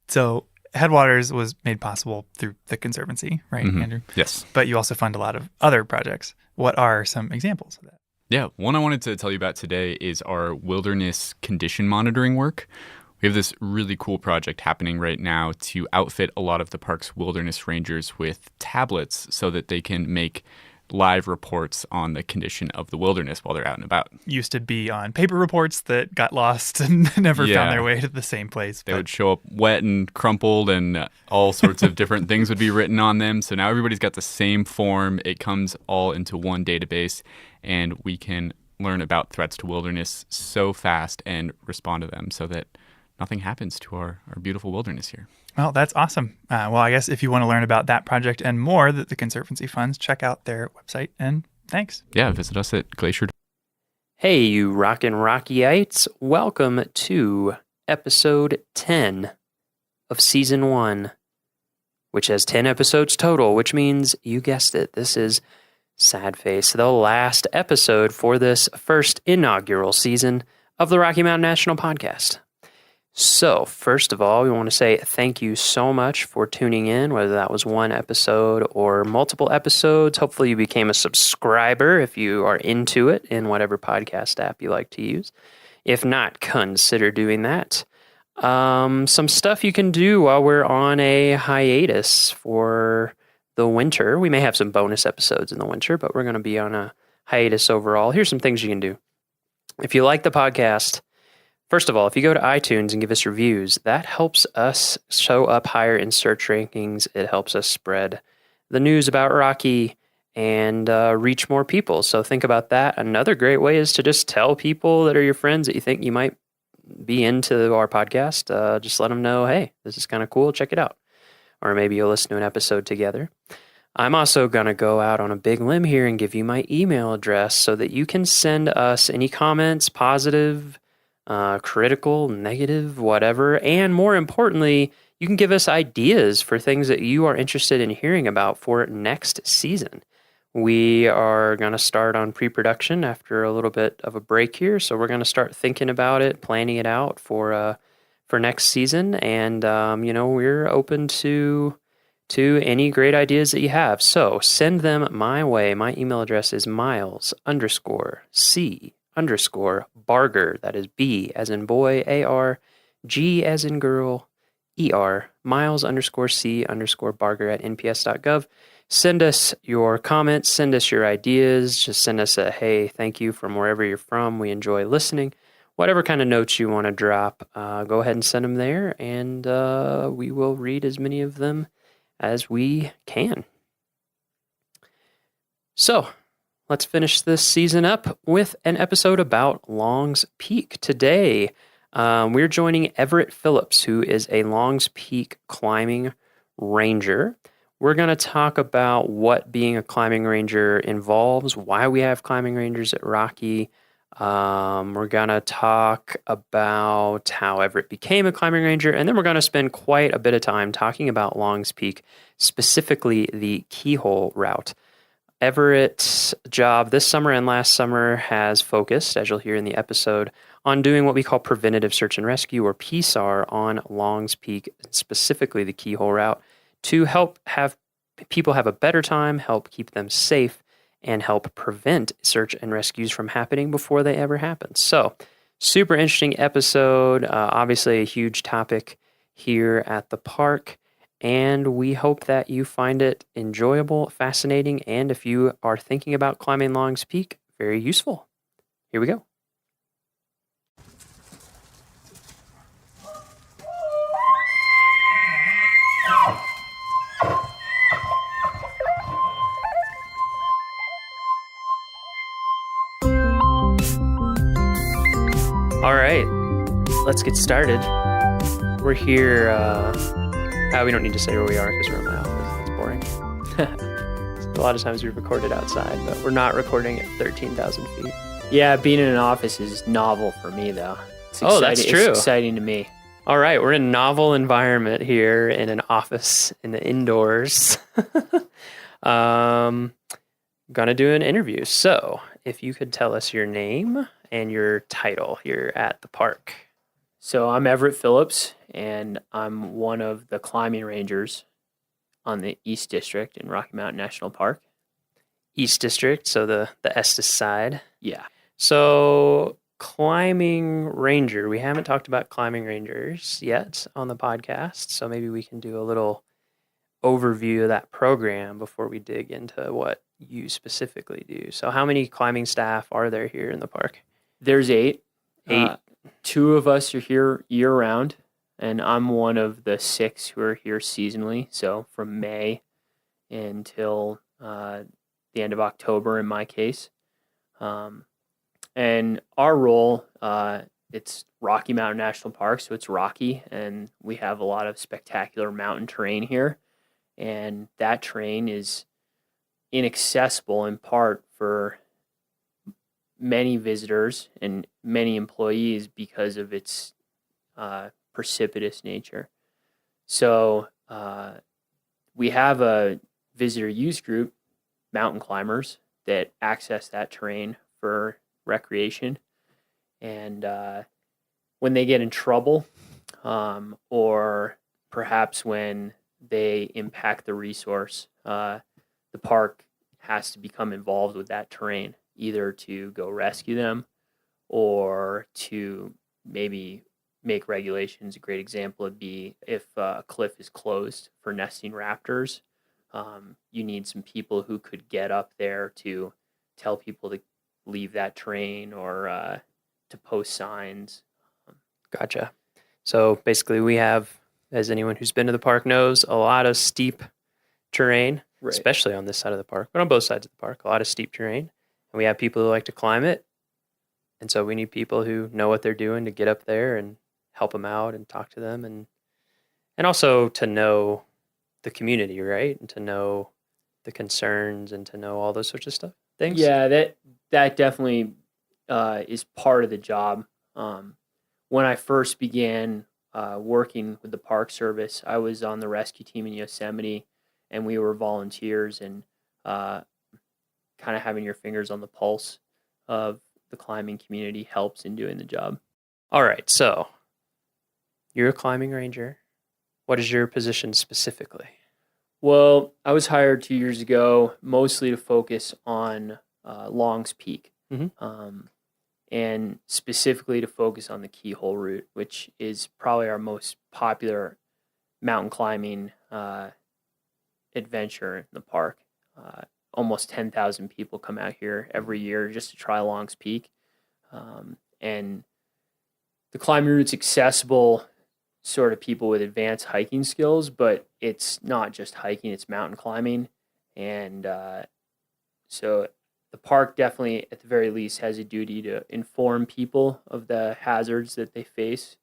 So Headwaters was made possible through the Conservancy, right, Andrew? Yes. But you also fund a lot of other projects. What are some examples of that? Yeah, one I wanted to tell you about today is our wilderness condition monitoring work. We have this really cool project happening right now to outfit a lot of the park's wilderness rangers with tablets so that they can make live reports on the condition of the wilderness while they're out and about. Used to be on paper reports that got lost and never found their way to the same place. They would show up wet and crumpled and all sorts of different things would be written on them. So now everybody's got the same form. It comes all into one database and we can learn about threats to wilderness so fast and respond to them so that nothing happens to our beautiful wilderness here. Well, that's awesome. Well, I guess if you want to learn about that project and more that the Conservancy funds, check out their website, and thanks. Yeah, visit us at Glacier. Hey, you rockin' Rockyites. Welcome to episode 10 of season 1, which has 10 episodes total, which means, you guessed it, this is Sad Face, the last episode for this first inaugural season of the Rocky Mountain National Podcast. So, first of all, we want to say thank you so much for tuning in, whether that was one episode or multiple episodes. Hopefully you became a subscriber if you are into it in whatever podcast app you like to use. If not, consider doing that. Some stuff you can do while we're on a hiatus for the winter. We may have some bonus episodes in the winter, but we're going to be on a hiatus overall. Here's some things you can do. If you like the podcast, first of all, if you go to iTunes and give us reviews, that helps us show up higher in search rankings. It helps us spread the news about Rocky and reach more people. So think about that. Another great way is to just tell people that are your friends that you think you might be into our podcast. Just let them know, hey, this is kind of cool. Check it out. Or maybe you'll listen to an episode together. I'm also going to go out on a big limb here and give you my email address so that you can send us any comments, positive, critical, negative, whatever. And more importantly, you can give us ideas for things that you are interested in hearing about for next season. We are going to start on pre-production after a little bit of a break here. So we're going to start thinking about it, planning it out for next season. And, we're open to any great ideas that you have. So send them my way. My email address is miles_C_Barger. That is B as in boy, A-R, G as in girl, E-R, miles_C_Barger at nps.gov. Send us your comments, send us your ideas, just send us a, hey, thank you from wherever you're from. We enjoy listening. Whatever kind of notes you want to drop, go ahead and send them there, and we will read as many of them as we can. So, let's finish this season up with an episode about Long's Peak. Today, we're joining Everett Phillips, who is a Long's Peak climbing ranger. We're going to talk about what being a climbing ranger involves, why we have climbing rangers at Rocky. We're going to talk about how Everett became a climbing ranger, and then we're going to spend quite a bit of time talking about Long's Peak, specifically the Keyhole route. Everett's job this summer and last summer has focused, as you'll hear in the episode, on doing what we call preventative search and rescue, or PSAR, on Long's Peak, specifically the Keyhole route, to help have people have a better time, help keep them safe, and help prevent search and rescues from happening before they ever happen. So, super interesting episode, obviously a huge topic here at the park, and we hope that you find it enjoyable, fascinating, and if you are thinking about climbing Long's Peak, very useful. Here we go. All right, let's get started. We're here, we don't need to say where we are because we're in my office. That's boring. A lot of times we recorded outside, but we're not recording at 13,000 feet. Yeah, being in an office is novel for me, though. That's true. It's exciting to me. All right, we're in a novel environment here in an office in the indoors. Gonna do an interview. So, if you could tell us your name and your title here at the park. So I'm Everett Phillips, and I'm one of the climbing rangers on the East District in Rocky Mountain National Park. East District, so the Estes side. Yeah. So climbing ranger, we haven't talked about climbing rangers yet on the podcast, so maybe we can do a little overview of that program before we dig into what you specifically do. So how many climbing staff are there here in the park? There's 8. 8. 2 of us are here year-round, and I'm one of the 6 who are here seasonally, so from May until the end of October in my case. And our role, it's Rocky Mountain National Park, so it's rocky, and we have a lot of spectacular mountain terrain here, and that terrain is inaccessible in part for many visitors and many employees because of its precipitous nature. So we have a visitor use group, mountain climbers, that access that terrain for recreation. And when they get in trouble, or perhaps when they impact the resource, the park has to become involved with that terrain, either to go rescue them or to maybe make regulations. A great example would be if a cliff is closed for nesting raptors, you need some people who could get up there to tell people to leave that terrain or to post signs. Gotcha. So basically we have, as anyone who's been to the park knows, a lot of steep terrain, right, especially on this side of the park, but on both sides of the park, a lot of steep terrain. And we have people who like to climb it. And so we need people who know what they're doing to get up there and help them out and talk to them, and also to know the community, right? And to know the concerns and to know all those sorts of things. Yeah, that definitely is part of the job. When I first began working with the Park Service, I was on the rescue team in Yosemite, and we were volunteers, and kind of having your fingers on the pulse of the climbing community helps in doing the job. All right, so you're a climbing ranger. What is your position specifically? Well, I was hired 2 years ago, mostly to focus on Long's Peak, and specifically to focus on the Keyhole route, which is probably our most popular mountain climbing adventure in the park. Almost 10,000 people come out here every year just to try Long's Peak. And the climbing route's accessible sort of people with advanced hiking skills, but it's not just hiking, it's mountain climbing. And so the park definitely, at the very least, has a duty to inform people of the hazards that they face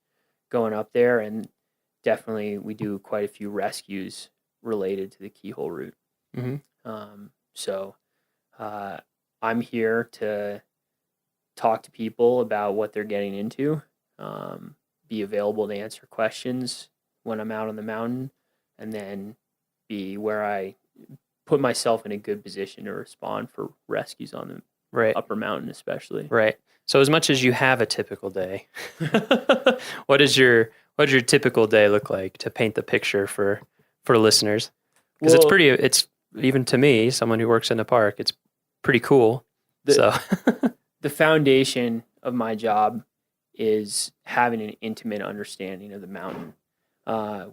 going up there. And definitely we do quite a few rescues related to the keyhole route. Mm-hmm. So I'm here to talk to people about what they're getting into, be available to answer questions when I'm out on the mountain, and then be where I put myself in a good position to respond for rescues on the upper mountain, especially. Right. So as much as you have a typical day, what does your typical day look like, to paint the picture for listeners? Because it's even to me, someone who works in a park, it's pretty cool. The foundation of my job is having an intimate understanding of the mountain,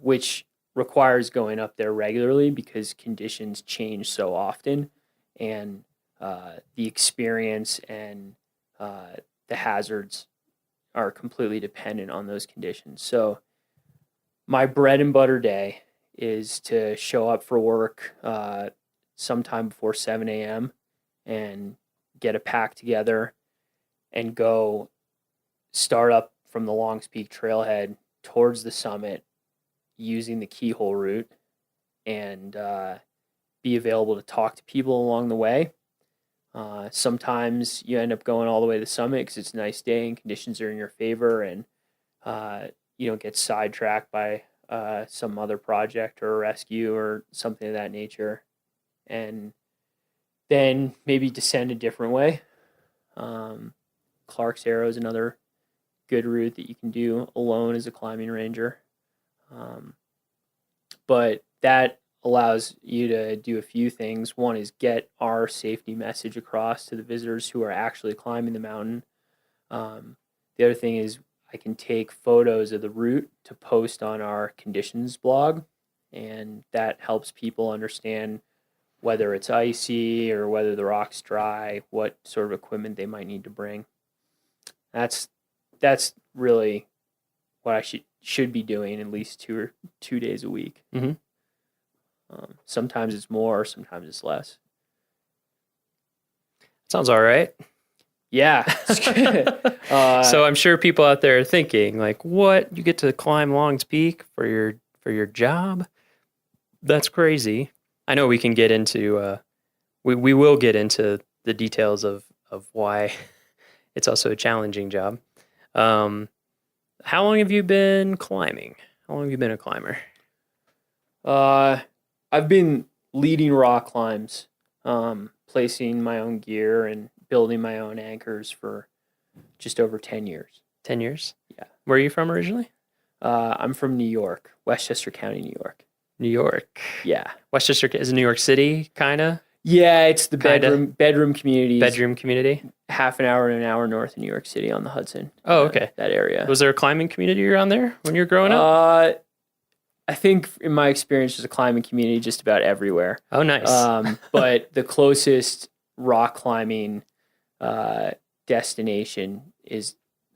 which requires going up there regularly because conditions change so often, and the experience and the hazards are completely dependent on those conditions. So my bread and butter day is to show up for work sometime before 7 a.m. and get a pack together and go start up from the Longs Peak trailhead towards the summit using the keyhole route, and be available to talk to people along the way. Sometimes you end up going all the way to the summit because it's a nice day and conditions are in your favor, and you don't get sidetracked by some other project or a rescue or something of that nature. And then maybe descend a different way. Clark's Arrow is another good route that you can do alone as a climbing ranger. But that allows you to do a few things. One is get our safety message across to the visitors who are actually climbing the mountain. The other thing is I can take photos of the route to post on our conditions blog, and that helps people understand whether it's icy or whether the rock's dry, what sort of equipment they might need to bring. That's really what I should be doing at least 2 days a week. Mm-hmm. Sometimes it's more, sometimes it's less. Sounds all right. Yeah. So I'm sure people out there are thinking, like, what? You get to climb Longs Peak for your job? That's crazy. I know we can get into we will get into the details of why it's also a challenging job. How long have you been climbing? How long have you been a climber? I've been leading rock climbs, placing my own gear and building my own anchors for just over 10 years. 10 years? Yeah. Where are you from originally? I'm from New York, Westchester County, New York. New York. Yeah. Westchester is it New York City, kind of? Yeah, it's the bedroom community. Bedroom community? Half an hour north of New York City on the Hudson. Oh, okay. That area. Was there a climbing community around there when you were growing up? I think in my experience, there's a climbing community just about everywhere. Oh, nice. But the closest rock climbing destination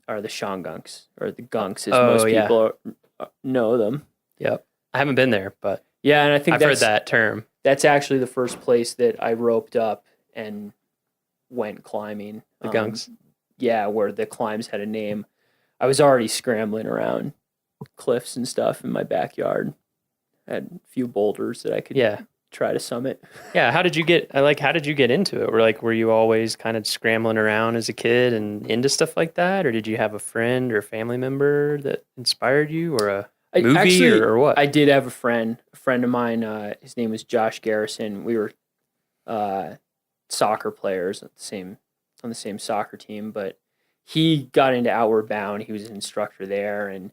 are the Shongunks, or the Gunks, as most people know them. Yep. I haven't been there, but yeah, and I think I've heard that term. That's actually the first place that I roped up and went climbing. The Gunks? Yeah, where the climbs had a name. I was already scrambling around cliffs and stuff in my backyard. I had a few boulders that I could try to summit. Yeah, how did you get into it? Were you always kind of scrambling around as a kid and into stuff like that? Or did you have a friend or family member that inspired you, or a movie or what? I did have a friend of mine, his name was Josh Garrison. We were soccer players on the same soccer team, but he got into Outward Bound. He was an instructor there, and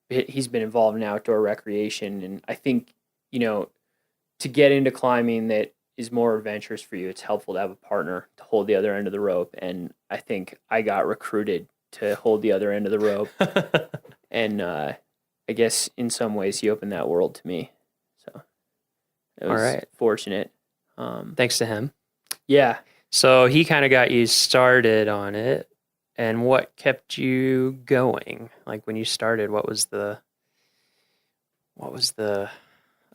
he's been involved in outdoor recreation. And I think, to get into climbing that is more adventurous for you, it's helpful to have a partner to hold the other end of the rope. And I think I got recruited to hold the other end of the rope. And I guess in some ways he opened that world to me. So it was fortunate. Thanks to him. Yeah. So he kind of got you started on it. And what kept you going? Like when you started, what was the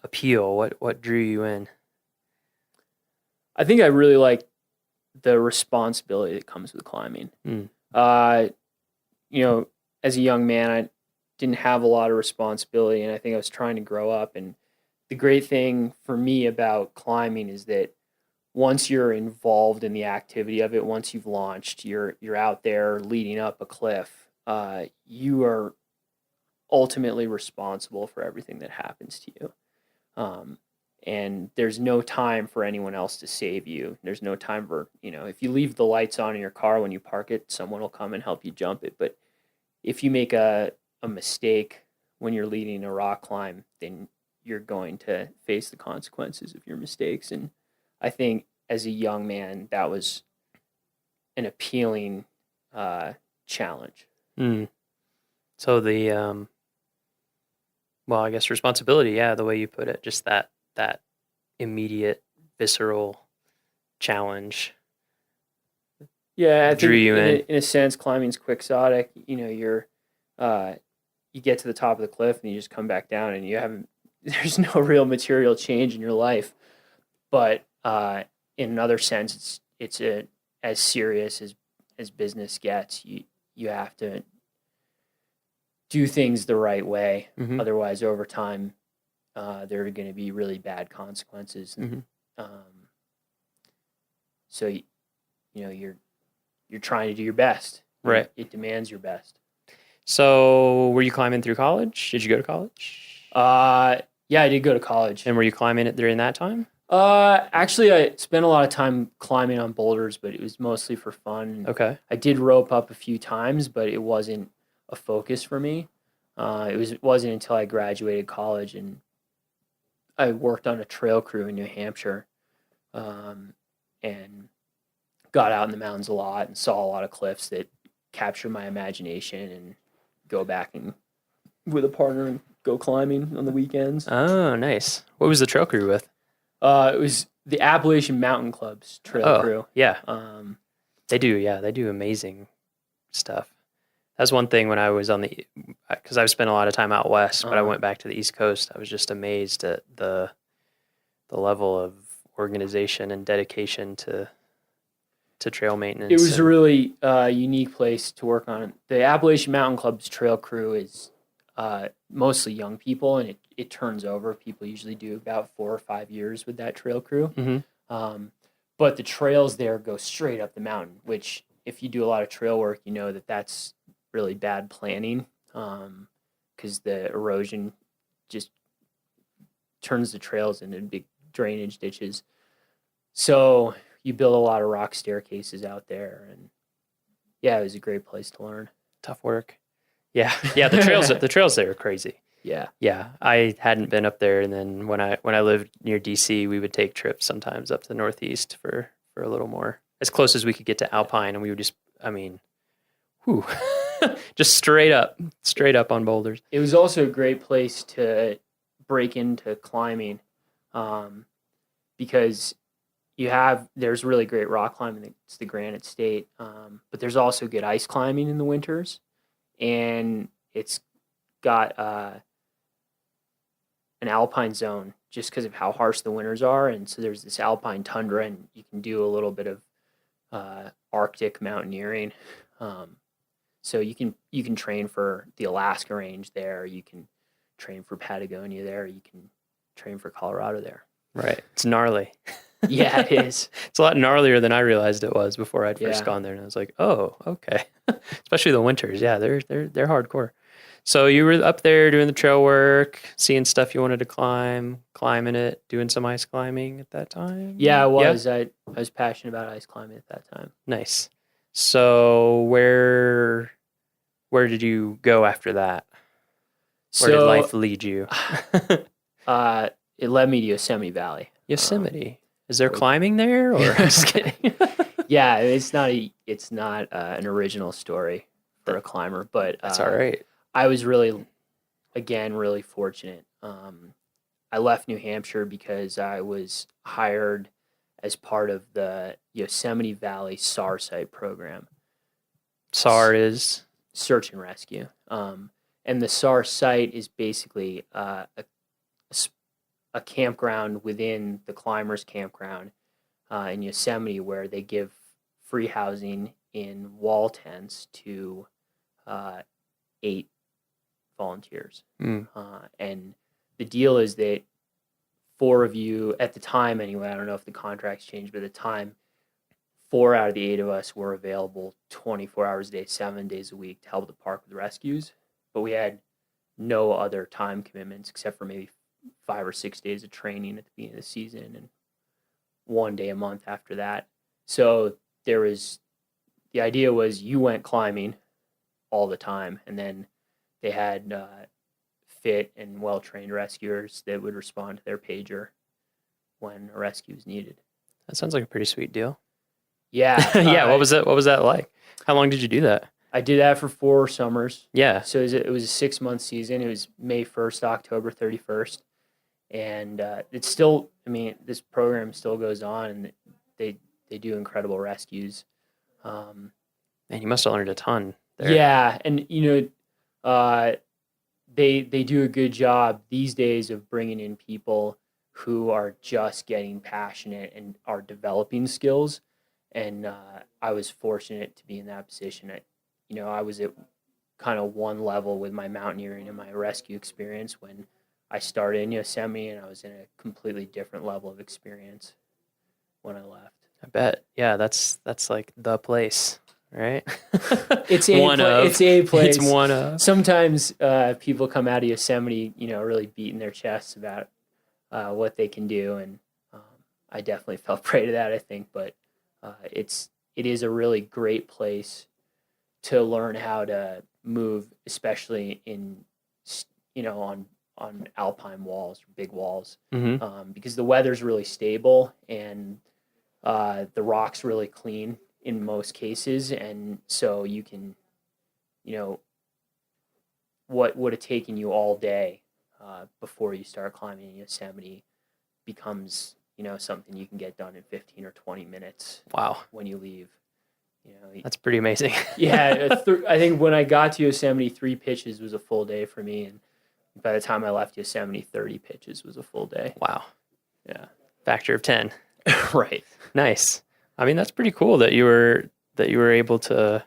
appeal? What drew you in? I think I really like the responsibility that comes with climbing. As a young man, I didn't have a lot of responsibility, and I think I was trying to grow up, and the great thing for me about climbing is that once you're involved in the activity of it, once you've launched, you're out there leading up a cliff, you are ultimately responsible for everything that happens to you. And there's no time for anyone else to save you. There's no time for, if you leave the lights on in your car when you park it, someone will come and help you jump it. But if you make a mistake when you're leading a rock climb, then you're going to face the consequences of your mistakes. And I think as a young man, that was an appealing challenge. So the, well, I guess responsibility, yeah, the way you put it, just that immediate, visceral challenge. Yeah, I drew think you in a sense, climbing's quixotic. You get to the top of the cliff and you just come back down, and there's no real material change in your life. But in another sense, it's as serious as business gets. You have to do things the right way. Mm-hmm. Otherwise, over time, there are going to be really bad consequences. Mm-hmm. So you're trying to do your best. Right. It demands your best. So were you climbing through college? Did you go to college? Yeah, I did go to college. And were you climbing it during that time? Actually, I spent a lot of time climbing on boulders, but it was mostly for fun. Okay. I did rope up a few times, but it wasn't a focus for me. It wasn't until I graduated college and I worked on a trail crew in New Hampshire, and got out in the mountains a lot and saw a lot of cliffs that captured my imagination, and go back and with a partner and go climbing on the weekends. Oh, nice. What was the trail crew with? It was the Appalachian Mountain Club's trail crew. Yeah. They do amazing stuff. That's one thing when I was because I've spent a lot of time out west, but I went back to the East Coast. I was just amazed at the level of organization and dedication to trail maintenance. It was a really unique place to work on. The Appalachian Mountain Club's trail crew is mostly young people, and it turns over. People usually do about 4 or 5 years with that trail crew. Mm-hmm. But the trails there go straight up the mountain, which if you do a lot of trail work, you know that's really bad planning, because the erosion just turns the trails into big drainage ditches. So you build a lot of rock staircases out there, and yeah, it was a great place to learn. Tough work. Yeah. The trails there are crazy. Yeah. I hadn't been up there, and then when I lived near DC, we would take trips sometimes up to the Northeast for a little more, as close as we could get to Alpine, and we would just, just straight up on boulders. It was also a great place to break into climbing, because there's really great rock climbing. It's the Granite State, but there's also good ice climbing in the winters, and it's got an alpine zone just because of how harsh the winters are, and so there's this alpine tundra, and you can do a little bit of Arctic mountaineering. So you can train for the Alaska range there. You can train for Patagonia there. You can train for Colorado there. Right. It's gnarly. Yeah, it is. It's a lot gnarlier than I realized it was before I'd first gone there, and I was like, oh, okay. Especially the winters. Yeah, they're hardcore. So you were up there doing the trail work, seeing stuff you wanted to climb, climbing it, doing some ice climbing at that time? Yeah, I was. Yeah? I was passionate about ice climbing at that time. Nice. So where did you go after that? Where did life lead you? It led me to Yosemite Valley. Yosemite. Is there climbing there, or I'm just kidding? Yeah, it's not an original story for a climber, but that's all right. I was really fortunate. I left New Hampshire because I was hired as part of the Yosemite Valley SAR site program. SAR is search and rescue. And the SAR site is basically a campground within the climbers' campground in Yosemite, where they give free housing in wall tents to 8 volunteers. And the deal is that 4 of you at the time anyway. I don't know if the contracts changed, but at the time, 4 out of the 8 of us were available 24 hours a day, 7 days a week to help the park with rescues. But we had no other time commitments except for maybe 5 or 6 days of training at the beginning of the season and 1 day a month after that. So the idea was you went climbing all the time, and then they had fit and well-trained rescuers that would respond to their pager when a rescue was needed. That sounds like a pretty sweet deal. Yeah. Yeah. What was that like? How long did you do that? I did that for 4 summers. Yeah. So it was a 6-month season. It was May 1st to October 31st. And it's still, I mean, this program still goes on, and they do incredible rescues. Man, you must have learned a ton there. Yeah. And, they do a good job these days of bringing in people who are just getting passionate and are developing skills. And I was fortunate to be in that position. I was at kind of one level with my mountaineering and my rescue experience when I started in Yosemite, and I was in a completely different level of experience when I left. I bet. Yeah, that's like the place, right? It's a place. It's one of. Sometimes people come out of Yosemite, really beating their chests about what they can do, and I definitely fell prey to that, I think. But it is a really great place to learn how to move, especially in on alpine walls, big walls, because the weather's really stable and the rock's really clean in most cases, and so you can, what would have taken you all day before you start climbing in Yosemite becomes, something you can get done in 15 or 20 minutes. Wow. When you leave. That's pretty amazing. Yeah, I think when I got to Yosemite, 3 pitches was a full day for me, and by the time I left Yosemite, 30 pitches was a full day. Wow. Yeah. Factor of 10. Right. Nice. I mean, that's pretty cool that you were able to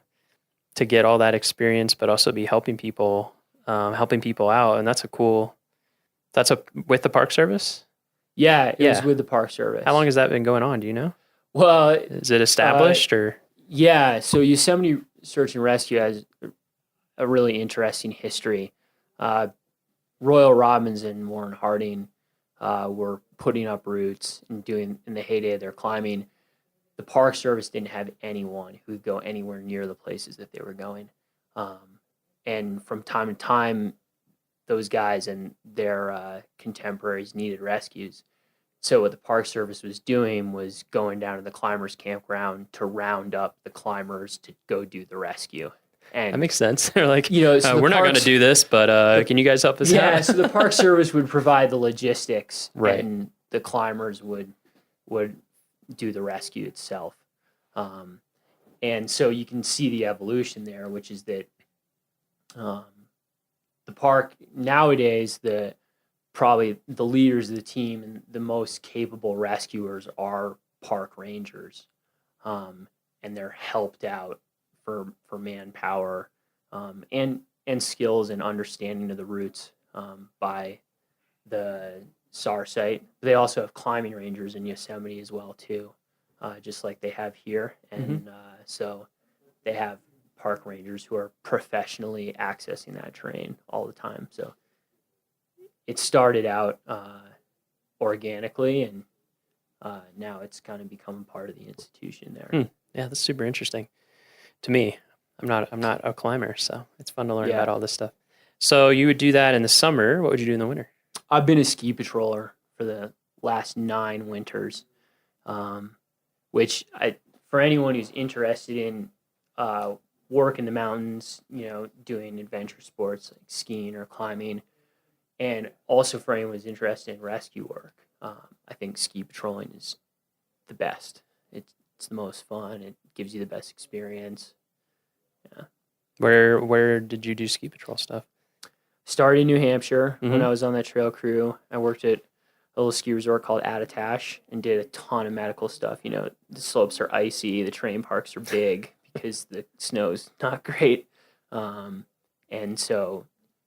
get all that experience, but also be helping people out. And that's with the Park Service? Yeah, it was with the Park Service. How long has that been going on? Do you know? Well, is it established or? Yeah. So Yosemite Search and Rescue has a really interesting history. Royal Robbins and Warren Harding were putting up roots and doing in the heyday of their climbing. The Park Service didn't have anyone who would go anywhere near the places that they were going. And from time to time, those guys and their contemporaries needed rescues. So what the Park Service was doing was going down to the climbers' campground to round up the climbers to go do the rescue. And that makes sense. They're like, so we're not going to do this, but can you guys help us out? Yeah, so the Park Service would provide the logistics, right, and the climbers would do the rescue itself. And so you can see the evolution there, which is that the park nowadays, probably the leaders of the team and the most capable rescuers are park rangers, and they're helped out for manpower and skills and understanding of the routes by the SAR site. They also have climbing rangers in Yosemite as well too, just like they have here, and so they have park rangers who are professionally accessing that terrain all the time. So it started out organically, and now it's kind of become part of the institution there. Yeah, that's super interesting to me. I'm not a climber, so it's fun to learn about all this stuff. So you would do that in the summer. What would you do in the winter? I've been a ski patroller for the last 9 winters, which for anyone who's interested in work in the mountains, doing adventure sports like skiing or climbing, and also for anyone who's interested in rescue work, I think ski patrolling is the best. It's the most fun. It gives you the best experience. Yeah. Where did you do ski patrol stuff? Started in New Hampshire when I was on that trail crew. I worked at a little ski resort called Attitash and did a ton of medical stuff. The slopes are icy, the terrain parks are big because the snow's not great. And so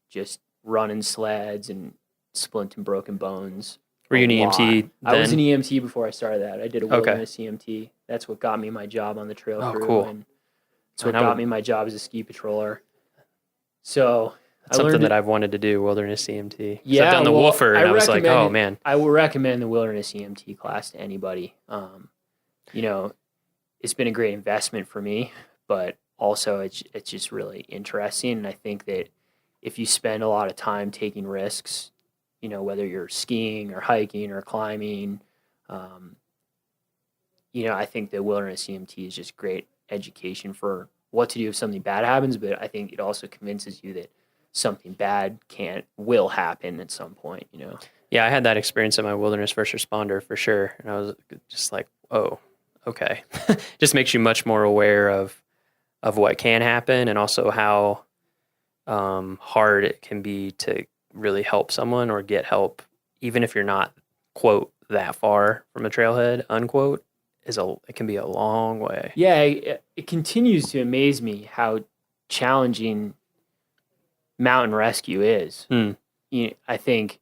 just running sleds and splinting broken bones Were you an EMT then? I was an EMT before I started that. I did a wilderness EMT. That's what got me my job on the trail crew. Cool. And that's what got me my job as a ski patroller. So that's something that I've wanted to do, wilderness EMT. Yeah, I've done the Woofer, and I was like, oh, man. I would recommend the wilderness EMT class to anybody. You know, it's been a great investment for me, but also it's just really interesting. And I think that if you spend a lot of time taking risks, you know, whether you're skiing or hiking or climbing, you know, I think the wilderness EMT is just great education for what to do if something bad happens, but I think it also convinces you that something bad will happen at some point, you know? Yeah, I had that experience in my wilderness first responder for sure. And I was just like, oh, okay. Just makes you much more aware of what can happen, and also how hard it can be to really help someone or get help, even if you're not, quote, that far from a trailhead, unquote, it can be a long way. Yeah, it continues to amaze me how challenging mountain rescue is. You know, I think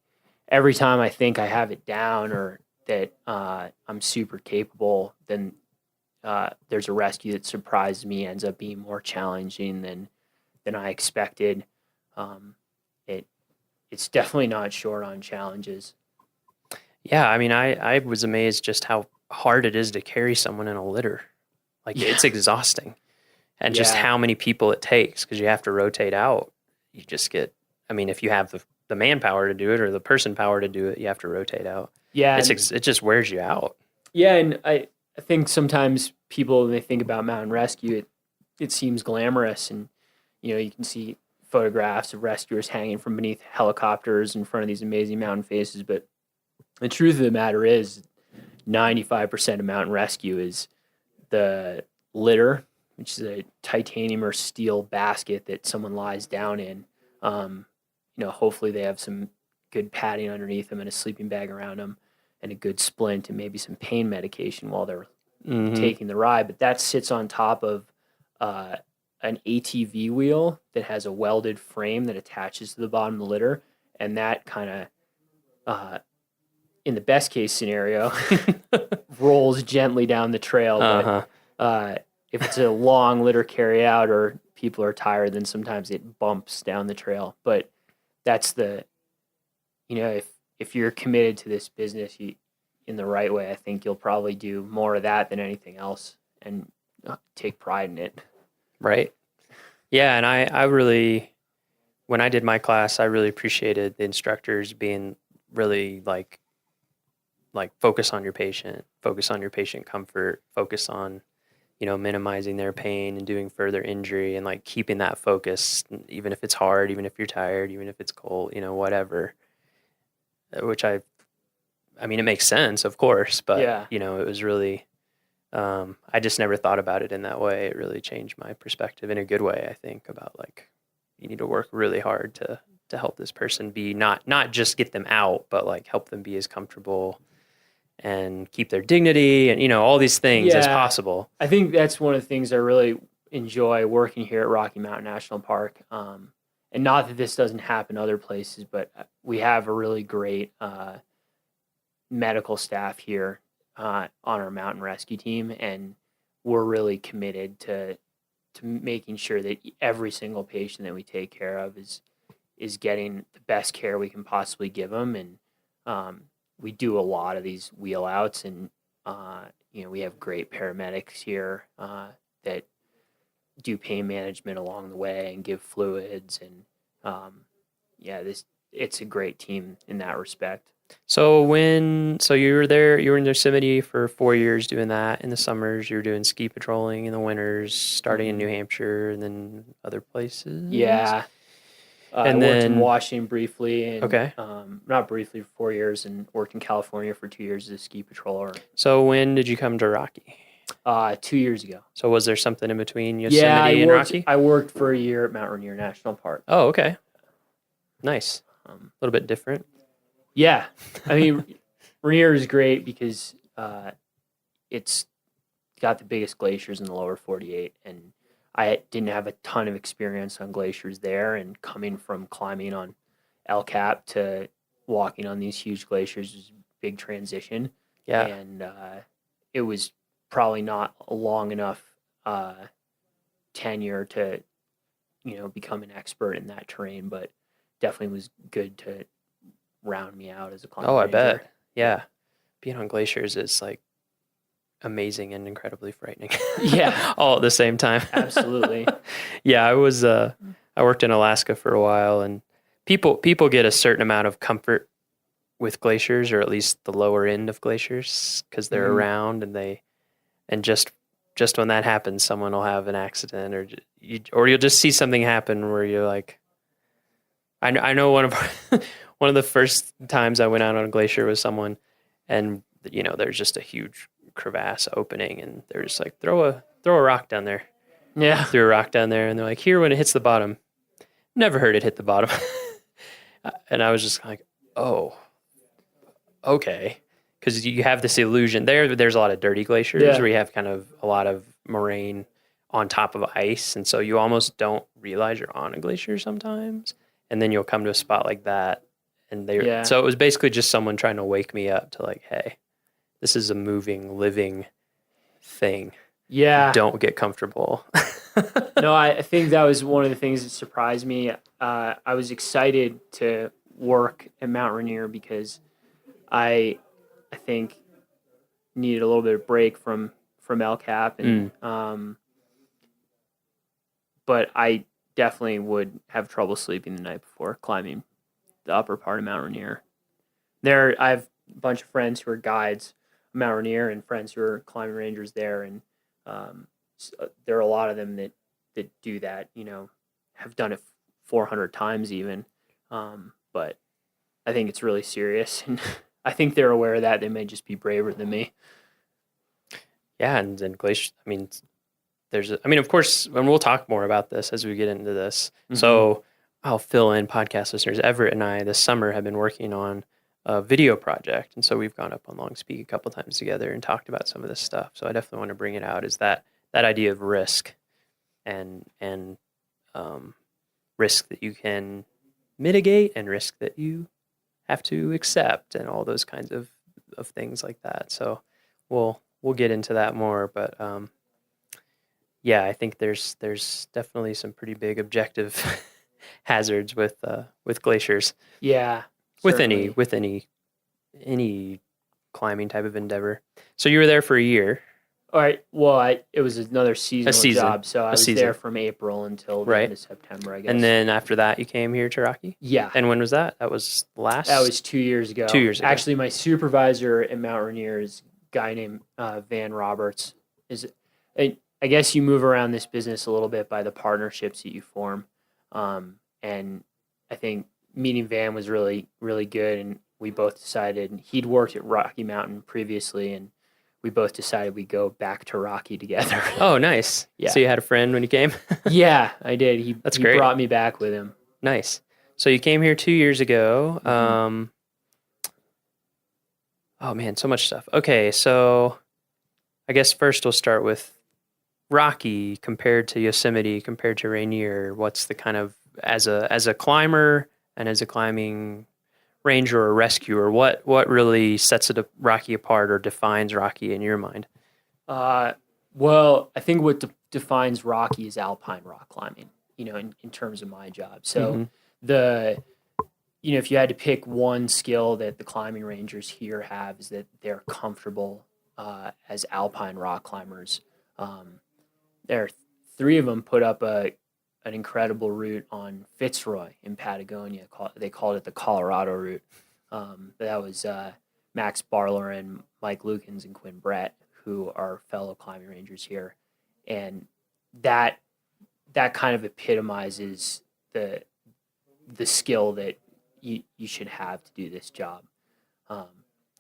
every time I think I have it down or that I'm super capable, then there's a rescue that surprises me, ends up being more challenging than I expected. It's definitely not short on challenges. Yeah, I mean, I was amazed just how hard it is to carry someone in a litter. Like, it's exhausting. And just how many people it takes, because you have to rotate out. You just get, I mean, if you have the manpower to do it or the person power to do it, you have to rotate out. Yeah. It just wears you out. Yeah, and I think sometimes people, when they think about mountain rescue, it seems glamorous, and, you know, you can see photographs of rescuers hanging from beneath helicopters in front of these amazing mountain faces, but the truth of the matter is 95% of mountain rescue is the litter, which is a titanium or steel basket that someone lies down in. You know, hopefully they have some good padding underneath them and a sleeping bag around them and a good splint and maybe some pain medication while they're taking the ride. But that sits on top of an ATV wheel that has a welded frame that attaches to the bottom of the litter. And that kind of, in the best case scenario, rolls gently down the trail. But if it's a long litter carry out or people are tired, then sometimes it bumps down the trail. But that's you know, if you're committed to this business in the right way, I think you'll probably do more of that than anything else and take pride in it. Right. Yeah. And I really, when I did my class, I really appreciated the instructors being really like focus on your patient comfort, focus on, you know, minimizing their pain and doing further injury, and like keeping that focus, even if it's hard, even if you're tired, even if it's cold, you know, whatever, which I mean, it makes sense, of course, but you know, it was really, I just never thought about it in that way. It really changed my perspective in a good way, I think, about like, you need to work really hard to help this person be not just get them out, but like help them be as comfortable and keep their dignity and, you know, all these things as possible. I think that's one of the things I really enjoy working here at Rocky Mountain National Park. And not that this doesn't happen other places, but we have a really great medical staff here on our mountain rescue team, and we're really committed to making sure that every single patient that we take care of is getting the best care we can possibly give them. And we do a lot of these wheel outs, and you know, we have great paramedics here that do pain management along the way and give fluids, and it's a great team in that respect. So you were there, you were in Yosemite for 4 years doing that. In the summers, you were doing ski patrolling. In the winters, starting in New Hampshire and then other places. Yeah. And I worked in Washington briefly, and not briefly, for 4 years, and worked in California for 2 years as a ski patroller. So when did you come to Rocky? 2 years ago. So was there something in between Yosemite and Rocky? I worked for a year at Mount Rainier National Park. Oh, okay. Nice. A little bit different. Yeah. I mean, Rainier is great because it's got the biggest glaciers in the lower 48, and I didn't have a ton of experience on glaciers there, and coming from climbing on El Cap to walking on these huge glaciers has big transition. Yeah. And it was probably not a long enough tenure to, become an expert in that terrain, but definitely was good to round me out as a climbing Oh, I ranger. bet. Yeah. Being on glaciers is like amazing and incredibly frightening. Yeah. All at the same time. Absolutely. Yeah, I worked in Alaska for a while, and people get a certain amount of comfort with glaciers, or at least the lower end of glaciers, because they're Mhm. around, and just when that happens, someone will have an accident, or you'll just see something happen where you're like, I know one of the first times I went out on a glacier with someone, and there's just a huge crevasse opening, and they're just like, throw a rock down there. Yeah. Threw a rock down there, and they're like, here when it hits the bottom. Never heard it hit the bottom. And I was just like, oh, okay. Because you have this illusion. There's a lot of dirty glaciers where you have kind of a lot of moraine on top of ice, and so you almost don't realize you're on a glacier sometimes. And then you'll come to a spot like that, and so it was basically just someone trying to wake me up to like, hey, this is a moving, living thing. Yeah. Don't get comfortable. No, I think that was one of the things that surprised me. I was excited to work at Mount Rainier because I think needed a little bit of break from El Cap, and but I definitely would have trouble sleeping the night before climbing the upper part of Mount Rainier. I have a bunch of friends who are guides at Mount Rainier and friends who are climbing rangers there, and there are a lot of them that do that, have done it 400 times even. But I think it's really serious, and I think they're aware of that. They may just be braver than me. Yeah, and glacier. I mean, of course, and we'll talk more about this as we get into this. Mhm. So I'll fill in podcast listeners. Everett and I this summer have been working on a video project, and so we've gone up on Long Peak a couple times together and talked about some of this stuff. So I definitely want to bring it out. Is that idea of risk, and risk that you can mitigate, and risk that you have to accept, and all those kinds of things like that. So we'll get into that more, but yeah, I think there's definitely some pretty big objective hazards with glaciers. Yeah, with certainly. any climbing type of endeavor. So you were there for a year. All right. Well, it was another seasonal job, so I was season. there from April until the end of September, I guess. And then after that, you came here to Rocky? Yeah. And when was that? That was last? That was 2 years ago. 2 years ago. Actually, my supervisor at Mount Rainier is a guy named Van Roberts. I guess you move around this business a little bit by the partnerships that you form. And I think meeting Van was really, really good, and we both decided he'd worked at Rocky Mountain previously, and we both decided we'd go back to Rocky together. Oh, nice. Yeah. So you had a friend when you came? Yeah, I did. He great. Brought me back with him. Nice. So you came here 2 years ago. Mm-hmm. Oh man, so much stuff. Okay, so I guess first we'll start with Rocky compared to Yosemite, compared to Rainier. What's the kind of, as a climber and as a climbing ranger or rescuer, what really sets Rocky apart or defines Rocky in your mind? Well, I think what defines Rocky is alpine rock climbing, in terms of my job. So if you had to pick one skill that the climbing rangers here have, is that they're comfortable as alpine rock climbers. There are 3 of them put up an incredible route on Fitzroy in Patagonia. They called it the Colorado route. That was Max Barler and Mike Lukens and Quinn Brett, who are fellow climbing rangers here. And that kind of epitomizes the skill that you should have to do this job.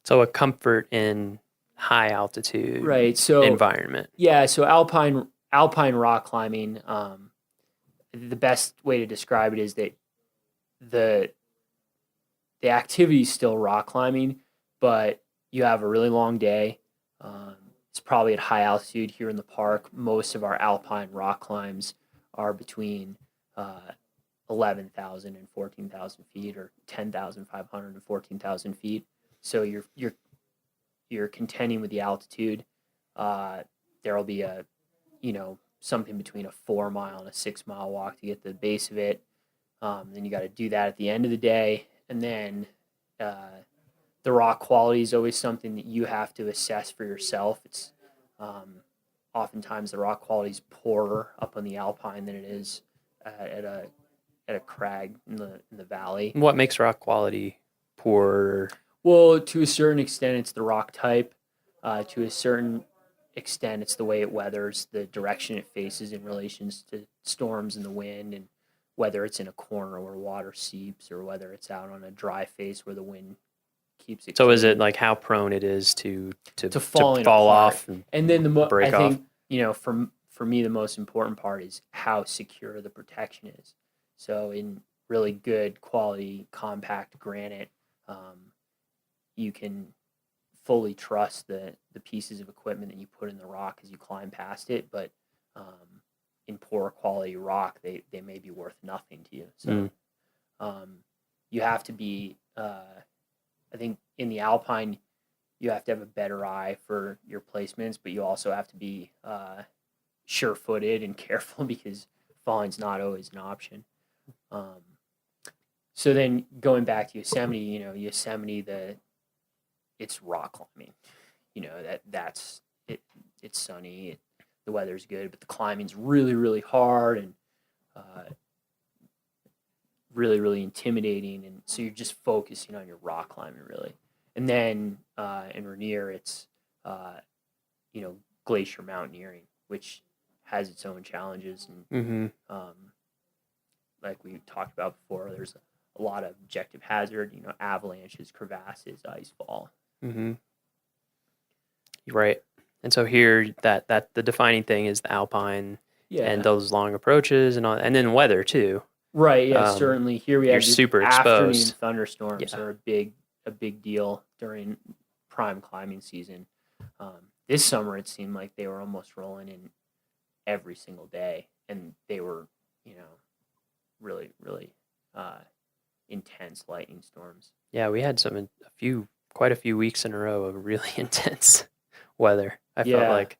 So a comfort in high altitude environment. Yeah, so alpine rock climbing, the best way to describe it is that the activity is still rock climbing, but you have a really long day. It's probably at high altitude here in the park. Most of our alpine rock climbs are between 11,000 and 14,000 feet, or 10,500 and 14,000 feet. so you're contending with the altitude. There'll be a, something between a 4 mile and a 6 mile walk to get to the base of it. Then you got to do that at the end of the day. And then the rock quality is always something that you have to assess for yourself. It's oftentimes the rock quality is poorer up on the alpine than it is at a crag in the valley. What makes rock quality poor? Well, to a certain extent, it's the rock type. To a certain extent, it's the way it weathers, the direction it faces in relations to storms and the wind, and whether it's in a corner where water seeps or whether it's out on a dry face where the wind keeps it. So clean. is it like how prone it is to fall off and then break I off? think for me the most important part is how secure the protection is. So in really good quality compact granite, you can fully trust the pieces of equipment that you put in the rock as you climb past it, but in poor quality rock, they may be worth nothing to you. So you have to be, I think in the alpine, you have to have a better eye for your placements, but you also have to be sure-footed and careful because falling's not always an option. So then going back to Yosemite, Yosemite, it's rock climbing. That's it. It's sunny. The weather's good, but the climbing's really, really hard and really, really intimidating. And so you're just focusing on your rock climbing, really. And then in Rainier, it's glacier mountaineering, which has its own challenges. And like we talked about before, there's a lot of objective hazard. Avalanches, crevasses, ice fall. You're right. And so here, that the defining thing is the alpine and those long approaches and all, and then weather too. Right. Yeah. Certainly. Here we you're have super afternoon exposed. Thunderstorms are a big deal during prime climbing season. This summer, it seemed like they were almost rolling in every single day, and they were, really, really intense lightning storms. Yeah, we had quite a few weeks in a row of really intense weather. I felt like,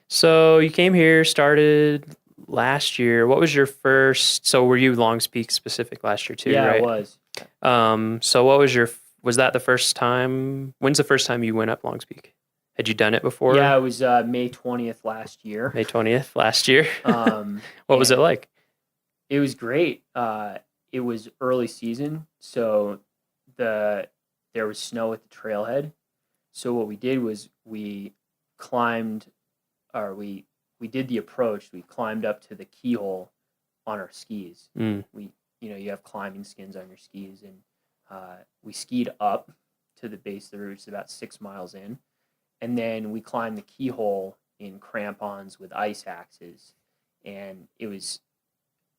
So you came here, started last year. What was your first? So were you Longs Peak specific last year too? Yeah, right? I was. So what was was that the first time? When's the first time you went up Longs Peak? Had you done it before? Yeah, it was May 20th last year. May 20th last year. What was it like? It was great. It was early season, so there was snow at the trailhead. So what we did was we did the approach. We climbed up to the keyhole on our skis. You have climbing skins on your skis, and we skied up to the base of the route, about 6 miles in, and then we climbed the keyhole in crampons with ice axes, and it was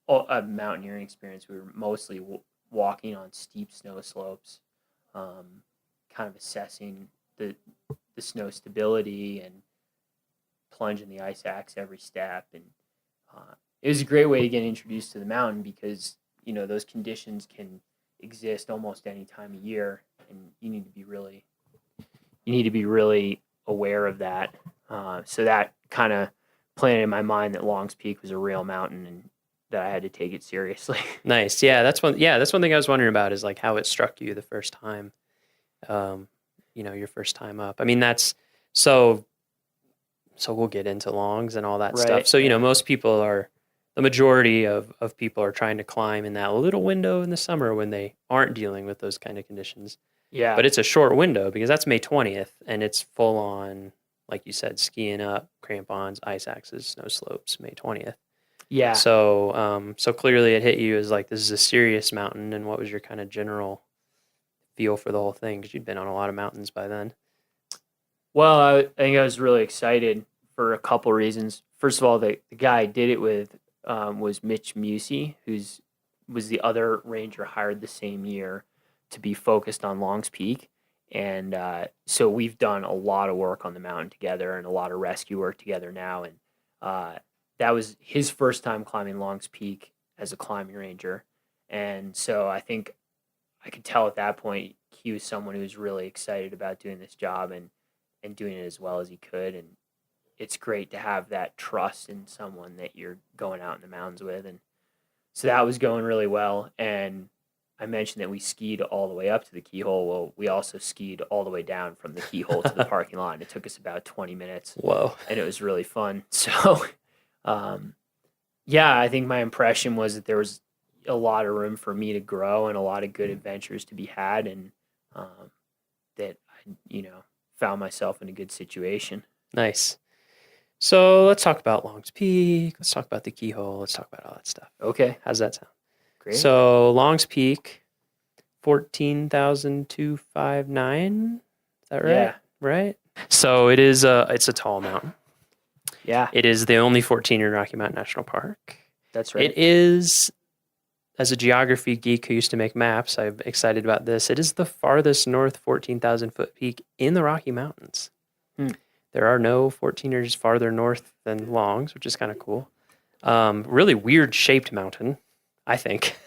a mountaineering experience. We were mostly walking on steep snow slopes, kind of assessing the snow stability and plunging the ice axe every step. And it was a great way to get introduced to the mountain because, those conditions can exist almost any time of year, and you need to be really aware of that. So that kind of planted in my mind that Longs Peak was a real mountain and that I had to take it seriously. Nice. Yeah, that's one thing I was wondering about is like how it struck you the first time. Your first time up. I mean, that's so we'll get into longs and all that stuff. So, most people the majority of people are trying to climb in that little window in the summer when they aren't dealing with those kind of conditions. Yeah. But it's a short window because that's May 20th and it's full on, like you said, skiing up, crampons, ice axes, snow slopes, May 20th. Yeah. So, so clearly it hit you as like, this is a serious mountain. And what was your kind of general feel for the whole thing? Because you'd been on a lot of mountains by then. Well, I think I was really excited for a couple reasons. First of all, the guy I did it with was Mitch Musey, was the other ranger hired the same year to be focused on Longs Peak. And so we've done a lot of work on the mountain together and a lot of rescue work together now. And that was his first time climbing Longs Peak as a climbing ranger. And so I think I could tell at that point he was someone who was really excited about doing this job and doing it as well as he could. And it's great to have that trust in someone that you're going out in the mountains with. And so that was going really well. And I mentioned that we skied all the way up to the keyhole. Well, we also skied all the way down from the keyhole to the parking lot. And it took us about 20 minutes. Whoa. And it was really fun. So, yeah, I think my impression was that there was a lot of room for me to grow and a lot of good adventures to be had. And that I, found myself in a good situation. Nice. So let's talk about Long's Peak. Let's talk about the keyhole. Let's talk about all that stuff. Okay. How's that sound? Great. So Long's Peak, 14,259. Is that right? Yeah. Right. So it's a tall mountain. Yeah. It is the only 14 in Rocky Mountain National Park. That's right. It is, as a geography geek who used to make maps, I'm excited about this. It is the farthest north 14,000 foot peak in the Rocky Mountains. There are no 14ers farther north than Long's, which is kind of cool. Really weird shaped mountain, I think.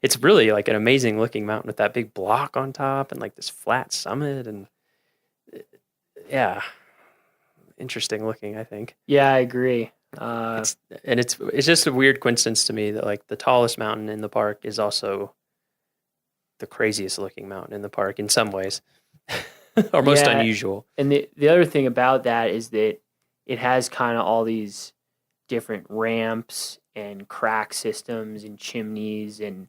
It's really like an amazing looking mountain with that big block on top and like this flat summit, and yeah, interesting looking, I think. Yeah, I agree. It's just a weird coincidence to me that like the tallest mountain in the park is also the craziest looking mountain in the park in some ways. Or most unusual. And the other thing about that is that it has kind of all these different ramps and crack systems and chimneys, and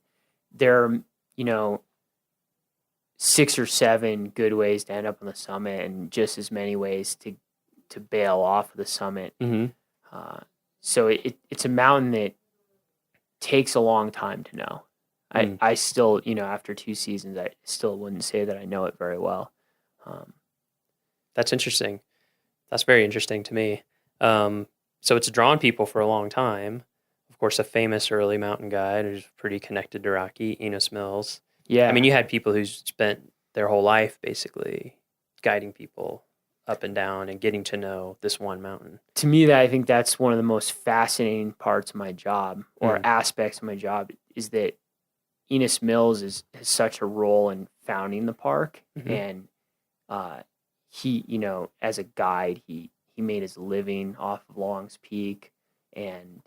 there are, 6 or 7 good ways to end up on the summit and just as many ways to bail off of the summit. Mm-hmm. So it's a mountain that takes a long time to know. I still, after 2 seasons, I still wouldn't say that I know it very well. That's interesting. That's very interesting to me. So it's drawn people for a long time. Of course, a famous early mountain guide who's pretty connected to Rocky, Enos Mills. Yeah. I mean, you had people who spent their whole life basically guiding people up and down and getting to know this one mountain. To me, I think that's one of the most fascinating parts of my job, or aspects of my job, is that Enos Mills has such a role in founding the park. Mm-hmm. And he, as a guide, he made his living off of Long's Peak, and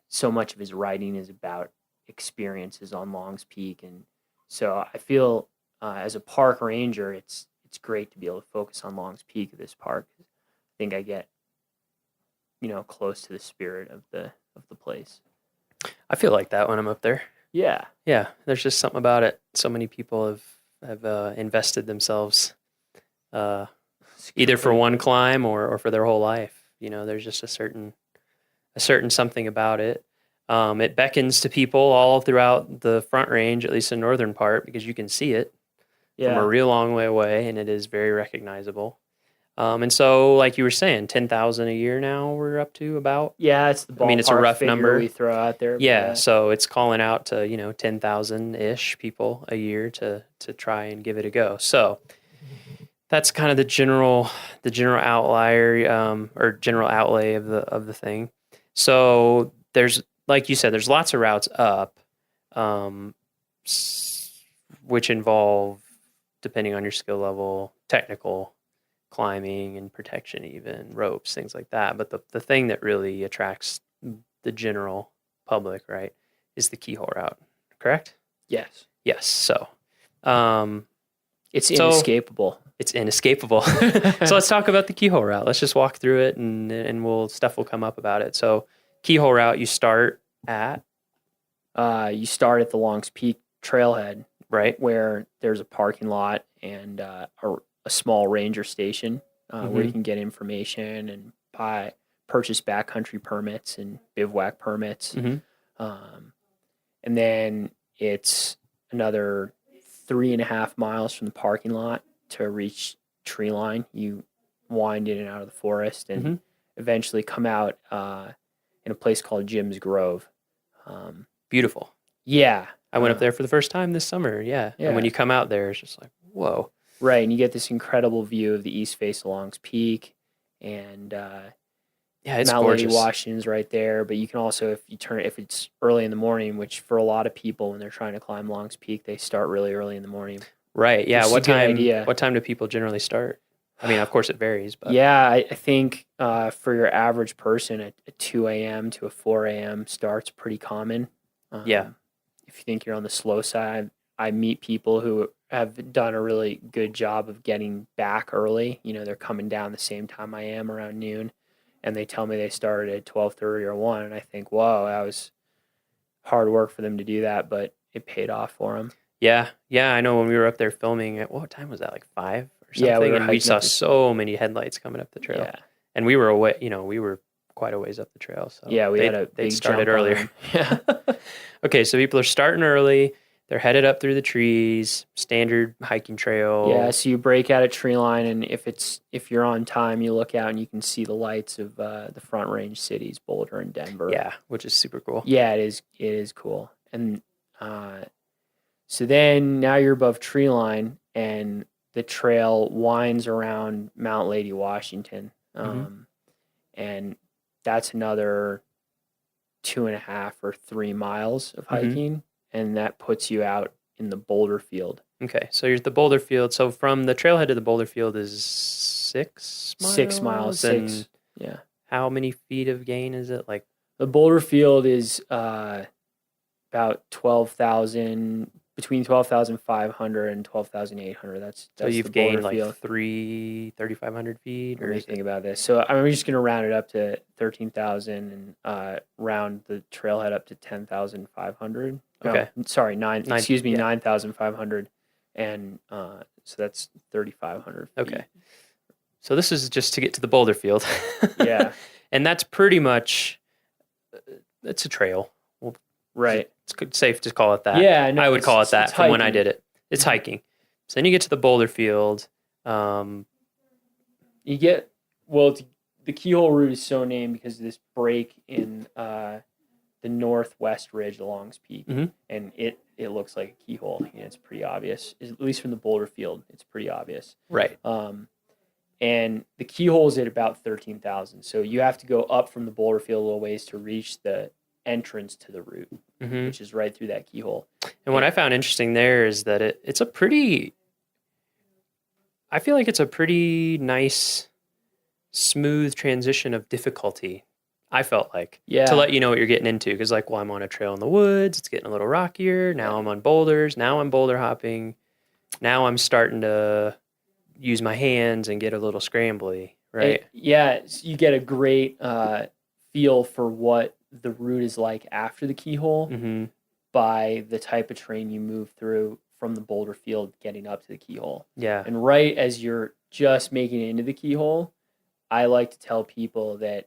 so much of his writing is about experiences on Long's Peak. And so I feel as a park ranger, it's great to be able to focus on Long's Peak of this park. I think I get, close to the spirit of the place. I feel like that when I'm up there. Yeah. Yeah. There's just something about it. So many people have invested themselves either for one climb or for their whole life. There's just a certain something about it. It beckons to people all throughout the Front Range, at least the northern part, because you can see it from a real long way away, and it is very recognizable. And so, like you were saying, 10,000 a year now we're up to about. Yeah, it's the ballpark. I mean, it's a rough number we throw out there. Yeah, so it's calling out to 10,000-ish people a year to try and give it a go. So that's kind of the general outlier or general outlay of the thing. So there's, like you said, there's lots of routes up, which involve, depending on your skill level, technical climbing and protection, even ropes, things like that. But the thing that really attracts the general public, right, is the keyhole route, correct? Yes. Yes. So it's inescapable. It's inescapable. So let's talk about the keyhole route. Let's just walk through it, and stuff will come up about it. So keyhole route, you start at the Long's Peak trailhead, right, where there's a parking lot and a small ranger station where you can get information and purchase backcountry permits and bivouac permits. And then it's another 3.5 miles from the parking lot to reach tree line. You wind in and out of the forest and eventually come out in a place called Jim's Grove. Beautiful. Yeah. I went up there for the first time this summer. Yeah. And when you come out there, it's just like, whoa. Right. And you get this incredible view of the east face of Long's Peak. And Yeah, it's Mount Lady gorgeous. Washington's right there, but you can also, if it's early in the morning, which for a lot of people when they're trying to climb Long's Peak, they start really early in the morning. Right. Yeah. Which is What a good time? idea. What time do people generally start? I mean, of course it varies, but Yeah, I think for your average person, a 2 a.m. to a 4 a.m. start's pretty common. Yeah. If you think you're on the slow side, I meet people who have done a really good job of getting back early. You know, they're coming down the same time I am, around noon, and they tell me they started at 12:30 or 1, and I think, whoa, that was hard work for them to do that, but it paid off for them. yeah. I know when we were up there filming at what time was that? Like 5 or something, Yeah, we were and we hiking saw up the- so many headlights coming up the trail. Yeah. And we were away. You know, we were quite a ways up the trail. So Yeah, we had a they big started jump on earlier. them. Yeah. Okay, so people are starting early. They're headed up through the trees, standard hiking trail. Yeah, so you break out a tree line, and if you're on time, you look out and you can see the lights of the Front Range cities, Boulder and Denver. Yeah, which is super cool. Yeah, it is cool. And so then now you're above tree line, and the trail winds around Mount Lady Washington, and that's another 2.5 or 3 miles of hiking, and that puts you out in the boulder field. Okay, so you're at the boulder field. So from the trailhead to the boulder field is 6 miles? 6 miles. And 6. Yeah. how many feet of gain is it? Like The boulder field is about 12,000, between 12,500 and 12,800. That's so the you've boulder gained like field. 3,500 feet? Let Or me is think about this. So I'm just going to round it up to 13,000 and round the trailhead up to 10,500. Okay. No, sorry, 9,500. And so that's 3,500 feet. Okay. So this is just to get to the boulder field. Yeah. And that's pretty much, it's a trail. Well, Right. It's safe to call it that. Yeah, no, I would call it that it's from when I hiking. did it. It's hiking. So then you get to the boulder field. You get, well, the keyhole route is so named because of this break in the northwest ridge of Long's Peak, and it looks like a keyhole. You know, it's pretty obvious, at least from the boulder field. It's pretty obvious, Right. And the keyhole is at about 13,000. So you have to go up from the boulder field a little ways to reach the entrance to the route, which is right through that keyhole. And what I found interesting there is that it's a pretty, I feel like it's a pretty nice, smooth transition of difficulty. I felt like, Yeah. to let you know what you're getting into. Because like, well, I'm on a trail in the woods. It's getting a little rockier. Now I'm on boulders. Now I'm boulder hopping. Now I'm starting to use my hands and get a little scrambly, right? Yeah, so you get a great feel for what the route is like after the keyhole by the type of terrain you move through from the boulder field getting up to the keyhole. Yeah. And right as you're just making it into the keyhole, I like to tell people that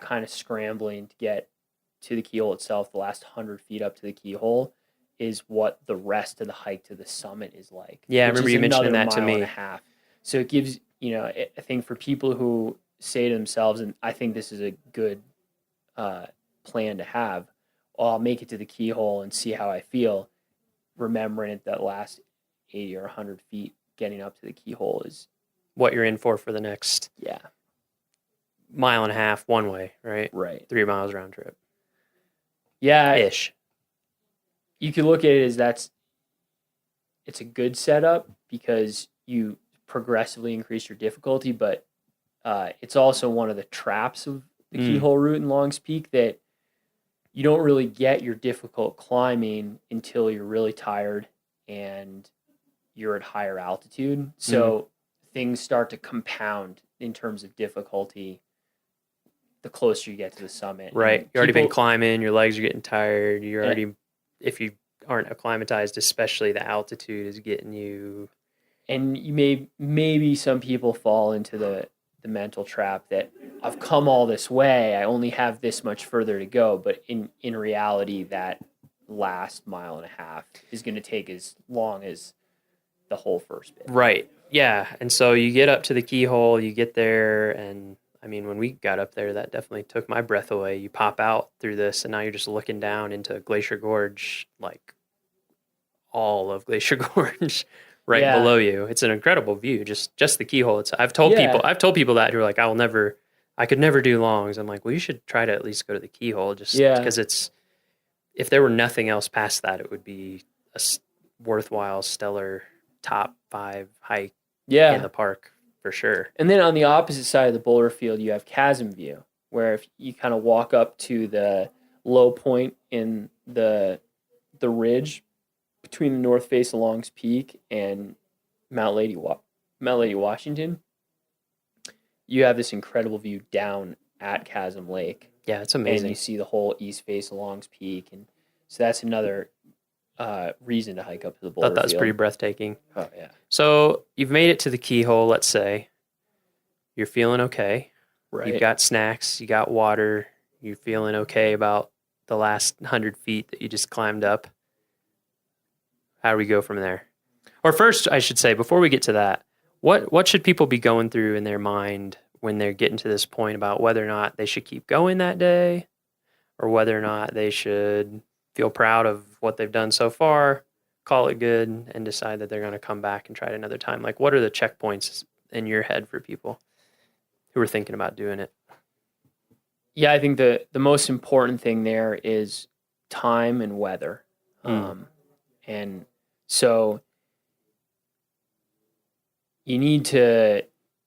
kind of scrambling to get to the keyhole itself, the last 100 feet up to the keyhole, is what the rest of the hike to the summit is like. Yeah, I which remember is you mentioning another that to mile me. and a half. So it gives, I think for people who say to themselves, and I think this is a good plan to have, I'll make it to the keyhole and see how I feel, remembering it that last 80 or 100 feet getting up to the keyhole is what you're in for the next yeah mile and a half one way, right? Right. 3 miles round trip. Yeah. Ish. You could look at it as it's a good setup because you progressively increase your difficulty, but it's also one of the traps of the keyhole route in Long's Peak that you don't really get your difficult climbing until you're really tired and you're at higher altitude. So things start to compound in terms of difficulty the closer you get to the summit. Right. And You've already been people- climbing, your legs are getting tired. You're already, if you aren't acclimatized, especially the altitude is getting you. And you maybe some people fall into the mental trap that I've come all this way, I only have this much further to go. But in reality, that last mile and a half is going to take as long as the whole first bit. Right. Yeah. And so you get up to the keyhole, you get there, and I mean, when we got up there, that definitely took my breath away. You pop out through this, and now you're just looking down into Glacier Gorge, like all of Glacier Gorge right below you. It's an incredible view, just the keyhole. I've told people that who are like, I I could never do longs. I'm like, well, you should try to at least go to the Keyhole, just Yeah. because if there were nothing else past that, it would be a worthwhile, stellar top 5 hike in the park for sure. And then on the opposite side of the boulder field, you have Chasm View, where if you kind of walk up to the low point in the ridge between the north face of Long's Peak and Mount Lady Washington, you have this incredible view down at Chasm Lake. Yeah, it's amazing. And you see the whole east face of Long's Peak, and so that's another reason to hike up to the boulder Thought that was field. pretty breathtaking. Oh yeah. So you've made it to the Keyhole. Let's say you're feeling okay. Right. You've got snacks. You got water. You're feeling okay about the last 100 feet that you just climbed up. How do we go from there? Or first, I should say, before we get to that, what should people be going through in their mind when they're getting to this point about whether or not they should keep going that day, or whether or not they should feel proud of what they've done so far, call it good, and decide that they're going to come back and try it another time? Like, what are the checkpoints in your head for people who are thinking about doing it? Yeah, I think the most important thing there is time and weather. And so you need to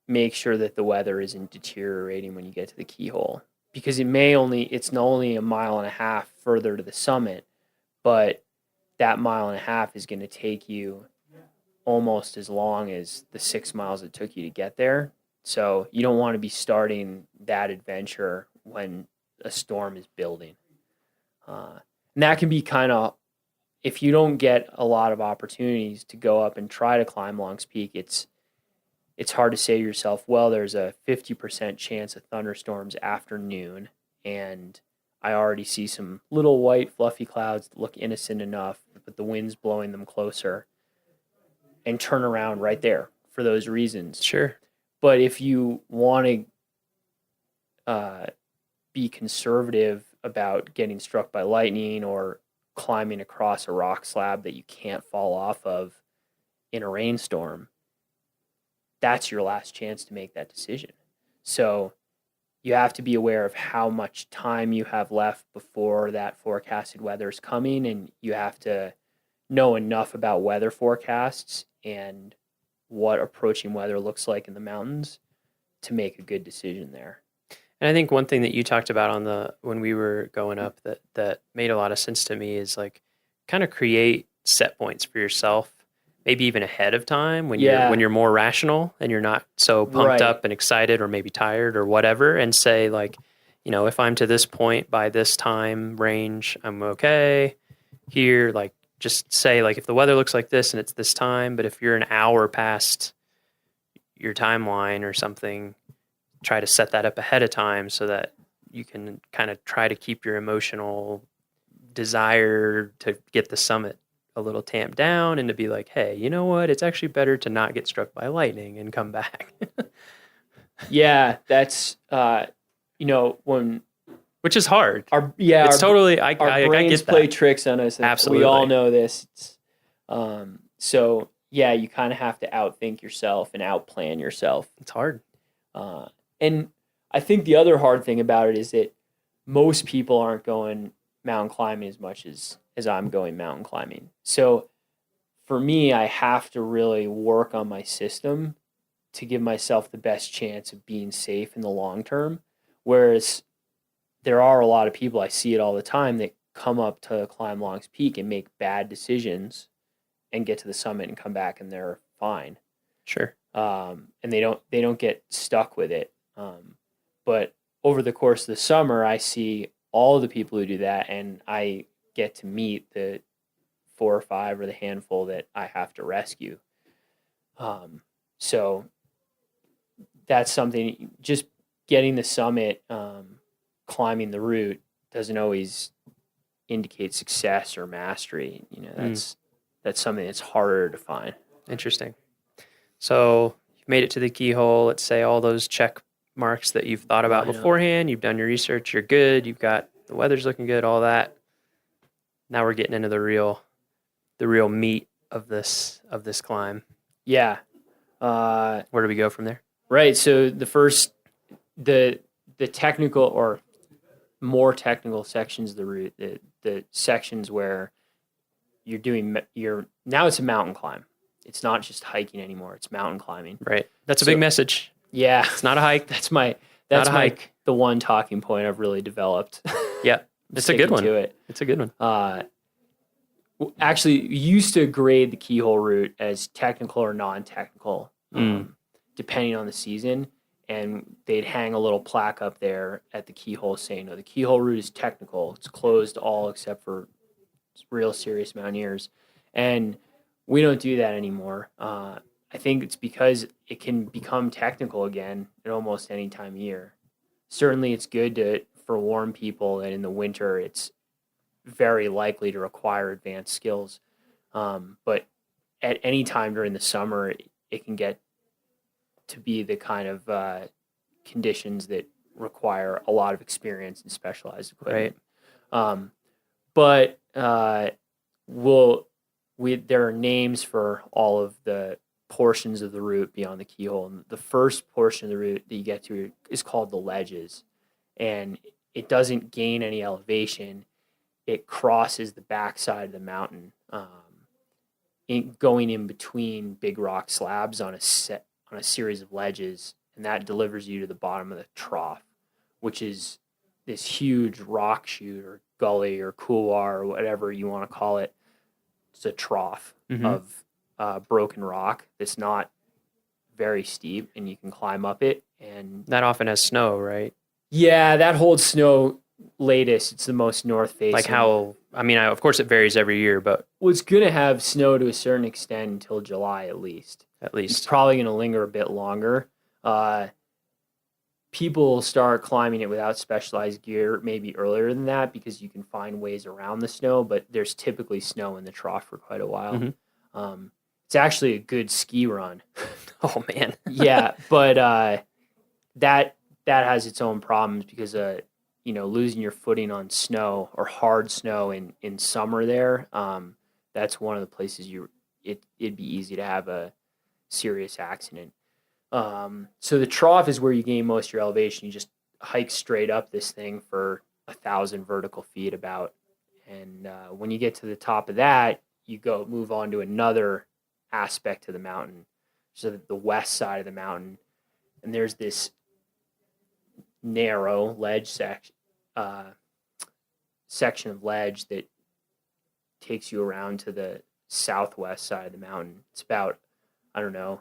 make sure that the weather isn't deteriorating when you get to the Keyhole, because it's not only a mile and a half further to the summit, but that mile and a half is going to take you almost as long as the 6 miles it took you to get there. So you don't want to be starting that adventure when a storm is building. And that can be kind of, if you don't get a lot of opportunities to go up and try to climb Long's Peak, it's hard to say to yourself, well, there's a 50% chance of thunderstorms after noon, and I already see some little white fluffy clouds that look innocent enough, but the wind's blowing them closer, and turn around right there for those reasons. Sure. But if you want to be conservative about getting struck by lightning or climbing across a rock slab that you can't fall off of in a rainstorm, that's your last chance to make that decision. So you have to be aware of how much time you have left before that forecasted weather is coming, and you have to know enough about weather forecasts and what approaching weather looks like in the mountains to make a good decision there. And I think one thing that you talked about when we were going up that made a lot of sense to me is like kind of create set points for yourself, maybe even ahead of time when you're more rational and you're not so pumped up and excited or maybe tired or whatever, and say like, if I'm to this point by this time range, I'm okay here. Like just say like, if the weather looks like this and it's this time, but if you're an hour past your timeline or something, try to set that up ahead of time so that you can kind of try to keep your emotional desire to get the summit a little tamped down and to be like, hey, you know what? It's actually better to not get struck by lightning and come back. Yeah, that's, which is hard. I brains get play tricks on us. Absolutely. We all know this. So yeah, you kind of have to outthink yourself and outplan yourself. It's hard. And I think the other hard thing about it is that most people aren't going mountain climbing as much as I'm going mountain climbing. So for me, I have to really work on my system to give myself the best chance of being safe in the long term. Whereas there are a lot of people, I see it all the time, that come up to climb Long's Peak and make bad decisions and get to the summit and come back and they're fine. Sure. And they don't get stuck with it. But over the course of the summer, I see all of the people who do that, and I get to meet the 4 or 5 or the handful that I have to rescue. So that's something, just getting the summit, climbing the route doesn't always indicate success or mastery. That's something that's harder to find. Interesting. So you've made it to the Keyhole. Let's say all those check marks that you've thought about beforehand. You've done your research. You're good. You've got the weather's looking good. All that. Now we're getting into the real meat of this climb. Yeah. Where do we go from there? Right. So the the technical or more technical sections of the route, the sections where now it's a mountain climb. It's not just hiking anymore. It's mountain climbing. Right. That's a big message. Yeah. It's not a hike. That's a hike. The one talking point I've really developed. Yeah. It's a good one. To it. It's a good one. Actually, we used to grade the keyhole route as technical or non-technical, depending on the season. And they'd hang a little plaque up there at the keyhole saying, no, the keyhole route is technical. It's closed to all except for real serious mountaineers. And we don't do that anymore. I think it's because it can become technical again at almost any time of year. Certainly it's good to forewarn people that in the winter it's very likely to require advanced skills. But at any time during the summer, it can get to be the kind of conditions that require a lot of experience and specialized equipment. Right. But there are names for all of the portions of the route beyond the keyhole. And the first portion of the route that you get to is called the ledges. And it doesn't gain any elevation. It crosses the backside of the mountain, going in between big rock slabs on a series of ledges, and that delivers you to the bottom of the trough, which is this huge rock chute or gully or couloir or whatever you want to call it. It's a trough of broken rock that's not very steep, and you can climb up it. And that often has snow, right? Yeah, that holds snow latest. It's the most north facing. Like how? I mean, of course it varies every year, but it's going to have snow to a certain extent until July at least. It's probably going to linger a bit longer. People start climbing it without specialized gear maybe earlier than that because you can find ways around the snow, but there's typically snow in the trough for quite a while. It's actually a good ski run. Oh man. Yeah, but that has its own problems because losing your footing on snow or hard snow in summer there, that's one of the places it'd be easy to have a serious accident. So the trough is where you gain most of your elevation. You just hike straight up this thing for 1,000 vertical feet about. And when you get to the top of that, you move on to another aspect of the mountain. So the west side of the mountain. And there's this narrow ledge section of ledge that takes you around to the southwest side of the mountain. It's about, I don't know,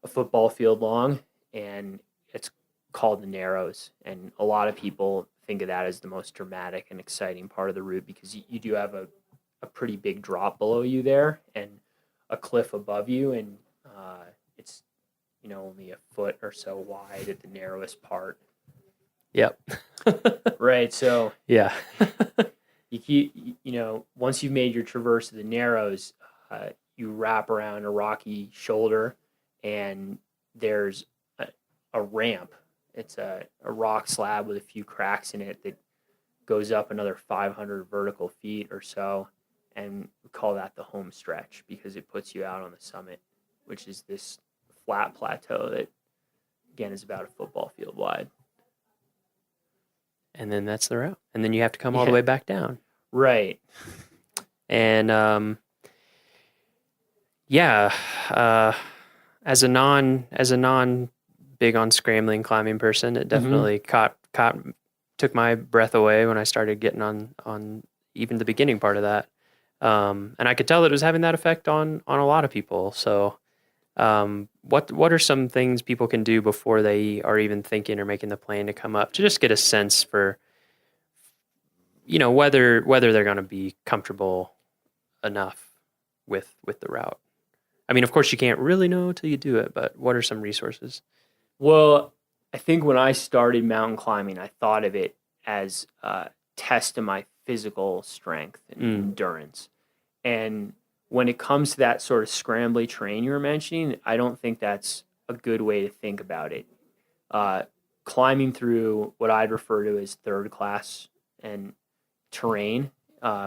a football field long, and it's called the Narrows. And a lot of people think of that as the most dramatic and exciting part of the route because you do have a pretty big drop below you there and a cliff above you, and it's only a foot or so wide at the narrowest part. Yep. Right. So yeah, you keep, once you've made your traverse of the Narrows, you wrap around a rocky shoulder, and there's a ramp. It's a rock slab with a few cracks in it that goes up another 500 vertical feet or so, and we call that the home stretch because it puts you out on the summit, which is this flat plateau that, again, is about a football field wide. And then that's the route. And then you have to come all the way back down. Right. And as a non big on scrambling climbing person, it definitely took my breath away when I started getting on even the beginning part of that. And I could tell that it was having that effect on a lot of people. So what are some things people can do before they are even thinking or making the plan to come up to just get a sense for, whether they're going to be comfortable enough with the route? I mean, of course you can't really know till you do it, but what are some resources? Well, I think when I started mountain climbing, I thought of it as a test of my physical strength and endurance. And when it comes to that sort of scrambly terrain you were mentioning, I don't think that's a good way to think about it. Climbing through what I'd refer to as third class and terrain,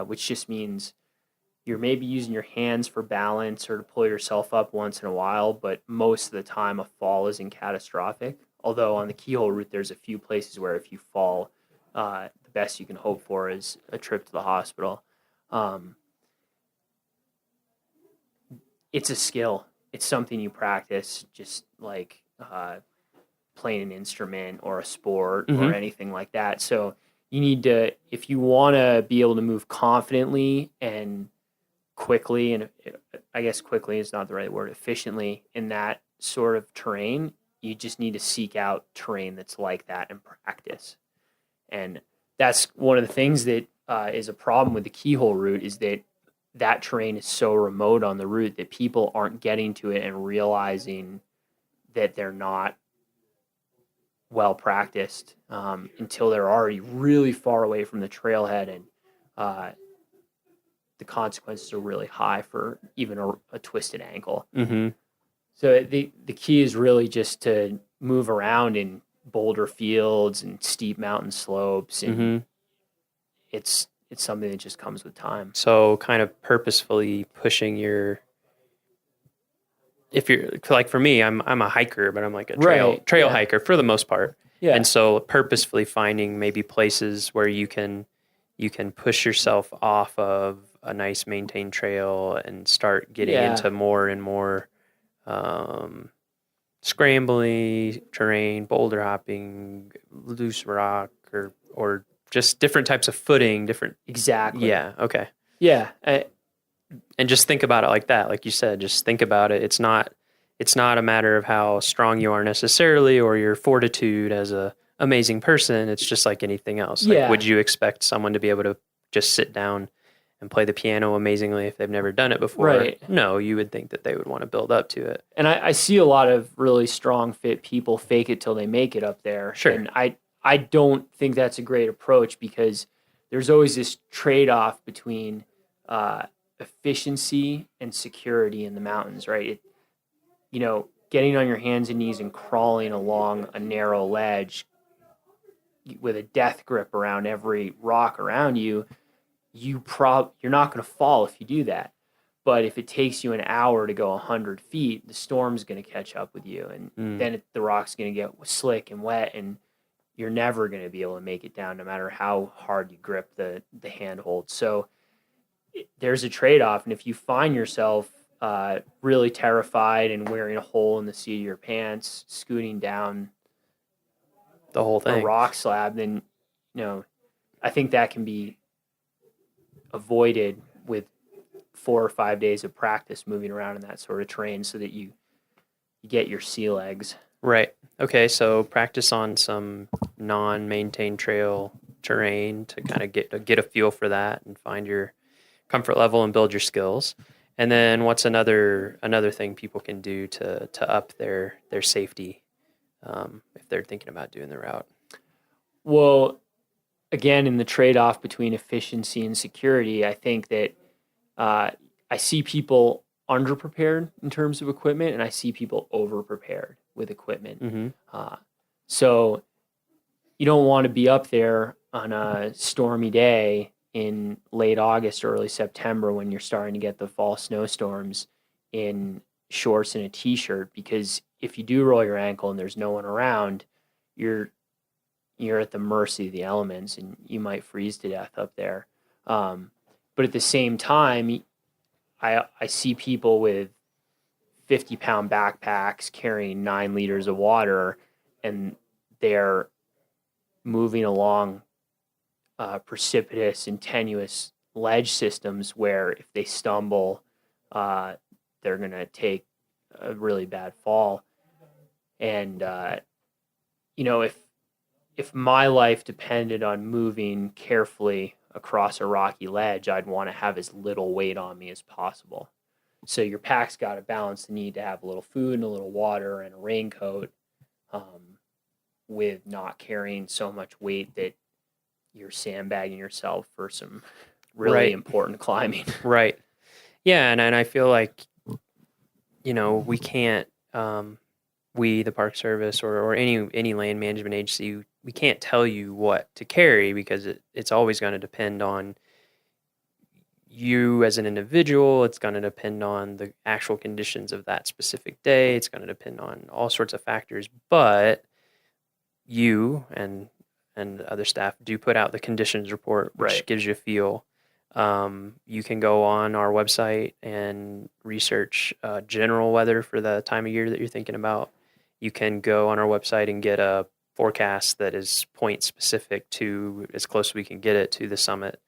which just means you're maybe using your hands for balance or to pull yourself up once in a while, but most of the time a fall isn't catastrophic. Although on the keyhole route, there's a few places where if you fall, the best you can hope for is a trip to the hospital. It's a skill. It's something you practice, just like playing an instrument or a sport or anything like that. So you need to, if you want to be able to move confidently and quickly, and I guess quickly is not the right word, efficiently in that sort of terrain, you just need to seek out terrain that's like that and practice. And that's one of the things that is a problem with the keyhole route, is that terrain is so remote on the route that people aren't getting to it and realizing that they're not well practiced until they're already really far away from the trailhead, and the consequences are really high for even a twisted ankle. So the key is really just to move around in boulder fields and steep mountain slopes, and it's something that just comes with time. So kind of purposefully pushing if you're like, for me, I'm a hiker, but I'm like a trail hiker for the most part. Yeah. And so purposefully finding maybe places where you can push yourself off of a nice maintained trail and start getting into more and more scrambly terrain, boulder hopping, loose rock, or just different types of footing, Exactly. Yeah. Okay. Yeah. And just think about it like that. Like you said, just think about it. It's not a matter of how strong you are necessarily, or your fortitude as a amazing person. It's just like anything else. Like, would you expect someone to be able to just sit down and play the piano amazingly if they've never done it before? Right. No, you would think that they would want to build up to it. And I see a lot of really strong, fit people fake it till they make it up there. Sure. And I don't think that's a great approach, because there's always this trade-off between efficiency and security in the mountains, right? Getting on your hands and knees and crawling along a narrow ledge with a death grip around every rock around you, you're not going to fall if you do that. But if it takes you an hour to go 100 feet, the storm's going to catch up with you, and then the rock's going to get slick and wet, and you're never going to be able to make it down, no matter how hard you grip the handhold. So there's a trade-off, and if you find yourself really terrified and wearing a hole in the seat of your pants, scooting down the whole thing, a rock slab, then I think that can be avoided with 4 or 5 days of practice moving around in that sort of terrain, so that you get your sea legs. Right. Okay. So practice on some non-maintained trail terrain to kind of get a feel for that and find your comfort level and build your skills. And then what's another thing people can do to up their safety if they're thinking about doing the route? Well, again, in the trade-off between efficiency and security, I think that I see people underprepared in terms of equipment, and I see people overprepared with equipment. So you don't want to be up there on a stormy day in late August or early September when you're starting to get the fall snowstorms in shorts and a t-shirt, because if you do roll your ankle and there's no one around, you're at the mercy of the elements, and you might freeze to death up there. But at the same time, I see people with 50-pound backpacks carrying 9 liters of water, and they're moving along precipitous and tenuous ledge systems where if they stumble, they're going to take a really bad fall. And, if my life depended on moving carefully across a rocky ledge, I'd want to have as little weight on me as possible. So your pack's got to balance the need to have a little food and a little water and a raincoat, with not carrying so much weight that you're sandbagging yourself for some really important climbing. Right. Yeah, and I feel like, we can't, we, the Park Service, or any land management agency, we can't tell you what to carry, because it's always going to depend on you as an individual. It's going to depend on the actual conditions of that specific day. It's going to depend on all sorts of factors. But you and other staff do put out the conditions report, which gives you a feel. You can go on our website and research general weather for the time of year that you're thinking about. You can go on our website and get a forecast that is point specific to, as close as we can get it, to the summit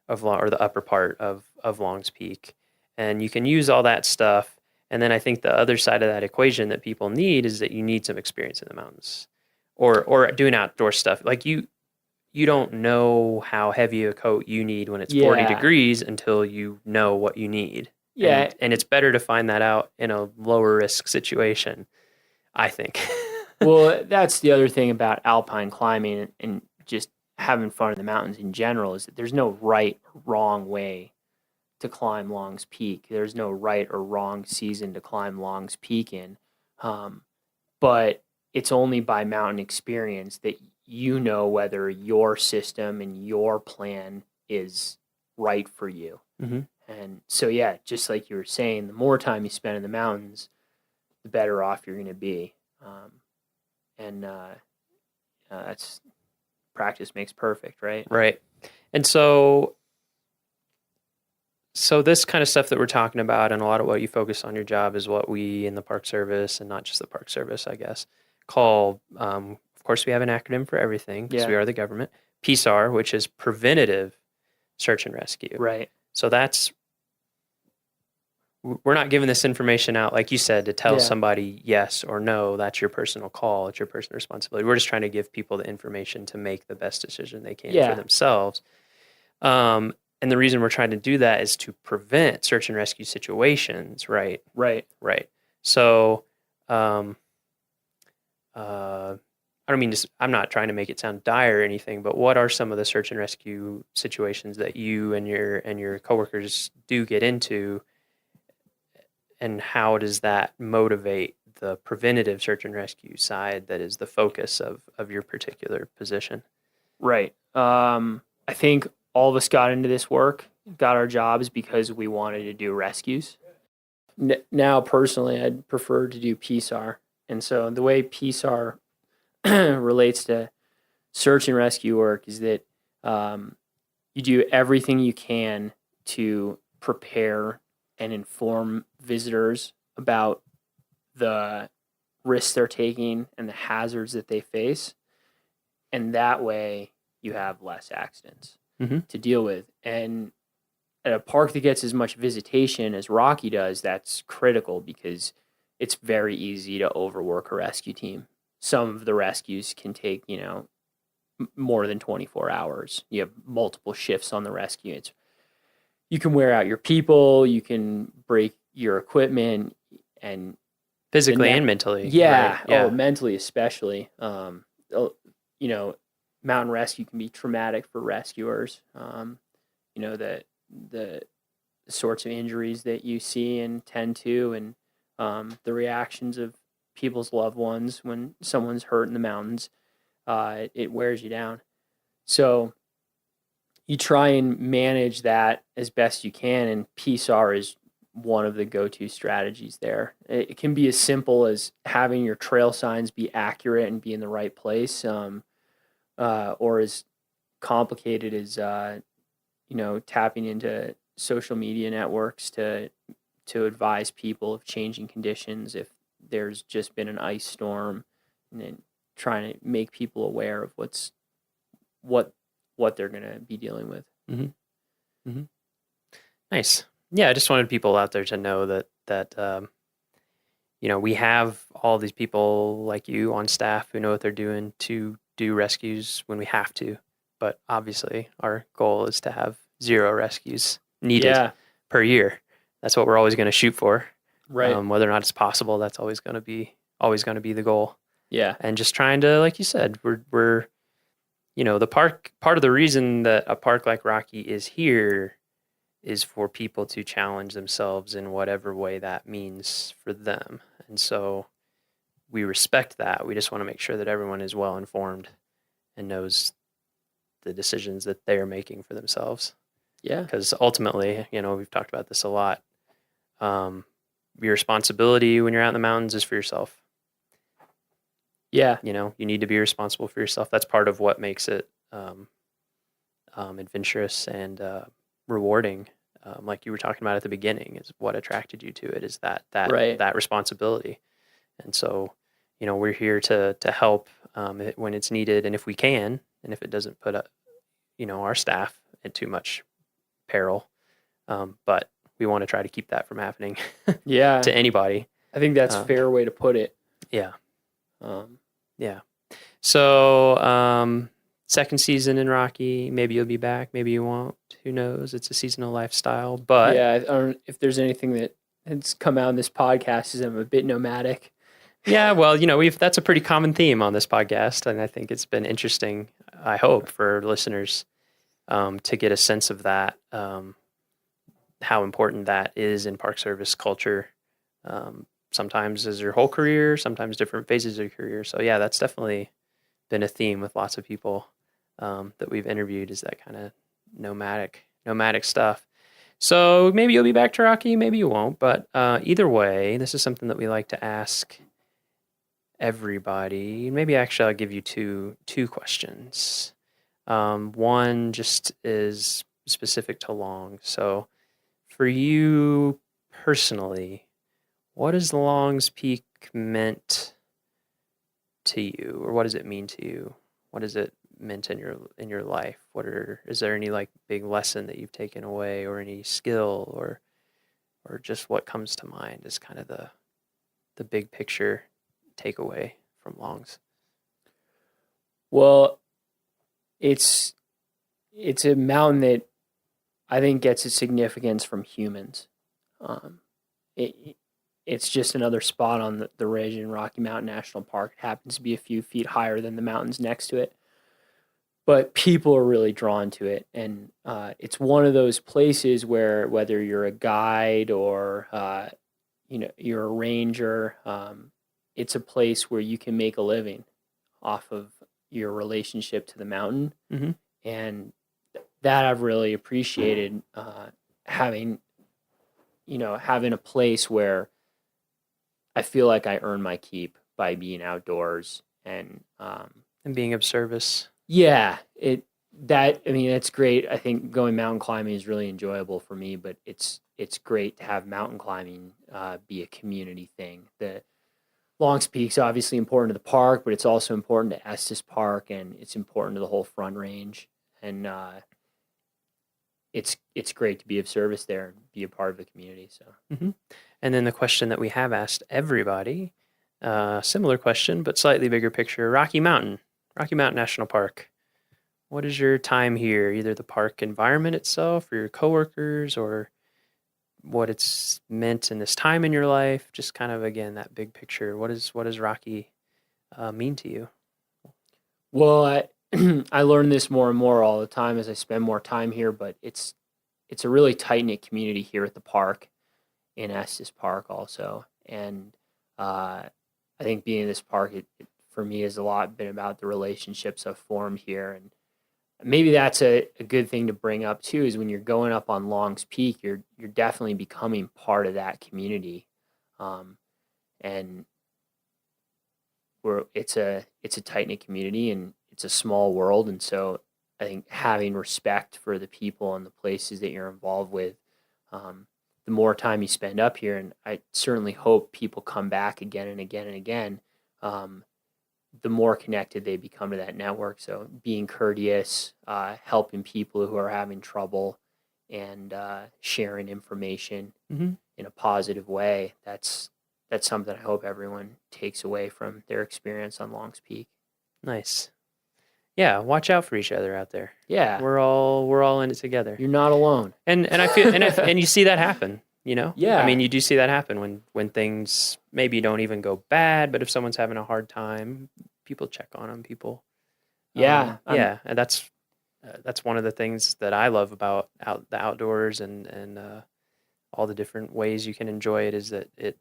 of or the upper part of Long's Peak. And you can use all that stuff. And then I think the other side of that equation that people need is that you need some experience in the mountains or doing outdoor stuff. Like you don't know how heavy a coat you need when it's 40 degrees until you know what you need. Yeah. And it's better to find that out in a lower risk situation, I think. Well, that's the other thing about alpine climbing and just having fun in the mountains in general, is that there's no right or wrong way to climb Long's Peak. There's no right or wrong season to climb Long's Peak in. But it's only by mountain experience that you know whether your system and your plan is right for you. Mm-hmm. And so, yeah, just like you were saying, the more time you spend in the mountains, the better off you're going to be. That's practice makes perfect, right? Right. And so this kind of stuff that we're talking about and a lot of what you focus on your job is what we in the Park Service, and not just the Park Service, I guess, call, of course, we have an acronym for everything because we are the government, PSAR, which is Preventative Search and Rescue. Right. So we're not giving this information out, like you said, to tell somebody yes or no. That's your personal call. It's your personal responsibility. We're just trying to give people the information to make the best decision they can for themselves. And the reason we're trying to do that is to prevent search and rescue situations, right? Right. So, I don't mean to, I'm not trying to make it sound dire or anything, but what are some of the search and rescue situations that you and your coworkers do get into, and how does that motivate the preventative search and rescue side that is the focus of your particular position? Right. I think all of us got into this work, got our jobs because we wanted to do rescues. Now, personally, I'd prefer to do PSAR. And so the way PSAR relates to search and rescue work is that you do everything you can to prepare and inform visitors about the risks they're taking and the hazards that they face. And that way you have less accidents to deal with. And at a park that gets as much visitation as Rocky does, that's critical because it's very easy to overwork a rescue team. Some of the rescues can take, more than 24 hours. You have multiple shifts on the rescue. You can wear out your people, you can break your equipment, and physically and mentally. Yeah. Right? Yeah. Oh, mentally especially. Mountain rescue can be traumatic for rescuers. The sorts of injuries that you see and tend to, and the reactions of people's loved ones when someone's hurt in the mountains, it wears you down. So you try and manage that as best you can, and PSAR is one of the go-to strategies there. It can be as simple as having your trail signs be accurate and be in the right place, or as complicated as tapping into social media networks to advise people of changing conditions if there's just been an ice storm, and then trying to make people aware of what they're going to be dealing with. Mm-hmm. Mm-hmm. Nice. Yeah, I just wanted people out there to know that we have all these people like you on staff who know what they're doing to do rescues when we have to. But obviously, our goal is to have 0 rescues needed per year. That's what we're always going to shoot for. Right. Whether or not it's possible, that's always going to be the goal. Yeah. And just trying to, like you said, we're the park, part of the reason that a park like Rocky is here is for people to challenge themselves in whatever way that means for them. And so we respect that. We just want to make sure that everyone is well informed and knows the decisions that they're making for themselves. Yeah. Because ultimately, we've talked about this a lot. Your responsibility when you're out in the mountains is for yourself. Yeah. You know, you need to be responsible for yourself. That's part of what makes it adventurous and rewarding. Like you were talking about at the beginning, is what attracted you to it, is that Right. that responsibility. And so, you know, we're here to help when it's needed, and if we can, and if it doesn't put our staff in too much peril. But we want to try to keep that from happening Yeah. to anybody. I think that's a fair way to put it. Yeah. Yeah. So, second season in Rocky, maybe you'll be back, maybe you won't. Who knows? It's a seasonal lifestyle, but Yeah, I don't, if there's anything that has come out in this podcast is I'm a bit nomadic. yeah, well, you know, that's a pretty common theme on this podcast, and I think it's been interesting, I hope, for listeners to get a sense of that, how important that is in Park Service culture. Sometimes as your whole career, sometimes different phases of your career. So yeah, that's definitely been a theme with lots of people that we've interviewed, is that kind of nomadic stuff. So maybe you'll be back to Rocky, maybe you won't. But either way, this is something that we like to ask everybody. Maybe actually I'll give you two questions. One just is specific to Long. So for you personally, what has Long's Peak meant to you, or what does it mean to you? What has it meant in your life? Is there any like big lesson that you've taken away, or any skill, or just what comes to mind as kind of the big picture takeaway from Long's? Well, it's a mountain that I think gets its significance from humans. It's just another spot on the ridge in Rocky Mountain National Park. It happens to be a few feet higher than the mountains next to it, but people are really drawn to it. And it's one of those places where, whether you're a guide or you're a ranger, it's a place where you can make a living off of your relationship to the mountain. Mm-hmm. And that I've really appreciated, having a place where I feel like I earn my keep by being outdoors and being of service. Yeah, it's great. I think going mountain climbing is really enjoyable for me, but it's great to have mountain climbing be a community thing. The Long's Peak's obviously important to the park, but it's also important to Estes Park, and it's important to the whole Front Range. And it's great to be of service there and be a part of the community. So. Mm-hmm. And then the question that we have asked everybody, similar question, but slightly bigger picture: Rocky Mountain National Park. What is your time here? Either the park environment itself, or your coworkers, or what it's meant in this time in your life. Just kind of, again, that big picture. What does Rocky mean to you? Well, I learn this more and more all the time as I spend more time here, but it's a really tight-knit community here at the park, in Estes Park also. And I think being in this park, it for me has a lot been about the relationships I've formed here. And maybe that's a good thing to bring up too, is when you're going up on Long's Peak, you're definitely becoming part of that community. And it's a tight-knit community, and it's a small world. And so I think having respect for the people and the places that you're involved with, the more time you spend up here, and I certainly hope people come back again and again and again, the more connected they become to that network. So being courteous, helping people who are having trouble, and sharing information in a positive way, that's something I hope everyone takes away from their experience on Long's Peak. Nice. Yeah, watch out for each other out there. Yeah, we're all in it together. You're not alone. And I feel and you see that happen. You know. Yeah. I mean, you do see that happen when things maybe don't even go bad, but if someone's having a hard time, people check on them. People. Yeah. And that's one of the things that I love about the outdoors and all the different ways you can enjoy it, is that it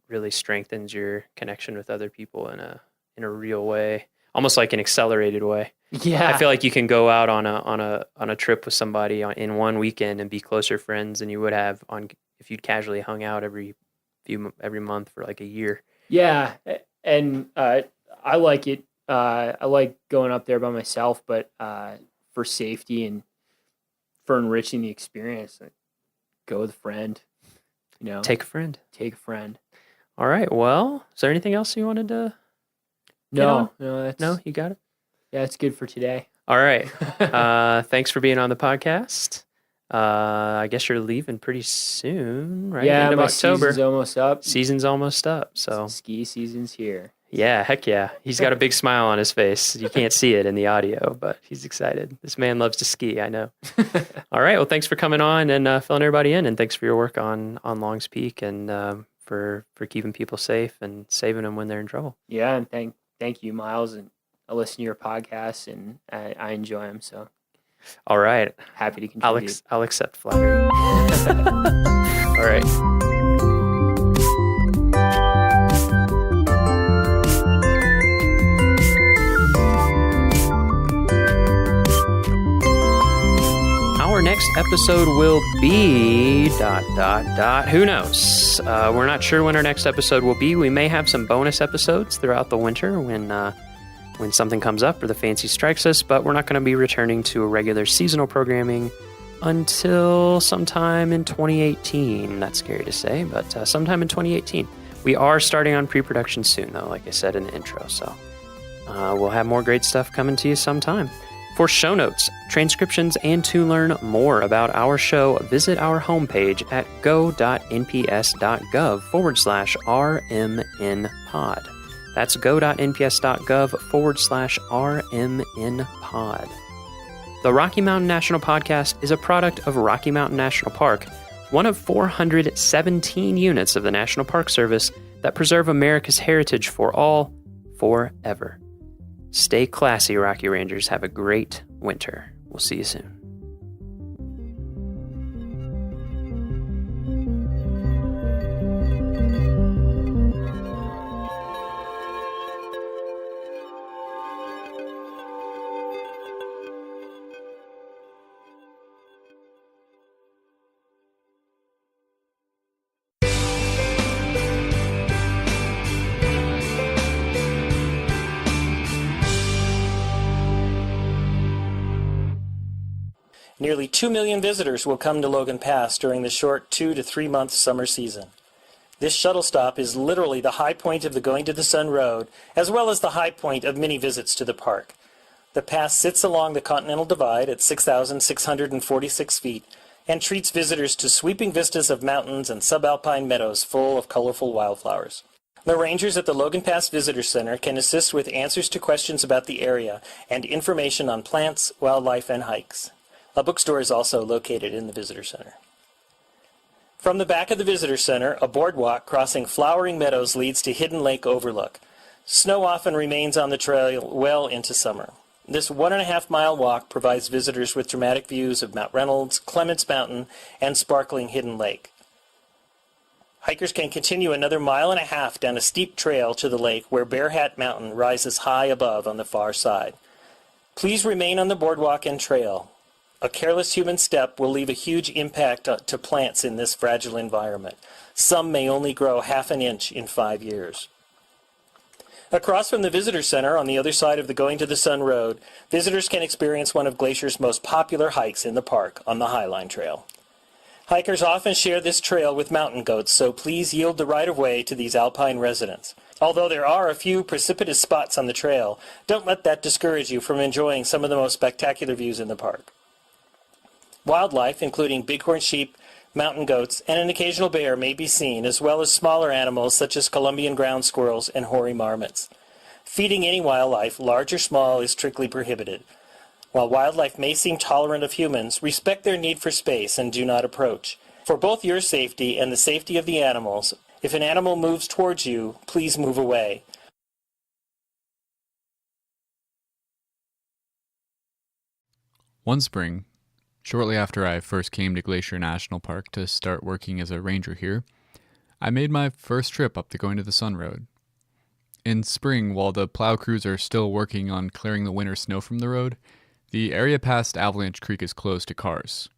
really strengthens your connection with other people in a real way. Almost like an accelerated way. Yeah, I feel like you can go out on a trip with somebody in one weekend and be closer friends than you would have if you'd casually hung out every month for like a year. Yeah, and I like it. I like going up there by myself, but for safety and for enriching the experience, like, go with a friend. You know, Take a friend. Take a friend. All right. Well, is there anything else you wanted to? No, No, you got it. Yeah, it's good for today. All right. Thanks for being on the podcast. I guess you're leaving pretty soon, right? Yeah, End of my October. season's almost up. Season's almost up. So ski season's here. yeah, heck yeah. He's got a big smile on his face. You can't see it in the audio, but he's excited. This man loves to ski, I know. All right. Well, thanks for coming on and filling everybody in, and thanks for your work on Longs Peak and for keeping people safe and saving them when they're in trouble. Yeah, and thank you, Miles, and I listen to your podcasts and I enjoy them. So, all right, happy to contribute. I'll accept flattery. All right. Our next episode will be ... Who knows? We're not sure when our next episode will be. We may have some bonus episodes throughout the winter when something comes up or the fancy strikes us, but we're not going to be returning to a regular seasonal programming until sometime in 2018. That's scary to say, but sometime in 2018. We are starting on pre-production soon, though, like I said in the intro, so we'll have more great stuff coming to you sometime. For show notes, transcriptions, and to learn more about our show, visit our homepage at go.nps.gov/RMNpod. That's go.nps.gov/RMNpod. The Rocky Mountain National Podcast is a product of Rocky Mountain National Park, one of 417 units of the National Park Service that preserve America's heritage for all, forever. Stay classy, Rocky Rangers. Have a great winter. We'll see you soon. Nearly 2 million visitors will come to Logan Pass during the short 2 to 3 month summer season. This shuttle stop is literally the high point of the Going to the Sun Road, as well as the high point of many visits to the park. The pass sits along the Continental Divide at 6,646 feet and treats visitors to sweeping vistas of mountains and subalpine meadows full of colorful wildflowers. The rangers at the Logan Pass Visitor Center can assist with answers to questions about the area and information on plants, wildlife, and hikes. A bookstore is also located in the Visitor Center. From the back of the Visitor Center, a boardwalk crossing flowering meadows leads to Hidden Lake Overlook. Snow often remains on the trail well into summer. This 1.5-mile walk provides visitors with dramatic views of Mount Reynolds, Clements Mountain, and sparkling Hidden Lake. Hikers can continue another 1.5 miles down a steep trail to the lake where Bear Hat Mountain rises high above on the far side. Please remain on the boardwalk and trail. A careless human step will leave a huge impact to plants in this fragile environment. Some may only grow 1/2 inch in 5 years. Across from the Visitor Center on the other side of the Going to the Sun Road, visitors can experience one of Glacier's most popular hikes in the park on the Highline Trail. Hikers often share this trail with mountain goats, so please yield the right-of-way to these alpine residents. Although there are a few precipitous spots on the trail, don't let that discourage you from enjoying some of the most spectacular views in the park. Wildlife, including bighorn sheep, mountain goats, and an occasional bear may be seen, as well as smaller animals such as Columbian ground squirrels and hoary marmots. Feeding any wildlife, large or small, is strictly prohibited. While wildlife may seem tolerant of humans, respect their need for space and do not approach. For both your safety and the safety of the animals, if an animal moves towards you, please move away. One spring, shortly after I first came to Glacier National Park to start working as a ranger here, I made my first trip up the Going to the Sun Road. In spring, while the plow crews are still working on clearing the winter snow from the road, the area past Avalanche Creek is closed to cars.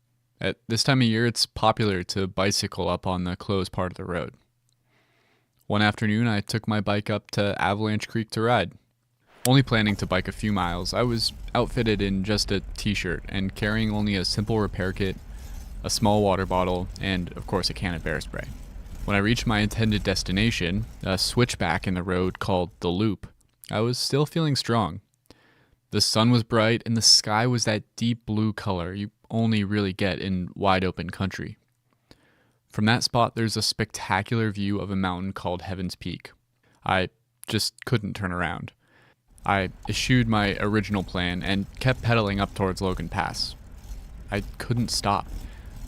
At this time of year, it's popular to bicycle up on the closed part of the road. One afternoon, I took my bike up to Avalanche Creek to ride. Only planning to bike a few miles, I was outfitted in just a t-shirt and carrying only a simple repair kit, a small water bottle, and of course a can of bear spray. When I reached my intended destination, a switchback in the road called the Loop, I was still feeling strong. The sun was bright and the sky was that deep blue color you only really get in wide open country. From that spot, there's a spectacular view of a mountain called Heaven's Peak. I just couldn't turn around. I eschewed my original plan and kept pedaling up towards Logan Pass. I couldn't stop.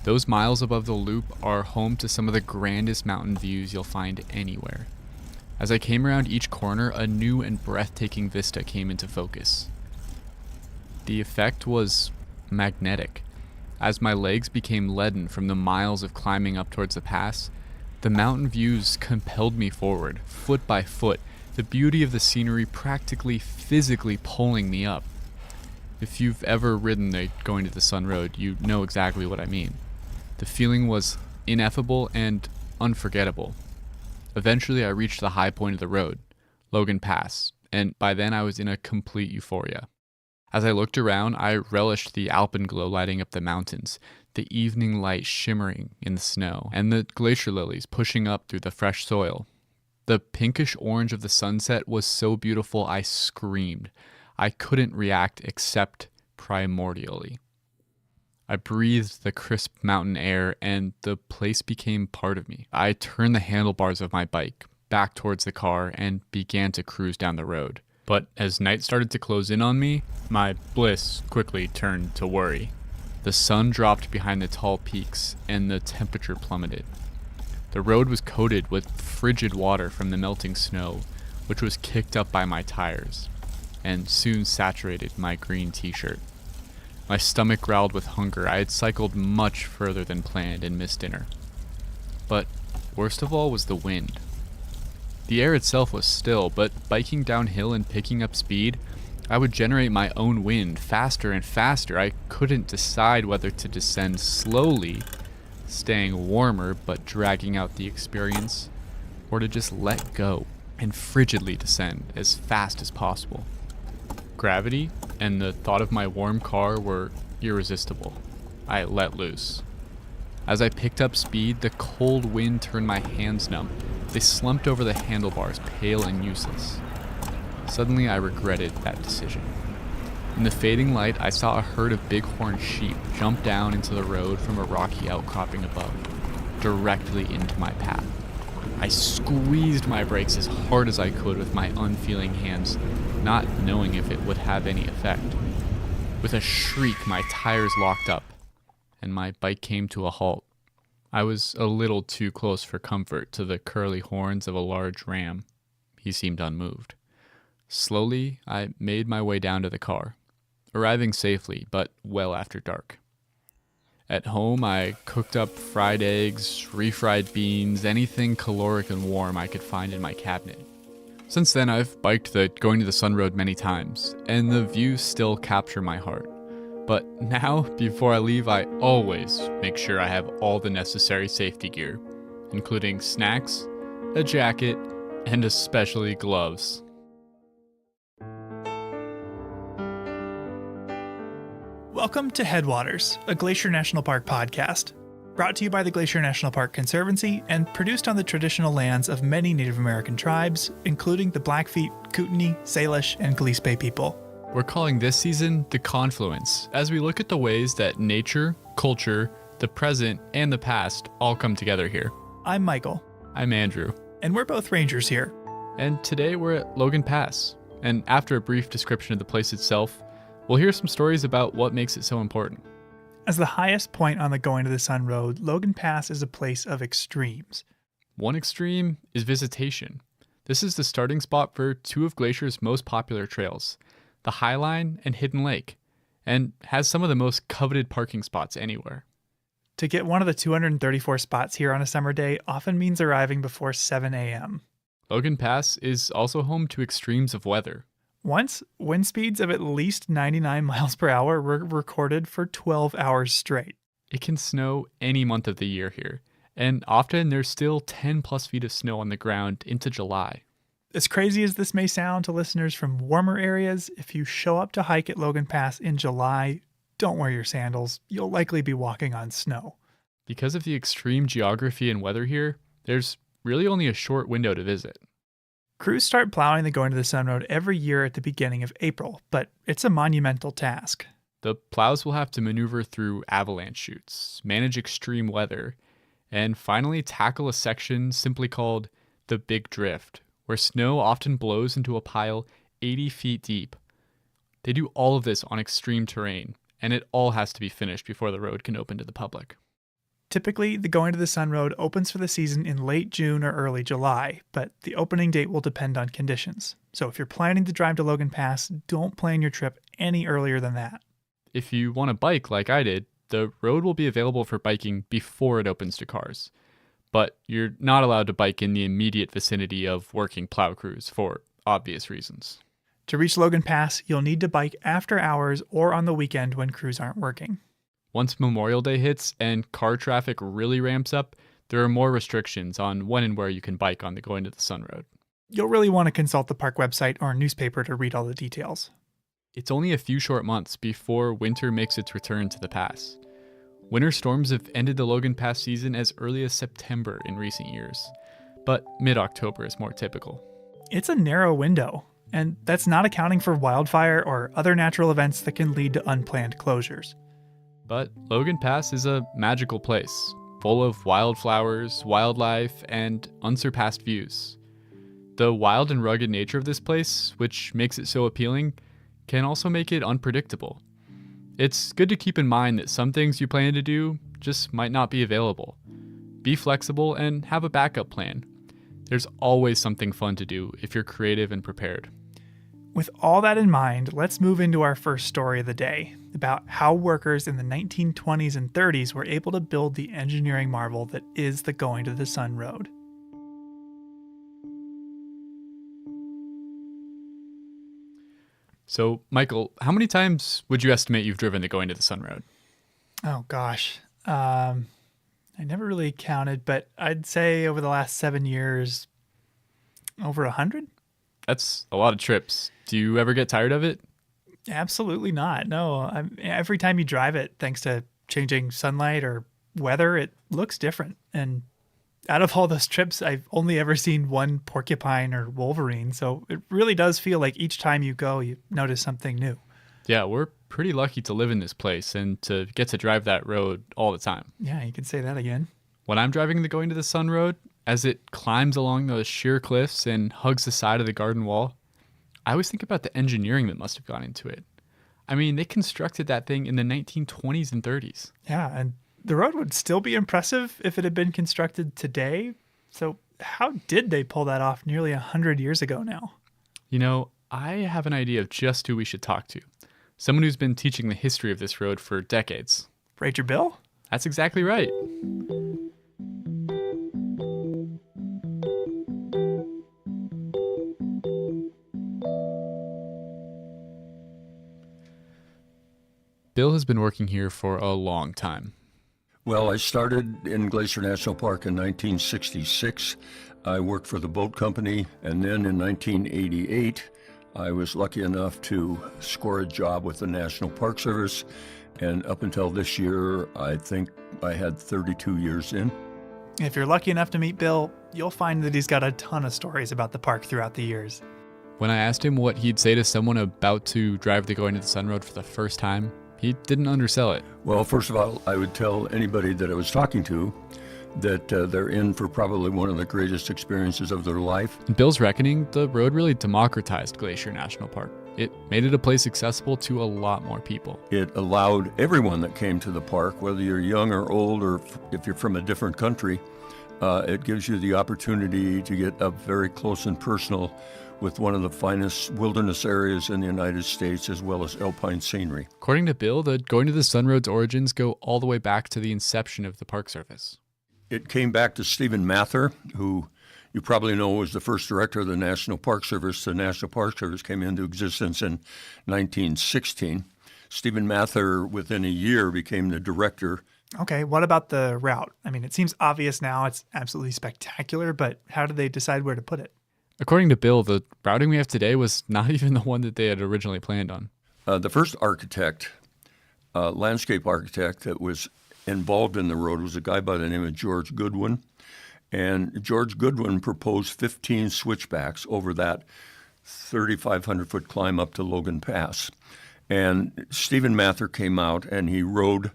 Those miles above the Loop are home to some of the grandest mountain views you'll find anywhere. As I came around each corner, a new and breathtaking vista came into focus. The effect was magnetic. As my legs became leaden from the miles of climbing up towards the pass, the mountain views compelled me forward, foot by foot, the beauty of the scenery practically physically pulling me up. If you've ever ridden the Going to the Sun Road, you know exactly what I mean. The feeling was ineffable and unforgettable. Eventually, I reached the high point of the road, Logan Pass, and by then I was in a complete euphoria. As I looked around, I relished the alpenglow lighting up the mountains, the evening light shimmering in the snow, and the glacier lilies pushing up through the fresh soil. The pinkish orange of the sunset was so beautiful I screamed. I couldn't react except primordially. I breathed the crisp mountain air and the place became part of me. I turned the handlebars of my bike back towards the car and began to cruise down the road. But as night started to close in on me, my bliss quickly turned to worry. The sun dropped behind the tall peaks and the temperature plummeted. The road was coated with frigid water from the melting snow, which was kicked up by my tires, and soon saturated my green t-shirt. My stomach growled with hunger. I had cycled much further than planned and missed dinner. But worst of all was the wind. The air itself was still, but biking downhill and picking up speed, I would generate my own wind faster and faster. I couldn't decide whether to descend slowly, staying warmer but dragging out the experience, or to just let go and frigidly descend as fast as possible. Gravity and the thought of my warm car were irresistible. I let loose. As I picked up speed, the cold wind turned my hands numb. They slumped over the handlebars, pale and useless. Suddenly, I regretted that decision. In the fading light, I saw a herd of bighorn sheep jump down into the road from a rocky outcropping above, directly into my path. I squeezed my brakes as hard as I could with my unfeeling hands, not knowing if it would have any effect. With a shriek, my tires locked up, and my bike came to a halt. I was a little too close for comfort to the curly horns of a large ram. He seemed unmoved. Slowly, I made my way down to the car, arriving safely, but well after dark. At home, I cooked up fried eggs, refried beans, anything caloric and warm I could find in my cabinet. Since then, I've biked the Going to the Sun Road many times, and the views still capture my heart. But now, before I leave, I always make sure I have all the necessary safety gear, including snacks, a jacket, and especially gloves. Welcome to Headwaters, a Glacier National Park podcast, brought to you by the Glacier National Park Conservancy and produced on the traditional lands of many Native American tribes, including the Blackfeet, Kootenai, Salish, and Gillespie people. We're calling this season The Confluence, as we look at the ways that nature, culture, the present, and the past all come together here. I'm Michael. I'm Andrew. And we're both rangers here. And today we're at Logan Pass. And after a brief description of the place itself, we'll hear some stories about what makes it so important. As the highest point on the Going to the Sun Road, Logan Pass is a place of extremes. One extreme is visitation. This is the starting spot for two of Glacier's most popular trails, the Highline and Hidden Lake, and has some of the most coveted parking spots anywhere. To get one of the 234 spots here on a summer day often means arriving before 7 a.m. Logan Pass is also home to extremes of weather. Once, wind speeds of at least 99 miles per hour were recorded for 12 hours straight. It can snow any month of the year here, and often there's still 10 plus feet of snow on the ground into July. As crazy as this may sound to listeners from warmer areas, if you show up to hike at Logan Pass in July, don't wear your sandals. You'll likely be walking on snow. Because of the extreme geography and weather here, there's really only a short window to visit. Crews start plowing the Going to the Sun Road every year at the beginning of April, but it's a monumental task. The plows will have to maneuver through avalanche chutes, manage extreme weather, and finally tackle a section simply called the Big Drift, where snow often blows into a pile 80 feet deep. They do all of this on extreme terrain, and it all has to be finished before the road can open to the public. Typically, the Going to the Sun Road opens for the season in late June or early July, but the opening date will depend on conditions. So if you're planning to drive to Logan Pass, don't plan your trip any earlier than that. If you want to bike like I did, the road will be available for biking before it opens to cars. But you're not allowed to bike in the immediate vicinity of working plow crews for obvious reasons. To reach Logan Pass, you'll need to bike after hours or on the weekend when crews aren't working. Once Memorial Day hits and car traffic really ramps up, there are more restrictions on when and where you can bike on the Going to the Sun Road. You'll really want to consult the park website or newspaper to read all the details. It's only a few short months before winter makes its return to the pass. Winter storms have ended the Logan Pass season as early as September in recent years, but mid-October is more typical. It's a narrow window, and that's not accounting for wildfire or other natural events that can lead to unplanned closures. But Logan Pass is a magical place, full of wildflowers, wildlife, and unsurpassed views. The wild and rugged nature of this place, which makes it so appealing, can also make it unpredictable. It's good to keep in mind that some things you plan to do just might not be available. Be flexible and have a backup plan. There's always something fun to do if you're creative and prepared. With all that in mind, let's move into our first story of the day, about how workers in the 1920s and 30s were able to build the engineering marvel that is the Going to the Sun Road. So, Michael, how many times would you estimate you've driven the Going to the Sun Road? Oh, gosh. I never really counted, but I'd say over the last 7 years, over 100? That's a lot of trips. Do you ever get tired of it? Absolutely not. No, every time you drive it, thanks to changing sunlight or weather, it looks different. And out of all those trips, I've only ever seen one porcupine or wolverine. So it really does feel like each time you go, you notice something new. Yeah, we're pretty lucky to live in this place and to get to drive that road all the time. Yeah, you can say that again. When I'm driving the Going to the Sun Road, as it climbs along those sheer cliffs and hugs the side of the garden wall, I always think about the engineering that must have gone into it. I mean, they constructed that thing in the 1920s and 30s. Yeah, and the road would still be impressive if it had been constructed today. So how did they pull that off nearly 100 years ago now? You know, I have an idea of just who we should talk to. Someone who's been teaching the history of this road for decades. Ranger Bill? That's exactly right. Bill has been working here for a long time. Well, I started in Glacier National Park in 1966. I worked for the boat company, and then in 1988, I was lucky enough to score a job with the National Park Service, and up until this year, I think I had 32 years in. If you're lucky enough to meet Bill, you'll find that he's got a ton of stories about the park throughout the years. When I asked him what he'd say to someone about to drive the Going to the Sun Road for the first time, he didn't undersell it. Well, first of all, I would tell anybody that I was talking to that they're in for probably one of the greatest experiences of their life. In Bill's reckoning, the road really democratized Glacier National Park. It made it a place accessible to a lot more people. It allowed everyone that came to the park, whether you're young or old, or if you're from a different country, it gives you the opportunity to get up very close and personal with one of the finest wilderness areas in the United States, as well as alpine scenery. According to Bill, the Going to the Sun Road's origins go all the way back to the inception of the Park Service. It came back to Stephen Mather, who you probably know was the first director of the National Park Service. The National Park Service came into existence in 1916. Stephen Mather, within a year, became the director. Okay, what about the route? I mean, it seems obvious now, it's absolutely spectacular, but how did they decide where to put it? According to Bill, the routing we have today was not even the one that they had originally planned on. The first architect, landscape architect that was involved in the road was a guy by the name of George Goodwin. And George Goodwin proposed 15 switchbacks over that 3,500-foot climb up to Logan Pass. And Stephen Mather came out and he rode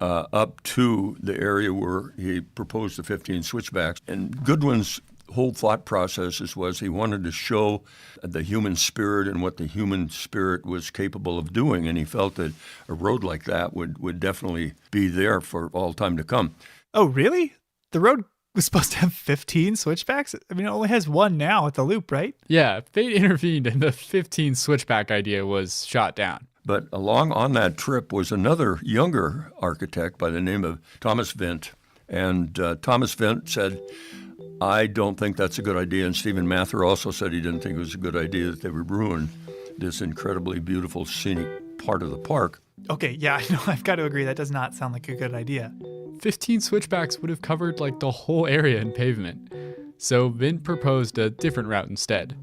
up to the area where he proposed the 15 switchbacks. And Goodwin's whole thought process was he wanted to show the human spirit and what the human spirit was capable of doing. And he felt that a road like that would definitely be there for all time to come. Oh, really? The road was supposed to have 15 switchbacks? I mean, it only has one now at the loop, right? Yeah, fate intervened and the 15 switchback idea was shot down. But along on that trip was another younger architect by the name of Thomas Vint. And Thomas Vint said, I don't think that's a good idea. And Stephen Mather also said he didn't think it was a good idea, that they would ruin this incredibly beautiful scenic part of the park. Okay, yeah, I know. I've got to agree. That does not sound like a good idea. 15 switchbacks would have covered like the whole area in pavement. So Vint proposed a different route instead.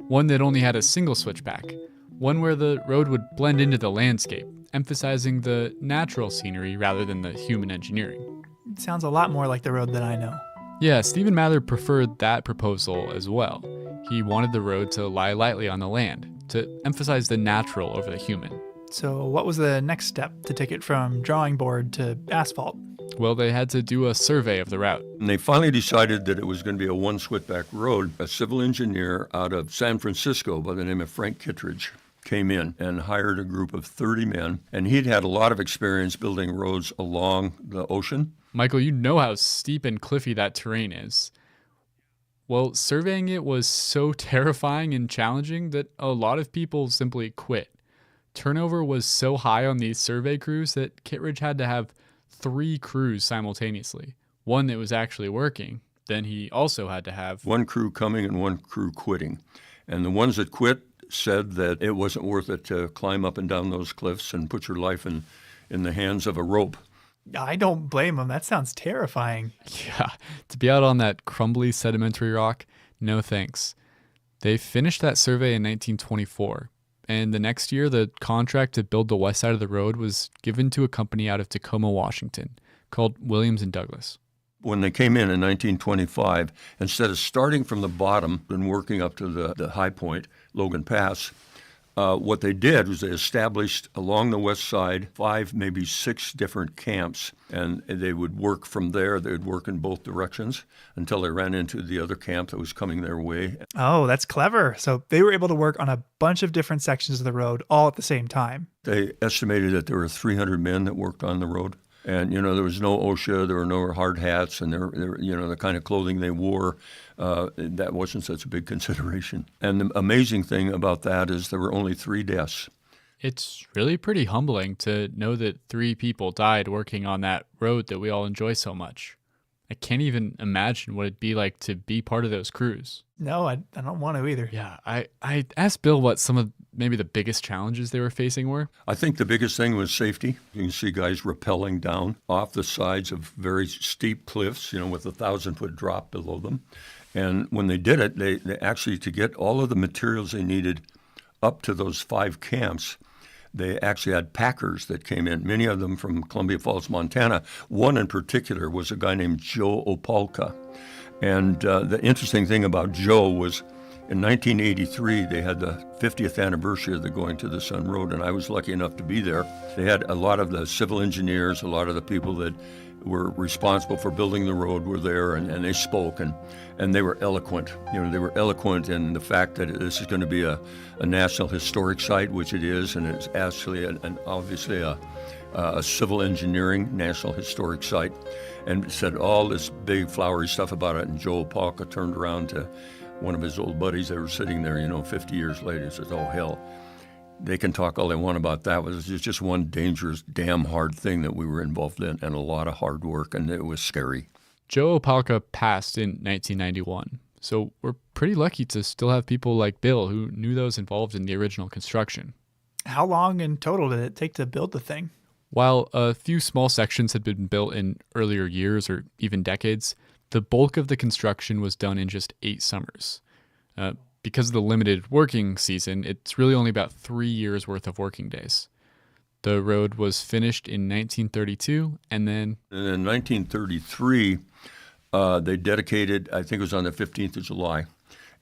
One that only had a single switchback. One where the road would blend into the landscape, emphasizing the natural scenery rather than the human engineering. It sounds a lot more like the road that I know. Yeah, Stephen Mather preferred that proposal as well. He wanted the road to lie lightly on the land, to emphasize the natural over the human. So what was the next step to take it from drawing board to asphalt? Well, they had to do a survey of the route. And they finally decided that it was going to be a one switchback road. A civil engineer out of San Francisco by the name of Frank Kittredge came in and hired a group of 30 men. And he'd had a lot of experience building roads along the ocean. Michael, you know how steep and cliffy that terrain is. Well, surveying it was so terrifying and challenging that a lot of people simply quit. Turnover was so high on these survey crews that Kittredge had to have 3 crews simultaneously. One that was actually working. Then he also had to have one crew coming and one crew quitting. And the ones that quit said that it wasn't worth it to climb up and down those cliffs and put your life in the hands of a rope. I don't blame them. That sounds terrifying. Yeah, to be out on that crumbly sedimentary rock, no thanks. They finished that survey in 1924. And the next year, the contract to build the west side of the road was given to a company out of Tacoma, Washington, called Williams & Douglas. When they came in 1925, instead of starting from the bottom and working up to the high point, Logan Pass, what they did was they established along the west side 5, maybe 6 different camps, and they would work from there. They would work in both directions until they ran into the other camp that was coming their way. Oh, that's clever. So they were able to work on a bunch of different sections of the road all at the same time. They estimated that there were 300 men that worked on the road. And, there was no OSHA, there were no hard hats, and the kind of clothing they wore, that wasn't such a big consideration. And the amazing thing about that is there were only 3 deaths. It's really pretty humbling to know that 3 people died working on that road that we all enjoy so much. I can't even imagine what it'd be like to be part of those crews. No, I don't want to either. Yeah, I asked Bill what some of maybe the biggest challenges they were facing were. I think the biggest thing was safety. You can see guys rappelling down off the sides of very steep cliffs, with a 1,000-foot drop below them. And when they did it, they actually, to get all of the materials they needed up to those 5 camps, they actually had packers that came in, many of them from Columbia Falls, Montana. One in particular was a guy named Joe Opalka. And the interesting thing about Joe was in 1983, they had the 50th anniversary of the Going to the Sun Road, and I was lucky enough to be there. They had a lot of the civil engineers, a lot of the people that were responsible for building the road were there, and they spoke, and they were eloquent. They were eloquent in the fact that this is going to be a National Historic Site, which it is, and it's actually obviously a civil engineering National Historic Site, and said all this big flowery stuff about it. And Joe Opalka turned around to one of his old buddies that were sitting there, 50 years later, and says, oh, hell, they can talk all they want about that. It was just one dangerous, damn hard thing that we were involved in, and a lot of hard work, and it was scary. Joe Opalka passed in 1991, so we're pretty lucky to still have people like Bill who knew those involved in the original construction. How long in total did it take to build the thing? While a few small sections had been built in earlier years or even decades, the bulk of the construction was done in just 8 summers. Because of the limited working season, it's really only about 3 years worth of working days. The road was finished in 1932, and then in 1933, they dedicated, I think it was on the 15th of July,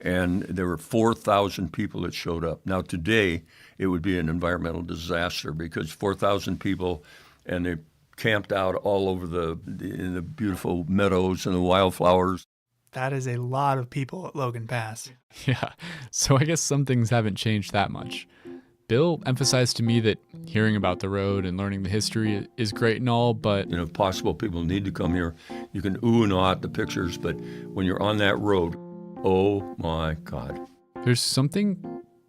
and there were 4,000 people that showed up. Now today, it would be an environmental disaster because 4,000 people, and they camped out all over in the beautiful meadows and the wildflowers. That is a lot of people at Logan Pass. Yeah, so I guess some things haven't changed that much. Bill emphasized to me that hearing about the road and learning the history is great and all, but... If possible, people need to come here. You can ooh and ah at the pictures, but when you're on that road, oh my God. There's something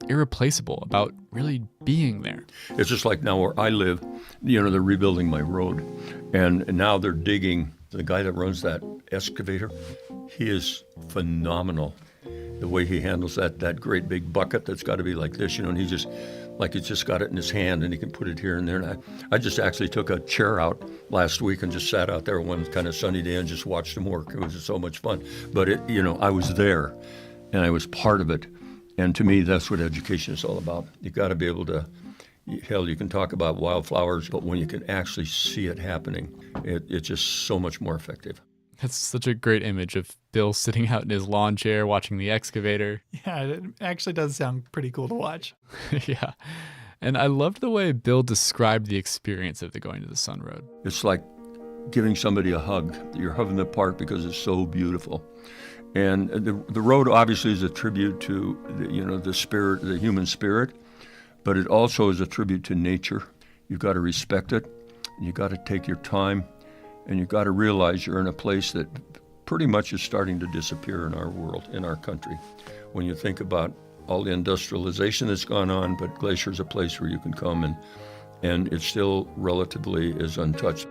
irreplaceable about really being there. It's just like now where I live, they're rebuilding my road, and now they're digging. The guy that runs that excavator, he is phenomenal. The way he handles that great big bucket that's got to be like this, and he's just got it in his hand and he can put it here and there. And I just actually took a chair out last week and just sat out there one kind of sunny day and just watched him work. It was just so much fun. But I was there and I was part of it. And to me, that's what education is all about. You got to be able to, hell, you can talk about wildflowers, but when you can actually see it happening, it's just so much more effective. That's such a great image of Bill sitting out in his lawn chair watching the excavator. Yeah, it actually does sound pretty cool to watch. Yeah. And I loved the way Bill described the experience of the Going to the Sun Road. It's like giving somebody a hug. You're hugging the park because it's so beautiful. And the road obviously is a tribute to the spirit, the human spirit, but it also is a tribute to nature. You've got to respect it. You've got to take your time, and you've got to realize you're in a place that pretty much is starting to disappear in our world, in our country. When you think about all the industrialization that's gone on, but Glacier is a place where you can come and it still relatively is untouched.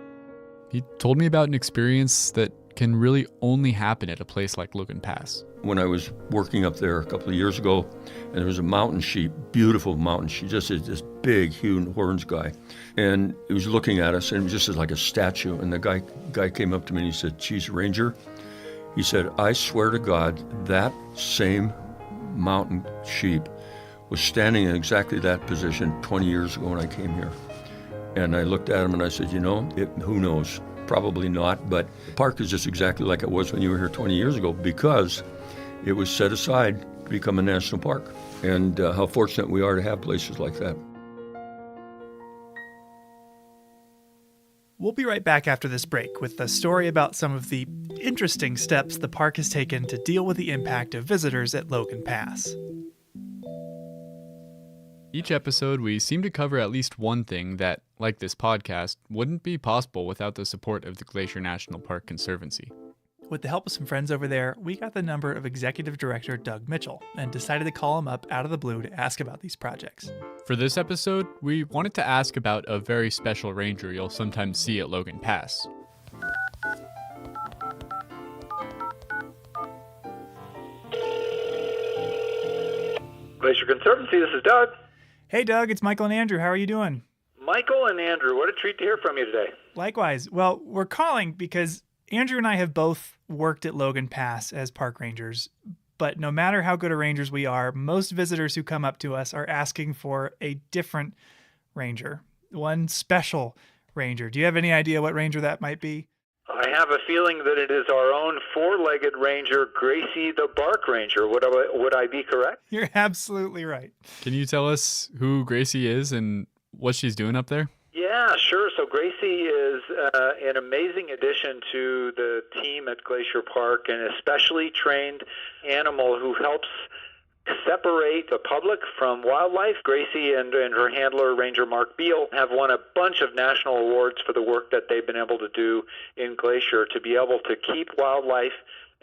He told me about an experience that can really only happen at a place like Logan Pass. When I was working up there a couple of years ago, and there was a mountain sheep, beautiful mountain sheep, just this big, huge horns guy. And he was looking at us, and it was just like a statue. And the guy came up to me and he said, "Geez, Ranger," he said, "I swear to God, that same mountain sheep was standing in exactly that position 20 years ago when I came here." And I looked at him and I said, who knows? Probably not, but the park is just exactly like it was when you were here 20 years ago because it was set aside to become a national park. And how fortunate we are to have places like that. We'll be right back after this break with a story about some of the interesting steps the park has taken to deal with the impact of visitors at Logan Pass. Each episode, we seem to cover at least one thing that, like this podcast, wouldn't be possible without the support of the Glacier National Park Conservancy. With the help of some friends over there, we got the number of Executive Director Doug Mitchell and decided to call him up out of the blue to ask about these projects. For this episode, we wanted to ask about a very special ranger you'll sometimes see at Logan Pass. Glacier Conservancy, this is Doug. Hey Doug, it's Michael and Andrew. How are you doing? Michael and Andrew, what a treat to hear from you today. Likewise. Well, we're calling because Andrew and I have both worked at Logan Pass as park rangers, but no matter how good a rangers we are, most visitors who come up to us are asking for a different ranger, one special ranger. Do you have any idea what ranger that might be? I have a feeling that it is our own four-legged ranger, Gracie the Bark Ranger. Would I be correct? You're absolutely right. Can you tell us who Gracie is and what she's doing up there? Yeah, sure. So Gracie is an amazing addition to the team at Glacier Park, an especially trained animal who helps separate the public from wildlife. Gracie and her handler, Ranger Mark Beal, have won a bunch of national awards for the work that they've been able to do in Glacier to be able to keep wildlife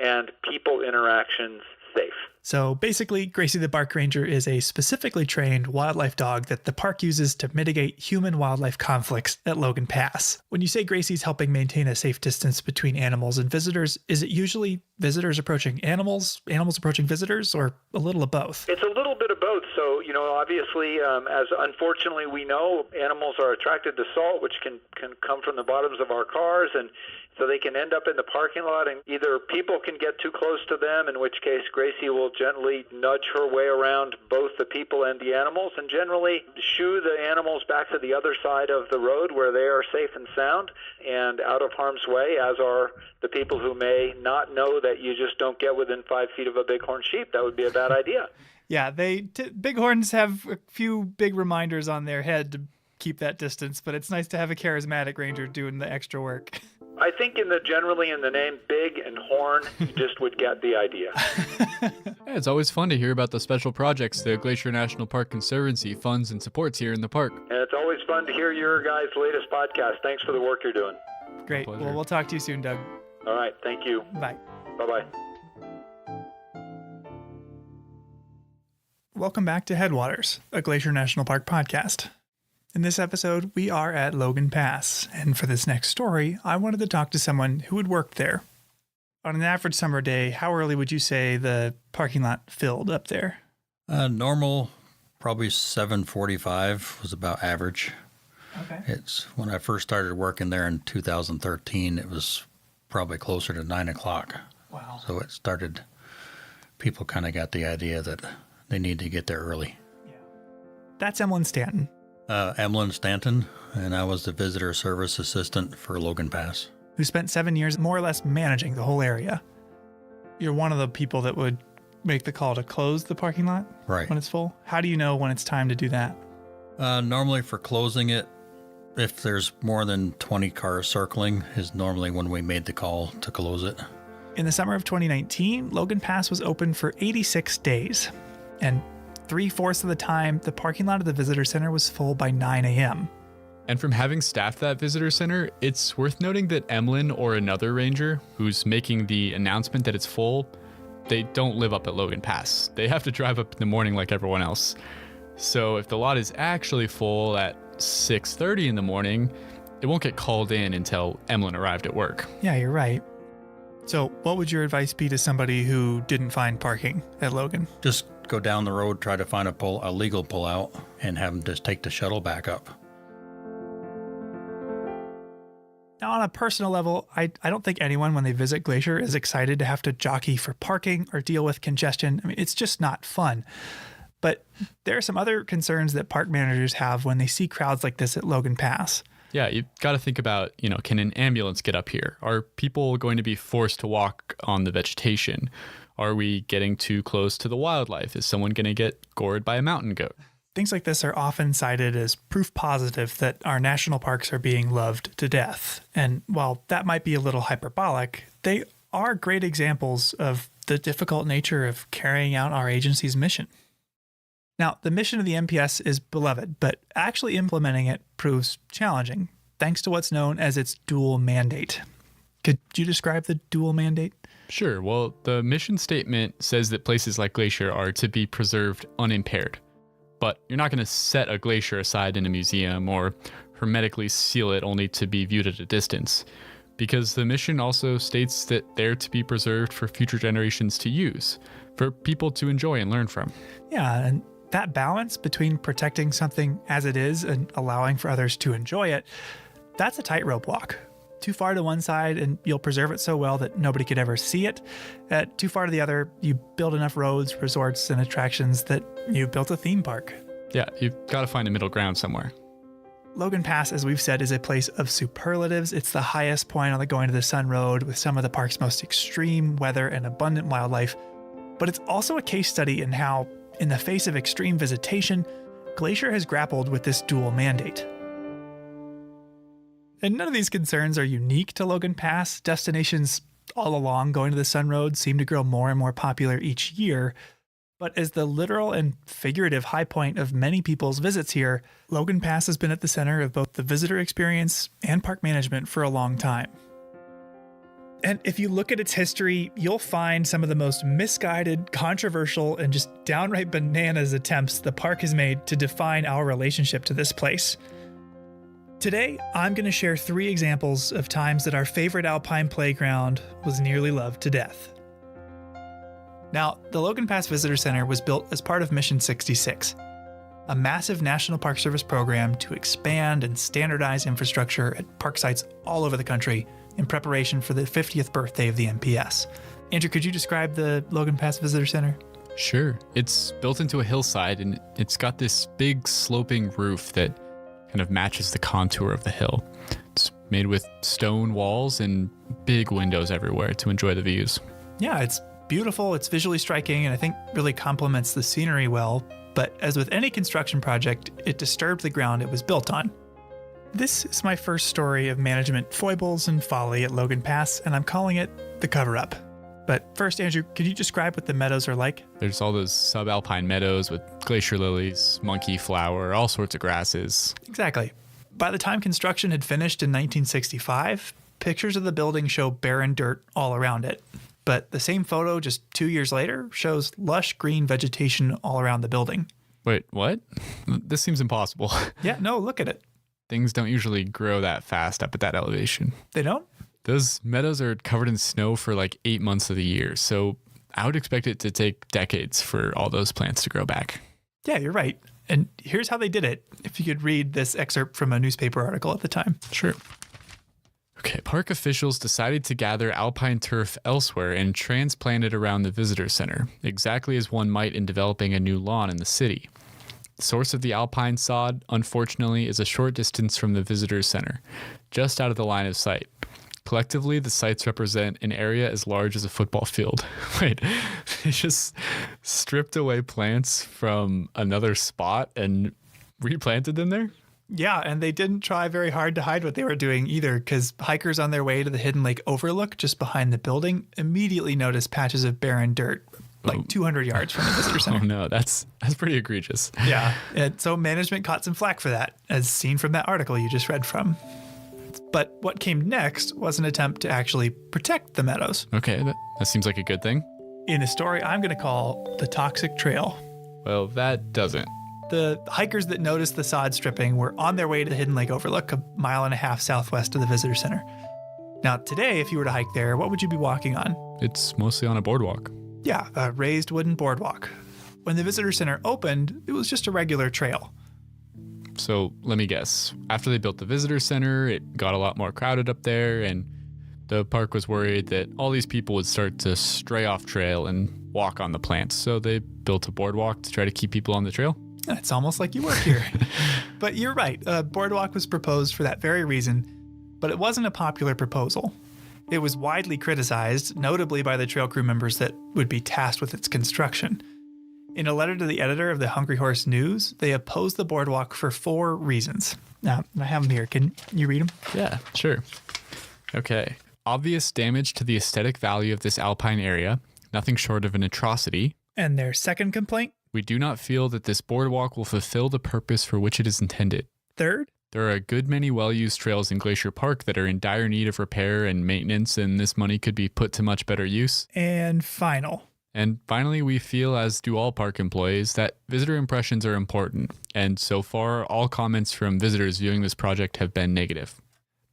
and people interactions safe. So basically, Gracie the Bark Ranger is a specifically trained wildlife dog that the park uses to mitigate human-wildlife conflicts at Logan Pass. When you say Gracie's helping maintain a safe distance between animals and visitors, is it usually visitors approaching animals, animals approaching visitors, or a little of both? It's a little bit of both. So, obviously, as unfortunately we know, animals are attracted to salt, which can come from the bottoms of our cars, and so they can end up in the parking lot, and either people can get too close to them, in which case Gracie will gently nudge her way around both the people and the animals, and generally shoo the animals back to the other side of the road where they are safe and sound and out of harm's way, as are the people who may not know that you just don't get within 5 feet of a bighorn sheep. That would be a bad idea. Yeah, bighorns have a few big reminders on their head to keep that distance, but it's nice to have a charismatic ranger doing the extra work. I think generally in the name big and horn, you just would get the idea. Yeah, it's always fun to hear about the special projects the Glacier National Park Conservancy funds and supports here in the park. And it's always fun to hear your guys' latest podcast. Thanks for the work you're doing. Great. Well, we'll talk to you soon, Doug. All right. Thank you. Bye. Bye-bye. Welcome back to Headwaters, a Glacier National Park podcast. In this episode, we are at Logan Pass, and for this next story, I wanted to talk to someone who had worked there. On an average summer day, how early would you say the parking lot filled up there? Normal, probably 7:45 was about average. Okay. It's when I first started working there in 2013, it was probably closer to 9 o'clock. Wow. So it started, people kind of got the idea that they need to get there early. That's Emlyn Stanton. Emlyn Stanton, and I was the visitor service assistant for Logan Pass. Who spent 7 years more or less managing the whole area. You're one of the people that would make the call to close the parking lot right when it's full. How do you know when it's time to do that? Normally for closing it, if there's more than 20 cars circling, is normally when we made the call to close it. In the summer of 2019, Logan Pass was open for 86 days. And 3/4 of the time, the parking lot of the visitor center was full by 9 a.m. And from having staffed that visitor center, it's worth noting that Emlyn or another ranger who's making the announcement that it's full, they don't live up at Logan Pass. They have to drive up in the morning like everyone else. So if the lot is actually full at 6:30 in the morning, it won't get called in until Emlyn arrived at work. Yeah, you're right. So what would your advice be to somebody who didn't find parking at Logan? Just go down the road, try to find a legal pullout, and have them just take the shuttle back up. Now, on a personal level, I don't think anyone, when they visit Glacier, is excited to have to jockey for parking or deal with congestion. I mean, it's just not fun. But there are some other concerns that park managers have when they see crowds like this at Logan Pass. Yeah, you've got to think about, can an ambulance get up here? Are people going to be forced to walk on the vegetation? Are we getting too close to the wildlife? Is someone going to get gored by a mountain goat? Things like this are often cited as proof positive that our national parks are being loved to death. And while that might be a little hyperbolic, they are great examples of the difficult nature of carrying out our agency's mission. Now, the mission of the NPS is beloved, but actually implementing it proves challenging, thanks to what's known as its dual mandate. Could you describe the dual mandate? Sure. Well, the mission statement says that places like Glacier are to be preserved unimpaired. But you're not going to set a glacier aside in a museum or hermetically seal it only to be viewed at a distance, because the mission also states that they're to be preserved for future generations to use, for people to enjoy and learn from. Yeah, and that balance between protecting something as it is and allowing for others to enjoy it, that's a tightrope walk. Too far to one side and you'll preserve it so well that nobody could ever see it. Too far to the other, you build enough roads, resorts, and attractions that you built a theme park. Yeah, you've got to find a middle ground somewhere. Logan Pass, as we've said, is a place of superlatives. It's the highest point on the Going to the Sun Road with some of the park's most extreme weather and abundant wildlife. But it's also a case study in how, in the face of extreme visitation, Glacier has grappled with this dual mandate. And none of these concerns are unique to Logan Pass. Destinations all along Going to the Sun Road seem to grow more and more popular each year. But as the literal and figurative high point of many people's visits here, Logan Pass has been at the center of both the visitor experience and park management for a long time. And if you look at its history, you'll find some of the most misguided, controversial, and just downright bananas attempts the park has made to define our relationship to this place. Today, I'm going to share 3 examples of times that our favorite alpine playground was nearly loved to death. Now, the Logan Pass Visitor Center was built as part of Mission 66, a massive National Park Service program to expand and standardize infrastructure at park sites all over the country in preparation for the 50th birthday of the NPS. Andrew, could you describe the Logan Pass Visitor Center? Sure. It's built into a hillside, and it's got this big sloping roof that kind of matches the contour of the hill. It's made with stone walls and big windows everywhere to enjoy the views. Yeah, it's beautiful, it's visually striking, and I think really complements the scenery well. But as with any construction project, it disturbed the ground it was built on. This is my first story of management foibles and folly at Logan Pass, and I'm calling it The Cover-Up. But first, Andrew, can you describe what the meadows are like? There's all those subalpine meadows with glacier lilies, monkey flower, all sorts of grasses. Exactly. By the time construction had finished in 1965, pictures of the building show barren dirt all around it. But the same photo just 2 years later shows lush green vegetation all around the building. Wait, what? This seems impossible. Yeah, no, look at it. Things don't usually grow that fast up at that elevation. They don't? Those meadows are covered in snow for like 8 months of the year, so I would expect it to take decades for all those plants to grow back. Yeah, you're right. And here's how they did it, if you could read this excerpt from a newspaper article at the time. Sure. Okay, park officials decided to gather alpine turf elsewhere and transplant it around the visitor center, exactly as one might in developing a new lawn in the city. The source of the alpine sod, unfortunately, is a short distance from the visitor center, just out of the line of sight. Collectively, the sites represent an area as large as a football field. Wait, they just stripped away plants from another spot and replanted them there? Yeah, and they didn't try very hard to hide what they were doing either, because hikers on their way to the Hidden Lake Overlook just behind the building immediately noticed patches of barren dirt, like 200 yards from the visitor center. Oh no, that's pretty egregious. Yeah, and so management caught some flack for that, as seen from that article you just read from. But what came next was an attempt to actually protect the meadows. Okay, that seems like a good thing. In a story I'm going to call The Toxic Trail. Well, that doesn't. The hikers that noticed the sod stripping were on their way to the Hidden Lake Overlook, 1.5 miles southwest of the visitor center. Now, today, if you were to hike there, what would you be walking on? It's mostly on a boardwalk. Yeah, a raised wooden boardwalk. When the visitor center opened, it was just a regular trail. So let me guess. After they built the visitor center, it got a lot more crowded up there, and the park was worried that all these people would start to stray off trail and walk on the plants. So they built a boardwalk to try to keep people on the trail. It's almost like you work here. But you're right. A boardwalk was proposed for that very reason, but it wasn't a popular proposal. It was widely criticized, notably by the trail crew members that would be tasked with its construction. In a letter to the editor of the Hungry Horse News, they opposed the boardwalk for 4 reasons. Now, I have them here. Can you read them? Yeah, sure. Okay. Obvious damage to the aesthetic value of this alpine area, nothing short of an atrocity. And their second complaint? We do not feel that this boardwalk will fulfill the purpose for which it is intended. Third? There are a good many well-used trails in Glacier Park that are in dire need of repair and maintenance, and this money could be put to much better use. And finally, we feel, as do all park employees, that visitor impressions are important, and so far, all comments from visitors viewing this project have been negative.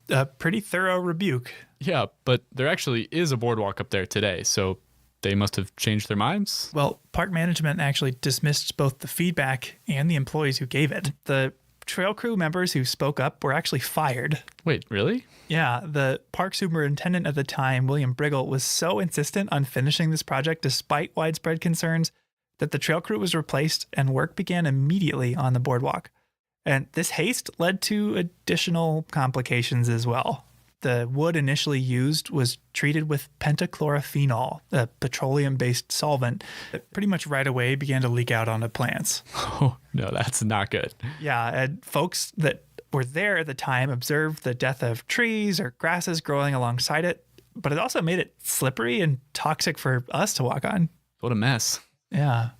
A pretty thorough rebuke. Yeah, but there actually is a boardwalk up there today, so they must have changed their minds? Well, park management actually dismissed both the feedback and the employees who gave it. The trail crew members who spoke up were actually fired. Wait, really? Yeah, the park superintendent at the time, William Briggle, was so insistent on finishing this project despite widespread concerns that the trail crew was replaced and work began immediately on the boardwalk. And this haste led to additional complications as well. The wood initially used was treated with pentachlorophenol, a petroleum-based solvent that pretty much right away began to leak out onto plants. Oh, no, that's not good. Yeah, and folks that were there at the time observed the death of trees or grasses growing alongside it, but it also made it slippery and toxic for us to walk on. What a mess. Yeah.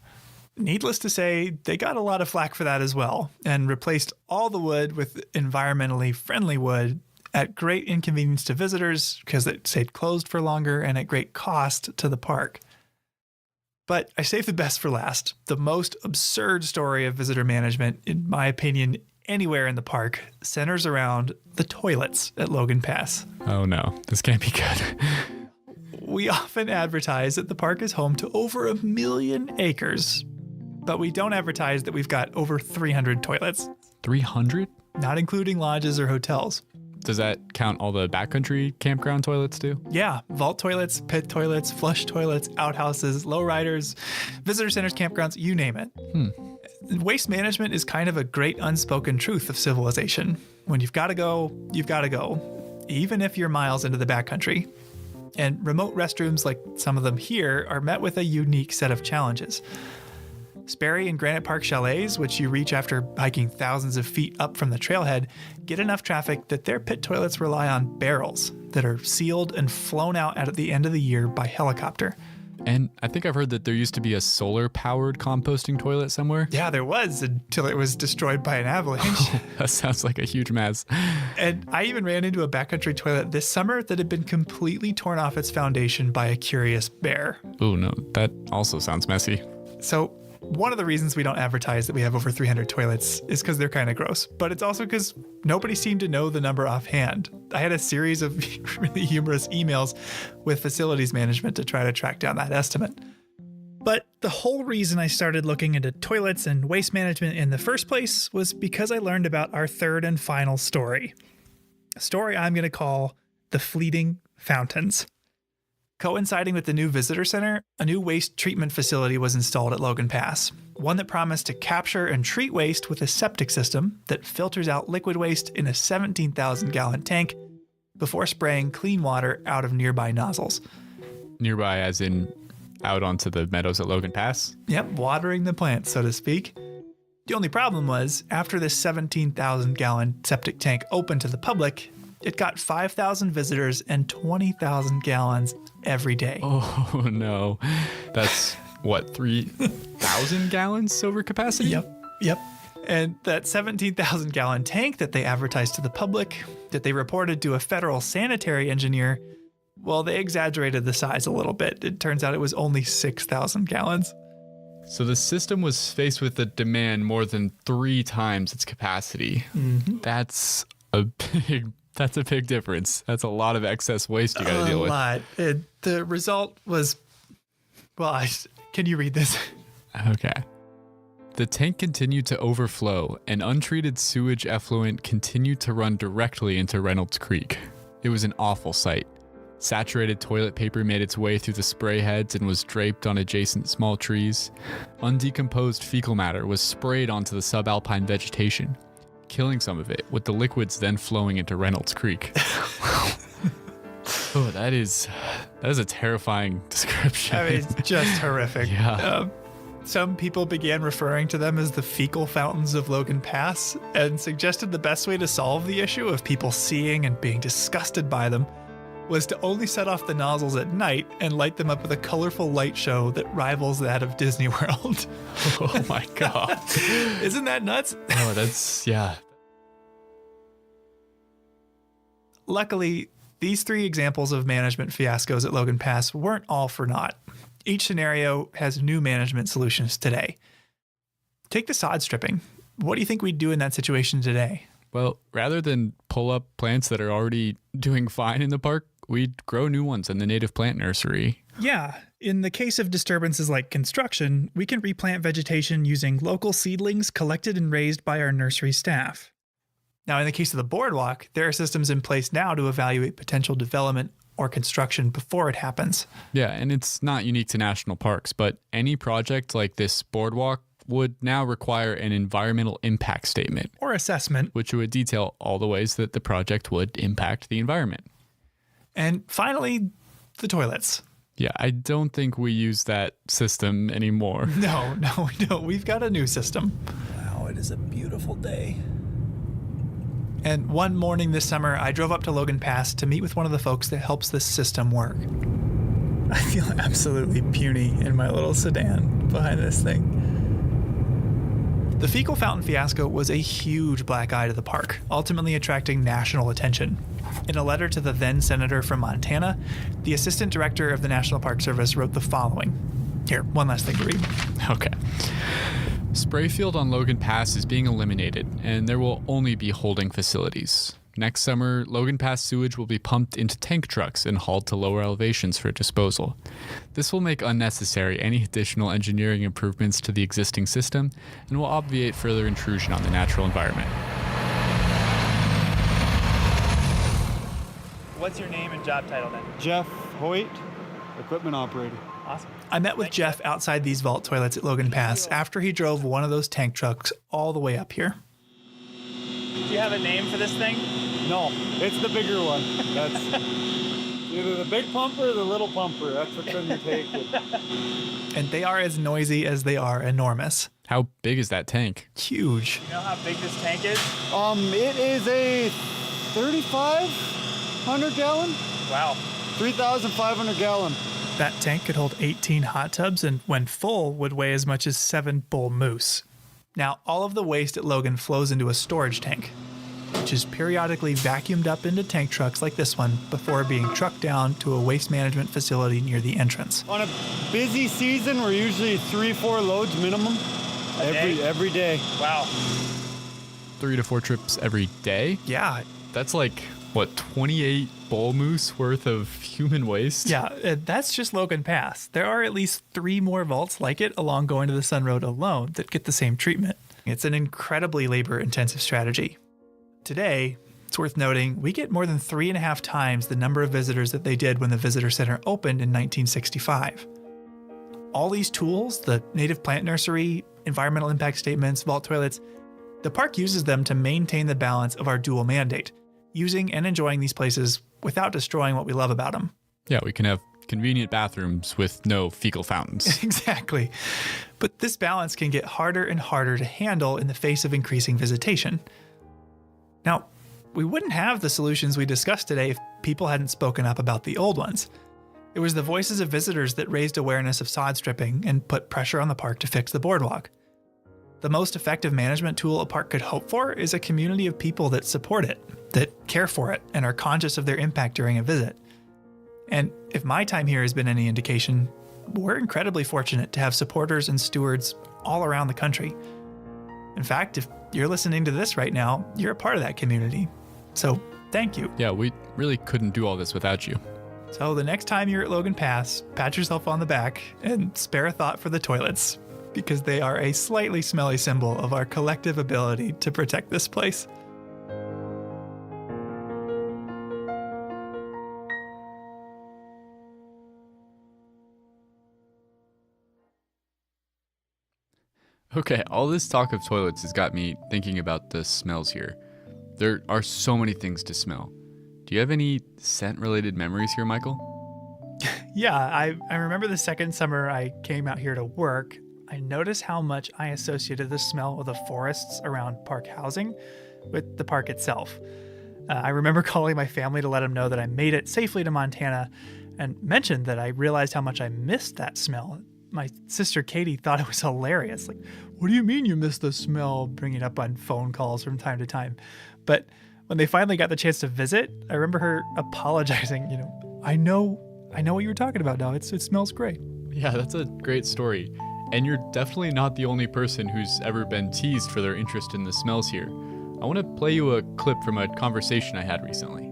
Needless to say, they got a lot of flack for that as well, and replaced all the wood with environmentally friendly wood at great inconvenience to visitors because it stayed closed for longer and at great cost to the park. But I saved the best for last. The most absurd story of visitor management, in my opinion, anywhere in the park, centers around the toilets at Logan Pass. Oh no, this can't be good. We often advertise that the park is home to over 1 million acres, but we don't advertise that we've got over 300 toilets. 300? Not including lodges or hotels. does that count all the backcountry campground toilets too? Yeah, vault toilets, pit toilets, flush toilets, outhouses, lowriders, visitor centers, campgrounds, you name it. Waste management is kind of a great unspoken truth of civilization. When you've got to go, you've got to go, even if you're miles into the backcountry. And remote restrooms like some of them here are met with a unique set of challenges. Sperry and Granite Park chalets, which you reach after hiking thousands of feet up from the trailhead, get enough traffic that their pit toilets rely on barrels that are sealed and flown out at the end of the year by helicopter. And I think I've heard that there used to be a solar-powered composting toilet somewhere. Yeah, there was, until it was destroyed by an avalanche. That sounds like a huge mess. And I even ran into a backcountry toilet this summer that had been completely torn off its foundation by a curious bear. Oh no, that also sounds messy. So one of the reasons we don't advertise that we have over 300 toilets is because they're kind of gross, but it's also because nobody seemed to know the number offhand. I had a series of really humorous emails with facilities management to try to track down that estimate. But the whole reason I started looking into toilets and waste management in the first place was because I learned about our third and final story. A story I'm going to call The Fleeting Fountains. Coinciding with the new visitor center, a new waste treatment facility was installed at Logan Pass, one that promised to capture and treat waste with a septic system that filters out liquid waste in a 17,000-gallon tank before spraying clean water out of nearby nozzles. Nearby as in out onto the meadows at Logan Pass? Yep, watering the plants, so to speak. The only problem was, after this 17,000-gallon septic tank opened to the public, it got 5,000 visitors and 20,000 gallons every day. Oh no. That's what, 3,000 gallons over capacity? Yep. And that 17,000 gallon tank that they advertised to the public, that they reported to a federal sanitary engineer, well, they exaggerated the size a little bit. It turns out it was only 6,000 gallons. So the system was faced with a demand more than 3 times its capacity. Mm-hmm. That's a big difference. That's a lot of excess waste you got to deal with. A lot. The result was, well, can you read this? Okay. The tank continued to overflow, and untreated sewage effluent continued to run directly into Reynolds Creek. It was an awful sight. Saturated toilet paper made its way through the spray heads and was draped on adjacent small trees. Undecomposed fecal matter was sprayed onto the subalpine vegetation, killing some of it, with the liquids then flowing into Reynolds Creek. Oh, that is a terrifying description. I mean, it's just horrific. Yeah. Some people began referring to them as the fecal fountains of Logan Pass and suggested the best way to solve the issue of people seeing and being disgusted by them was to only set off the nozzles at night and light them up with a colorful light show that rivals that of Disney World. Oh my God. Isn't that nuts? Oh, that's, yeah. Luckily, these 3 examples of management fiascos at Logan Pass weren't all for naught. Each scenario has new management solutions today. Take the sod stripping. What do you think we'd do in that situation today? Well, rather than pull up plants that are already doing fine in the park, we'd grow new ones in the native plant nursery. Yeah. In the case of disturbances like construction, we can replant vegetation using local seedlings collected and raised by our nursery staff. Now, in the case of the boardwalk, there are systems in place now to evaluate potential development or construction before it happens. Yeah, and it's not unique to national parks, but any project like this boardwalk would now require an environmental impact statement. Or assessment. Which would detail all the ways that the project would impact the environment. And finally, the toilets. Yeah, I don't think we use that system anymore. No, we don't. We've got a new system. Wow, it is a beautiful day. And one morning this summer, I drove up to Logan Pass to meet with one of the folks that helps this system work. I feel absolutely puny in my little sedan behind this thing. The fecal fountain fiasco was a huge black eye to the park, ultimately attracting national attention. In a letter to the then senator from Montana, the assistant director of the National Park Service wrote the following. Here, one last thing to read. Okay. Sprayfield on Logan Pass is being eliminated, and there will only be holding facilities. Next summer, Logan Pass sewage will be pumped into tank trucks and hauled to lower elevations for disposal. This will make unnecessary any additional engineering improvements to the existing system and will obviate further intrusion on the natural environment. what's your name and job title then? Jeff Hoyt, equipment operator. Awesome. I met with Jeff outside these vault toilets at Logan Pass after he drove one of those tank trucks all the way up here. Do you have a name for this thing? No, it's the bigger one. That's either the big pumper or the little pumper. That's what's in the tank. And they are as noisy as they are enormous. How big is that tank? Huge. You know how big this tank is? It is a 3,500 gallon. Wow. 3,500 gallon. That tank could hold 18 hot tubs and when full would weigh as much as 7 bull moose. Now, all of the waste at Logan flows into a storage tank, which is periodically vacuumed up into tank trucks like this one before being trucked down to a waste management facility near the entrance. On a busy season, we're usually 3-4 loads minimum every day. Wow. 3 to 4 trips every day? Yeah. That's like, what, 28 bull moose worth of human waste? Yeah, that's just Logan Pass. There are at least 3 more vaults like it along Going to the Sun Road alone that get the same treatment. It's an incredibly labor-intensive strategy. Today, it's worth noting, we get more than 3.5 times the number of visitors that they did when the visitor center opened in 1965. All these tools, the native plant nursery, environmental impact statements, vault toilets, the park uses them to maintain the balance of our dual mandate, using and enjoying these places without destroying what we love about them. Yeah, we can have convenient bathrooms with no fecal fountains. Exactly. But this balance can get harder and harder to handle in the face of increasing visitation. Now, we wouldn't have the solutions we discussed today if people hadn't spoken up about the old ones. It was the voices of visitors that raised awareness of sod stripping and put pressure on the park to fix the boardwalk. The most effective management tool a park could hope for is a community of people that support it, that care for it, and are conscious of their impact during a visit. And if my time here has been any indication, we're incredibly fortunate to have supporters and stewards all around the country. In fact, if you're listening to this right now, you're a part of that community. So thank you. Yeah, we really couldn't do all this without you. So the next time you're at Logan Pass, pat yourself on the back and spare a thought for the toilets, because they are a slightly smelly symbol of our collective ability to protect this place. Okay, all this talk of toilets has got me thinking about the smells here. There are so many things to smell. Do you have any scent-related memories here, Michael? Yeah, I remember the second summer I came out here to work, I noticed how much I associated the smell of the forests around park housing with the park itself. I remember calling my family to let them know that I made it safely to Montana and mentioned that I realized how much I missed that smell. My sister Katie thought it was hilarious. Like, what do you mean you missed the smell? Bringing it up on phone calls from time to time. But when they finally got the chance to visit, I remember her apologizing. I know what you were talking about now. It smells great. Yeah, that's a great story. And you're definitely not the only person who's ever been teased for their interest in the smells here. I want to play you a clip from a conversation I had recently.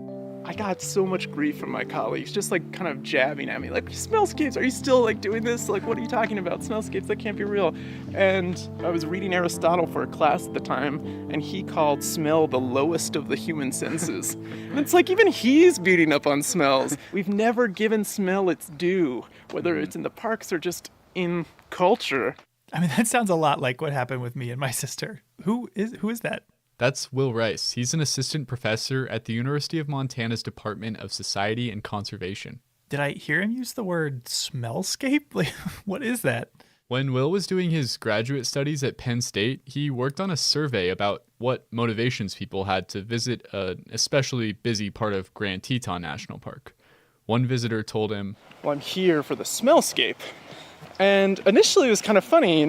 I got so much grief from my colleagues, just kind of jabbing at me, smellscapes, are you still doing this? What are you talking about? Smellscapes, that can't be real. And I was reading Aristotle for a class at the time, and he called smell the lowest of the human senses. And it's even he's beating up on smells. We've never given smell its due, whether it's in the parks or just in culture. I mean, that sounds a lot like what happened with me and my sister. Who is that? That's Will Rice. He's an assistant professor at the University of Montana's Department of Society and Conservation. Did I hear him use the word smellscape? What is that? When Will was doing his graduate studies at Penn State, he worked on a survey about what motivations people had to visit an especially busy part of Grand Teton National Park. One visitor told him, "Well, I'm here for the smellscape." And initially it was kind of funny,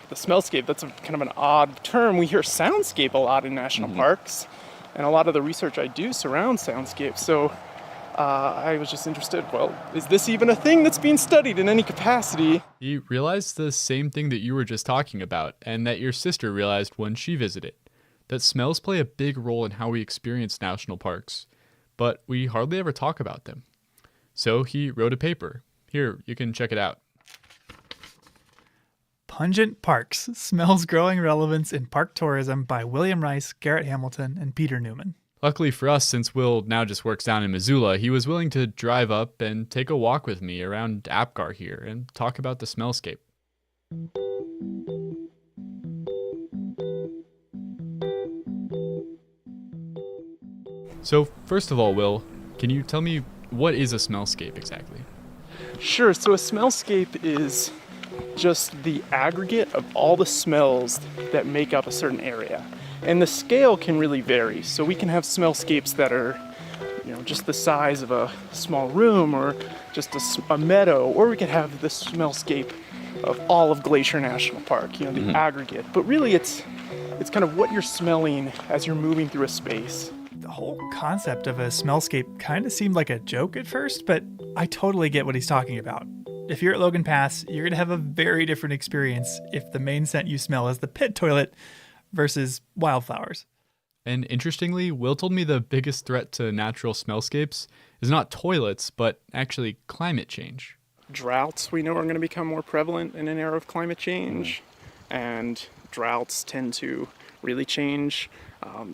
the smellscape, that's kind of an odd term. We hear soundscape a lot in national parks, and a lot of the research I do surrounds soundscape. So I was just interested, is this even a thing that's being studied in any capacity? He realized the same thing that you were just talking about, and that your sister realized when she visited, that smells play a big role in how we experience national parks, but we hardly ever talk about them. So he wrote a paper. Here, you can check it out. Pungent Parks, Smells Growing Relevance in Park Tourism by William Rice, Garrett Hamilton, and Peter Newman. Luckily for us, since Will now just works down in Missoula, he was willing to drive up and take a walk with me around Apgar here and talk about the smellscape. So first of all, Will, can you tell me what is a smellscape exactly? Sure, so a smellscape is just the aggregate of all the smells that make up a certain area. And the scale can really vary. So we can have smellscapes that are, just the size of a small room or just a meadow, or we could have the smellscape of all of Glacier National Park, the aggregate. But really it's kind of what you're smelling as you're moving through a space. The whole concept of a smellscape kind of seemed like a joke at first, but I totally get what he's talking about. If you're at Logan Pass, you're going to have a very different experience if the main scent you smell is the pit toilet versus wildflowers. And interestingly, Will told me the biggest threat to natural smellscapes is not toilets, but actually climate change. Droughts we know are going to become more prevalent in an era of climate change, and droughts tend to really change.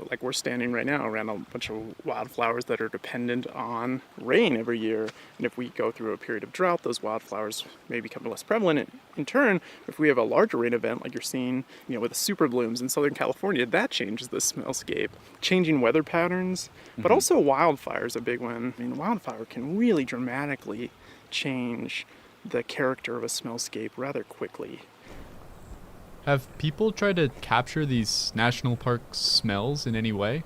Like we're standing right now around a bunch of wildflowers that are dependent on rain every year. And if we go through a period of drought, those wildflowers may become less prevalent. In turn, if we have a larger rain event like you're seeing, with the super blooms in Southern California, that changes the smellscape. Changing weather patterns, but also wildfires, a big one. Wildfire can really dramatically change the character of a smellscape rather quickly. Have people tried to capture these national park smells in any way?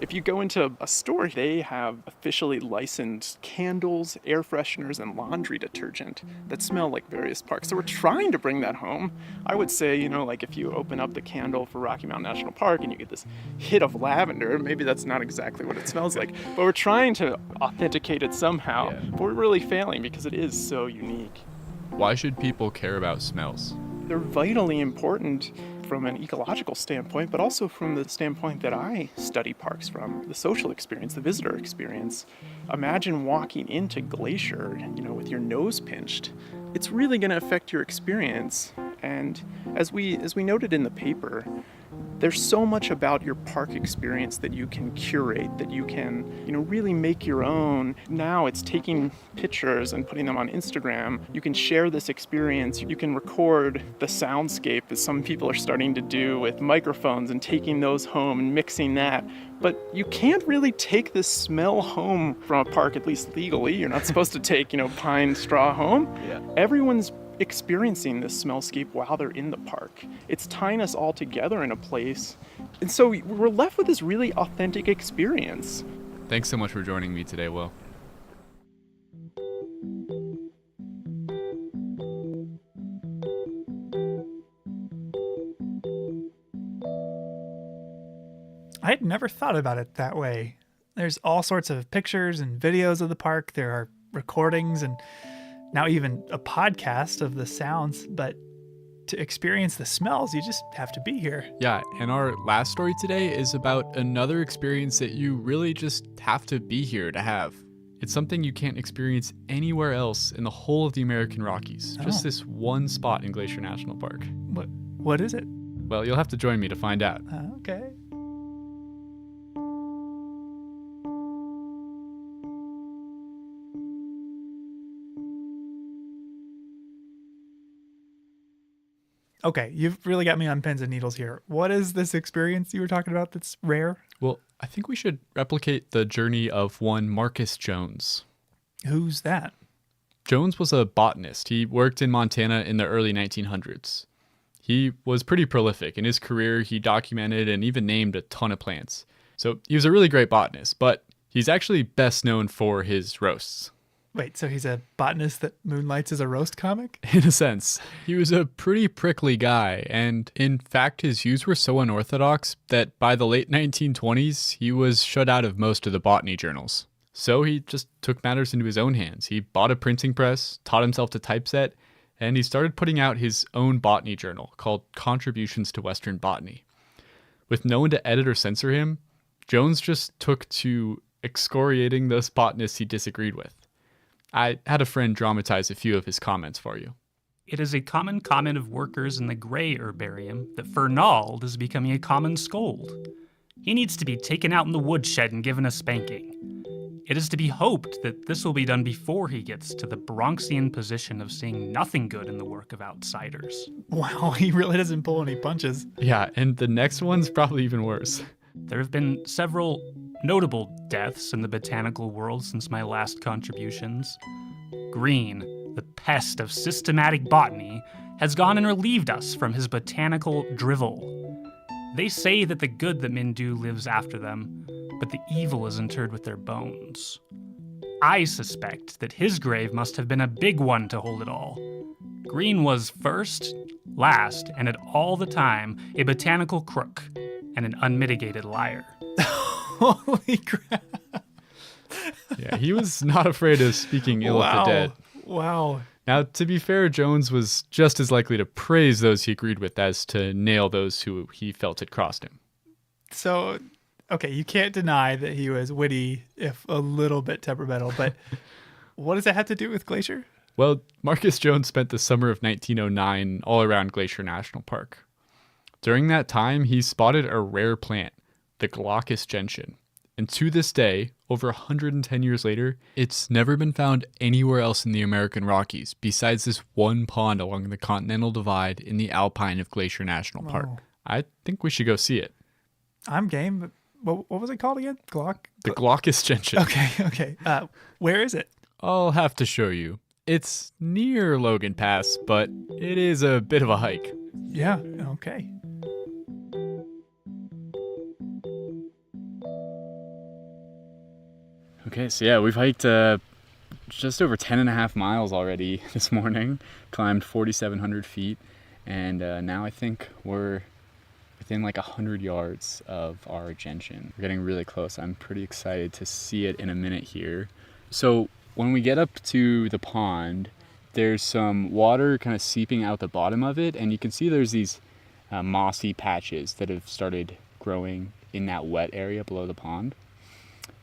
If you go into a store, they have officially licensed candles, air fresheners, and laundry detergent that smell like various parks. So we're trying to bring that home. I would say, like if you open up the candle for Rocky Mountain National Park and you get this hit of lavender, maybe that's not exactly what it smells like. But we're trying to authenticate it somehow. But we're really failing because it is so unique. Why should people care about smells? They're vitally important from an ecological standpoint, but also from the standpoint that I study parks from, the social experience, the visitor experience. Imagine walking into Glacier, with your nose pinched. It's really going to affect your experience. And as we noted in the paper, there's so much about your park experience that you can curate, that you can, really make your own. Now it's taking pictures and putting them on Instagram. You can share this experience. You can record the soundscape, as some people are starting to do with microphones and taking those home and mixing that. But you can't really take this smell home from a park, at least legally. You're not supposed to take, pine straw home. Yeah. Everyone's experiencing this smellscape while they're in the park. It's tying us all together in a place. And so we're left with this really authentic experience. Thanks so much for joining me today, Will. I had never thought about it that way. There's all sorts of pictures and videos of the park. There are recordings and now even a podcast of the sounds, but to experience the smells, you just have to be here. Yeah, and our last story today is about another experience that you really just have to be here to have. It's something you can't experience anywhere else in the whole of the American Rockies. Just this one spot in Glacier National Park. What is it? Well, you'll have to join me to find out. Okay. Okay, you've really got me on pins and needles here. What is this experience you were talking about that's rare? Well, I think we should replicate the journey of one Marcus Jones. Who's that? Jones was a botanist. He worked in Montana in the early 1900s. He was pretty prolific. In his career, he documented and even named a ton of plants. So he was a really great botanist, but he's actually best known for his roasts. Wait, so he's a botanist that moonlights as a roast comic? In a sense. He was a pretty prickly guy, and in fact his views were so unorthodox that by the late 1920s he was shut out of most of the botany journals. So he just took matters into his own hands. He bought a printing press, taught himself to typeset, and he started putting out his own botany journal called Contributions to Western Botany. With no one to edit or censor him, Jones just took to excoriating those botanists he disagreed with. I had a friend dramatize a few of his comments for you. It is a common comment of workers in the gray herbarium that Fernald is becoming a common scold. He needs to be taken out in the woodshed and given a spanking. It is to be hoped that this will be done before he gets to the Bronxian position of seeing nothing good in the work of outsiders. Wow, he really doesn't pull any punches. Yeah, and the next one's probably even worse. There have been several notable deaths in the botanical world since my last contributions. Green, the pest of systematic botany, has gone and relieved us from his botanical drivel. They say that the good that men do lives after them, but the evil is interred with their bones. I suspect that his grave must have been a big one to hold it all. Green was first, last, and at all the time a botanical crook and an unmitigated liar. Holy crap. Yeah, he was not afraid of speaking ill of the dead. Wow. Now, to be fair, Jones was just as likely to praise those he agreed with as to nail those who he felt had crossed him. So, okay, you can't deny that he was witty, if a little bit temperamental, but what does that have to do with Glacier? Well, Marcus Jones spent the summer of 1909 all around Glacier National Park. During that time, he spotted a rare plant, the Glaucus gentian. And to this day, over 110 years later, it's never been found anywhere else in the American Rockies besides this one pond along the Continental Divide in the Alpine of Glacier National Park. Oh. I think we should go see it. I'm game, but what was it called again? The Glaucus gentian. Okay. Where is it? I'll have to show you. It's near Logan Pass, but it is a bit of a hike. Yeah, okay. Okay, so yeah, we've hiked just over 10 and a half miles already this morning, climbed 4,700 feet, and now I think we're within like 100 yards of our gentian. We're getting really close. I'm pretty excited to see it in a minute here. So when we get up to the pond, there's some water kind of seeping out the bottom of it, and you can see there's these mossy patches that have started growing in that wet area below the pond.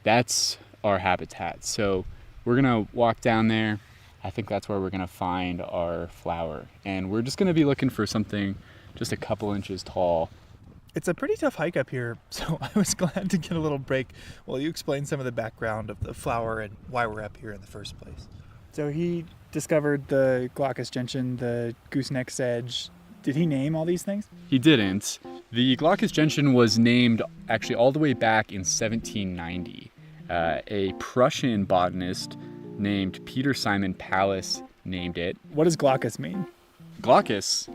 That's our habitat. So we're gonna walk down there. I think that's where we're gonna find our flower, and we're just gonna be looking for something just a couple inches tall. It's a pretty tough hike up here, so I was glad to get a little break while you explain some of the background of the flower and why we're up here in the first place. So he discovered the Glaucus gentian, the gooseneck sedge. Did he name all these things? He didn't. The Glaucus gentian was named actually all the way back in 1790. A Prussian botanist named Peter Simon Pallas named it. What does Glaucus mean? Glaucus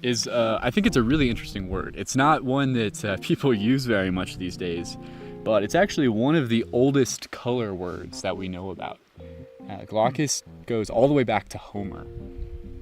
is, I think it's a really interesting word. It's not one that people use very much these days, but it's actually one of the oldest color words that we know about. Glaucus goes all the way back to Homer.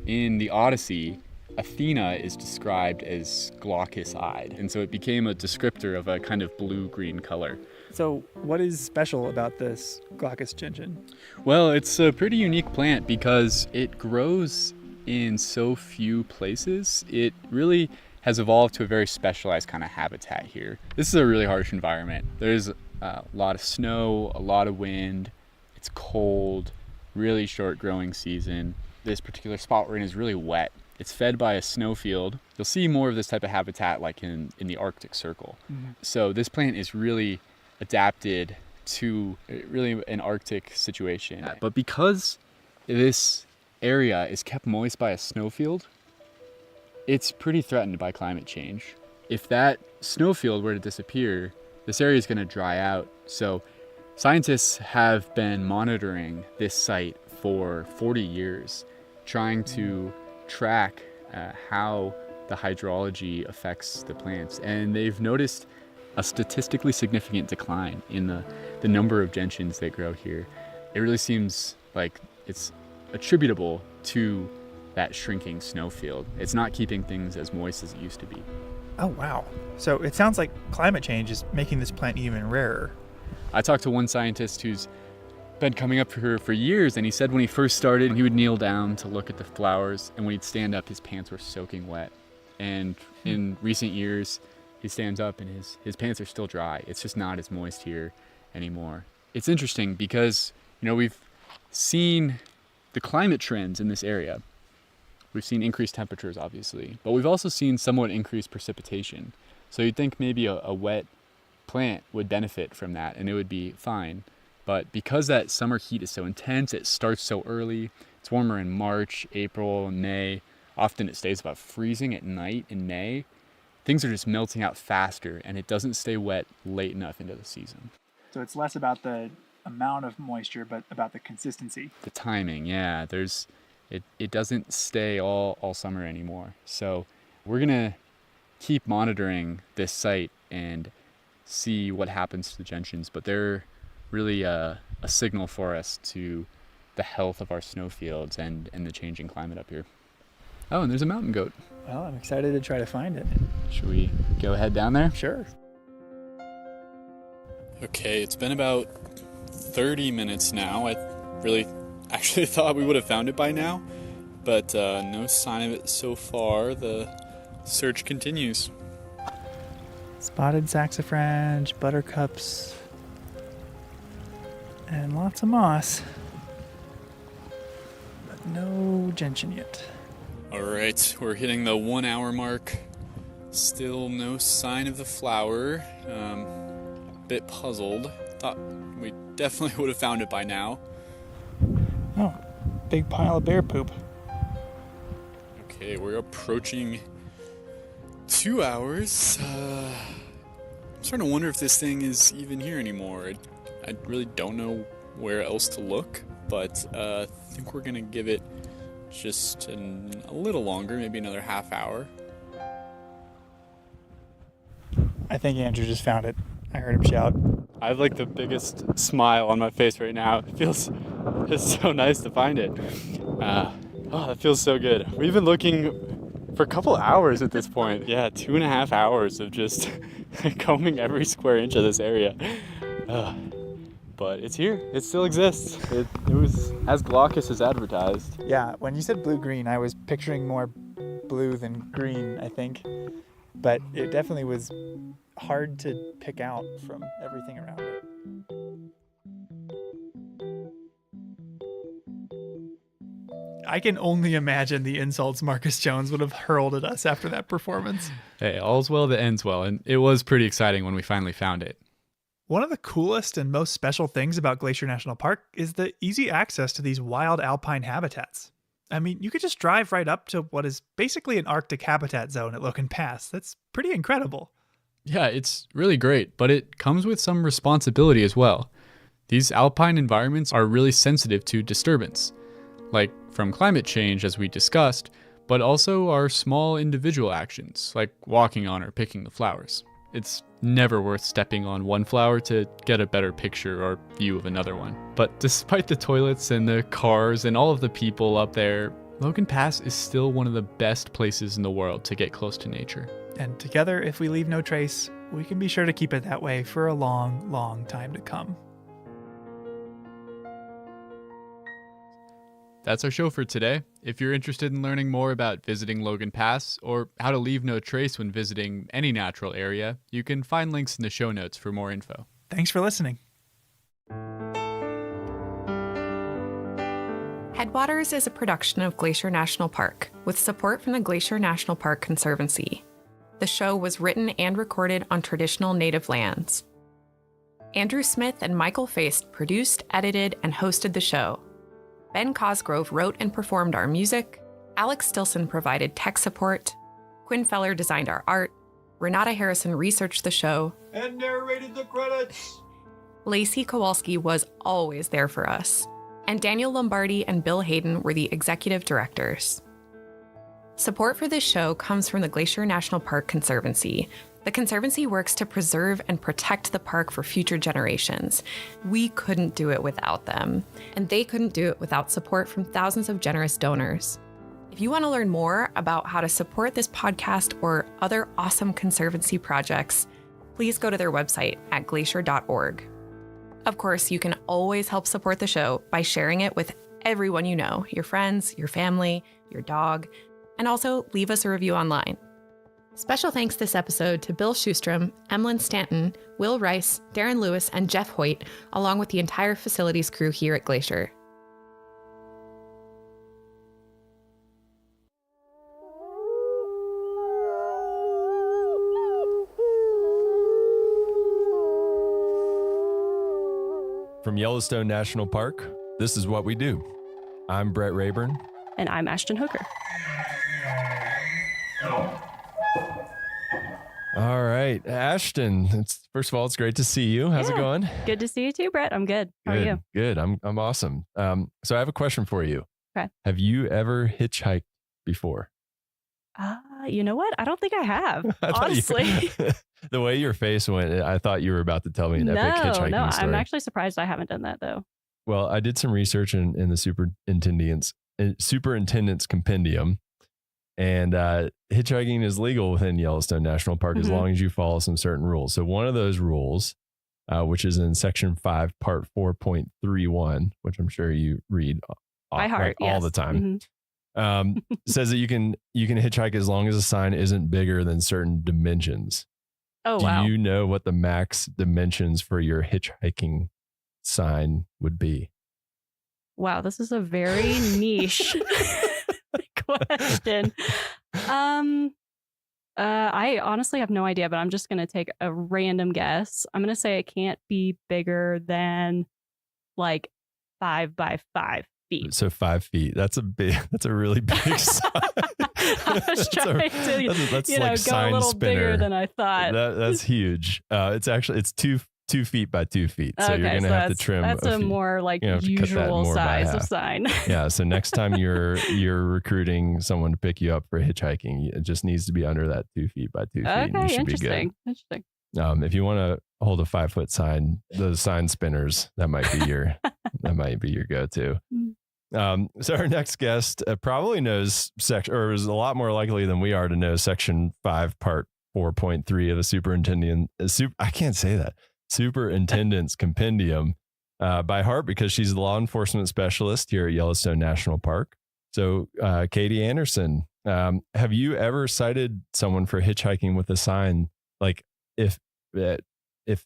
In the Odyssey, Athena is described as glaucous-eyed, and so it became a descriptor of a kind of blue-green color. So what is special about this Glaucus gentian? Well, it's a pretty unique plant because it grows in so few places. It really has evolved to a very specialized kind of habitat here. This is a really harsh environment. There's a lot of snow, a lot of wind. It's cold, really short growing season. This particular spot we're in is really wet. It's fed by a snowfield. You'll see more of this type of habitat like in the Arctic Circle. Mm-hmm. So this plant is really adapted to really an Arctic situation. But because this area is kept moist by a snowfield, it's pretty threatened by climate change. If that snowfield were to disappear, this area is going to dry out. So scientists have been monitoring this site for 40 years, trying to track how the hydrology affects the plants. And they've noticed a statistically significant decline in the number of gentians that grow here. It really seems like it's attributable to that shrinking snowfield. It's not keeping things as moist as it used to be. Oh, wow. So it sounds like climate change is making this plant even rarer. I talked to one scientist who's been coming up here for years, and he said when he first started, he would kneel down to look at the flowers, and when he'd stand up, his pants were soaking wet. And in recent years, he stands up and his pants are still dry. It's just not as moist here anymore. It's interesting because, we've seen the climate trends in this area. We've seen increased temperatures, obviously, but we've also seen somewhat increased precipitation. So you'd think maybe a wet plant would benefit from that and it would be fine. But because that summer heat is so intense, it starts so early. It's warmer in March, April, May. Often it stays about freezing at night in May. Things are just melting out faster and it doesn't stay wet late enough into the season. So it's less about the amount of moisture, but about the consistency. The timing, yeah. It doesn't stay all summer anymore. So we're gonna keep monitoring this site and see what happens to the gentians, but they're really a signal for us to the health of our snowfields and the changing climate up here. Oh, and there's a mountain goat. Well, I'm excited to try to find it. Should we go head down there? Sure. Okay, it's been about 30 minutes now. I really actually thought we would have found it by now, but no sign of it so far. The search continues. Spotted saxifrage, buttercups, and lots of moss. But no gentian yet. All right, we're hitting the 1 hour mark. Still no sign of the flower. Bit puzzled. Thought we definitely would have found it by now. Oh, big pile of bear poop. Okay, we're approaching 2 hours. I'm starting to wonder if this thing is even here anymore. I really don't know where else to look, but I think we're gonna give it just a little longer, maybe another half hour. I think Andrew just found it. I heard him shout. I have like the biggest smile on my face right now. It's so nice to find it. Oh, that feels so good. We've been looking for a couple hours at this point. Yeah, 2.5 hours of just combing every square inch of this area. But it's here. It still exists. It was as glaucous as advertised. Yeah, when you said blue-green, I was picturing more blue than green, I think. But it definitely was hard to pick out from everything around it. I can only imagine the insults Marcus Jones would have hurled at us after that performance. Hey, all's well that ends well, and it was pretty exciting when we finally found it. One of the coolest and most special things about Glacier National Park is the easy access to these wild alpine habitats. I mean, you could just drive right up to what is basically an Arctic habitat zone at Logan Pass. That's pretty incredible. Yeah, it's really great, but it comes with some responsibility as well. These alpine environments are really sensitive to disturbance, like from climate change, as we discussed, but also our small individual actions, like walking on or picking the flowers. It's never worth stepping on one flower to get a better picture or view of another one. But despite the toilets and the cars and all of the people up there, Logan Pass is still one of the best places in the world to get close to nature. And together, if we leave no trace, we can be sure to keep it that way for a long, long time to come. That's our show for today. If you're interested in learning more about visiting Logan Pass or how to leave no trace when visiting any natural area, you can find links in the show notes for more info. Thanks for listening. Headwaters is a production of Glacier National Park with support from the Glacier National Park Conservancy. The show was written and recorded on traditional native lands. Andrew Smith and Michael Feist produced, edited, and hosted the show. Ben Cosgrove wrote and performed our music. Alex Stilson provided tech support. Quinn Feller designed our art. Renata Harrison researched the show. And narrated the credits. Lacey Kowalski was always there for us. And Daniel Lombardi and Bill Hayden were the executive directors. Support for this show comes from the Glacier National Park Conservancy. The Conservancy works to preserve and protect the park for future generations. We couldn't do it without them, and they couldn't do it without support from thousands of generous donors. If you want to learn more about how to support this podcast or other awesome Conservancy projects, please go to their website at glacier.org. Of course, you can always help support the show by sharing it with everyone you know, your friends, your family, your dog, and also leave us a review online. Special thanks this episode to Bill Schustrom, Emlyn Stanton, Will Rice, Darren Lewis, and Jeff Hoyt, along with the entire facilities crew here at Glacier. From Yellowstone National Park, this is what we do. I'm Brett Rayburn. And I'm Ashton Hooker. All right, Ashton. First of all, it's great to see you. How's it going? Good to see you too, Brett. I'm good. How are you? Good. I'm awesome. So I have a question for you. Okay. Have you ever hitchhiked before? You know what? I don't think I have. I honestly. The way your face went, I thought you were about to tell me an epic hitchhiking story. No, I'm actually surprised I haven't done that though. Well, I did some research in the superintendent's compendium, and hitchhiking is legal within Yellowstone National Park as long as you follow some certain rules. So one of those rules, which is in Section 5, Part 4.31, which I'm sure you read by heart, all the time, says that you can hitchhike as long as a sign isn't bigger than certain dimensions. Oh, wow. Do you know what the max dimensions for your hitchhiking sign would be? Wow, this is a very niche question. I honestly have no idea, but I'm just going to take a random guess. I'm going to say it can't be bigger than like 5 by 5 feet. So 5 feet. That's a really big sign. I was trying to, that's like go a little bigger than I thought. That's huge. It's 2 feet by 2 feet. So you're going to have to trim. That's a more like usual size of sign. Yeah. So next time you're recruiting someone to pick you up for hitchhiking, it just needs to be under that 2 feet by 2 feet. Okay, and you should be good. Interesting. If you want to hold a 5-foot sign, those sign spinners, that might be your go-to. So our next guest probably knows or is a lot more likely than we are to know Section 5, Part 4.3 of the Superintendent's Compendium by heart, because she's the law enforcement specialist here at Yellowstone National Park. So, Katie Anderson, have you ever cited someone for hitchhiking with a sign? Like if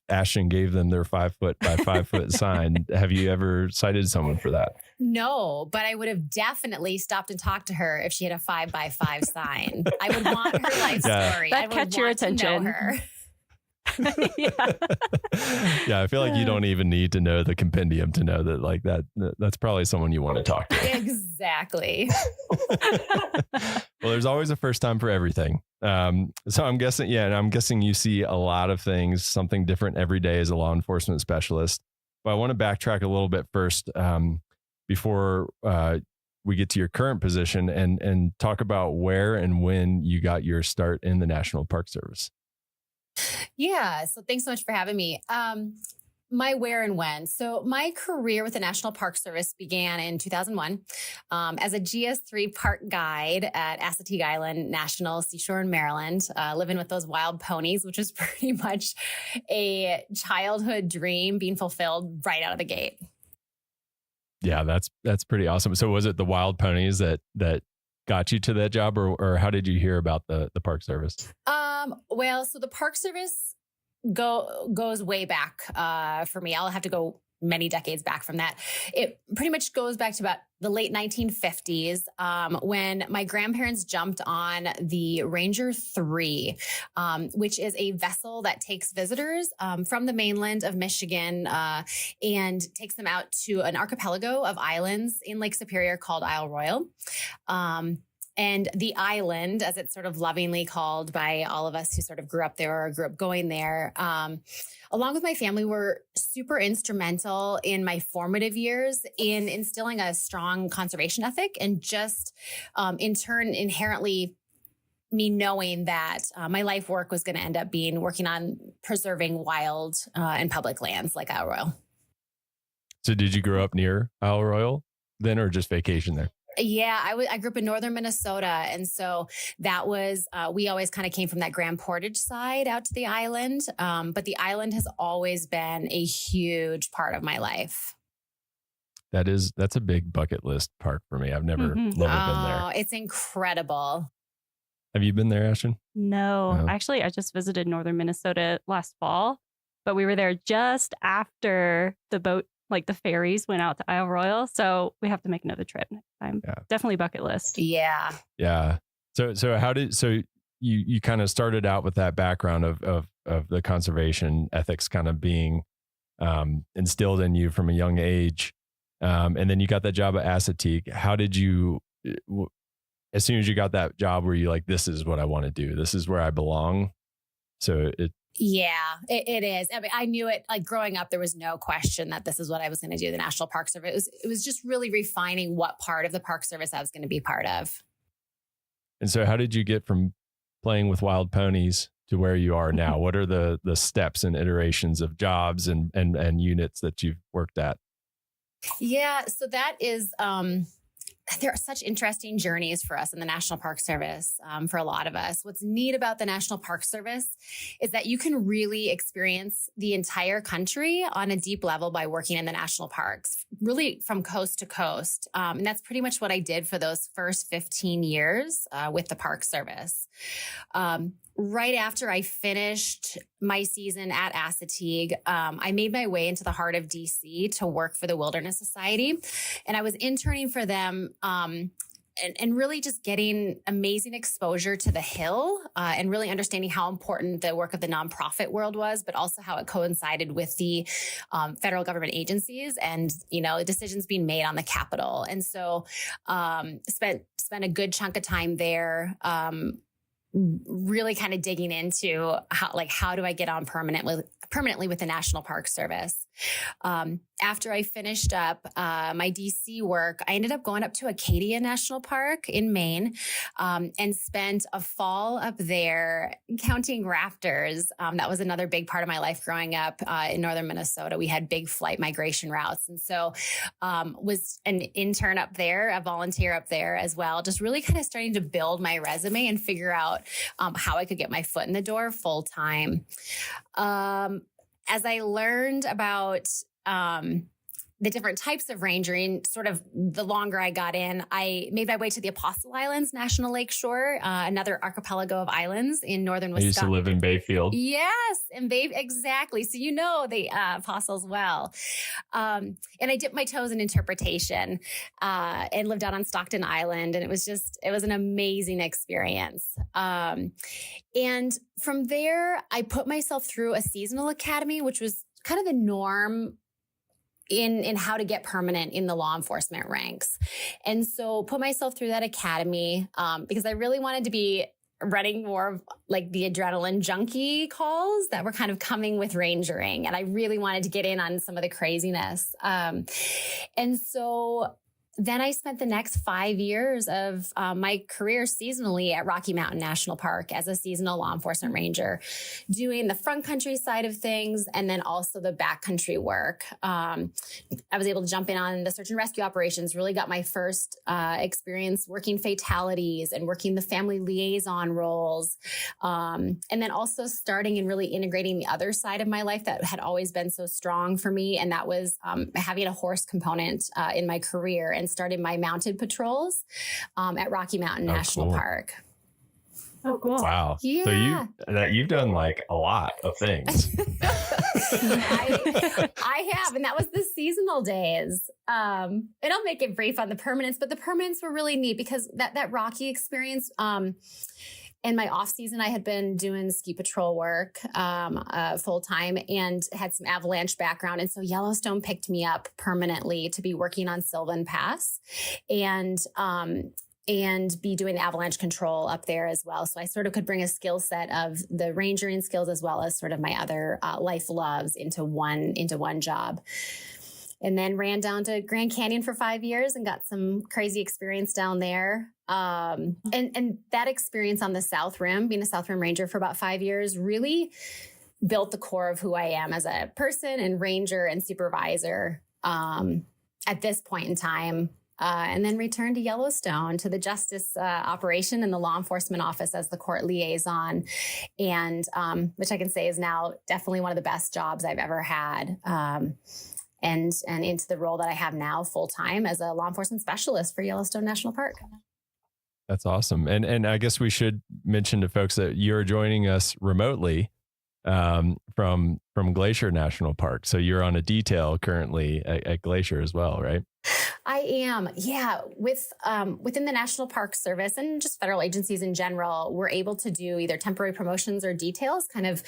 Ashton gave them their 5 foot by 5 foot sign, have you ever cited someone for that? No, but I would have definitely stopped and talked to her if she had a 5 by 5 sign. I would want her life story. That catch your attention. To know her. Yeah, I feel like you don't even need to know the compendium to know that, like, that's probably someone you want to talk to. Exactly. Well, there's always a first time for everything. So I'm guessing you see a lot of things, something different every day as a law enforcement specialist. But I want to backtrack a little bit first before we get to your current position and talk about where and when you got your start in the National Park Service. Yeah. So thanks so much for having me. My where and when. So my career with the National Park Service began in 2001 as a GS3 park guide at Assateague Island National Seashore in Maryland, living with those wild ponies, which was pretty much a childhood dream being fulfilled right out of the gate. Yeah, that's pretty awesome. So was it the wild ponies that got you to that job, or how did you hear about the Park Service? Well, so the Park Service goes way back for me. I'll have to go many decades back from that. It pretty much goes back to about the late 1950s when my grandparents jumped on the Ranger 3, which is a vessel that takes visitors from the mainland of Michigan and takes them out to an archipelago of islands in Lake Superior called Isle Royale. And the island, as it's sort of lovingly called by all of us who sort of grew up there or grew up going there, along with my family, were super instrumental in my formative years in instilling a strong conservation ethic and just in turn inherently me knowing that my life work was going to end up being working on preserving wild and public lands like Isle Royale. So did you grow up near Isle Royale then, or just vacation there? Yeah, I grew up in northern Minnesota. And so that was, we always kind of came from that Grand Portage side out to the island. But the island has always been a huge part of my life. That's a big bucket list park for me. I've never been there. It's incredible. Have you been there, Ashton? No. Actually, I just visited northern Minnesota last fall, but we were there just after the boat, like the ferries went out to Isle Royale. So we have to make another trip next time. Yeah. Definitely bucket list. Yeah. Yeah. So you kind of started out with that background of the conservation ethics kind of being instilled in you from a young age. And then you got that job at Assateague. How did you, as soon as you got that job, were you like, this is what I want to do? This is where I belong? So Yeah, it is. I mean, I knew it, like growing up, there was no question that this is what I was going to do. The National Park Service. It was just really refining what part of the Park Service I was going to be part of. And so how did you get from playing with wild ponies to where you are now? What are the steps and iterations of jobs and units that you've worked at? Yeah, so that is, there are such interesting journeys for us in the National Park Service, for a lot of us. What's neat about the National Park Service is that you can really experience the entire country on a deep level by working in the national parks, really from coast to coast. And that's pretty much what I did for those first 15 years with the Park Service. Right after I finished my season at Assateague, I made my way into the heart of DC to work for the Wilderness Society. And I was interning for them and really just getting amazing exposure to the Hill and really understanding how important the work of the nonprofit world was, but also how it coincided with the federal government agencies and, the decisions being made on the Capitol. And so spent a good chunk of time there, really kind of digging into how do I get on permanently with the National Park Service. After I finished up my DC work, I ended up going up to Acadia National Park in Maine and spent a fall up there counting raptors. That was another big part of my life growing up in northern Minnesota. We had big flight migration routes. And so was an intern up there, a volunteer up there as well, just really kind of starting to build my resume and figure out how I could get my foot in the door full time. As I learned about the different types of rangering, sort of the longer I got in, I made my way to the Apostle Islands National Lakeshore, another archipelago of islands in northern Wisconsin. I used to live in Bayfield. Yes, and exactly. So the Apostles well. And I dipped my toes in interpretation and lived out on Stockton Island. And it was an amazing experience. And from there, I put myself through a seasonal academy, which was kind of the norm in how to get permanent in the law enforcement ranks. And so put myself through that academy because I really wanted to be running more of like the adrenaline junkie calls that were kind of coming with rangering. And I really wanted to get in on some of the craziness. And so then I spent the next 5 years of my career seasonally at Rocky Mountain National Park as a seasonal law enforcement ranger, doing the front country side of things and then also the backcountry work. I was able to jump in on the search and rescue operations, really got my first experience working fatalities and working the family liaison roles. And then also starting and really integrating the other side of my life that had always been so strong for me. And that was having a horse component in my career, and started my mounted patrols at Rocky Mountain National Park. Oh, cool. Wow. Yeah. So you've done like a lot of things. I have, and that was the seasonal days. And I'll make it brief on the permanents, but the permanents were really neat because that Rocky experience, in my off season, I had been doing ski patrol work full time and had some avalanche background. And so Yellowstone picked me up permanently to be working on Sylvan Pass and be doing the avalanche control up there as well. So I sort of could bring a skill set of the rangering skills as well as sort of my other life loves into one job. And then ran down to Grand Canyon for 5 years and got some crazy experience down there. And that experience on the South Rim, being a South Rim Ranger for about 5 years, really built the core of who I am as a person and ranger and supervisor at this point in time. And then returned to Yellowstone to the justice operation and the law enforcement office as the court liaison, and which I can say is now definitely one of the best jobs I've ever had. And into the role that I have now full time as a law enforcement specialist for Yellowstone National Park. That's awesome. And I guess we should mention to folks that you're joining us remotely from Glacier National Park. So you're on a detail currently at Glacier as well, right? I am. Yeah. Within the National Park Service and just federal agencies in general, we're able to do either temporary promotions or details kind of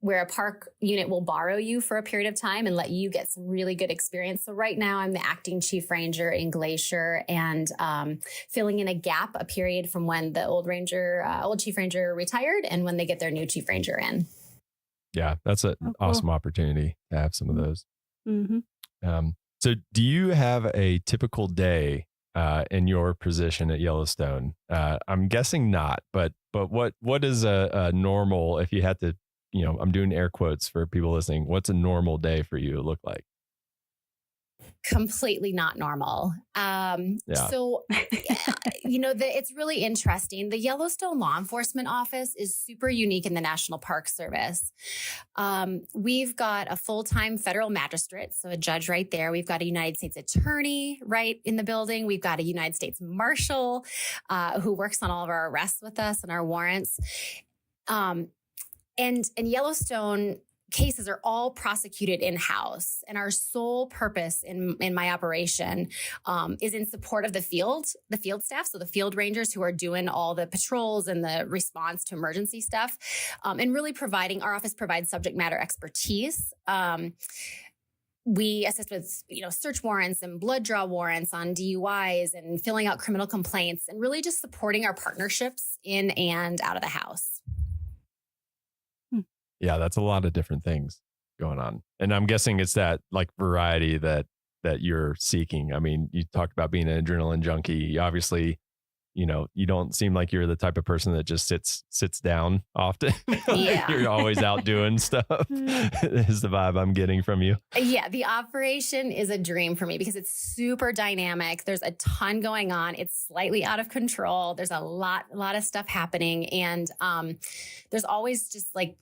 where a park unit will borrow you for a period of time and let you get some really good experience. So right now I'm the acting chief ranger in Glacier and filling in a gap, a period from when the old chief ranger retired and when they get their new chief ranger in. Yeah, that's an awesome opportunity to have some of those. Mm-hmm. So do you have a typical day in your position at Yellowstone? I'm guessing not, but what is a normal, if you had to, I'm doing air quotes for people listening, what's a normal day for you look like? Completely not normal. So, it's really interesting. The Yellowstone Law Enforcement Office is super unique in the National Park Service. We've got a full-time federal magistrate, so a judge right there. We've got a United States attorney right in the building. We've got a United States marshal who works on all of our arrests with us and our warrants. And Yellowstone cases are all prosecuted in-house, and our sole purpose in my operation is in support of the field staff, so the field rangers who are doing all the patrols and the response to emergency stuff, and really our office provides subject matter expertise. We assist with, search warrants and blood draw warrants on DUIs and filling out criminal complaints, and really just supporting our partnerships in and out of the house. Yeah, that's a lot of different things going on. And I'm guessing it's that like variety that you're seeking. I mean, you talked about being an adrenaline junkie. Obviously, you don't seem like you're the type of person that just sits down often. Yeah. You're always out doing stuff is the vibe I'm getting from you. Yeah, the operation is a dream for me because it's super dynamic. There's a ton going on. It's slightly out of control. There's a lot of stuff happening. And there's always just like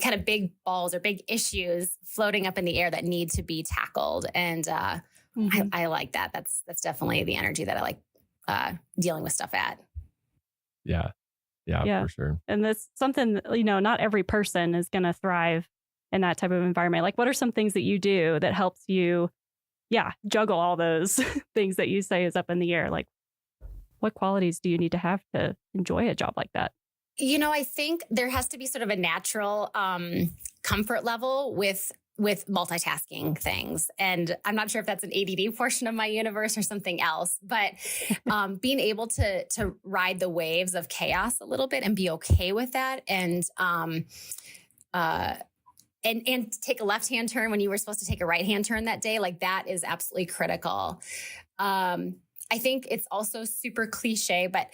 kind of big balls or big issues floating up in the air that need to be tackled. And I like that. That's definitely the energy that I like dealing with stuff at. Yeah, for sure. And that's something, not every person is going to thrive in that type of environment. Like, what are some things that you do that helps you, juggle all those things that you say is up in the air? Like, what qualities do you need to have to enjoy a job like that? I think there has to be sort of a natural comfort level with multitasking things. And I'm not sure if that's an ADD portion of my universe or something else, but being able to ride the waves of chaos a little bit and be okay with that. And take a left-hand turn when you were supposed to take a right-hand turn that day. Like, that is absolutely critical. I think it's also super cliche, but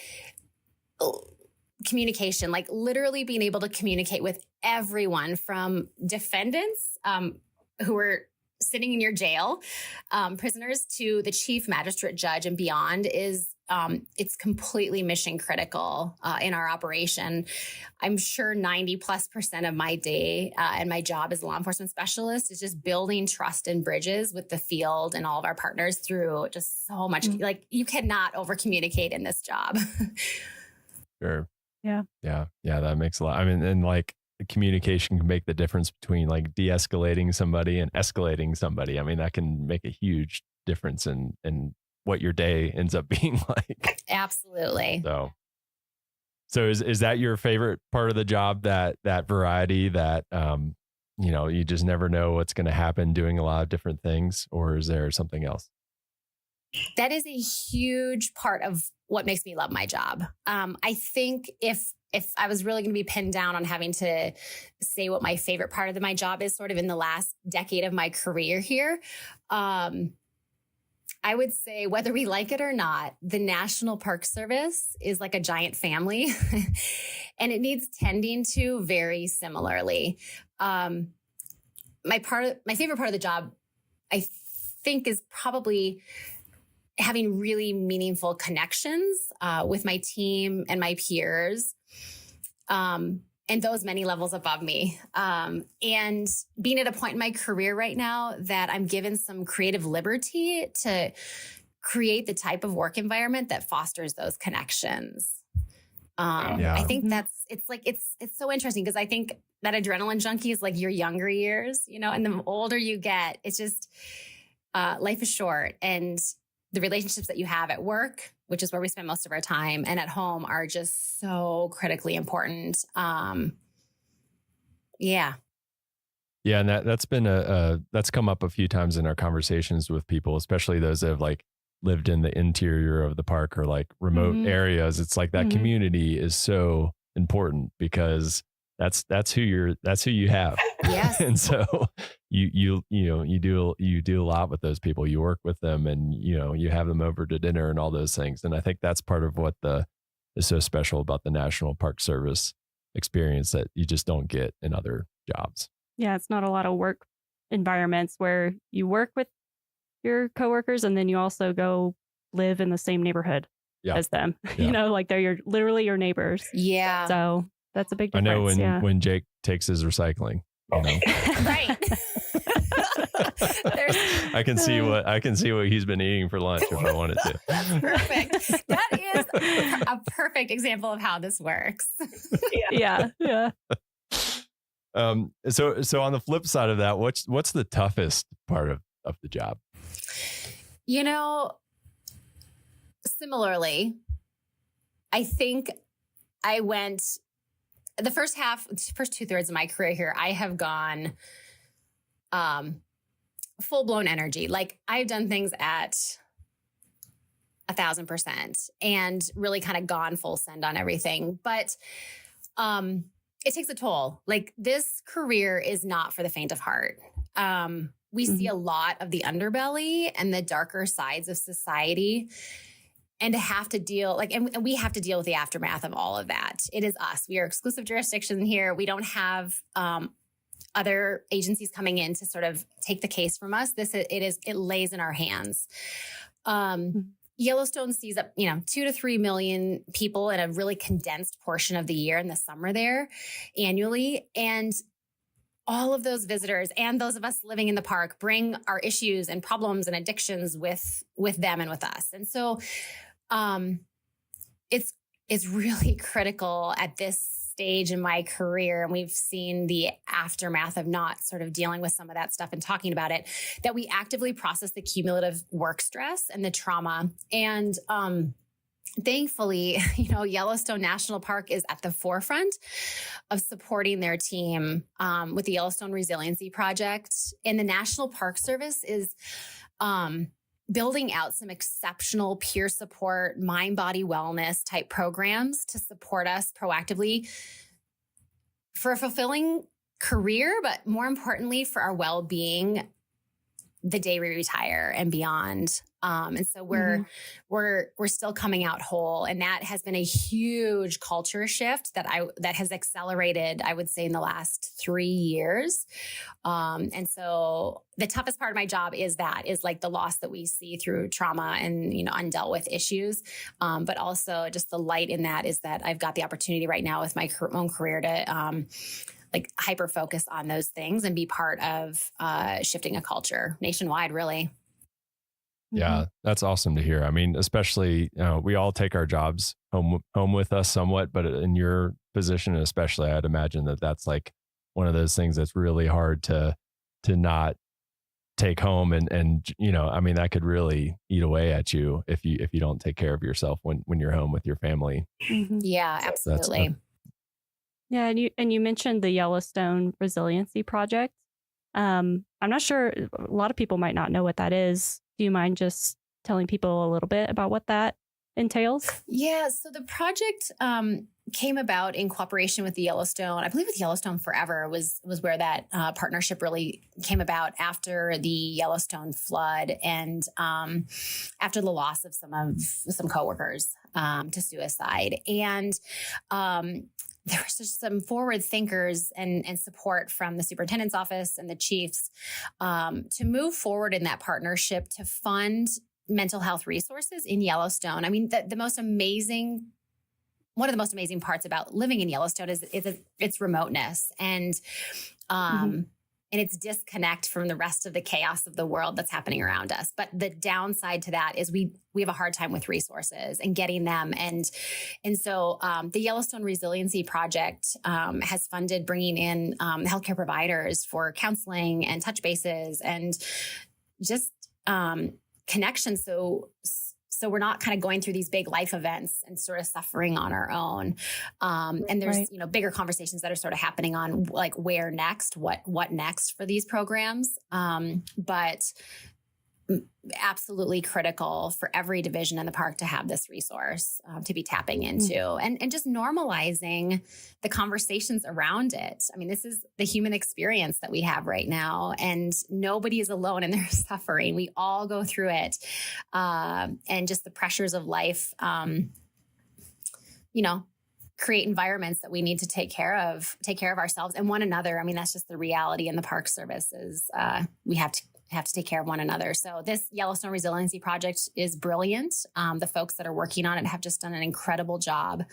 communication, like literally being able to communicate with everyone from defendants who are sitting in your jail, prisoners, to the chief magistrate judge and beyond is it's completely mission critical in our operation. I'm sure 90+% of my day and my job as a law enforcement specialist is just building trust and bridges with the field and all of our partners through just so much. Like, you cannot over communicate in this job. Sure. Yeah. That makes a lot. I mean, and like communication can make the difference between like de-escalating somebody and escalating somebody. I mean, that can make a huge difference in what your day ends up being like. Absolutely. So is that your favorite part of the job, that variety, that you just never know what's going to happen doing a lot of different things, or is there something else? That is a huge part of what makes me love my job. I think if I was really going to be pinned down on having to say what my favorite part of my job is sort of in the last decade of my career here, I would say, whether we like it or not, the National Park Service is like a giant family and it needs tending to very similarly. My favorite part of the job, I think, is probably having really meaningful connections with my team and my peers, and those many levels above me. And being at a point in my career right now that I'm given some creative liberty to create the type of work environment that fosters those connections. I think it's so interesting because I think that adrenaline junkie is like your younger years, and the older you get, it's just life is short, and the relationships that you have at work, which is where we spend most of our time, and at home are just so critically important. Yeah. Yeah, and that's been that's come up a few times in our conversations with people, especially those that have like lived in the interior of the park or like remote areas. It's like that community is so important because that's who you have. Yes. And so you do a lot with those people. You work with them, and you have them over to dinner and all those things. And I think that's part of what is so special about the National Park Service experience that you just don't get in other jobs. Yeah, it's not a lot of work environments where you work with your coworkers and then you also go live in the same neighborhood as them. Yeah. Like they're literally your neighbors. Yeah. So that's a big I difference. know when Jake takes his recycling, Right. I can see what he's been eating for lunch if I wanted to. Perfect. That is a perfect example of how this works. Yeah. So on the flip side of that, what's the toughest part of the job? Similarly, I think I went the first 2/3 of my career here. I have gone full blown energy. Like I've done things at 1,000% and really kind of gone full send on everything. But it takes a toll. Like this career is not for the faint of heart. We see a lot of the underbelly and the darker sides of society, and to have to deal and we have to deal with the aftermath of all of that. It is us. We are exclusive jurisdiction here. We don't have other agencies coming in to sort of take the case from us. It lays in our hands. Yellowstone sees up, 2 to 3 million people in a really condensed portion of the year in the summer there annually. And all of those visitors and those of us living in the park bring our issues and problems and addictions with them and with us. And so it's really critical at this stage in my career, and we've seen the aftermath of not sort of dealing with some of that stuff and talking about it, that we actively process the cumulative work stress and the trauma. And thankfully, Yellowstone National Park is at the forefront of supporting their team with the Yellowstone Resiliency Project. And the National Park Service is building out some exceptional peer support, mind-body wellness type programs to support us proactively for a fulfilling career, but more importantly, for our well-being the day we retire and beyond. And so we're still coming out whole. And that has been a huge culture shift that has accelerated, I would say, in the last 3 years. And so the toughest part of my job is like the loss that we see through trauma and, undealt with issues. But also just the light in that is that I've got the opportunity right now with my own career to, hyper focus on those things and be part of shifting a culture nationwide, really. Yeah, that's awesome to hear. I mean, especially, we all take our jobs home with us somewhat, but in your position, especially, I'd imagine that that's like one of those things that's really hard to not take home. And, I mean, that could really eat away at you if you don't take care of yourself when you're home with your family. Yeah, absolutely. Yeah. And you mentioned the Yellowstone Resiliency Project. I'm not sure. A lot of people might not know what that is. Do you mind just telling people a little bit about what that entails? Yeah. So the project came about in cooperation with the Yellowstone. I believe with Yellowstone Forever was where that partnership really came about after the Yellowstone flood and after the loss of some coworkers to suicide. And there was just some forward thinkers and support from the superintendent's office and the chiefs to move forward in that partnership to fund mental health resources in Yellowstone. I mean, one of the most amazing parts about living in Yellowstone is its remoteness and its disconnect from the rest of the chaos of the world that's happening around us. But the downside to that is we have a hard time with resources and getting them. And so the Yellowstone Resiliency Project has funded bringing in healthcare providers for counseling and touch bases and just connections. So So we're not kind of going through these big life events and sort of suffering on our own. And there's, bigger conversations that are sort of happening on like where next, what next for these programs. But absolutely critical for every division in the park to have this resource to be tapping into and just normalizing the conversations around it. I mean, this is the human experience that we have right now, and nobody is alone in their suffering. We all go through it. And just the pressures of life, create environments that we need to take care of ourselves and one another. I mean, that's just the reality in the Park Service is we have to take care of one another. So this Yellowstone Resiliency Project is brilliant. The folks that are working on it have just done an incredible job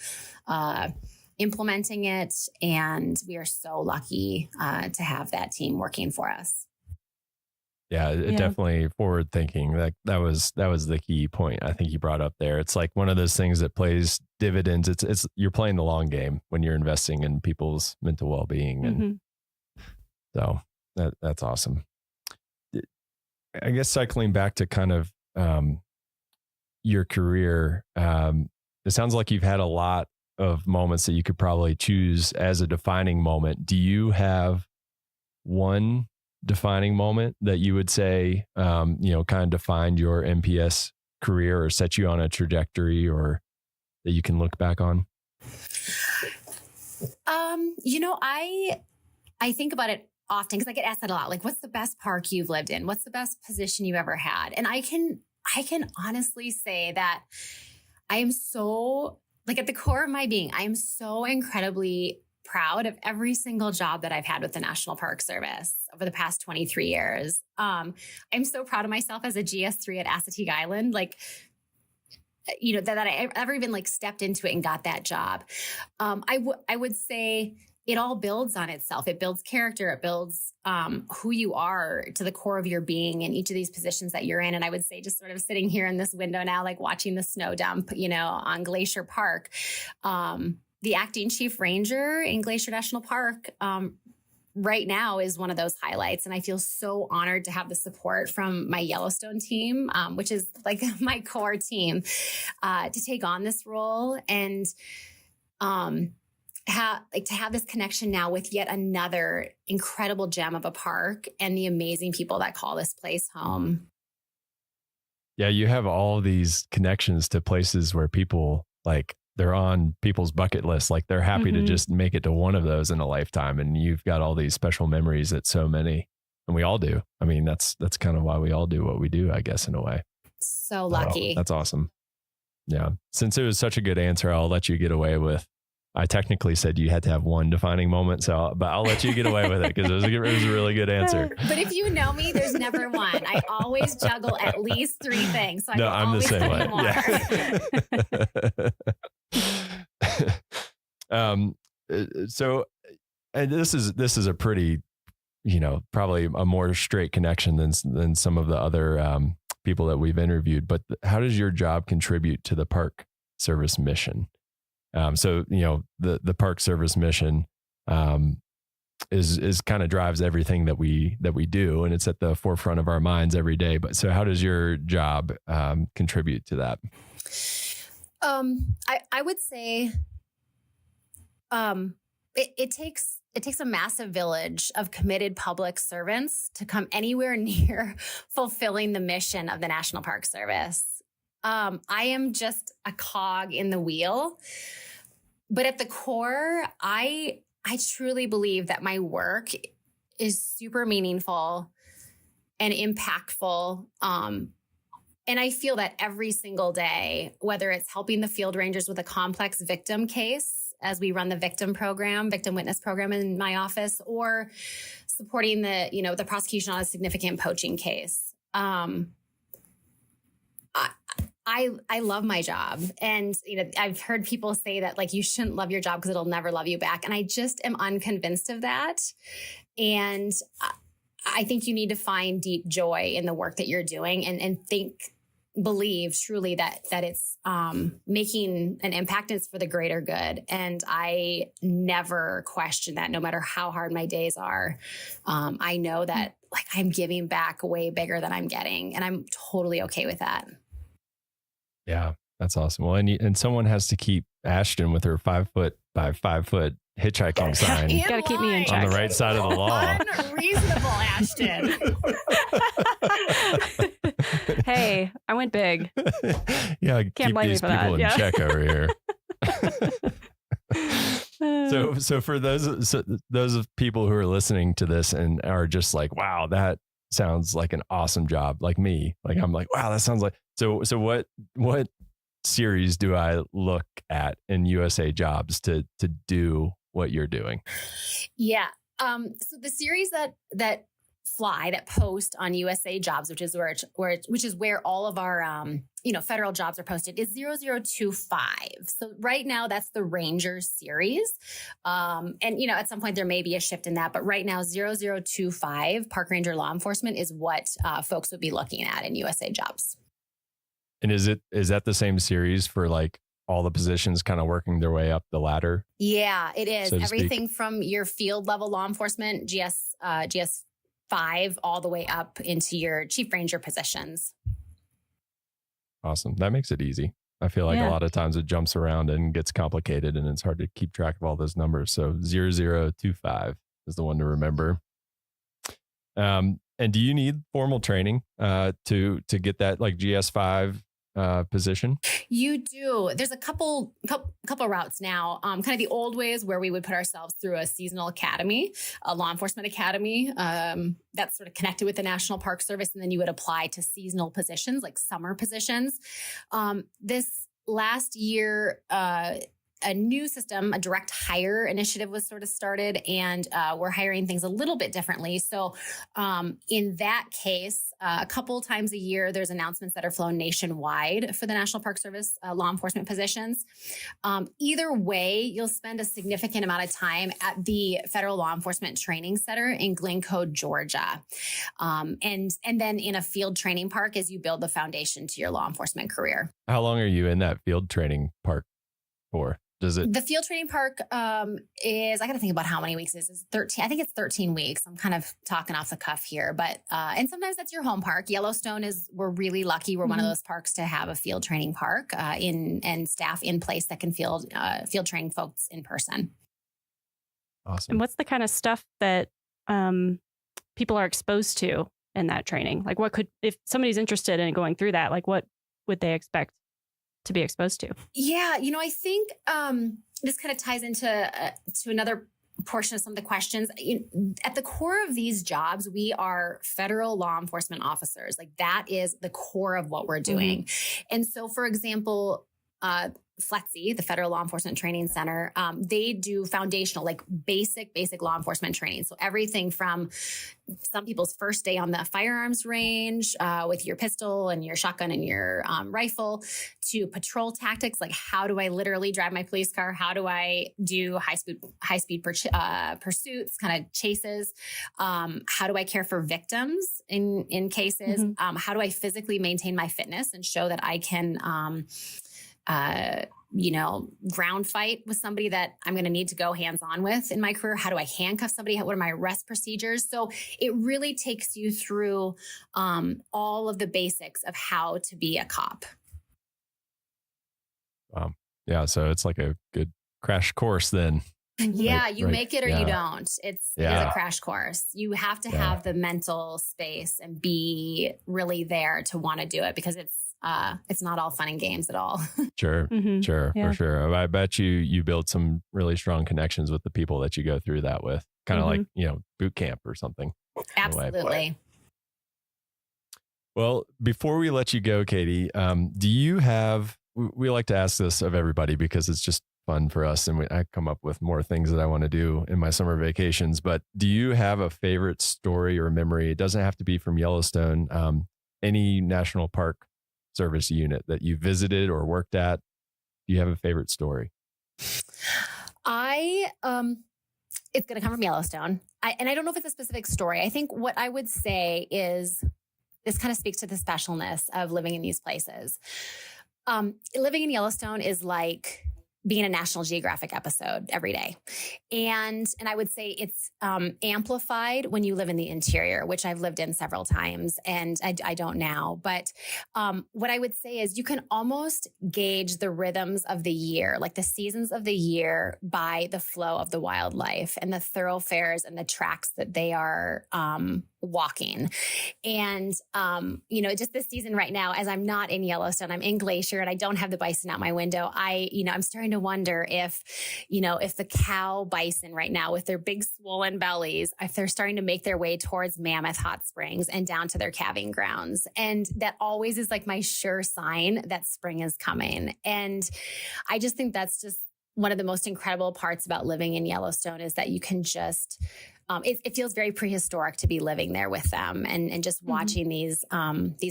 implementing it. And we are so lucky to have that team working for us. Yeah, definitely forward thinking. That was the key point I think you brought up there. It's like one of those things that plays dividends. It's you're playing the long game when you're investing in people's mental well-being. And so that's awesome. I guess cycling back to kind of your career, it sounds like you've had a lot of moments that you could probably choose as a defining moment. Do you have one defining moment that you would say, kind of defined your NPS career or set you on a trajectory or that you can look back on? I think about it often because I get asked that a lot. Like, what's the best park you've lived in? What's the best position you ever had? And I can honestly say that I am so, like, at the core of my being, I am so incredibly proud of every single job that I've had with the National Park Service over the past 23 years. I'm so proud of myself as a GS3 at Assateague Island. Like, that I ever even like stepped into it and got that job. I would say it all builds on itself. It builds character. It builds who you are to the core of your being in each of these positions that you're in. And I would say just sort of sitting here in this window now, like watching the snow dump, on Glacier Park, the acting chief ranger in Glacier National Park right now is one of those highlights. And I feel so honored to have the support from my Yellowstone team, which is like my core team, to take on this role and to have this connection now with yet another incredible gem of a park and the amazing people that call this place home. Yeah, you have all these connections to places where people they're on people's bucket list. Like they're happy to just make it to one of those in a lifetime. And you've got all these special memories that so many, and we all do. I mean, that's kind of why we all do what we do, I guess, in a way. So lucky. That's awesome. Yeah. Since it was such a good answer, I'll let you get away with, I technically said you had to have one defining moment. But I'll let you get away with it because it was a really good answer. But if you know me, there's never one. I always juggle at least three things. So I'm the same way. Yeah. So, and this is a pretty, probably a more straight connection than some of the other people that we've interviewed. But how does your job contribute to the Park Service mission? So, the Park Service mission is kind of drives everything that we do, and it's at the forefront of our minds every day. But so how does your job contribute to that? I would say it takes a massive village of committed public servants to come anywhere near fulfilling the mission of the National Park Service. I am just a cog in the wheel, but at the core, I truly believe that my work is super meaningful and impactful. And I feel that every single day, whether it's helping the field rangers with a complex victim case as we run the victim witness program in my office, or supporting the prosecution on a significant poaching case. I love my job. And, I've heard people say that like, you shouldn't love your job because it'll never love you back. And I just am unconvinced of that. And I think you need to find deep joy in the work that you're doing and believe truly that it's making an impact and it's for the greater good. And I never question that, no matter how hard my days are. I know that like I'm giving back way bigger than I'm getting, and I'm totally okay with that. Yeah, that's awesome. Well, and someone has to keep Ashton with her 5 foot by 5 foot hitchhiking sign. You got to keep me in check. On the right side of the law. Unreasonable, Ashton. Hey, I went big. Yeah, Can't keep blame me these for people that. in Yeah. check over here. So for those of people who are listening to this and are just like, wow, that sounds like an awesome job, like me. Like I'm like, wow, that sounds like so what series do I look at in USA Jobs to do what you're doing? Yeah. So the series that post on USA Jobs, which is where all of our federal jobs are posted, is 0025. So right now that's the Ranger series. And at some point there may be a shift in that, but right now 0025 Park Ranger Law Enforcement is what folks would be looking at in USA Jobs. And is that the same series for like all the positions kind of working their way up the ladder? Yeah, it is. So to Everything from your field level law enforcement, GS 5, all the way up into your chief ranger positions. Awesome. That makes it easy. I feel like a lot of times it jumps around and gets complicated and it's hard to keep track of all those numbers. So 0025 is the one to remember. And do you need formal training to get that like GS5 position? You do. There's a couple routes now. Kind of the old ways where we would put ourselves through a seasonal academy, a law enforcement academy that's sort of connected with the National Park Service, and then you would apply to seasonal positions like summer positions. This last year, a new system, a direct hire initiative was sort of started, and we're hiring things a little bit differently. So in that case, a couple times a year, there's announcements that are flown nationwide for the National Park Service law enforcement positions. Either way, you'll spend a significant amount of time at the Federal Law Enforcement Training Center in Glencoe, Georgia. And then in a field training park as you build the foundation to your law enforcement career. How long are you in that field training park for? The field training park is, I got to think about how many weeks it is. 13. I think it's 13 weeks. I'm kind of talking off the cuff here, but, and sometimes that's your home park. Yellowstone we're really lucky. We're one of those parks to have a field training park and staff in place that can field train folks in person. Awesome. And what's the kind of stuff that people are exposed to in that training? Like if somebody's interested in going through that, like what would they expect to be exposed to? Yeah, I think this kind of ties into to another portion of some of the questions. At the core of these jobs, we are federal law enforcement officers. Like that is the core of what we're doing. And so, for example, FLETC, the Federal Law Enforcement Training Center, they do foundational, like basic law enforcement training. So everything from some people's first day on the firearms range with your pistol and your shotgun and your rifle, to patrol tactics, like how do I literally drive my police car? How do I do high speed pursuits, kind of chases? How do I care for victims in cases? How do I physically maintain my fitness and show that I can ground fight with somebody that I'm going to need to go hands-on with in my career? How do I handcuff somebody? What are my arrest procedures? So it really takes you through all of the basics of how to be a cop. Yeah. So it's like a good crash course then. Yeah, you make it or you don't. It is a crash course. You have to have the mental space and be really there to want to do it, because it's not all fun and games at all. Sure, for sure. I bet you build some really strong connections with the people that you go through that with, kind of like, boot camp or something. Absolutely. Well, before we let you go, Katie, do you have, we like to ask this of everybody because it's just fun for us, and I come up with more things that I want to do in my summer vacations, but do you have a favorite story or memory? It doesn't have to be from Yellowstone, any National Park Service unit that you visited or worked at. Do you have a favorite story? It's going to come from Yellowstone. And I don't know if it's a specific story. I think what I would say is this kind of speaks to the specialness of living in these places. Living in Yellowstone is like being a National Geographic episode every day. And I would say it's amplified when you live in the interior, which I've lived in several times, and I don't now. But what I would say is you can almost gauge the rhythms of the year, like the seasons of the year, by the flow of the wildlife and the thoroughfares and the tracks that they are walking. And, just this season right now, as I'm not in Yellowstone, I'm in Glacier and I don't have the bison out my window. I'm starting to wonder if the cow bison right now with their big swollen bellies, if they're starting to make their way towards Mammoth Hot Springs and down to their calving grounds. And that always is like my sure sign that spring is coming. And I just think that's just one of the most incredible parts about living in Yellowstone is that you can just, it feels very prehistoric to be living there with them and just watching these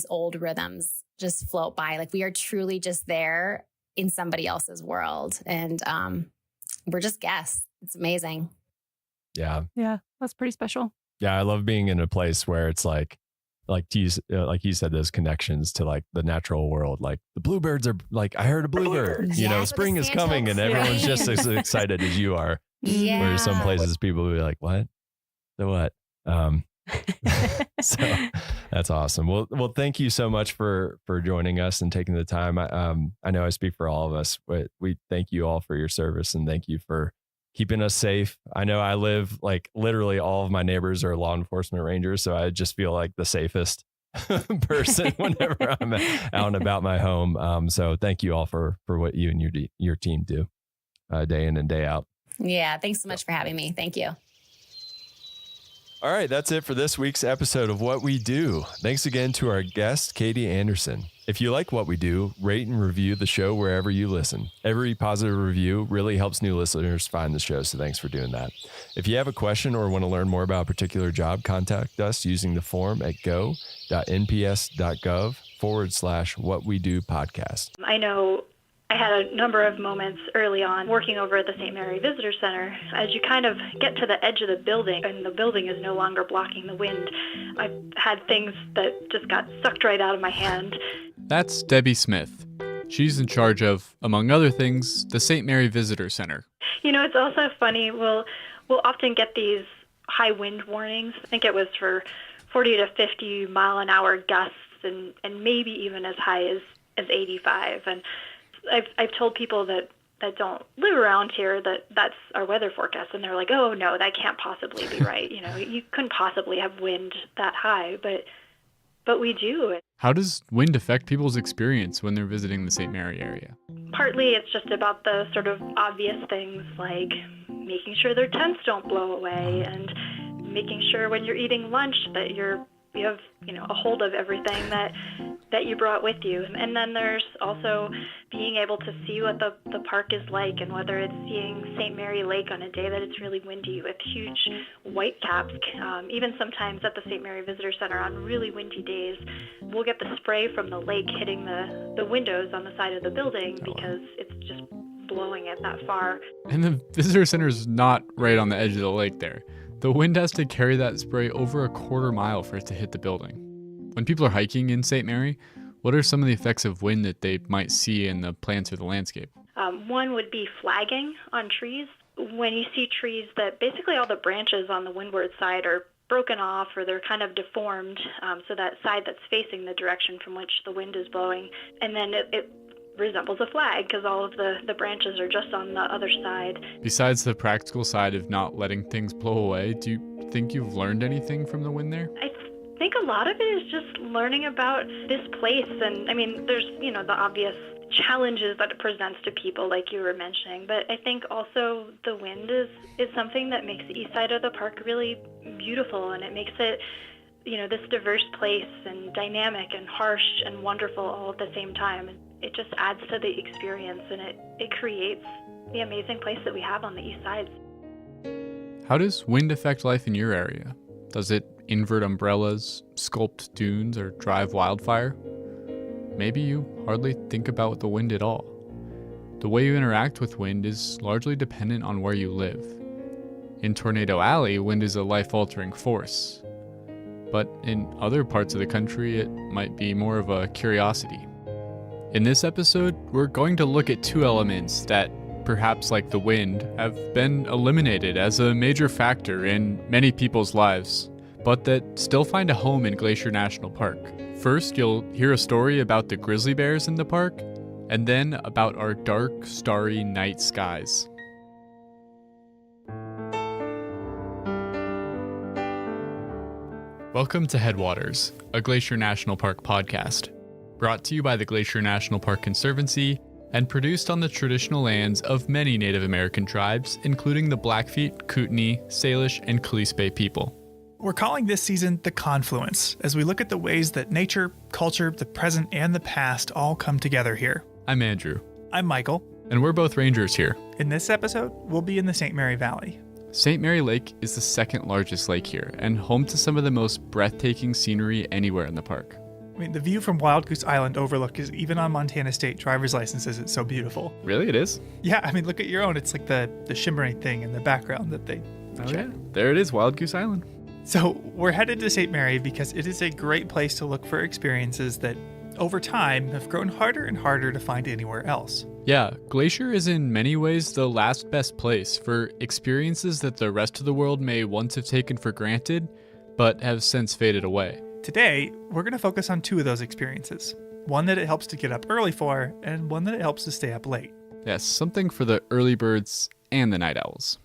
old rhythms just float by. Like we are truly just there in somebody else's world. And we're just guests. It's amazing. Yeah. Yeah. That's pretty special. Yeah. I love being in a place where it's like you said, those connections to like the natural world. Like the bluebirds are like, I heard a bluebird, spring is coming and everyone's just as excited as you are. Yeah. Whereas some places people will be like, what? The what? So that's awesome. Well, thank you so much for joining us and taking the time. I know I speak for all of us, but we thank you all for your service and thank you for keeping us safe. I know I live like literally all of my neighbors are law enforcement rangers, so I just feel like the safest person whenever I'm out and about my home. So thank you all for what you and your team do day in and day out. Yeah. Thanks so much for having me. Thank you. All right, that's it for this week's episode of What We Do. Thanks again to our guest, Katie Anderson. If you like what we do, rate and review the show wherever you listen. Every positive review really helps new listeners find the show, so thanks for doing that. If you have a question or want to learn more about a particular job, contact us using the form at go.nps.gov/whatwedopodcast. I know I had a number of moments early on working over at the St. Mary Visitor Center. As you kind of get to the edge of the building and the building is no longer blocking the wind, I've had things that just got sucked right out of my hand. That's Debbie Smith. She's in charge of, among other things, the St. Mary Visitor Center. It's also funny, we'll often get these high wind warnings. I think it was for 40 to 50 mile an hour gusts and maybe even as high as 85. And I've told people that don't live around here that's our weather forecast, and they're like, oh no, that can't possibly be right. You couldn't possibly have wind that high, but we do. How does wind affect people's experience when they're visiting the St. Mary area? Partly it's just about the sort of obvious things like making sure their tents don't blow away and making sure when you're eating lunch that you have a hold of everything that you brought with you. And then there's also being able to see what the park is like, and whether it's seeing St. Mary Lake on a day that it's really windy with huge whitecaps. Even sometimes at the St. Mary Visitor Center on really windy days, we'll get the spray from the lake hitting the windows on the side of the building because it's just blowing it that far. And the visitor center is not right on the edge of the lake there. The wind has to carry that spray over a quarter mile for it to hit the building. When people are hiking in St. Mary, what are some of the effects of wind that they might see in the plants or the landscape? One would be flagging on trees. When you see trees that basically all the branches on the windward side are broken off or they're kind of deformed, so that side that's facing the direction from which the wind is blowing, and then it resembles a flag because all of the branches are just on the other side. Besides the practical side of not letting things blow away, do you think you've learned anything from the wind there? I think a lot of it is just learning about this place. And I mean, there's, the obvious challenges that it presents to people like you were mentioning, but I think also the wind is something that makes the east side of the park really beautiful, and it makes it this diverse place and dynamic and harsh and wonderful all at the same time. And it just adds to the experience, and it creates the amazing place that we have on the east side. How does wind affect life in your area? Does it invert umbrellas, sculpt dunes, or drive wildfire? Maybe you hardly think about the wind at all. The way you interact with wind is largely dependent on where you live. In Tornado Alley, wind is a life-altering force. But in other parts of the country, it might be more of a curiosity. In this episode, we're going to look at two elements that perhaps like the wind, have been eliminated as a major factor in many people's lives, but that still find a home in Glacier National Park. First, you'll hear a story about the grizzly bears in the park, and then about our dark, starry night skies. Welcome to Headwaters, a Glacier National Park podcast, brought to you by the Glacier National Park Conservancy and produced on the traditional lands of many Native American tribes, including the Blackfeet, Kootenai, Salish, and Kalispel people. We're calling this season The Confluence, as we look at the ways that nature, culture, the present, and the past all come together here. I'm Andrew. I'm Michael. And we're both rangers here. In this episode, we'll be in the St. Mary Valley. St. Mary Lake is the second largest lake here and home to some of the most breathtaking scenery anywhere in the park. I mean, the view from Wild Goose Island overlook is even on Montana State driver's licenses. It's so beautiful. Really, it is? Yeah, I mean, look at your own. It's like the shimmering thing in the background that they... Oh yeah, there it is, Wild Goose Island. So we're headed to St. Mary because it is a great place to look for experiences that, over time, have grown harder and harder to find anywhere else. Yeah, Glacier is in many ways the last best place for experiences that the rest of the world may once have taken for granted, but have since faded away. Today, we're going to focus on two of those experiences. One that it helps to get up early for, and one that it helps to stay up late. Yes, something for the early birds and the night owls.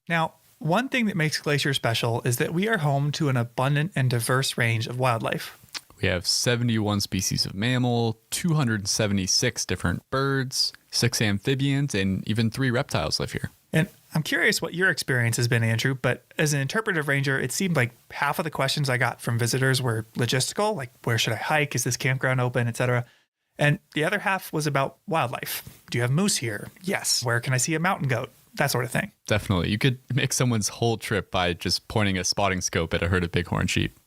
Now, one thing that makes Glacier special is that we are home to an abundant and diverse range of wildlife. We have 71 species of mammal, 276 different birds, 6 amphibians, and even 3 reptiles live here. And I'm curious what your experience has been, Andrew, but as an interpretive ranger, it seemed like half of the questions I got from visitors were logistical, like where should I hike? Is this campground open, etc. And the other half was about wildlife. Do you have moose here? Yes. Where can I see a mountain goat? That sort of thing. Definitely. You could make someone's whole trip by just pointing a spotting scope at a herd of bighorn sheep.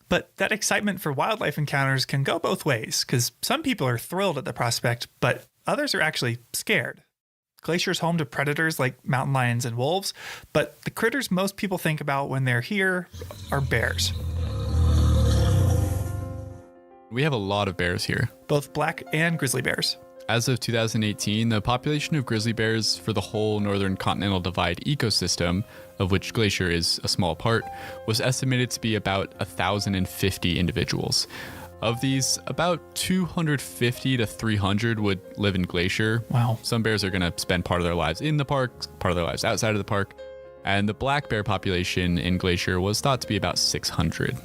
But that excitement for wildlife encounters can go both ways, because some people are thrilled at the prospect, but others are actually scared. Glacier's home to predators like mountain lions and wolves, but the critters most people think about when they're here are bears. We have a lot of bears here. Both black and grizzly bears. As of 2018, the population of grizzly bears for the whole Northern Continental Divide ecosystem, of which Glacier is a small part, was estimated to be about 1,050 individuals. Of these, about 250 to 300 would live in Glacier. Wow. Some bears are going to spend part of their lives in the park, part of their lives outside of the park. And the black bear population in Glacier was thought to be about 600.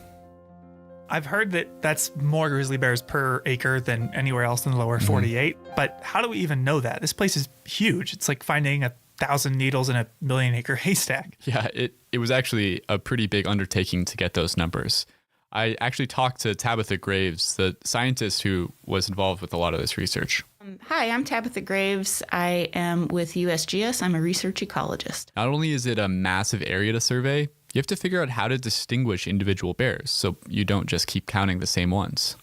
I've heard that that's more grizzly bears per acre than anywhere else in the lower 48. But how do we even know that? This place is huge. It's like finding 1,000 needles in a million-acre haystack. Yeah, it was actually a pretty big undertaking to get those numbers. I actually talked to Tabitha Graves, the scientist who was involved with a lot of this research. Hi, I'm Tabitha Graves. I am with USGS. I'm a research ecologist. Not only is it a massive area to survey, you have to figure out how to distinguish individual bears so you don't just keep counting the same ones.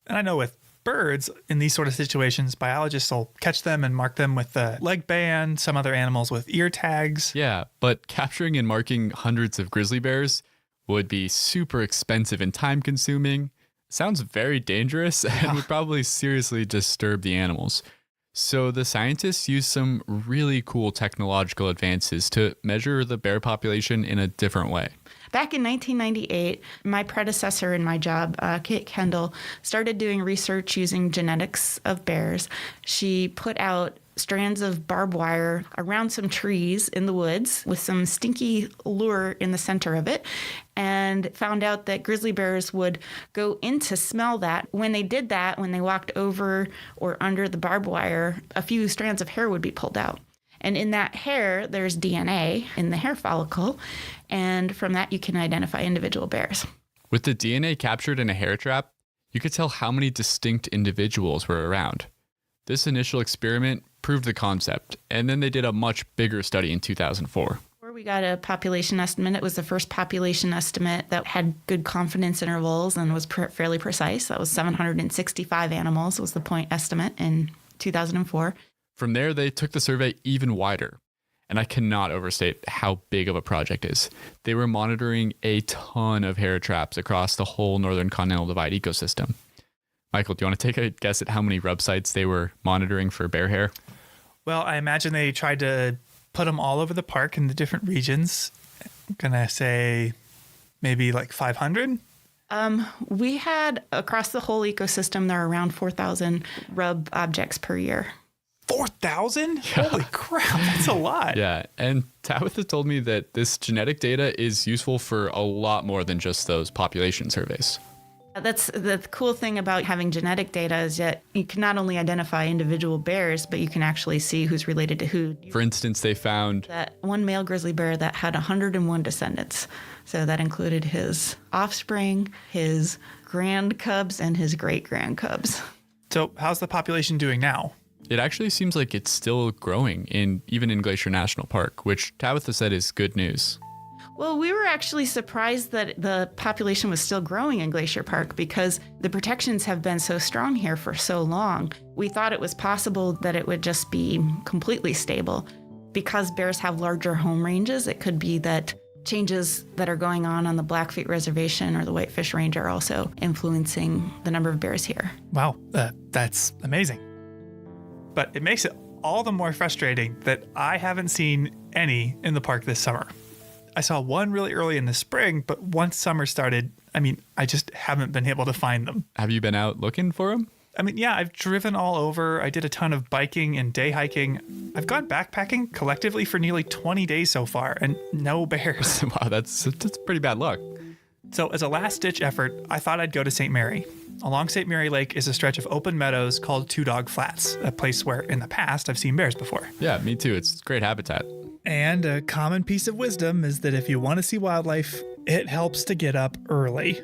And I know with birds, in these sort of situations, biologists will catch them and mark them with a leg band, some other animals with ear tags. Yeah, but capturing and marking hundreds of grizzly bears would be super expensive and time-consuming. Sounds very dangerous and would probably seriously disturb the animals. So the scientists used some really cool technological advances to measure the bear population in a different way. Back in 1998, my predecessor in my job, Kate Kendall, started doing research using genetics of bears. She put out strands of barbed wire around some trees in the woods with some stinky lure in the center of it, and found out that grizzly bears would go in to smell that. When they did that, when they walked over or under the barbed wire, a few strands of hair would be pulled out. And in that hair, there's DNA in the hair follicle, and from that you can identify individual bears. With the DNA captured in a hair trap, you could tell how many distinct individuals were around. This initial experiment proved the concept, and then they did a much bigger study in 2004. Before we got a population estimate, it was the first population estimate that had good confidence intervals and was fairly precise. That was 765 animals was the point estimate in 2004. From there, they took the survey even wider. And I cannot overstate how big of a project it is. They were monitoring a ton of hair traps across the whole Northern Continental Divide ecosystem. Michael, do you want to take a guess at how many rub sites they were monitoring for bear hair? Well, I imagine they tried to put them all over the park in the different regions. I'm going to say maybe like 500. We had across the whole ecosystem, there are around 4,000 rub objects per year. 4,000? Holy crap, that's a lot. Yeah, and Tabitha told me that this genetic data is useful for a lot more than just those population surveys. That's the cool thing about having genetic data is that you can not only identify individual bears, but you can actually see who's related to who. For instance, they found that one male grizzly bear that had 101 descendants. So that included his offspring, his grand cubs, and his great-grand cubs. So how's the population doing now? It actually seems like it's still growing, even in Glacier National Park, which Tabitha said is good news. Well, we were actually surprised that the population was still growing in Glacier Park because the protections have been so strong here for so long. We thought it was possible that it would just be completely stable. Because bears have larger home ranges, it could be that changes that are going on the Blackfeet Reservation or the Whitefish Range are also influencing the number of bears here. Wow, that's amazing. But it makes it all the more frustrating that I haven't seen any in the park this summer. I saw one really early in the spring, but once summer started, I just haven't been able to find them. Have you been out looking for them? Yeah, I've driven all over. I did a ton of biking and day hiking. I've gone backpacking collectively for nearly 20 days so far, and no bears. Wow, that's pretty bad luck. So as a last-ditch effort, I thought I'd go to St. Mary. Along St. Mary Lake is a stretch of open meadows called Two Dog Flats, a place where in the past I've seen bears before. Yeah, me too. It's great habitat. And a common piece of wisdom is that if you want to see wildlife, it helps to get up early.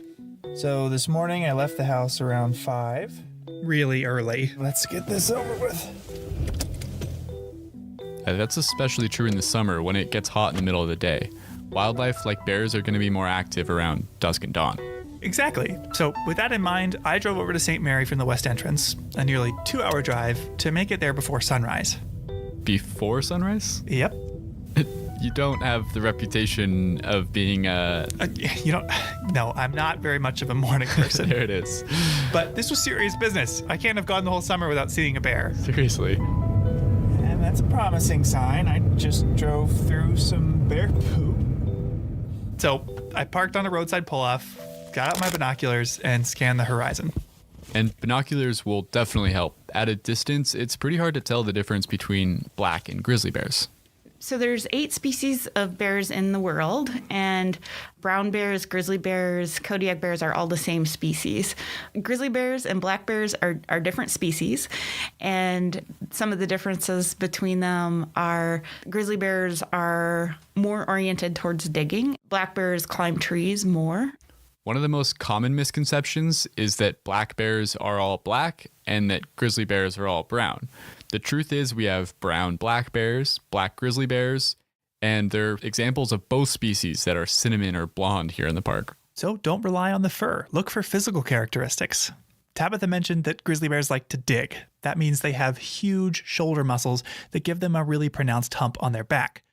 So this morning I left the house around 5. Really early. Let's get this over with. That's especially true in the summer when it gets hot in the middle of the day. Wildlife like bears are going to be more active around dusk and dawn. Exactly. So with that in mind, I drove over to St. Mary from the west entrance, a nearly 2-hour drive to make it there before sunrise. Before sunrise? Yep. You don't have the reputation of being No, I'm not very much of a morning person. There it is. But this was serious business. I can't have gone the whole summer without seeing a bear. Seriously. And that's a promising sign. I just drove through some bear poop. So I parked on a roadside pull-off, got out my binoculars, and scanned the horizon. And binoculars will definitely help. At a distance, it's pretty hard to tell the difference between black and grizzly bears. So there's 8 species of bears in the world, and brown bears, grizzly bears, Kodiak bears are all the same species. Grizzly bears and black bears are different species, and some of the differences between them are grizzly bears are more oriented towards digging. Black bears climb trees more. One of the most common misconceptions is that black bears are all black and that grizzly bears are all brown. The truth is we have brown black bears, black grizzly bears, and they're examples of both species that are cinnamon or blonde here in the park. So don't rely on the fur. Look for physical characteristics. Tabitha mentioned that grizzly bears like to dig. That means they have huge shoulder muscles that give them a really pronounced hump on their back.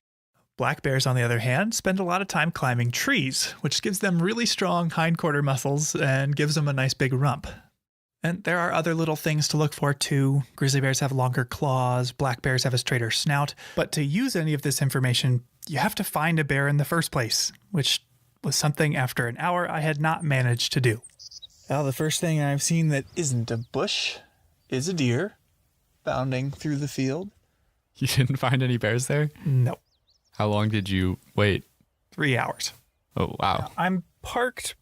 Black bears, on the other hand, spend a lot of time climbing trees, which gives them really strong hindquarter muscles and gives them a nice big rump. And there are other little things to look for too. Grizzly bears have longer claws, black bears have a straighter snout. But to use any of this information, you have to find a bear in the first place, which was something after an hour I had not managed to do. Well, the first thing I've seen that isn't a bush is a deer bounding through the field. You didn't find any bears there? No. How long did you wait? 3 hours. Oh, wow. I'm parked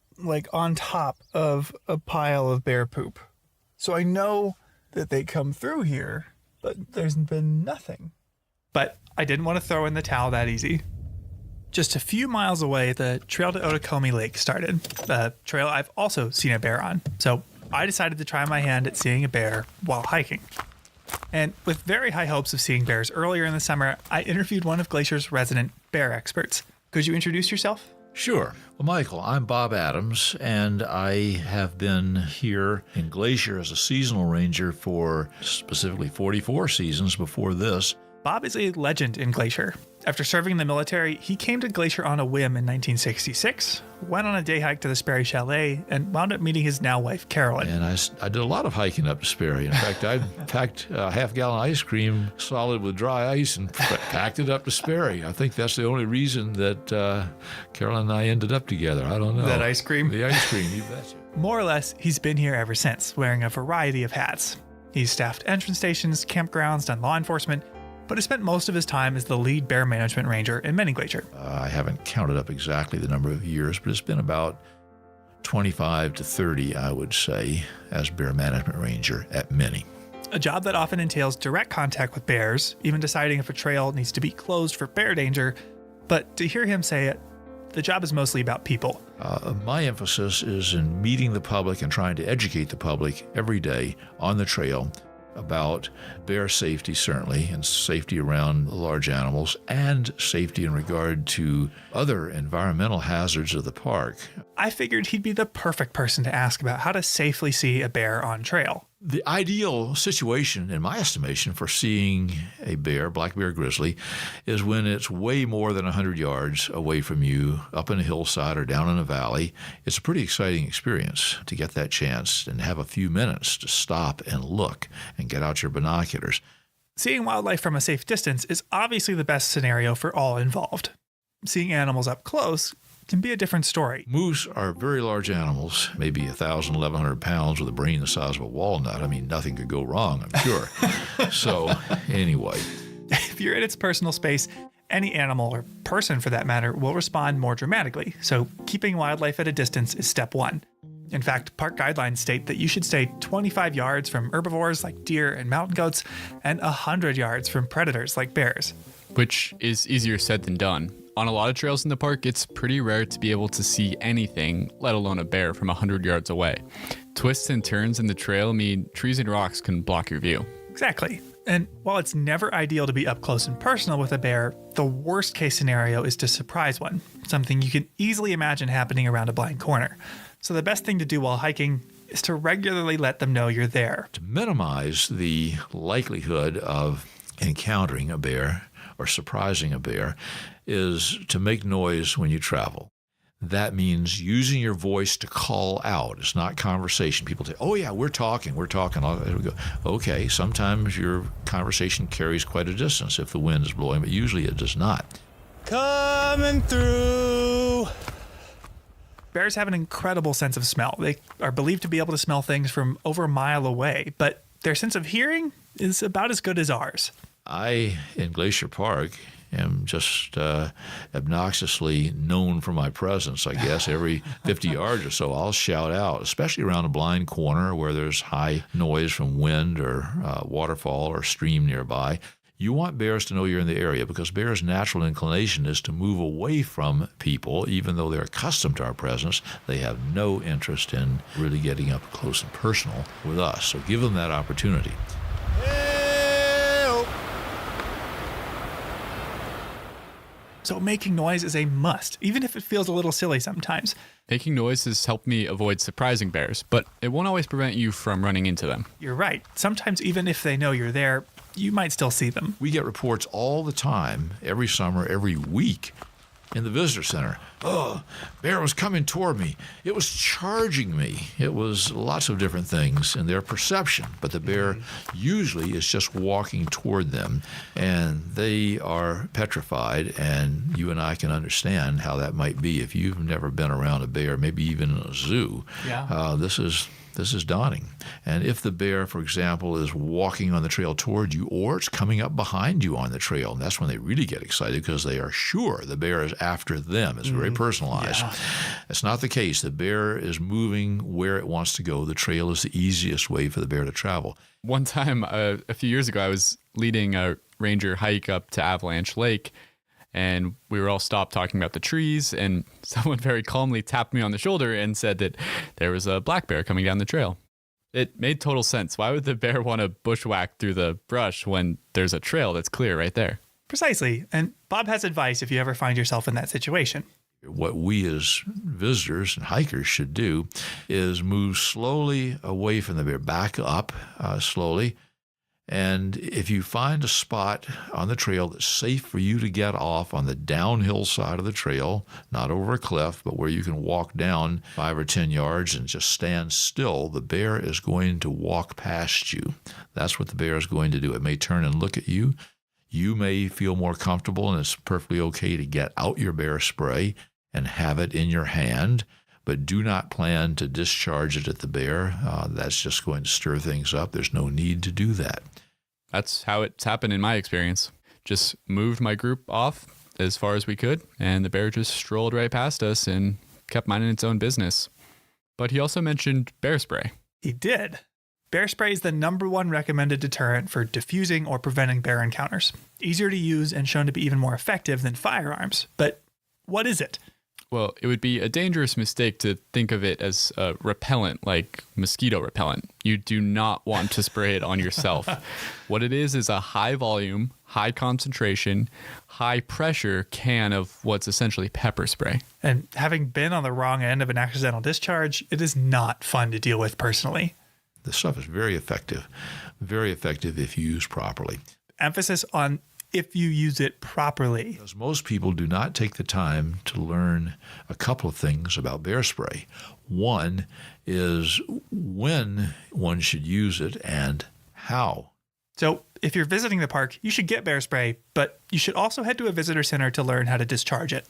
on top of a pile of bear poop. So I know that they come through here, but there's been nothing. But I didn't want to throw in the towel that easy. Just a few miles away, the trail to Otokomi Lake started, a trail I've also seen a bear on. So I decided to try my hand at seeing a bear while hiking. And with very high hopes of seeing bears earlier in the summer, I interviewed one of Glacier's resident bear experts. Could you introduce yourself? Sure. Well, Michael, I'm Bob Adams, and I have been here in Glacier as a seasonal ranger for specifically 44 seasons before this. Bob is a legend in Glacier. After serving in the military, he came to Glacier on a whim in 1966, went on a day hike to the Sperry Chalet, and wound up meeting his now wife, Carolyn. And I did a lot of hiking up to Sperry. In fact, I packed a half-gallon ice cream solid with dry ice and packed it up to Sperry. I think that's the only reason that Carolyn and I ended up together. I don't know. That ice cream? The ice cream, you betcha. More or less, he's been here ever since, wearing a variety of hats. He's staffed entrance stations, campgrounds, done law enforcement, but has spent most of his time as the lead bear management ranger in Many Glacier. I haven't counted up exactly the number of years, but it's been about 25 to 30, I would say, as bear management ranger at Many. A job that often entails direct contact with bears, even deciding if a trail needs to be closed for bear danger. But to hear him say it, the job is mostly about people. My emphasis is in meeting the public and trying to educate the public every day on the trail about bear safety, certainly, and safety around large animals, and safety in regard to other environmental hazards of the park. I figured he'd be the perfect person to ask about how to safely see a bear on trail. The ideal situation, in my estimation, for seeing a bear, black bear grizzly, is when it's way more than 100 yards away from you, up in a hillside or down in a valley. It's a pretty exciting experience to get that chance and have a few minutes to stop and look and get out your binoculars. Seeing wildlife from a safe distance is obviously the best scenario for all involved. Seeing animals up close can be a different story. Moose are very large animals, maybe 1,000, 1,100 pounds with a brain the size of a walnut. I mean, nothing could go wrong, I'm sure. So, anyway. If you're in its personal space, any animal, or person for that matter, will respond more dramatically. So, keeping wildlife at a distance is step one. In fact, park guidelines state that you should stay 25 yards from herbivores like deer and mountain goats, and 100 yards from predators like bears. Which is easier said than done. On a lot of trails in the park, it's pretty rare to be able to see anything, let alone a bear, from 100 yards away. Twists and turns in the trail mean trees and rocks can block your view. Exactly. And while it's never ideal to be up close and personal with a bear, the worst case scenario is to surprise one, something you can easily imagine happening around a blind corner. So the best thing to do while hiking is to regularly let them know you're there. To minimize the likelihood of encountering a bear or surprising a bear is to make noise when you travel. That means using your voice to call out. It's not conversation. People say, oh yeah, we're talking. We go, okay, sometimes your conversation carries quite a distance if the wind is blowing, but usually it does not. Coming through. Bears have an incredible sense of smell. They are believed to be able to smell things from over a mile away, but their sense of hearing is about as good as ours. I, in Glacier Park, am just obnoxiously known for my presence, I guess. Every 50 yards or so, I'll shout out, especially around a blind corner where there's high noise from wind or waterfall or stream nearby. You want bears to know you're in the area because bears' natural inclination is to move away from people. Even though they're accustomed to our presence, they have no interest in really getting up close and personal with us. So give them that opportunity. So making noise is a must, even if it feels a little silly sometimes. Making noise has helped me avoid surprising bears, but it won't always prevent you from running into them. You're right. Sometimes even if they know you're there, you might still see them. We get reports all the time, every summer, every week, in the visitor center. Oh, bear was coming toward me. It was charging me. It was lots of different things in their perception, but the bear usually is just walking toward them, and they are petrified, and you and I can understand how that might be if you've never been around a bear, maybe even in a zoo. Yeah. This is daunting. And if the bear, for example, is walking on the trail toward you or it's coming up behind you on the trail, and that's when they really get excited because they are sure the bear is after them. It's very personalized. Yeah. That's not the case. The bear is moving where it wants to go. The trail is the easiest way for the bear to travel. One time, a few years ago, I was leading a ranger hike up to Avalanche Lake, and we were all stopped talking about the trees, and someone very calmly tapped me on the shoulder and said that there was a black bear coming down the trail. It made total sense. Why would the bear want to bushwhack through the brush when there's a trail that's clear right there? Precisely. And Bob has advice if you ever find yourself in that situation. What we as visitors and hikers should do is move slowly away from the bear, back up slowly, And if you find a spot on the trail that's safe for you to get off on the downhill side of the trail, not over a cliff, but where you can walk down 5 or 10 yards and just stand still, the bear is going to walk past you. That's what the bear is going to do. It may turn and look at you. You may feel more comfortable, and it's perfectly okay to get out your bear spray and have it in your hand, but do not plan to discharge it at the bear. That's just going to stir things up. There's no need to do that. That's how it's happened in my experience. Just moved my group off as far as we could, and the bear just strolled right past us and kept minding its own business. But he also mentioned bear spray. He did. Bear spray is the #1 recommended deterrent for diffusing or preventing bear encounters. Easier to use and shown to be even more effective than firearms. But what is it? Well, it would be a dangerous mistake to think of it as a repellent, like mosquito repellent. You do not want to spray it on yourself. What it is a high volume, high concentration, high pressure can of what's essentially pepper spray. And having been on the wrong end of an accidental discharge, it is not fun to deal with personally. This stuff is very effective if used properly. Emphasis on if you use it properly. Because most people do not take the time to learn a couple of things about bear spray. One is when one should use it and how. So if you're visiting the park, you should get bear spray, but you should also head to a visitor center to learn how to discharge it.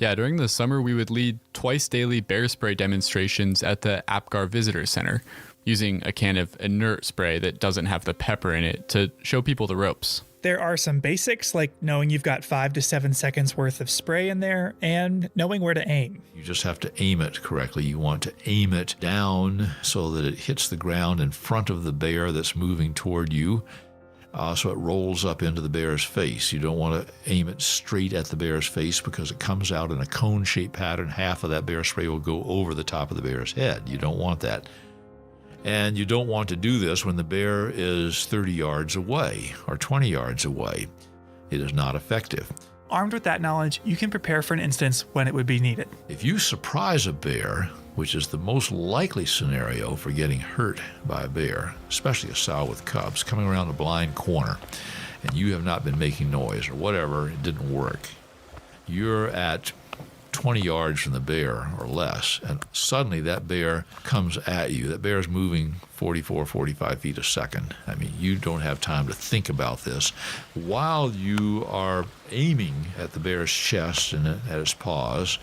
Yeah, during the summer, we would lead twice daily bear spray demonstrations at the Apgar Visitor Center, using a can of inert spray that doesn't have the pepper in it to show people the ropes. There are some basics like knowing you've got 5 to 7 seconds worth of spray in there and knowing where to aim. You just have to aim it correctly. You want to aim it down so that it hits the ground in front of the bear that's moving toward you, so it rolls up into the bear's face. You don't want to aim it straight at the bear's face because it comes out in a cone-shaped pattern. Half of that bear spray will go over the top of the bear's head. You don't want that. And you don't want to do this when the bear is 30 yards away or 20 yards away. It is not effective. Armed with that knowledge, you can prepare for an instance when it would be needed. If you surprise a bear, which is the most likely scenario for getting hurt by a bear, especially a sow with cubs, coming around a blind corner, and you have not been making noise or whatever, it didn't work, you're at 20 yards from the bear or less, and suddenly that bear comes at you. That bear is moving 44, 45 feet a second. I mean, you don't have time to think about this. While you are aiming at the bear's chest and at its paws,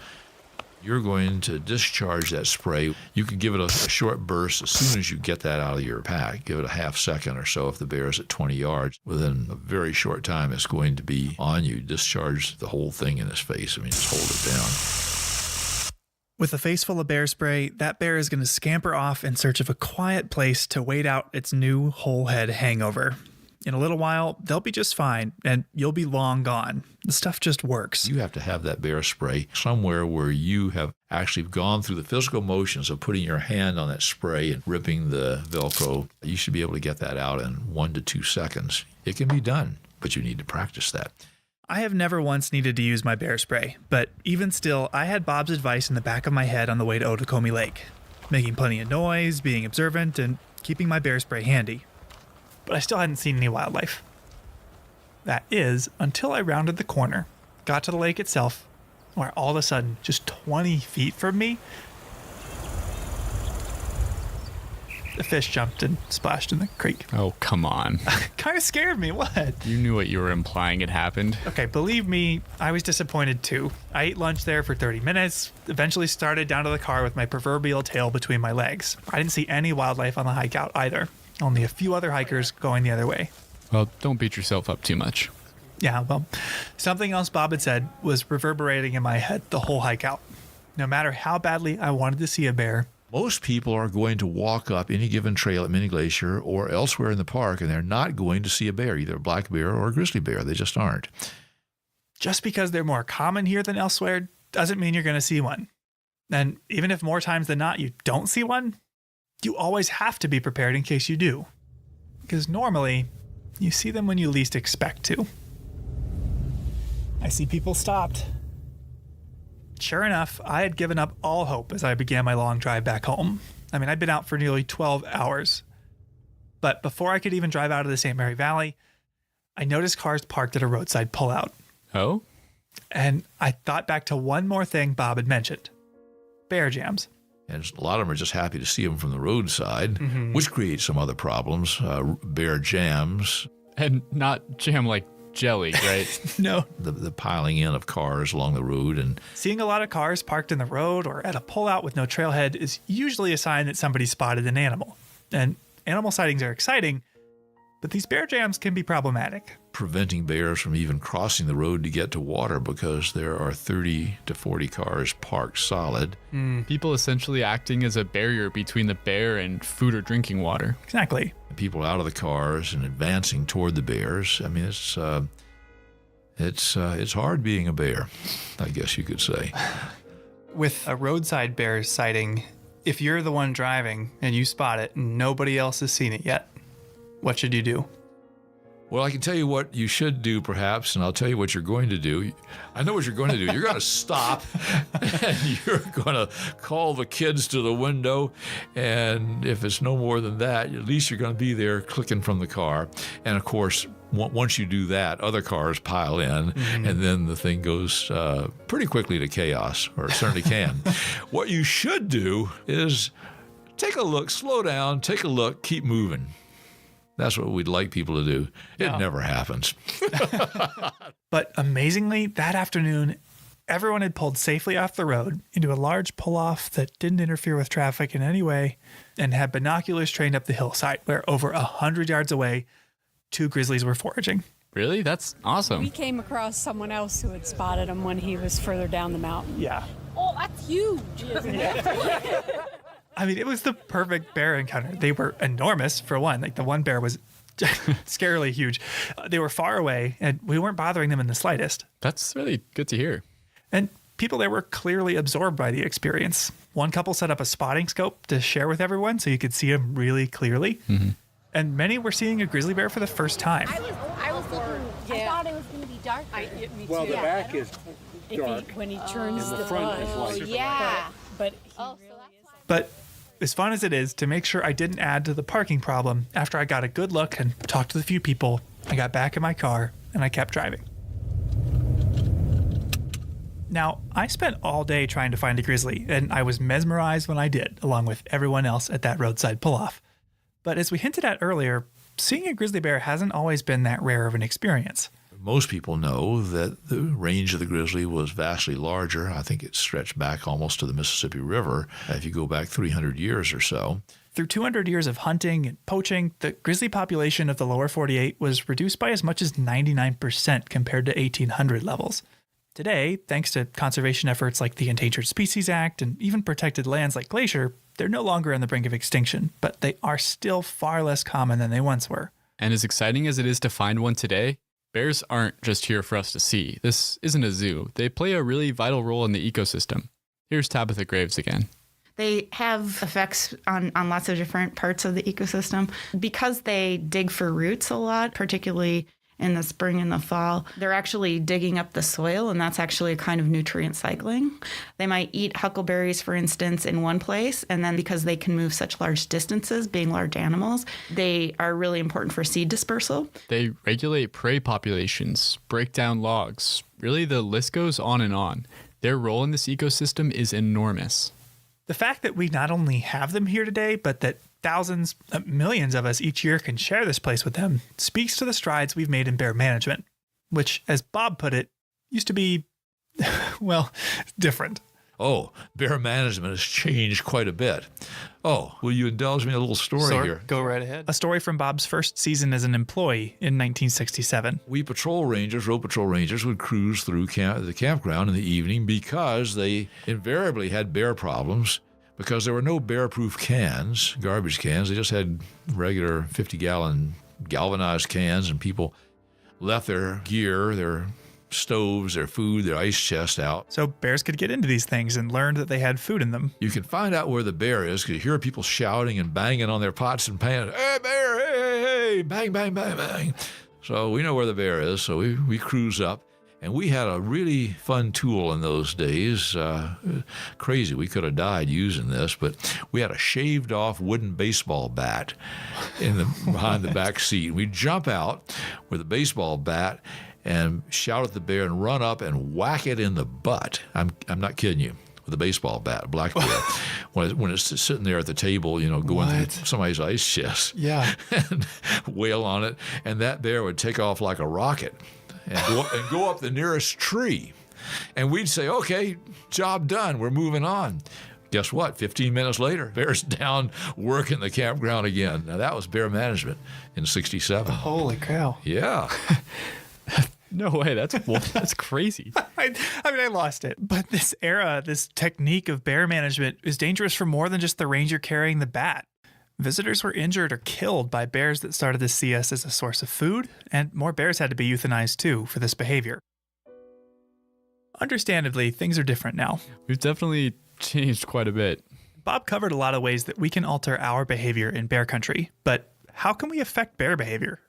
you're going to discharge that spray. You can give it a short burst as soon as you get that out of your pack. Give it a half second or so if the bear is at 20 yards. Within a very short time, it's going to be on you. Discharge the whole thing in its face. I mean, just hold it down. With a face full of bear spray, that bear is going to scamper off in search of a quiet place to wait out its new whole head hangover. In a little while, they'll be just fine, and you'll be long gone. The stuff just works. You have to have that bear spray somewhere where you have actually gone through the physical motions of putting your hand on that spray and ripping the Velcro. You should be able to get that out in 1 to 2 seconds. It can be done, but you need to practice that. I have never once needed to use my bear spray, but even still, I had Bob's advice in the back of my head on the way to Otokomi Lake. Making plenty of noise, being observant, and keeping my bear spray handy. But I still hadn't seen any wildlife. That is, until I rounded the corner, got to the lake itself, where all of a sudden, just 20 feet from me, the fish jumped and splashed in the creek. Oh, come on. Kind of scared me, what? You knew what you were implying had happened. Okay, believe me, I was disappointed too. I ate lunch there for 30 minutes, eventually started down to the car with my proverbial tail between my legs. I didn't see any wildlife on the hike out either. Only a few other hikers going the other way. Well, don't beat yourself up too much. Yeah, well, something else Bob had said was reverberating in my head the whole hike out. No matter how badly I wanted to see a bear, most people are going to walk up any given trail at Mini Glacier or elsewhere in the park, and they're not going to see a bear, either a black bear or a grizzly bear. They just aren't. Just because they're more common here than elsewhere doesn't mean you're going to see one. And even if more times than not you don't see one, you always have to be prepared in case you do. Because normally, you see them when you least expect to. I see people stopped. Sure enough, I had given up all hope as I began my long drive back home. I mean, I'd been out for nearly 12 hours. But before I could even drive out of the St. Mary Valley, I noticed cars parked at a roadside pullout. Oh? And I thought back to one more thing Bob had mentioned. Bear jams. And a lot of them are just happy to see them from the roadside, which creates some other problems. Bear jams. And not jam like jelly, right? No. The piling in of cars along the road. And seeing a lot of cars parked in the road or at a pullout with no trailhead is usually a sign that somebody spotted an animal. And animal sightings are exciting, but these bear jams can be problematic. Preventing bears from even crossing the road to get to water because there are 30 to 40 cars parked solid. People essentially acting as a barrier between the bear and food or drinking water. Exactly. People out of the cars and advancing toward the bears. I mean, it's hard being a bear, I guess you could say. With a roadside bear sighting, if you're the one driving and you spot it and nobody else has seen it yet, what should you do? Well, I can tell you what you should do, perhaps, and I'll tell you what you're going to do. I know what you're going to do. You're going to stop, and you're going to call the kids to the window, and if it's no more than that, at least you're going to be there clicking from the car. And, of course, once you do that, other cars pile in, and then the thing goes pretty quickly to chaos, or it certainly can. What you should do is take a look, slow down, take a look, keep moving. That's what we'd like people to do. It never happens. But amazingly, that afternoon, everyone had pulled safely off the road into a large pull-off that didn't interfere with traffic in any way and had binoculars trained up the hillside where over 100 yards away, 2 grizzlies were foraging. Really? That's awesome. We came across someone else who had spotted him when he was further down the mountain. Yeah. Oh, that's huge, isn't it? I mean, it was the perfect bear encounter. They were enormous, for one. Like, the one bear was scarily huge. They were far away, and we weren't bothering them in the slightest. That's really good to hear. And people there were clearly absorbed by the experience. One couple set up a spotting scope to share with everyone so you could see them really clearly. And many were seeing a grizzly bear for the first time. I was thinking, I thought it was going to be dark. Me too. Well, the back is dark. When he turns and the front is light. Yeah. But But as fun as it is to make sure I didn't add to the parking problem, after I got a good look and talked to the few people, I got back in my car and I kept driving. Now, I spent all day trying to find a grizzly, and I was mesmerized when I did, along with everyone else at that roadside pull-off. But as we hinted at earlier, seeing a grizzly bear hasn't always been that rare of an experience. Most people know that the range of the grizzly was vastly larger. I think it stretched back almost to the Mississippi River if you go back 300 years or so. Through 200 years of hunting and poaching, the grizzly population of the lower 48 was reduced by as much as 99% compared to 1800 levels. Today, thanks to conservation efforts like the Endangered Species Act and even protected lands like Glacier, they're no longer on the brink of extinction, but they are still far less common than they once were. And as exciting as it is to find one today, bears aren't just here for us to see. This isn't a zoo. They play a really vital role in the ecosystem. Here's Tabitha Graves again. They have effects on lots of different parts of the ecosystem. Because they dig for roots a lot, particularly in the spring and the fall, they're actually digging up the soil, and that's actually a kind of nutrient cycling. They might eat huckleberries, for instance, in one place, and then because they can move such large distances, being large animals, they are really important for seed dispersal. They regulate prey populations, break down logs. Really, the list goes on and on. Their role in this ecosystem is enormous. The fact that we not only have them here today, but that thousands, millions of us each year can share this place with them speaks to the strides we've made in bear management, which, as Bob put it, used to be, well, different. Oh, bear management has changed quite a bit. Oh, will you indulge me a little story here? Go right ahead. A story from Bob's first season as an employee in 1967. We road patrol rangers would cruise through the campground in the evening because they invariably had bear problems. Because there were no bear-proof cans, garbage cans. They just had regular 50-gallon galvanized cans, and people left their gear, their stoves, their food, their ice chest out. So bears could get into these things and learned that they had food in them. You can find out where the bear is because you hear people shouting and banging on their pots and pans. Hey, bear, hey, hey, hey, bang, bang, bang, bang. So we know where the bear is, so we cruise up. And we had a really fun tool in those days. Crazy, we could have died using this, but we had a shaved off wooden baseball bat behind the back seat. We'd jump out with a baseball bat and shout at the bear and run up and whack it in the butt. I'm not kidding you. With a baseball bat, a black bear, when it's sitting there at the table, going through somebody's ice chest, and wail on it, and that bear would take off like a rocket and go up the nearest tree, and we'd say, "Okay, job done. We're moving on." Guess what? 15 minutes later, bear's down working the campground again. Now that was bear management in '67. Holy cow! Yeah. No way. That's crazy. I lost it. But this era, this technique of bear management is dangerous for more than just the ranger carrying the bat. Visitors were injured or killed by bears that started to see us as a source of food, and more bears had to be euthanized too for this behavior. Understandably, things are different now. We've definitely changed quite a bit. Bob covered a lot of ways that we can alter our behavior in bear country, but how can we affect bear behavior?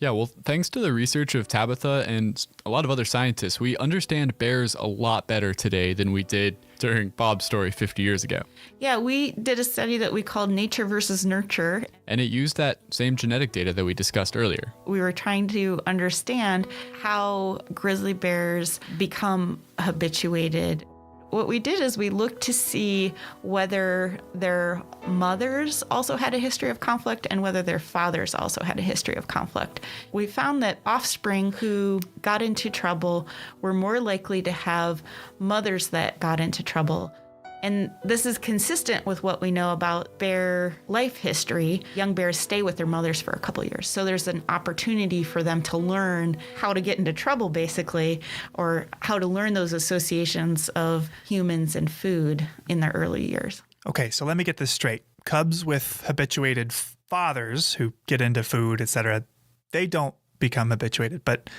Yeah, well, thanks to the research of Tabitha and a lot of other scientists, we understand bears a lot better today than we did during Bob's story 50 years ago. Yeah, we did a study that we called Nature versus Nurture. And it used that same genetic data that we discussed earlier. We were trying to understand how grizzly bears become habituated. What we did is we looked to see whether their mothers also had a history of conflict and whether their fathers also had a history of conflict. We found that offspring who got into trouble were more likely to have mothers that got into trouble. And this is consistent with what we know about bear life history. Young bears stay with their mothers for a couple years. So there's an opportunity for them to learn how to get into trouble, basically, or how to learn those associations of humans and food in their early years. Okay, so let me get this straight. Cubs with habituated fathers who get into food, etc., they don't become habituated, but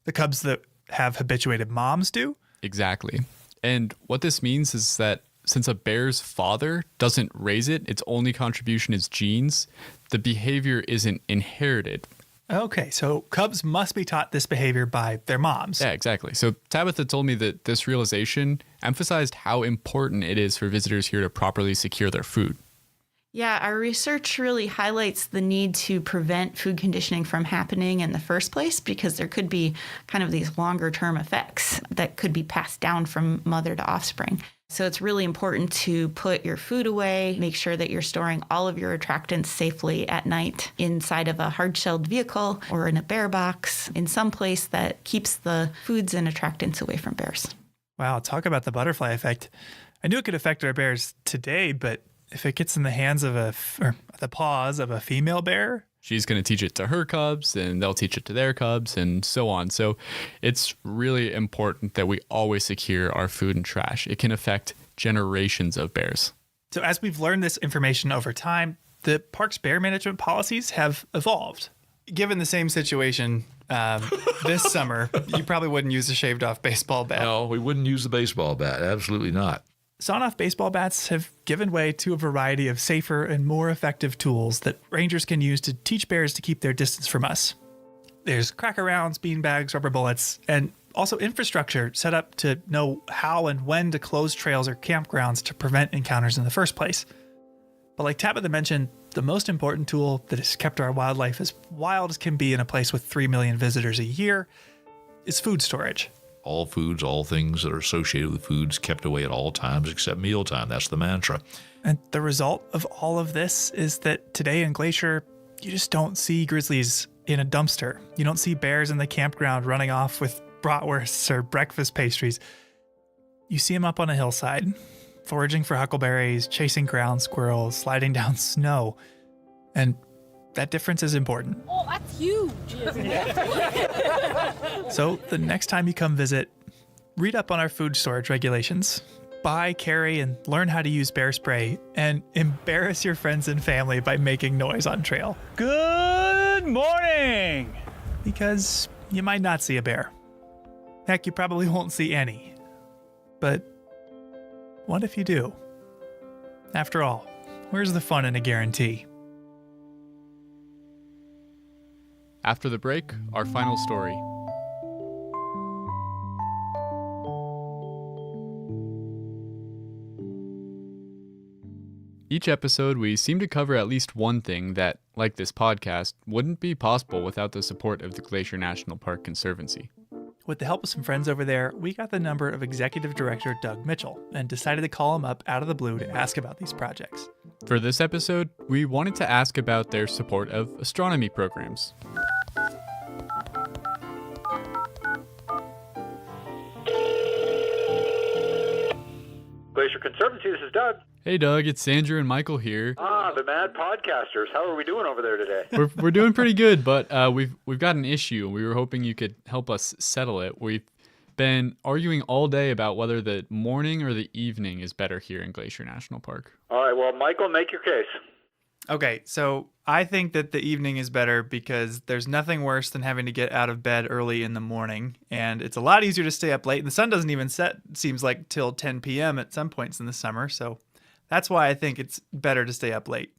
the cubs that have habituated moms do? Exactly. And what this means is that since a bear's father doesn't raise it, its only contribution is genes, the behavior isn't inherited. Okay, so cubs must be taught this behavior by their moms. Yeah, exactly. So Tabitha told me that this realization emphasized how important it is for visitors here to properly secure their food. Yeah, our research really highlights the need to prevent food conditioning from happening in the first place because there could be kind of these longer term effects that could be passed down from mother to offspring. So it's really important to put your food away, make sure that you're storing all of your attractants safely at night inside of a hard-shelled vehicle or in a bear box in some place that keeps the foods and attractants away from bears. Wow, talk about the butterfly effect. I knew it could affect our bears today, but if it gets in the hands of the paws of a female bear, she's going to teach it to her cubs and they'll teach it to their cubs and so on. So it's really important that we always secure our food and trash. It can affect generations of bears. So as we've learned this information over time, the park's bear management policies have evolved. Given the same situation this summer, you probably wouldn't use a shaved off baseball bat. No, we wouldn't use the baseball bat. Absolutely not. Sawn-off baseball bats have given way to a variety of safer and more effective tools that rangers can use to teach bears to keep their distance from us. There's cracker rounds, beanbags, rubber bullets, and also infrastructure set up to know how and when to close trails or campgrounds to prevent encounters in the first place. But like Tabitha mentioned, the most important tool that has kept our wildlife as wild as can be in a place with 3 million visitors a year is food storage. All foods, all things that are associated with foods kept away at all times except mealtime. That's the mantra. And the result of all of this is that today in Glacier, you just don't see grizzlies in a dumpster. You don't see bears in the campground running off with bratwursts or breakfast pastries. You see them up on a hillside, foraging for huckleberries, chasing ground squirrels, sliding down snow. And that difference is important. Oh, that's huge. So the next time you come visit, read up on our food storage regulations, buy, carry, and learn how to use bear spray, and embarrass your friends and family by making noise on trail. Good morning! Because you might not see a bear. Heck, you probably won't see any. But what if you do? After all, where's the fun in a guarantee? After the break, our final story. Each episode, we seem to cover at least one thing that, like this podcast, wouldn't be possible without the support of the Glacier National Park Conservancy. With the help of some friends over there, we got the number of Executive Director Doug Mitchell and decided to call him up out of the blue to ask about these projects. For this episode, we wanted to ask about their support of astronomy programs. Glacier Conservancy, this is Doug. Hey Doug, it's Sandra and Michael here. The Mad Podcasters. How are we doing over there today? We're doing pretty good, but we've got an issue. We were hoping you could help us settle it. We've been arguing all day about whether the morning or the evening is better here in Glacier National Park. All right, well, Michael, make your case. Okay, so I think that the evening is better because there's nothing worse than having to get out of bed early in the morning, and it's a lot easier to stay up late. And the sun doesn't even set, seems like, till 10 p.m. at some points in the summer, so that's why I think it's better to stay up late.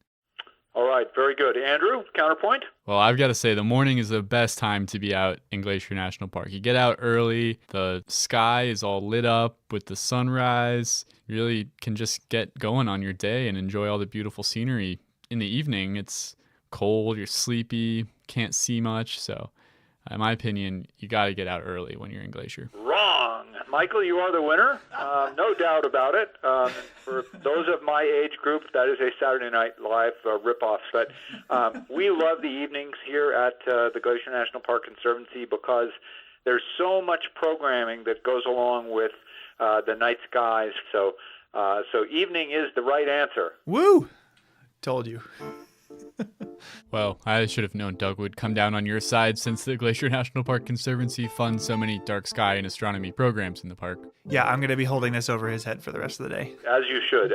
All right, very good. Andrew, counterpoint? Well, I've got to say the morning is the best time to be out in Glacier National Park. You get out early, the sky is all lit up with the sunrise. You really can just get going on your day and enjoy all the beautiful scenery. In the evening, it's cold, you're sleepy, can't see much. So, in my opinion, you got to get out early when you're in Glacier. Wrong. Michael, you are the winner. No doubt about it. For those of my age group, that is a Saturday Night Live ripoff. But we love the evenings here at the Glacier National Park Conservancy because there's so much programming that goes along with the night skies. So evening is the right answer. Woo! Told you. Well, I should have known Doug would come down on your side since the Glacier National Park Conservancy funds so many dark sky and astronomy programs in the park. Yeah, I'm going to be holding this over his head for the rest of the day. As you should.